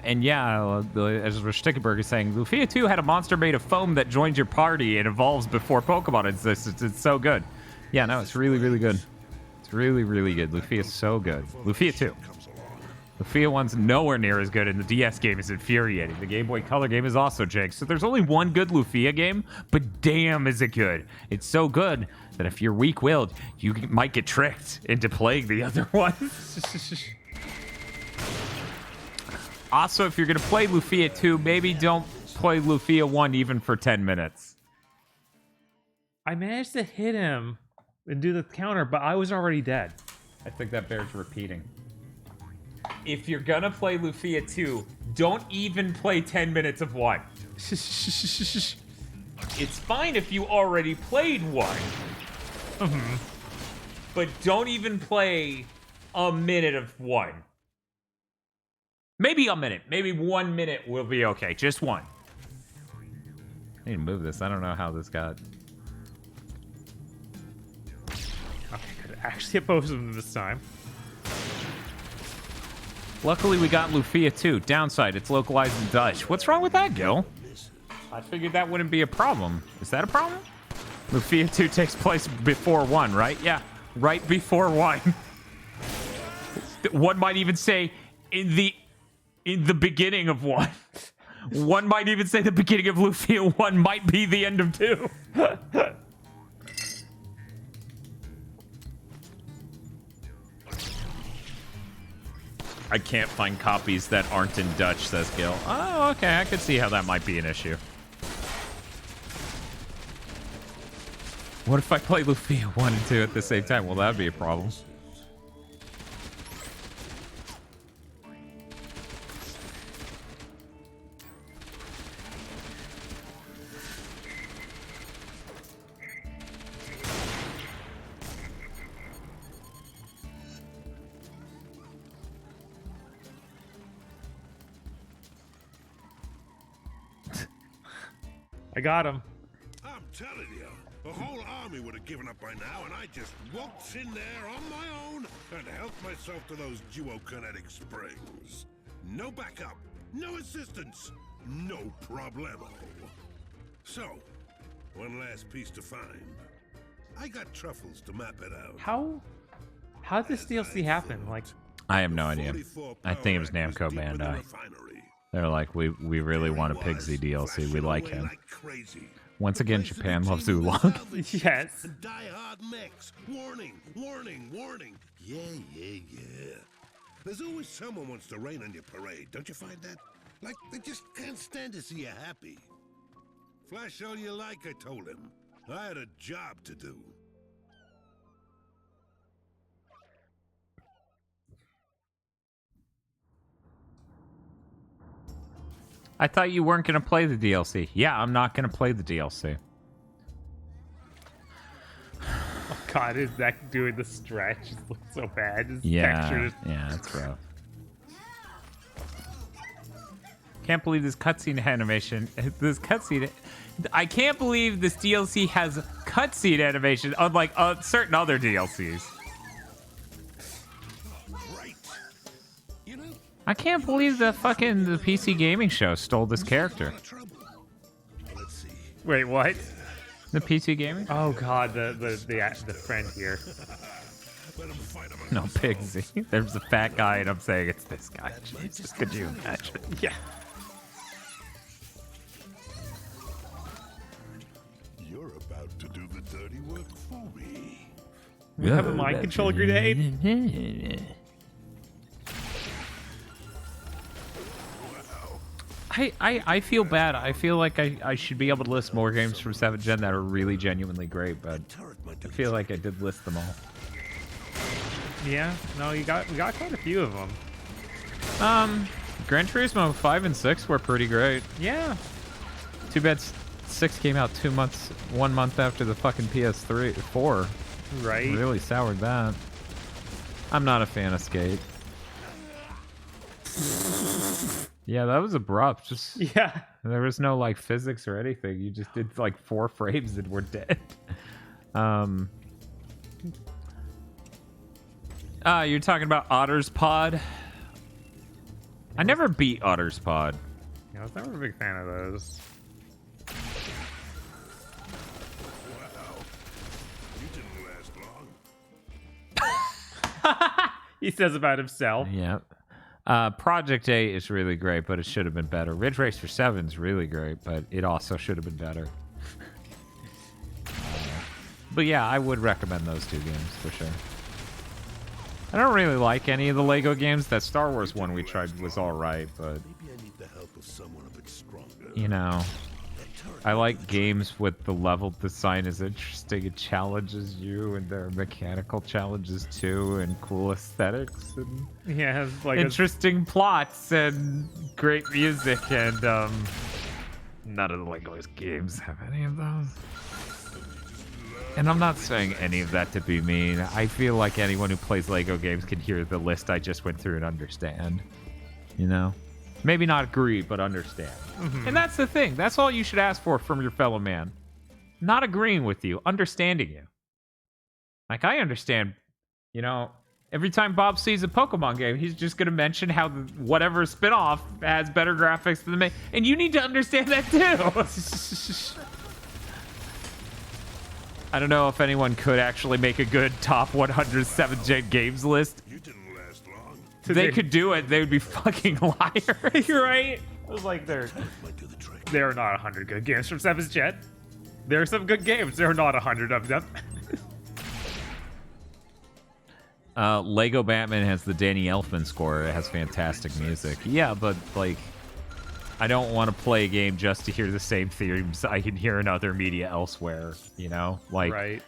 And yeah, as Stickenberg is saying, Lufia 2 had a monster made of foam that joins your party and evolves before Pokemon exists. It's so good. Yeah, no, it's really, really good. It's really, really good. Lufia is so good. Lufia 2. Lufia 1's nowhere near as good, and the DS game is infuriating. The Game Boy Color game is also jank. So there's only one good Lufia game, but damn is it good. It's so good that if you're weak-willed, you might get tricked into playing the other one. Also, if you're going to play Lufia 2, maybe don't play Lufia 1 even for 10 minutes. I managed to hit him and do the counter, but I was already dead. I think that bears repeating. If you're gonna play Lufia 2, don't even play 10 minutes of 1. It's fine if you already played 1. Mm-hmm. But don't even play a minute of 1. Maybe a minute. Maybe 1 minute will be okay. Just 1. I need to move this. I don't know how this got... Okay, good. Actually hit both of them this time. Luckily, we got Lufia 2. Downside, it's localized in Dutch. What's wrong with that, Gil? I figured that wouldn't be a problem. Is that a problem? Lufia 2 takes place before 1, right? Yeah, right before 1. 1 might even say in the beginning of 1. One might even say the beginning of Lufia 1 might be the end of 2. I can't find copies that aren't in Dutch, says Gil. Oh, okay. I could see how that might be an issue. What if I play Lufia 1 and 2 at the same time? Well, that would be a problem. I got him. I'm telling you, the whole army would have given up by now, and I just walked in there on my own and helped myself to those duokinetic springs. No backup, no assistance, no problemo. So, one last piece to find. I got truffles to map it out. How did this DLC happen? Like, I have no idea. I think it was Namco Bandai. They're like, we really want a Pigsy DLC. We like him. Once again, Japan loves Oolong. Yes. Die hard mechs. Warning, warning, warning. Yeah. There's always someone wants to rain on your parade. Don't you find that? Like, they just can't stand to see you happy. Flash all you like, I told him. I had a job to do. I thought you weren't going to play the DLC. Yeah, I'm not going to play the DLC. Oh god, is that doing the stretch? It looks so bad. His Yeah, texture it's rough. Can't believe this cutscene animation. This cutscene. I can't believe this DLC has cutscene animation, unlike certain other DLCs. I can't believe the PC gaming show stole this character. Wait, what? The PC gaming? Oh god, the friend here. No, Pigsy. There's a fat guy, and I'm saying it's this guy. Jesus, could you imagine? Yeah. You're about to do the dirty work for me. We have a mind control grenade? I feel bad. I feel like I should be able to list more games from 7th Gen that are really genuinely great, but I feel like I did list them all. Yeah, no, we got quite a few of them. Gran Turismo 5 and 6 were pretty great. Yeah. Too bad 6 came out 1 month after the fucking PS4. Right. Really soured that. I'm not a fan of Skate. Yeah, that was abrupt. Just yeah. There was no like physics or anything. You just did like 4 frames and we're dead. You're talking about Otter's Pod? I never beat Otter's Pod. Yeah, I was never a big fan of those. Wow. You didn't last long. He says about himself. Yep. Project 8 is really great, but it should have been better. Ridge Racer 7 is really great, but it also should have been better. But yeah, I would recommend those 2 games for sure. I don't really like any of the Lego games. That Star Wars one we tried was alright, but Maybe I need the help of someone a bit stronger. you know, I like games with the level design is interesting. It challenges you, and there are mechanical challenges too, and cool aesthetics, and yeah, like interesting plots, and great music, and none of the Lego games have any of those. And I'm not saying any of that to be mean. I feel like anyone who plays Lego games can hear the list I just went through and understand. You know? Maybe not agree, but understand. Mm-hmm. And that's the thing. That's all you should ask for from your fellow man. Not agreeing with you, understanding you. Like, I understand, you know, every time Bob sees a Pokemon game, he's just going to mention how whatever spin-off has better graphics than the main. And you need to understand that too. I don't know if anyone could actually make a good top 100 7th Gen games list. You didn't last long. They could do it. They would be fucking liars. You're right. I was like, there are not 100 good games from 7th Gen. There are some good games. There are not 100 of them. Lego Batman has the Danny Elfman score. It has fantastic music. Yeah, but like, I don't want to play a game just to hear the same themes I can hear in other media elsewhere. You know, like, right.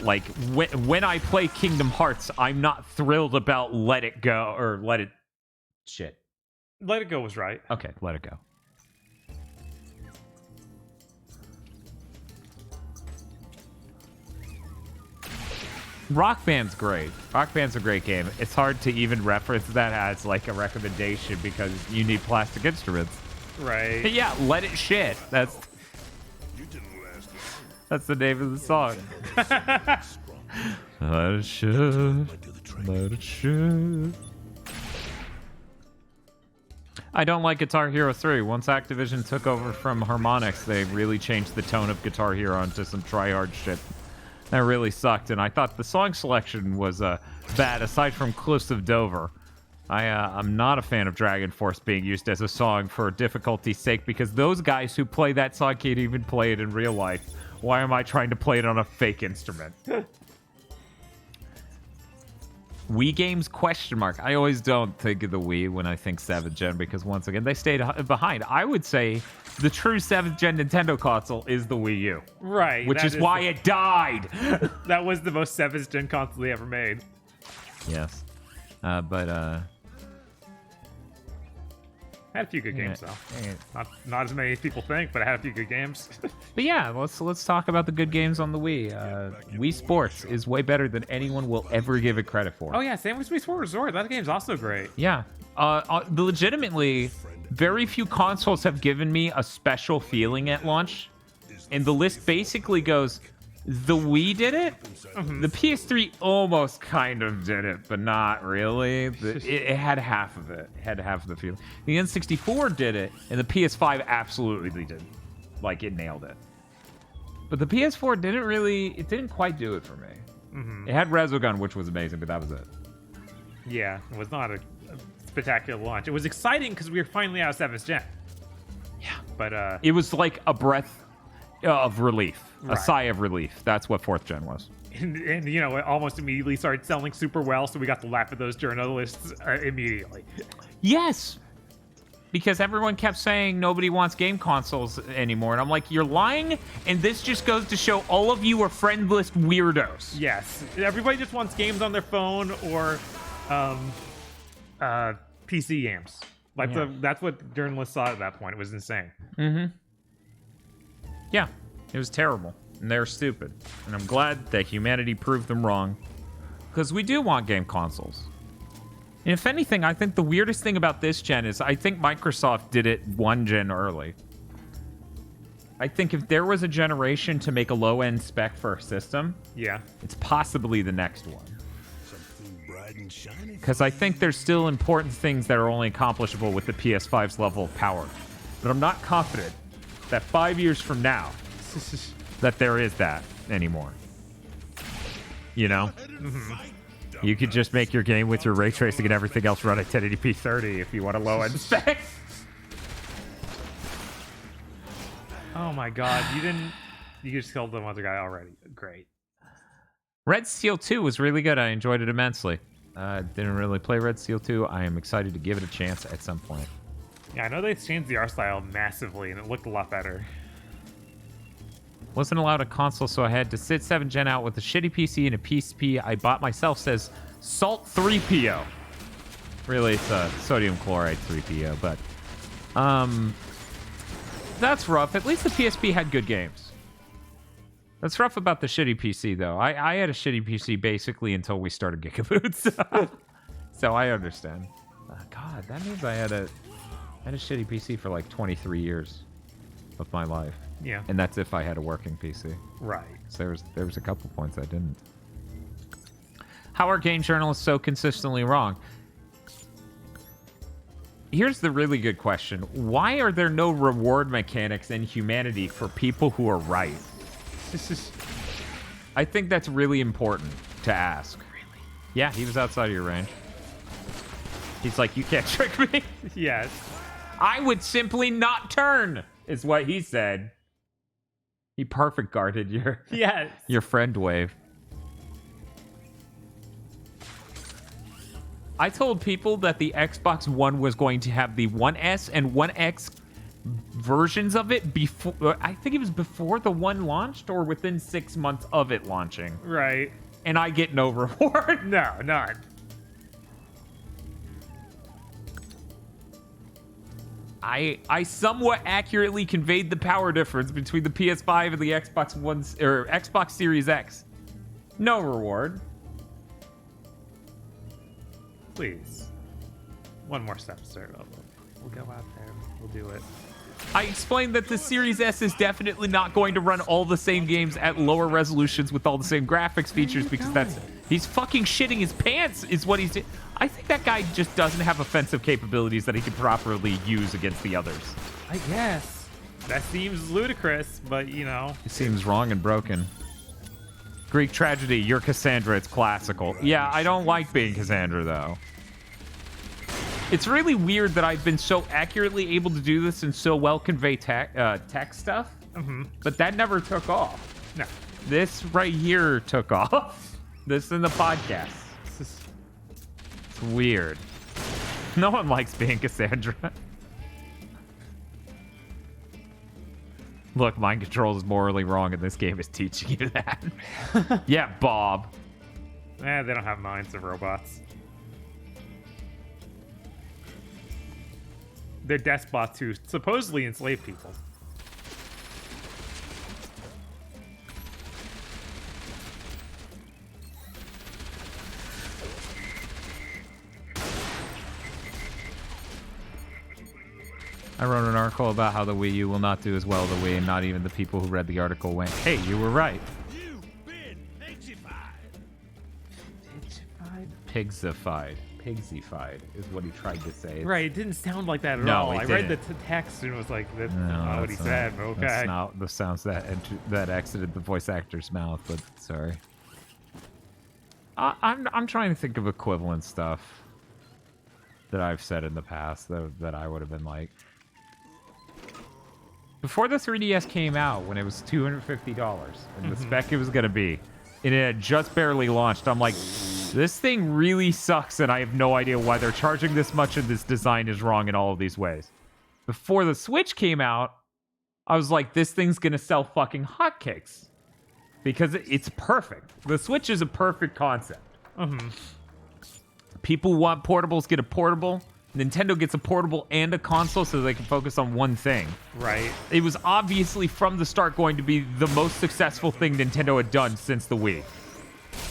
Like when I play Kingdom Hearts, I'm not thrilled about Let It Go or Let It. Shit. Let It Go was right. Okay, Let It Go. Rock Band's great. Rock Band's a great game. It's hard to even reference that as like a recommendation because you need plastic instruments. Right. But yeah, Let It Shit. That's the name of the song. Let it shit. Let it shit. I don't like Guitar Hero 3. Once Activision took over from Harmonix, they really changed the tone of Guitar Hero into some try-hard shit. That really sucked, and I thought the song selection was bad, aside from Cliffs of Dover. I'm not a fan of Dragon Force being used as a song for difficulty's sake, because those guys who play that song can't even play it in real life. Why am I trying to play it on a fake instrument? Wii games, question mark. I always don't think of the Wii when I think 7th Gen, because once again, they stayed behind. I would say the true 7th Gen Nintendo console is the Wii U. Right. Which is why it died. That was the most 7th Gen console they ever made. Yes. I had a few good games, though. Not as many as people think, but I had a few good games. But yeah, let's talk about the good games on the Wii. Wii Sports is way better than anyone will ever give it credit for. Oh yeah, same with Wii Sport Resort. That game's also great. Yeah. Legitimately, very few consoles have given me a special feeling at launch. And the list basically goes, the Wii did it. Mm-hmm. The PS3 almost kind of did it, but not really. It had half of it. It had half of the feeling. The N64 did it, and the PS5 absolutely did. Like, it nailed it. But the PS4 didn't quite do it for me. Mm-hmm. It had Resogun, which was amazing, but that was it. Yeah, it was not a spectacular launch. It was exciting because we were finally out of 7th Gen. Yeah. But it was like a breath of relief. Right. A sigh of relief. That's what 4th Gen was. And you know, it almost immediately started selling super well, so we got to laugh at those journalists immediately. Yes! Because everyone kept saying nobody wants game consoles anymore. And I'm like, you're lying? And this just goes to show all of you are friendless weirdos. Yes. Everybody just wants games on their phone or PC games. Like, yeah. That's what journalists saw at that point. It was insane. Mm-hmm. Yeah, it was terrible. And they're stupid. And I'm glad that humanity proved them wrong. Because we do want game consoles. And if anything, I think the weirdest thing about this gen is I think Microsoft did it one gen early. I think if there was a generation to make a low-end spec for a system, yeah, it's possibly the next one. Because I think there's still important things that are only accomplishable with the PS5's level of power. But I'm not confident that 5 years from now, that there is that anymore. You know? Mm-hmm. You could just make your game with your ray tracing and everything else run at 1080p 30 if you want a low-end spec. Oh my god, you just killed the other guy already. Great. Red Steel 2 was really good. I enjoyed it immensely. Didn't really play Red Steel 2. I am excited to give it a chance at some point. Yeah, I know they changed the art style massively and it looked a lot better. Wasn't allowed a console, so I had to sit 7th Gen out with a shitty PC and a PSP I bought myself, says Salt 3PO. Really, it's a sodium chloride 3PO, but that's rough. At least the PSP had good games. That's rough about the shitty PC, though. I had a shitty PC basically until we started GigaBoots. So I understand. God, that means I had a shitty PC for like 23 years of my life. Yeah. And that's if I had a working PC. Right. So there was a couple points I didn't. How are game journalists so consistently wrong? Here's the really good question. Why are there no reward mechanics in humanity for people who are right? I think that's really important to ask. Really? Yeah, he was outside of your range. He's like, you can't trick me. Yes. I would simply not turn, is what he said. He perfect guarded your friend wave. I told people that the Xbox One was going to have the 1S and 1X versions of it before. I think it was before the One launched or within 6 months of it launching. Right. And I get no reward. No, none. I somewhat accurately conveyed the power difference between the PS5 and the Xbox One or Xbox Series X. No reward. Please. One more step, sir. We'll go out there. We'll do it. I explained that the Series S is definitely not going to run all the same games at lower resolutions with all the same graphics features because he's fucking shitting his pants is what he's doing. I think that guy just doesn't have offensive capabilities that he can properly use against the others. I guess. That seems ludicrous, but you know. It seems wrong and broken. Greek tragedy, you're Cassandra, it's classical. Yeah, I don't like being Cassandra though. It's really weird that I've been so accurately able to do this and so well convey tech stuff, but that never took off. No. This right here took off. This in the podcast. It's weird. No one likes being Cassandra. Look, mind control is morally wrong, and this game is teaching you that. Yeah, Bob. They don't have minds of robots. They're despots who supposedly enslave people. I wrote an article about how the Wii U will not do as well as the Wii, and not even the people who read the article went, hey, you were right. You've been pixified. Pigsified. Pigsified is what he tried to say. Right, it didn't sound like that at No, all. it I read the didn't. text and was like, that's No, not what he said, but okay. That's not the sounds that exited the voice actor's mouth, but sorry. I'm trying to think of equivalent stuff that I've said in the past that I would have been like. Before the 3DS came out, when it was $250 and the spec it was going to be, and it had just barely launched, I'm like, this thing really sucks and I have no idea why they're charging this much and this design is wrong in all of these ways. Before the Switch came out, I was like, this thing's going to sell fucking hotcakes because it's perfect. The Switch is a perfect concept. People want portables, get a portable. Nintendo gets a portable and a console so they can focus on one thing. Right. It was obviously from the start going to be the most successful thing Nintendo had done since the Wii.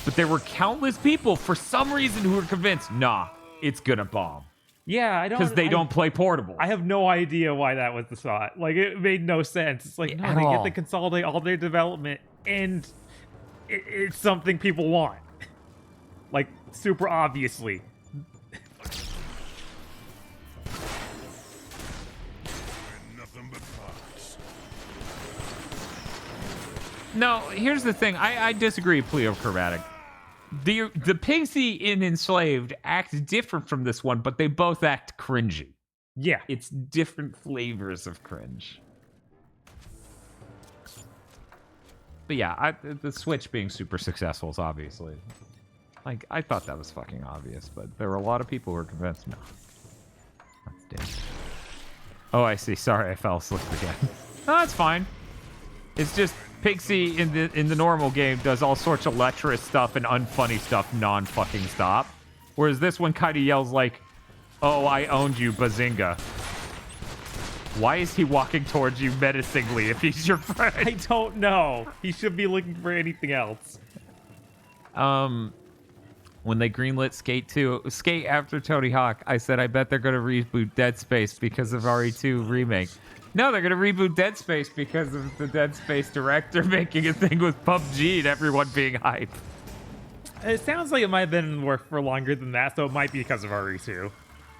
But there were countless people for some reason who were convinced, nah, it's gonna bomb. Yeah, I don't... Because they don't play portables. I have no idea why that was the thought. Like, it made no sense. It's like, no, At they all. get to consolidate all their development, and it's something people want. Like, super obviously. Nothing but parts. No, here's the thing. I disagree, Pleochromatic. The Pigsy in Enslaved acts different from this one, but they both act cringy. Yeah. It's different flavors of cringe. But yeah, the Switch being super successful is obviously... Like, I thought that was fucking obvious, but there were a lot of people who were convinced, no. That's dangerous. Oh, I see. Sorry, I fell asleep again. No, that's fine. It's just Pigsy in the normal game does all sorts of lecherous stuff and unfunny stuff non-fucking stop. Whereas this one kind of yells like, oh, I owned you, Bazinga. Why is he walking towards you menacingly if he's your friend? I don't know. He should be looking for anything else. When they greenlit Skate after Tony Hawk, I said, I bet they're going to reboot Dead Space because of RE2 remake. No, they're going to reboot Dead Space because of the Dead Space director making a thing with PUBG and everyone being hype. It sounds like it might have been work for longer than that, so it might be because of RE2.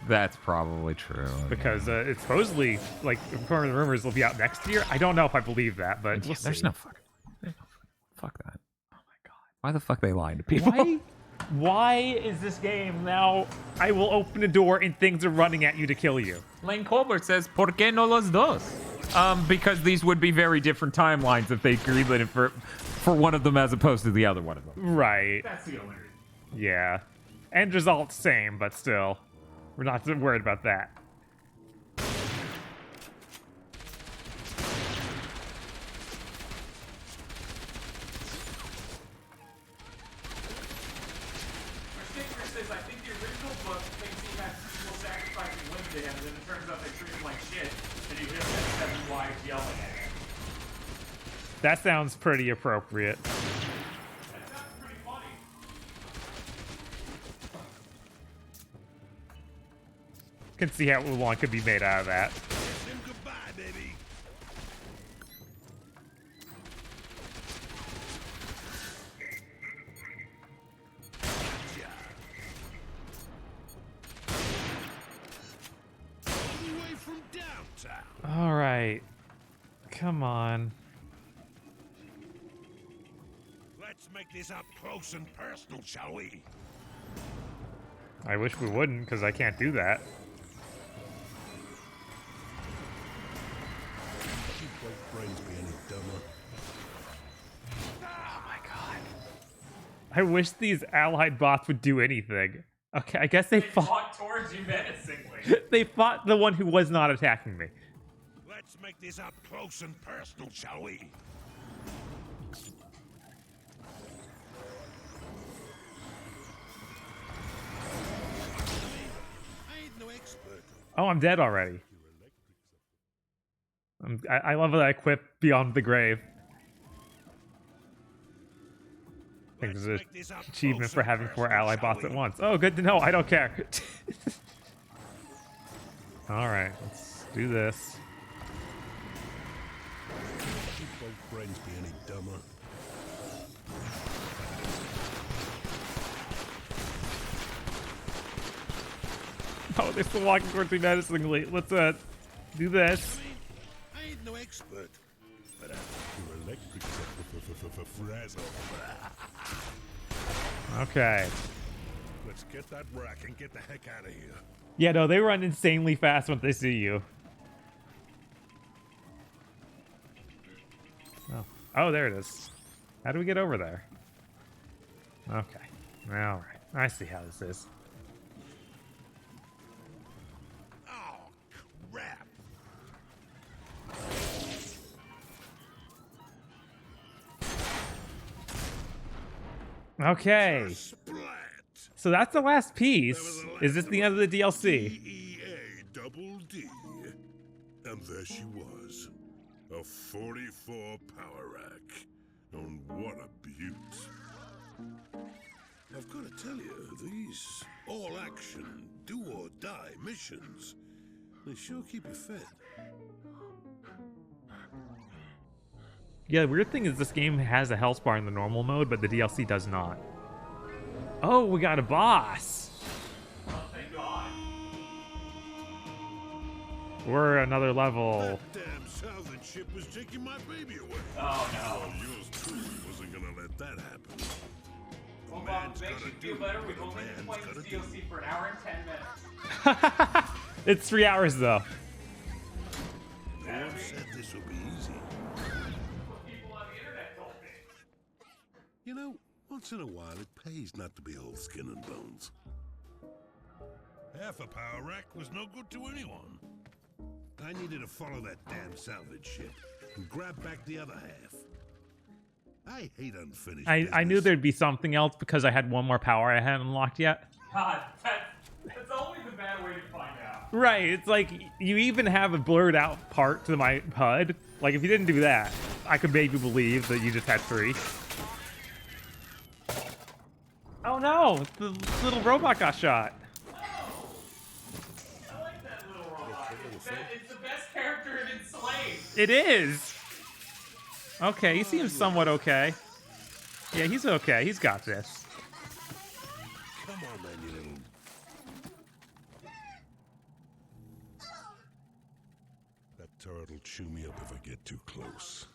That's probably true. Because it's supposedly, like, according to the rumors, it'll be out next year. I don't know if I believe that, but There's no fucking... Fuck that. Oh my god. Why the fuck they lying to people? Why? Why is this game now? I will open a door and things are running at you to kill you. Lane Colbert says, "Por qué no los dos?" Because these would be very different timelines if they greenlit it for one of them as opposed to the other one of them. Right. That's the only reason. Yeah. End result same, but still. We're not worried about that. Says, I think the original book thinks he has people sacrificing women to him, and then it turns out they treat him like shit, and you hear that 7 wives yelling at him. That sounds pretty appropriate. That sounds pretty funny. Can see how one could be made out of that. Goodbye, baby. Away from downtown. All right. Come on. Let's make this up close and personal, shall we? I wish we wouldn't, because I can't do that. You both brains be any dumber. Oh my god. I wish these allied bots would do anything. Okay, I guess they fought towards you menacingly. They fought the one who was not attacking me. Let's make this up close and personal, shall we? I ain't no expert. Oh, I'm dead already. I love that I quit Beyond the Grave. I think there's an achievement for having 4 ally bots at once. Oh, good to know. I don't care. Alright, let's do this. You both brains be any dumber. Oh, they're still walking towards me menacingly. Let's do this. I ain't no expert, but your electric frazzle. Okay. Let's get that rack and get the heck out of here. Yeah, no, they run insanely fast once they see you. Oh, oh, there it is. How do we get over there? Okay. All right. I see how this is. Oh, crap. Okay. So that's the last piece. Is this the end of the DLC? D-E-A-double-D. And there she was. A 44 power rack. And what a beaut. I've got to tell you, these all-action, do-or-die missions, they sure keep you fed. Yeah, the weird thing is this game has a health bar in the normal mode, but the DLC does not. Oh, we got a boss. Oh, thank God. We're another level. That damn salvage ship was taking my baby away. Oh, no. Well, yours truly wasn't gonna let that happen. Hold on, makes you feel better. We've only been playing this DLC for an hour and 10 minutes. It's 3 hours, though. No one said this would be easy. People on the internet told me. You know, once in a while it pays not to be all skin and bones. Half a power rack was no good to anyone. I needed to follow that damn salvage ship and grab back the other half. I hate unfinished I knew business. there'd be something else because I had one more power I hadn't unlocked yet. God, that's always a bad way to find out. Right, it's like you even have a blurred out part to my HUD. Like if you didn't do that, I could maybe believe that you just had 3. Oh no, the little robot got shot. I like that little robot. It's the best character in Enslaved. It is. Okay, he seems somewhat okay. Yeah, he's okay. He's got this. Come on, man, you little... That turret will chew me up if I get too close.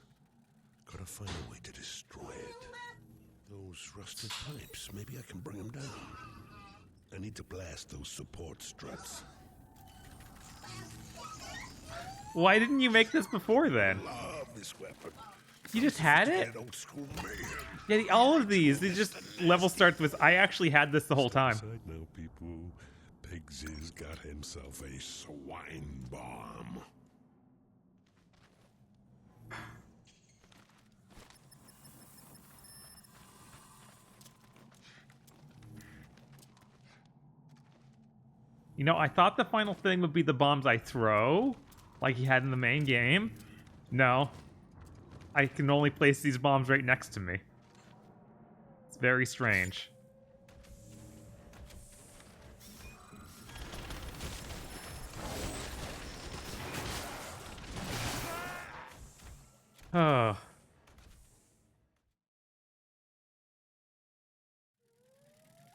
Gotta find a way to destroy it. Those These rusted pipes. Maybe I can bring them down. I need to blast those support struts. Why didn't you make this before then? Love this weapon. You just had it? Old school mayhem. Yeah, all of these. They just level starts with. I actually had this the whole time. Side now, people. Pigsy's got himself a swine bomb. You know, I thought the final thing would be the bombs I throw, like he had in the main game. No. I can only place these bombs right next to me. It's very strange. Oh.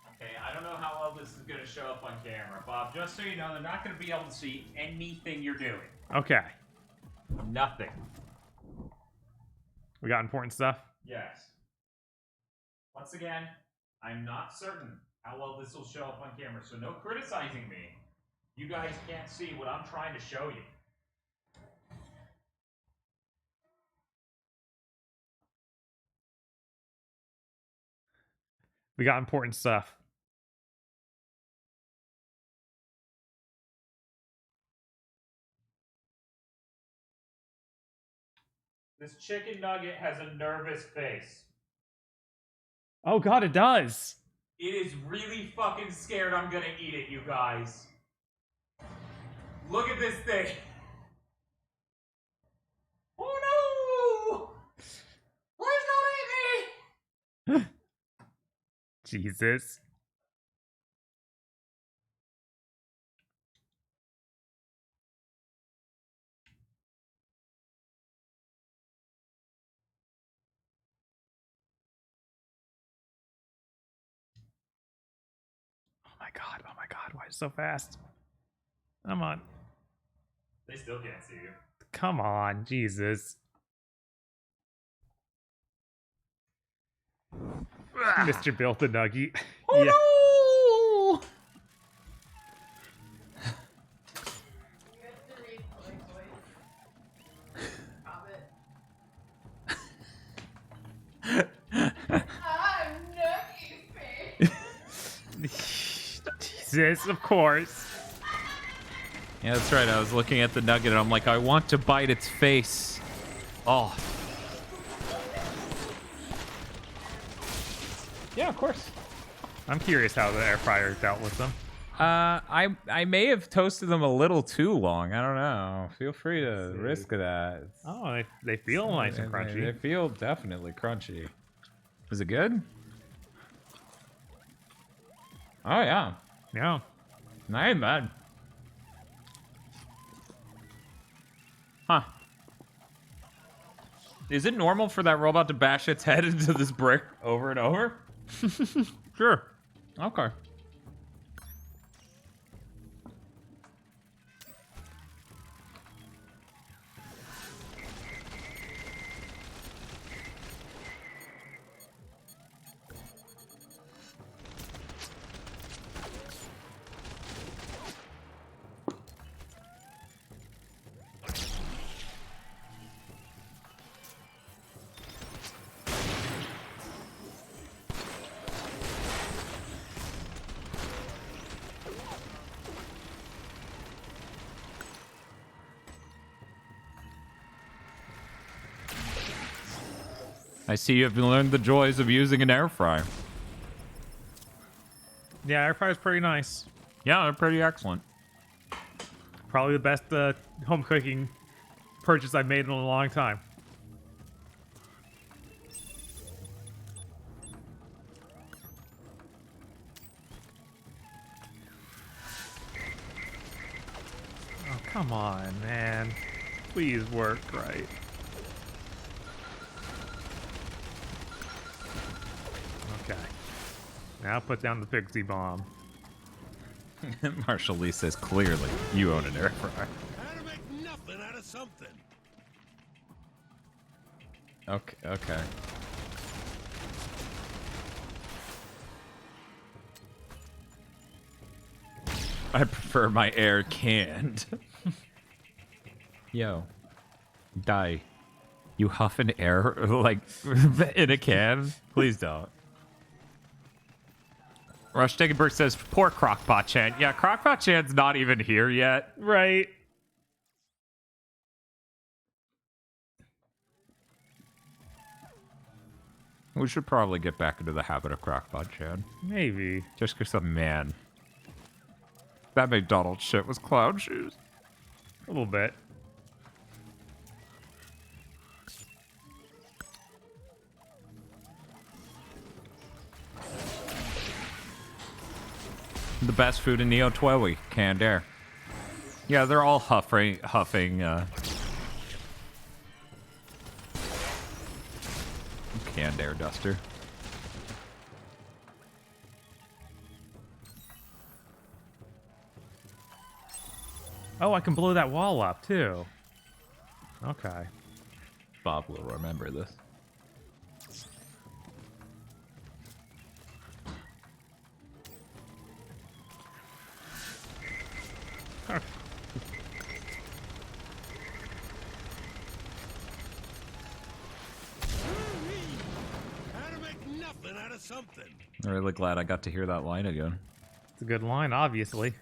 Okay, I don't know how well this is going to show up on camera, Bob. Just so you know, they're not going to be able to see anything you're doing. Okay. Nothing. We got important stuff? Yes. Once again, I'm not certain how well this will show up on camera, so no criticizing me. You guys can't see what I'm trying to show you. We got important stuff. This chicken nugget has a nervous face. Oh god, it does! It is really fucking scared I'm gonna eat it, you guys. Look at this thing. Oh no! Please don't eat me! Jesus. Oh my god, why is it so fast? Come on. They still can't see you. Come on, Jesus. Mr. Built a Nugget. Oh yeah. no! Jesus, of course. Yeah, that's right. I was looking at the nugget and I'm like, I want to bite its face. Oh. Yeah, of course. I'm curious how the air fryer dealt with them. I may have toasted them a little too long. I don't know. Feel free to risk that. Oh, they feel nice and crunchy. They feel definitely crunchy. Is it good? Oh yeah. Yeah. Not even bad. Huh. Is it normal for that robot to bash its head into this brick over and over? Sure. Okay. I see you have learned the joys of using an air fryer. Yeah, air fryer's pretty nice. Yeah, they're pretty excellent. Probably the best home cooking purchase I've made in a long time. Oh, come on, man. Please work right. Okay. Now put down the Pigsy bomb. Marshall Lee says clearly you own an air fryer. How to make nothing out of something. Okay, okay. I prefer my air canned. Yo. Die. You huff an air, like, in a can? Please don't. Rush Degenberg says, poor Crockpot Chan. Yeah, Crockpot Chan's not even here yet. Right. We should probably get back into the habit of Crockpot Chan. Maybe. Just because I'm man. That McDonald's shit was clown shoes. A little bit. The best food in Neo Twowie, canned air. Yeah, they're all huffing canned air duster. Oh, I can blow that wall up too. Okay. Bob will remember this. Something. I'm really glad I got to hear that line again. It's a good line, obviously.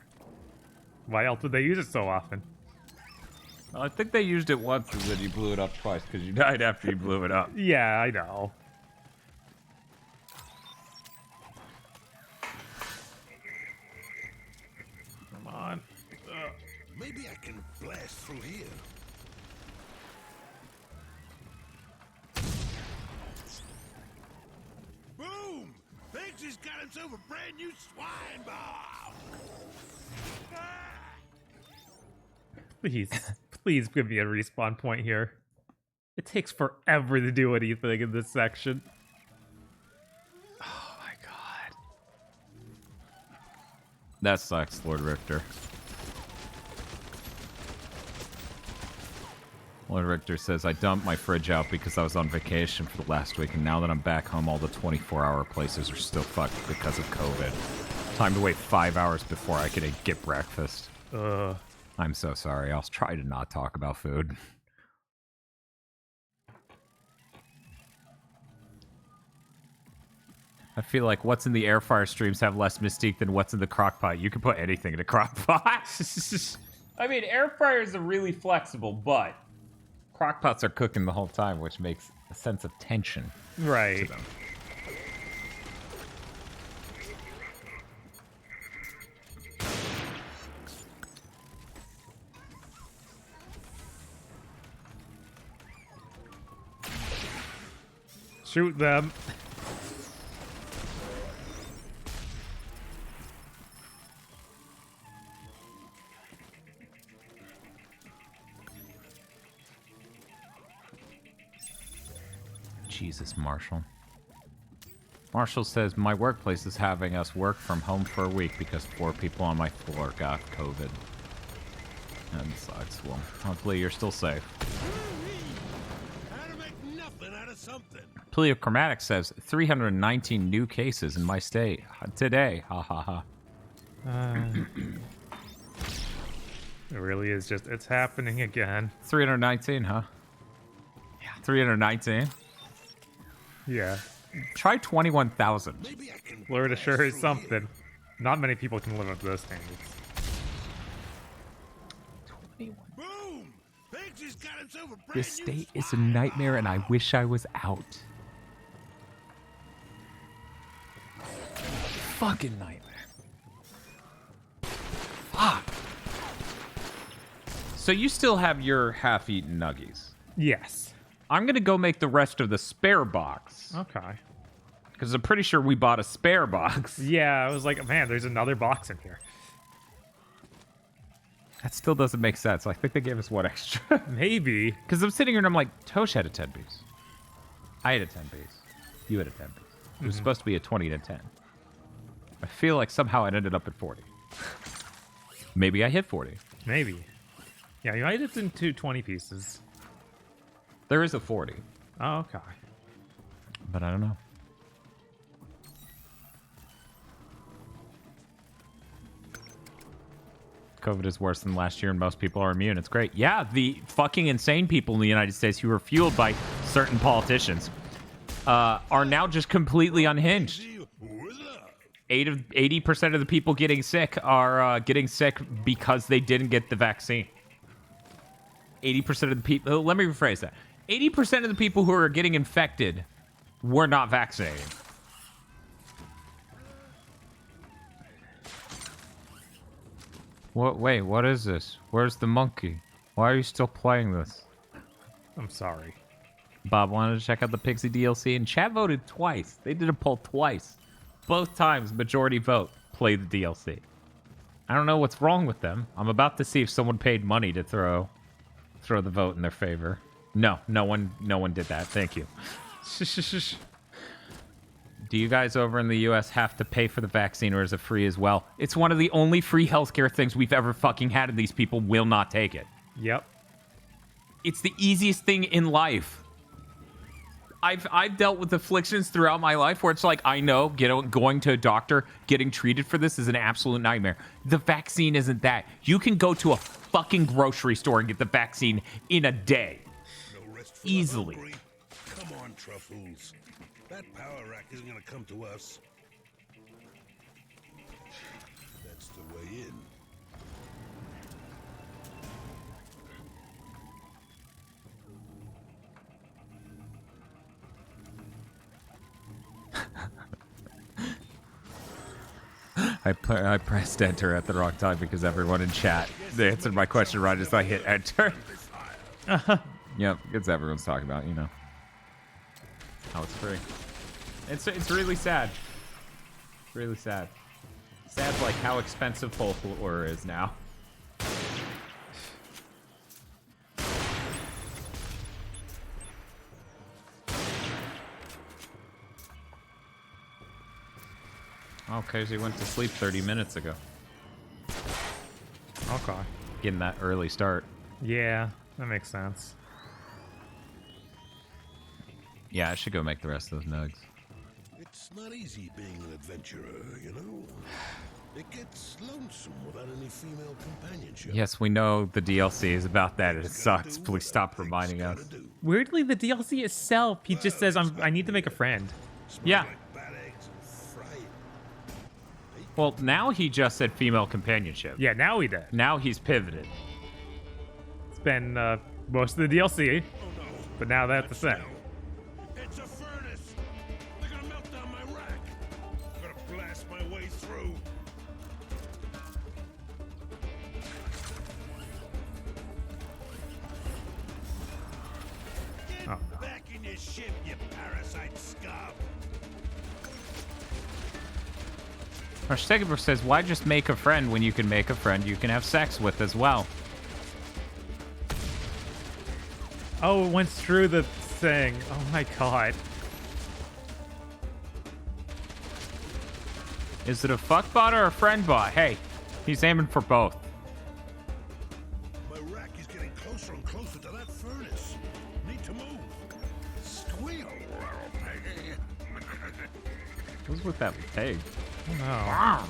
Why else would they use it so often? Well, I think they used it once and then you blew it up twice because you died after you blew it up. Yeah, I know. Come on. Maybe I can blast through here. Boom! Pigsy's got himself a brand new swine bomb! Please, please give me a respawn point here. It takes forever to do anything in this section. Oh my god. That sucks, Lord Richter. Lord Richter says, I dumped my fridge out because I was on vacation for the last week, and now that I'm back home, all the 24-hour places are still fucked because of COVID. Time to wait 5 hours before I can get breakfast. Ugh. I'm so sorry. I'll try to not talk about food. I feel like what's in the air fryer streams have less mystique than what's in the crock pot. You can put anything in a crock pot. I mean, air fryers are really flexible, but crock pots are cooking the whole time, which makes a sense of tension. Right. To them. Shoot them. Jesus, Marshall. Marshall says, my workplace is having us work from home for a week because 4 people on my floor got COVID. That sucks. Well, hopefully you're still safe. Pleochromatic says, 319 new cases in my state today. Ha ha ha. It really is just, it's happening again. 319, huh? Yeah, 319. Yeah. Try 21,000. Florida sure is something. Not many people can live up to those standards. 21. Boom! Pigsy's got himself a brand This state is a nightmare and I wish I was out. Fucking nightmare. Fuck. So you still have your half-eaten nuggies? Yes. I'm gonna go make the rest of the spare box. Okay. Because I'm pretty sure we bought a spare box. Yeah, I was like, man, there's another box in here. That still doesn't make sense. I think they gave us one extra. Maybe. Because I'm sitting here and I'm like, Tosh had a 10 piece. I had a 10 piece. You had a 10 piece. It was supposed to be a 20 to 10. I feel like somehow it ended up at 40. Maybe I hit 40. Maybe. Yeah, you might have into 20 pieces. There is a 40. Oh, okay. But I don't know. COVID is worse than last year and most people are immune. It's great. Yeah, the fucking insane people in the United States who are fueled by certain politicians are now just completely unhinged. 80% of the people getting sick are getting sick because they didn't get the vaccine. 80% of the people... Let me rephrase that. 80% of the people who are getting infected were not vaccinated. What? Wait, what is this? Where's the monkey? Why are you still playing this? I'm sorry. Bob wanted to check out the Pigsy DLC, and chat voted twice. They did a poll twice. Both times, majority vote, play the DLC. I don't know what's wrong with them. I'm about to see if someone paid money to throw the vote in their favor. No one did that. Thank you. Do you guys over in the US have to pay for the vaccine, or is it free as well? It's one of the only free healthcare things we've ever fucking had, and these people will not take it. Yep. It's the easiest thing in life. I've dealt with afflictions throughout my life where it's like, I know going to a doctor, getting treated for this is an absolute nightmare. The vaccine isn't that. You can go to a fucking grocery store and get the vaccine in a day. No rest for Easily. the hungry. Come on, Truffles. That power rack isn't gonna come to us. That's the way in. I pressed enter at the wrong time because everyone in chat, they answered my question right as I hit enter. Yep, it's everyone's talking about, you know. How it's free. It's really sad. Really sad. Sad like how expensive folklore is now. Okay, so he went to sleep 30 minutes ago. Okay. Getting that early start. Yeah, that makes sense. Yeah, I should go make the rest of those nugs. It's not easy being an adventurer, you know? It gets lonesome without any female companionship. Yes, we know the DLC is about that. It sucks. Please stop reminding us. Weirdly, the DLC itself, he just says, I need to make a friend. Yeah. Well, now he just said female companionship. Yeah, now he did. Now he's pivoted. It's been most of the DLC, but now that's the thing. It's a furnace. They're gonna melt down my rack. I'm gonna blast my way through. Get back in your ship, you parasite scum. Our says, why just make a friend when you can make a friend you can have sex with as well? Oh, it went through the thing. Oh my god. Is it a fuck bot or a friend bot? Hey, he's aiming for both. My rack is getting closer and closer to that furnace. Need to move. Squeal, little piggy. What's with that pig? Oh.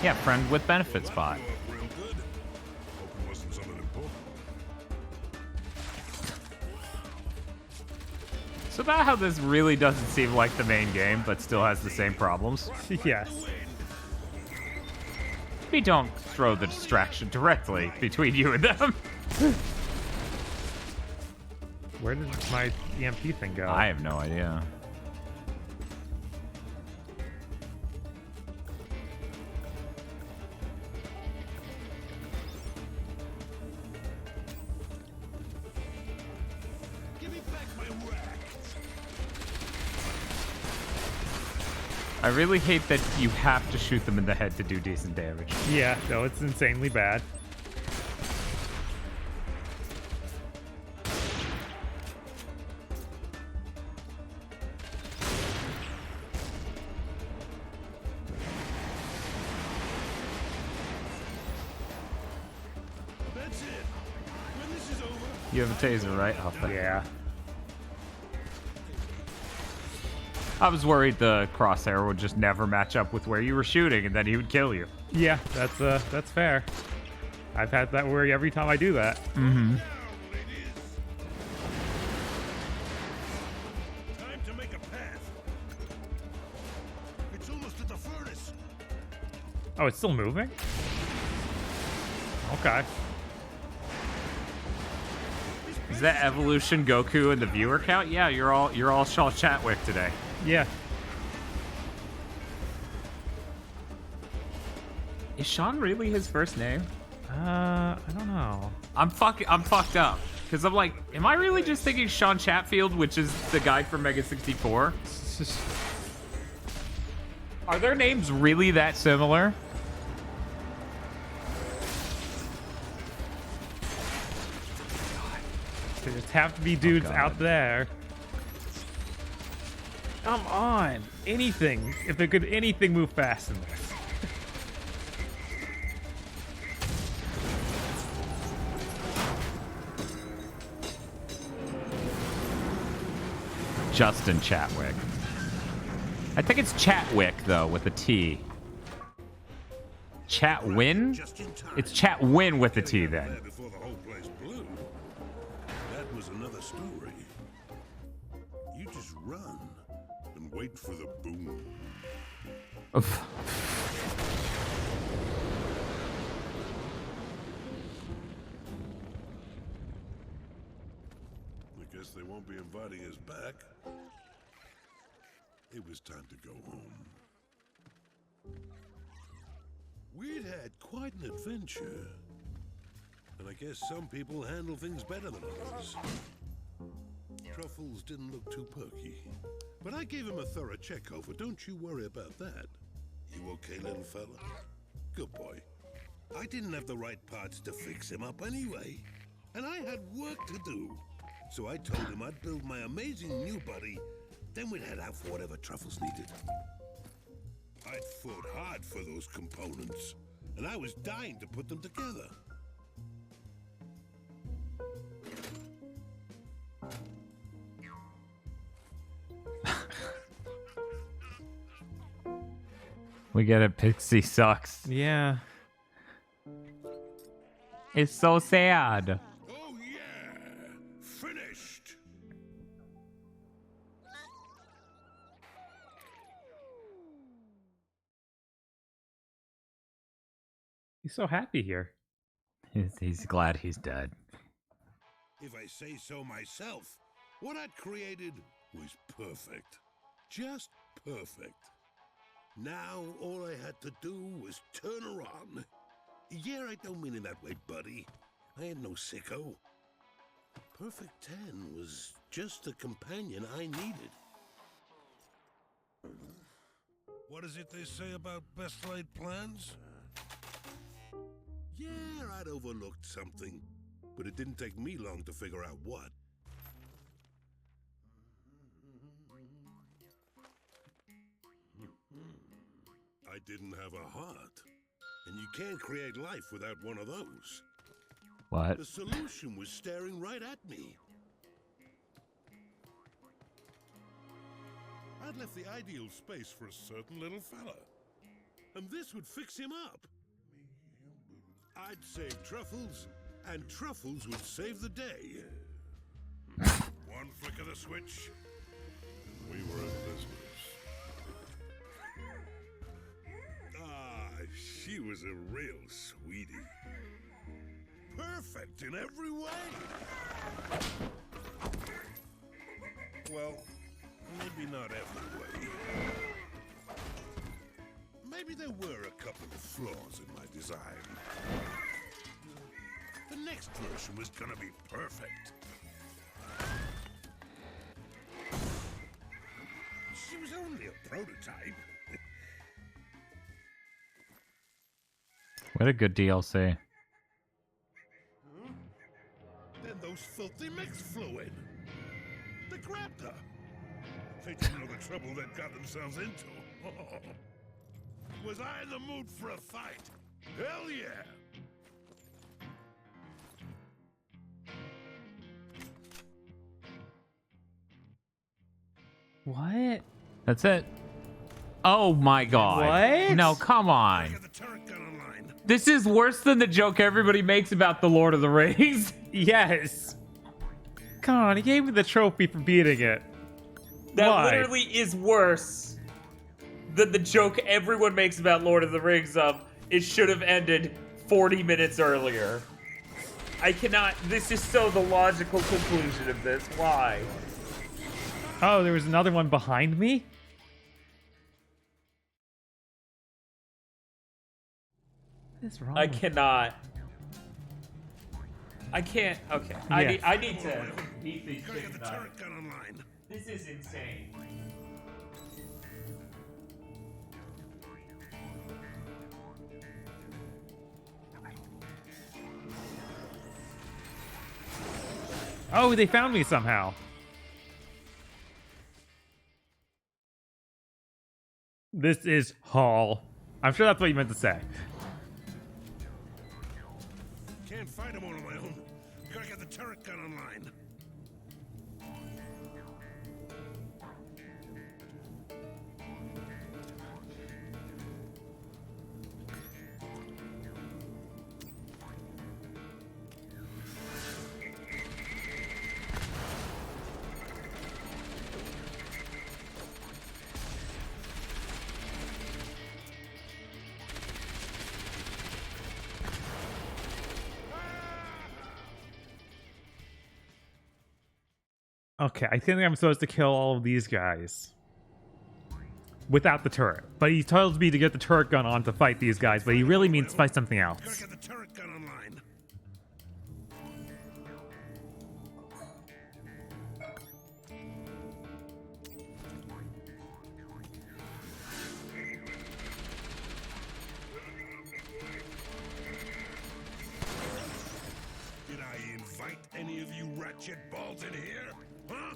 Yeah, friend with benefits bot. Real good. Hope it wasn't something important. So about how this really doesn't seem like the main game, but still has the same problems. Yes. We don't throw the distraction directly between you and them. Where did my EMP thing go? I have no idea. Give me back my rack. I really hate that you have to shoot them in the head to do decent damage. Yeah, no, it's insanely bad. That's it. When this is over, You have a taser, right? Oh, fuck. Yeah. I was worried the crosshair would just never match up with where you were shooting, and then he would kill you. Yeah, that's fair. I've had that worry every time I do that. Mm-hmm. Time to make a path. It's almost at the furnace. Oh, it's still moving? Okay. Is that Evolution Goku and the viewer count? Yeah, you're all Shaw Chatwick today. Yeah. Is Sean really his first name? I don't know. I'm fucked up. Because I'm like, am I really just thinking Sean Chatfield, which is the guy from Mega 64? Are their names really that similar? There just have to be dudes out there. Come on. Anything. If there could anything move fast in this. Justin Chatwick. I think it's Chatwick, though, with a T. Chatwin? It's Chatwin with a T, then. Before the whole place blew. That was another story. You just run and wait for the boom. I guess they won't be inviting us back. It was time to go home. We'd had quite an adventure. And I guess some people handle things better than others. Truffles didn't look too perky. But I gave him a thorough check over. Don't you worry about that. You okay, little fella? Good boy. I didn't have the right parts to fix him up anyway. And I had work to do. So I told him I'd build my amazing new buddy, then we'd head out for whatever Truffles needed. I'd fought hard for those components, and I was dying to put them together. We get it, Pixie sucks. Yeah. It's so sad. Oh yeah! Finished! He's so happy here. He's glad he's dead. If I say so myself, what I'd created was perfect. Just perfect. Now, all I had to do was turn around. Yeah, I don't mean it that way, buddy. I ain't no sicko. Perfect 10 was just the companion I needed. What is it they say about best laid plans? Yeah, I'd overlooked something, but it didn't take me long to figure out what. I didn't have a heart, and you can't create life without one of those. What? The solution was staring right at me. I'd left the ideal space for a certain little fella, and this would fix him up. I'd save Truffles, and Truffles would save the day. One flick of the switch, and we were in business. She was a real sweetie. Perfect in every way. Well, maybe not every way. Maybe there were a couple of flaws in my design. The next version was gonna be perfect. She was only a prototype. What a good DLC. Then those filthy mechs flew in. They grabbed her. They didn't know the trouble they'd got themselves into. Was I in the mood for a fight? Hell yeah! What? That's it. Oh my god. What? No, come on. This is worse than the joke everybody makes about the Lord of the Rings. Yes. Come on, he gave me the trophy for beating it. That Why? literally is worse than the joke everyone makes about Lord of the Rings of it should have ended 40 minutes earlier. I cannot. This is so the logical conclusion of this. Why? Oh, there was another one behind me? What is wrong? I cannot. I can't. Okay. Yeah. I need to beat these chickens up. This is insane. Oh, they found me somehow. This is Hall. I'm sure that's what you meant to say. Can't fight him all on my own. Gotta get the turret gun online. Okay, I think I'm supposed to kill all of these guys without the turret. But he tells me to get the turret gun on to fight these guys, but he really means fight something else. Gotta get the turret gun online. Did I invite any of you ratchet balls in here? Huh?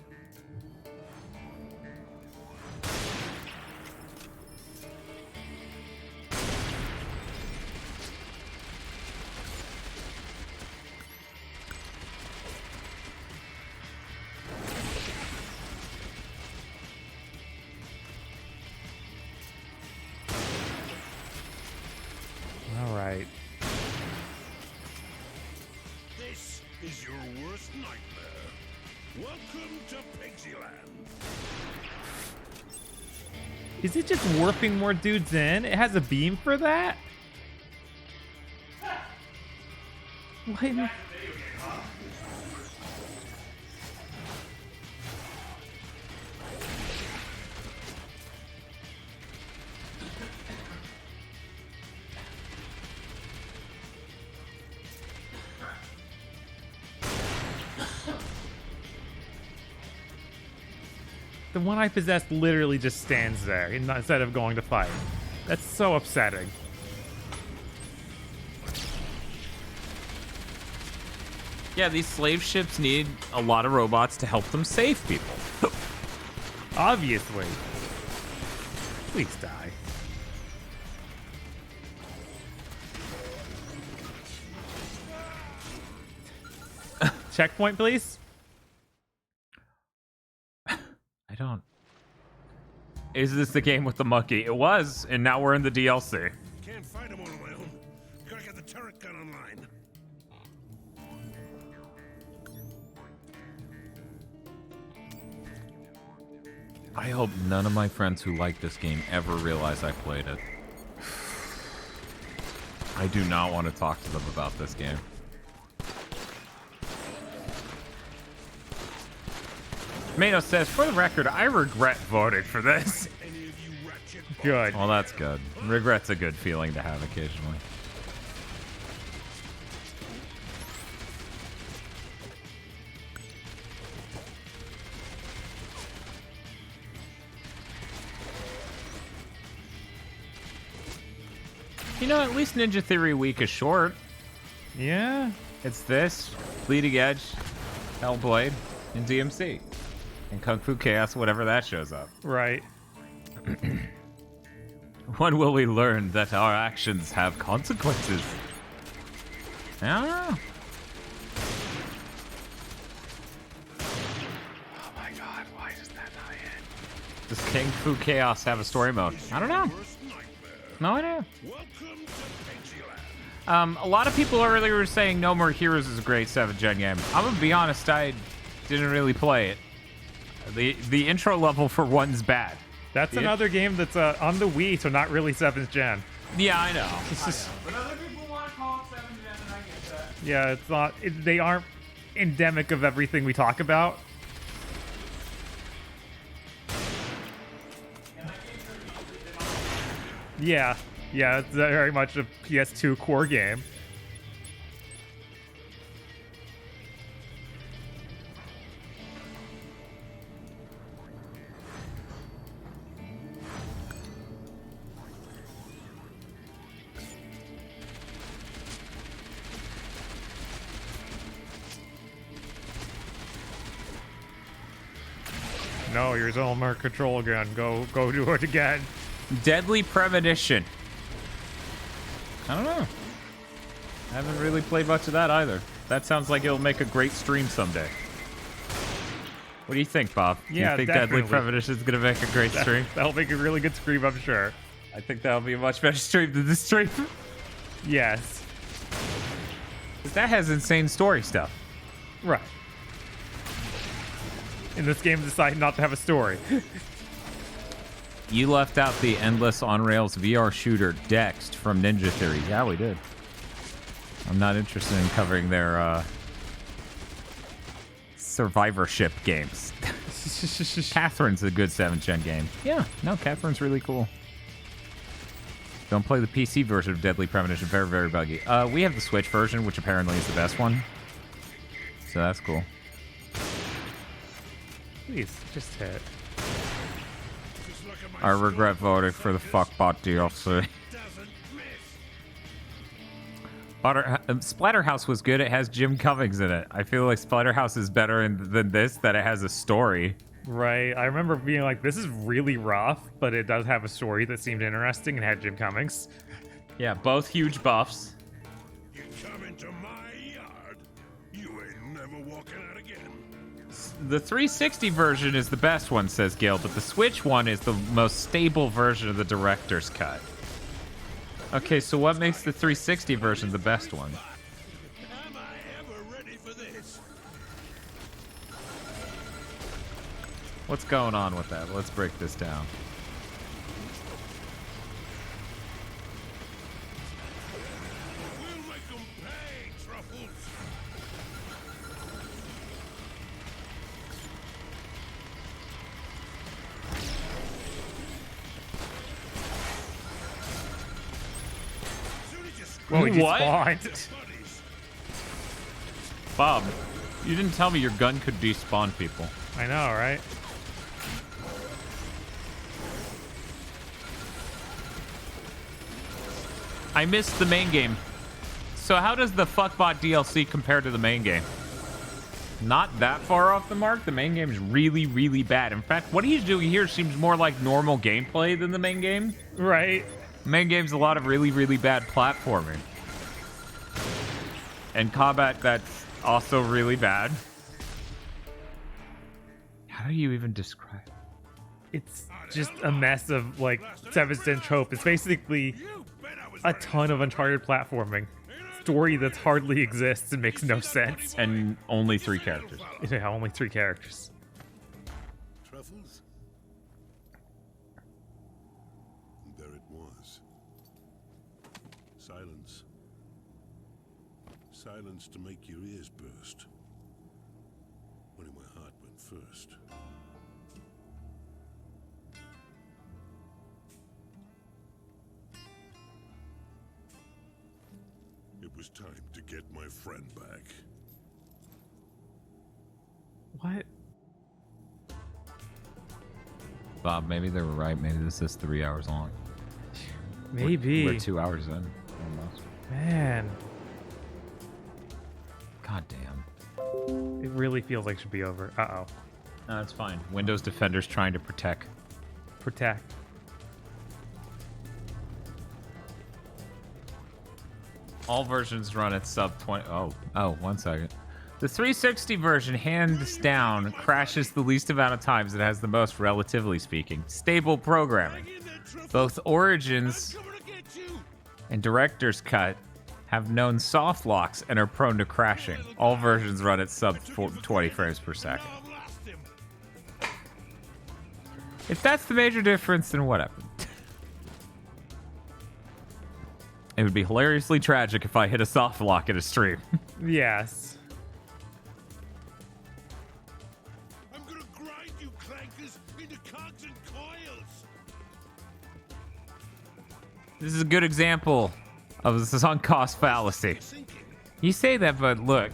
All right. This is your worst nightmare. Welcome to Pigsy Land. Is it just warping more dudes in? It has a beam for that? Why am I... The one I possessed literally just stands there instead of going to fight. That's so upsetting. Yeah, these slave ships need a lot of robots to help them save people. Obviously. Please die. Checkpoint, please. I don't. Is this the game with the monkey? It was, and now we're in the DLC. Can't fight him all on my own. Gotta get the turret gun online. I hope none of my friends who like this game ever realize I played it. I do not want to talk to them about this game. Mano says, for the record, I regret voting for this. Good. Well, that's good. Regret's a good feeling to have occasionally. You know, at least Ninja Theory Week is short. Yeah. It's this, Bleeding Edge, Hellblade, and DMC. And Kung Fu Chaos, whatever that shows up. Right. When will we learn that our actions have consequences? I don't know. Oh my god. God, why does that not end? Does King Fu Chaos have a story mode? I don't know. No idea. A lot of people earlier were saying No More Heroes is a great 7th gen game. I'm gonna be honest, I didn't really play it. The intro level for 1's bad. That's another game that's on the Wii, so not really 7th gen. Yeah, I know. But other people want to call it 7th gen, and I get that. Yeah, it's not. They aren't endemic of everything we talk about. Yeah, it's very much a PS2 core game. No, you're Zolmer control again. Go do it again. Deadly Premonition. I don't know. I haven't really played much of that either. That sounds like it'll make a great stream someday. What do you think, Bob? Do Yeah, you think definitely. Deadly Premonition is going to make a great stream? That'll make a really good stream, I'm sure. I think that'll be a much better stream than this stream. Yes. 'Cause that has insane story stuff. Right. And this game decided not to have a story. You left out the endless on-rails VR shooter Dext from Ninja Theory. Yeah, we did. I'm not interested in covering their survivorship games. Catherine's a good 7th gen game. Yeah, no, Catherine's really cool. Don't play the PC version of Deadly Premonition. Very, very buggy. We have the Switch version, which apparently is the best one. So that's cool. Please, just hit. I regret voting for the fuckbot DLC. Splatterhouse was good. It has Jim Cummings in it. I feel like Splatterhouse is better than this, that it has a story. Right. I remember being like, this is really rough, but it does have a story that seemed interesting and had Jim Cummings. Yeah, both huge buffs. You come into my yard, you ain't never walking out again. The 360 version is the best one, says Gil, but the Switch one is the most stable version of the director's cut. Okay, so what makes the 360 version the best one? Am I ever ready for this? What's going on with that? Let's break this down. We'll make them pay, Truffles. Well, he What? despawned. Bob, you didn't tell me your gun could despawn people. I know, right? I missed the main game. So how does the fuckbot DLC compare to the main game? Not that far off the mark. The main game is really, really bad. In fact, what he's doing here seems more like normal gameplay than the main game. Right. Main game's a lot of really, really bad platforming. And combat that's also really bad. How do you even describe it? It's just a mess of, like, 7th gen trope. It's basically a ton of Uncharted platforming. Story that hardly exists and makes no sense. And only 3 characters. Yeah, only 3 characters. Truffles? There it was. Silence. Silence to make your ears burst. Only my heart went first. It was time to get my friend back. What? Bob, maybe they were right. Maybe this is 3 hours long. Maybe. We're 2 hours in. Almost. Man. God damn. It really feels like it should be over. Uh-oh. No, it's fine. Windows Defender's trying to protect. Protect. All versions run at sub 20. Oh, 1 second. The 360 version, hands down, crashes the least amount of times. It has the most, relatively speaking. Stable programming. Both Origins and Director's Cut have known soft locks and are prone to crashing. All versions run at sub 20 frames per second. If that's the major difference, then whatever. It would be hilariously tragic if I hit a soft lock in a stream. Yes. I'm gonna grind you clankers into cogs and coils. This is a good example of the sunk cost fallacy. You say that, but look.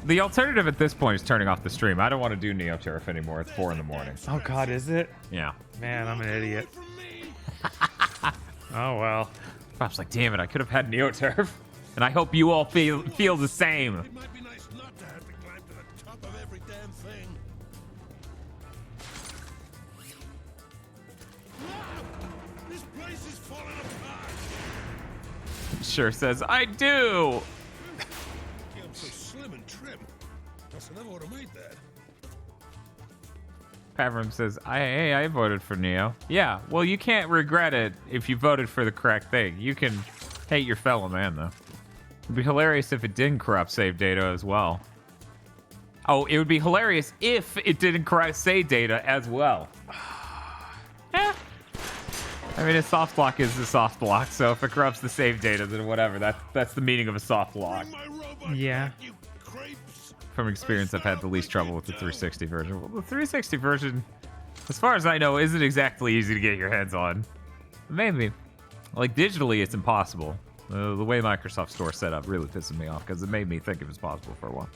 The alternative at this point is turning off the stream. I don't want to do Neo Turf anymore. It's 4 in the morning. Oh God, is it? Yeah. Man, I'm an idiot. Oh well. Rob's like, damn it, I could have had Neo Turf. And I hope you all feel the same. It might be nice not to have to climb to the top of every damn thing. Ah! This place is falling apart. Sure says, I do. Yeah, I'm so slim and trim. Guess I never would have made that. Pavram says, I voted for Neo. Yeah, well, you can't regret it if you voted for the correct thing. You can hate your fellow man, though. It'd be hilarious if it didn't corrupt save data as well. Oh, it would be hilarious if it didn't corrupt save data as well. Yeah. I mean, a soft lock is a soft lock, so if it corrupts the save data, then whatever. That's the meaning of a soft lock. Yeah. From experience, I've had the least trouble with the 360 version. Well, the 360 version, as far as I know, isn't exactly easy to get your hands on. Maybe. Like, digitally, it's impossible. The way Microsoft Store set up really pisses me off because it made me think it was possible for a while.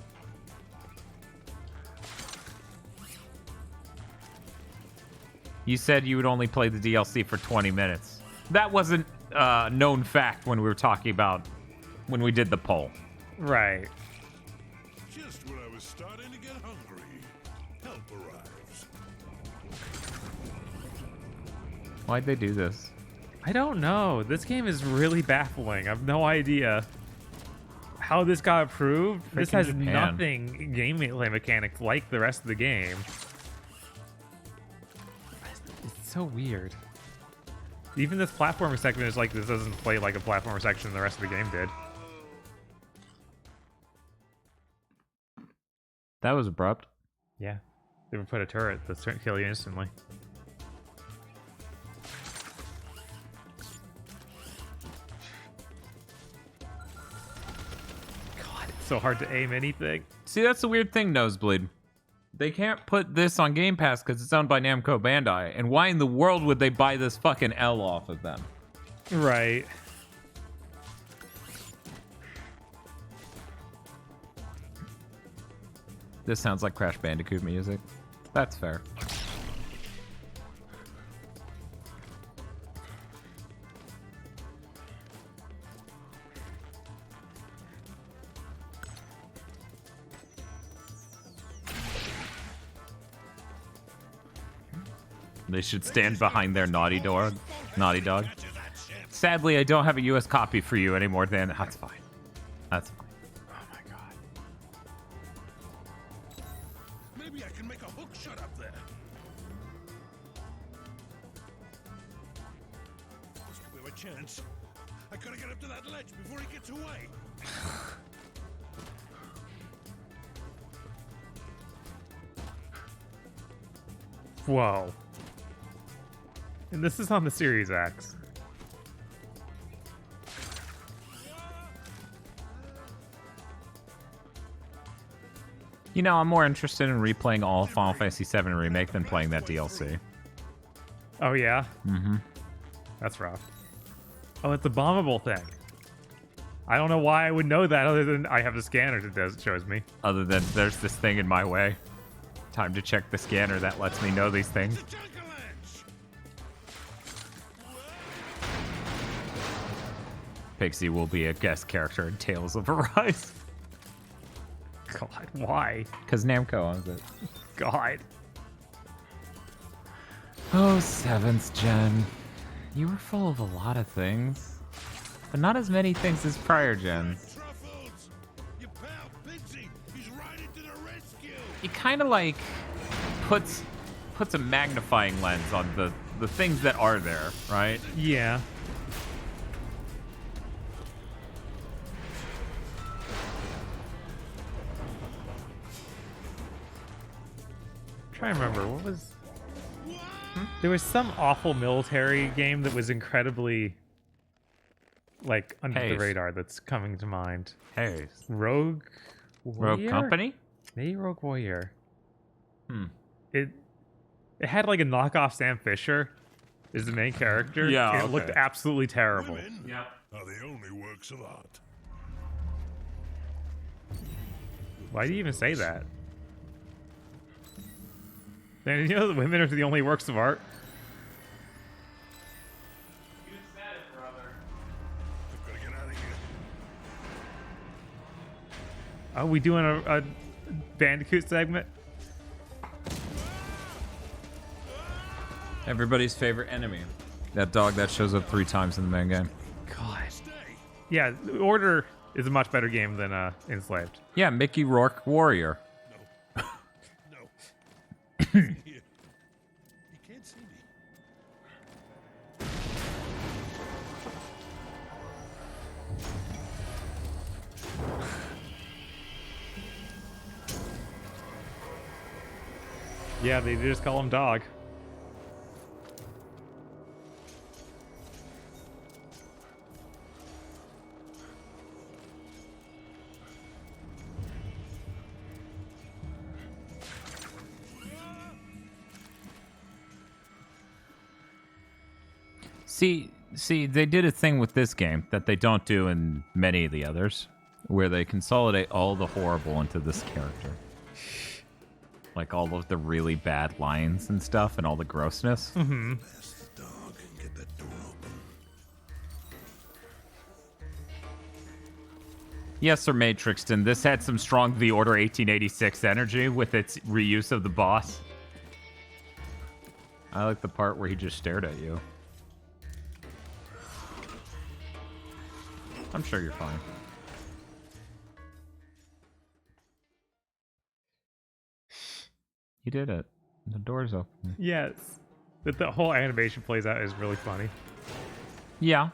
You said you would only play the DLC for 20 minutes. That wasn't a known fact when we were talking about when we did the poll. Right. Just when I was starting to get hungry, help arrives. Why'd they do this? I don't know. This game is really baffling. I have no idea how this got approved. This has Japan. nothing gameplay mechanics like the rest of the game. It's so weird. Even this platformer section is like, this doesn't play like a platformer section the rest of the game did. That was abrupt. Yeah. They would put a turret that's going to kill you instantly. God, it's so hard to aim anything. See, that's the weird thing, Nosebleed. They can't put this on Game Pass because it's owned by Namco Bandai. And why in the world would they buy this fucking L off of them? Right. This sounds like Crash Bandicoot music. That's fair. They should stand behind their Naughty Dog. Sadly, I don't have a US copy for you anymore, Dan. That's fine. That's fine. Oh my god. Maybe I can make a hook shot up there. This could be my chance. I gotta get up to that ledge before he gets away. Whoa. And this is on the Series X. You know, I'm more interested in replaying all of Final Fantasy VII Remake than playing that DLC. Oh, yeah? Mm-hmm. That's rough. Oh, it's a bombable thing. I don't know why I would know that other than I have a scanner that shows me. Other than there's this thing in my way. Time to check the scanner that lets me know these things. Pigsy will be a guest character in Tales of Arise. God, why? Because Namco owns it. God. Oh, 7th gen. You were full of a lot of things. But not as many things as prior gens. Your pal, Pigsy, it kind of like puts a magnifying lens on the things that are there, right? Yeah. I'm trying to remember what was. There was some awful military game that was incredibly like under the radar that's coming to mind. Hey, Rogue Warrior? Company? Maybe Rogue Warrior. Hmm. It had like a knockoff Sam Fisher is the main character. Yeah, and it looked absolutely terrible. Women Yep. are the only works of art. Why do you even say that? Then you know the women are the only works of art. You said it, brother. I've got to get out of here. Are we doing a Bandicoot segment? Everybody's favorite enemy. That dog that shows up 3 times in the main game. God. Yeah, Order is a much better game than Enslaved. Yeah, Mickey Rourke Warrior. No. Here. You can't see me. Yeah, they just call him Dog. See, they did a thing with this game that they don't do in many of the others, where they consolidate all the horrible into this character. Like all of the really bad lines and stuff and all the grossness. Mm-hmm. Pass the dog and get that door open. Yes, Sir Matrixton, this had some strong The Order 1886 energy with its reuse of the boss. I like the part where he just stared at you. I'm sure you're fine. You did it. The door's open. Yes. But the whole animation plays out is really funny. Yeah.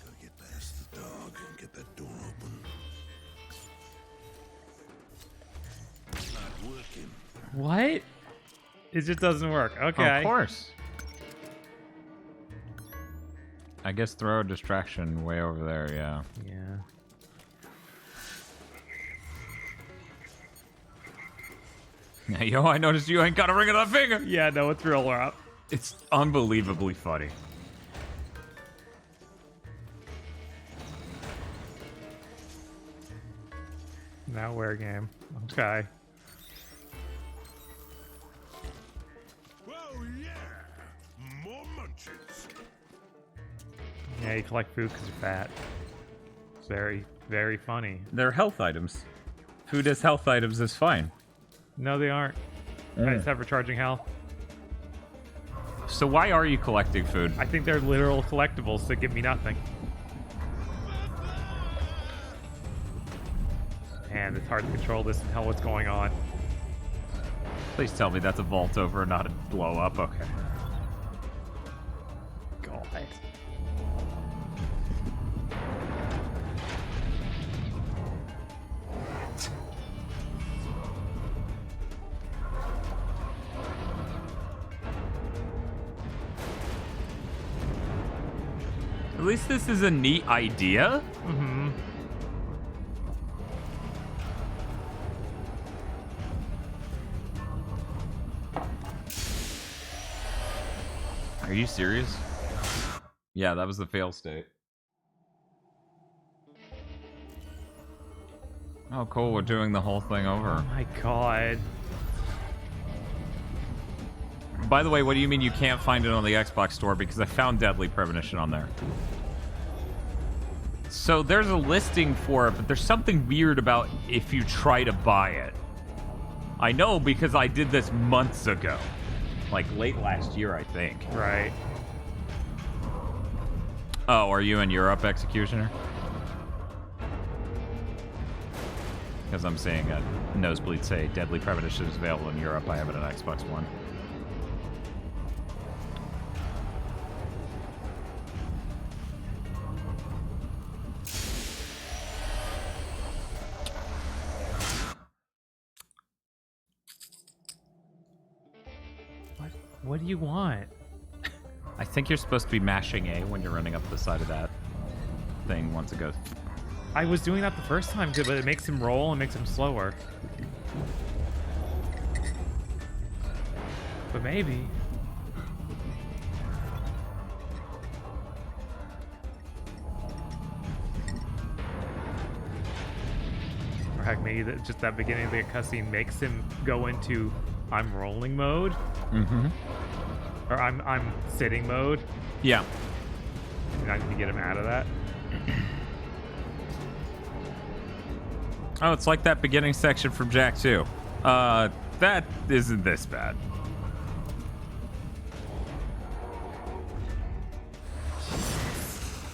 Gotta get past the dog and get that door open. It's not working. What? It just doesn't work. Okay. Of course. I guess throw a distraction way over there, yeah. Yeah. Yeah, yo, I noticed you ain't got a ring of that finger. Yeah, no, it's real rough. It's unbelievably funny. Now where game? Okay. Oh yeah! More munches. Yeah, you collect food because you're fat. It's very, very funny. They're health items. Food as health items is fine. No, they aren't. I just have recharging health. So why are you collecting food? I think they're literal collectibles that give me nothing. Man, it's hard to control this and tell what's going on. Please tell me that's a vault over, not a blow up. Okay. God. At least this is a neat idea. Mm-hmm. Are you serious? Yeah, that was the fail state. Oh, cool. We're doing the whole thing over. Oh my god. By the way, what do you mean you can't find it on the Xbox store? Because I found Deadly Premonition on there. So there's a listing for it, but there's something weird about if you try to buy it. I know because I did this months ago. Like late last year, I think. Right. Oh, are you in Europe, Executioner? Because I'm seeing a Nosebleed say Deadly Premonition is available in Europe. I have it on Xbox One. What do you want? I think you're supposed to be mashing A when you're running up the side of that thing once it goes. I was doing that the first time, but it makes him roll and makes him slower. But maybe. Or heck, maybe just that beginning of the cutscene makes him go into I'm rolling mode. Mm-hmm. Or I'm sitting mode. Yeah. And I need to get him out of that. Oh, it's like that beginning section from Jak 2. That isn't this bad.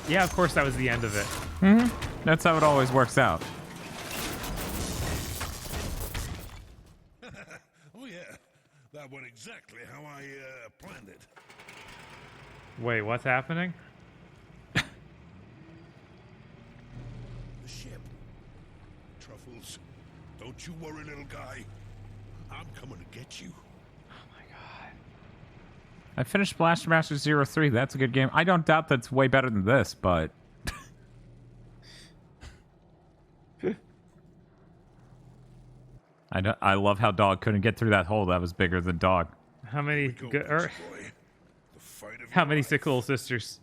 Yeah, of course that was the end of it. Mm-hmm. That's how it always works out. Oh yeah, that went exactly how I planned it. Wait, what's happening? The ship. Truffles, don't you worry, little guy. I'm coming to get you. I finished Blaster Master 03. That's a good game. I don't doubt that's way better than this, but... I love how Dog couldn't get through that hole that was bigger than Dog. How many how many sick little sisters?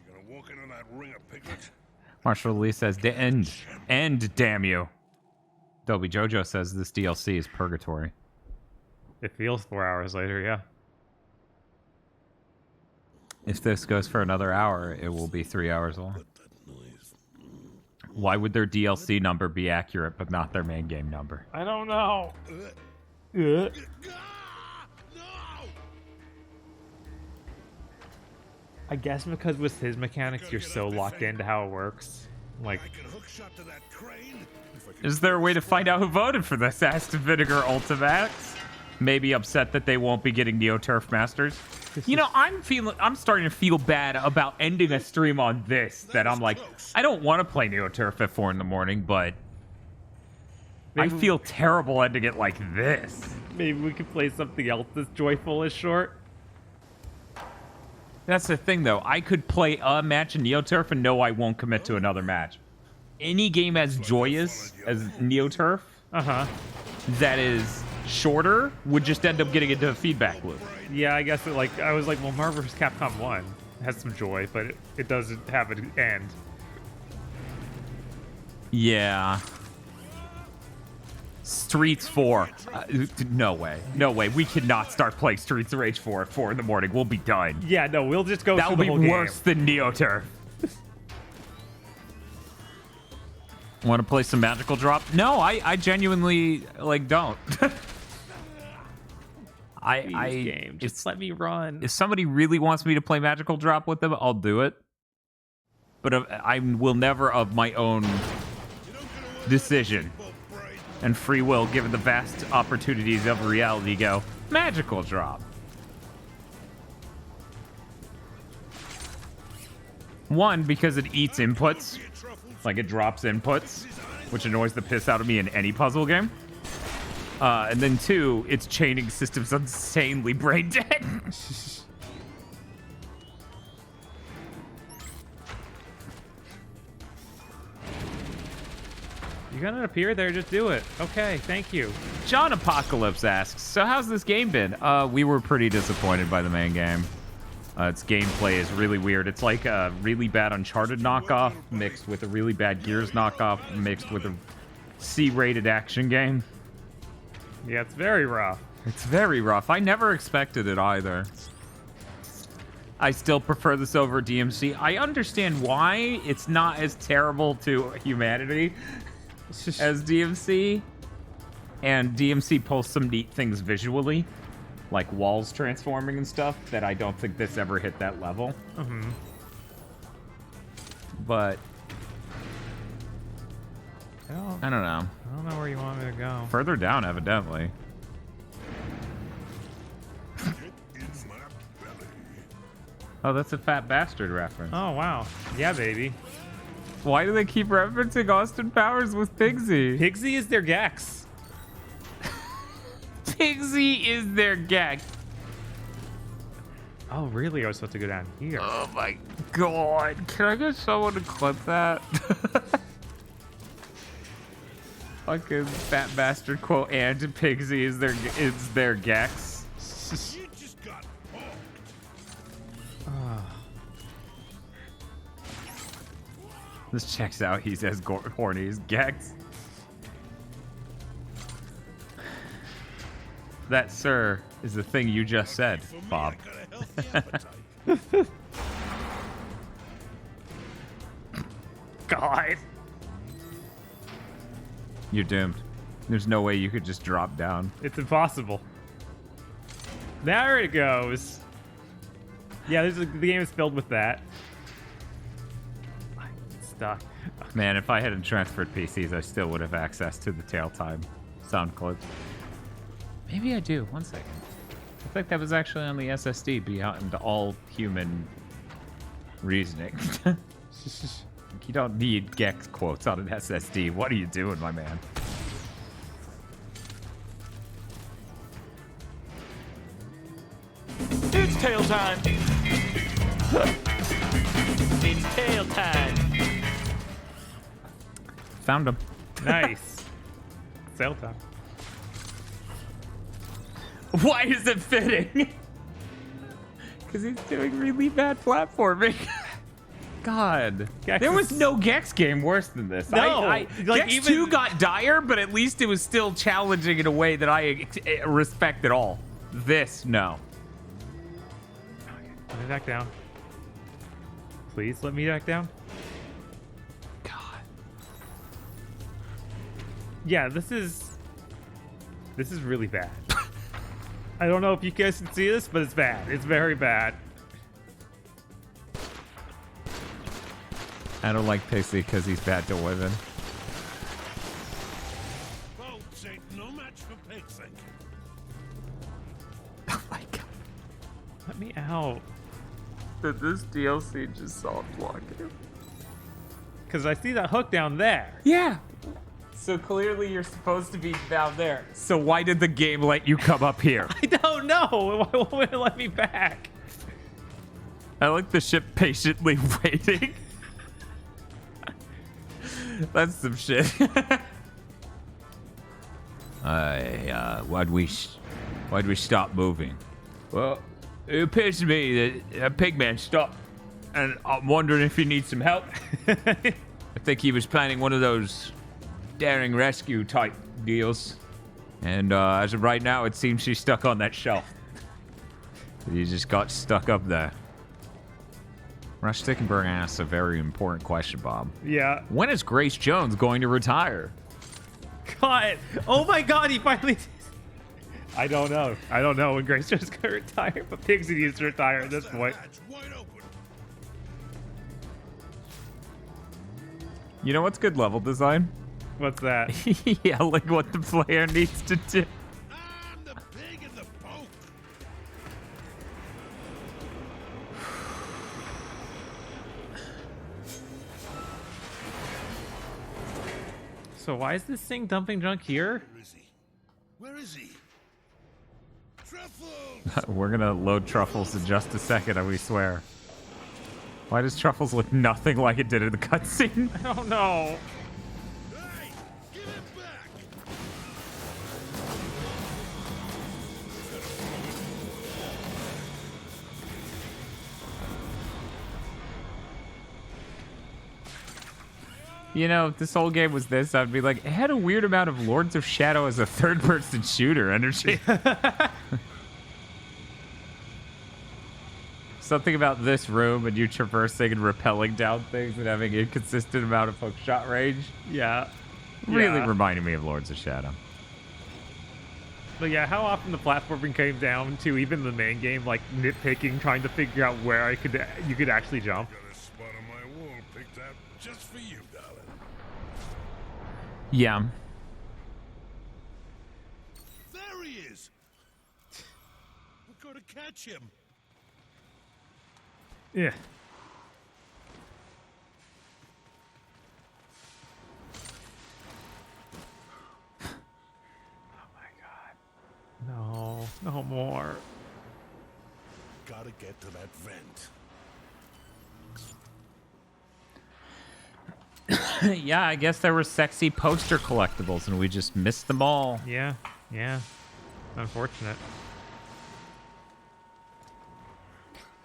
Marshall Lee says, "The end. End, damn you." Dolby Jojo says this DLC is purgatory. It feels 4 hours later, yeah. If this goes for another hour, it will be 3 hours long. Why would their DLC number be accurate, but not their main game number? I don't know. I guess because with his mechanics, you're so locked into how it works. Like, is there a way to find out who voted for this? Aston Vinegar Ultimax? Maybe upset that they won't be getting Neo Turf Masters. You know, I'm starting to feel bad about ending a stream on this. That I'm like, I don't want to play Neo Turf at 4 in the morning, but I feel terrible ending it like this. Maybe we could play something else that's joyful as short. That's the thing, though. I could play a match in Neo Turf and know I won't commit to another match. Any game as joyous as Neo Turf, that is shorter, would just end up getting into a feedback loop. Yeah, I guess I was like, well, Marvel vs. Capcom 1 has some joy, but it doesn't have an end. Yeah. Streets 4. No way. No way. We cannot start playing Streets of Rage 4 at 4 in the morning. We'll be done. Yeah, no, we'll just go through the whole game. That will be worse than Neo Turf. Want to play some Magical Drop? No, I genuinely, don't. Game. Just let me run. If somebody really wants me to play Magical Drop with them, I'll do it. But I will never, of my own decision and free will, given the vast opportunities of reality, go Magical Drop. One, because it eats inputs. Like, it drops inputs, which annoys the piss out of me in any puzzle game. And then two, its chaining system's insanely brain dead. You gotta appear there, just do it. Okay, thank you. John Apocalypse asks, so how's this game been? We were pretty disappointed by the main game. Its gameplay is really weird. It's like a really bad Uncharted knockoff mixed with a really bad Gears knockoff mixed with a C-rated action game. Yeah, it's very rough. It's very rough. I never expected it either. I still prefer this over DMC. I understand why it's not as terrible to humanity as DMC. And DMC pulls some neat things visually, like walls transforming and stuff, that I don't think this ever hit that level. But I don't know. I don't know where you want me to go. Further down, evidently. Oh, that's a Fat Bastard reference. Oh, wow. Yeah, baby. Why do they keep referencing Austin Powers with Pigsy? Pigsy is their Gex. Pigsy is their Gex. Oh, really? I was supposed to go down here. Oh my god. Can I get someone to clip that? Fucking Fat Bastard quote, and Pigsy is their Gex. You just got punked. This checks out. He's as horny as Gex. That, sir, is the thing you just said, Bob. God. You're doomed. There's no way you could just drop down. It's impossible. There it goes. Yeah, the game is filled with that. I'm stuck. Man, if I hadn't transferred PCs, I still would have access to the tail time sound clips. Maybe I do. One second. I think that was actually on the SSD beyond all human reasoning. You don't need Gex quotes on an SSD. What are you doing, my man? It's tail time. It's tail time. Found him. Nice. Sail time. Why is it fitting? Because he's doing really bad platforming. God. Gex there was is- no Gex game worse than this. No, like Gex even- 2 got dire, but at least it was still challenging in a way that I respect at all. This, no. Let me back down. Please let me back down. God. Yeah, this is really bad. I don't know if you guys can see this, but it's bad. It's very bad. I don't like Pixie because he's bad to women. Boats ain't no match for Pigsy. Oh my god. Let me out. Did this DLC just soft lock you? Because I see that hook down there. Yeah. So clearly you're supposed to be down there. So why did the game let you come up here? I don't know. Why won't it let me back? I like the ship patiently waiting. That's some shit. Why'd we stop moving? Well, it appears to me that a pigman stopped, and I'm wondering if he needs some help. I think he was planning one of those daring rescue type deals, and as of right now, it seems she's stuck on that shelf. He just got stuck up there. Rush Stickenberg asks a very important question, Bob. Yeah. When is Grace Jones going to retire? God. Oh my god, he finally... I don't know. I don't know when Grace Jones is going to retire, but Pigsy needs to retire at this point. Hatch wide open. You know what's good level design? What's that? Yelling what the player needs to do. I'm the pig in the boat. So why is this thing dumping junk here? Where is he? Where is he? Truffles! We're gonna load Truffles in just a second, we swear. Why does Truffles look nothing like it did in the cutscene? I don't know. Hey, give it back! You know, if this whole game was this, I'd be like, it had a weird amount of Lords of Shadow as a third-person shooter energy. Something about this room and you traversing and rappelling down things and having inconsistent amount of hook shot range. Yeah. Really Yeah. reminded me of Lords of Shadow. But yeah, how often the platforming came down to even the main game, like nitpicking, trying to figure out where you could actually jump. Got a spot on my wall picked out just for you, darling. Yeah. There he is! We've got to catch him. Yeah. No, no more. Gotta get to that vent. Yeah, I guess there were sexy poster collectibles and we just missed them all. Yeah, yeah. Unfortunate.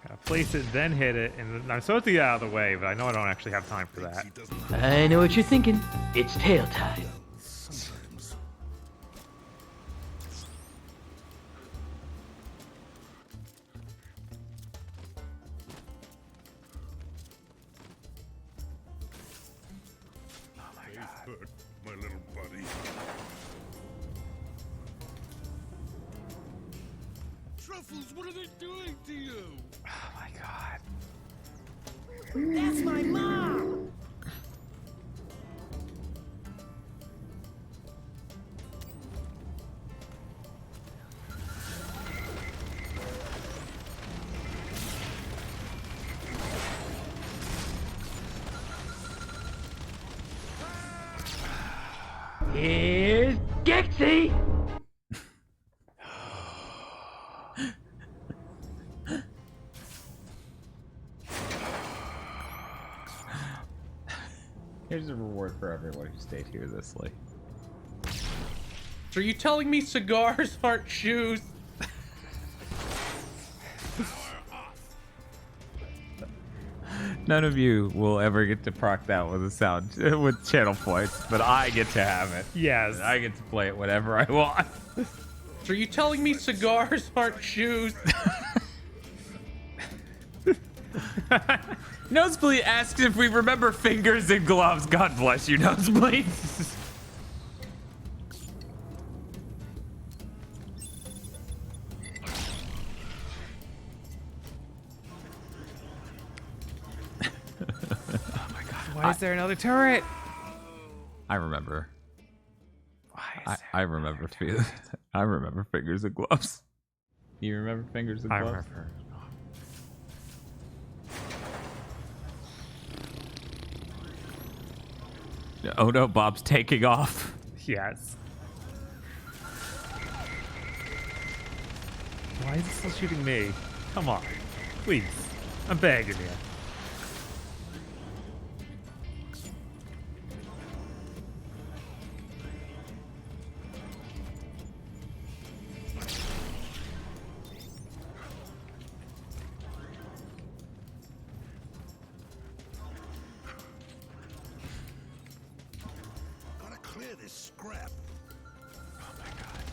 Gotta place it, then hit it, and I'm supposed to get out of the way, but I know I don't actually have time for that. I know what you're thinking. It's tail time. Sometimes. Oh my god. Hurt my little buddy. Truffles, what are they doing to you? Oh my god. That's my mom! Here's Dixie! Here's a reward for everyone who stayed here this late. So are you telling me cigars aren't shoes? None of you will ever get to proc that with a sound with channel points, but I get to have it. Yes. I get to play it whenever I want. So are you telling me cigars aren't shoes? Nosebleed asks if we remember fingers and gloves. God bless you, Nosebleed. Why is there another turret? I remember. Why is I remember I remember fingers and gloves. You remember fingers and I gloves? remember. Oh no, Bob's taking off. Yes. Why is it still shooting me? Come on. Please. I'm begging you. Gotta clear this scrap. Oh my god.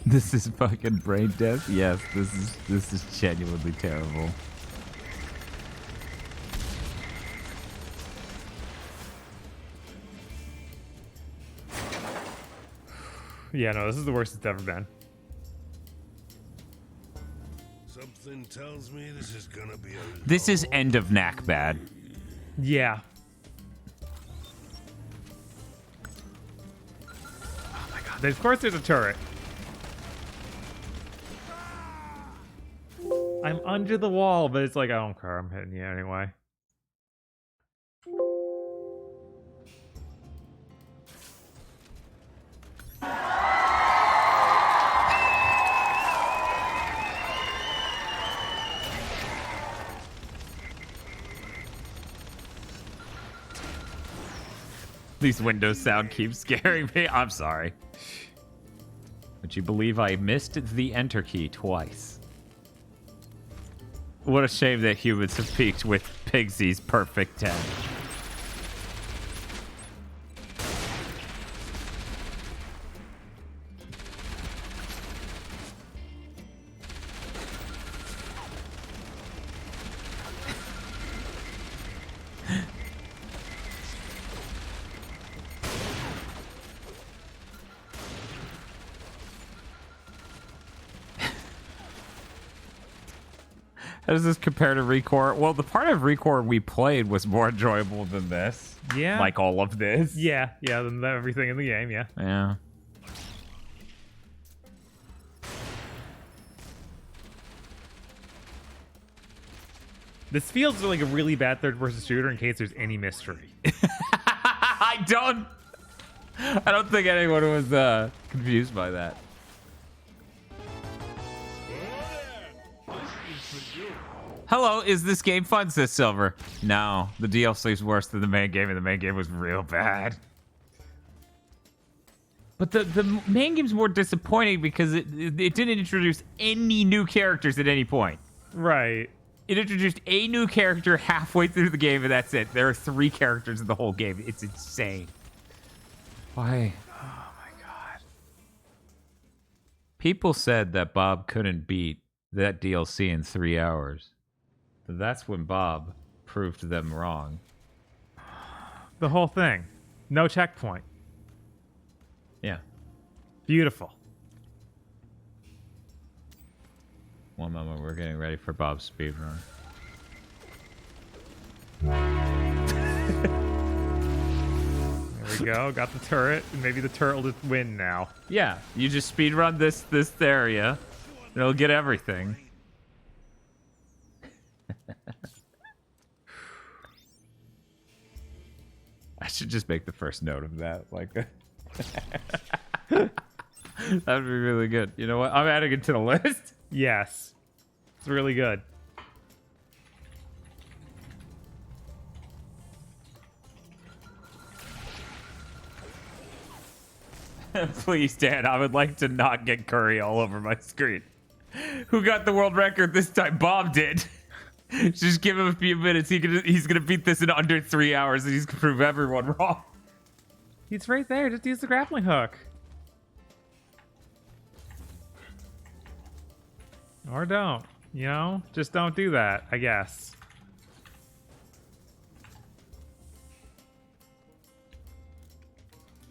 This is fucking brain death. Yes, this is genuinely terrible. Yeah, no, this is the worst it's ever been. Something tells me this is gonna be a This is end of knack bad. Yeah. Oh my god. Of course there's a turret. I'm under the wall, but it's like, I don't care. I'm hitting you anyway. These Windows sound keeps scaring me. I'm sorry. Would you believe I missed the enter key twice? What a shame that humans have peaked with Pigsy's perfect 10. How does this compare to Recore? Well, the part of Recore we played was more enjoyable than this. Yeah. Like all of this. Yeah, than everything in the game, yeah. Yeah. This feels like a really bad third-person shooter in case there's any mystery. I don't think anyone was confused by that. Hello, is this game fun, says Silver? No, the DLC is worse than the main game, and the main game was real bad. But the main game's more disappointing because it didn't introduce any new characters at any point. Right. It introduced a new character halfway through the game, and that's it. There are 3 characters in the whole game. It's insane. Why? Oh my god. People said that Bob couldn't beat that DLC in 3 hours. That's when Bob proved them wrong. The whole thing. No checkpoint. Yeah. Beautiful. One moment, we're getting ready for Bob's speedrun. There we go. Got the turret. And maybe the turret will just win now. Yeah, you just speedrun this area, and it'll get everything. I should just make the first note of that. Like, that would be really good. You know what? I'm adding it to the list. Yes. It's really good. Please, Dan, I would like to not get curry all over my screen. Who got the world record this time? Bob did. Just give him a few minutes. He's gonna beat this in under 3 hours, and he's gonna prove everyone wrong. He's right there. Just use the grappling hook. Or don't. You know? Just don't do that, I guess.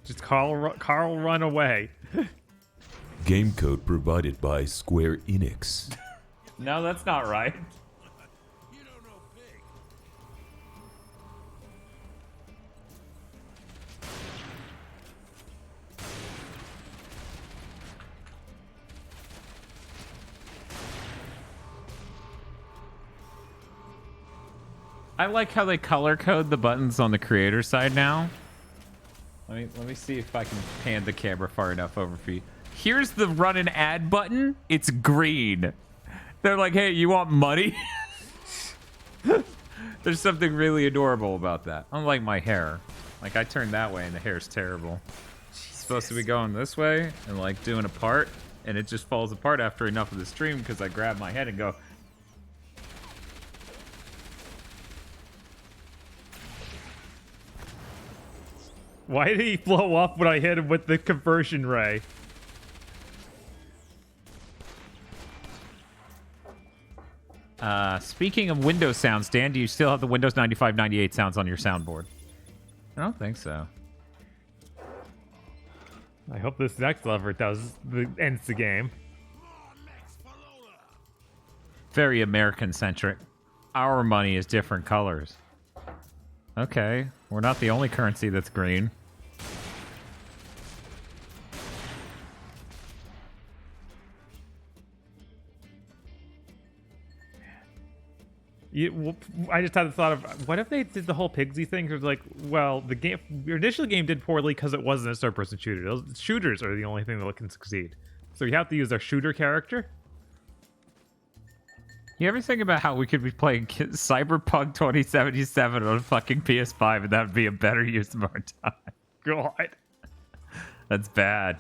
Just Carl run away. Game code provided by Square Enix. No, that's not right. I like how they color code the buttons on the creator side now. Let me see if I can pan the camera far enough over for you. Here's the run and add button. It's green. They're like, hey, you want money? There's something really adorable about that. Unlike my hair. Like, I turn that way and the hair's terrible. It's supposed to be going this way and like doing a part, and it just falls apart after enough of the stream because I grab my head and go, Why did he blow up when I hit him with the conversion ray? Speaking of Windows sounds, Dan, do you still have the Windows 95, 98 sounds on your soundboard? I don't think so. I hope this next lever ends the game. Very American-centric. Our money is different colors. Okay, we're not the only currency that's green. I just had the thought of, what if they did the whole Pigsy thing? It was like, well, the initial game did poorly because it wasn't a third-person shooter. Shooters are the only thing that can succeed. So you have to use our shooter character. You ever think about how we could be playing Cyberpunk 2077 on a fucking PS5 and that would be a better use of our time? God. That's bad.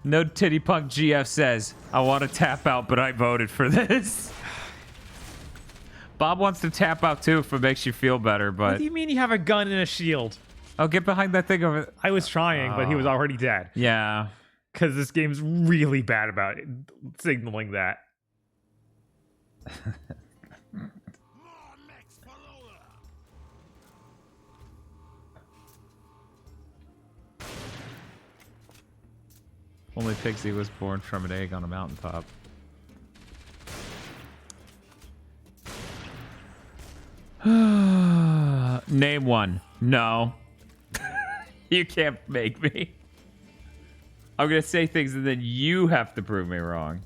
No Titty Punk GF says, I want to tap out, but I voted for this. Bob wants to tap out too if it makes you feel better, but... What do you mean you have a gun and a shield? Oh, get behind that thing over there. I was trying, but he was already dead. Yeah. Because this game's really bad about it, signaling that. Only Pigsy was born from an egg on a mountaintop. Name one. No. You can't make me. I'm going to say things and then you have to prove me wrong.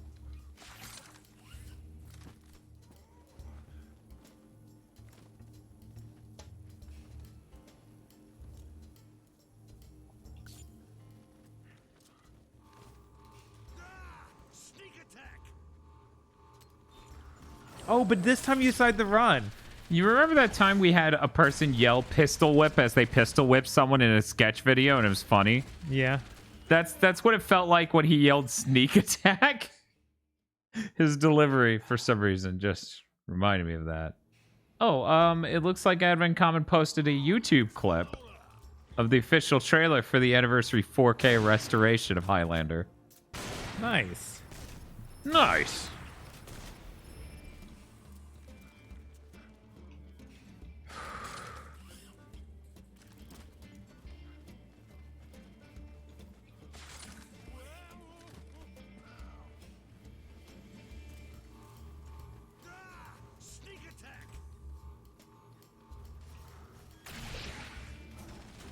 Oh, but this time you decided to run. You remember that time we had a person yell pistol whip as they pistol whipped someone in a sketch video and it was funny? Yeah. That's what it felt like when he yelled sneak attack. His delivery, for some reason, just reminded me of that. Oh, it looks like Advent Common posted a YouTube clip of the official trailer for the anniversary 4K restoration of Highlander. Nice. Nice.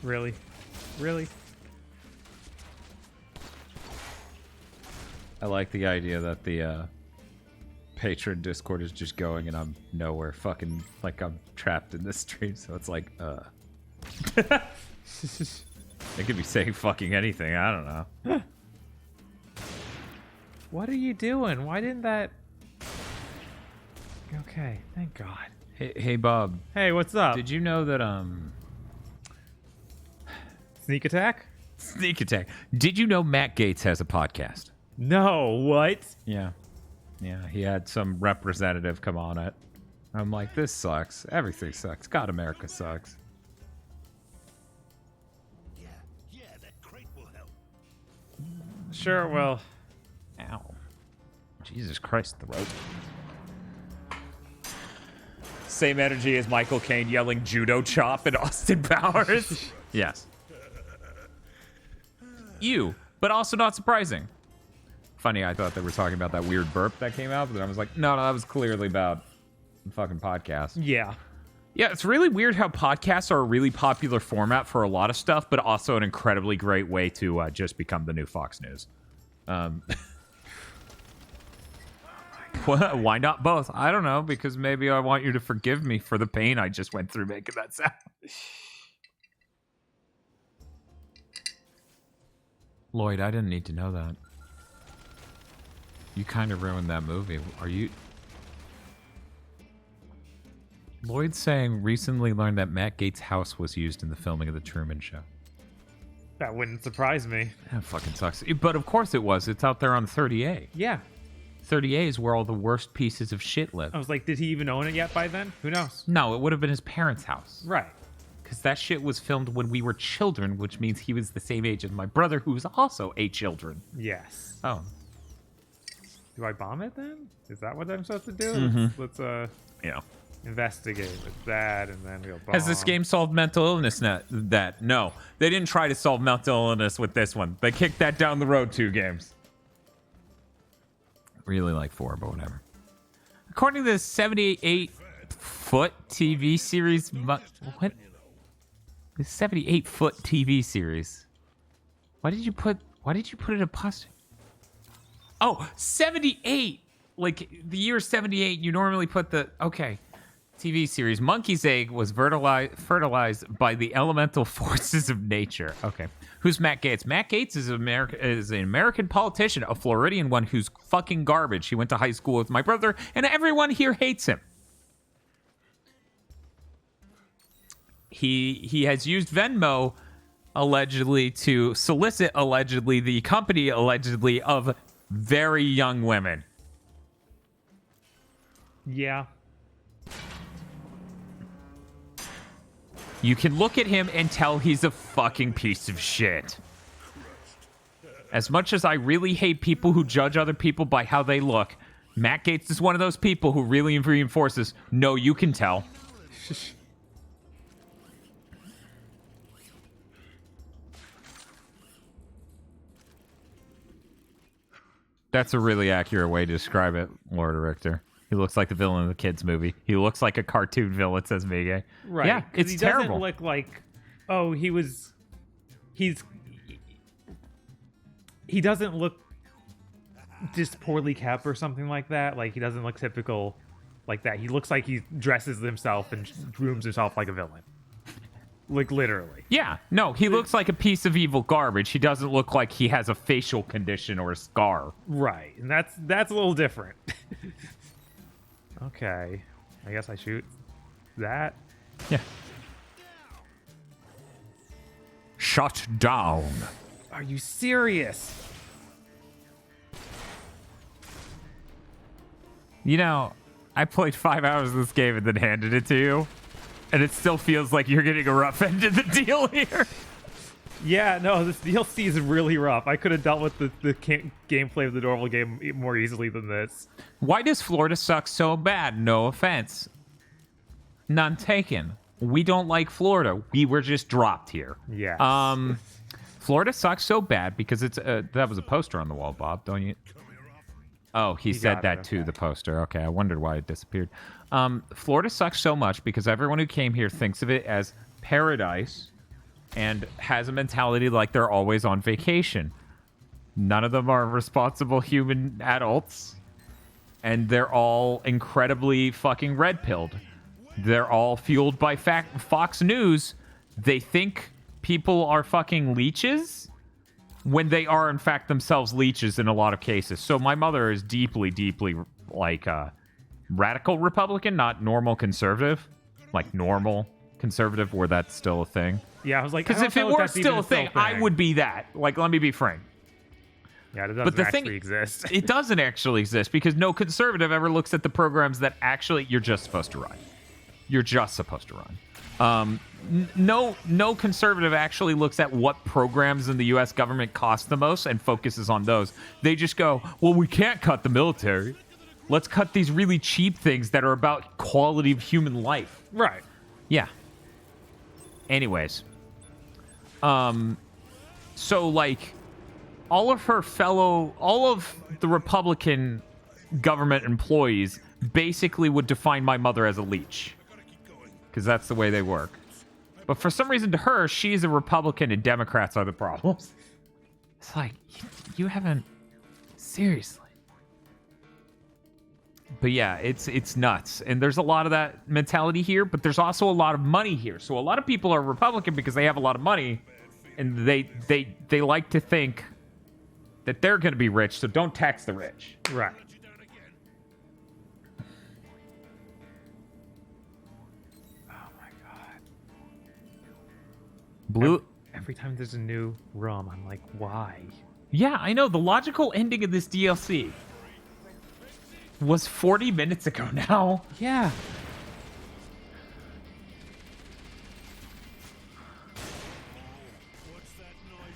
Really? Really? I like the idea that the patron Discord is just going and I'm nowhere, fucking like I'm trapped in this stream, so it's like they could be saying fucking anything, I don't know. What are you doing? Why didn't that... Okay, thank God. Hey Bob. Hey, what's up? Did you know that Sneak attack? Sneak attack. Did you know Matt Gaetz has a podcast? No, what? Yeah. Yeah, he had some representative come on it. I'm like, this sucks. Everything sucks. God, America sucks. Yeah, that crate will help. Sure, well... Ow. Jesus Christ, throat. Same energy as Michael Caine yelling judo chop in Austin Powers. Yes. You, but also not surprising. Funny, I thought they were talking about that weird burp that came out, but then I was like, no, that was clearly about the fucking podcast. Yeah. Yeah, it's really weird how podcasts are a really popular format for a lot of stuff, but also an incredibly great way to just become the new Fox News. Why not both? I don't know, because maybe I want you to forgive me for the pain I just went through making that sound. Lloyd, I didn't need to know that. You kind of ruined that movie. Are you... Lloyd's saying recently learned that Matt Gaetz' house was used in the filming of The Truman Show. That wouldn't surprise me. That fucking sucks. But of course it was. It's out there on 30A. Yeah. 30A is where all the worst pieces of shit live. I was like, did he even own it yet by then? Who knows? No, it would have been his parents' house. Right. Because that shit was filmed when we were children, which means he was the same age as my brother, who was also 8 children. Yes. Oh. Do I bomb it then? Is that what I'm supposed to do? Mm-hmm. Let's yeah. Investigate with that, and then we'll bomb. Has this game solved mental illness? That no, they didn't try to solve mental illness with this one. They kicked that down the road 2 games. Really like 4, but whatever. According to the 78-foot TV series, what? The 78-foot TV series. Why did you put it a plus? Oh, 78. Like the year 78. You normally put the okay. TV series. Monkey's egg was fertilized by the elemental forces of nature. Okay. Who's Matt Gaetz? Matt Gaetz is an American politician, a Floridian one who's fucking garbage. He went to high school with my brother, and everyone here hates him. He has used Venmo allegedly to solicit allegedly the company allegedly of very young women. Yeah. You can look at him and tell he's a fucking piece of shit. As much as I really hate people who judge other people by how they look, Matt Gaetz is one of those people who really reinforces, no, you can tell. That's a really accurate way to describe it, Lord Richter. He looks like the villain of the kids movie. He looks like a cartoon villain, says Mige. Right. Yeah, 'Cause it's he terrible. doesn't look like, oh, he doesn't look just poorly kept or something like that. Like, he doesn't look typical like that. He looks like he dresses himself and grooms himself like a villain. Like, literally. Yeah, no, he looks like a piece of evil garbage. He doesn't look like he has a facial condition or a scar. Right, and that's a little different. Okay, I guess I shoot that. Yeah. Shut down. Are you serious? You know, I played 5 hours of this game and then handed it to you, and it still feels like you're getting a rough end of the deal here. Yeah, no, this DLC is really rough. I could have dealt with the gameplay of the normal game more easily than this. Why does Florida suck so bad? No offense. None taken. We don't like Florida. We were just dropped here. Yeah. Florida sucks so bad because it's that was a poster on the wall, Bob, don't you? Oh, he said that to the poster. Okay, I wondered why it disappeared. Florida sucks so much because everyone who came here thinks of it as paradise and has a mentality like they're always on vacation. None of them are responsible human adults, and they're all incredibly fucking red-pilled. They're all fueled by Fox News. They think people are fucking leeches when they are, in fact, themselves leeches in a lot of cases. So my mother is deeply, deeply, like, radical Republican, not normal conservative. Like, normal conservative, where that's still a thing. Yeah, I was like, because if it were still a thing, I would be that. Like, let me be frank. Yeah, it doesn't actually exist. It doesn't actually exist because no conservative ever looks at the programs that actually you're just supposed to run. You're just supposed to run. No conservative actually looks at what programs in the U.S. government cost the most and focuses on those. They just go, well, we can't cut the military. Let's cut these really cheap things that are about quality of human life. Right. Yeah. Anyways. So, like, all of the Republican government employees basically would define my mother as a leech. Because that's the way they work. But for some reason, to her, she's a Republican and Democrats are the problems. It's like, you haven't... Seriously. But yeah, it's nuts. And there's a lot of that mentality here, but there's also a lot of money here. So a lot of people are Republican because they have a lot of money, and they like to think that they're going to be rich, so don't tax the rich. Right. Blue. Every time there's a new room, I'm like, why? Yeah, I know. The logical ending of this DLC was 40 minutes ago now. Yeah.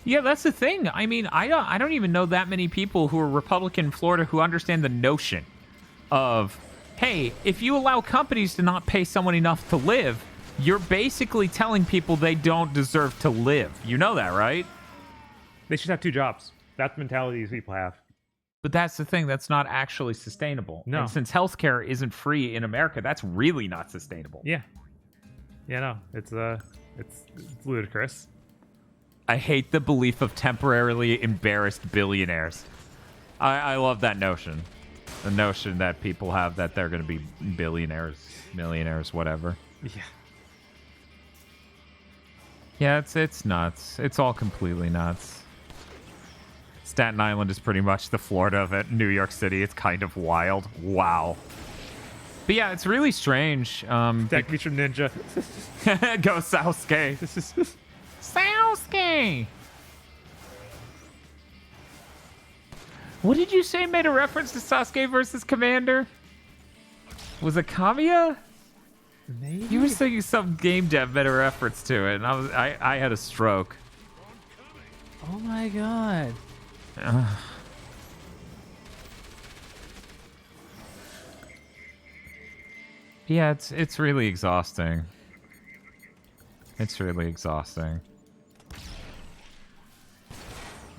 Yeah, that's the thing. I mean, I don't even know that many people who are Republican in Florida who understand the notion of, hey, if you allow companies to not pay someone enough to live, you're basically telling people they don't deserve to live. You know that, right? They should have two jobs. That's the mentality these people have. But that's the thing. That's not actually sustainable. No. And since healthcare isn't free in America, that's really not sustainable. Yeah. Yeah, no. It's ludicrous. I hate the belief of temporarily embarrassed billionaires. I love that notion. The notion that people have that they're going to be billionaires, millionaires, whatever. Yeah. Yeah, it's nuts. It's all completely nuts. Staten Island is pretty much the Florida of it. New York City, it's kind of wild. Wow. But yeah, it's really strange. Attack me from Ninja. Go Sasuke. Sasuke! What did you say made a reference to Sasuke versus Commander? Was it Kamiya? Maybe? You were saying some game dev made a reference to it, and I had a stroke. Oh my god. Yeah, it's really exhausting. It's really exhausting.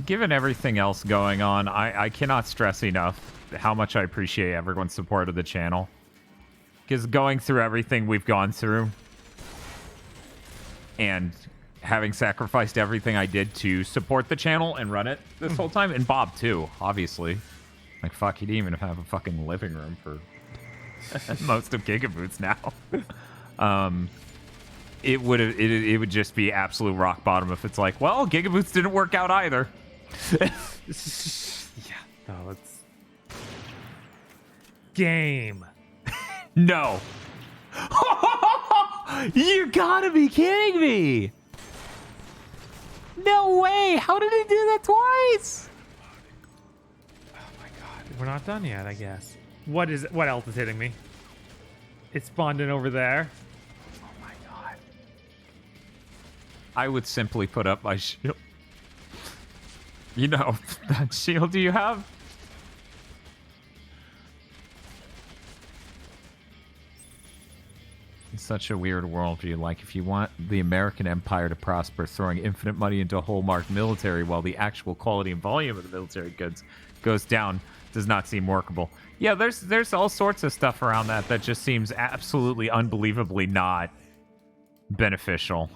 Given everything else going on, I cannot stress enough how much I appreciate everyone's support of the channel. Because going through everything we've gone through and having sacrificed everything I did to support the channel and run it this whole time, and Bob too, obviously. Like, fuck, he didn't even have a fucking living room for most of GigaBoots now. It would just be absolute rock bottom if it's like, well, GigaBoots didn't work out either. Yeah, no, it's game. No. You gotta be kidding me. No way. How did he do that twice? Oh my god. We're not done yet, I guess. What else is hitting me? It spawned in over there. Oh my god. I would simply put up my shield. You know, that shield you have? It's such a weird worldview. Like, if you want the American empire to prosper, throwing infinite money into a hallmark military while the actual quality and volume of the military goods goes down does not seem workable. Yeah, there's all sorts of stuff around that just seems absolutely unbelievably not beneficial.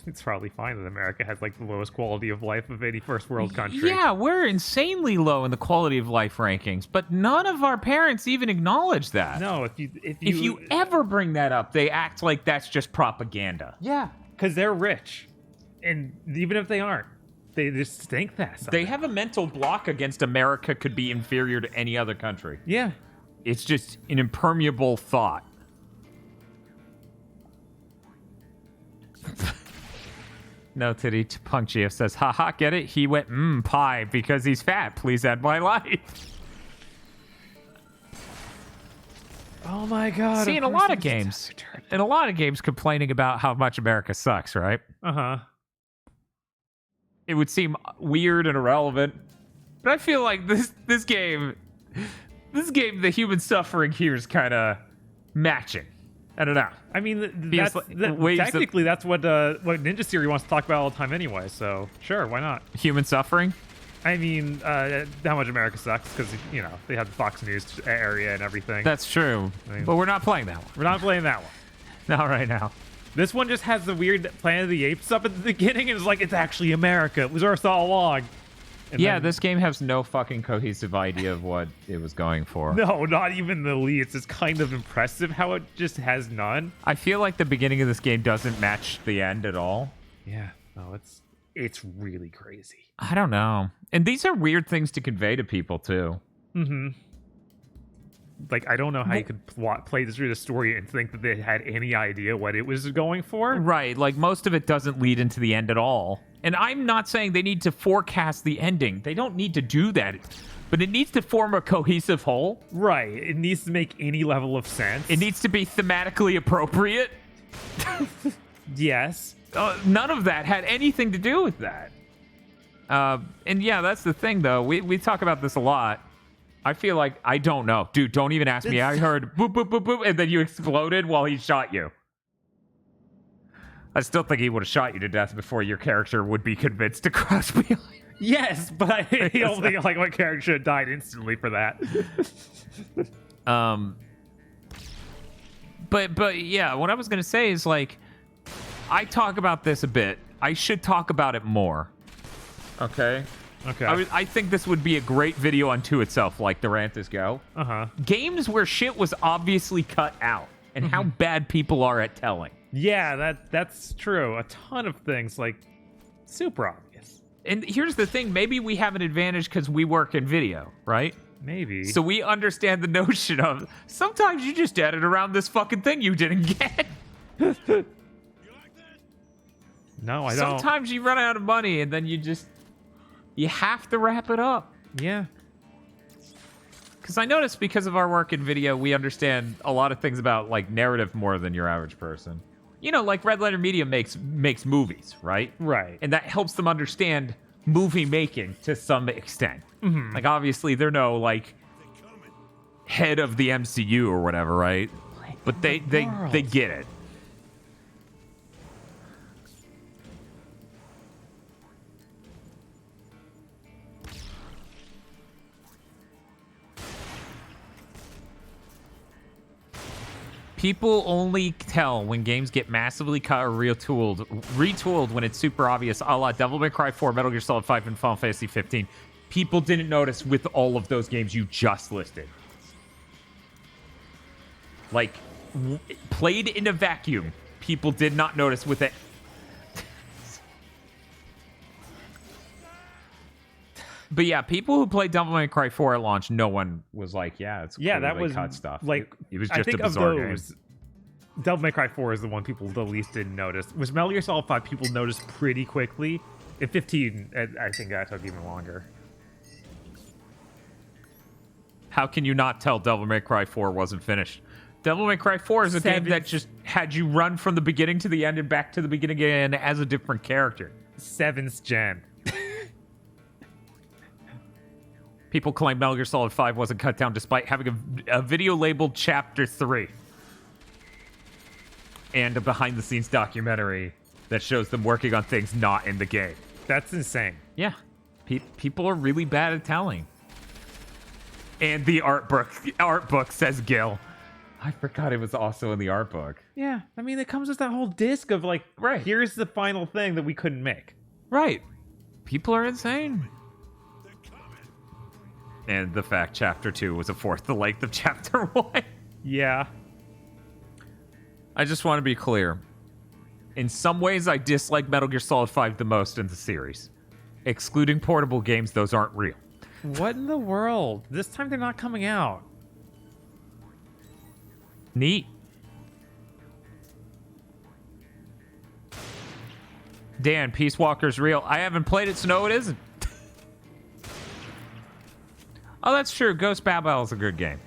It's probably fine that America has like the lowest quality of life of any first world country. Yeah, we're insanely low in the quality of life rankings, but none of our parents even acknowledge that. No, if you ever bring that up, they act like that's just propaganda. Yeah, because they're rich, and even if they aren't, they just think that. They have a mental block against America could be inferior to any other country. Yeah, it's just an impermeable thought. No titty punk GF says, haha, get it? He went pie because he's fat. Please add my life. Oh my god. See, in a lot of games, complaining about how much America sucks, right? Uh-huh. It would seem weird and irrelevant, but I feel like this game, the human suffering here is kind of matching. I don't know. I mean, technically, that's what Ninja Theory wants to talk about all the time anyway, so sure, why not? Human suffering? I mean, how much America sucks, because, you know, they have the Fox News area and everything. That's true, but we're not playing that one. We're not playing that one. Not right now. This one just has the weird Planet of the Apes up at the beginning, and it's like, it's actually America. It was ours all along. And yeah, this game has no fucking cohesive idea of what it was going for. No, not even the least. It's kind of impressive how it just has none. I feel like the beginning of this game doesn't match the end at all. Yeah, no, it's really crazy. I don't know. And these are weird things to convey to people, too. Mm-hmm. Like, I don't know how you could play through the story and think that they had any idea what it was going for. Right, like, most of it doesn't lead into the end at all. And I'm not saying they need to forecast the ending. They don't need to do that. But it needs to form a cohesive whole. Right. It needs to make any level of sense. It needs to be thematically appropriate. Yes. None of that had anything to do with that. And yeah, that's the thing, though. We talk about this a lot. I feel like, I don't know. Dude, don't even ask me. I heard boop, boop, boop, boop, and then you exploded while he shot you. I still think he would have shot you to death before your character would be convinced to cross behind. Yes, but I don't think like my character should have died instantly for that. But yeah, what I was gonna say is, like, I talk about this a bit. I should talk about it more. Okay. I think this would be a great video unto itself, like the Ranthus Go. Uh-huh. Games where shit was obviously cut out, and how bad people are at telling. Yeah, that's true. A ton of things, like, super obvious. And here's the thing, maybe we have an advantage because we work in video, right? Maybe. So we understand the notion of, sometimes you just edit around this fucking thing you didn't get. No, I don't. Sometimes you run out of money and then you have to wrap it up. Yeah. Because I noticed because of our work in video, we understand a lot of things about, like, narrative more than your average person. You know, like Red Letter Media makes movies, right? Right. And that helps them understand movie making to some extent. Mm-hmm. Like, obviously, they're no, like, head of the MCU or whatever, right? but they get it. People only tell when games get massively cut or retooled when it's super obvious, a la Devil May Cry 4, Metal Gear Solid 5, and Final Fantasy 15. People didn't notice with all of those games you just listed. Like, played in a vacuum, people did not notice with it. But yeah, people who played Devil May Cry 4 at launch, no one was like, yeah, it's cool. That was cut stuff. Like, it was I just think a bizarre of those, game. Devil May Cry 4 is the one people the least didn't notice. With Metal Gear Solid 5, people noticed pretty quickly. At 15, I think that took even longer. How can you not tell Devil May Cry 4 wasn't finished? Devil May Cry 4 is a game that just had you run from the beginning to the end and back to the beginning again as a different character. 7th gen. People claim Metal Gear Solid 5 wasn't cut down despite having a video labeled Chapter 3. And a behind-the-scenes documentary that shows them working on things not in the game. That's insane. Yeah. People are really bad at telling. And the art book, says Gil. I forgot it was also in the art book. Yeah, I mean, it comes with that whole disc of like, right, here's the final thing that we couldn't make. Right. People are insane. And the fact Chapter 2 was a fourth the length of Chapter 1. Yeah. I just want to be clear. In some ways, I dislike Metal Gear Solid 5 the most in the series. Excluding portable games, those aren't real. What in the world? This time they're not coming out. Neat. Dan, Peace Walker's real. I haven't played it, so no, it isn't. Oh, that's true. Ghost Babel is a good game.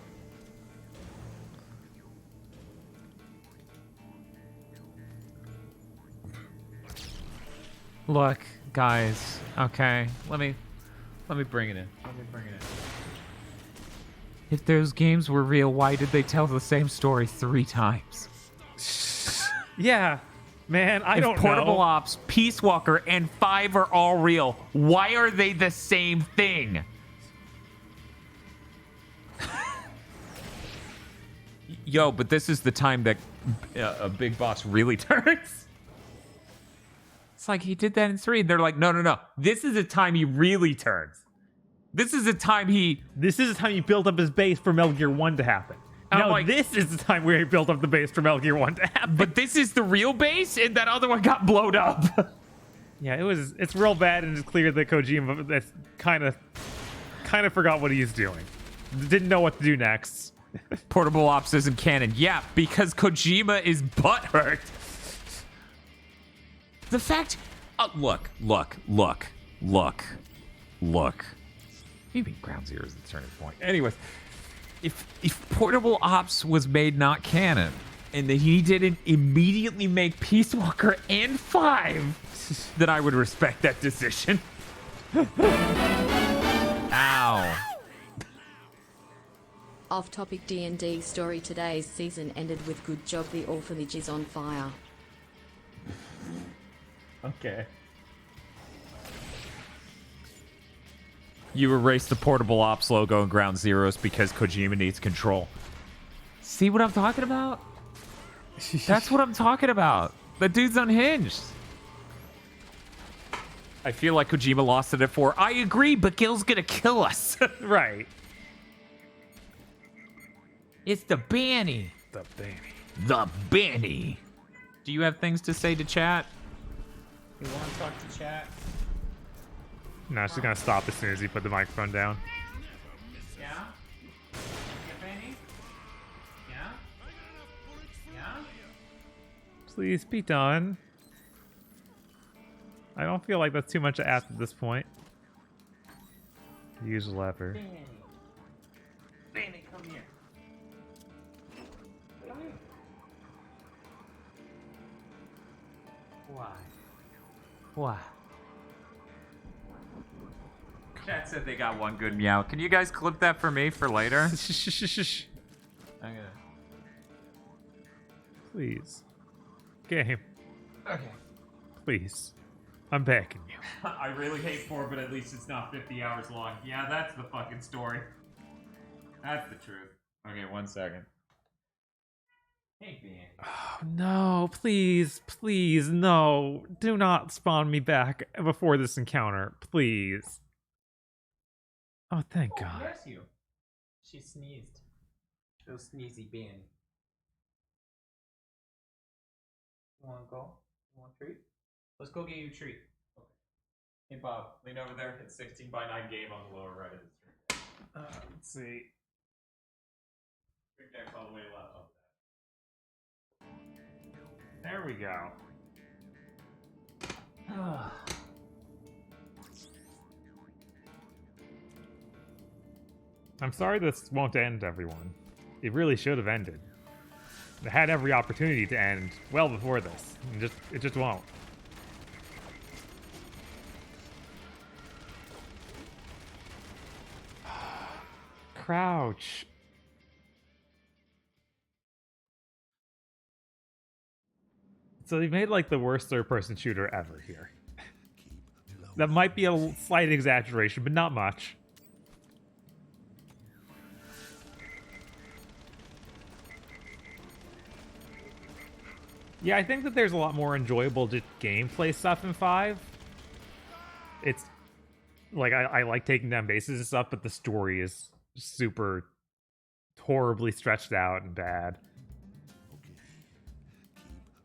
Look, guys. Okay, let me bring it in. If those games were real, why did they tell the same story 3 times? Yeah, man, I don't know. If Portable Ops, Peace Walker, and 5 are all real, why are they the same thing? Yo, but this is the time that a Big Boss really turns. It's like he did that in 3. They're like, no. This is the time he really turns. This is the time he built up his base for Metal Gear 1 to happen. No, like, this is the time where he built up the base for Metal Gear 1 to happen. But this is the real base, and that other one got blowed up. Yeah, it's real bad, and it's clear that Kojima that's kind of forgot what he's doing. Didn't know what to do next. Portable Ops isn't canon. Yeah, because Kojima is butthurt. The fact... Look. Maybe Ground Zero is the turning point. Anyways, if Portable Ops was made not canon, and that he didn't immediately make Peace Walker and 5, then I would respect that decision. Ow. Off-topic D&D story. Today's season ended with good job, the orphanage is on fire. Okay. You erase the Portable Ops logo in Ground Zeroes because Kojima needs control. See what I'm talking about? That's what I'm talking about. The dude's unhinged. I feel like Kojima lost it at 4. I agree, but Gil's gonna kill us. Right. It's the Banny. The Banny. Do you have things to say to chat? You want to talk to chat? No, she's gonna stop as soon as you put the microphone down. Yeah? Yeah, Banny? Yeah? Yeah? Please be done. I don't feel like that's too much to ask at this point. Use lever. Banny, come here. Come here. Why? Chat said they got one good meow. Can you guys clip that for me for later? I'm gonna... Please. Game. Okay. Please. I'm begging you. I really hate 4, but at least it's not 50 hours long. Yeah, that's the fucking story. That's the truth. Okay, 1 second. Hey, Ben. Oh, no, please, please, no. Do not spawn me back before this encounter, please. Oh, thank God. Bless you. She sneezed. So sneezy Ben. You wanna go? You want a treat? Let's go get you a treat. Okay. Hey Bob, lean over there. Hit 16:9 game on the lower right of the screen. Let's see. Big deck's all the way left up There we go. I'm sorry this won't end, everyone. It really should have ended. It had every opportunity to end well before this. And it just won't. Crouch. So they made like the worst third-person shooter ever here. That might be a slight exaggeration, but not much. Yeah, I think that there's a lot more enjoyable just gameplay stuff in 5. It's like I like taking down bases and stuff, but the story is super horribly stretched out and bad.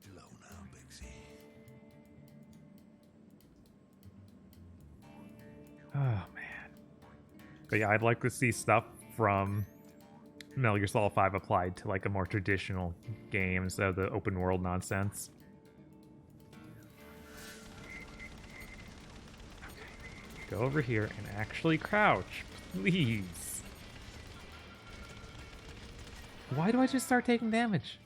Keep low now, Pigsy. Oh man. But yeah, I'd like to see stuff from Metal Gear Solid 5 applied to like a more traditional game instead of the open world nonsense. Okay. Go over here and actually crouch, please. Why do I just start taking damage?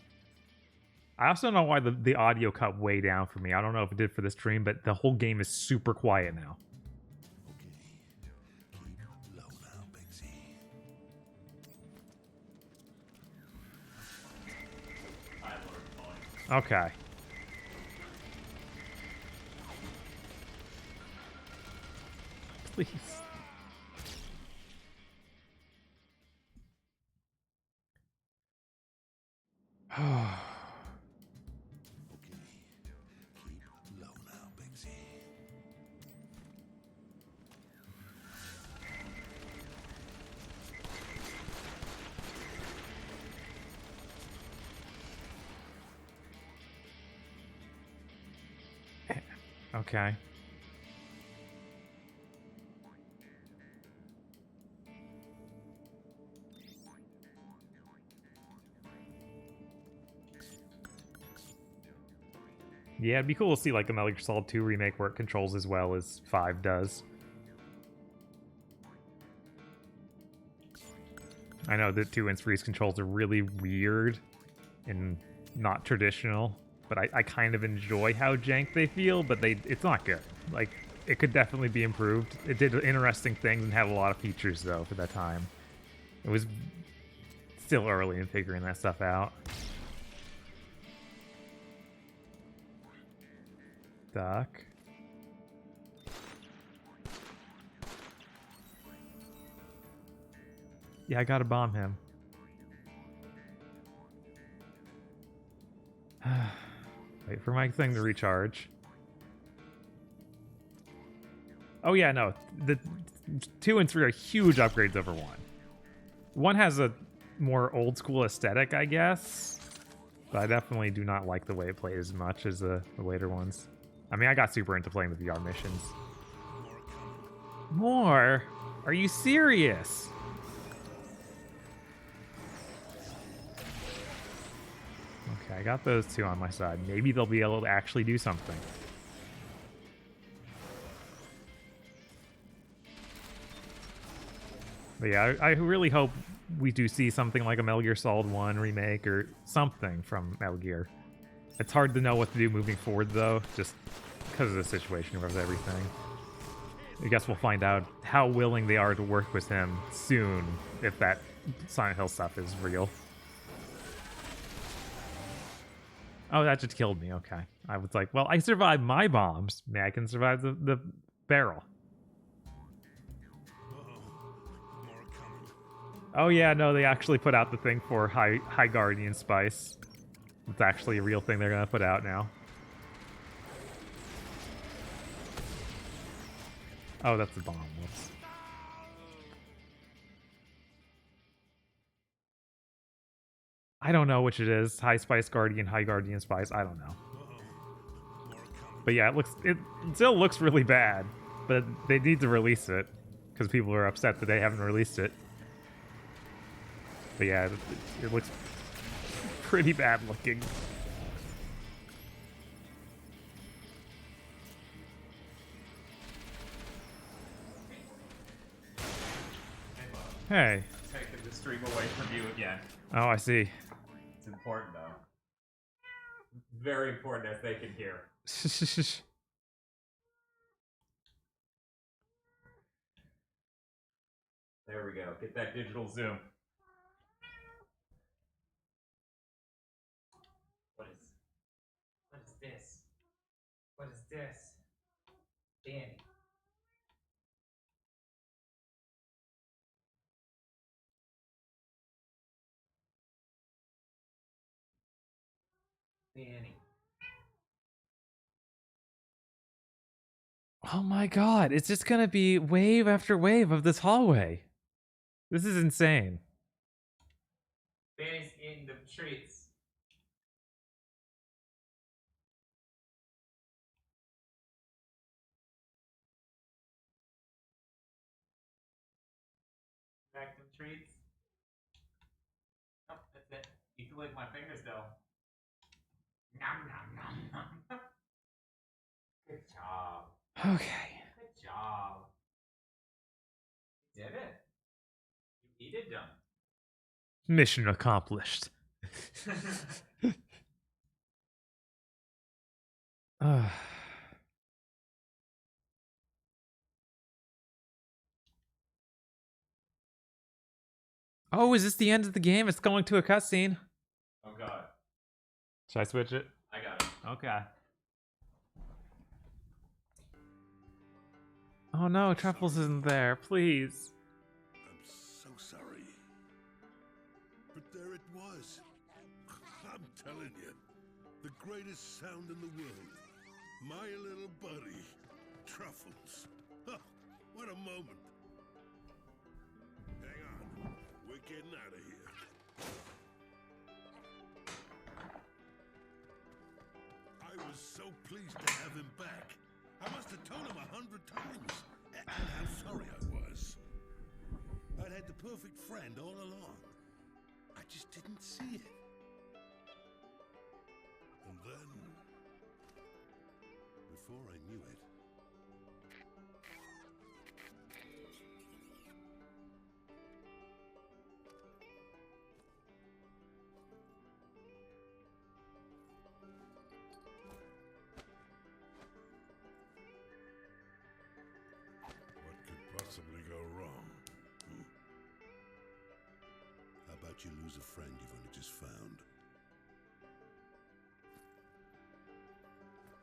I also don't know why the audio cut way down for me. I don't know if it did for the stream, but the whole game is super quiet now. Keep low now, Pigsy. Okay. Please. Keep low now, Pigsy. Okay. Yeah, it'd be cool to see like a Metal Gear Solid 2 remake where it controls as well as 5 does. I know that 2 and 3's controls are really weird and not traditional, but I kind of enjoy how jank they feel, but it's not good. Like, it could definitely be improved. It did interesting things and had a lot of features, though, for that time. It was still early in figuring that stuff out. Duck. Yeah, I gotta bomb him. Wait for my thing to recharge. Oh yeah, no. The 2 and 3 are huge upgrades over 1. 1 has a more old school aesthetic, I guess. But I definitely do not like the way it plays as much as the later ones. I mean, I got super into playing the VR missions. More? Are you serious? Okay, I got those 2 on my side. Maybe they'll be able to actually do something. But yeah, I really hope we do see something like a Metal Gear Solid 1 remake or something from Metal Gear. It's hard to know what to do moving forward, though, just because of the situation with everything. I guess we'll find out how willing they are to work with him soon, if that Silent Hill stuff is real. Oh, that just killed me. Okay. I was like, well, I survived my bombs. Maybe I can survive the barrel. Oh yeah, no, they actually put out the thing for High Guardian Spice. It's actually a real thing they're gonna put out now. Oh, that's the bomb. Whoops. I don't know which it is. High Spice Guardian, High Guardian Spice. I don't know. But yeah, it still looks really bad. But they need to release it because people are upset that they haven't released it. But yeah, it looks pretty bad looking. Hey. Taking the stream away from you again. Oh, I see. It's important, though. Very important, as they can hear. There we go. Get that digital zoom. What is this? What is this? Danny. Danny. Oh my god, it's just gonna be wave after wave of this hallway. This is insane. Danny's eating the treats. Back some treats. Oh, that's it. You can lick my fingers though. Nom nom nom nom. Good job. Okay. Good job. You did it. You eat it done. Mission accomplished. Oh, is this the end of the game? It's going to a cutscene. Oh god. Should I switch it? I got it. Okay. Oh no, Truffles isn't there. Please. I'm so sorry. But there it was. I'm telling you, the greatest sound in the world. My little buddy, Truffles. Huh, what a moment. Hang on, we're getting out of here. I was so pleased to have him back. I must have told him 100 times. And how sorry I was. I'd had the perfect friend all along. I just didn't see it. And then, before I knew it, possibly go wrong? How about you lose a friend you've only just found?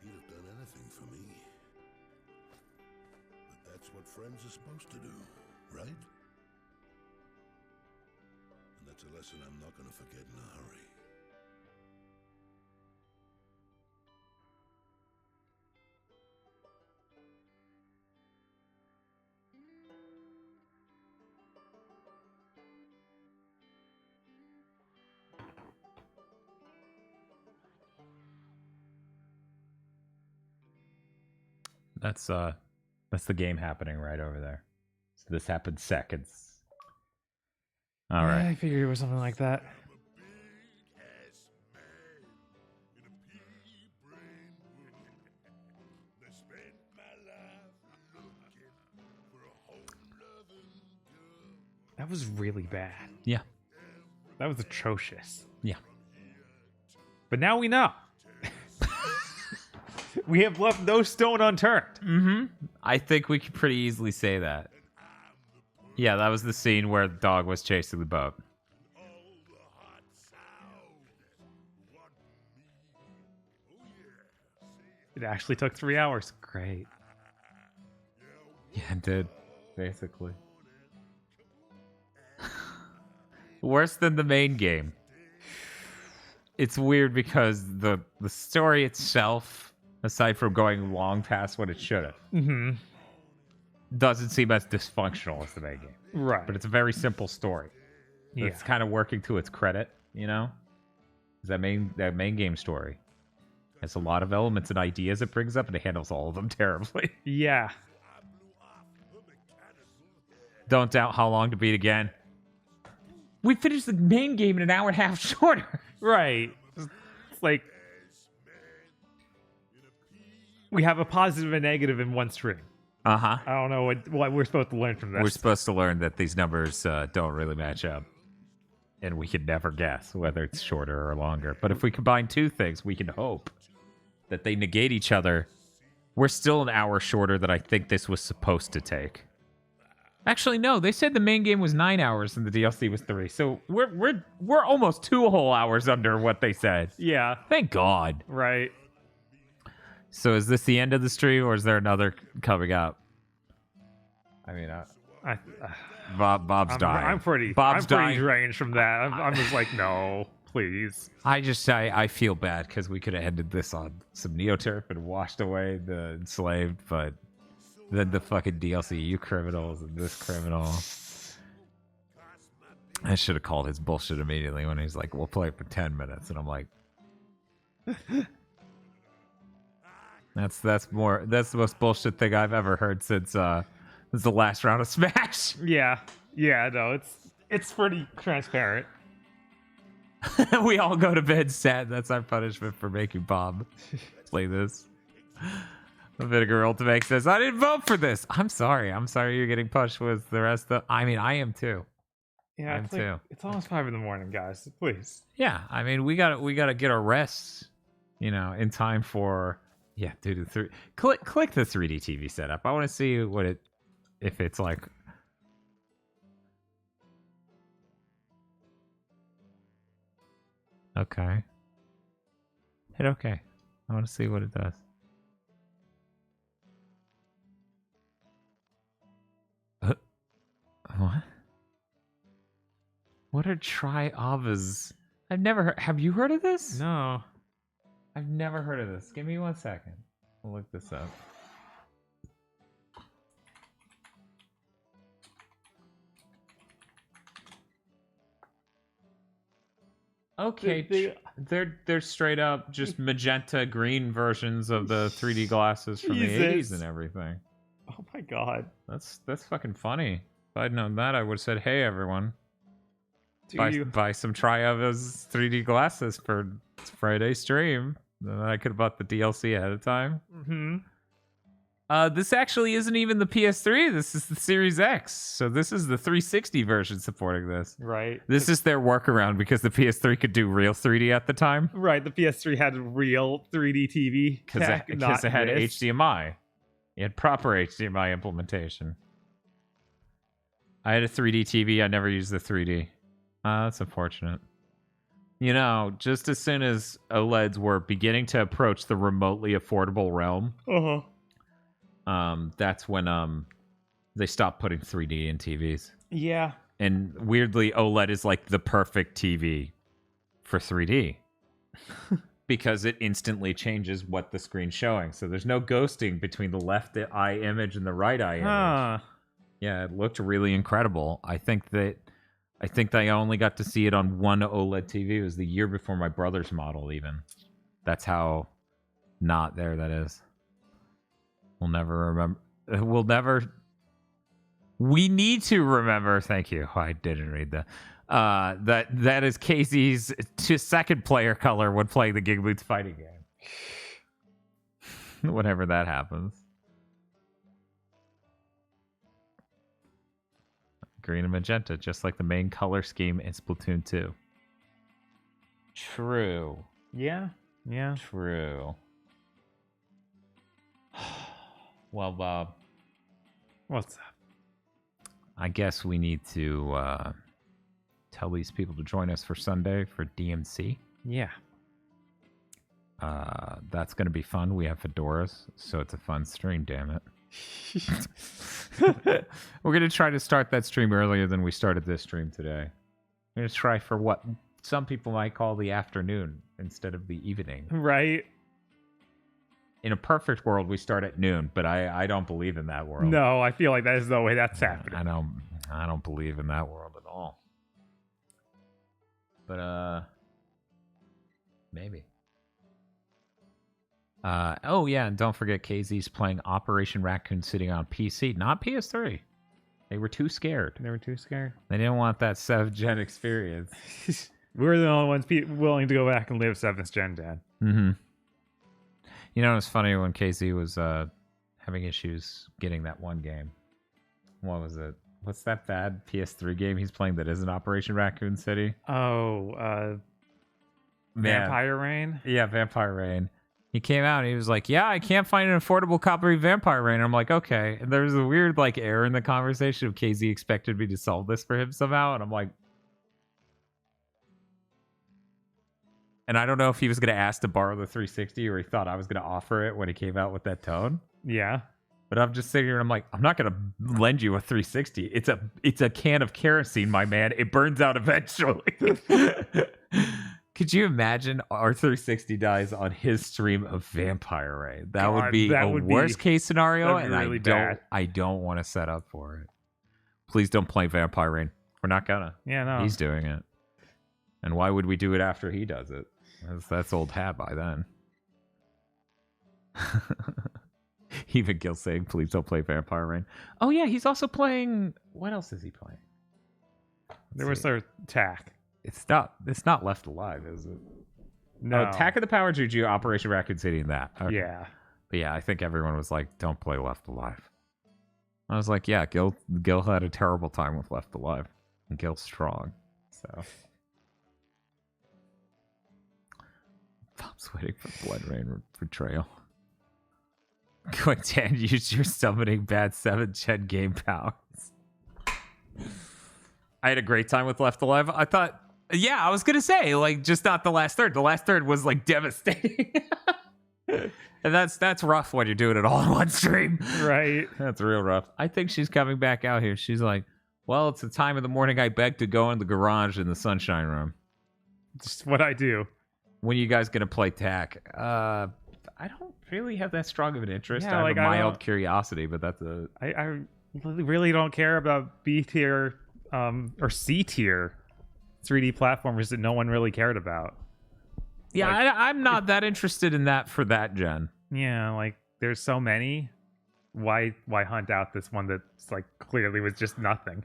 He'd have done anything for me. But that's what friends are supposed to do, right? And that's a lesson I'm not going to forget in a hurry. That's the game happening right over there. So this happened seconds. All right. I figured it was something like that. That was really bad. Yeah. That was atrocious. Yeah. But now we know. We have left no stone unturned. Mm-hmm. I think we could pretty easily say that. Yeah, that was the scene where the dog was chasing the boat. It actually took 3 hours. Great. Yeah, it did. Basically. Worse than the main game. It's weird because the story itself, aside from going long past what it should have, doesn't seem as dysfunctional as the main game. Right. But it's a very simple story. Yeah. It's kind of working to its credit, That main game story has a lot of elements and ideas it brings up, and it handles all of them terribly. Yeah. Don't doubt how long to beat again. We finished the main game in an hour and a half shorter. Right. It's like we have a positive and negative in one string. Uh-huh. I don't know what we're supposed to learn from this. We're supposed to learn that these numbers don't really match up. And we can never guess whether it's shorter or longer. But if we combine two things, we can hope that they negate each other. We're still an hour shorter than I think this was supposed to take. Actually, no. They said the main game was 9 hours and the DLC was 3. So we're almost 2 whole hours under what they said. Yeah. Thank God. Right. So is this the end of the stream, or is there another coming up? I mean, Bob's dying. I'm pretty drained from that. I'm just like, no, please. I feel bad because we could have ended this on some NeoTurf and washed away the Enslaved, but then the fucking DLC, you criminals and this criminal. I should have called his bullshit immediately when he's like, we'll play it for 10 minutes. And I'm like, that's the most bullshit thing I've ever heard since the last round of Smash. Yeah. Yeah, no, it's pretty transparent. We all go to bed sad. That's our punishment for making Bob play this. Vinegar Ultimate says, I didn't vote for this. I'm sorry you're getting pushed with the rest of... I mean, I am too. Yeah, I'm too. It's almost 5 a.m, guys. Please. Yeah, I mean, we gotta get our rest, in time for... Yeah, dude, click the 3D TV setup. I want to see if it's like... Okay. Hit okay. I want to see what it does. What? What are Tri-Avas? I've never heard... Have you heard of this? No. I've never heard of this. Give me 1 second. I'll look this up. Okay, they're straight up just magenta green versions of the 3D glasses from the 80s and everything. Oh my god. That's fucking funny. If I'd known that, I would have said, hey everyone. Buy some Tri-Ava's 3D glasses for Friday stream. Then I could have bought the DLC ahead of time. This actually isn't even the PS3. This is the Series X. So this is the 360 version supporting this. Right. This is their workaround because the PS3 could do real 3D at the time. Right. The PS3 had real 3D TV. Because it had HDMI. It had proper HDMI implementation. I had a 3D TV. I never used the 3D. That's unfortunate. Just as soon as OLEDs were beginning to approach the remotely affordable realm, that's when they stopped putting 3D in TVs. Yeah. And weirdly, OLED is like the perfect TV for 3D. Because it instantly changes what the screen's showing. So there's no ghosting between the left eye image and the right eye image. Yeah, it looked really incredible. I think that I only got to see it on one OLED TV. It was the year before my brother's model, even. That's how not there that is. We'll never remember. We need to remember. Thank you. I didn't read that. That is Casey's second player color when playing the GigaBoots fighting game. Whenever that happens. Green and magenta, just like the main color scheme in Splatoon 2. True. Yeah. Yeah. True. Well, Bob. What's up? I guess we need to tell these people to join us for Sunday for DMC. Yeah. That's going to be fun. We have fedoras, so it's a fun stream, damn it. We're going to try to start that stream earlier than we started this stream today. We're going to try for what some people might call the afternoon instead of the evening. Right. In a perfect world, we start at noon, but I don't believe in that world. No, I feel like that is no way that's happening. I don't believe in that world at all. But maybe. Oh yeah, and don't forget KZ's playing Operation Raccoon City on PC, not PS3. They were too scared. They were too scared. They didn't want that 7th gen experience. We were the only ones willing to go back and live 7th gen, Dad. Mm-hmm. You know, it's funny when KZ was having issues getting that one game. What was it? What's that bad PS3 game he's playing that isn't Operation Raccoon City? Oh, Vampire Rain? Yeah, Vampire Rain. He came out and he was like, yeah, I can't find an affordable copy of Vampire Rain. I'm like, okay. And there was a weird like error in the conversation of KZ expected me to solve this for him somehow. And I'm like, and I don't know if he was going to ask to borrow the 360 or he thought I was going to offer it when he came out with that tone. Yeah. But I'm just sitting here and I'm like, I'm not going to lend you a 360. It's a can of kerosene, my man. It burns out eventually. Could you imagine our 360 dies on his stream of Vampire Rain? That would be a worst case scenario, and really I don't want to set up for it. Please don't play Vampire Rain. We're not gonna. Yeah, no. He's doing it. And why would we do it after he does it? That's old hat by then. Even Gil saying, please don't play Vampire Rain. Oh yeah, he's also playing... What else is he playing? There was their TAC. It's not Left Alive, is it? No. Attack of the Power Juju, Operation Raccoon City, and that. Okay. Yeah. But yeah, I think everyone was like, don't play Left Alive. I was like, yeah, Gil had a terrible time with Left Alive. And Gil's strong. So. Bob's waiting for Blood Rain Betrayal. Going to use your summoning bad 7th gen game powers. I had a great time with Left Alive. I thought, yeah, I was going to say, like, just not the last third. The last third was, like, devastating. And that's rough when you're doing it all in one stream. Right. That's real rough. I think she's coming back out here. She's like, well, it's the time of the morning I beg to go in the garage in the sunshine room. Just what I do. When are you guys going to play TAC? I don't really have that strong of an interest. Yeah, I have a mild curiosity, but that's a... I really don't care about B tier or C tier 3D platformers that no one really cared about. Yeah, like, I'm not that interested in that for that gen. Yeah, like there's so many. Why hunt out this one that's like clearly was just nothing?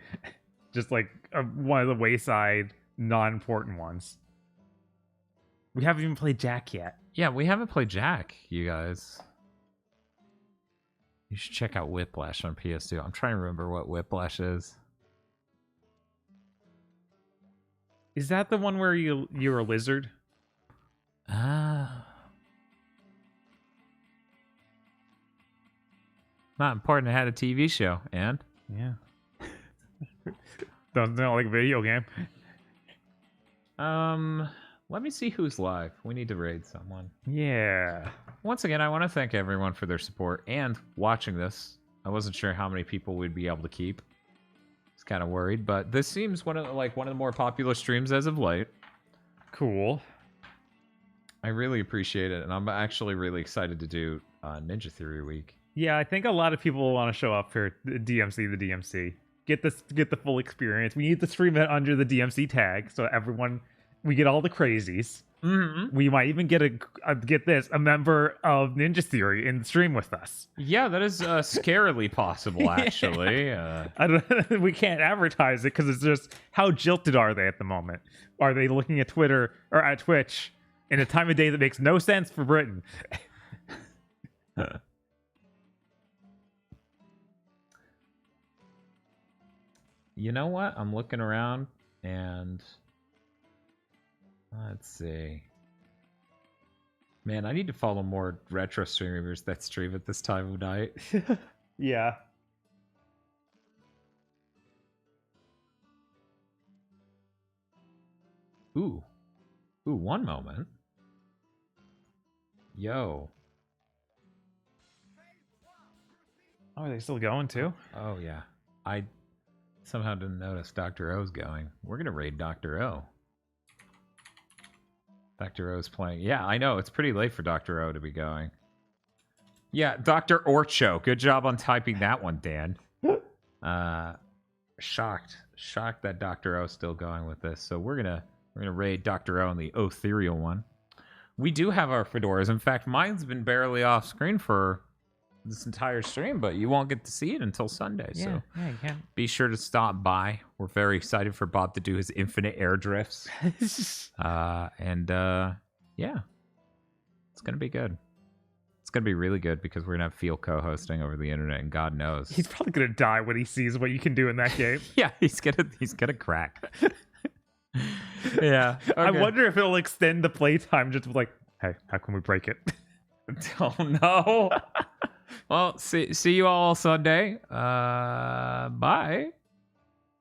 Just like one of the wayside, non-important ones. We haven't even played Jack yet. Yeah, we haven't played Jack, you guys. You should check out Whiplash on PS2. I'm trying to remember what Whiplash is. Is that the one where you're a lizard? Not important. It had a TV show, and yeah. Don't like a video game. Let me see who's live. We need to raid someone. Yeah. Once again, I want to thank everyone for their support and watching this. I wasn't sure how many people we'd be able to keep. I was kind of worried, but this seems one of the more popular streams as of late. Cool. I really appreciate it, and I'm actually really excited to do Ninja Theory Week. Yeah, I think a lot of people want to show up for the DMC. Get the full experience. We need to stream it under the DMC tag, so we get all the crazies. Mm-hmm. We might even get a member of Ninja Theory in the stream with us. Yeah, that is scarily possible, actually. We can't advertise it because it's just, how jilted are they at the moment? Are they looking at Twitter or at Twitch in a time of day that makes no sense for Britain? You know what? I'm looking around and let's see. Man, I need to follow more retro streamers that stream at this time of night. Yeah. Ooh, one moment. Yo. Oh, are they still going too? Oh, yeah. I somehow didn't notice Dr. O's going. We're going to raid Dr. O. Dr. O's playing. Yeah, I know. It's pretty late for Dr. O to be going. Yeah, Dr. Orcho. Good job on typing that one, Dan. Shocked that Dr. O's still going with this. So we're gonna raid Dr. O on the Otherial one. We do have our fedoras. In fact, mine's been barely off screen for this entire stream, but you won't get to see it until Sunday. Yeah, so you can. be sure to stop by. We're very excited for Bob to do his infinite air drifts. Yeah, it's gonna be good. It's gonna be really good because we're gonna have Feel co-hosting over the internet, and God knows He's probably gonna die when he sees what you can do in that game. yeah, he's gonna crack. Yeah, I okay. wonder if it'll extend the playtime just like, hey, how can we break it? Oh no. Well, see you all Sunday. Bye.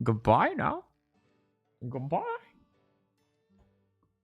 Goodbye now. Goodbye.